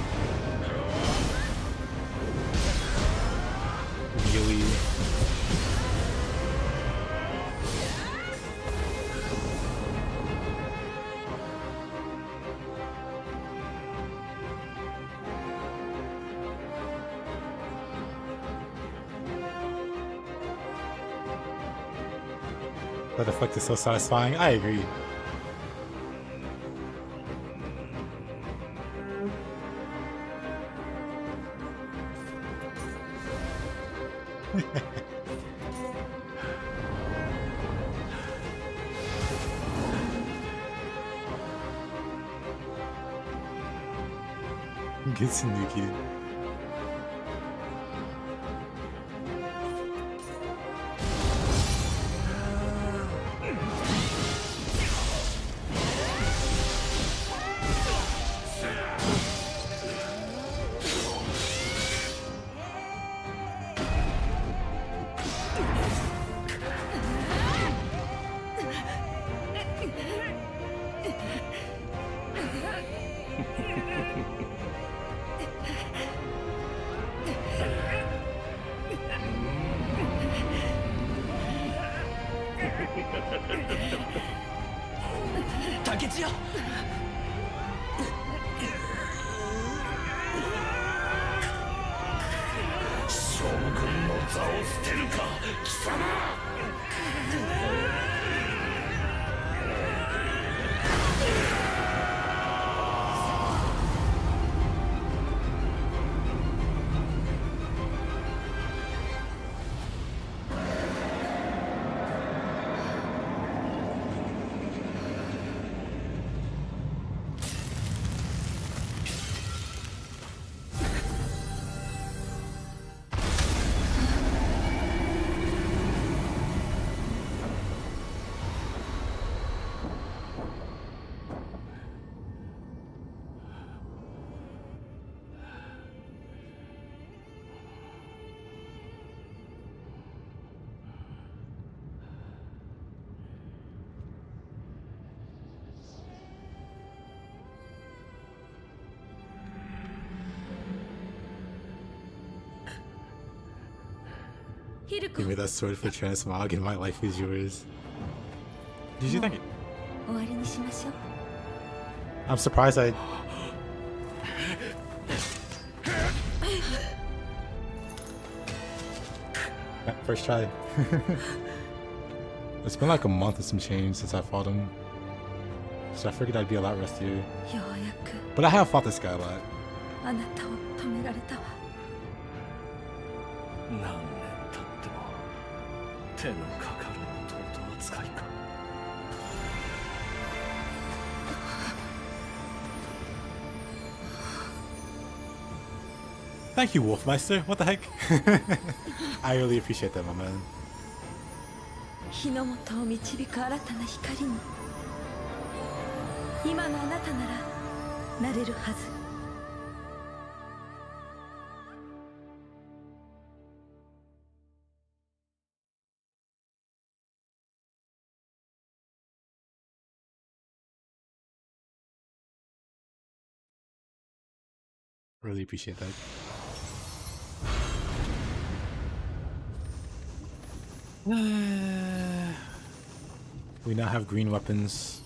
Really? That effect is so satisfying. I agree. Get sneaky. Give me that sword for transmog and my life is yours. Did you think it? I'm surprised I... First try. It's been like a month and some change since I fought him. So I figured I'd be a lot rustier. But I have fought this guy a lot. Thank you, Wolfmeister. What the heck? I really appreciate that, my man. 日の本を導く新たな光に今のあなたならなれるはず。Really appreciate that. We now have green weapons.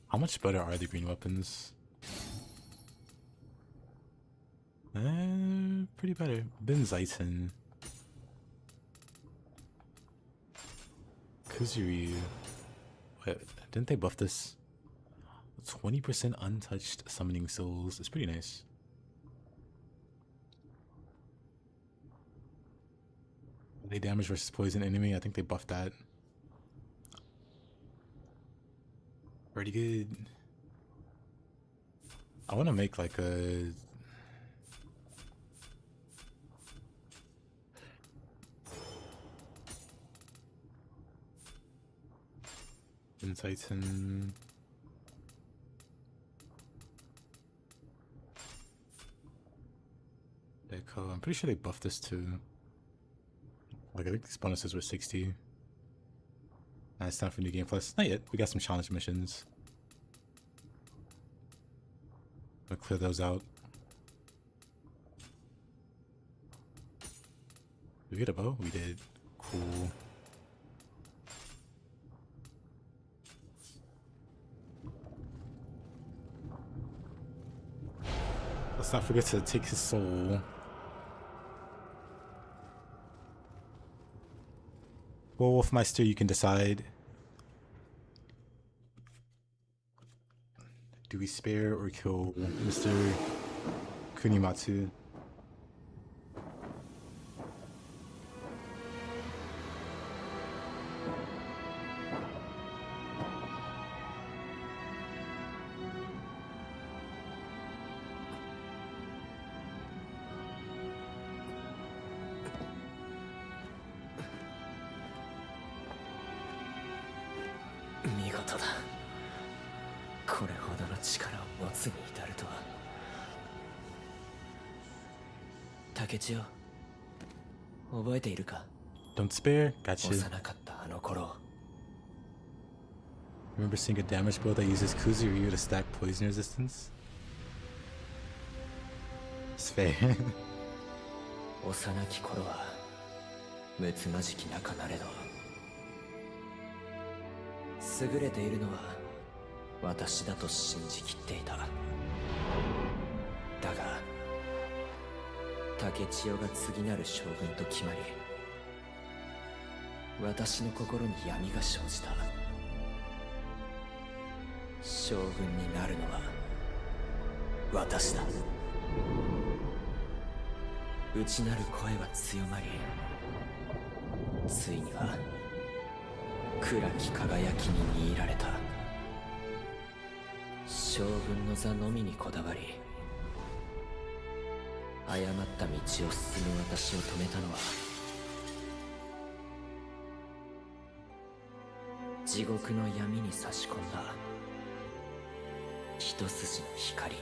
How much better are the green weapons? Pretty better. Benzaiten. Kuzuryu. Wait, didn't they buff this? 20% untouched summoning souls. It's pretty nice. They damage versus poison enemy. I think they buffed that. Pretty good. I want to make like a... Titan. Deco. I'm pretty sure they buffed this too. Like I think these bonuses were 60. Now it's time for New Game Plus. Not yet. We got some challenge missions. I'll clear those out. Did we get a bow? We did. Cool. Let's not forget to take his soul. Well, Wolfmeister, you can decide. Do we spare or kill Mr. Kunimatsu? Don't spare. Gotcha. Remember seeing a damage build that uses Kuzuryu to stack poison resistance? It's fair. 幼き頃はむつまじき仲なれど優れているのは私だと信じきっていた。だが竹千代が次なる将軍と決まり私の心に闇が生じた。将軍になるのは私だ。内なる声は強まりついには暗き輝きに魅入られた。将軍の座のみにこだわり誤った道を進む私を止めたのは地獄の闇に差し込んだ一筋の光。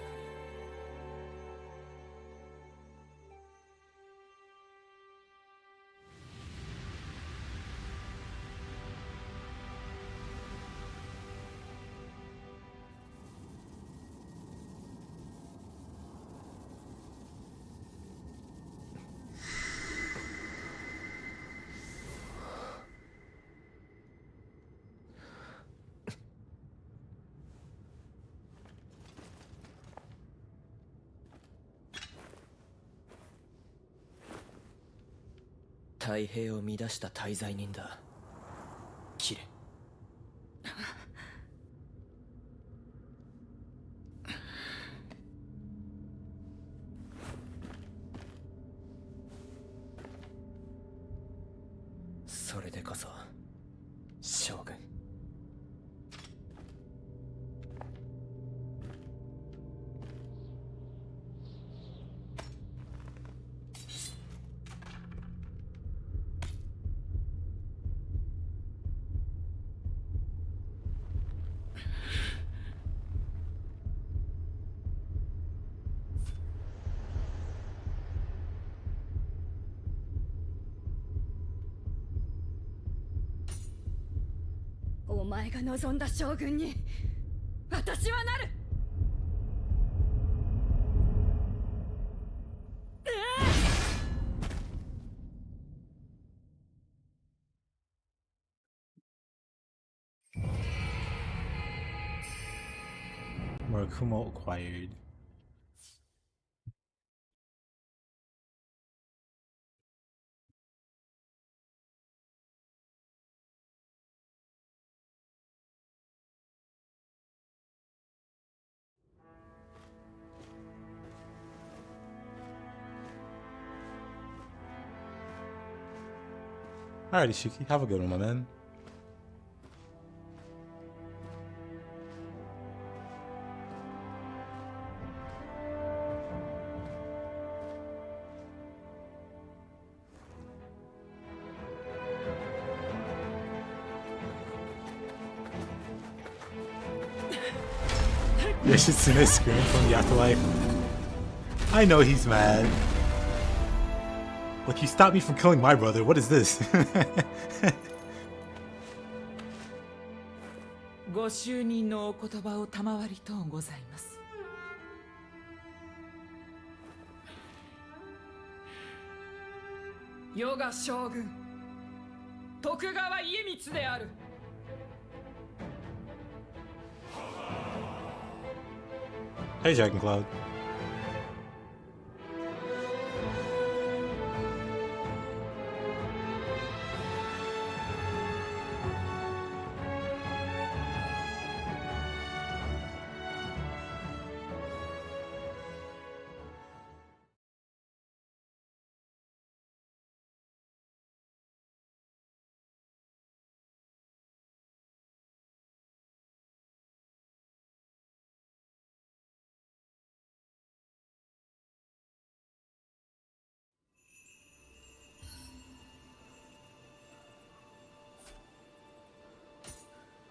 太平を乱した大罪人だ。キレ。それでこそ将軍。前が望んだ将軍に私はなる。Murakumo acquired. Alrighty, Shuki, have a good one, my man. Yoshitsune screaming from the afterlife. I know he's mad. Like, you stopped me from killing my brother. What is this? ご就任のお言葉を賜りとうございます。余が将軍、徳川家光である。Hey, Dragon Cloud.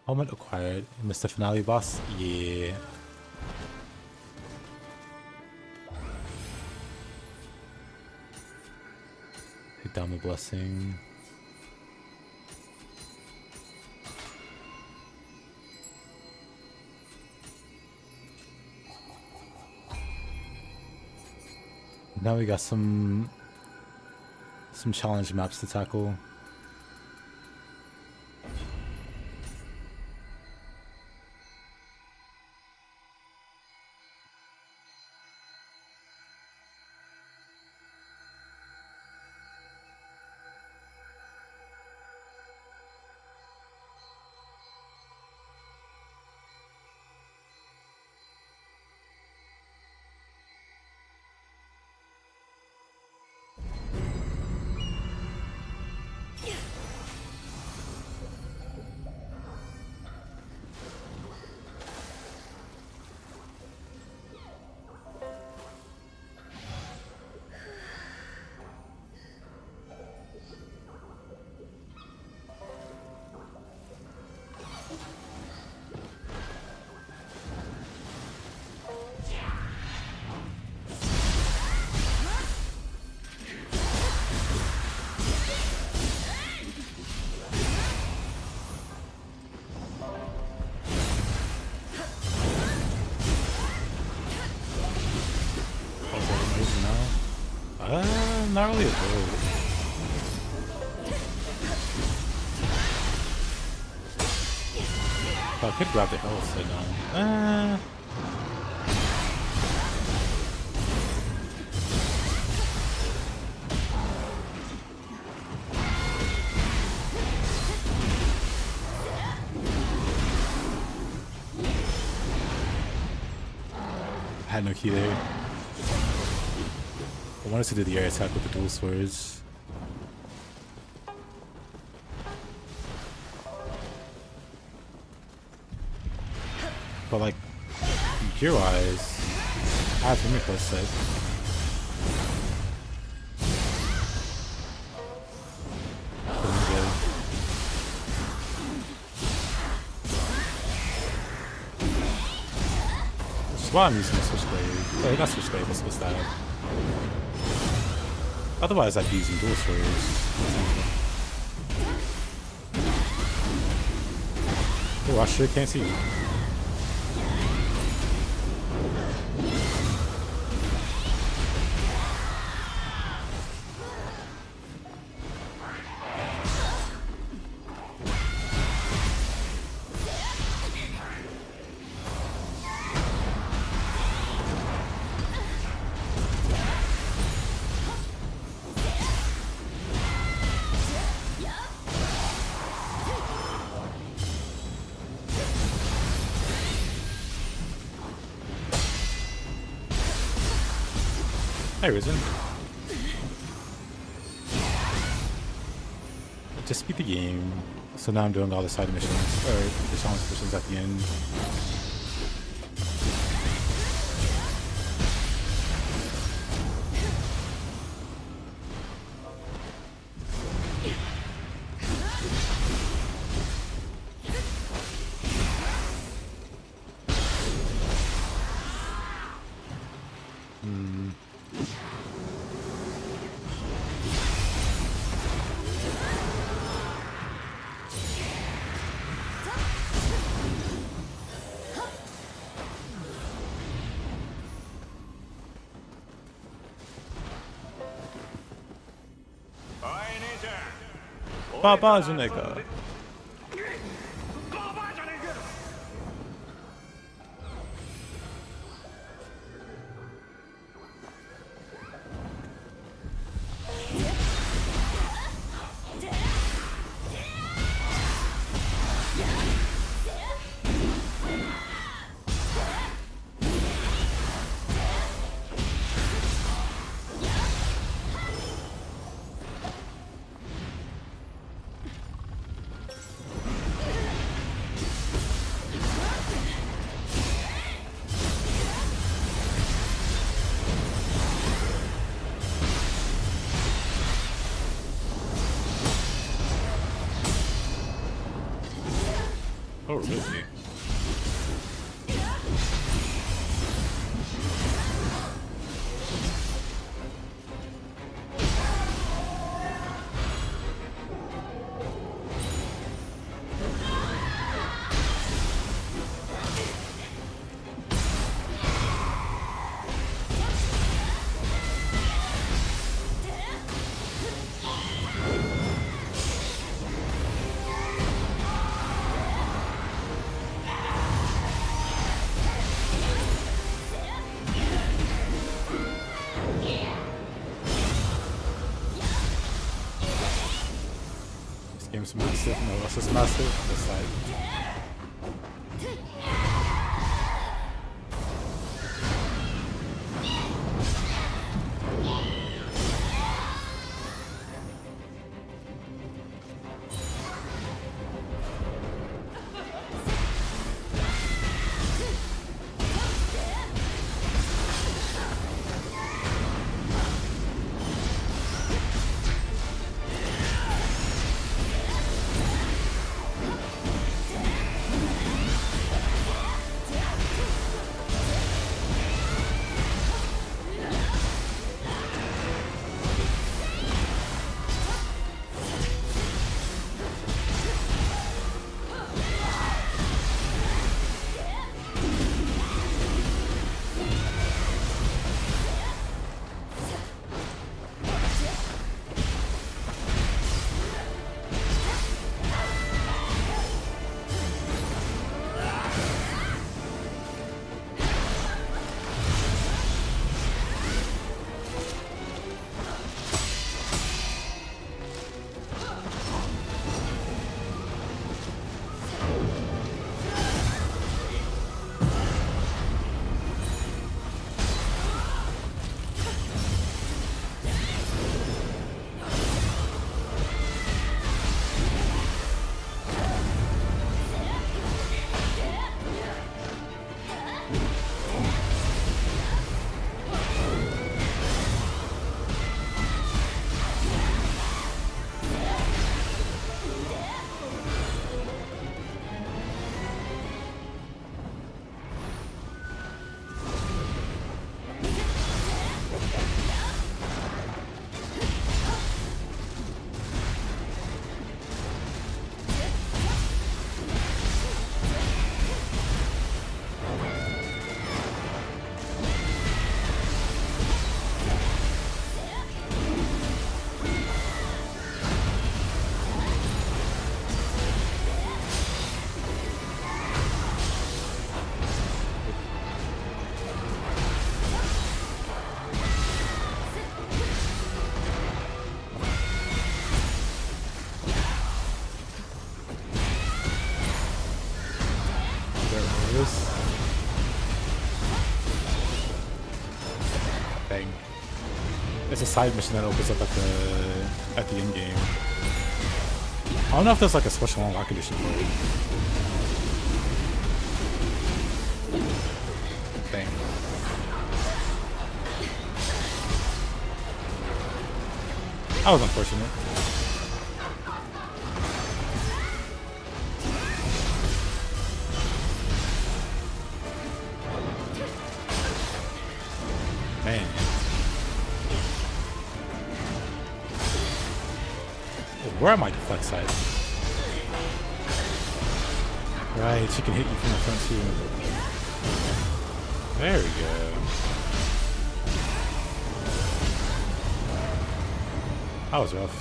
Helmet acquired. Mr. Finale boss? Yeah. Hit down the blessing. Now we got some challenge maps to tackle. Not really a goal. Oh, I could grab the health, so no. I had no key there. I wanted to do the air attack with the dual swords. But like, gear wise, I have Hiruko set. Which is why I'm using the switchblade. Oh, not switchblade, but switch that. Otherwise, I'd be using dual swords. Oh, I sure can't see you. Hi, Risen. Just beat the game. So now I'm doing all the side missions, or the challenge missions at the end. Baba Juneka. Oh, really? Game's massive, no less is massive on this side. It's a side mission that opens up at the end game. I don't know if there's like a special unlock condition for it. Dang. That was unfortunate. Man. Where am I flex at? Right, she can hit you from the front too. There we go. That was rough.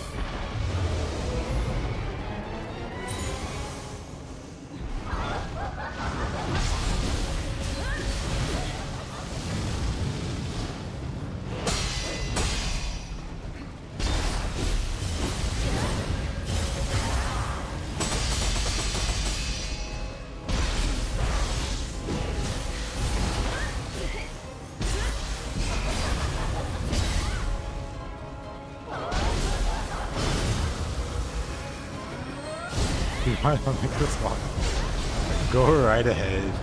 Why don't I make this long? Go right ahead.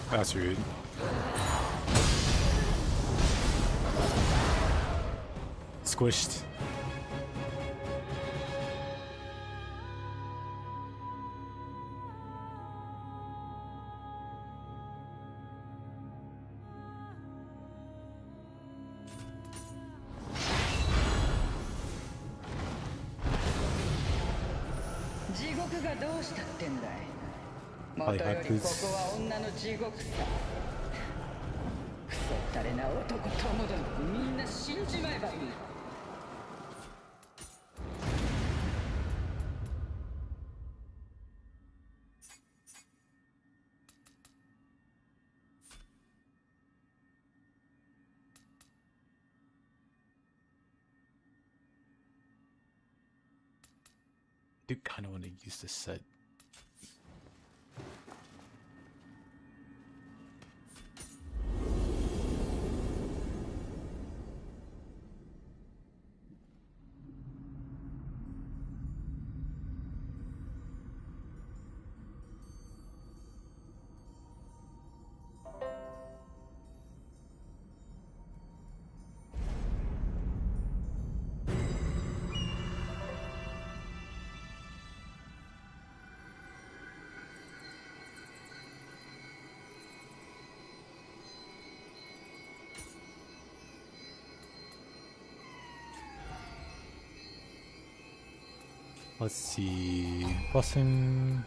That's rude. Squished.もとよりここは女の地獄さ。クソったれな男ともどもみんな死んじまえばいい。Do kind of want to use this set. Let's see. Blessing.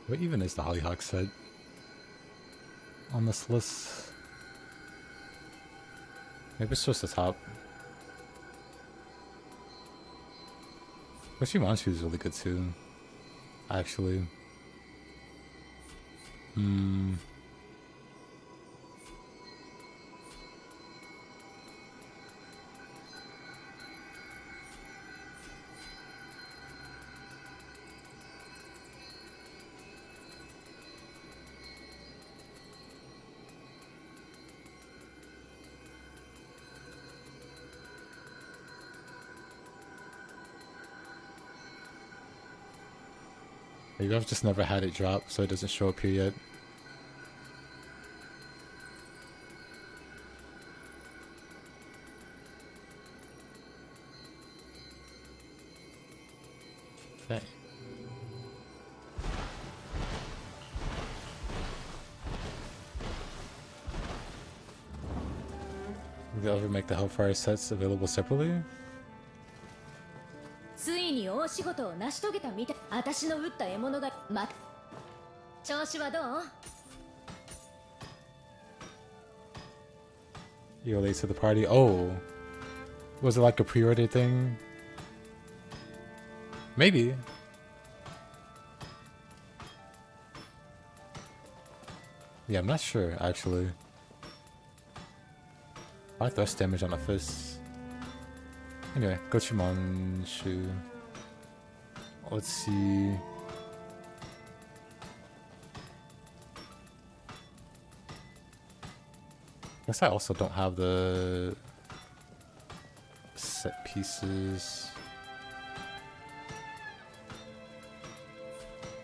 What even is the Hollyhock set on this list? Maybe it's just the top. Bakumatsu is really good too, actually. Maybe I've just never had it drop, so it doesn't show up here yet. Okay. Will they ever make the Hellfire sets available separately? ついに大仕事を成し遂げたみたい。私の打った獲物が調子はどう？ You're late to the party. Oh, was it like a pre-order thing? Maybe. Yeah, I'm not sure actually. I thrust damage on the fist. Anyway, Gochimanshu. Let's see. Guess I also don't have the set pieces.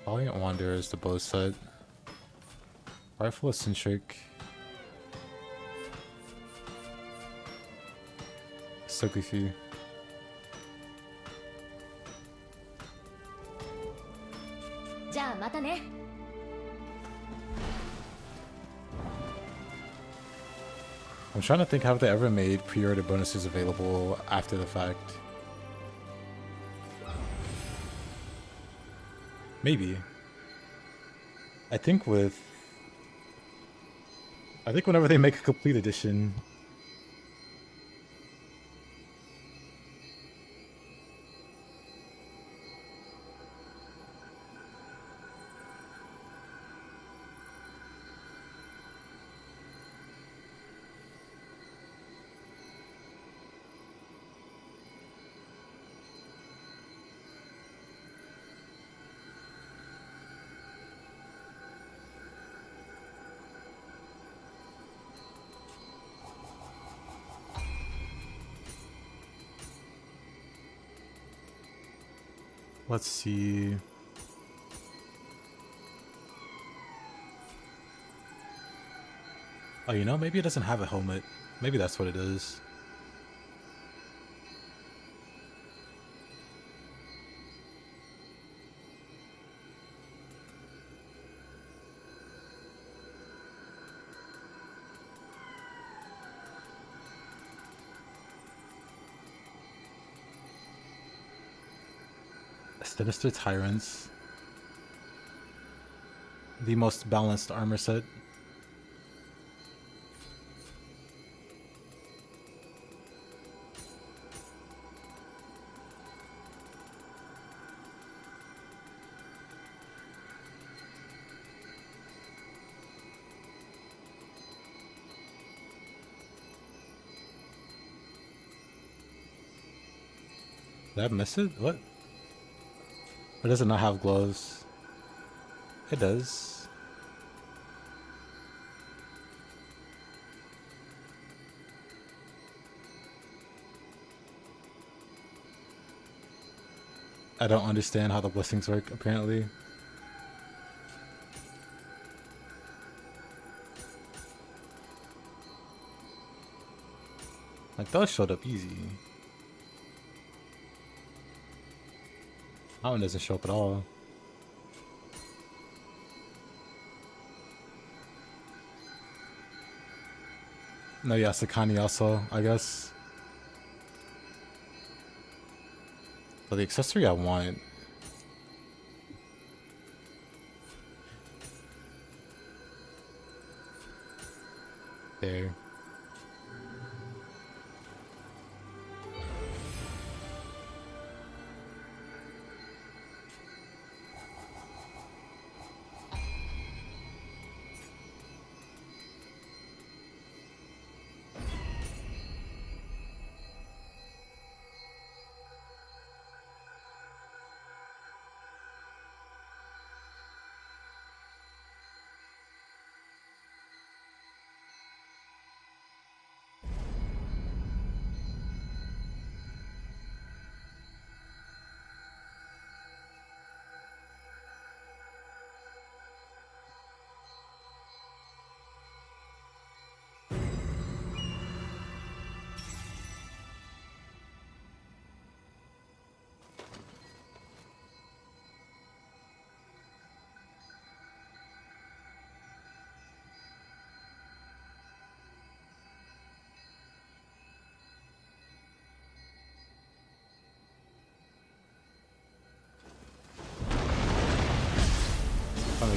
Valiant Wanderer is the bow set. Rifle Eccentric. So goofy. I'm trying to think, have they ever made pre-order bonuses available after the fact? Maybe. I think whenever they make a complete edition, let's see. Oh, you know, maybe it doesn't have a helmet. Maybe that's what it is. Sinister Tyrants. The most balanced armor set. Did I miss it? What? Or does it not have gloves? It does. I don't understand how the blessings work, apparently. Like, those showed up easy. That one doesn't show up at all. No, yeah, Sakani also, I guess. But the accessory I want... There.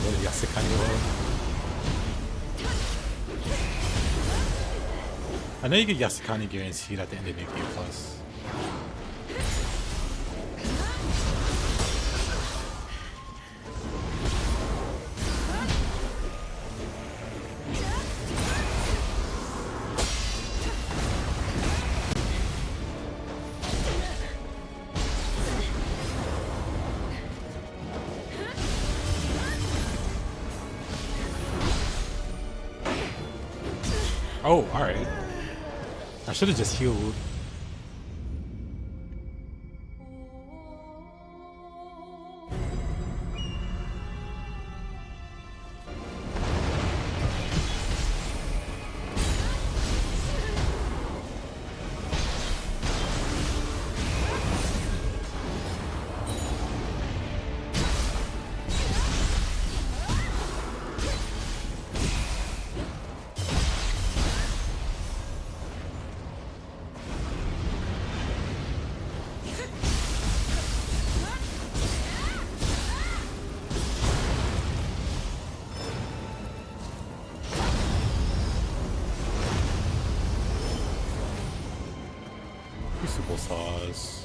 go to Yasukani World. I know you get Yasukani guaranteed at the end of Nuclear Plus. Oh, alright. I should have just healed. Crucible saws.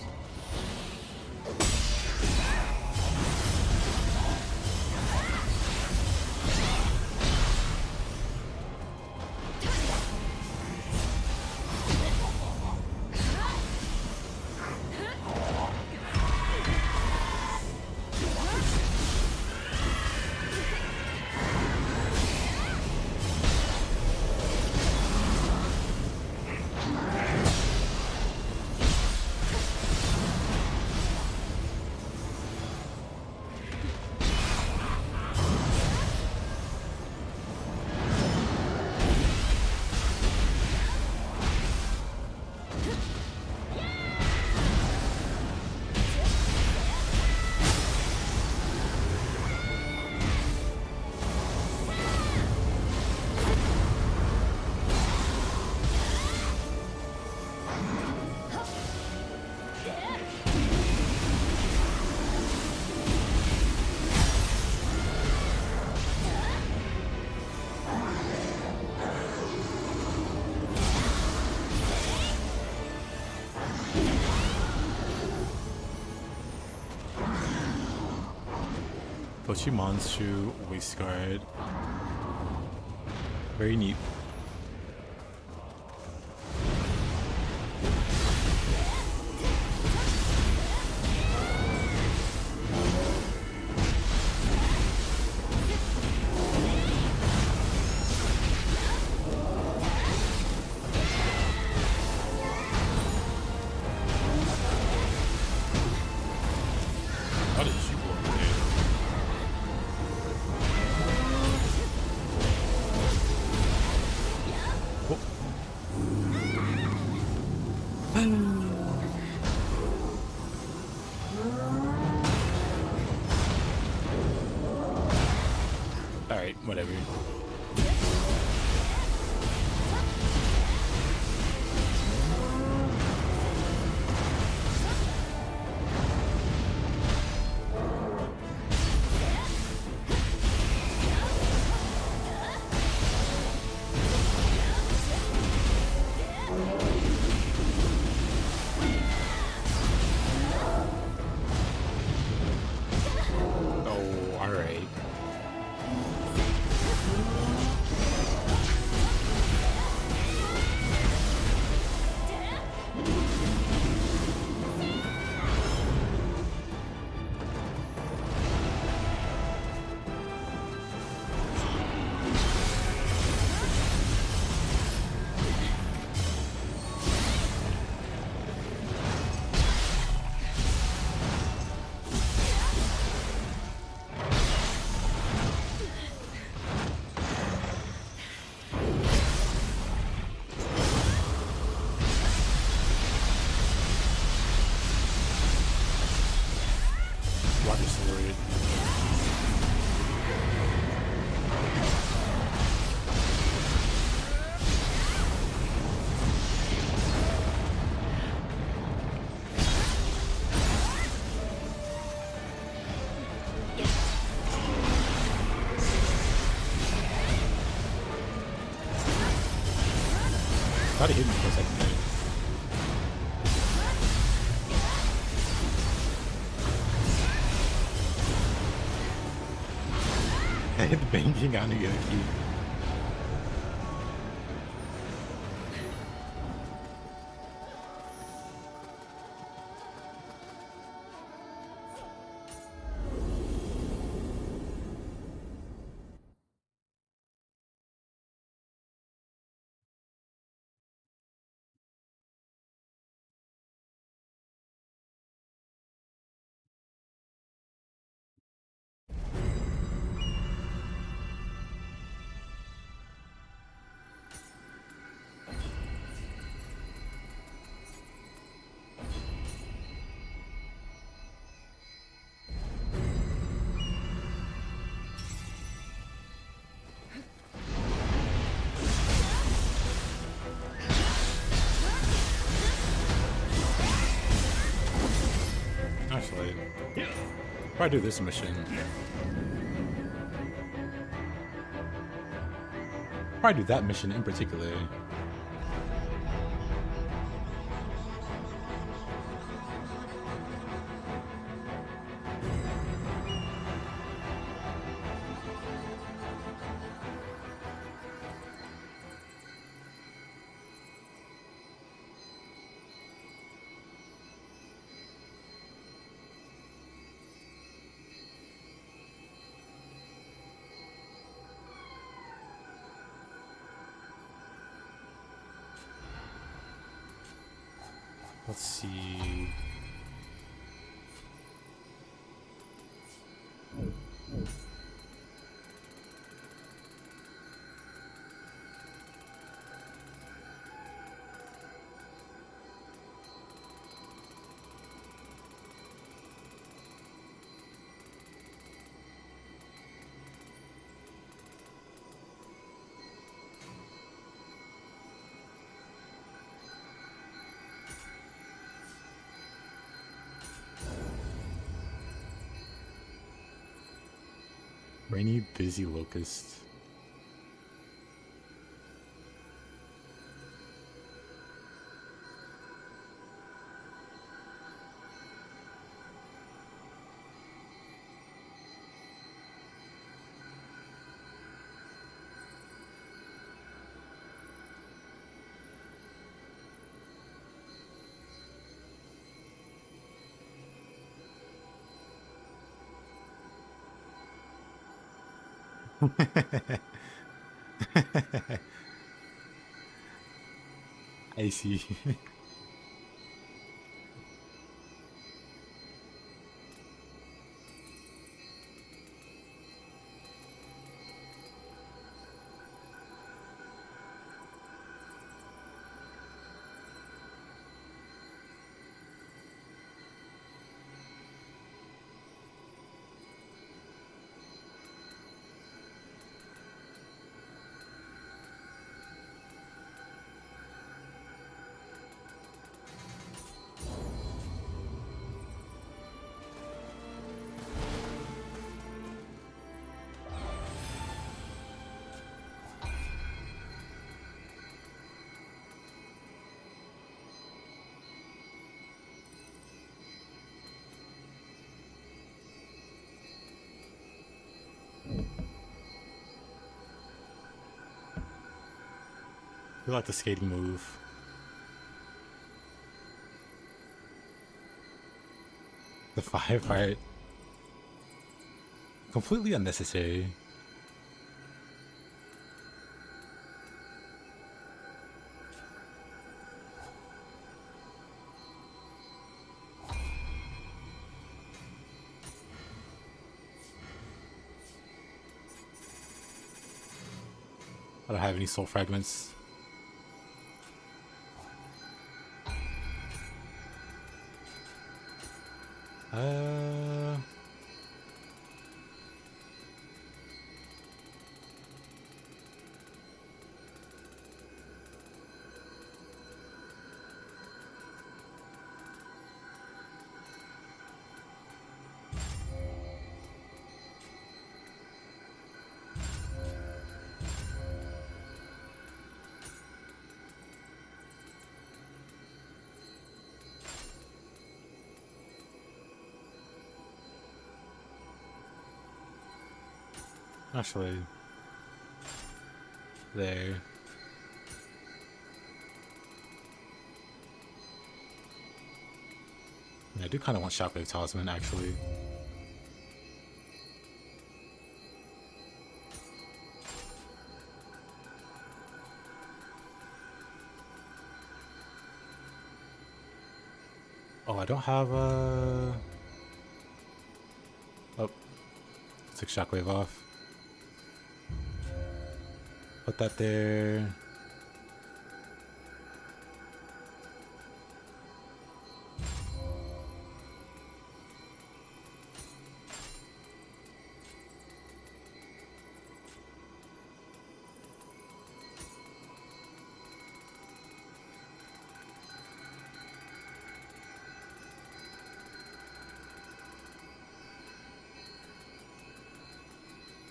Tochimansu waist guard. Very neat. How did she work there? Alright, whatever. Oh, alright. Water sword. Banging on a Yoki. Actually, probably do this mission. Probably do that mission in particular. Let's see. Rainy, busy locust. I see. You like the skating move. The fire part. Completely unnecessary. I don't have any soul fragments. Actually, there. Yeah, I do kind of want Shockwave Talisman, actually. Oh, I don't have a... Oh, took Shockwave off. Put that there.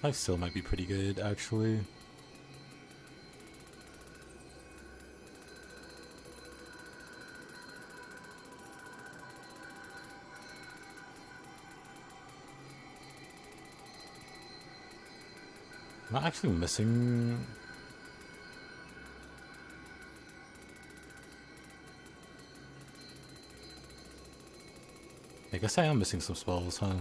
Life still might be pretty good, actually. Am I actually missing... I guess I am missing some spells, huh?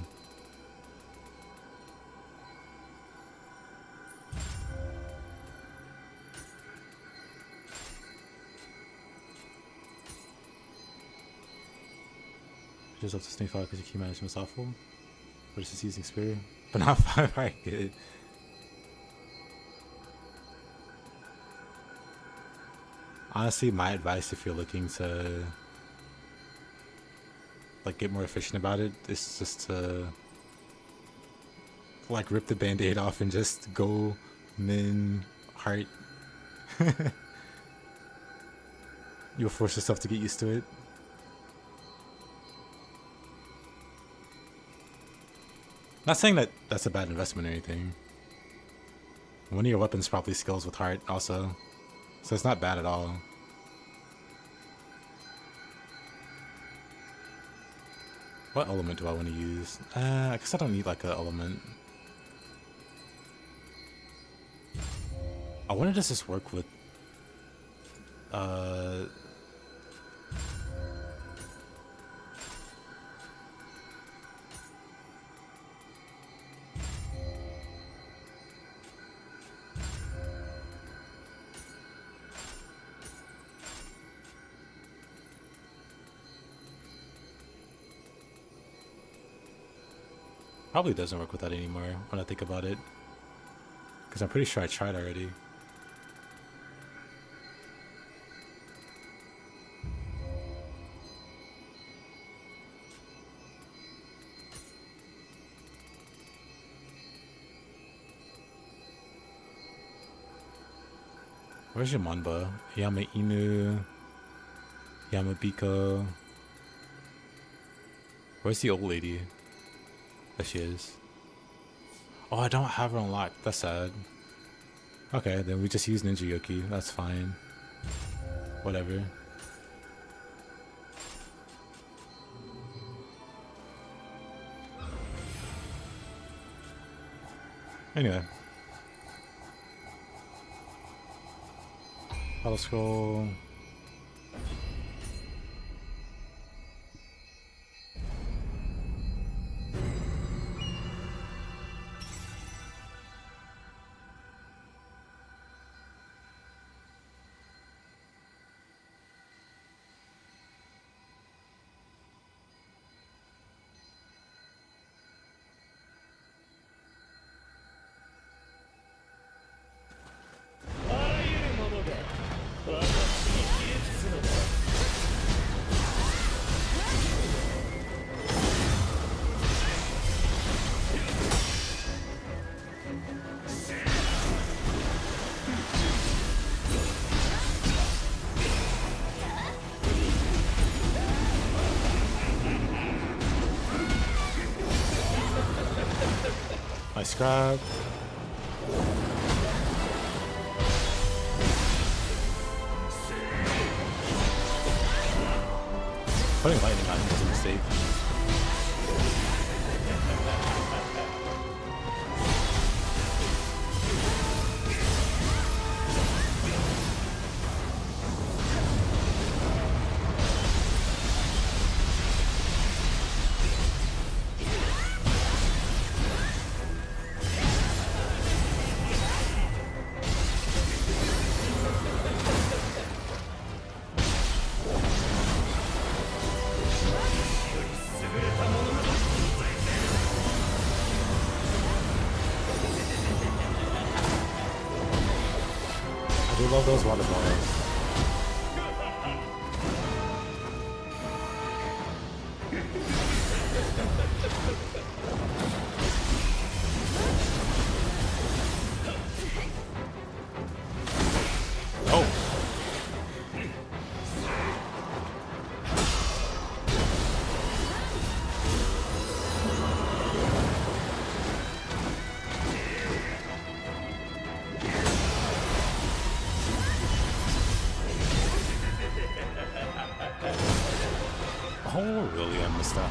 Just up to 25 because your key management is awful. Versus using Spear. But not 5, alright, good. Honestly, my advice if you're looking to like get more efficient about it is just to like rip the band-aid off and just go min heart. You'll force yourself to get used to it. Not saying that that's a bad investment or anything. One of your weapons probably skills with heart also. So it's not bad at all. What element do I want to use? I guess I don't need like an element. I wonder does this work with probably doesn't work with that anymore when I think about it. Because I'm pretty sure I tried already. Where's your Manba? Yama Inu, Yamabiko. Where's the old lady? There she is. Oh, I don't have her unlocked. That's sad. Okay, then we just use Ninja Yoki. That's fine. Whatever. Anyway. Auto scroll. Nice grab. Putting lightning on him was a mistake. love those water balls. Oh. Oh, really? I missed that.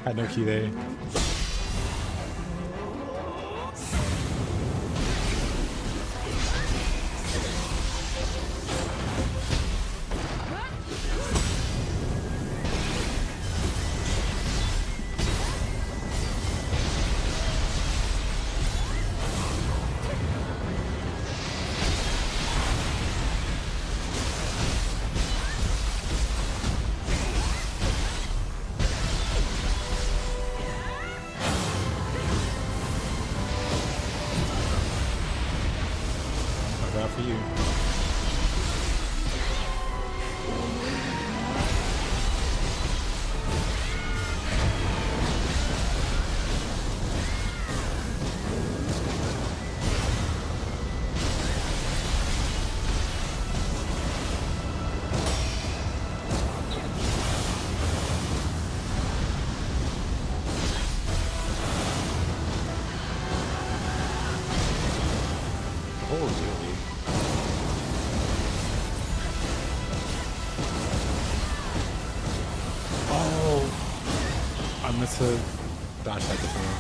Had no key there. For you. Oh, really? I must have dashed that differently.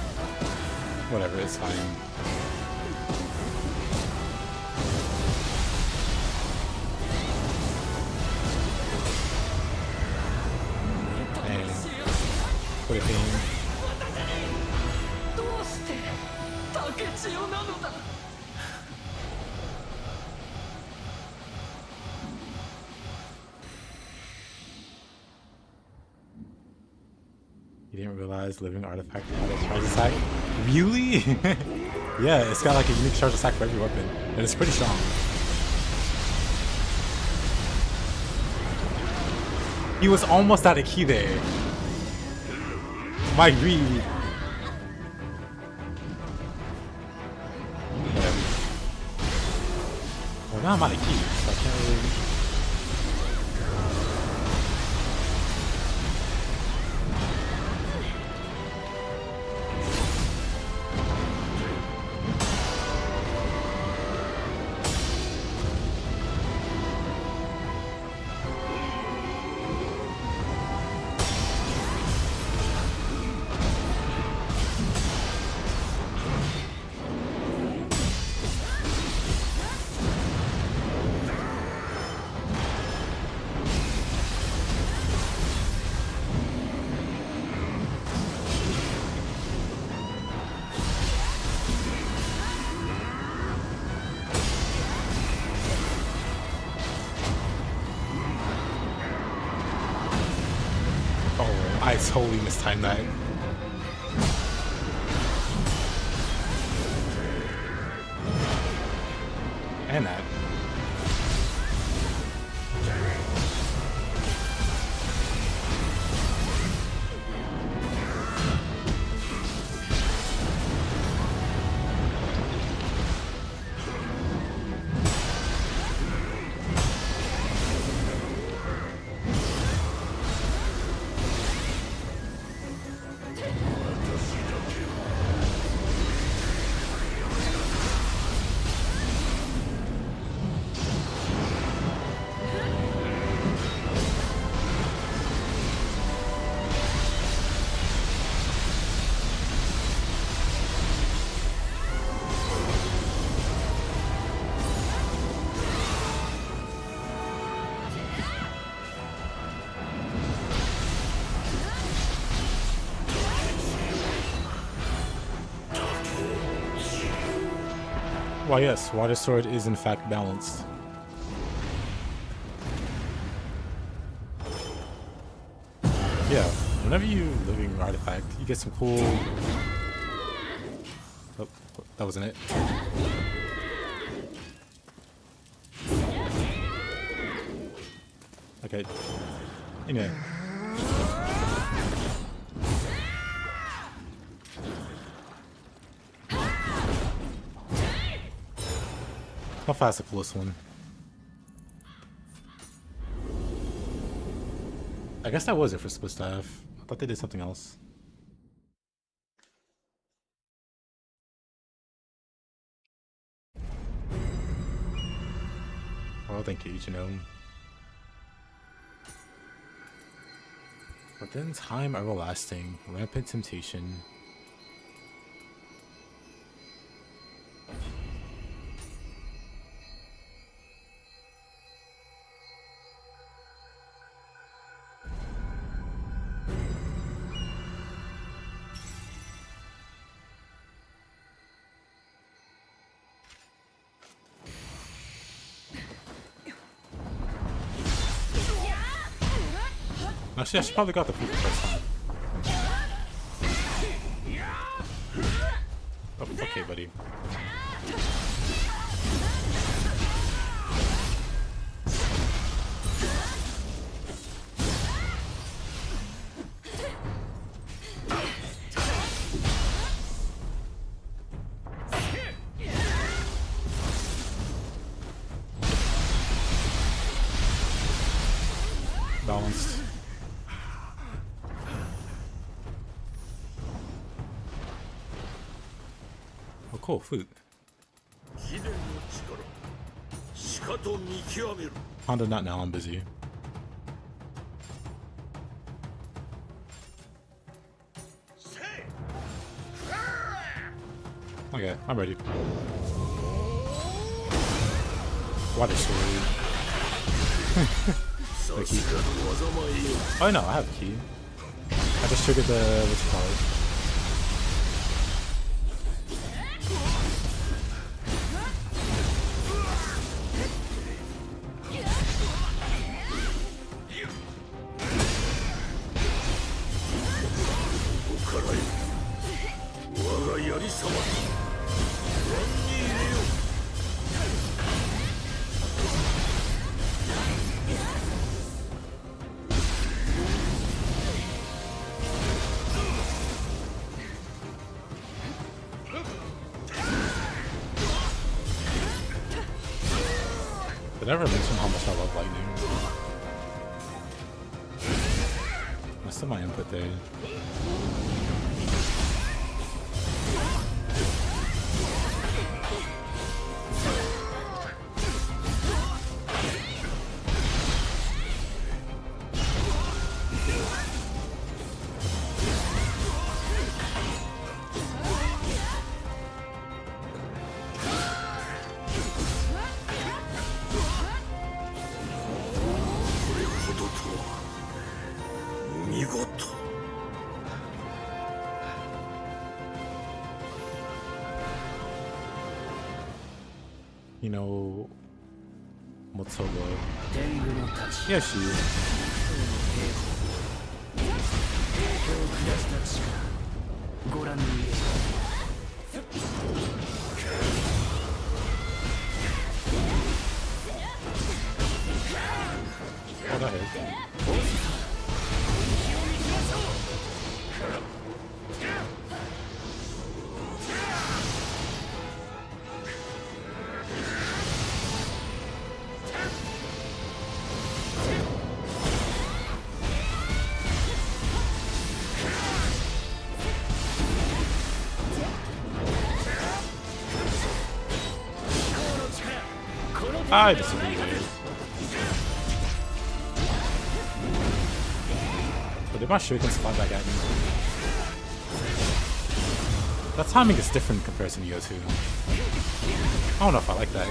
Whatever, it's fine. And put it in. You didn't realize living artifact had a charge attack? Really? Yeah, it's got like a unique charge attack for every weapon. And it's pretty strong. He was almost out of key there. My greed. Whatever. Well, now I'm out of key, so I can't really... I totally mistimed that. And that. Why yes, water sword is in fact balanced. Yeah, whenever you living artifact, you get some cool. Oh, that wasn't it. Okay. Anyway. How fast the coolest one? I guess that was it for split staff. I thought they did something else. Oh, thank you, Ichino. But then time everlasting, rampant temptation. Actually, I should probably got the food the first time. Oh, okay, buddy. Balanced. Oh, cool, food. Honda, not now, I'm busy. Okay, I'm ready. Water sword. The key. Oh no, I have a key. I just triggered the what's it called? Did I ever mention how much I love lightning? Must have my input there. You know, Motsogo. Yeah, she is. Oh, that hit. I disagree there. But did my shurikens fly back at me? That timing is different in comparison to Nioh 2. I don't know if I like that.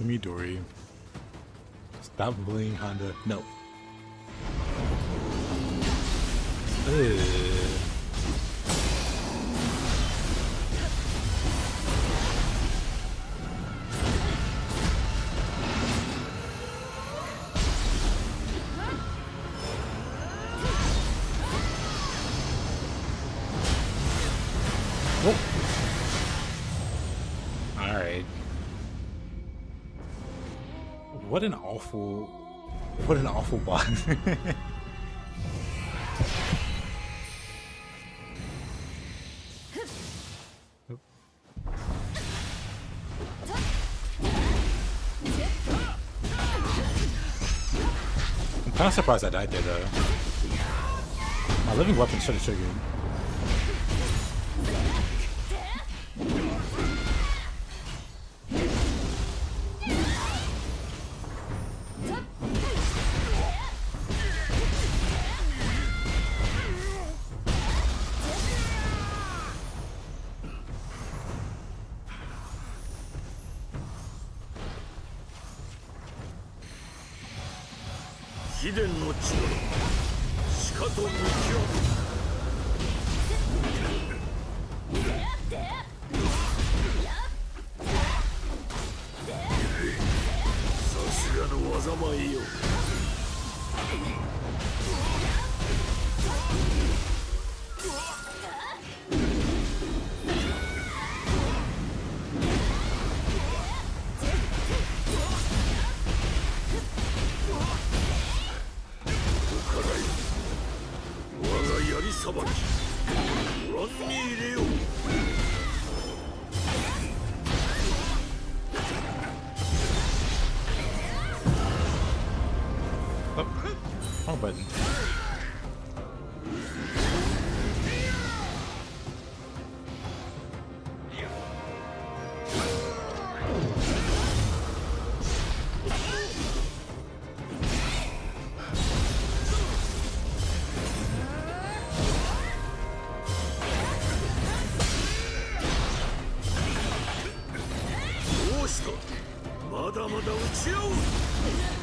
Midori. Stop bullying Honda. No. Ugh. Alright. What an awful boss. I'm kind of surprised I died there though. My living weapon should have triggered. Wrong button.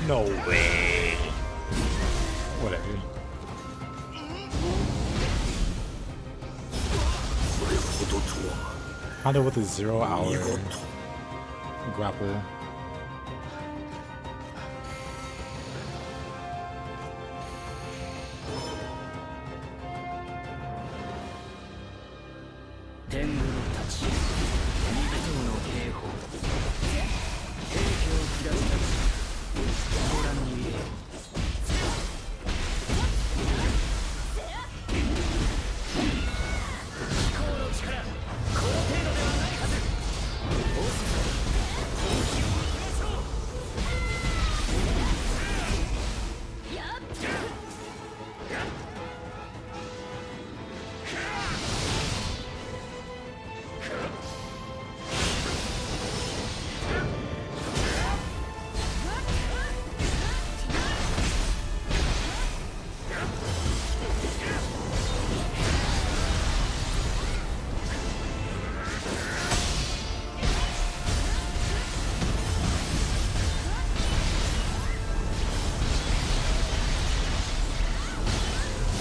No way. Whatever. Honda with a 0-hour grapple.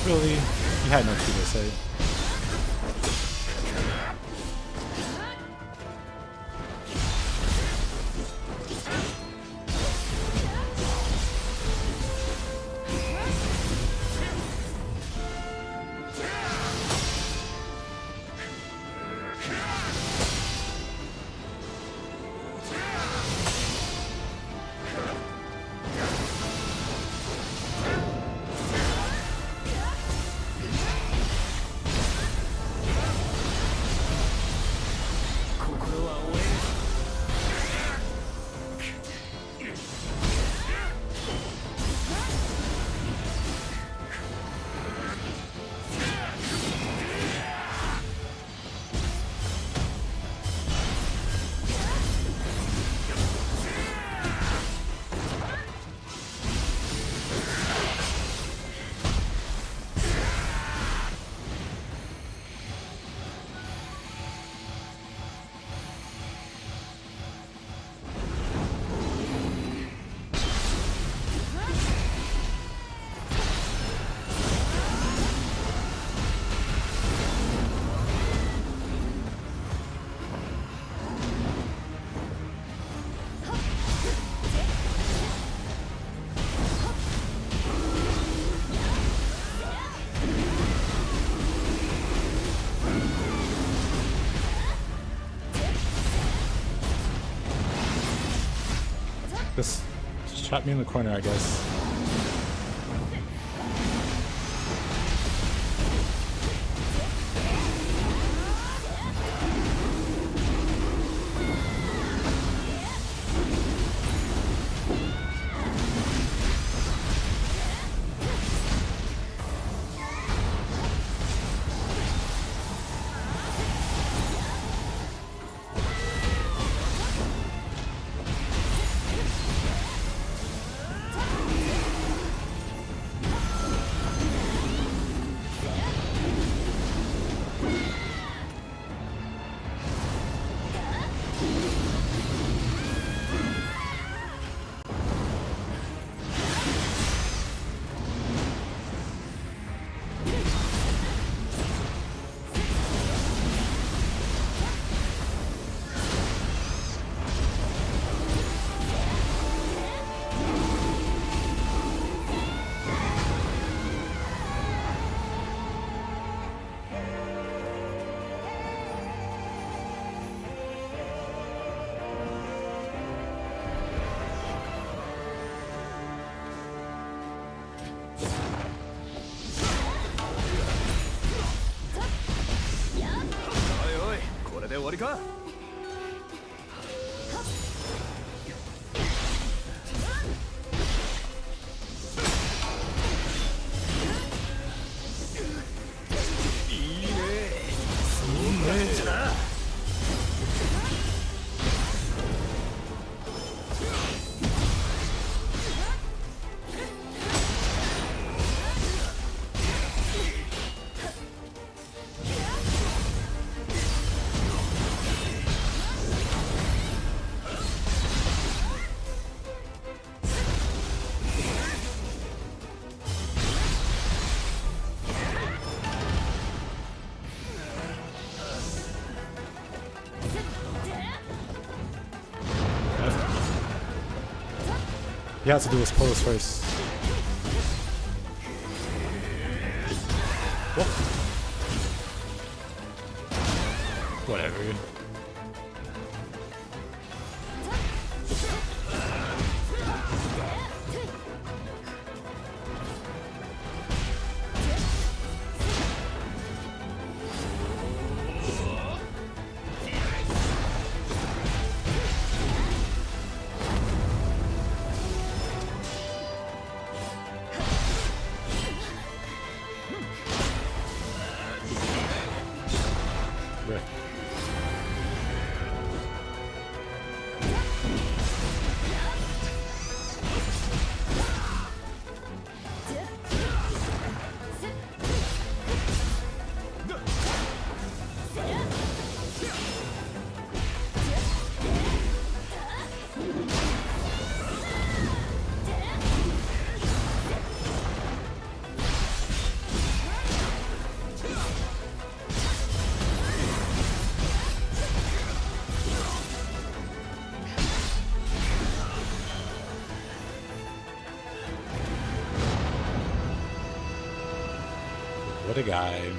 Really? He had no key to say. Just trap me in the corner, I guess. He has to do his pose first. What? Whatever. What a guy.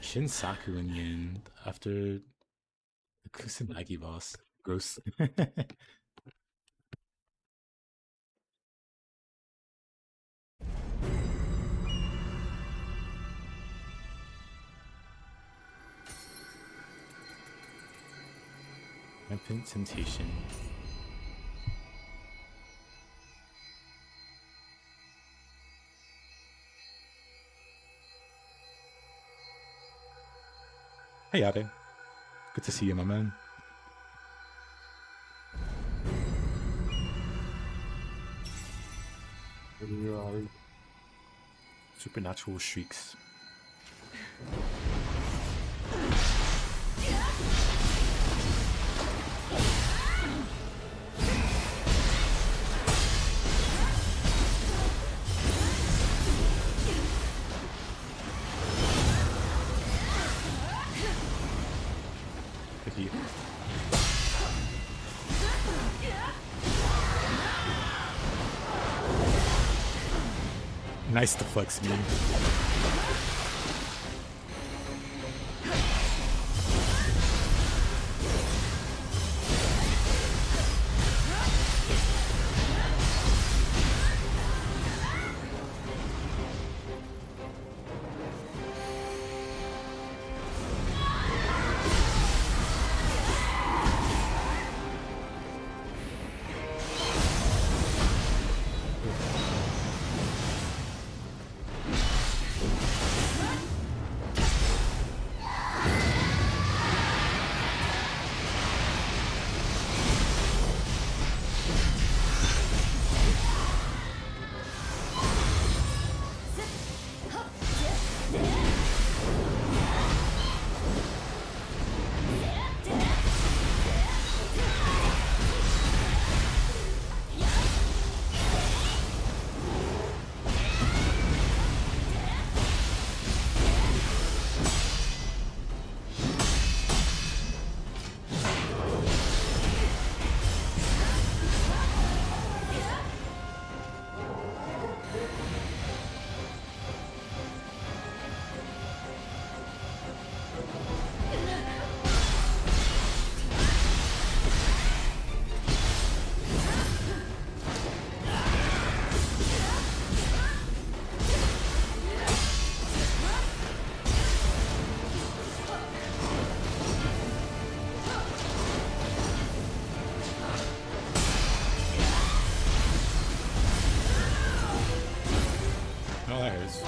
Shinsaku in the end after the Kusanagi boss. Gross. Rampant Temptation. Hey Ade. Good to see you, my man. Supernatural shrieks. Nice to flex me. Oh, that hurts.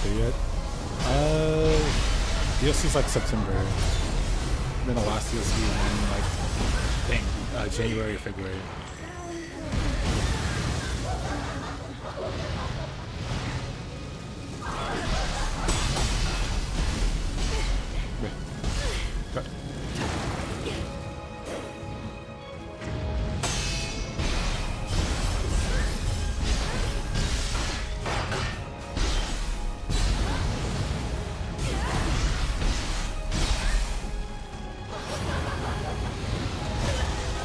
Yet. DLC's like September. Then the last DLC in like January or February. Wait. Cut.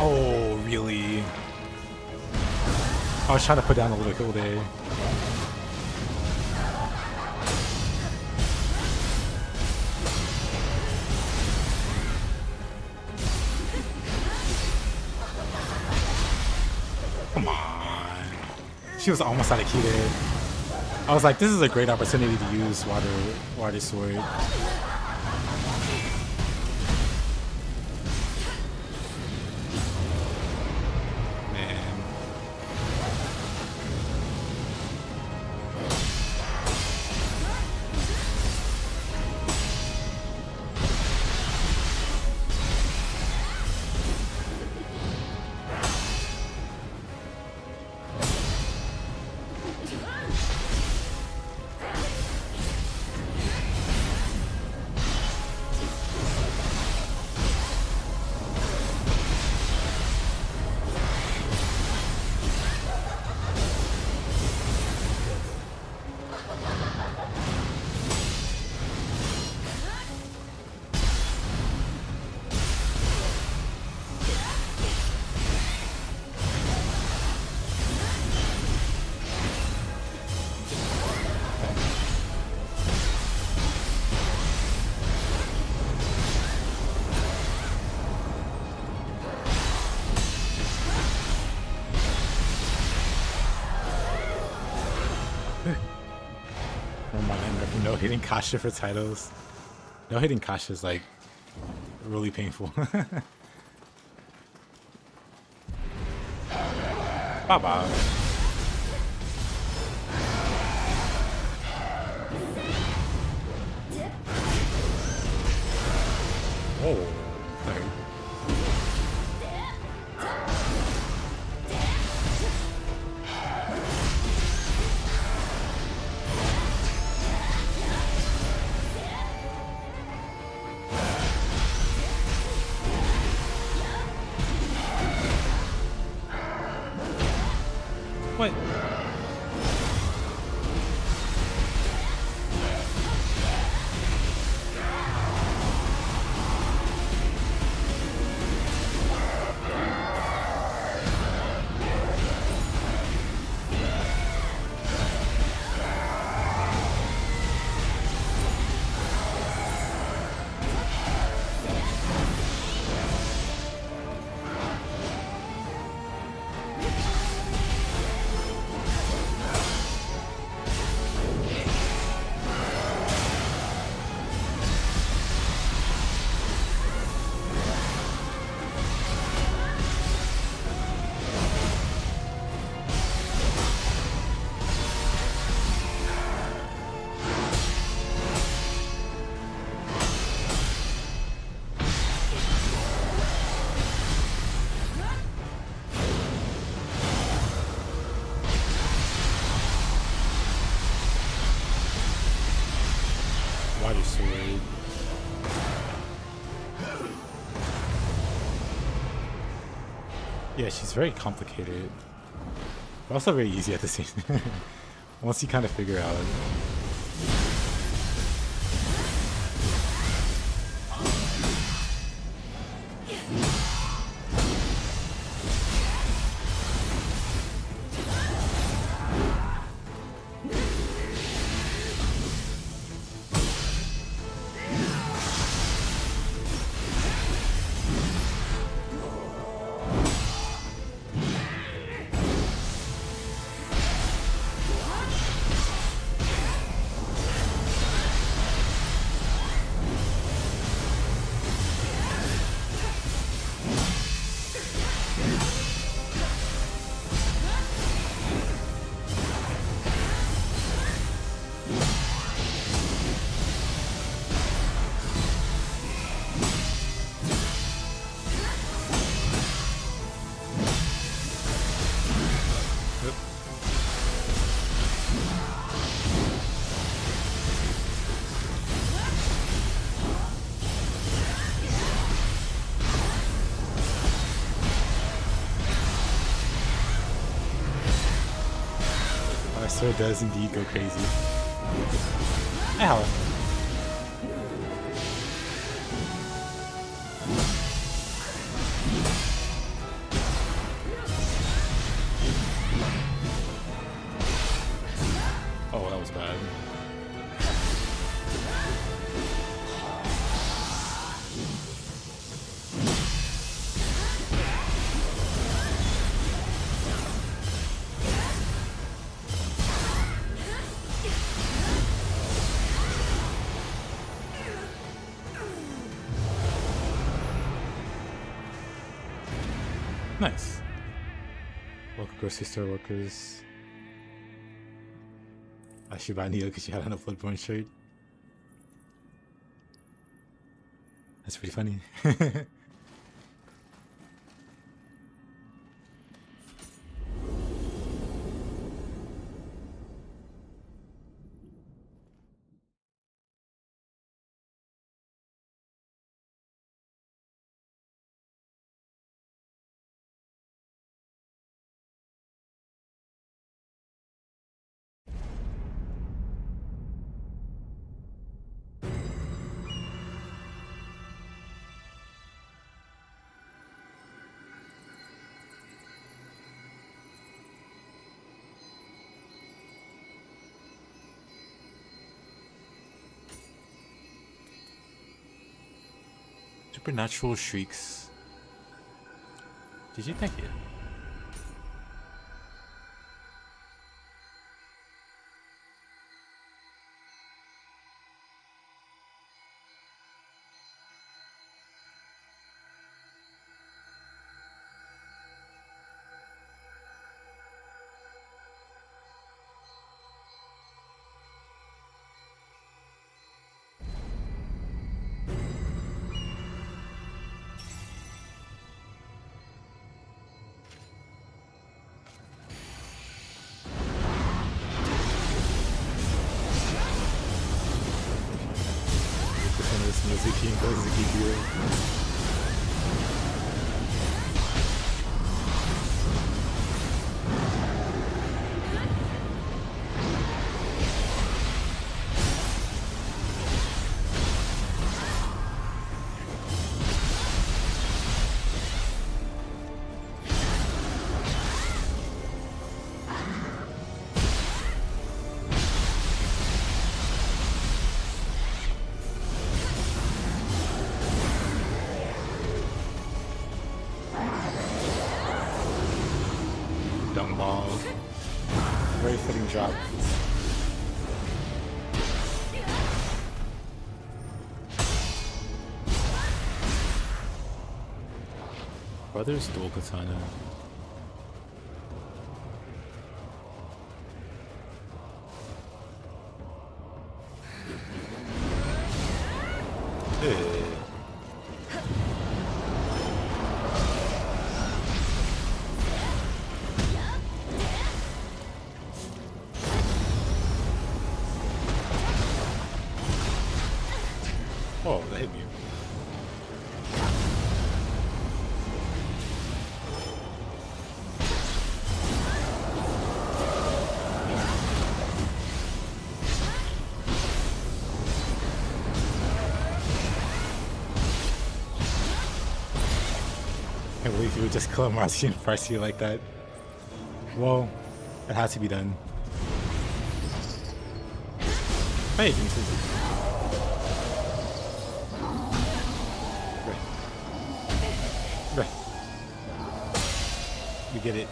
Oh, really? I was trying to put down a little hill there. Come on. She was almost out of key there. I was like, this is a great opportunity to use water sword. hitting Kasha for titles. No, hitting Kasha is like really painful. Baba. Oh, sorry. What? Water sword. Yeah, she's very complicated, but also very easy at the same time. Once you kind of figure out. So it does indeed go crazy. Hey, Hala. Oh, that was bad. Nice. Local grocery store workers. I should buy Nioh because she had on a Bloodborne shirt. That's pretty funny. Supernatural shrieks. Did you think it? This is a keep you. Dung ball. Very fitting drop. Brothers dual katana. Hey. Oh, that hit me. I can't believe you would just kill Marcy and press you like that. Well, it had to be done. Hey, right. We get it.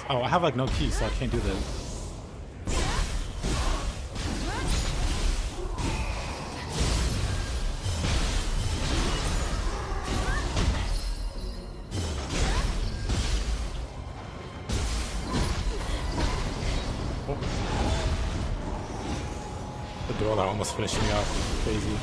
Oh, I have like no keys, so I can't do this. Oh. The door that almost finished me off. Crazy.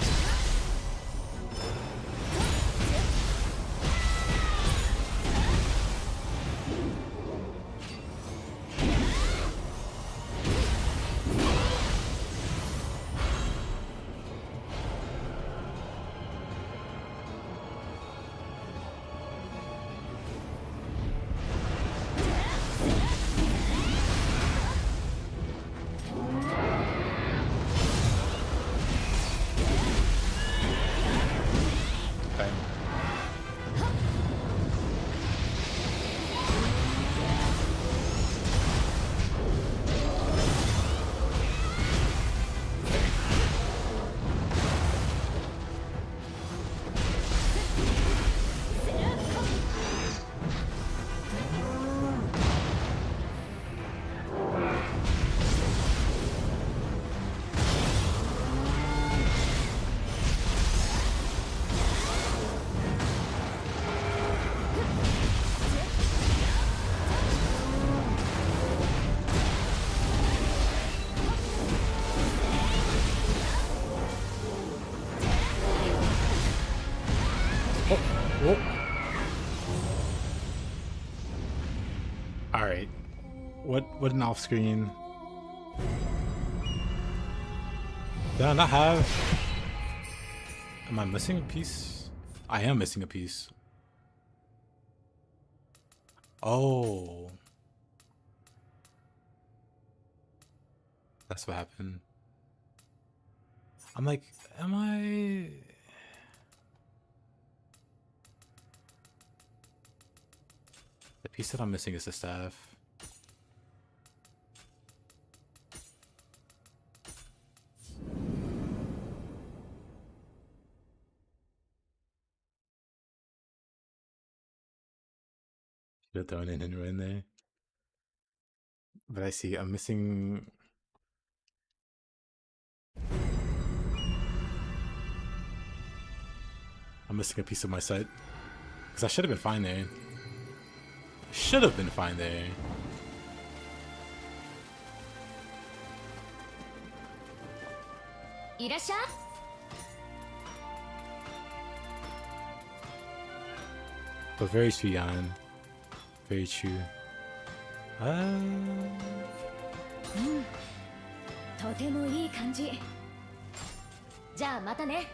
Alright. What an off screen. Did I not have... Am I missing a piece? I am missing a piece. Oh. That's what happened. I'm like, am I... The piece that I'm missing is the staff. Should have thrown it in there. But I see I'm missing. I'm missing a piece of my set. Because I should have been fine there. Should have been fine there. But very true, Jan. Very true. とてもいい感じ。じゃあまたね。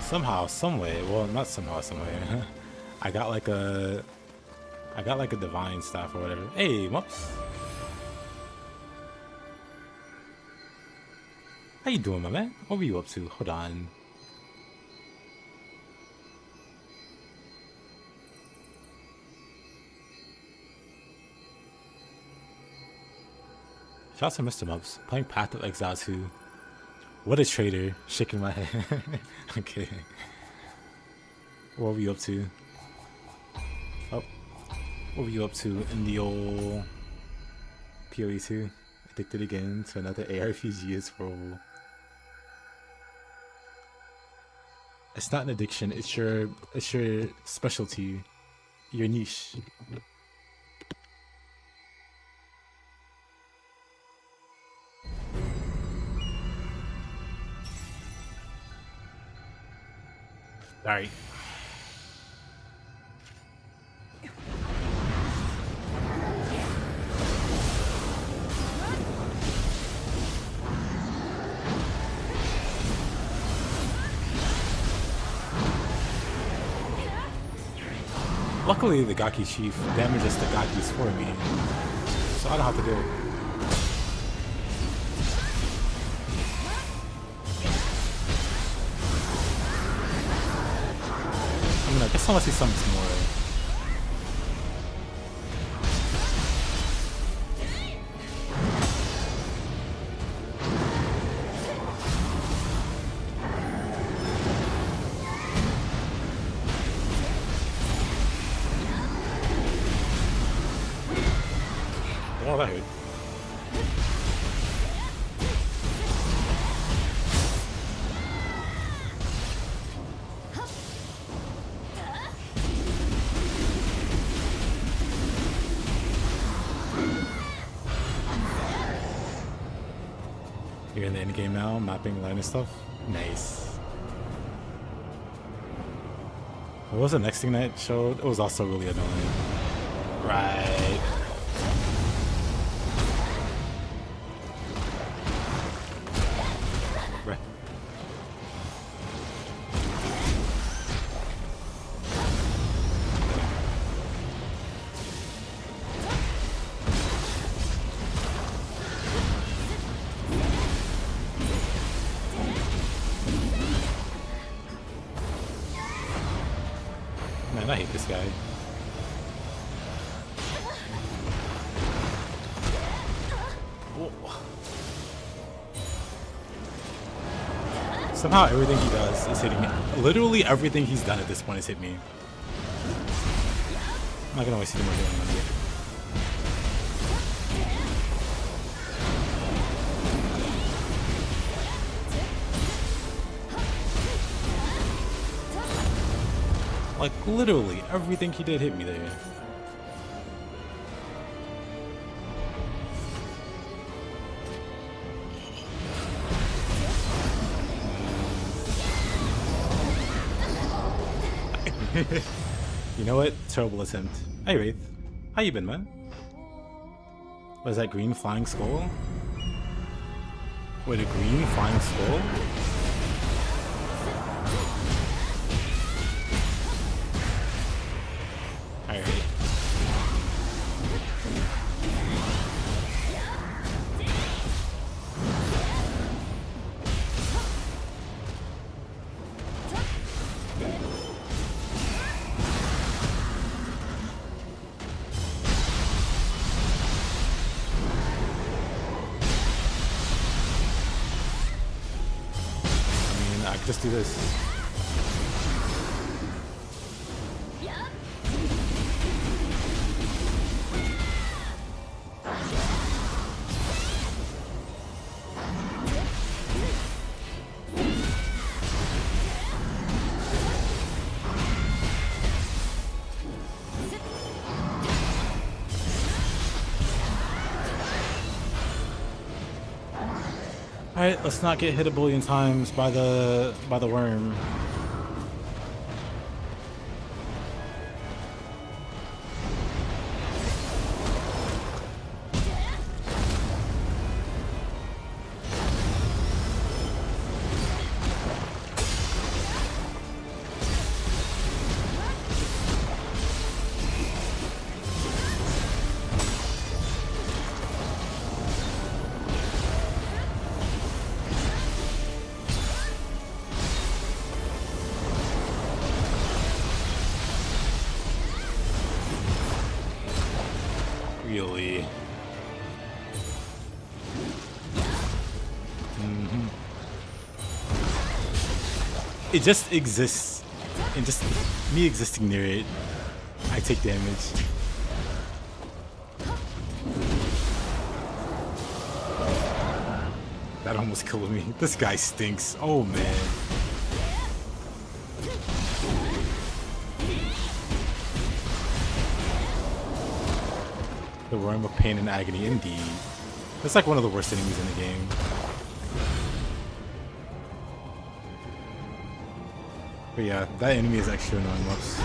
Somehow, some way. Well, not somehow, some way. I got like a divine staff or whatever. Hey, Mups. How you doing, my man? What were you up to? Hold on. Shout out to Mr. Mups. Playing Path of Exile 2. What a traitor. Shaking my head. Okay. What were you up to? Oh. What were you up to in the old PoE 2? Addicted again to another ARPG is horrible. It's not an addiction, it's your specialty. Your niche. Sorry. Luckily, the Gaki Chief damages the Gakis for me, so I don't have to do it. I mean, I guess unless he summons more. Oh, that hurt. You're in the endgame now, mapping line and stuff? Nice. What was the next thing that showed? It was also really annoying. Right. Right. Man, I hate this guy. Whoa. Somehow everything he does is hitting me. Literally everything he's done at this point has hit me. I'm not gonna waste any more healing money. Like, literally, everything he did hit me there. You know what? Terrible attempt. Hey, Wraith. How you been, man? Was that green flying skull? Wait, a green flying skull? Alright. I could just do this. Alright, let's not get hit a billion times by the worm. Really? It just exists, and just me existing near it, I take damage. That almost killed me. This guy stinks. Oh man. The worm of pain and agony, indeed. That's like one of the worst enemies in the game. But yeah, that enemy is extra annoying. Whoops.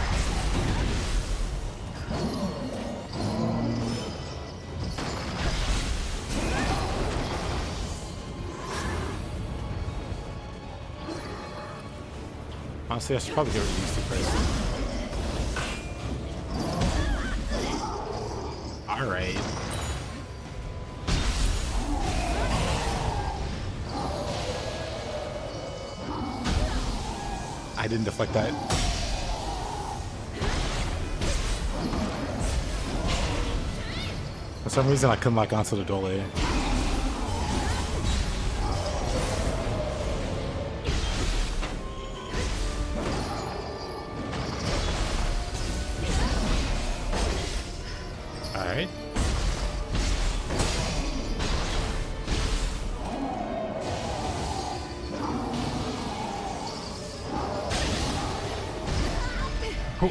Honestly, I should probably get rid of these two first. Alright. I didn't deflect that. For some reason, I couldn't lock onto the Dole. Alright. Oh.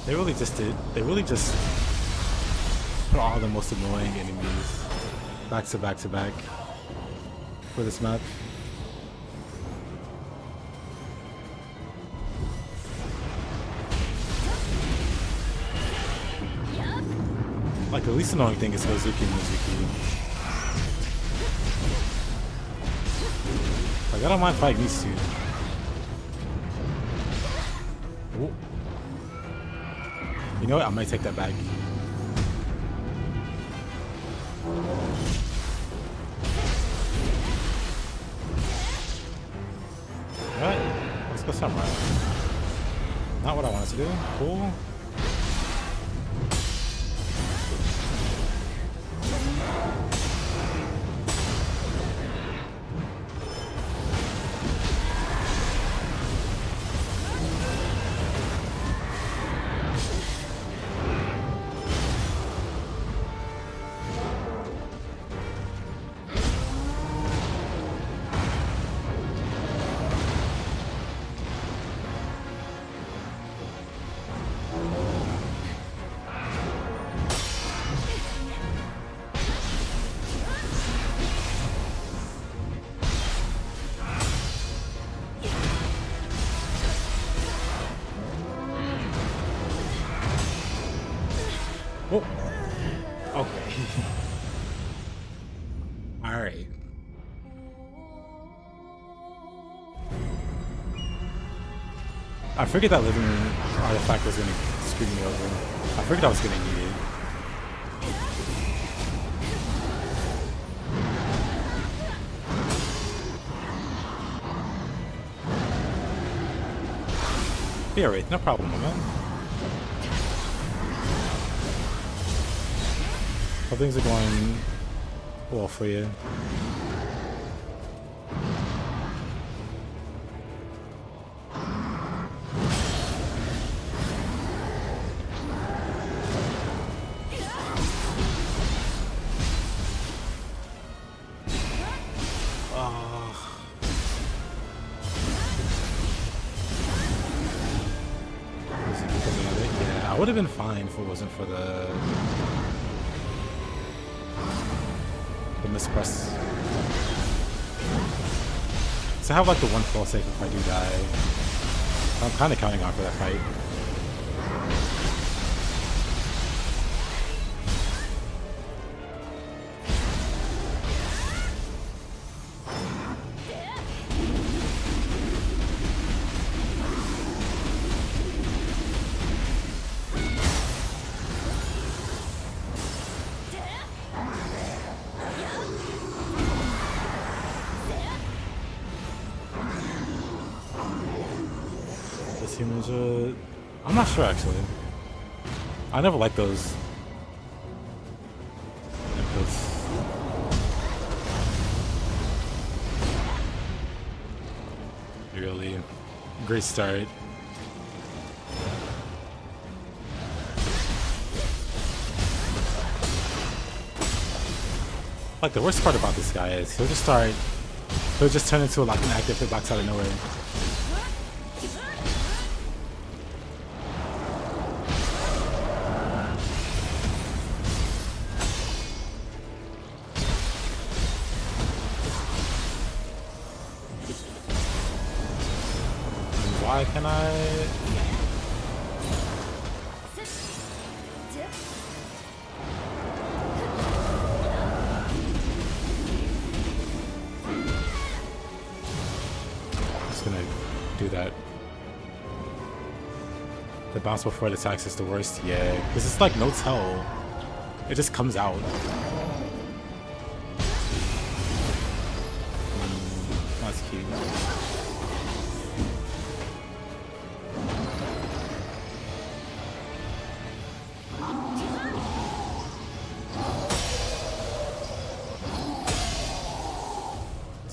They really just put all the most annoying enemies back to back to back for this map. Like, the least annoying thing is Hozuki and Mizuki. Like, I don't mind fighting these two. Ooh. You know what? I might take that back. Alright, let's go samurai. Not what I wanted to do. Cool. Oh. Okay. Alright. I figured that living artifact was gonna screw me over. I figured I was gonna need it. Be alright, no problem, man. Hope things are going well for you. I would have been fine if it wasn't for the mispress. So I have like the one fall safe if I do die. I'm kind of counting on for that fight. I'm not sure actually. I never liked those. Really great start. Like the worst part about this guy is he'll just turn into like an active hitbox out of nowhere. Why can I? Just gonna do that. The bounce before it attacks is the worst, yeah. Because it's like no tell. It just comes out. That's cute.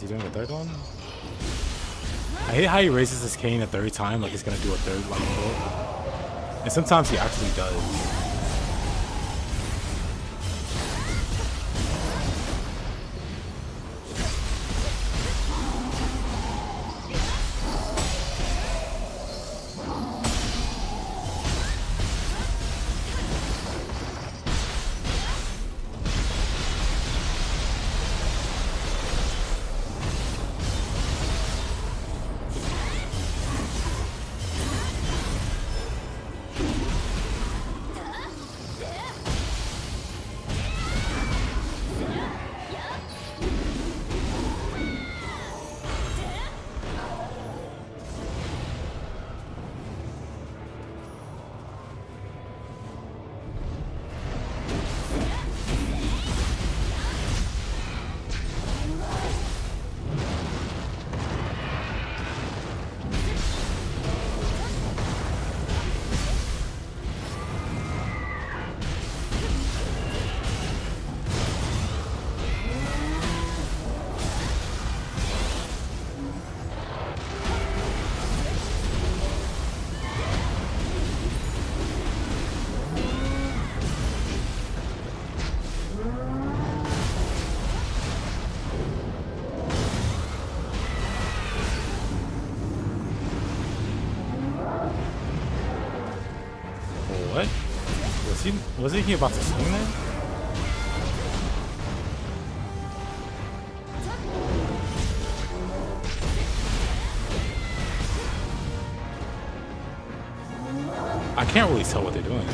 Doing a third one? I hate how he raises his cane a third time, like he's gonna do a third like hit. And sometimes he actually does. What? Wasn't he about to swing then? I can't really tell what they're doing.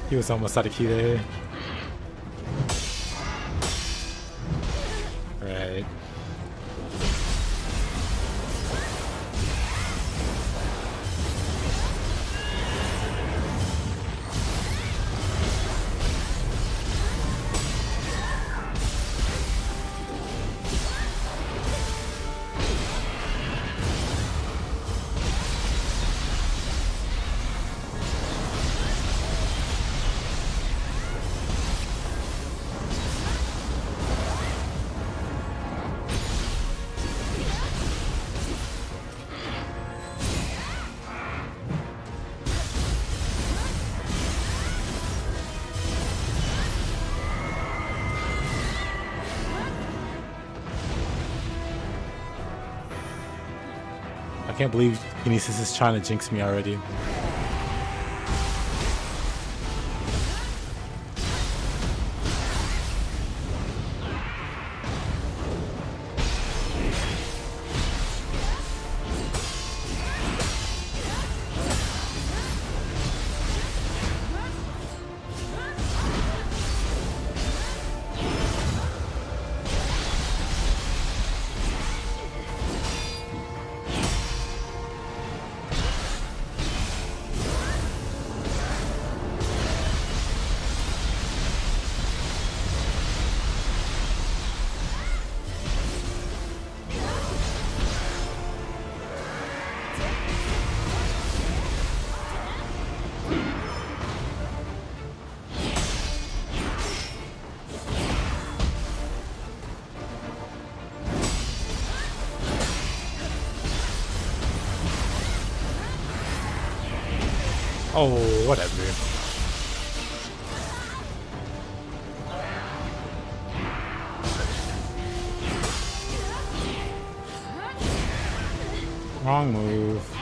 He was almost out of key there. Right. I can't believe Kinesis is trying to jinx me already. Oh, whatever. Wrong move.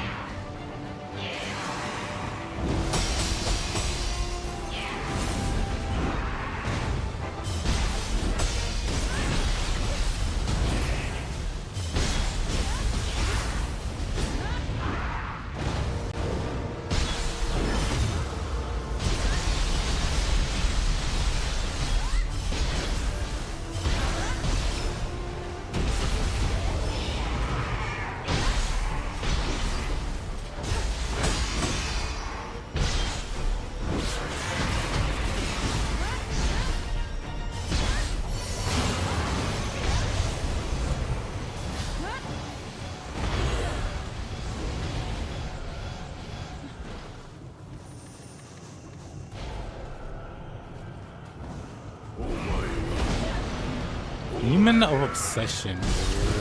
Demon of Obsession.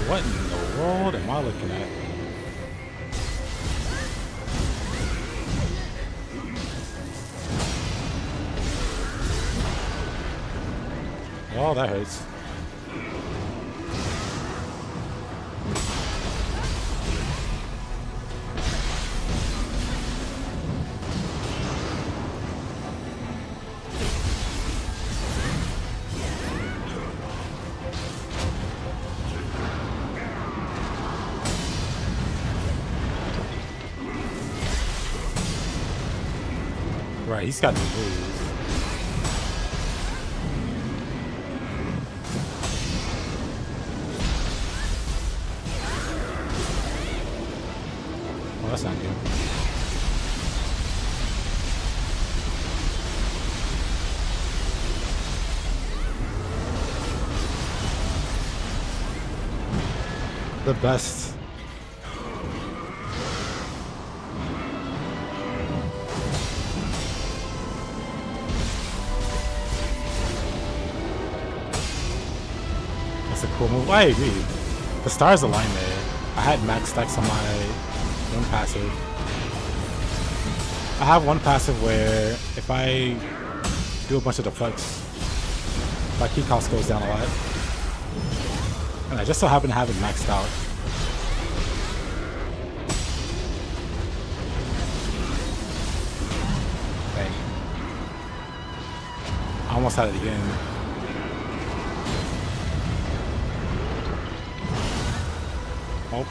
What in the world am I looking at? Oh, that hurts. Right, he's got the moves. Oh, that's not good. The best. That's a cool move. I agree. The stars align there. I had max stacks on my one passive. I have one passive where if I do a bunch of deflects, my key cost goes down a lot. And I just so happen to have it maxed out. Dang. I almost had it again. Oh.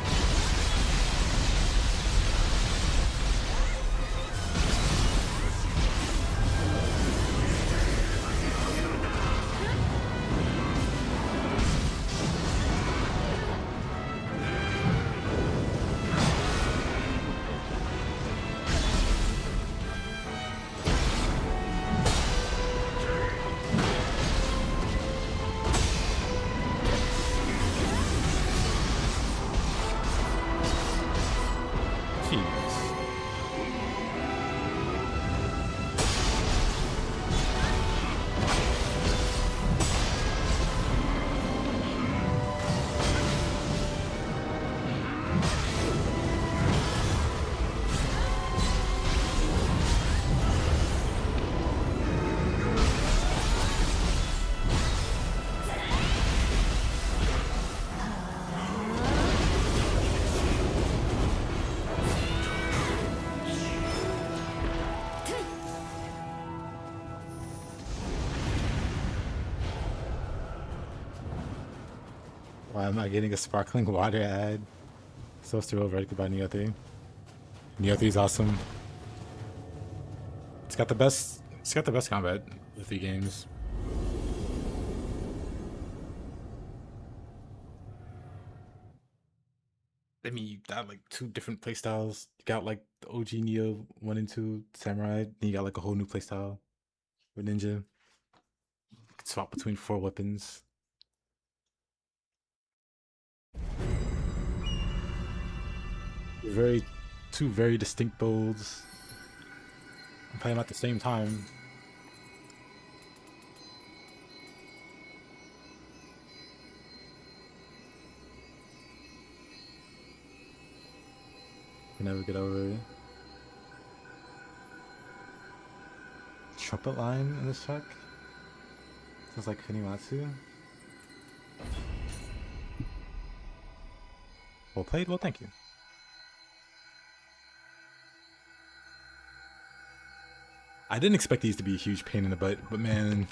Why am I getting a sparkling water ad? So thrilled vertically by Nioh 3. Nioh 3 is awesome. It's got the best combat of the 3 games. I mean, you got like 2 different playstyles. You got like the OG Nioh 1 and 2 Samurai. Then you got like a whole new playstyle with Ninja. You can swap between 4 weapons. Two very distinct builds. I'm playing them at the same time. Can never get over it. Trumpet line in this track. Sounds like Bakumatsu. Well played. Well, thank you. I didn't expect these to be a huge pain in the butt, but man,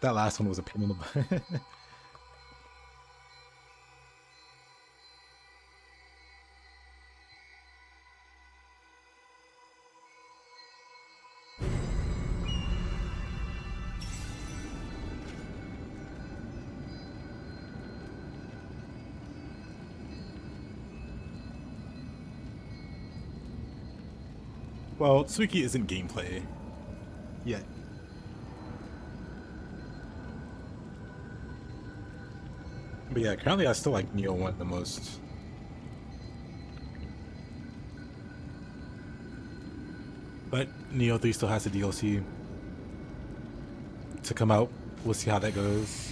that last one was a pain in the butt. Well, Tsuki isn't gameplay yet. But yeah, currently I still like Nioh 1 the most. But Nioh 3 still has a DLC to come out. We'll see how that goes.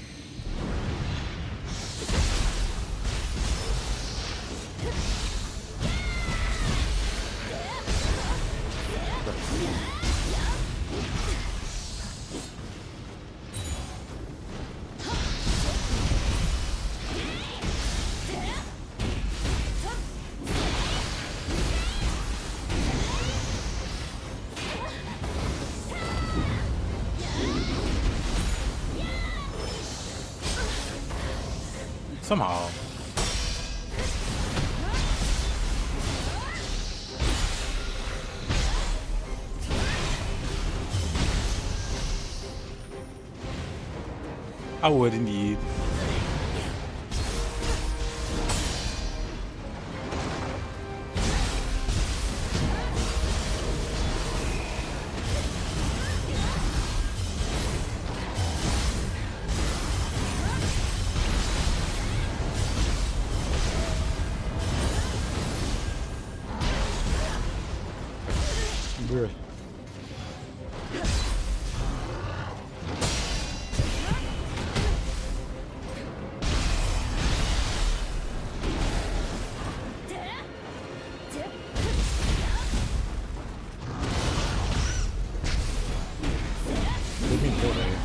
Somehow. I would indeed. Bruh. Leave me kill there.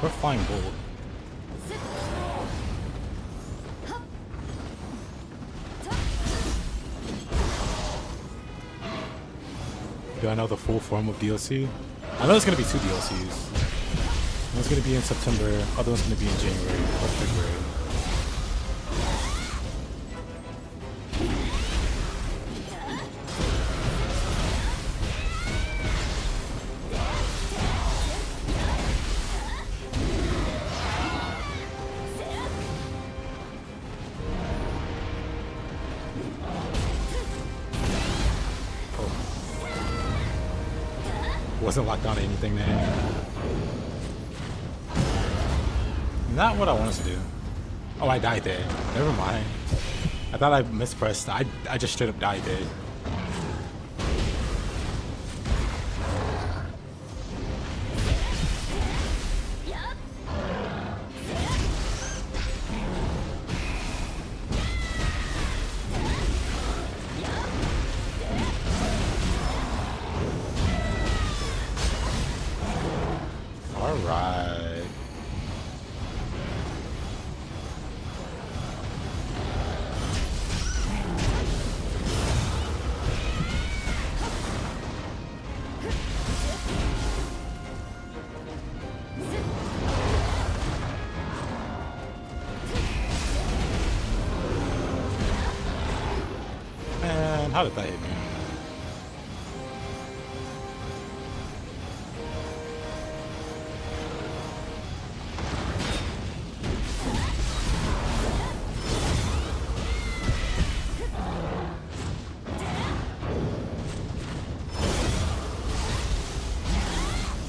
We're flying bold. Do I know the full form of DLC? I know there's gonna be 2 DLCs. One's gonna be in September, other one's gonna be in January or February. Wasn't locked on to anything there. Not what I wanted to do. Oh, I died there. Never mind. I thought I mispressed. I just straight up died there. How did that hit me?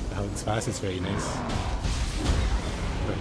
The hell, this fast is very nice. But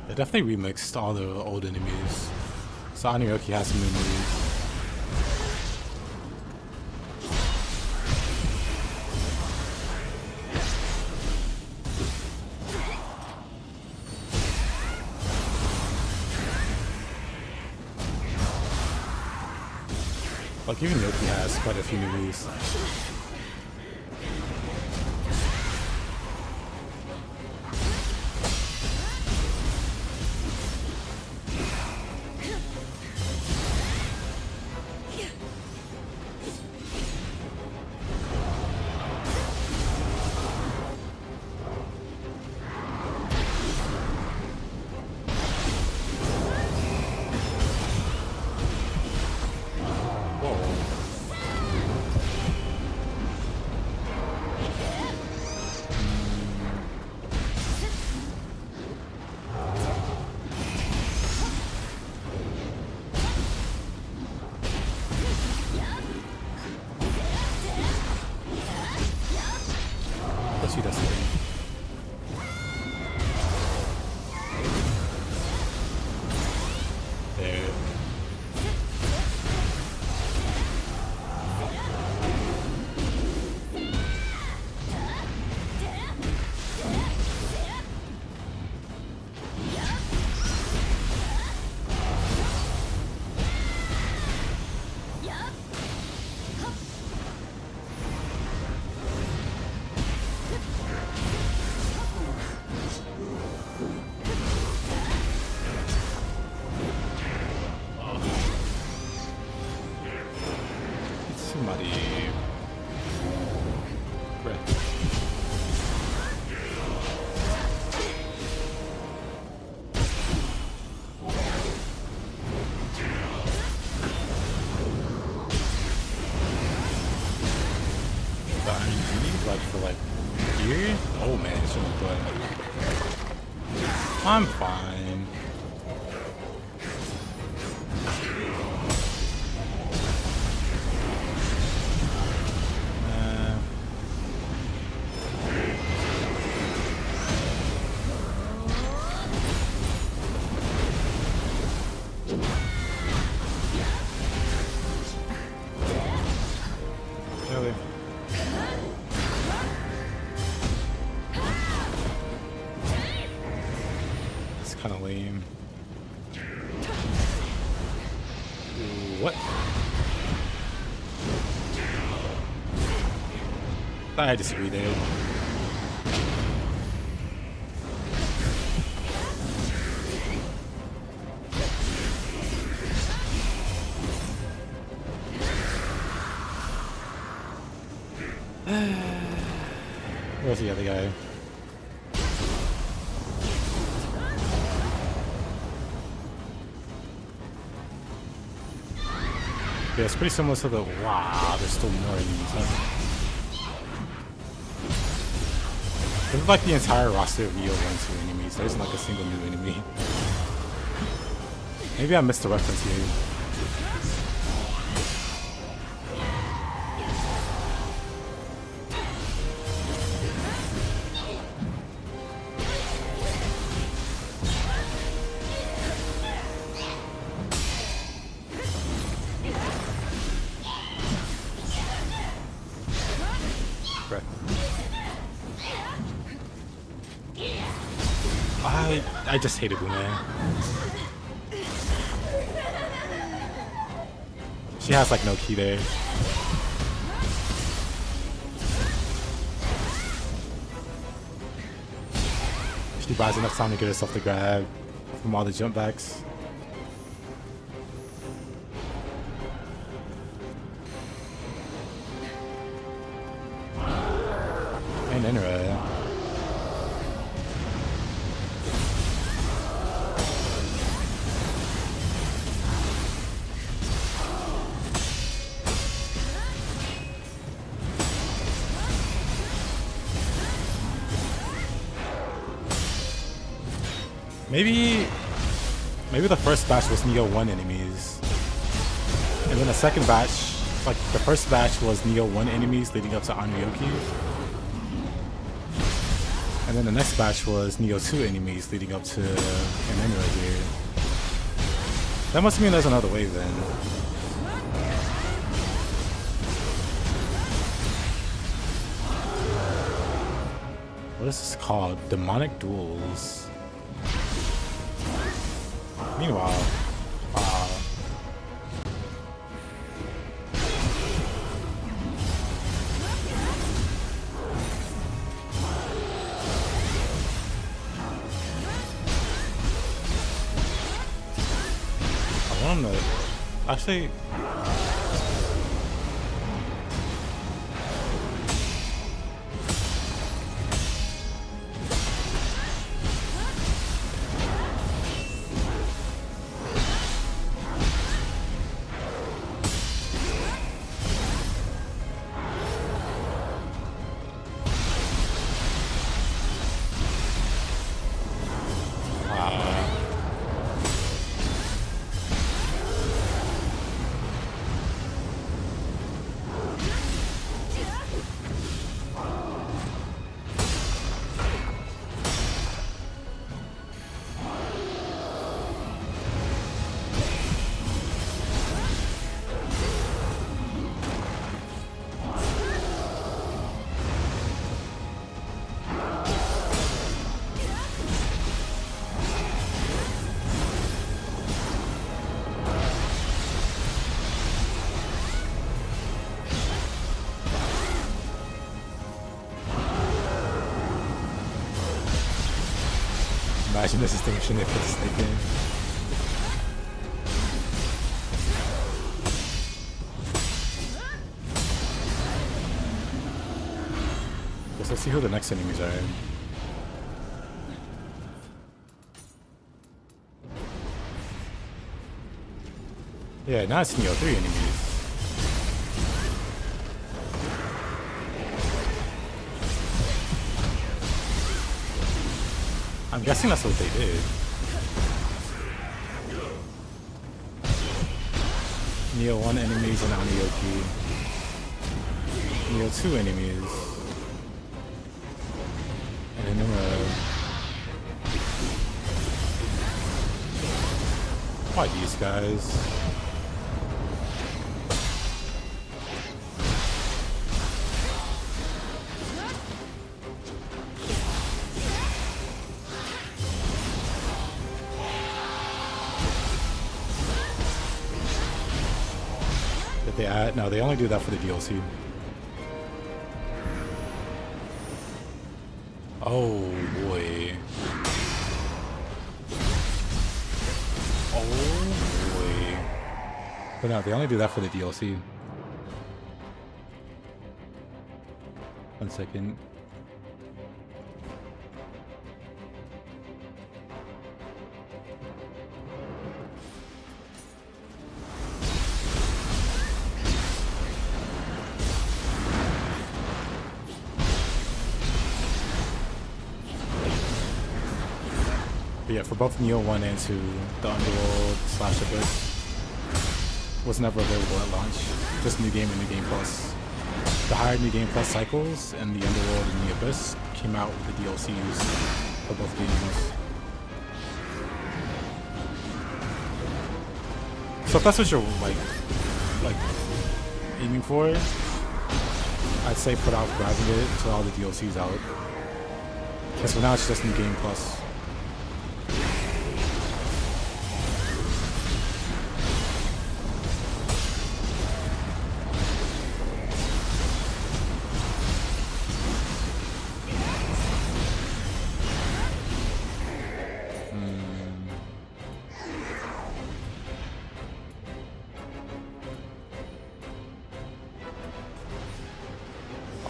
they definitely remixed all the old enemies. So Nioh has some new moves. Like even Yokai has quite a few new moves. Let's see that's the thing. There. Somebody. Right. The RNG, like for like here? Oh man, it's really good. I'm fine. kind of lame. What? I disagree there. Where's the other guy? Yeah, it's pretty similar to the. Wow, there's still more enemies. Huh? This is like the entire roster of Nioh 1 2 enemies. There isn't like a single new enemy. Maybe I missed the reference here. I just hated Boomerang. She has like no key there. She buys enough time to get herself the grab from all the jump backs. And Enra. Maybe the first batch was Nioh 1 enemies. And then the second batch, like the first batch was Nioh 1 enemies leading up to Anryoki. And then the next batch was Nioh 2 enemies leading up to an enemy right here. That must mean there's another wave then. What is this called? Demonic Duels. Meanwhile, I want to actually. Imagine this distinction if it's snake game. Guess let's see who the next enemies are. Yeah, now it's Nioh 3 enemies. I'm guessing that's what they did. Nioh 1 enemies and Anryoki. Nioh 2 enemies. And then why these guys? If they add, no, they only do that for the DLC. Oh boy. Oh boy. But no, they only do that for the DLC. 1 second. But yeah, for both Nioh 1 and 2, the Underworld / Abyss was never available at launch. Just New Game and New Game Plus. The higher New Game Plus cycles and the Underworld and the Abyss came out with the DLCs for both games. So if that's what you're like aiming for, I'd say put off grabbing it until all the DLCs out. Because for now it's just New Game Plus.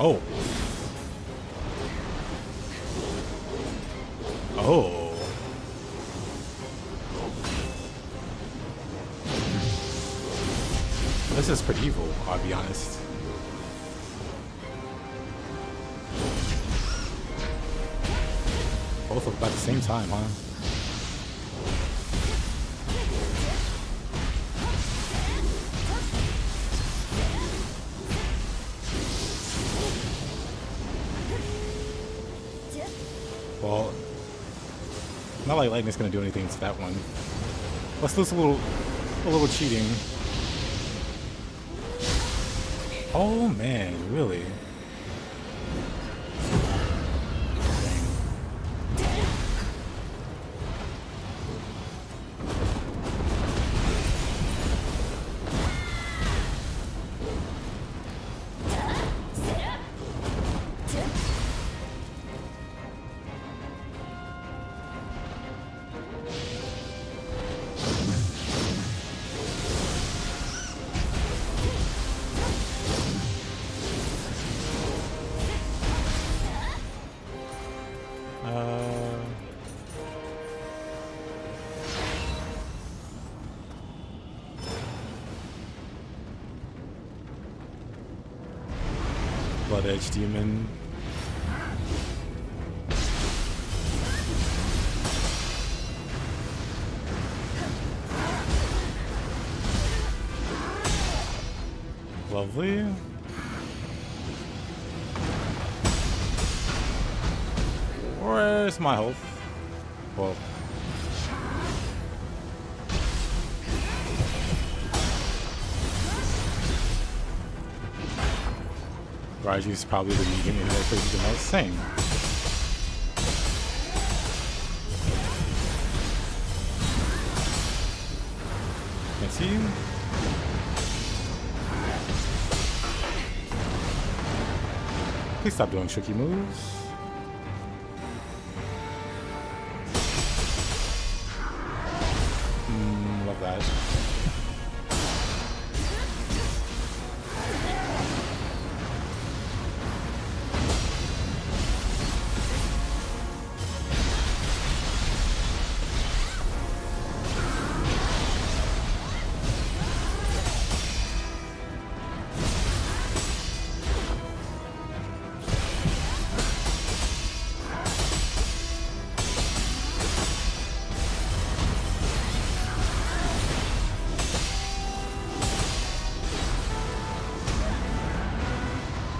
Oh. Oh. This is pretty evil, I'll be honest. Both of them at the same time, huh? Well, not like lightning's gonna do anything to that one. Let's do a little cheating. Oh man, really? Blood Edge Demon. Lovely. Where's my health? Well. Raiju's probably the medium in there for the most same. Can't see you. Please stop doing tricky moves. Love that.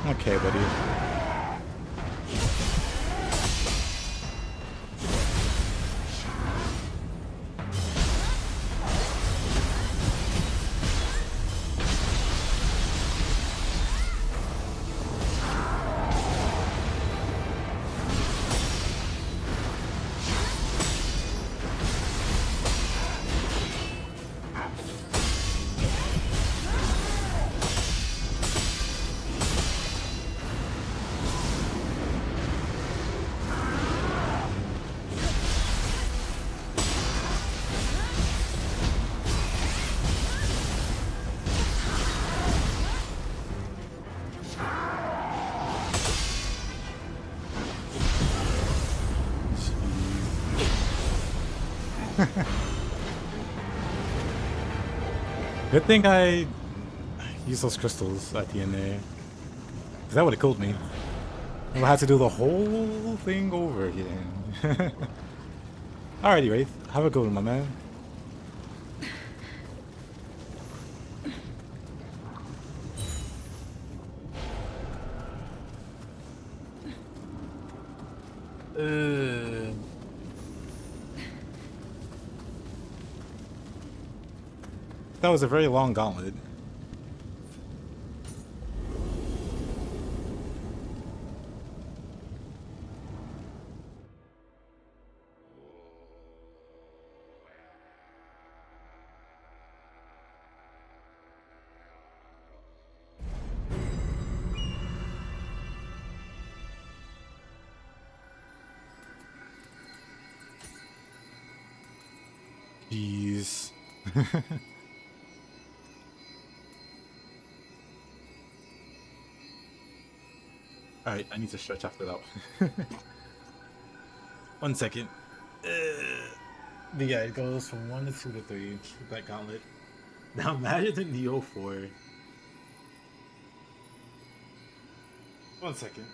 Okay, buddy. Good thing I used those crystals at the end there. Because that would have killed me. I had to do the whole thing over again. Alrighty, Wraith. Have a good one, my man. That was a very long gauntlet. Jeez. Alright, I need to stretch after that one. 1 second. But yeah, it goes from 1 to 2 to 3 with that gauntlet. Now imagine the Nioh 4. 1 second.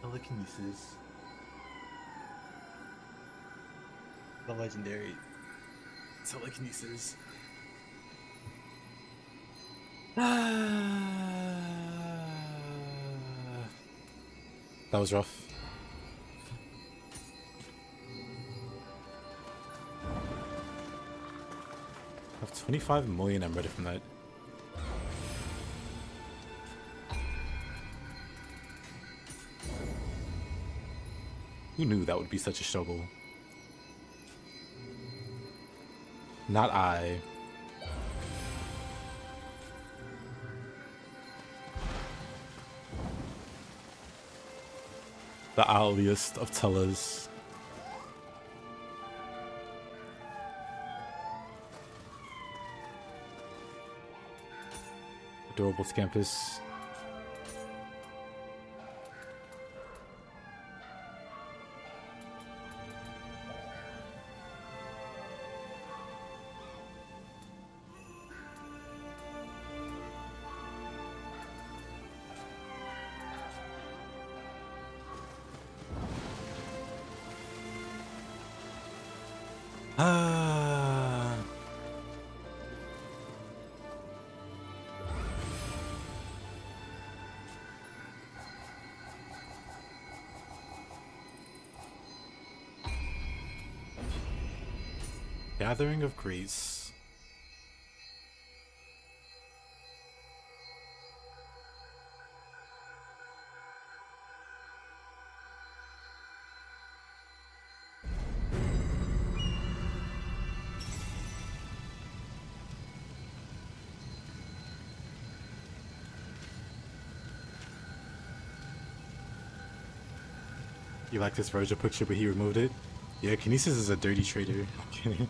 Telekinesis. The legendary telekinesis. That was rough. I have 25 million I'm ready from that. Who knew that would be such a struggle? Not I. The earliest of tellers. Adorable campus. Ah. Gathering of Grace. You like this Virgil picture, but he removed it? Yeah, Kinesis is a dirty traitor. I'm kidding.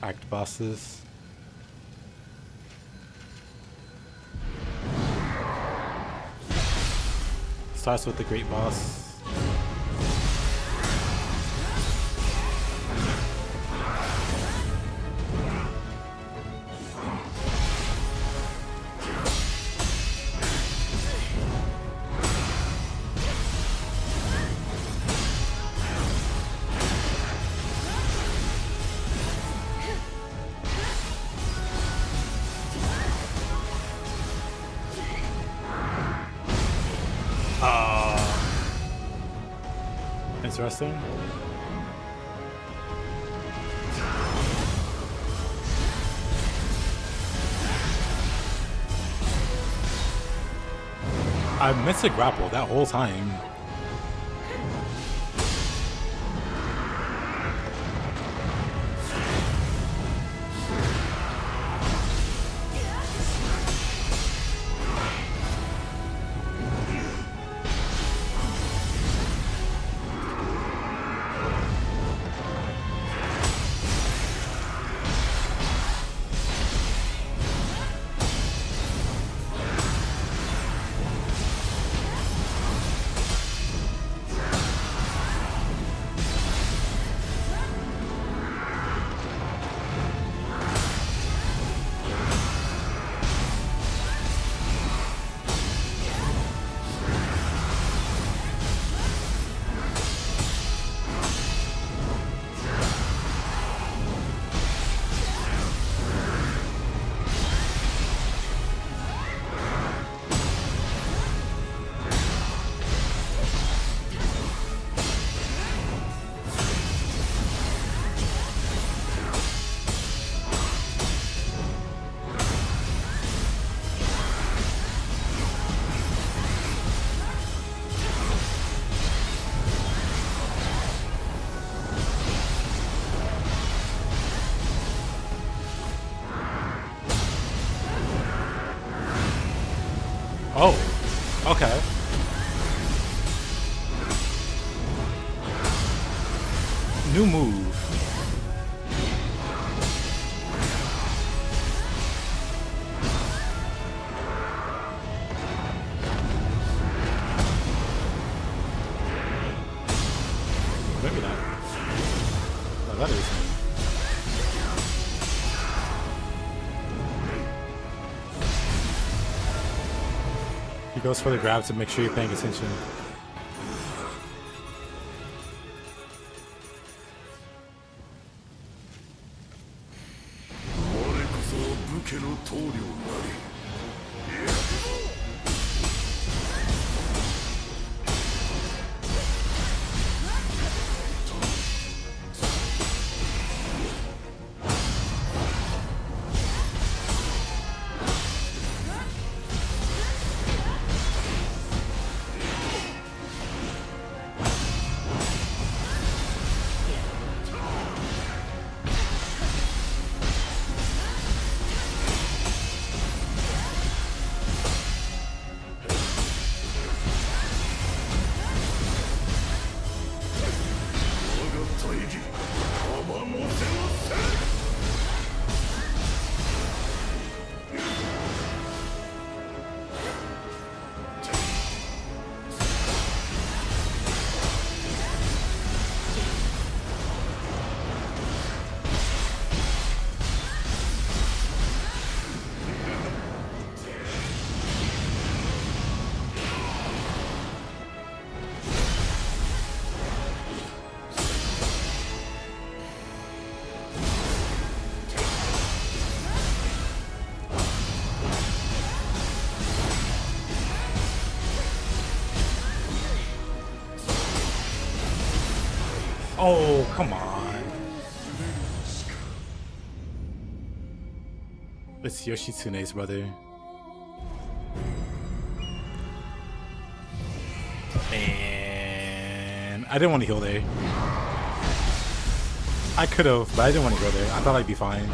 Act bosses. Starts with the great boss. Interesting. I meant to grapple that whole time. Oh, okay. New move. Maybe not. Oh, that is. He goes for the grab to make sure you're paying attention. Oh, come on. It's Yoshitsune's brother. And I didn't want to heal there. I could have, but I didn't want to go there. I thought I'd be fine.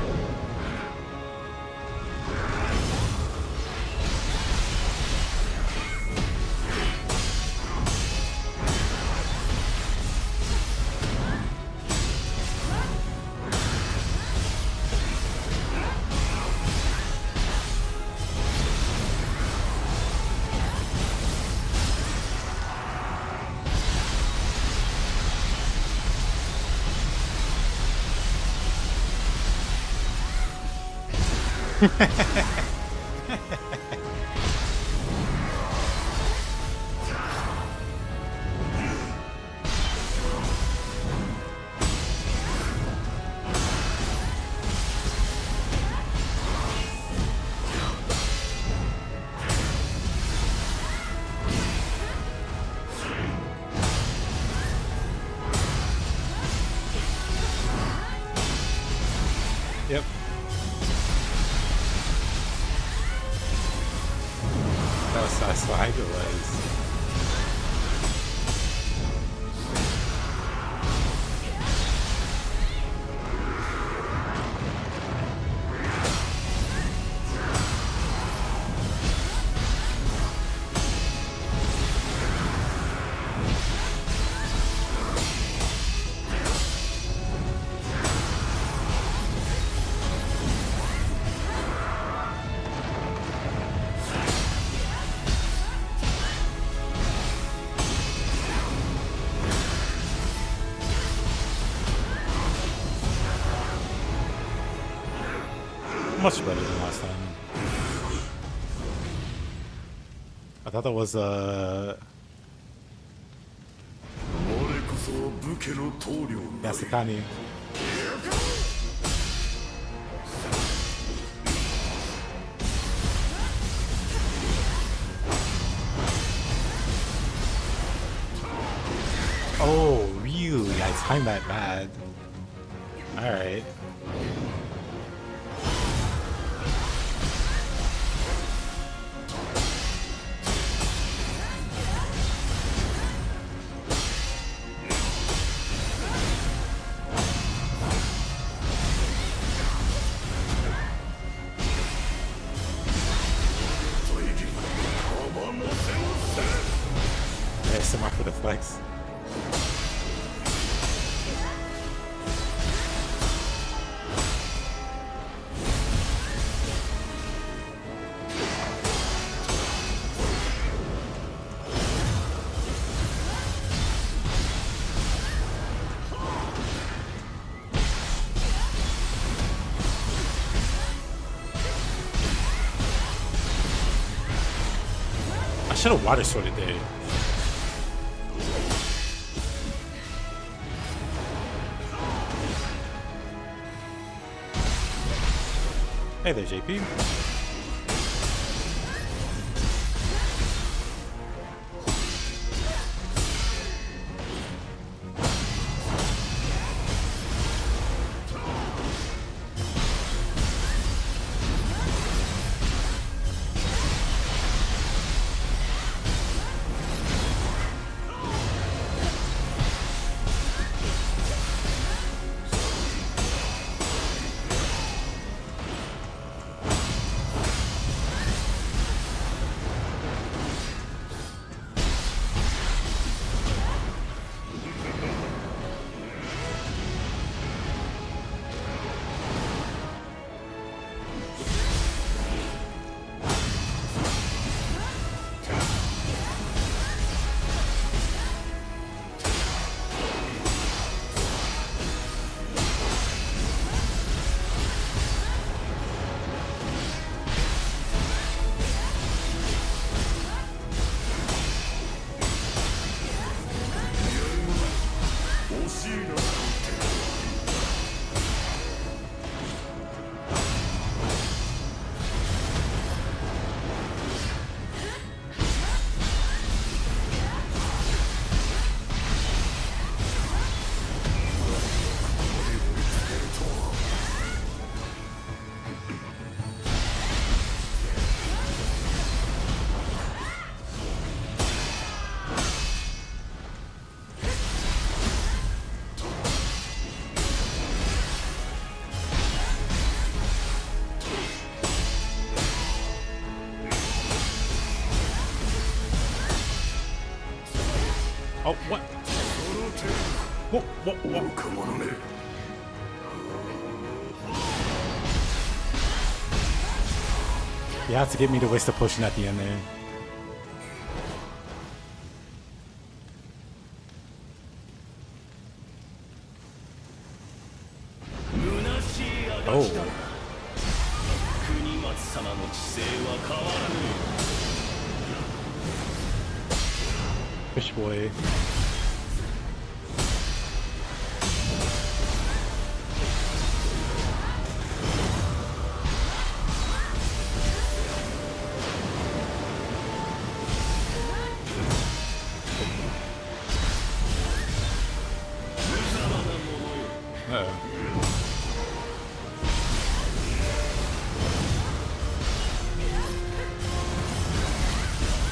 Yep. That's what I was. Much better than last time. I thought that was Yasukani. Oh, really? I timed that bad. Alright. For the flex. I should have water sorted there. Hey there, JP. Oh, what? Whoa. Come on, man. You have to get me to waste a potion at the end there. Oh. Fish boy.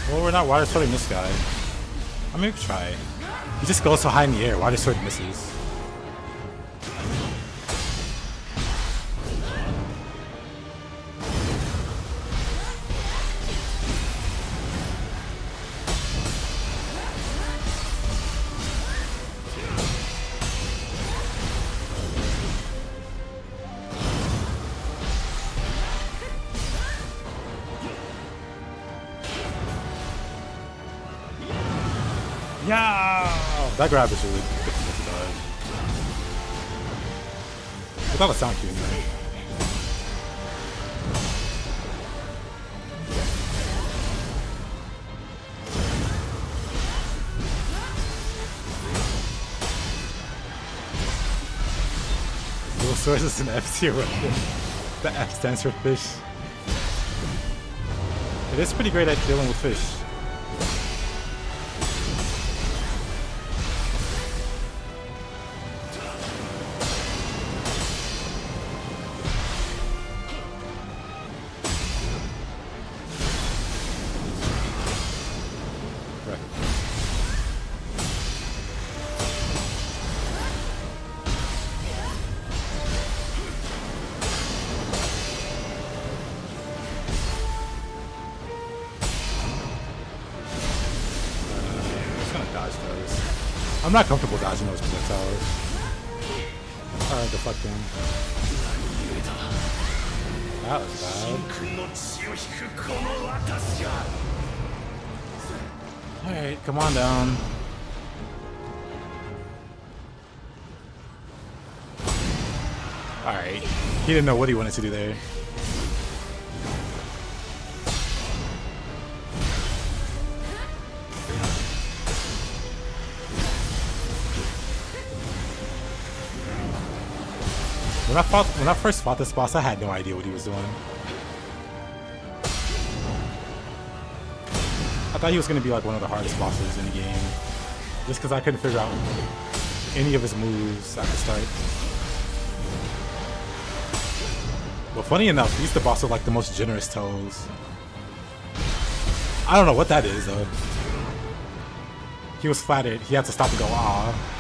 Well, we're not water swording this guy. I mean, we could try. He just goes so high in the air. Water sword misses. Yeah, that grab is really difficult to dodge. Without a sound cue, man. Dual Swords is an F tier weapon. The F stands for fish. It is pretty great at dealing with fish. I'm not comfortable dodging those projectiles. Alright, the fuck then. That was bad. Alright, come on down. Alright. He didn't know what he wanted to do there. When I first fought this boss, I had no idea what he was doing. I thought he was going to be like one of the hardest bosses in the game. Just because I couldn't figure out any of his moves at the start. But funny enough, he's the boss with like the most generous toes. I don't know what that is though. He was flattered. He had to stop and go, ah.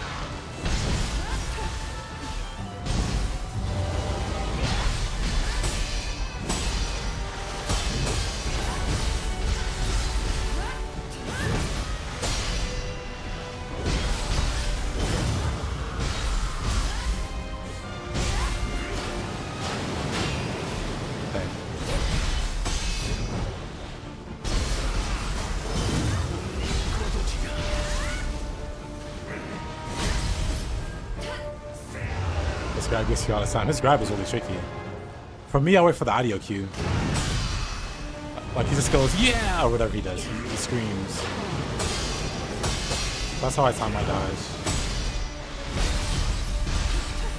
This grab gets you all the time. This grab is really tricky. For me, I wait for the audio cue. Like he just goes, yeah, or whatever he does. He screams. That's how I time my dodge.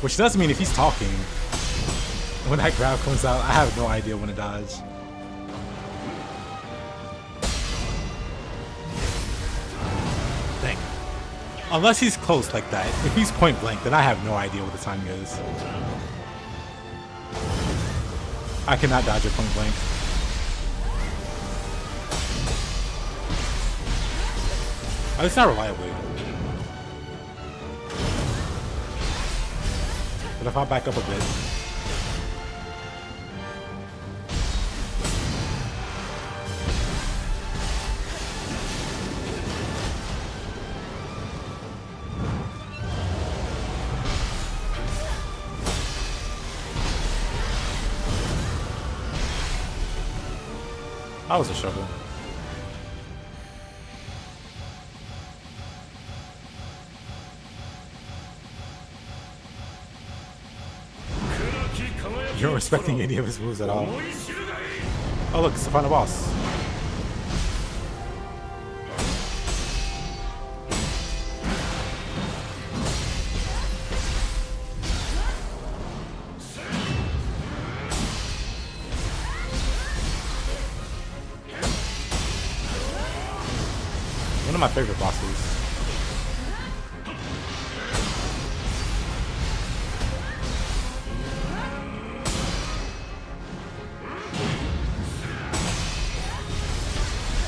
Which does mean if he's talking, when that grab comes out, I have no idea when to dodge. Dang. Unless he's close like that. If he's point blank, then I have no idea what the timing is. I cannot dodge a point blank. At least not reliably. But if I back up a bit. That was a shovel. You're respecting any of his moves at all. Oh look, it's the final boss. One of my favorite bosses.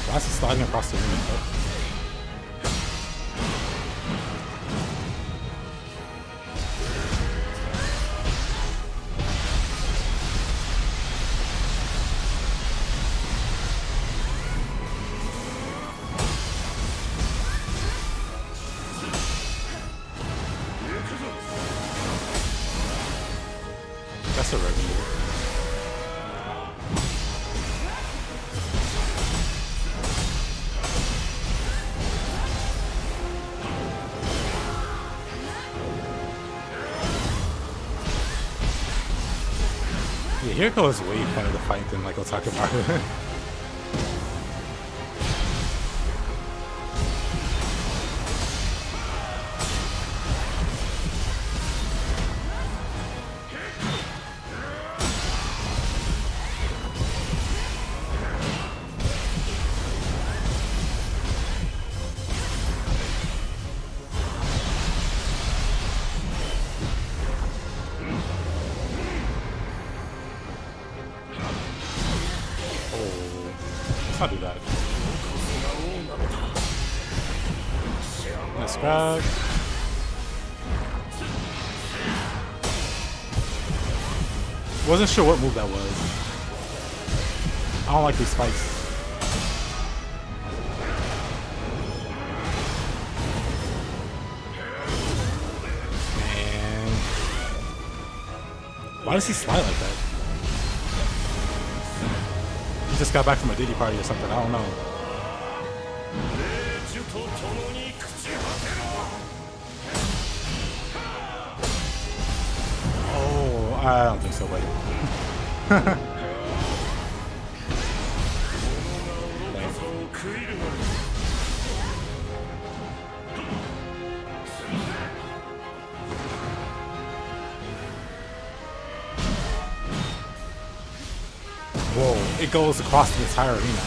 Why is he sliding across the room? That's a revenue. Yeah, Hiruko is way funner to fight than like we'll talk about it. Let's not do that. Let's grab. Wasn't sure what move that was. I don't like these spikes. Man. Why does he slide like that? Just got back from a Diddy party or something, I don't know. Oh, I don't think so, buddy. Whoa, it goes across the entire arena.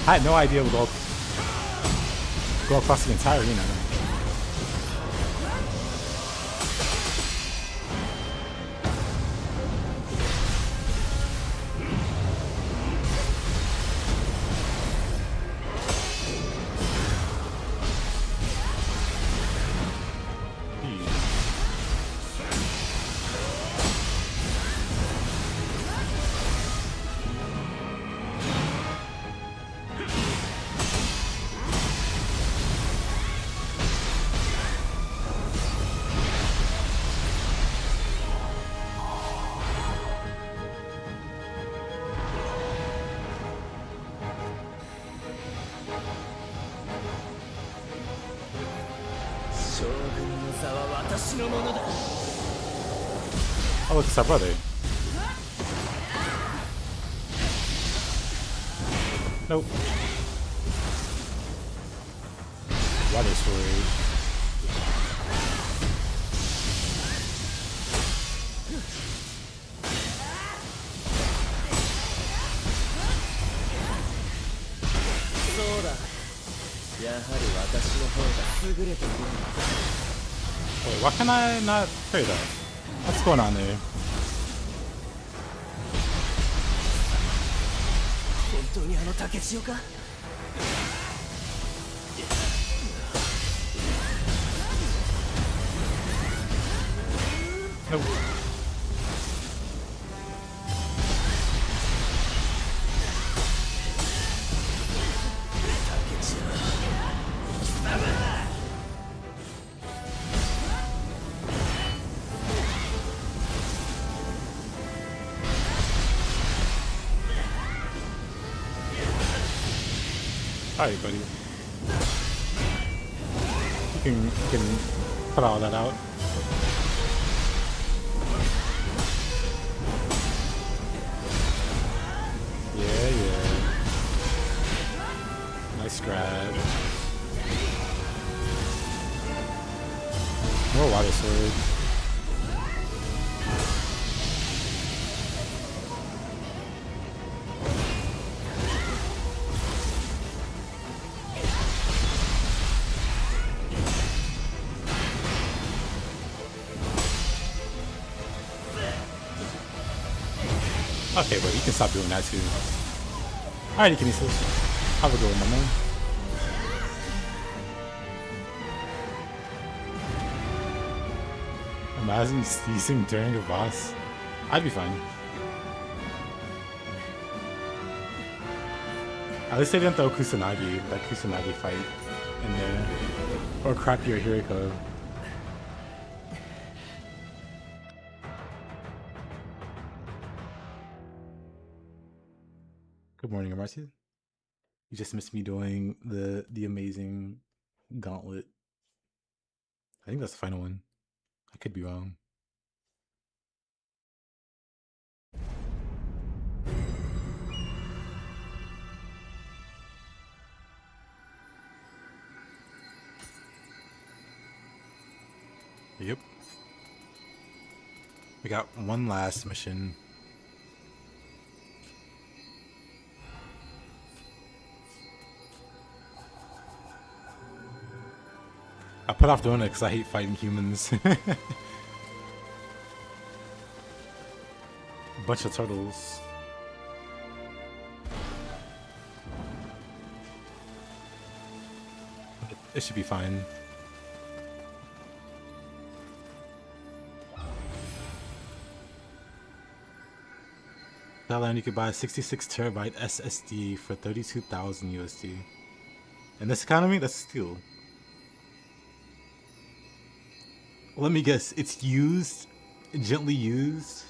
I had no idea it would go across the entire arena. Oh, look, it's our brother. Nope. Water storage. Wait, why can I not play that? What's going on there? Nope. Alright, buddy. You can put all that out. Yeah, yeah. Nice grab. More water sword. Okay, but you can stop doing that too. Alrighty, Kinesis. Have a good one, my man. Imagine ceasing during a boss. I'd be fine. At least they didn't throw Kusanagi, that Kusanagi fight in there. Or crappier Hiruko. Good morning, Amartya. You just missed me doing the amazing gauntlet. I think that's the final one. I could be wrong. Yep. We got one last mission. I put off doing it because I hate fighting humans. Bunch of turtles. It should be fine. Thailand, you could buy a 66 terabyte SSD for 32,000 USD. In this economy, that's a steal. Let me guess, it's used? Gently used?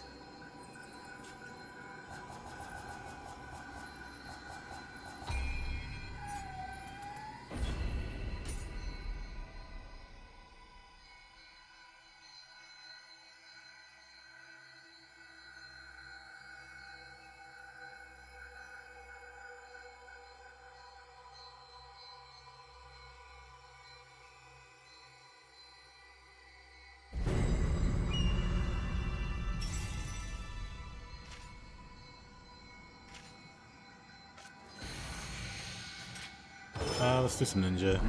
Let's do some ninja.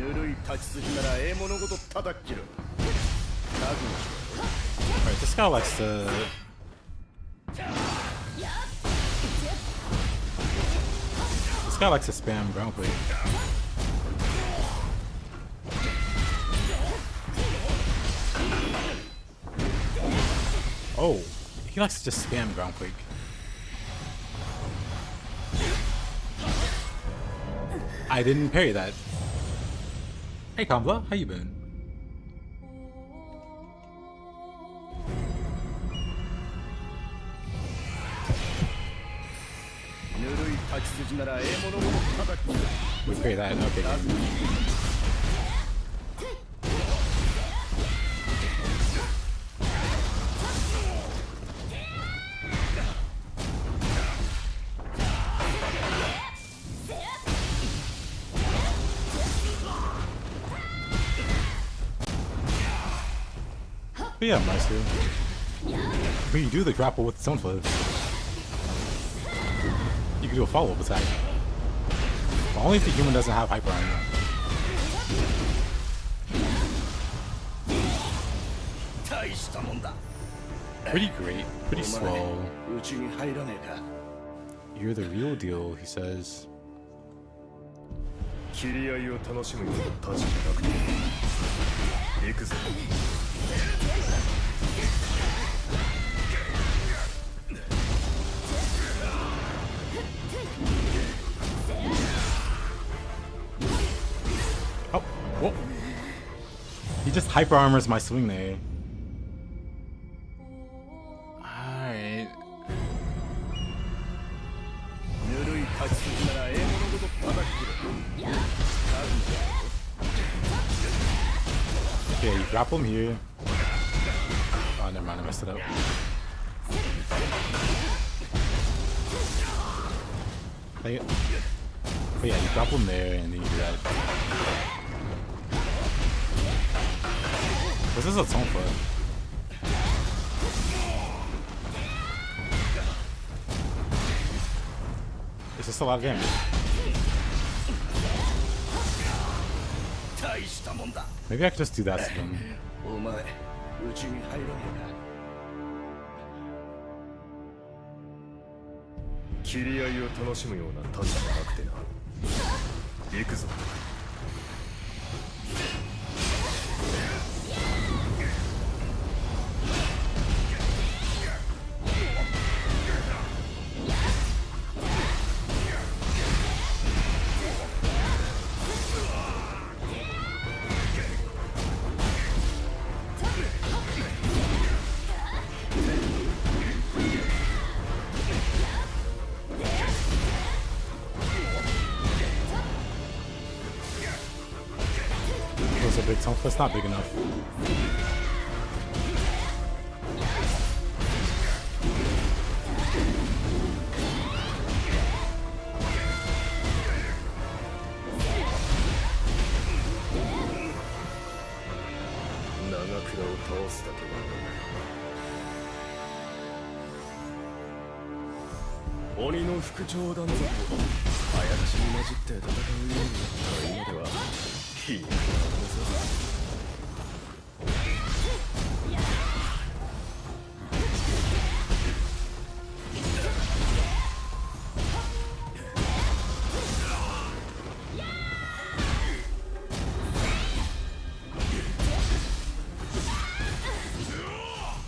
Alright, this guy likes to... This guy likes to spam ground plate. Oh, he likes to just spam ground quake. I didn't parry that. Hey Kambla, how you been? We parry that, okay. But yeah, Maestro. When you do the grapple with Tonfa, you can do a follow-up attack. But only if the human doesn't have hyper armor. Pretty great, pretty swell. You're the real deal, he says. Oh, whoa. He just hyper armors my swing there. Alright. Yeah, you grapple him here. Oh, never mind, I messed it up. But yeah, you grapple him there and then you do that. This is a Tonfa. It's just a lot of damage. Maybe I could just do that to them. 切り合いを楽しむようなタチじゃなくてな。行くぞ。Those are big Tonfa. It's not big enough.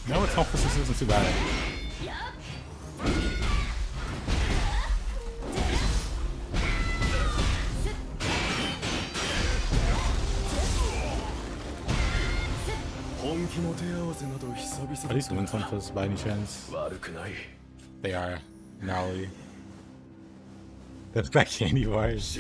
No, it's Tonfa system isn't too bad. Are these wind Tonfas by any chance? They are. Gnarly. That's back candy bars.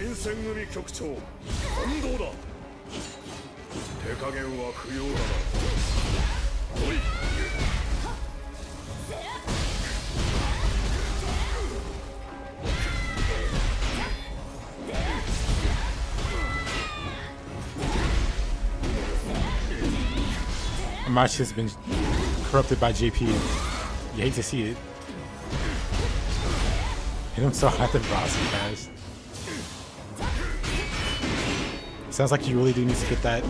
My shit's been corrupted by JP. You hate to see it. Hit him so hard the boss fast. Sounds like you really do need to get that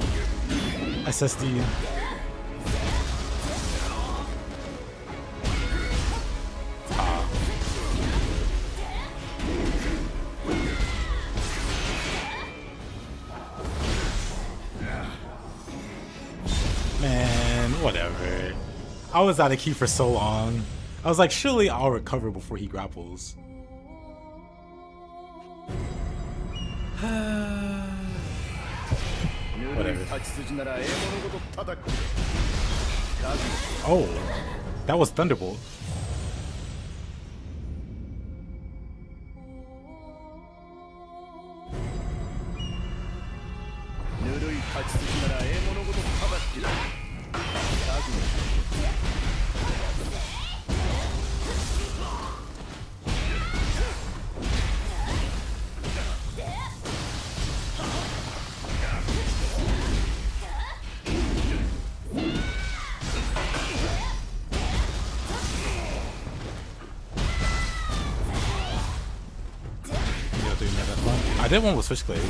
SSD. Man, whatever. I was out of key for so long. I was like, surely I'll recover before he grapples. Whatever. Oh, that was Thunderbolt. I did one with Switchblade.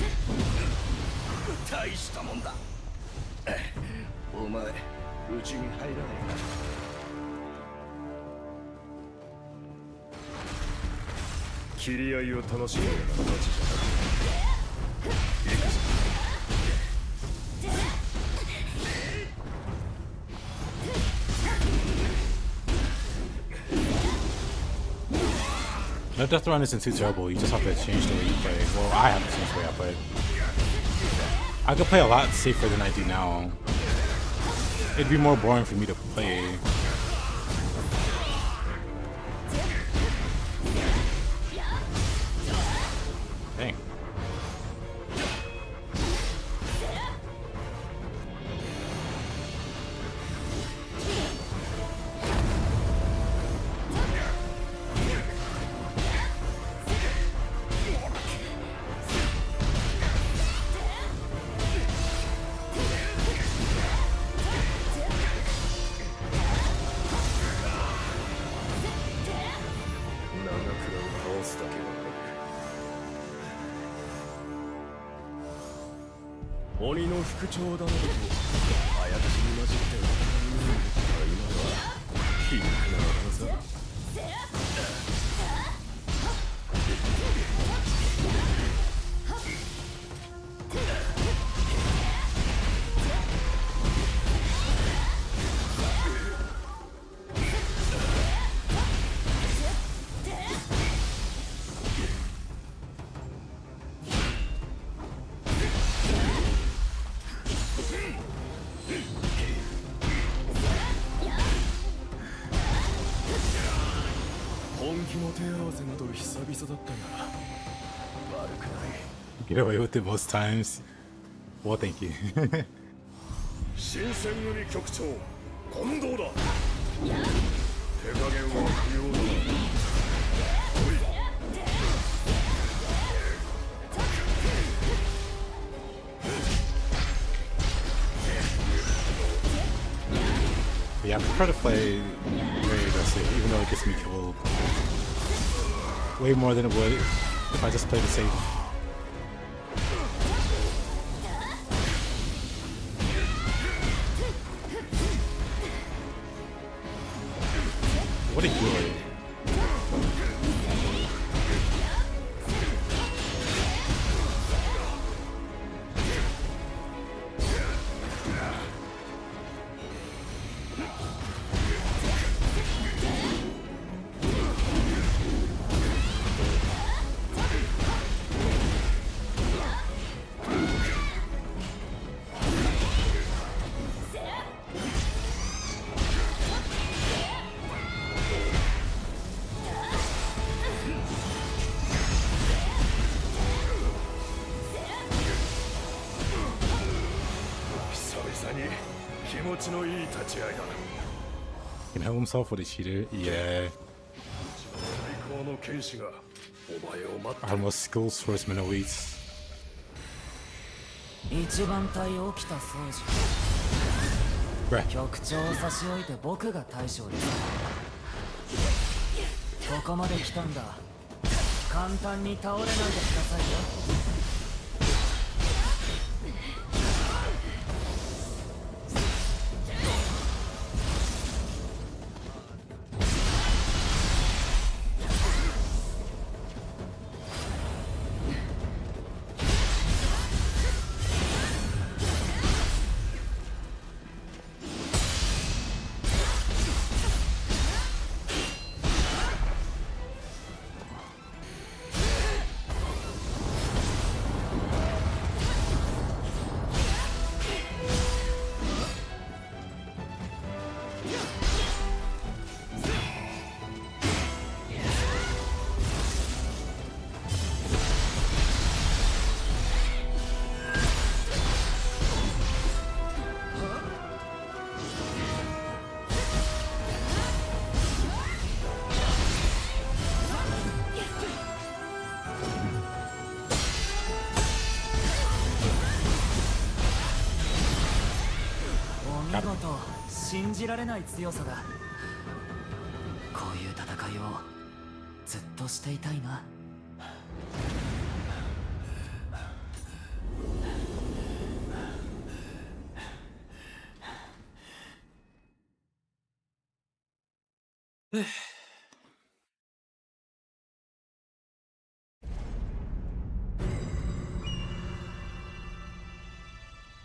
No, Death Run isn't too terrible. You just have to change the way you play. Well, I have to change the way I play. I could play a lot safer than I do now. It'd be more boring for me to play. Dang. 鬼の副長だなどとあやかしに混じって今は皮肉な技さ。本気の手合わせなど久々だったが悪くない。 Get away with it most times. Well, thank you. 新選組局長近藤だ。手加減は不要だ。Yeah, I prefer to play very aggressive, even though it gets me killed way more than it would if I just played it safe. What a healer. Can help himself with a cheater? Yeah. Our most skilled swordsman awaits. 一番隊起きた掃除。局長を差し置いて僕が大将です。ここまで来たんだ。簡単に倒れないでくださいよ。 信じられない強さだ。こういう戦いをずっとしていたいな。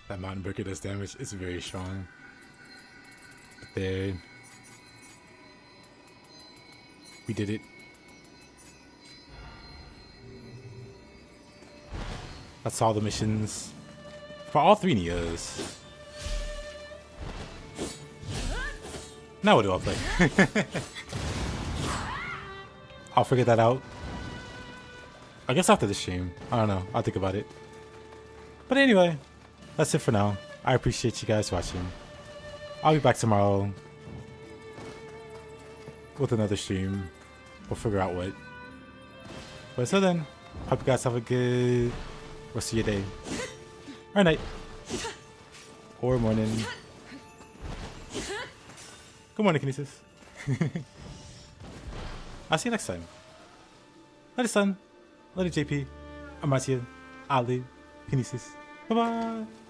That mountain breaker does damage. It's very strong. There, we did it. That's all the missions for all 3 Niohs. Now what do I play? I'll figure that out. I guess after the stream. I don't know. I'll think about it. But anyway, that's it for now. I appreciate you guys watching. I'll be back tomorrow with another stream. We'll figure out what. But until then, hope you guys have a good rest of your day. Or night. Or morning. Good morning, Kinesis. I'll see you next time. Later, Sun. Later, JP. I'm Matthew. Ali. Kinesis. Bye-bye.